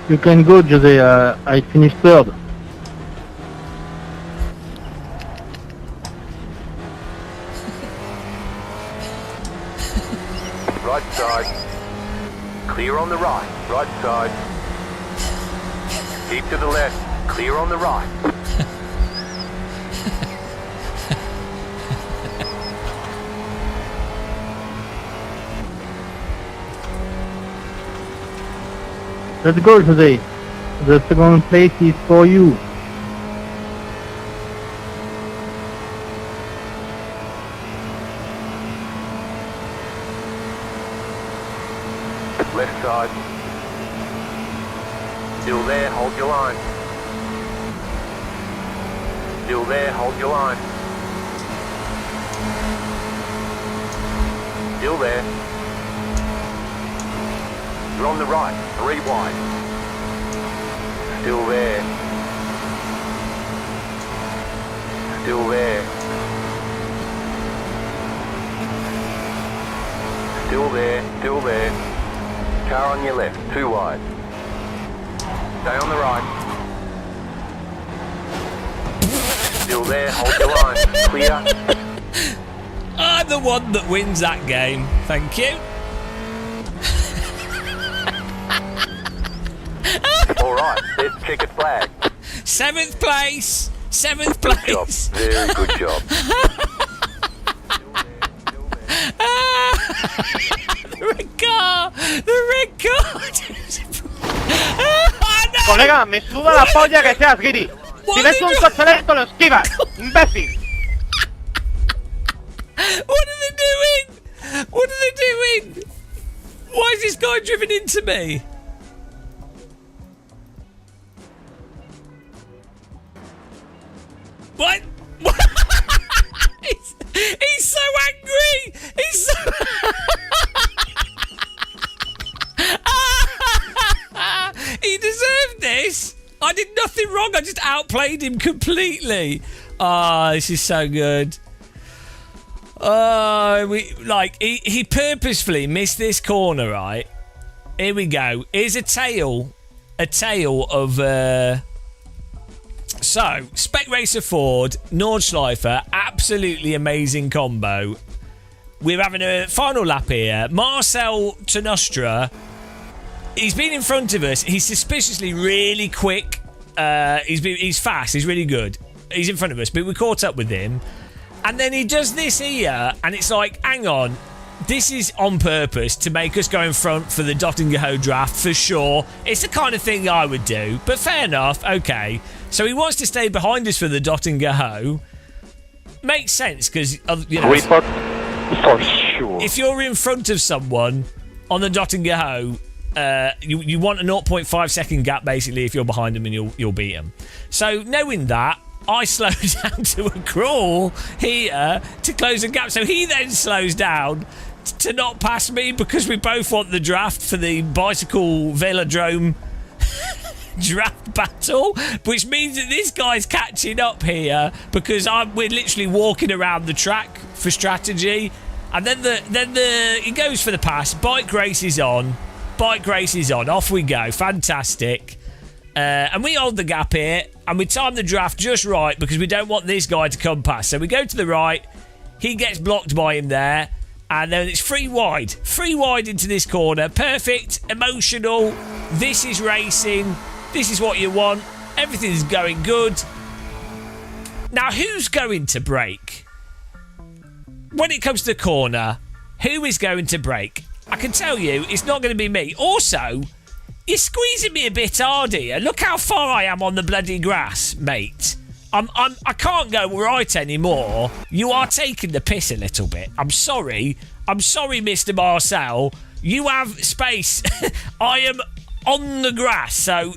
Speaker 12: You can go, Jose. I finished third.
Speaker 4: Right side. Clear on the right. Right side. Keep to the left. Clear on the right.
Speaker 12: Let's go today. The second place is for you.
Speaker 4: Left side. Still there, hold your line. Still there, hold your line. Still there. You're on the right, 3 wide. Still there. Still there. Still there, still there. Car on your left, 2 wide. Stay on the right. Still there, hold your line. Clear.
Speaker 1: I'm the one that wins that game. Thank you.
Speaker 4: Alright, there's checkered flag.
Speaker 1: 7th place. 7th place.
Speaker 4: Very good job.
Speaker 1: The red car. The red car.
Speaker 14: Colega, me suda la polla que seas guiri. Si ves un coche lento lo esquivas, imbécil.
Speaker 1: What are they doing? What are they doing? Why is this guy driven into me? What? He's so angry. He's so... He deserved this. I did nothing wrong. I just outplayed him completely. Oh, this is so good. He purposefully missed this corner, right? Here we go. Here's a tale of so Spec Racer Ford, Nordschleifer, absolutely amazing combo. We're having a final lap here. Marcel Tanostra, he's been in front of us. He's suspiciously really quick. He's fast. He's really good. He's in front of us, but we caught up with him. And then he does this here, and it's like, hang on, this is on purpose to make us go in front for the Dottingerho draft, for sure. It's the kind of thing I would do, but fair enough, okay. So he wants to stay behind us for the Dottingerho. Makes sense, because, you know,
Speaker 6: Report for sure.
Speaker 1: if you're in front of someone on the Dottingerho, you want a 0.5 second gap, basically, if you're behind them, and you'll beat them. So knowing that, I slow down to a crawl here to close the gap. So he then slows down to not pass me because we both want the draft for the bicycle velodrome draft battle, which means that this guy's catching up here because we're literally walking around the track for strategy. And then he goes for the pass. Bike race is on. Off we go. Fantastic. And we hold the gap here, and we time the draft just right because we don't want this guy to come past. So we go to the right, he gets blocked by him there, and then it's 3 wide. 3 wide into this corner. Perfect, emotional. This is racing. This is what you want. Everything's going good. Now, who's going to brake? When it comes to the corner, who is going to brake? I can tell you, it's not going to be me. Also, you're squeezing me a bit hard here. Look how far I am on the bloody grass, mate. I can't go right anymore. You are taking the piss a little bit. I'm sorry, Mr. Marcel. You have space. I am on the grass, so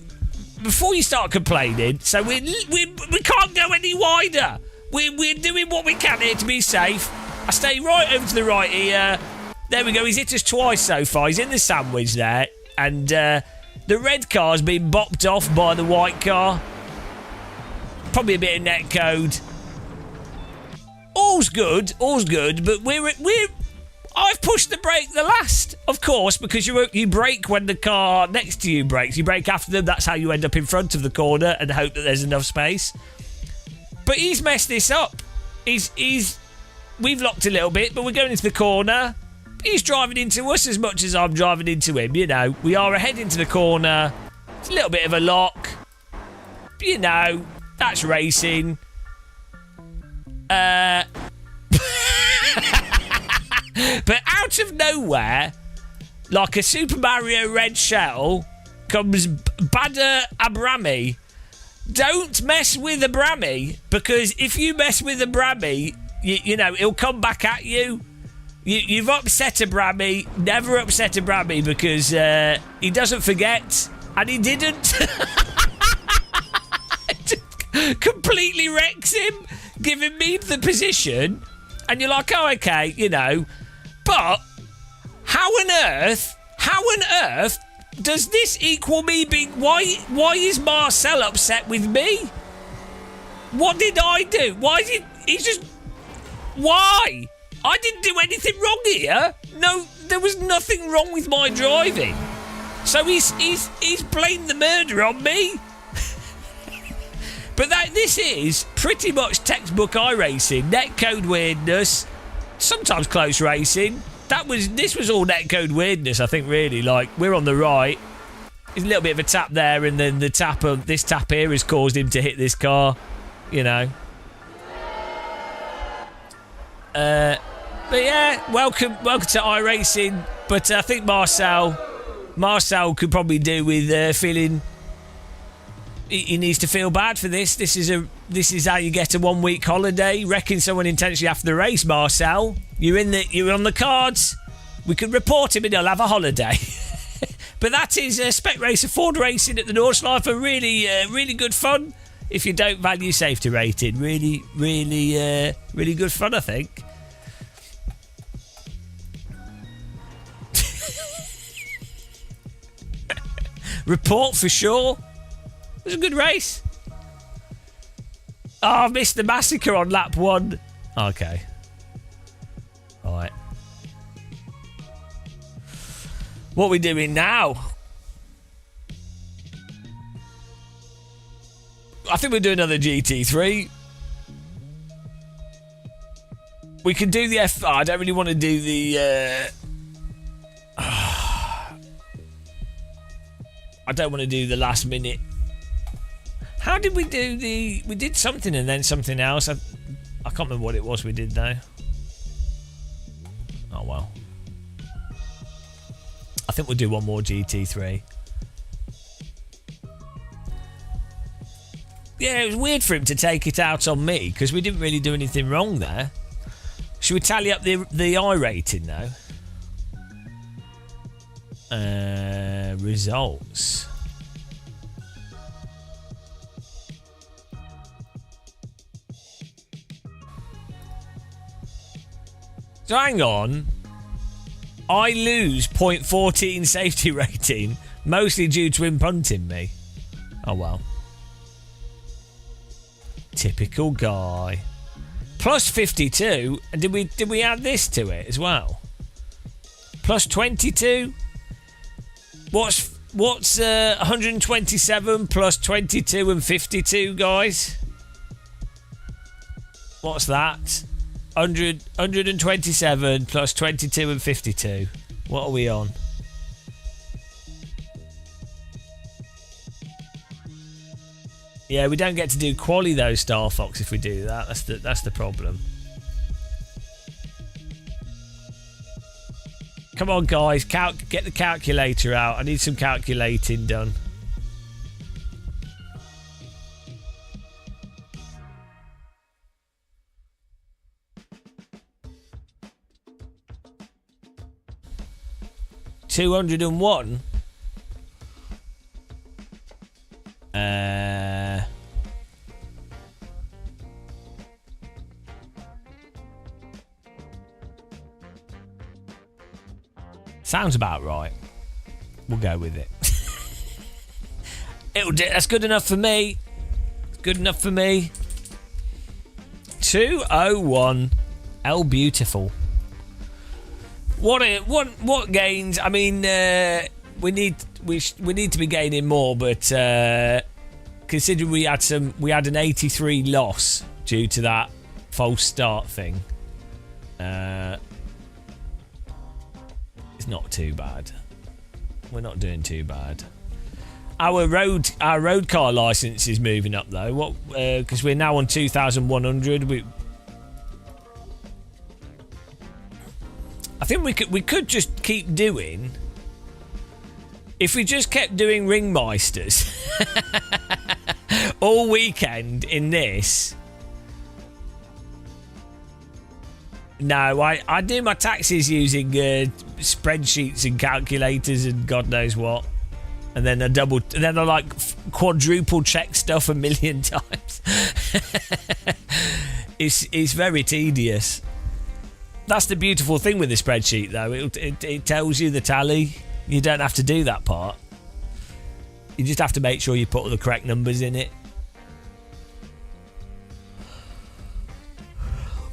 Speaker 1: before you start complaining, so we can't go any wider. We're doing what we can here to be safe. I stay right over to the right here. There we go. He's hit us twice so far. He's in the sandwich there, and the red car's been bopped off by the white car. Probably a bit of netcode. All's good, but I've pushed the brake the last, of course, because you brake when the car next to you brakes. You brake after them. That's how you end up in front of the corner and hope that there's enough space. But he's messed this up. We've locked a little bit, but we're going into the corner. He's driving into us as much as I'm driving into him, you know. We are ahead into the corner. It's a little bit of a lock. You know, that's racing. But out of nowhere, like a Super Mario red shell, comes Badr Abrami. Don't mess with Abrami, because if you mess with Abrami, you know, he'll come back at you. You've upset Abrami. Never upset Abrami, because he doesn't forget, and he didn't. Completely wrecks him, giving me the position, and you're like, oh, okay, you know. But how on earth does this equal me being... Why is Marcel upset with me? What did I do? Why did... He's just... Why? I didn't do anything wrong here. No, there was nothing wrong with my driving. So he's blamed the murder on me. But this is pretty much textbook iRacing. Netcode weirdness. Sometimes close racing. This was all netcode weirdness, I think, really. Like, we're on the right. There's a little bit of a tap there, and then this tap here has caused him to hit this car. You know. But yeah, welcome to iRacing. But I think Marcel could probably do with feeling... He needs to feel bad for this. This is how you get a 1 week holiday. Wrecking someone intentionally after the race, Marcel. You're on the cards. We could report him and he'll have a holiday. But that is Spec Racer Ford Racing at the Nordschleife for really good fun. If you don't value safety rating, really good fun, I think. Report for sure. It was a good race. Oh, I missed the massacre on lap 1. Okay. Alright. What are we doing now? I think we'll do another GT3. We can do the F... Oh, I don't really want to do the... I don't want to do the last minute. How did we do the... We did something and then something else. I can't remember what it was we did though. Oh well. I think we'll do one more GT3. Yeah, it was weird for him to take it out on me because we didn't really do anything wrong there. Should we tally up the iRating now? Results. So hang on. I lose 0.14 safety rating, mostly due to him punting me. Oh well. Typical guy. Plus 52, and did we add this to it as well? Plus 22. What's 127 plus 22 and 52, guys? What's that? 127 plus 22 and 52. What are we on? Yeah, we don't get to do quali though, Star Fox, if we do that. That's the problem. Come on, guys, get the calculator out. I need some calculating done. $201. Sounds about right. We'll go with it. It'll do. That's good enough for me. Good enough for me. 201. El Beautiful. What gains? I mean, we need to be gaining more, but considering we had an 83 loss due to that false start thing. It's not too bad. We're not doing too bad. Our road car license is moving up though. What? Because we're now on 2,100. I think we could just keep doing If we just kept doing ringmeisters all weekend in this. No, I do my taxes using spreadsheets and calculators and God knows what, and then I like quadruple check stuff a million times. It's very tedious. That's the beautiful thing with the spreadsheet, though. It tells you the tally. You don't have to do that part. You just have to make sure you put all the correct numbers in it.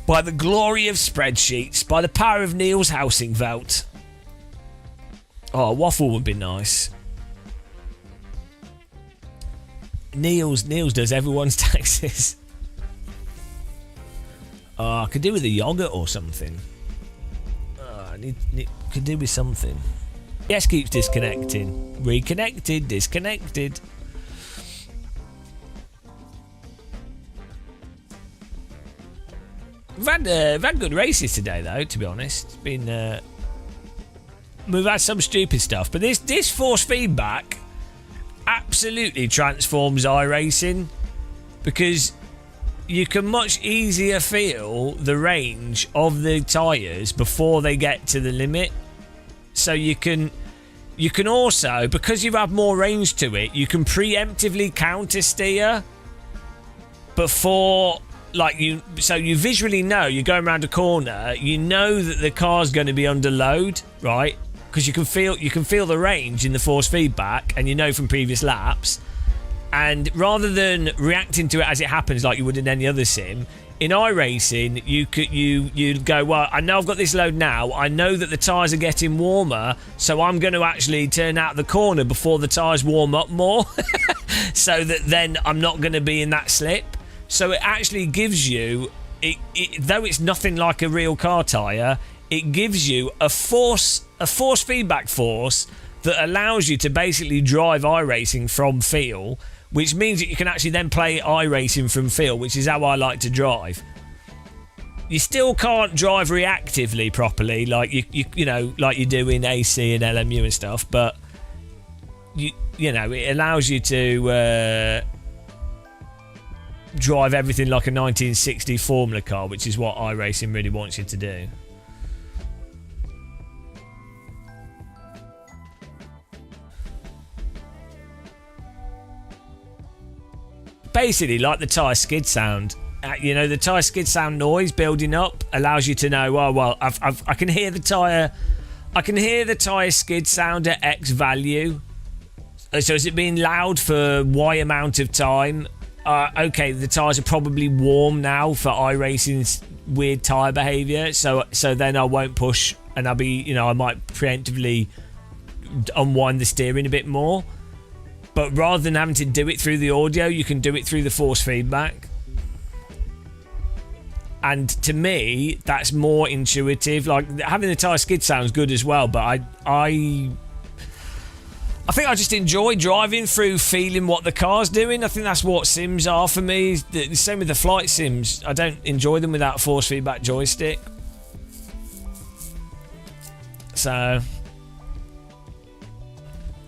Speaker 1: By the glory of spreadsheets, by the power of Neil's housing vote. Oh, a waffle would be nice. Neil's does everyone's taxes. Oh, I could do with a yogurt or something. Oh, could do with something. Yes, keeps disconnecting. Reconnected, disconnected. We've had good races today, though, to be honest. It's been... we've had some stupid stuff, but this force feedback absolutely transforms iRacing, because you can much easier feel the range of the tyres before they get to the limit. So you can also, because you have more range to it, you can preemptively counter steer before, like, you visually know you're going around a corner, you know that the car's going to be under load, right? Because you can feel the range in the force feedback, and you know from previous laps. And rather than reacting to it as it happens like you would in any other sim, in iRacing you'd go, well, I know I've got this load now, I know that the tyres are getting warmer, so I'm going to actually turn out the corner before the tyres warm up more so that then I'm not going to be in that slip. So it actually gives you, though it's nothing like a real car tyre, it gives you a force feedback force that allows you to basically drive iRacing from feel, which means that you can actually then play iRacing from feel, which is how I like to drive. You still can't drive reactively properly, like you know, like you do in AC and LMU and stuff, but you know, it allows you to drive everything like a 1960 Formula car, which is what iRacing really wants you to do. Basically, like the tyre skid sound. You know, the tyre skid sound noise building up allows you to know, oh, well, I can hear the tyre skid sound at X value. So is it being loud for Y amount of time? Okay, the tyres are probably warm now for iRacing's weird tyre behaviour. So then I won't push, and I'll be, you know, I might preemptively unwind the steering a bit more. But rather than having to do it through the audio, you can do it through the force feedback. And to me, that's more intuitive. Like, having the tyre skid sounds good as well, but I think I just enjoy driving through feeling what the car's doing. I think that's what sims are for me. The same with the flight sims. I don't enjoy them without force feedback joystick. So...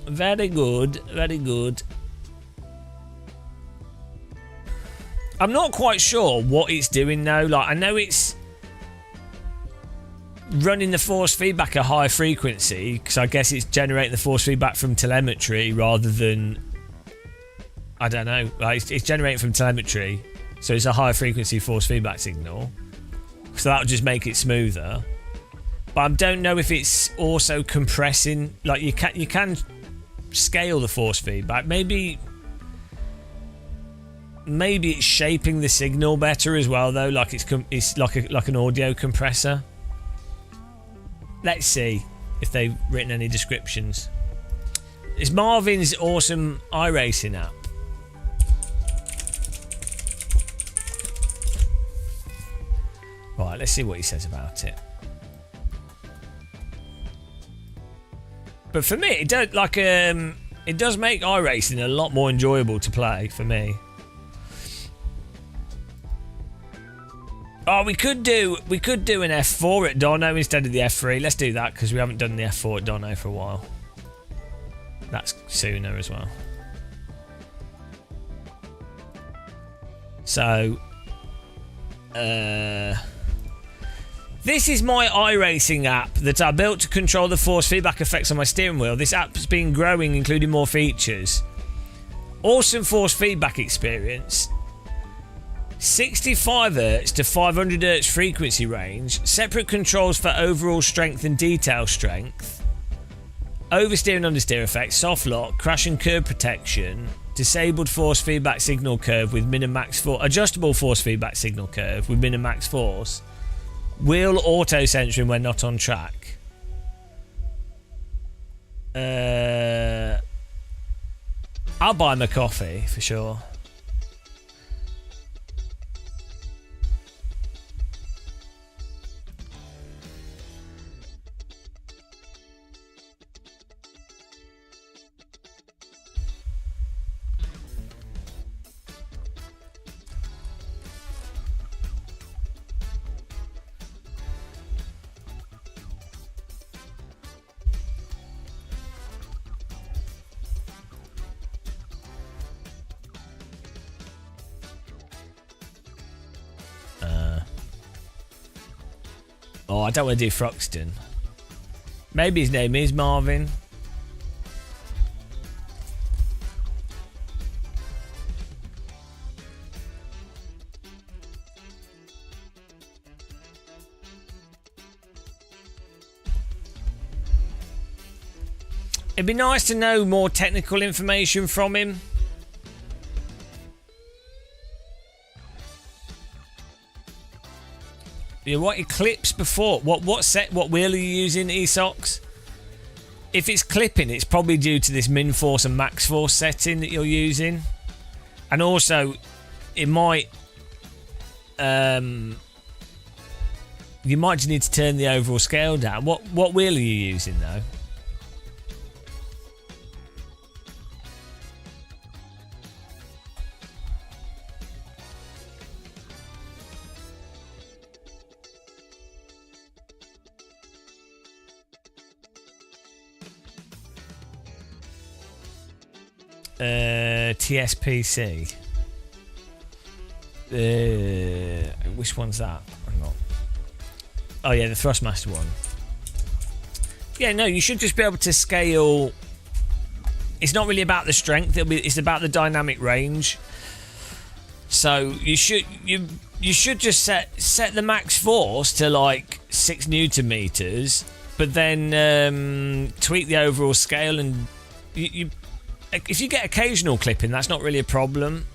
Speaker 1: very good, very good. I'm not quite sure what it's doing though. Like, I know it's running the force feedback at high frequency, because I guess it's generating the force feedback from telemetry rather than, I don't know, like it's generating from telemetry, so it's a high frequency force feedback signal, so that would just make it smoother. But I don't know if it's also compressing. Like, you can scale the force feedback. Maybe it's shaping the signal better as well, though. Like it's like an audio compressor. Let's see if they've written any descriptions. It's Marvin's awesome iRacing app. Right, let's see what he says about it. But for me, it does it does make iRacing a lot more enjoyable to play for me. Oh, we could do an F4 at Dono instead of the F3. Let's do that, because we haven't done the F4 at Dono for a while. That's sooner as well. So, this is my iRacing app that I built to control the force feedback effects on my steering wheel. This app's been growing, including more features. Awesome force feedback experience. 65Hz to 500Hz frequency range. Separate controls for overall strength and detail strength. Oversteer and understeer effects. Soft lock. Crash and curb protection. Disabled force feedback signal curve with min-max force. Adjustable force feedback signal curve with min-max force. Wheel auto censoring when not on track. I'll buy him a coffee for sure. Oh, I don't want to do Froxton. Maybe his name is Marvin. It'd be nice to know more technical information from him. Yeah, what eclipse before? What wheel are you using, Esox? If it's clipping, it's probably due to this min force and max force setting that you're using. And also, it might you might just need to turn the overall scale down. What wheel are you using though? TSPC. Which one's that? Hang on. Oh yeah, the Thrustmaster one. Yeah, no, you should just be able to scale. It's not really about the strength. It's about the dynamic range. So you should just set the max force to like 6 Newton meters, but then tweak the overall scale, and you if you get occasional clipping, that's not really a problem.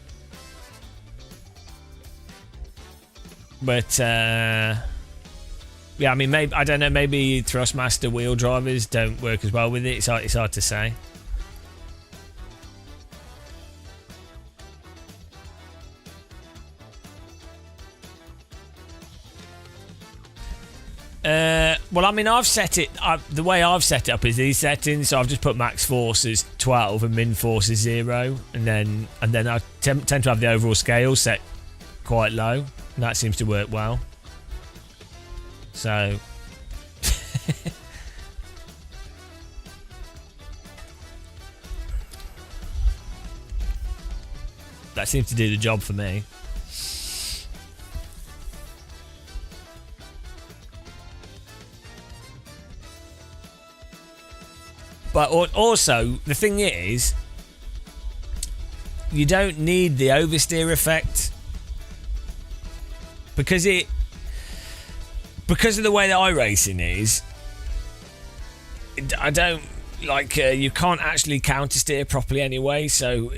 Speaker 1: But yeah, I mean, maybe I don't know. Maybe Thrustmaster wheel drivers don't work as well with it. It's hard to say. Well, I mean, I've set it. The way I've set it up is these settings. So I've just put max force as 12 and min force as 0, and then I tend to have the overall scale set quite low, and that seems to work well. So that seems to do the job for me. But also, the thing is, you don't need the oversteer effect because of the way that iRacing is. I don't like you can't actually counter steer properly anyway. So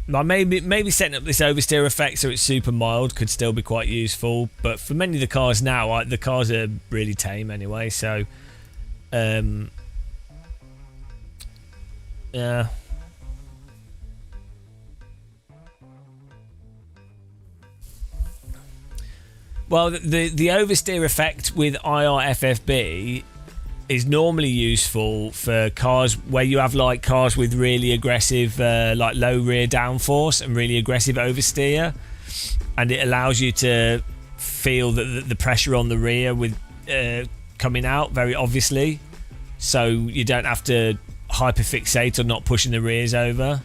Speaker 1: maybe setting up this oversteer effect so it's super mild could still be quite useful. But for many of the cars now, the cars are really tame anyway. So. Yeah. Well, the oversteer effect with IRFFB is normally useful for cars where you have like cars with really aggressive like low rear downforce and really aggressive oversteer, and it allows you to feel the pressure on the rear with coming out very obviously, so you don't have to hyperfixate on not pushing the rears over.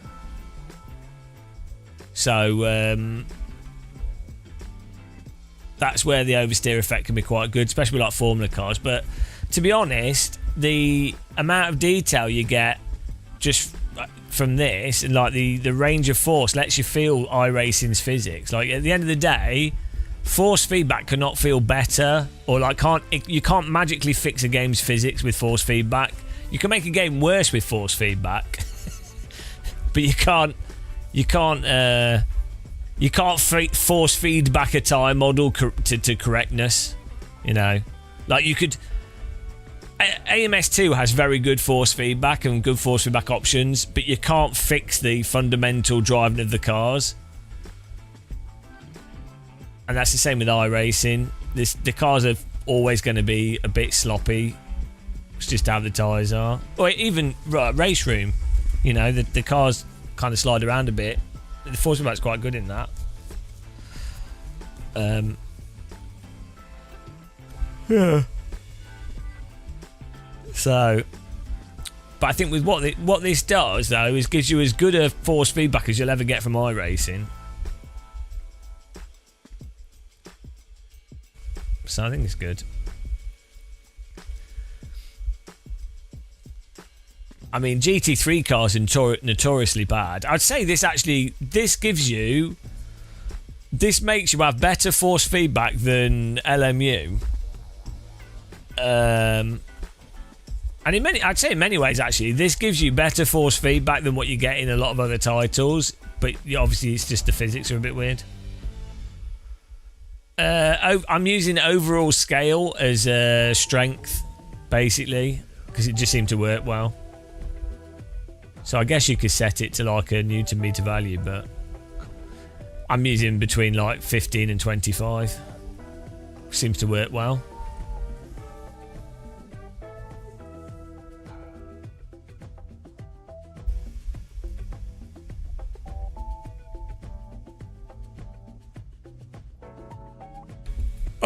Speaker 1: So that's where the oversteer effect can be quite good, especially with like Formula cars. But to be honest, the amount of detail you get just from this, and like the range of force, lets you feel iRacing's physics. Like at the end of the day, force feedback cannot feel better, or like you can't magically fix a game's physics with force feedback. You can make a game worse with force feedback, but you can't force feedback a tire model to correctness. You know, like you could. AMS2 has very good force feedback and good force feedback options, but you can't fix the fundamental driving of the cars. And that's the same with iRacing. The cars are always going to be a bit sloppy. It's just how the tyres are. Or even race room. You know, the cars kind of slide around a bit. The force feedback's quite good in that. Yeah. So, but I think with what this does though is gives you as good a force feedback as you'll ever get from iRacing. So I think it's good. I mean, GT3 cars are notoriously bad. I'd say this makes you have better force feedback than LMU. And I'd say in many ways, actually, this gives you better force feedback than what you get in a lot of other titles. But obviously, it's just the physics are a bit weird. I'm using overall scale as strength, basically, because it just seemed to work well. So I guess you could set it to like a Newton meter value, but I'm using between like 15 and 25. Seems to work well.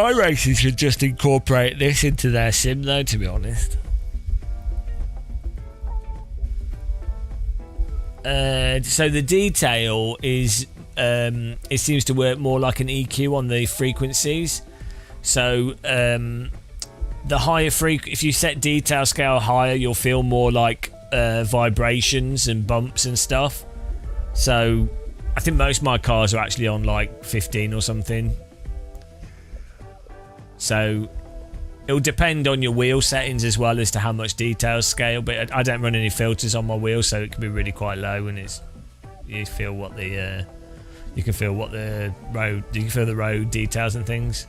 Speaker 1: iRacing should just incorporate this into their sim though, to be honest. So the detail is it seems to work more like an EQ on the frequencies. So the higher if you set detail scale higher, you'll feel more like vibrations and bumps and stuff. So I think most of my cars are actually on like 15 or something. So it'll depend on your wheel settings as well as to how much detail scale, but I don't run any filters on my wheels, so it can be really quite low, and you can feel the road details and things.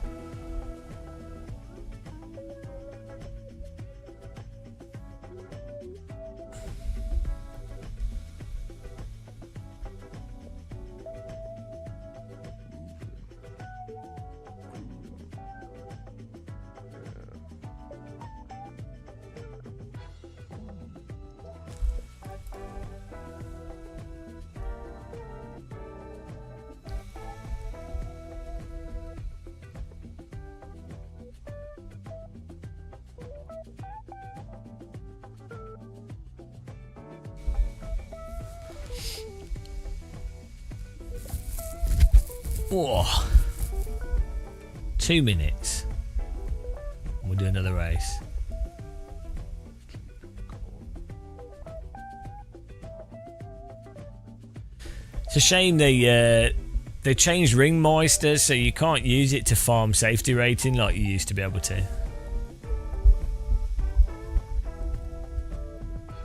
Speaker 1: Whoa. 2 minutes. We'll do another race. It's a shame they changed Ringmeister, so you can't use it to farm safety rating like you used to be able to.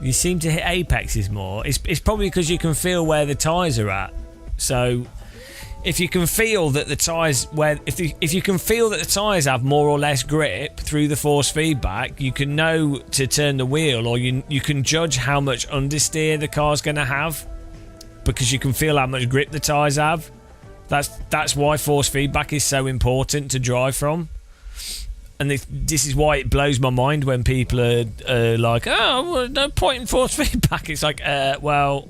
Speaker 1: You seem to hit apexes more. It's probably because you can feel where the tyres are at. So if you can feel that the tyres if you can feel that the tyres have more or less grip through the force feedback, you can know to turn the wheel, or you can judge how much understeer the car's going to have because you can feel how much grip the tyres have. That's why force feedback is so important to drive from. And this is why it blows my mind when people are like, oh, well, no point in force feedback. It's like, well,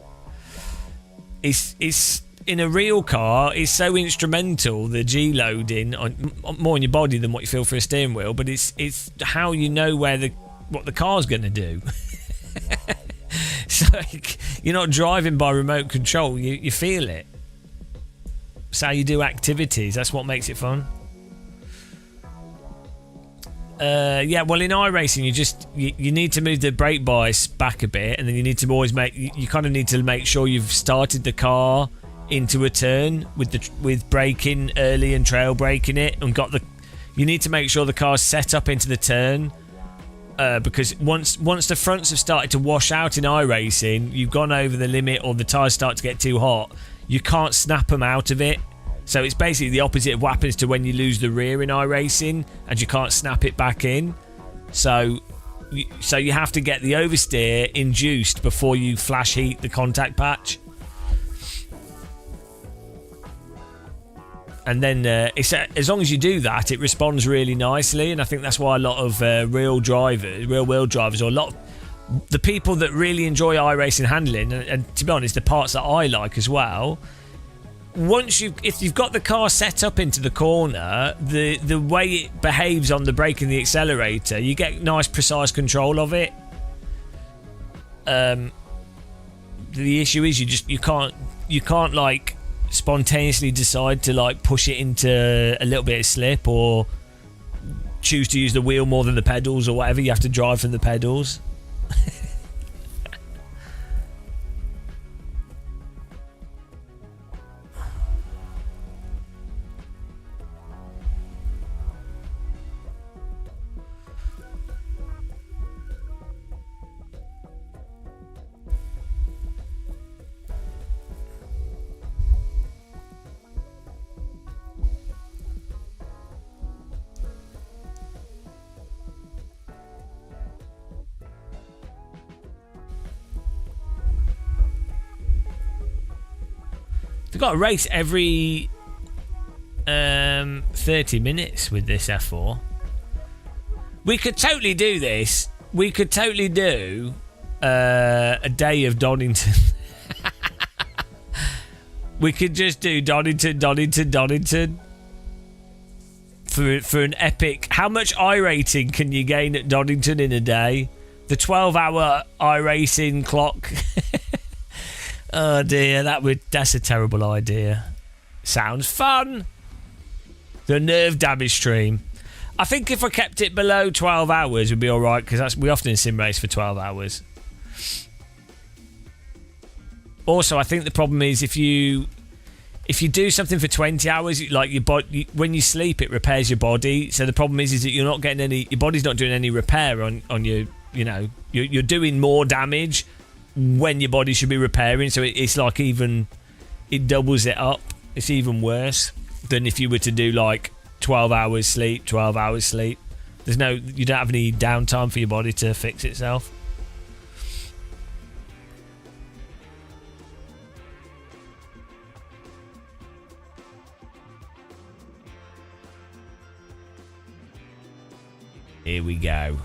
Speaker 1: it's in a real car, it's so instrumental, the G-loading, more on your body than what you feel for a steering wheel, but it's how you know what the car's going to do. It's like you're not driving by remote control. You feel it. It's how you do activities. That's what makes it fun. Yeah, well, in iRacing, you need to move the brake bias back a bit, and then you need to always you kind of need to make sure you've started the car into a turn with braking early and trail braking it, and you need to make sure the car's set up into the turn, because once the fronts have started to wash out in iRacing, you've gone over the limit, or the tyres start to get too hot, you can't snap them out of it. So it's basically the opposite of what happens to when you lose the rear in iRacing and you can't snap it back in. So you have to get the oversteer induced before you flash heat the contact patch. And then as long as you do that, it responds really nicely. And I think that's why a lot of real-world drivers, or a lot of the people that really enjoy iRacing handling, and to be honest, the parts that I like as well, if you've got the car set up into the corner, the way it behaves on the brake and the accelerator, you get nice precise control of it. The issue is you can't like spontaneously decide to like push it into a little bit of slip, or choose to use the wheel more than the pedals, or whatever. You have to drive from the pedals. They've got a race every 30 minutes with this F4. We could totally do this. We could totally do a day of Donington. We could just do Donington for an epic. How much iRating can you gain at Donington in a day? The 12-hour iRacing clock. Oh dear, that's a terrible idea. Sounds fun. The nerve damage stream. I think if I kept it below 12 hours, we'd be all right, because we often sim race for 12 hours. Also, I think the problem is if you do something for 20 hours, like when you sleep, it repairs your body. So the problem is that you're not getting your body's not doing any repair on your, you're doing more damage when your body should be repairing. So it's like it doubles it up. It's even worse than if you were to do like 12 hours sleep. You don't have any downtime for your body to fix itself. Here we go.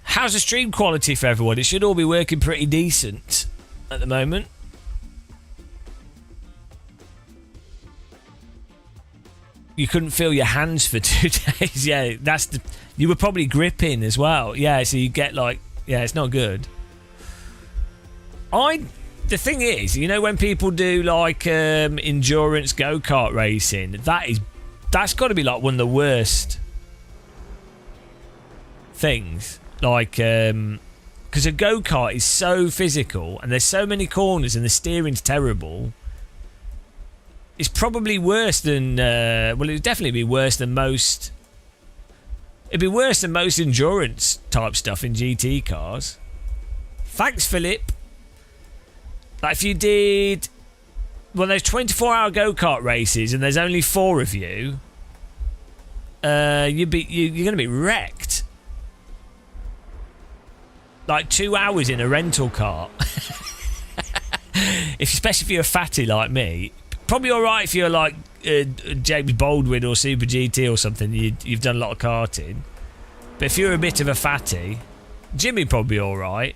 Speaker 1: How's the stream quality for everyone? It should all be working pretty decent at the moment. You couldn't feel your hands for 2 days. Yeah, you were probably gripping as well. Yeah, so you get it's not good. The thing is, when people do like endurance go-kart racing, that's got to be like one of the worst things. Like, because a go-kart is so physical and there's so many corners and the steering's terrible. It's probably worse than it would definitely be worse than most. It'd be worse than most endurance type stuff in GT cars. Thanks, Philip. Like if you did there's 24-hour go-kart races and there's only 4 of you, you're going to be wrecked. Like 2 hours in a rental car. Especially if you're a fatty like me. Probably alright if you're like James Baldwin or Super GT or something. You've done a lot of karting. But if you're a bit of a fatty, Jimmy probably alright.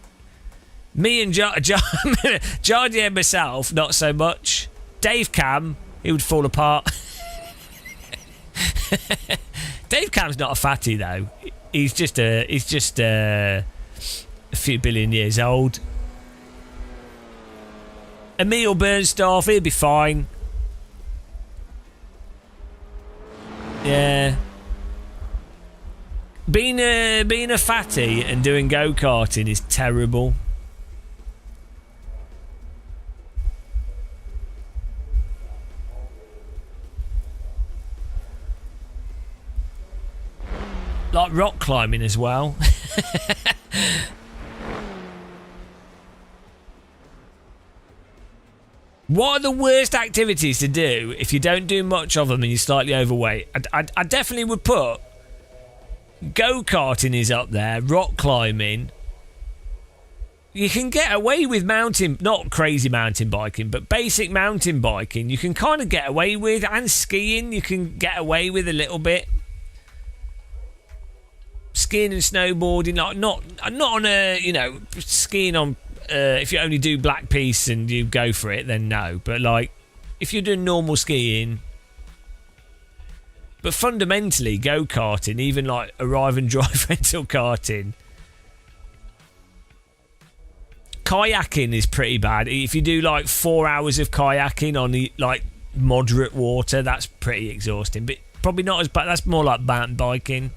Speaker 1: Me and Jardy and myself, not so much. Dave Cam, he would fall apart. Dave Cam's not a fatty though. He's just a few billion years old. Emil Bernstoff, he'll be fine. Yeah. Being a fatty and doing go-karting is terrible. Like rock climbing as well. What are the worst activities to do if you don't do much of them and you're slightly overweight? I definitely would put go-karting is up there, rock climbing. You can get away with not crazy mountain biking, but basic mountain biking you can kind of get away with, and skiing you can get away with a little bit. Skiing and snowboarding, like not on a, skiing on, if you only do black piece and you go for it, then no. But like, if you're doing normal skiing, but fundamentally go-karting, even like arrive and drive rental karting. Kayaking is pretty bad. If you do like 4 hours of kayaking on the like moderate water, that's pretty exhausting. But probably not as bad. That's more like mountain biking.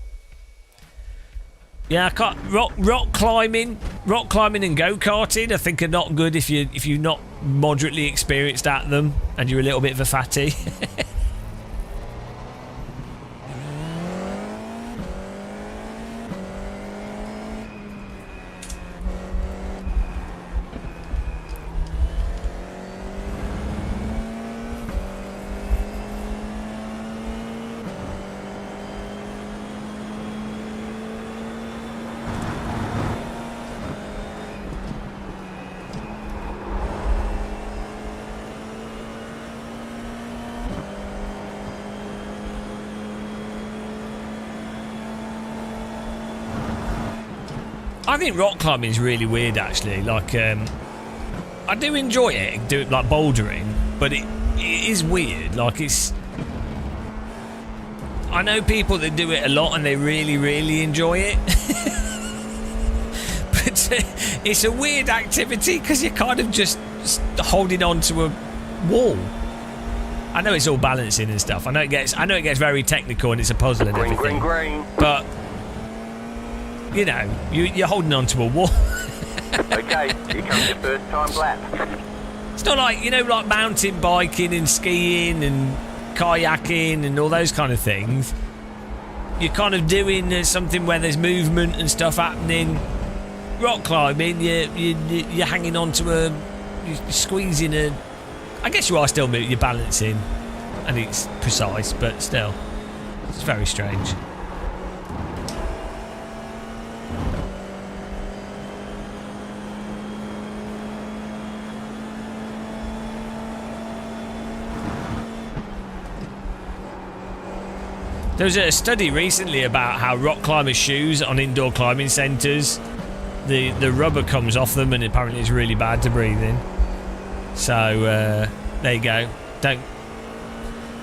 Speaker 1: Yeah, I can't, rock climbing and go-karting I think are not good if you're not moderately experienced at them and you're a little bit of a fatty. I think rock climbing is really weird, actually. Like, I do enjoy it, do it like bouldering, but it is weird. Like, I know people that do it a lot and they really, really enjoy it. But it's a weird activity because you're kind of just holding on to a wall. I know it's all balancing and stuff. I know it gets very technical and it's a puzzle and everything.
Speaker 4: Green.
Speaker 1: But you're holding on to a wall.
Speaker 4: Okay, here comes your first time lap.
Speaker 1: It's not like, like mountain biking and skiing and kayaking and all those kind of things. You're kind of doing something where there's movement and stuff happening. Rock climbing, you're hanging on to you're squeezing I guess you are still you're balancing and it's precise, but still, it's very strange. There was a study recently about how rock climbers' shoes on indoor climbing centres, the rubber comes off them and apparently it's really bad to breathe in. So there you go.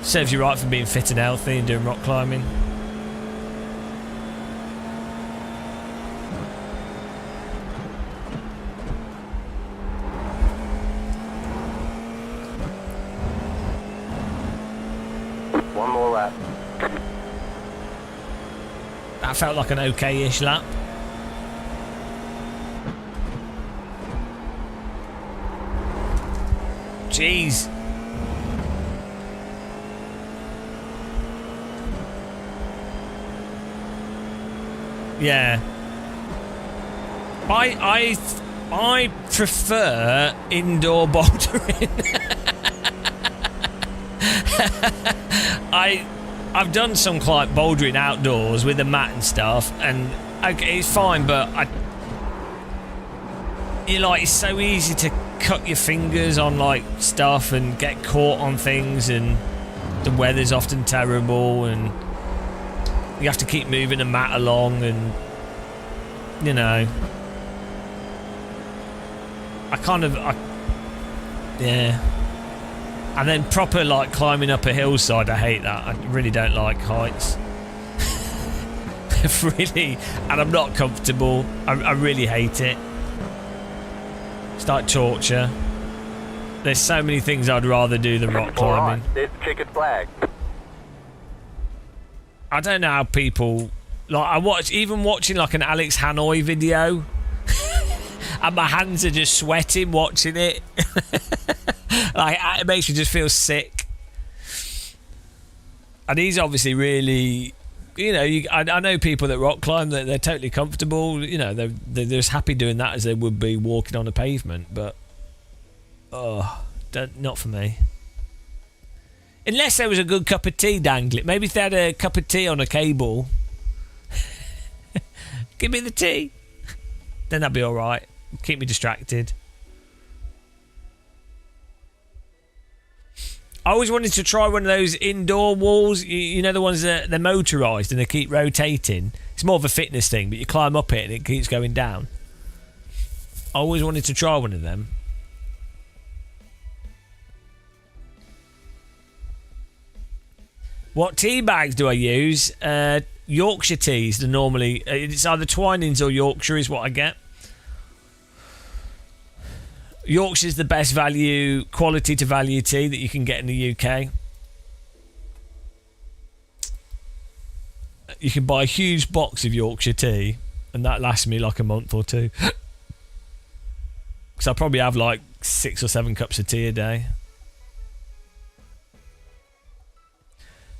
Speaker 1: Serves you right for being fit and healthy and doing rock climbing.
Speaker 4: One more lap.
Speaker 1: That felt like an okay-ish lap. Jeez. Yeah. I prefer indoor bouldering. I've done some like bouldering outdoors with a mat and stuff, and okay, it's fine, but it's so easy to cut your fingers on like stuff and get caught on things, and the weather's often terrible, and you have to keep moving a mat along, and yeah. And then proper like climbing up a hillside, I hate that. I really don't like heights. really, and I'm not comfortable. I really hate it. It's like torture. There's so many things I'd rather do than rock climbing.
Speaker 4: Alright, there's the checkered flag.
Speaker 1: I don't know how people like. Watching like an Alex Hanoi video, and my hands are just sweating watching it. Like it makes you just feel sick. And he's obviously really, you know, I know people that rock climb that they're totally comfortable. You know, they're as happy doing that as they would be walking on a pavement. But not for me. Unless there was a good cup of tea dangling. Maybe if they had a cup of tea on a cable. Give me the tea. Then that'd be alright. Keep me distracted. I always wanted to try one of those indoor walls. You know, the ones that they're motorised and they keep rotating. It's more of a fitness thing, but you climb up it and it keeps going down. I always wanted to try one of them. What tea bags do I use? Yorkshire teas. They're normally it's either Twinings or Yorkshire is what I get. Yorkshire's the best value, quality to value tea that you can get in the UK. You can buy a huge box of Yorkshire tea, and that lasts me like a month or two. Because I probably have like 6 or 7 cups of tea a day.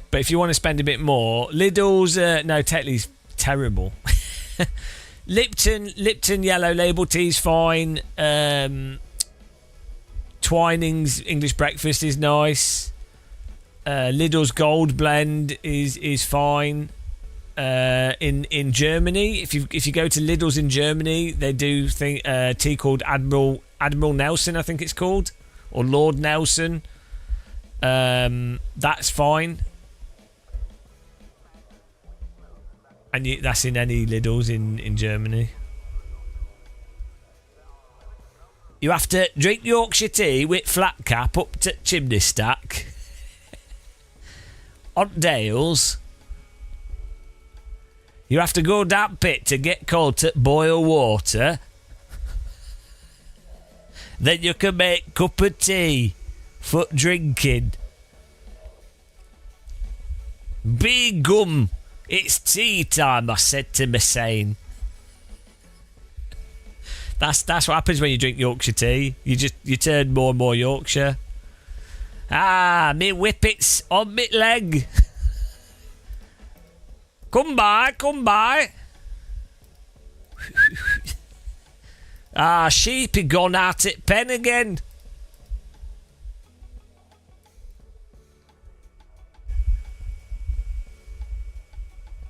Speaker 1: But if you want to spend a bit more, Lidl's no, Tetley's terrible. Lipton yellow label tea's fine. Twinings English breakfast is nice. Lidl's gold blend is fine. In Germany, if you go to Lidl's in Germany, they do tea called Admiral Nelson, I think it's called, or Lord Nelson. That's fine. And that's in any Lidl's in Germany. You have to drink Yorkshire tea with flat cap up to chimney stack. On Dales. You have to go down pit to get cold to boil water. Then you can make cup of tea for drinking. Be gum. It's tea time, I said to my saying. That's what happens when you drink Yorkshire tea. You turn more and more Yorkshire. Me whippets on me leg. Come by. Sheepy gone at it pen again.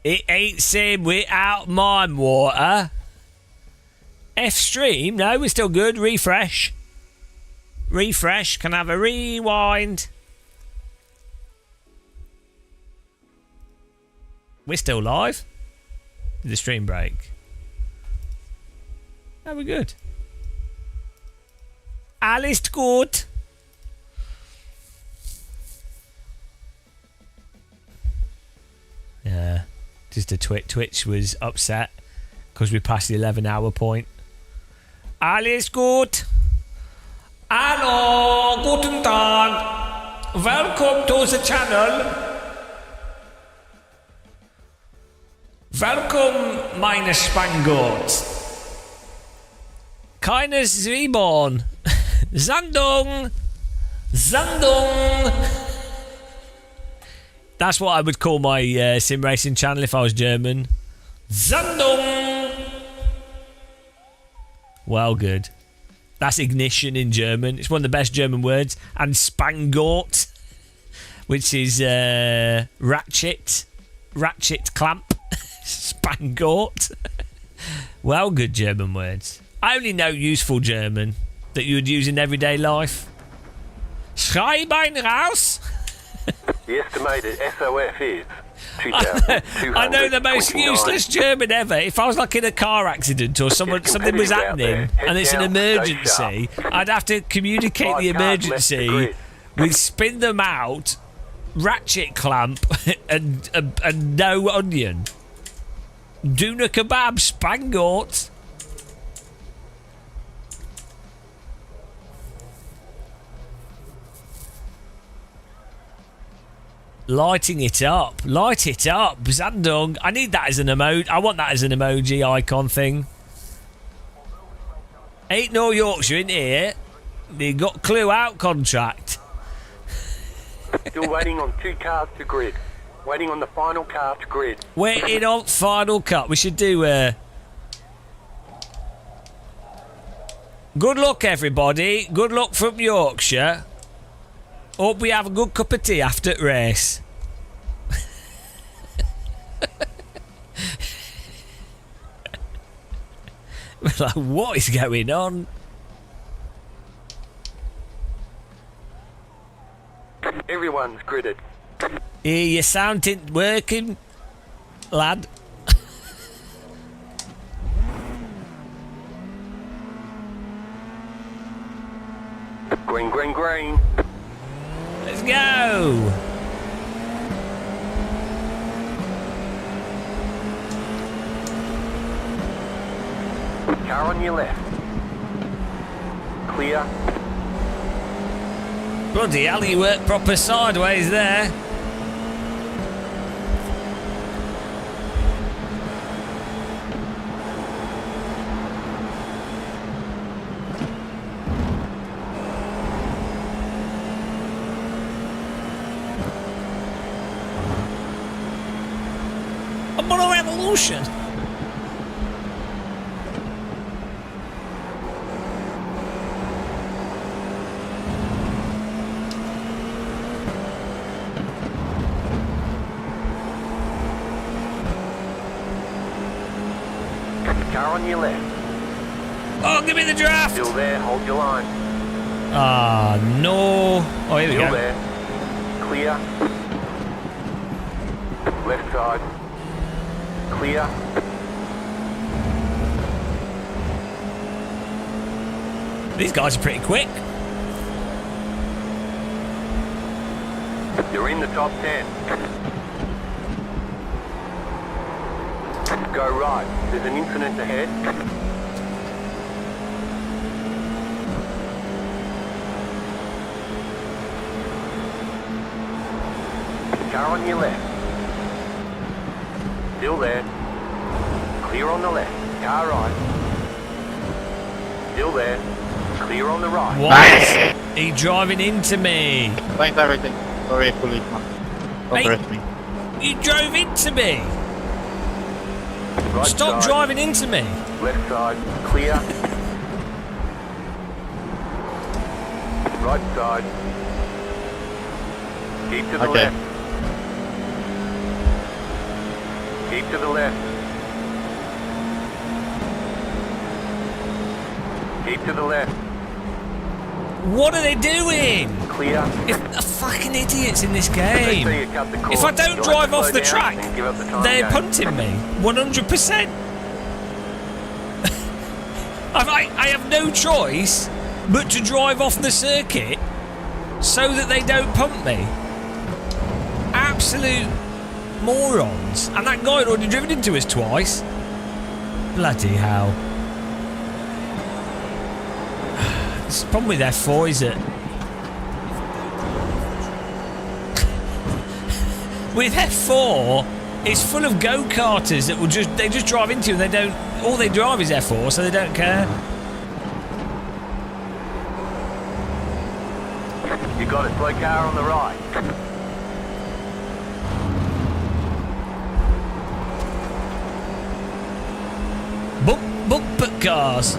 Speaker 1: It ain't same without mine water. F stream? No, we're still good. Refresh. Can I have a rewind? We're still live. Did the stream break? Oh, we're good. Alles gut. Yeah. Just a Twitch was upset because we passed the 11-hour point. Alles gut. Hallo, guten Tag. Welcome to the channel. Welcome, meine Spangot. Keines Reborn. Sandung. That's what I would call my sim racing channel if I was German. Sandung. Well, good. That's ignition in German. It's one of the best German words. And Spangort, which is ratchet clamp. Spangort. Well, good German words. I only know useful German that you would use in everyday life. Schreibein raus.
Speaker 4: The estimated SOF is 2,229.
Speaker 1: I know the most useless German ever. If I was like in a car accident or something was happening and it's an emergency, I'd have to communicate the emergency with spin them out, ratchet clamp, and no onion. Doona kebab, Spangort. Lighting it up. Light it up. Zandung. I need that as an emoji. I want that as an emoji icon thing. Ain't no Yorkshire in here. They got Clue out contract.
Speaker 4: Still waiting on 2 cars to grid. Waiting on the final car to grid.
Speaker 1: Waiting on final cut. We should do good luck, everybody. Good luck from Yorkshire. Hope we have a good cup of tea after the race. We're like, what is going on?
Speaker 4: Everyone's gridded.
Speaker 1: Here, your sound ain't working, lad.
Speaker 4: Green, green, green.
Speaker 1: Let's go.
Speaker 4: Car on your left. Clear.
Speaker 1: Bloody hell, you work proper sideways there. I'm on a revolution.
Speaker 4: Car on your left.
Speaker 1: Oh, give me the draft.
Speaker 4: Still there, hold your line.
Speaker 1: Ah, no. Oh, here we
Speaker 4: Still
Speaker 1: go.
Speaker 4: there. Clear. Left side. Clear.
Speaker 1: These guys are pretty quick.
Speaker 4: You're in the top 10. Go right. There's an incident ahead. Car on your left. Still there. Clear on the left. Car right. Still there. Clear on the right.
Speaker 1: What? He driving into me.
Speaker 17: Thanks, iRating. Sorry, policeman. Don't
Speaker 1: Hey.
Speaker 17: arrest me.
Speaker 1: You drove into me.
Speaker 4: Right
Speaker 1: Stop
Speaker 4: side.
Speaker 1: driving into me.
Speaker 4: Left side. Clear. Right side. Keep to the
Speaker 17: Okay.
Speaker 4: left. Keep to the left. Keep to the left.
Speaker 1: What are they doing?
Speaker 4: Clear.
Speaker 1: If fucking idiots in this
Speaker 4: They
Speaker 1: game.
Speaker 4: say you cut the course.
Speaker 1: If I don't
Speaker 4: You'll
Speaker 1: drive
Speaker 4: have to
Speaker 1: off
Speaker 4: slow
Speaker 1: the
Speaker 4: down
Speaker 1: track,
Speaker 4: and give up the time
Speaker 1: they're
Speaker 4: game.
Speaker 1: punting me. 100%. I have no choice but to drive off the circuit so that they don't pump me. Absolute morons. And that guy had already driven into us twice. Bloody hell. It's the problem with F4 is that with F4 it's full of go-karters that will just drive into you and they don't, all they drive is F4 so they don't care.
Speaker 4: You got a slow car on the right.
Speaker 1: Bump cars.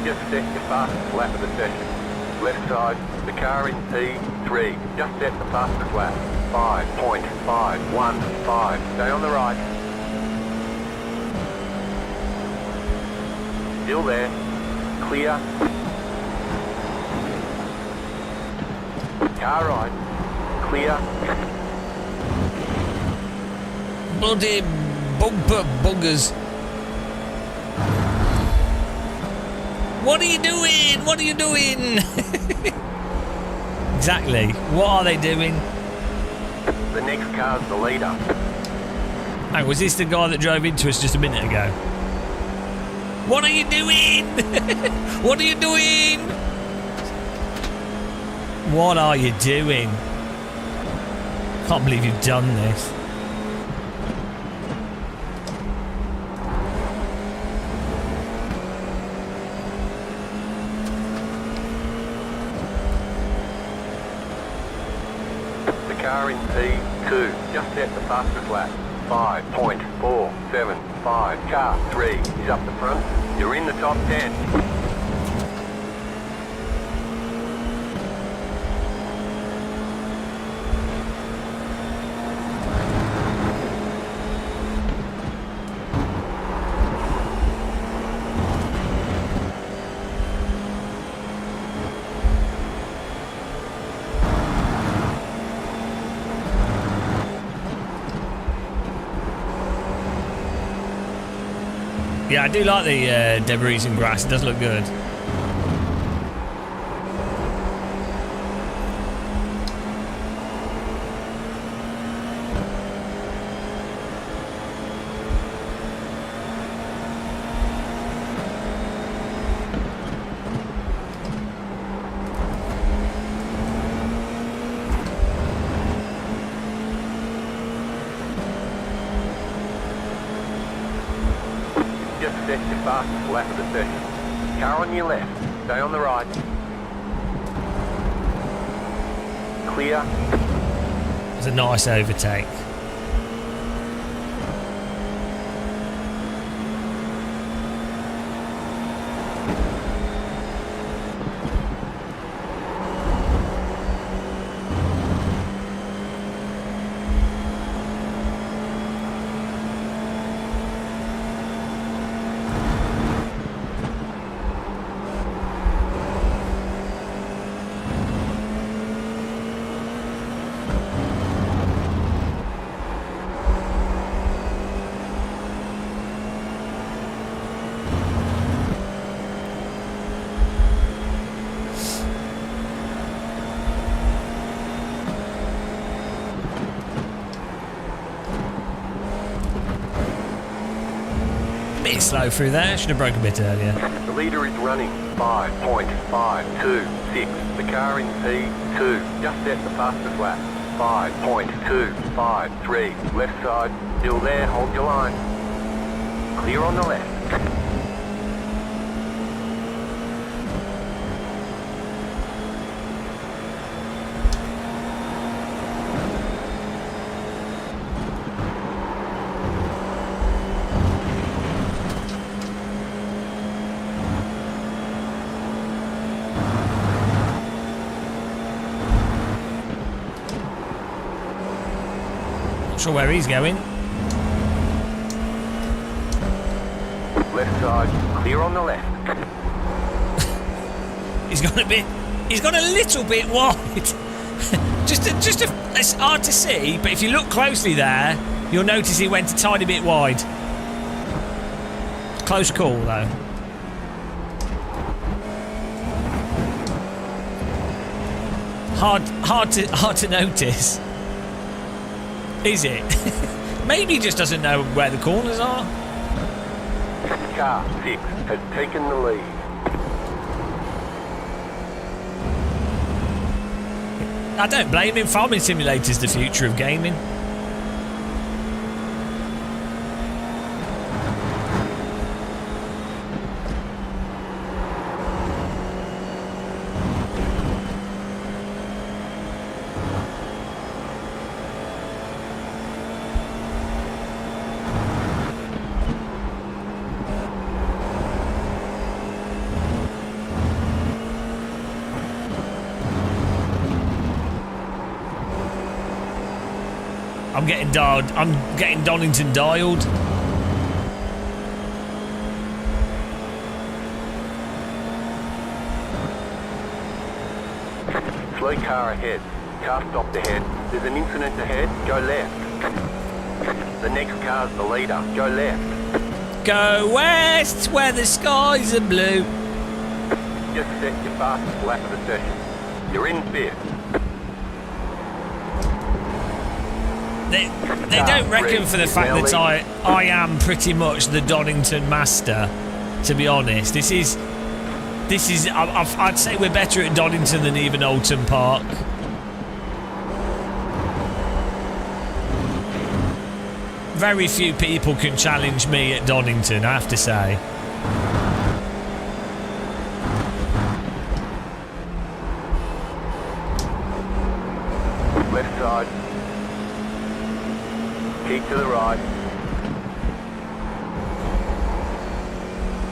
Speaker 4: Just set your fastest lap of the session. Left side, the car in P3. Just set the fastest lap. 5.515. Stay on the right. Still there. Clear. Car right. Clear.
Speaker 1: Bloody bumper buggers. What are you doing? What are you doing? Exactly. What are they doing?
Speaker 4: The next car's the leader.
Speaker 1: Hey, was this the guy that drove into us just a minute ago? What are you doing? What are you doing? What are you doing? Can't believe you've done this.
Speaker 4: The car in P2 just set the fastest lap. 5.475. Car 3 is up the front. You're in the top 10.
Speaker 1: Yeah, I do like the debris and grass. It does look good.
Speaker 4: Just set your fastest lap of the session. Car on your left. Stay on the right. Clear.
Speaker 1: It's a nice overtake. Bit slow through there. Should have broke a bit earlier.
Speaker 4: The leader is running 5.526. The car in P2 just set the fastest lap. 5.253. Left side, still there, hold your line. Clear on the left.
Speaker 1: Not sure where he's going.
Speaker 4: Left side, clear on the left.
Speaker 1: He's gone a bit. He's gone a little bit wide. It's hard to see, but if you look closely there, you'll notice he went a tiny bit wide. Close call though. Hard to notice. Is it? Maybe he just doesn't know where the corners are.
Speaker 4: Car 6 has taken the lead.
Speaker 1: I don't blame him. Farming Simulator's the future of gaming. I'm getting dialed. I'm getting Donington dialed.
Speaker 4: Slow car ahead. Car stopped ahead. There's an incident ahead. Go left. The next car's the leader. Go left.
Speaker 1: Go west, where the skies are blue.
Speaker 4: Just set your fastest lap of the session. You're in fifth.
Speaker 1: They don't reckon for the fact that I am pretty much the Donington master, to be honest. This is I'd say we're better at Donington than even Oulton Park. Very few people can challenge me at Donington, I have to say.
Speaker 4: Left side. Keep to the right.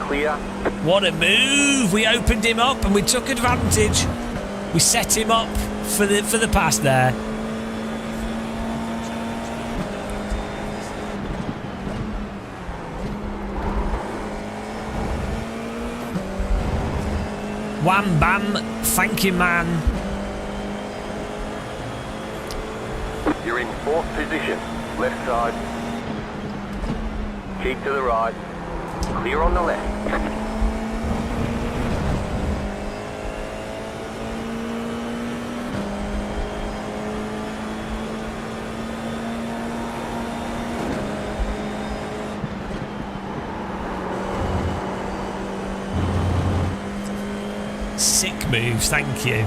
Speaker 4: Clear.
Speaker 1: What a move! We opened him up and we took advantage. We set him up for the pass there. Wham bam, thank you, man.
Speaker 4: You're in fourth position. Left side. Keep to the right. Clear on the left.
Speaker 1: Sick moves, thank you.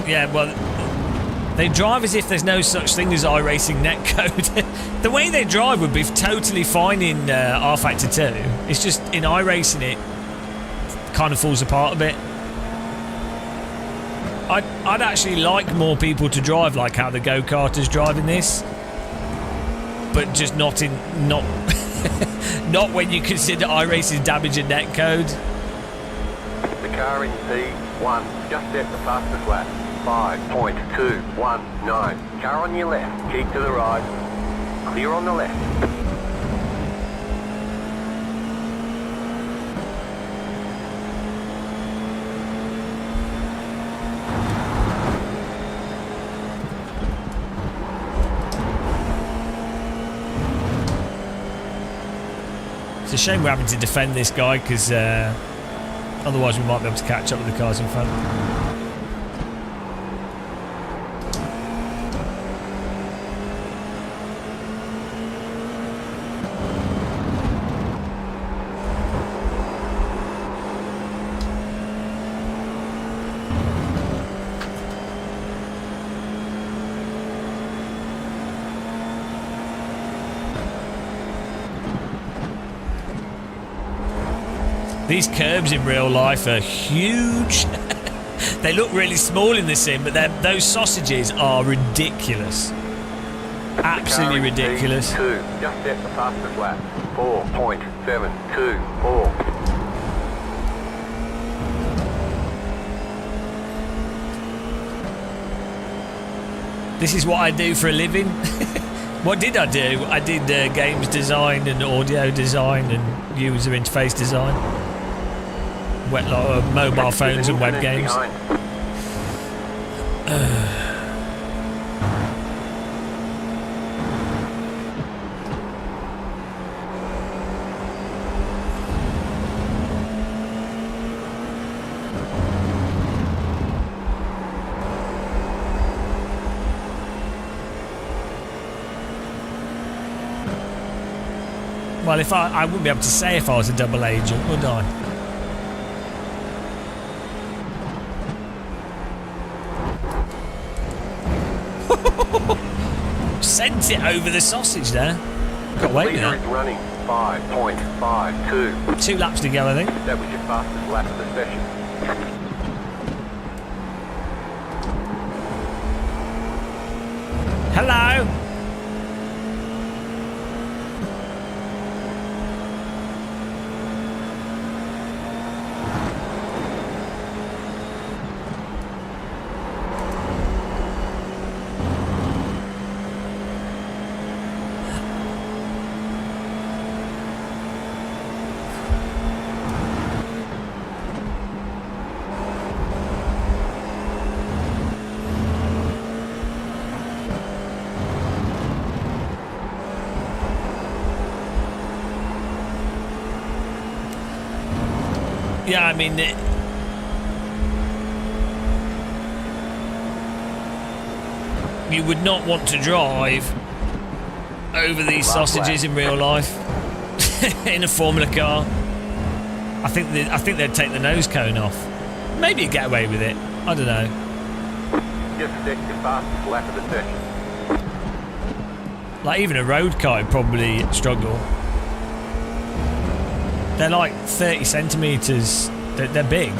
Speaker 1: Yeah, well, they drive as if there's no such thing as iRacing netcode. The way they drive would be totally fine in R Factor 2. It's just in iRacing it kind of falls apart a bit. I'd actually like more people to drive like how the go-karters drive in this, but just not not when you consider iRacing damage and netcode.
Speaker 4: The car in P1 just set the fastest lap. 5.219. Car on your left. Keep to the right. Clear on the left.
Speaker 1: It's a shame we're having to defend this guy because otherwise we might be able to catch up with the cars in front. These curbs in real life are huge. They look really small in the sim, but those sausages are ridiculous. Absolutely ridiculous.
Speaker 4: Just set the fastest lap. 4.724.
Speaker 1: This is what I do for a living. What did I do? I did games design and audio design and user interface design. Mobile phones and web games. Well, if I wouldn't be able to say if I was a double agent, would I? Sent it over the sausage there. Got away with that.
Speaker 4: Running 5.52.
Speaker 1: 2 laps to go, I think.
Speaker 4: That was your fastest lap of the session.
Speaker 1: Hello. Yeah, I mean, you would not want to drive over these sausages in real life in a Formula car. I think they'd take the nose cone off. Maybe you'd get away with it. I don't know.
Speaker 4: Just stick to fastest lap of the session.
Speaker 1: Like even a road car would probably struggle. They're like 30 centimetres. They're big.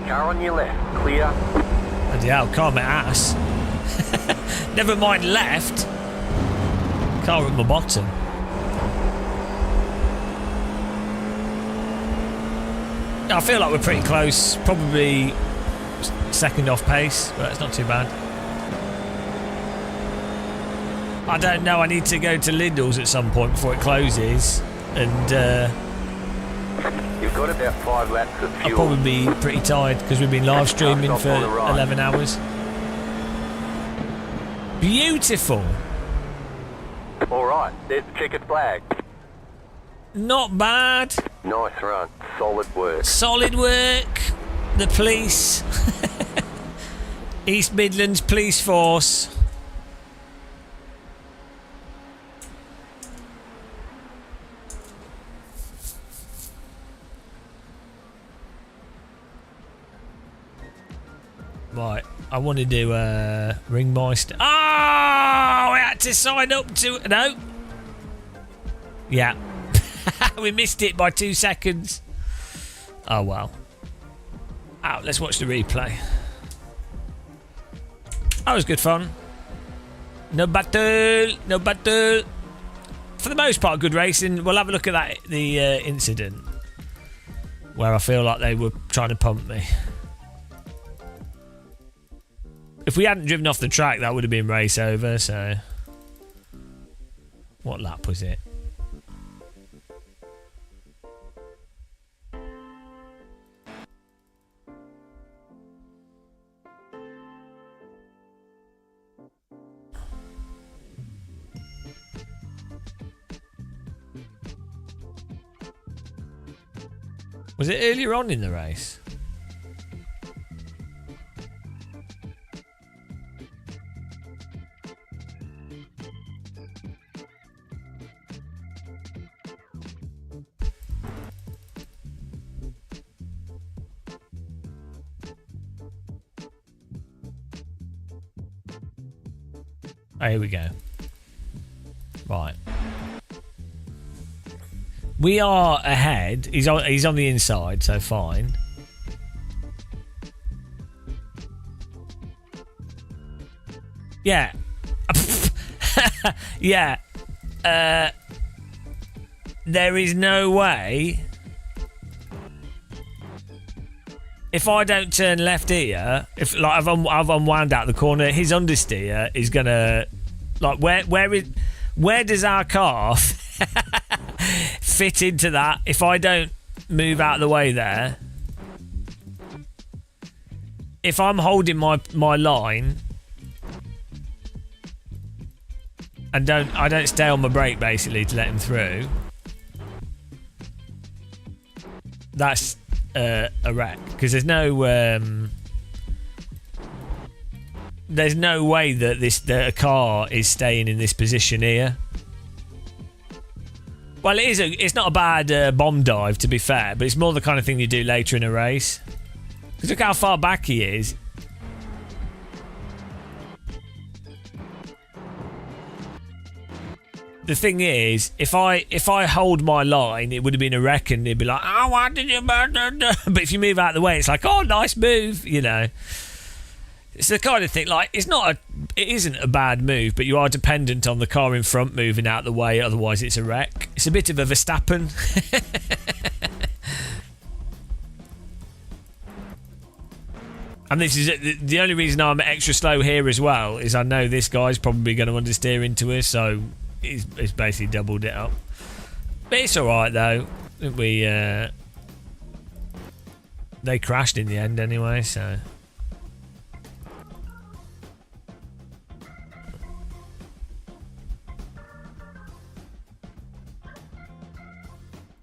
Speaker 4: Car on your left, clear.
Speaker 1: Bloody hell, car my ass. Never mind left. Car at my bottom. I feel like we're pretty close. Probably second off pace, but that's not too bad. I don't know. I need to go to Lidl's at some point before it closes, and
Speaker 4: You've got about 5 laps of
Speaker 1: I'll
Speaker 4: fuel.
Speaker 1: probably be pretty tired because we've been live streaming for 11 hours. Beautiful.
Speaker 4: Alright, there's the checkered flag.
Speaker 1: Not bad.
Speaker 4: Nice run. Solid work.
Speaker 1: Solid work. The police. East Midlands Police Force. Right, I want to do Ringmeister. Oh, I had to sign up to... No. Yeah. We missed it by 2 seconds. Oh, well. Oh, let's watch the replay. That was good fun. No battle. No battle. For the most part, good racing. We'll have a look at that, the incident where I feel like they were trying to pump me. If we hadn't driven off the track, that would have been race over, so... What lap was it? Was it earlier on in the race? Oh, here we go. Right. We are ahead. He's on the inside, so fine. Yeah. Yeah. There is no way. If I don't turn left here, if like I've unwound out the corner, his understeer is gonna like where does our car fit into that? If I don't move out of the way there, if I'm holding my line and I don't stay on my brake basically to let him through, that's a wreck, because there's no way that a car is staying in this position here. Well, it's not a bad bomb dive, to be fair, but it's more the kind of thing you do later in a race. Because look how far back he is. The thing is, if I hold my line, it would have been a wreck, and it'd be like, oh, why did you... But if you move out of the way, it's like, oh, nice move, you know. It's the kind of thing, like, it isn't a bad move, but you are dependent on the car in front moving out of the way, otherwise it's a wreck. It's a bit of a Verstappen. And this is the only reason I'm extra slow here as well, is I know this guy's probably going to understeer into us, so he's basically doubled it up. But it's alright though. They crashed in the end anyway, so.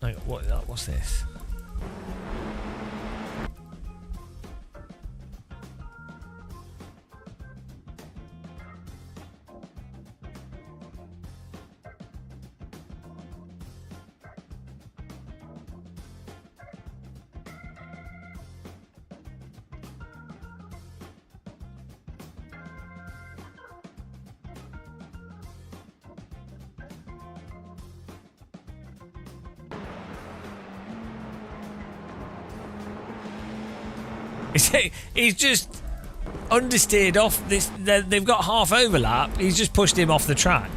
Speaker 1: Like, what's this? He's just understeered off this. They've got half overlap. He's just pushed him off the track.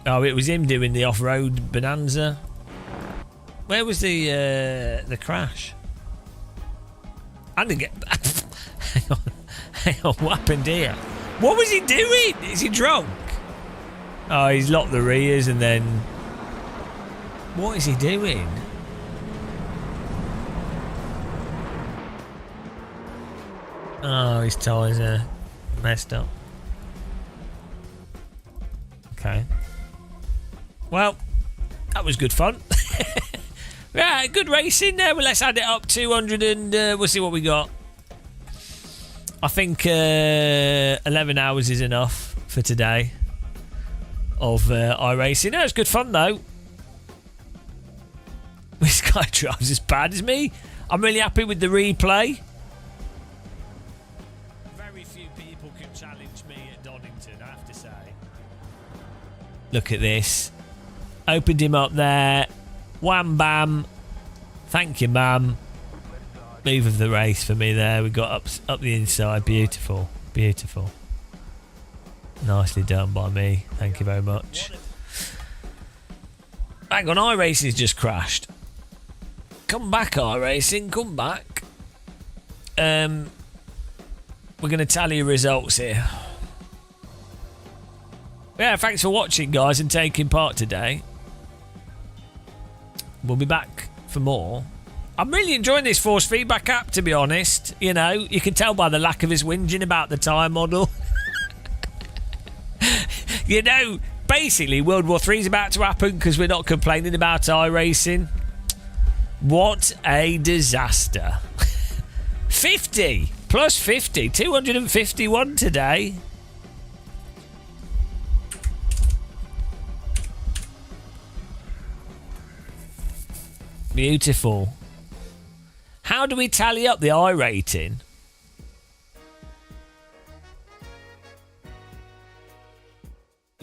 Speaker 1: Oh, it was him doing the off-road bonanza. Where was the crash? I didn't get. Hang on, what happened here? What was he doing? Is he drunk? Oh, he's locked the rears and then. What is he doing? Oh, his tyres are messed up. Okay. Well, that was good fun. Yeah, good racing there. Well, let's add it up. 200 and we'll see what we got. I think 11 hours is enough for today of iRacing. No, it's good fun though. This guy drives as bad as me. I'm really happy with the replay. Look at this. Opened him up there. Wham bam. Thank you, ma'am. Move of the race for me there. We got up the inside. Beautiful. Beautiful. Nicely done by me. Thank you very much. Hang on, iRacing's just crashed. Come back, iRacing. Come back. We're going to tally your results here. Yeah, thanks for watching, guys, and taking part today. We'll be back for more. I'm really enjoying this force feedback app, to be honest. You know, you can tell by the lack of his whinging about the tyre model. You know, basically, World War III is about to happen because we're not complaining about iRacing. What a disaster. 50 plus 50. 251 today. Beautiful. How do we tally up the iRating?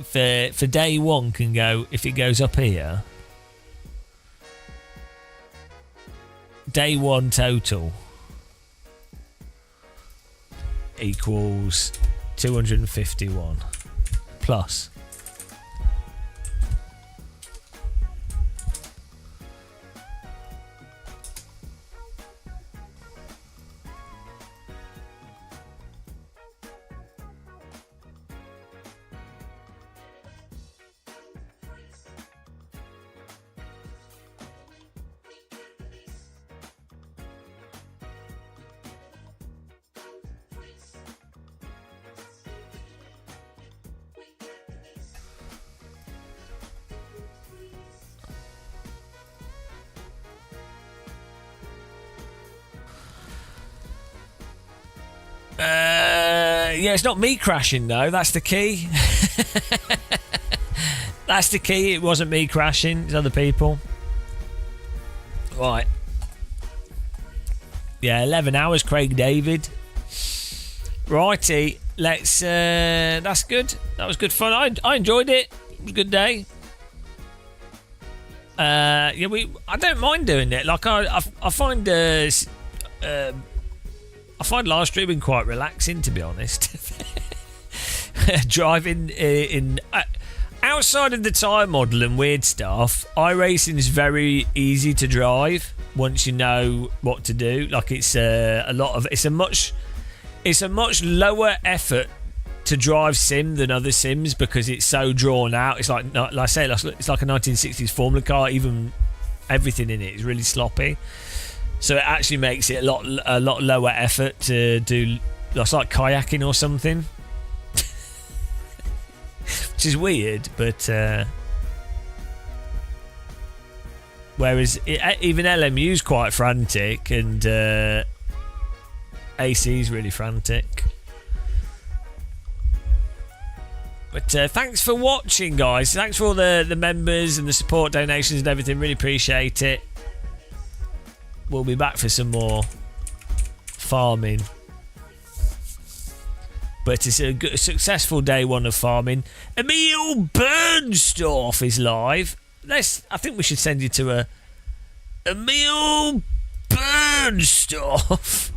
Speaker 1: For day one can go, if it goes up here. Day one total equals 251 plus. Yeah, it's not me crashing though. That's the key. That's the key. It wasn't me crashing. It's other people. Right. Yeah, 11 hours, Craig David. Righty. Let's. That's good. That was good fun. I enjoyed it. It was a good day. Yeah, I don't mind doing it. Like I find I find live streaming quite relaxing, to be honest. Driving in outside of the tyre model and weird stuff, iRacing is very easy to drive once you know what to do. Like it's a much lower effort to drive sim than other sims because it's so drawn out. It's like I say, it's like a 1960s Formula car. Even everything in it is really sloppy. So it actually makes it a lot lower effort to do. It's like kayaking or something, which is weird. But whereas even LMU's quite frantic and AC's really frantic. But thanks for watching, guys. Thanks for all the members and the support donations and everything. Really appreciate it. We'll be back for some more farming. But it's a successful day one of farming. Emil Bernstorff is live. I think we should send you to a Emil Bernstorff.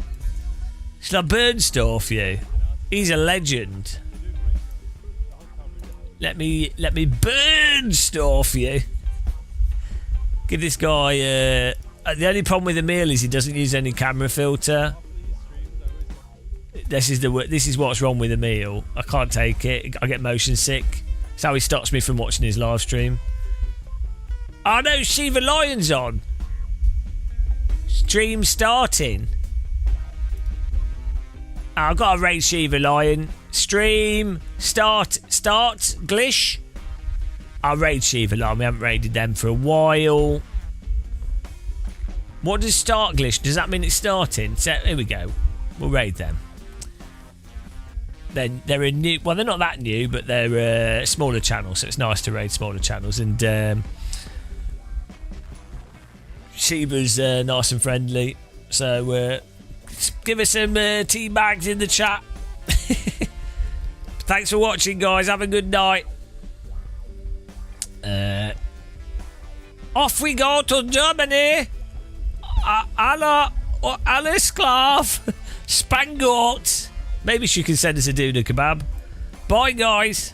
Speaker 1: It's like Bernstorff, you. He's a legend. Let me Bernstorff you. Give this guy. The only problem with Emil is he doesn't use any camera filter. This is what's wrong with Emil. I can't take it. I get motion sick. It's how he stops me from watching his live stream. Oh no, Shiva Lion's on. Stream starting. I've got to raid Shiva Lion. Stream start Glish. I'll raid Shiva Lion. We haven't raided them for a while. What does start Glish? Does that mean it's starting? So here we go. We'll raid them. Then they're a new. Well, they're not that new, but they're a smaller channel, so it's nice to raid smaller channels. And Shiva's nice and friendly, so give us some tea bags in the chat. Thanks for watching, guys. Have a good night. Off we go to Germany. Alles klar. Spangot. Maybe she can send us a doona kebab. Bye, guys.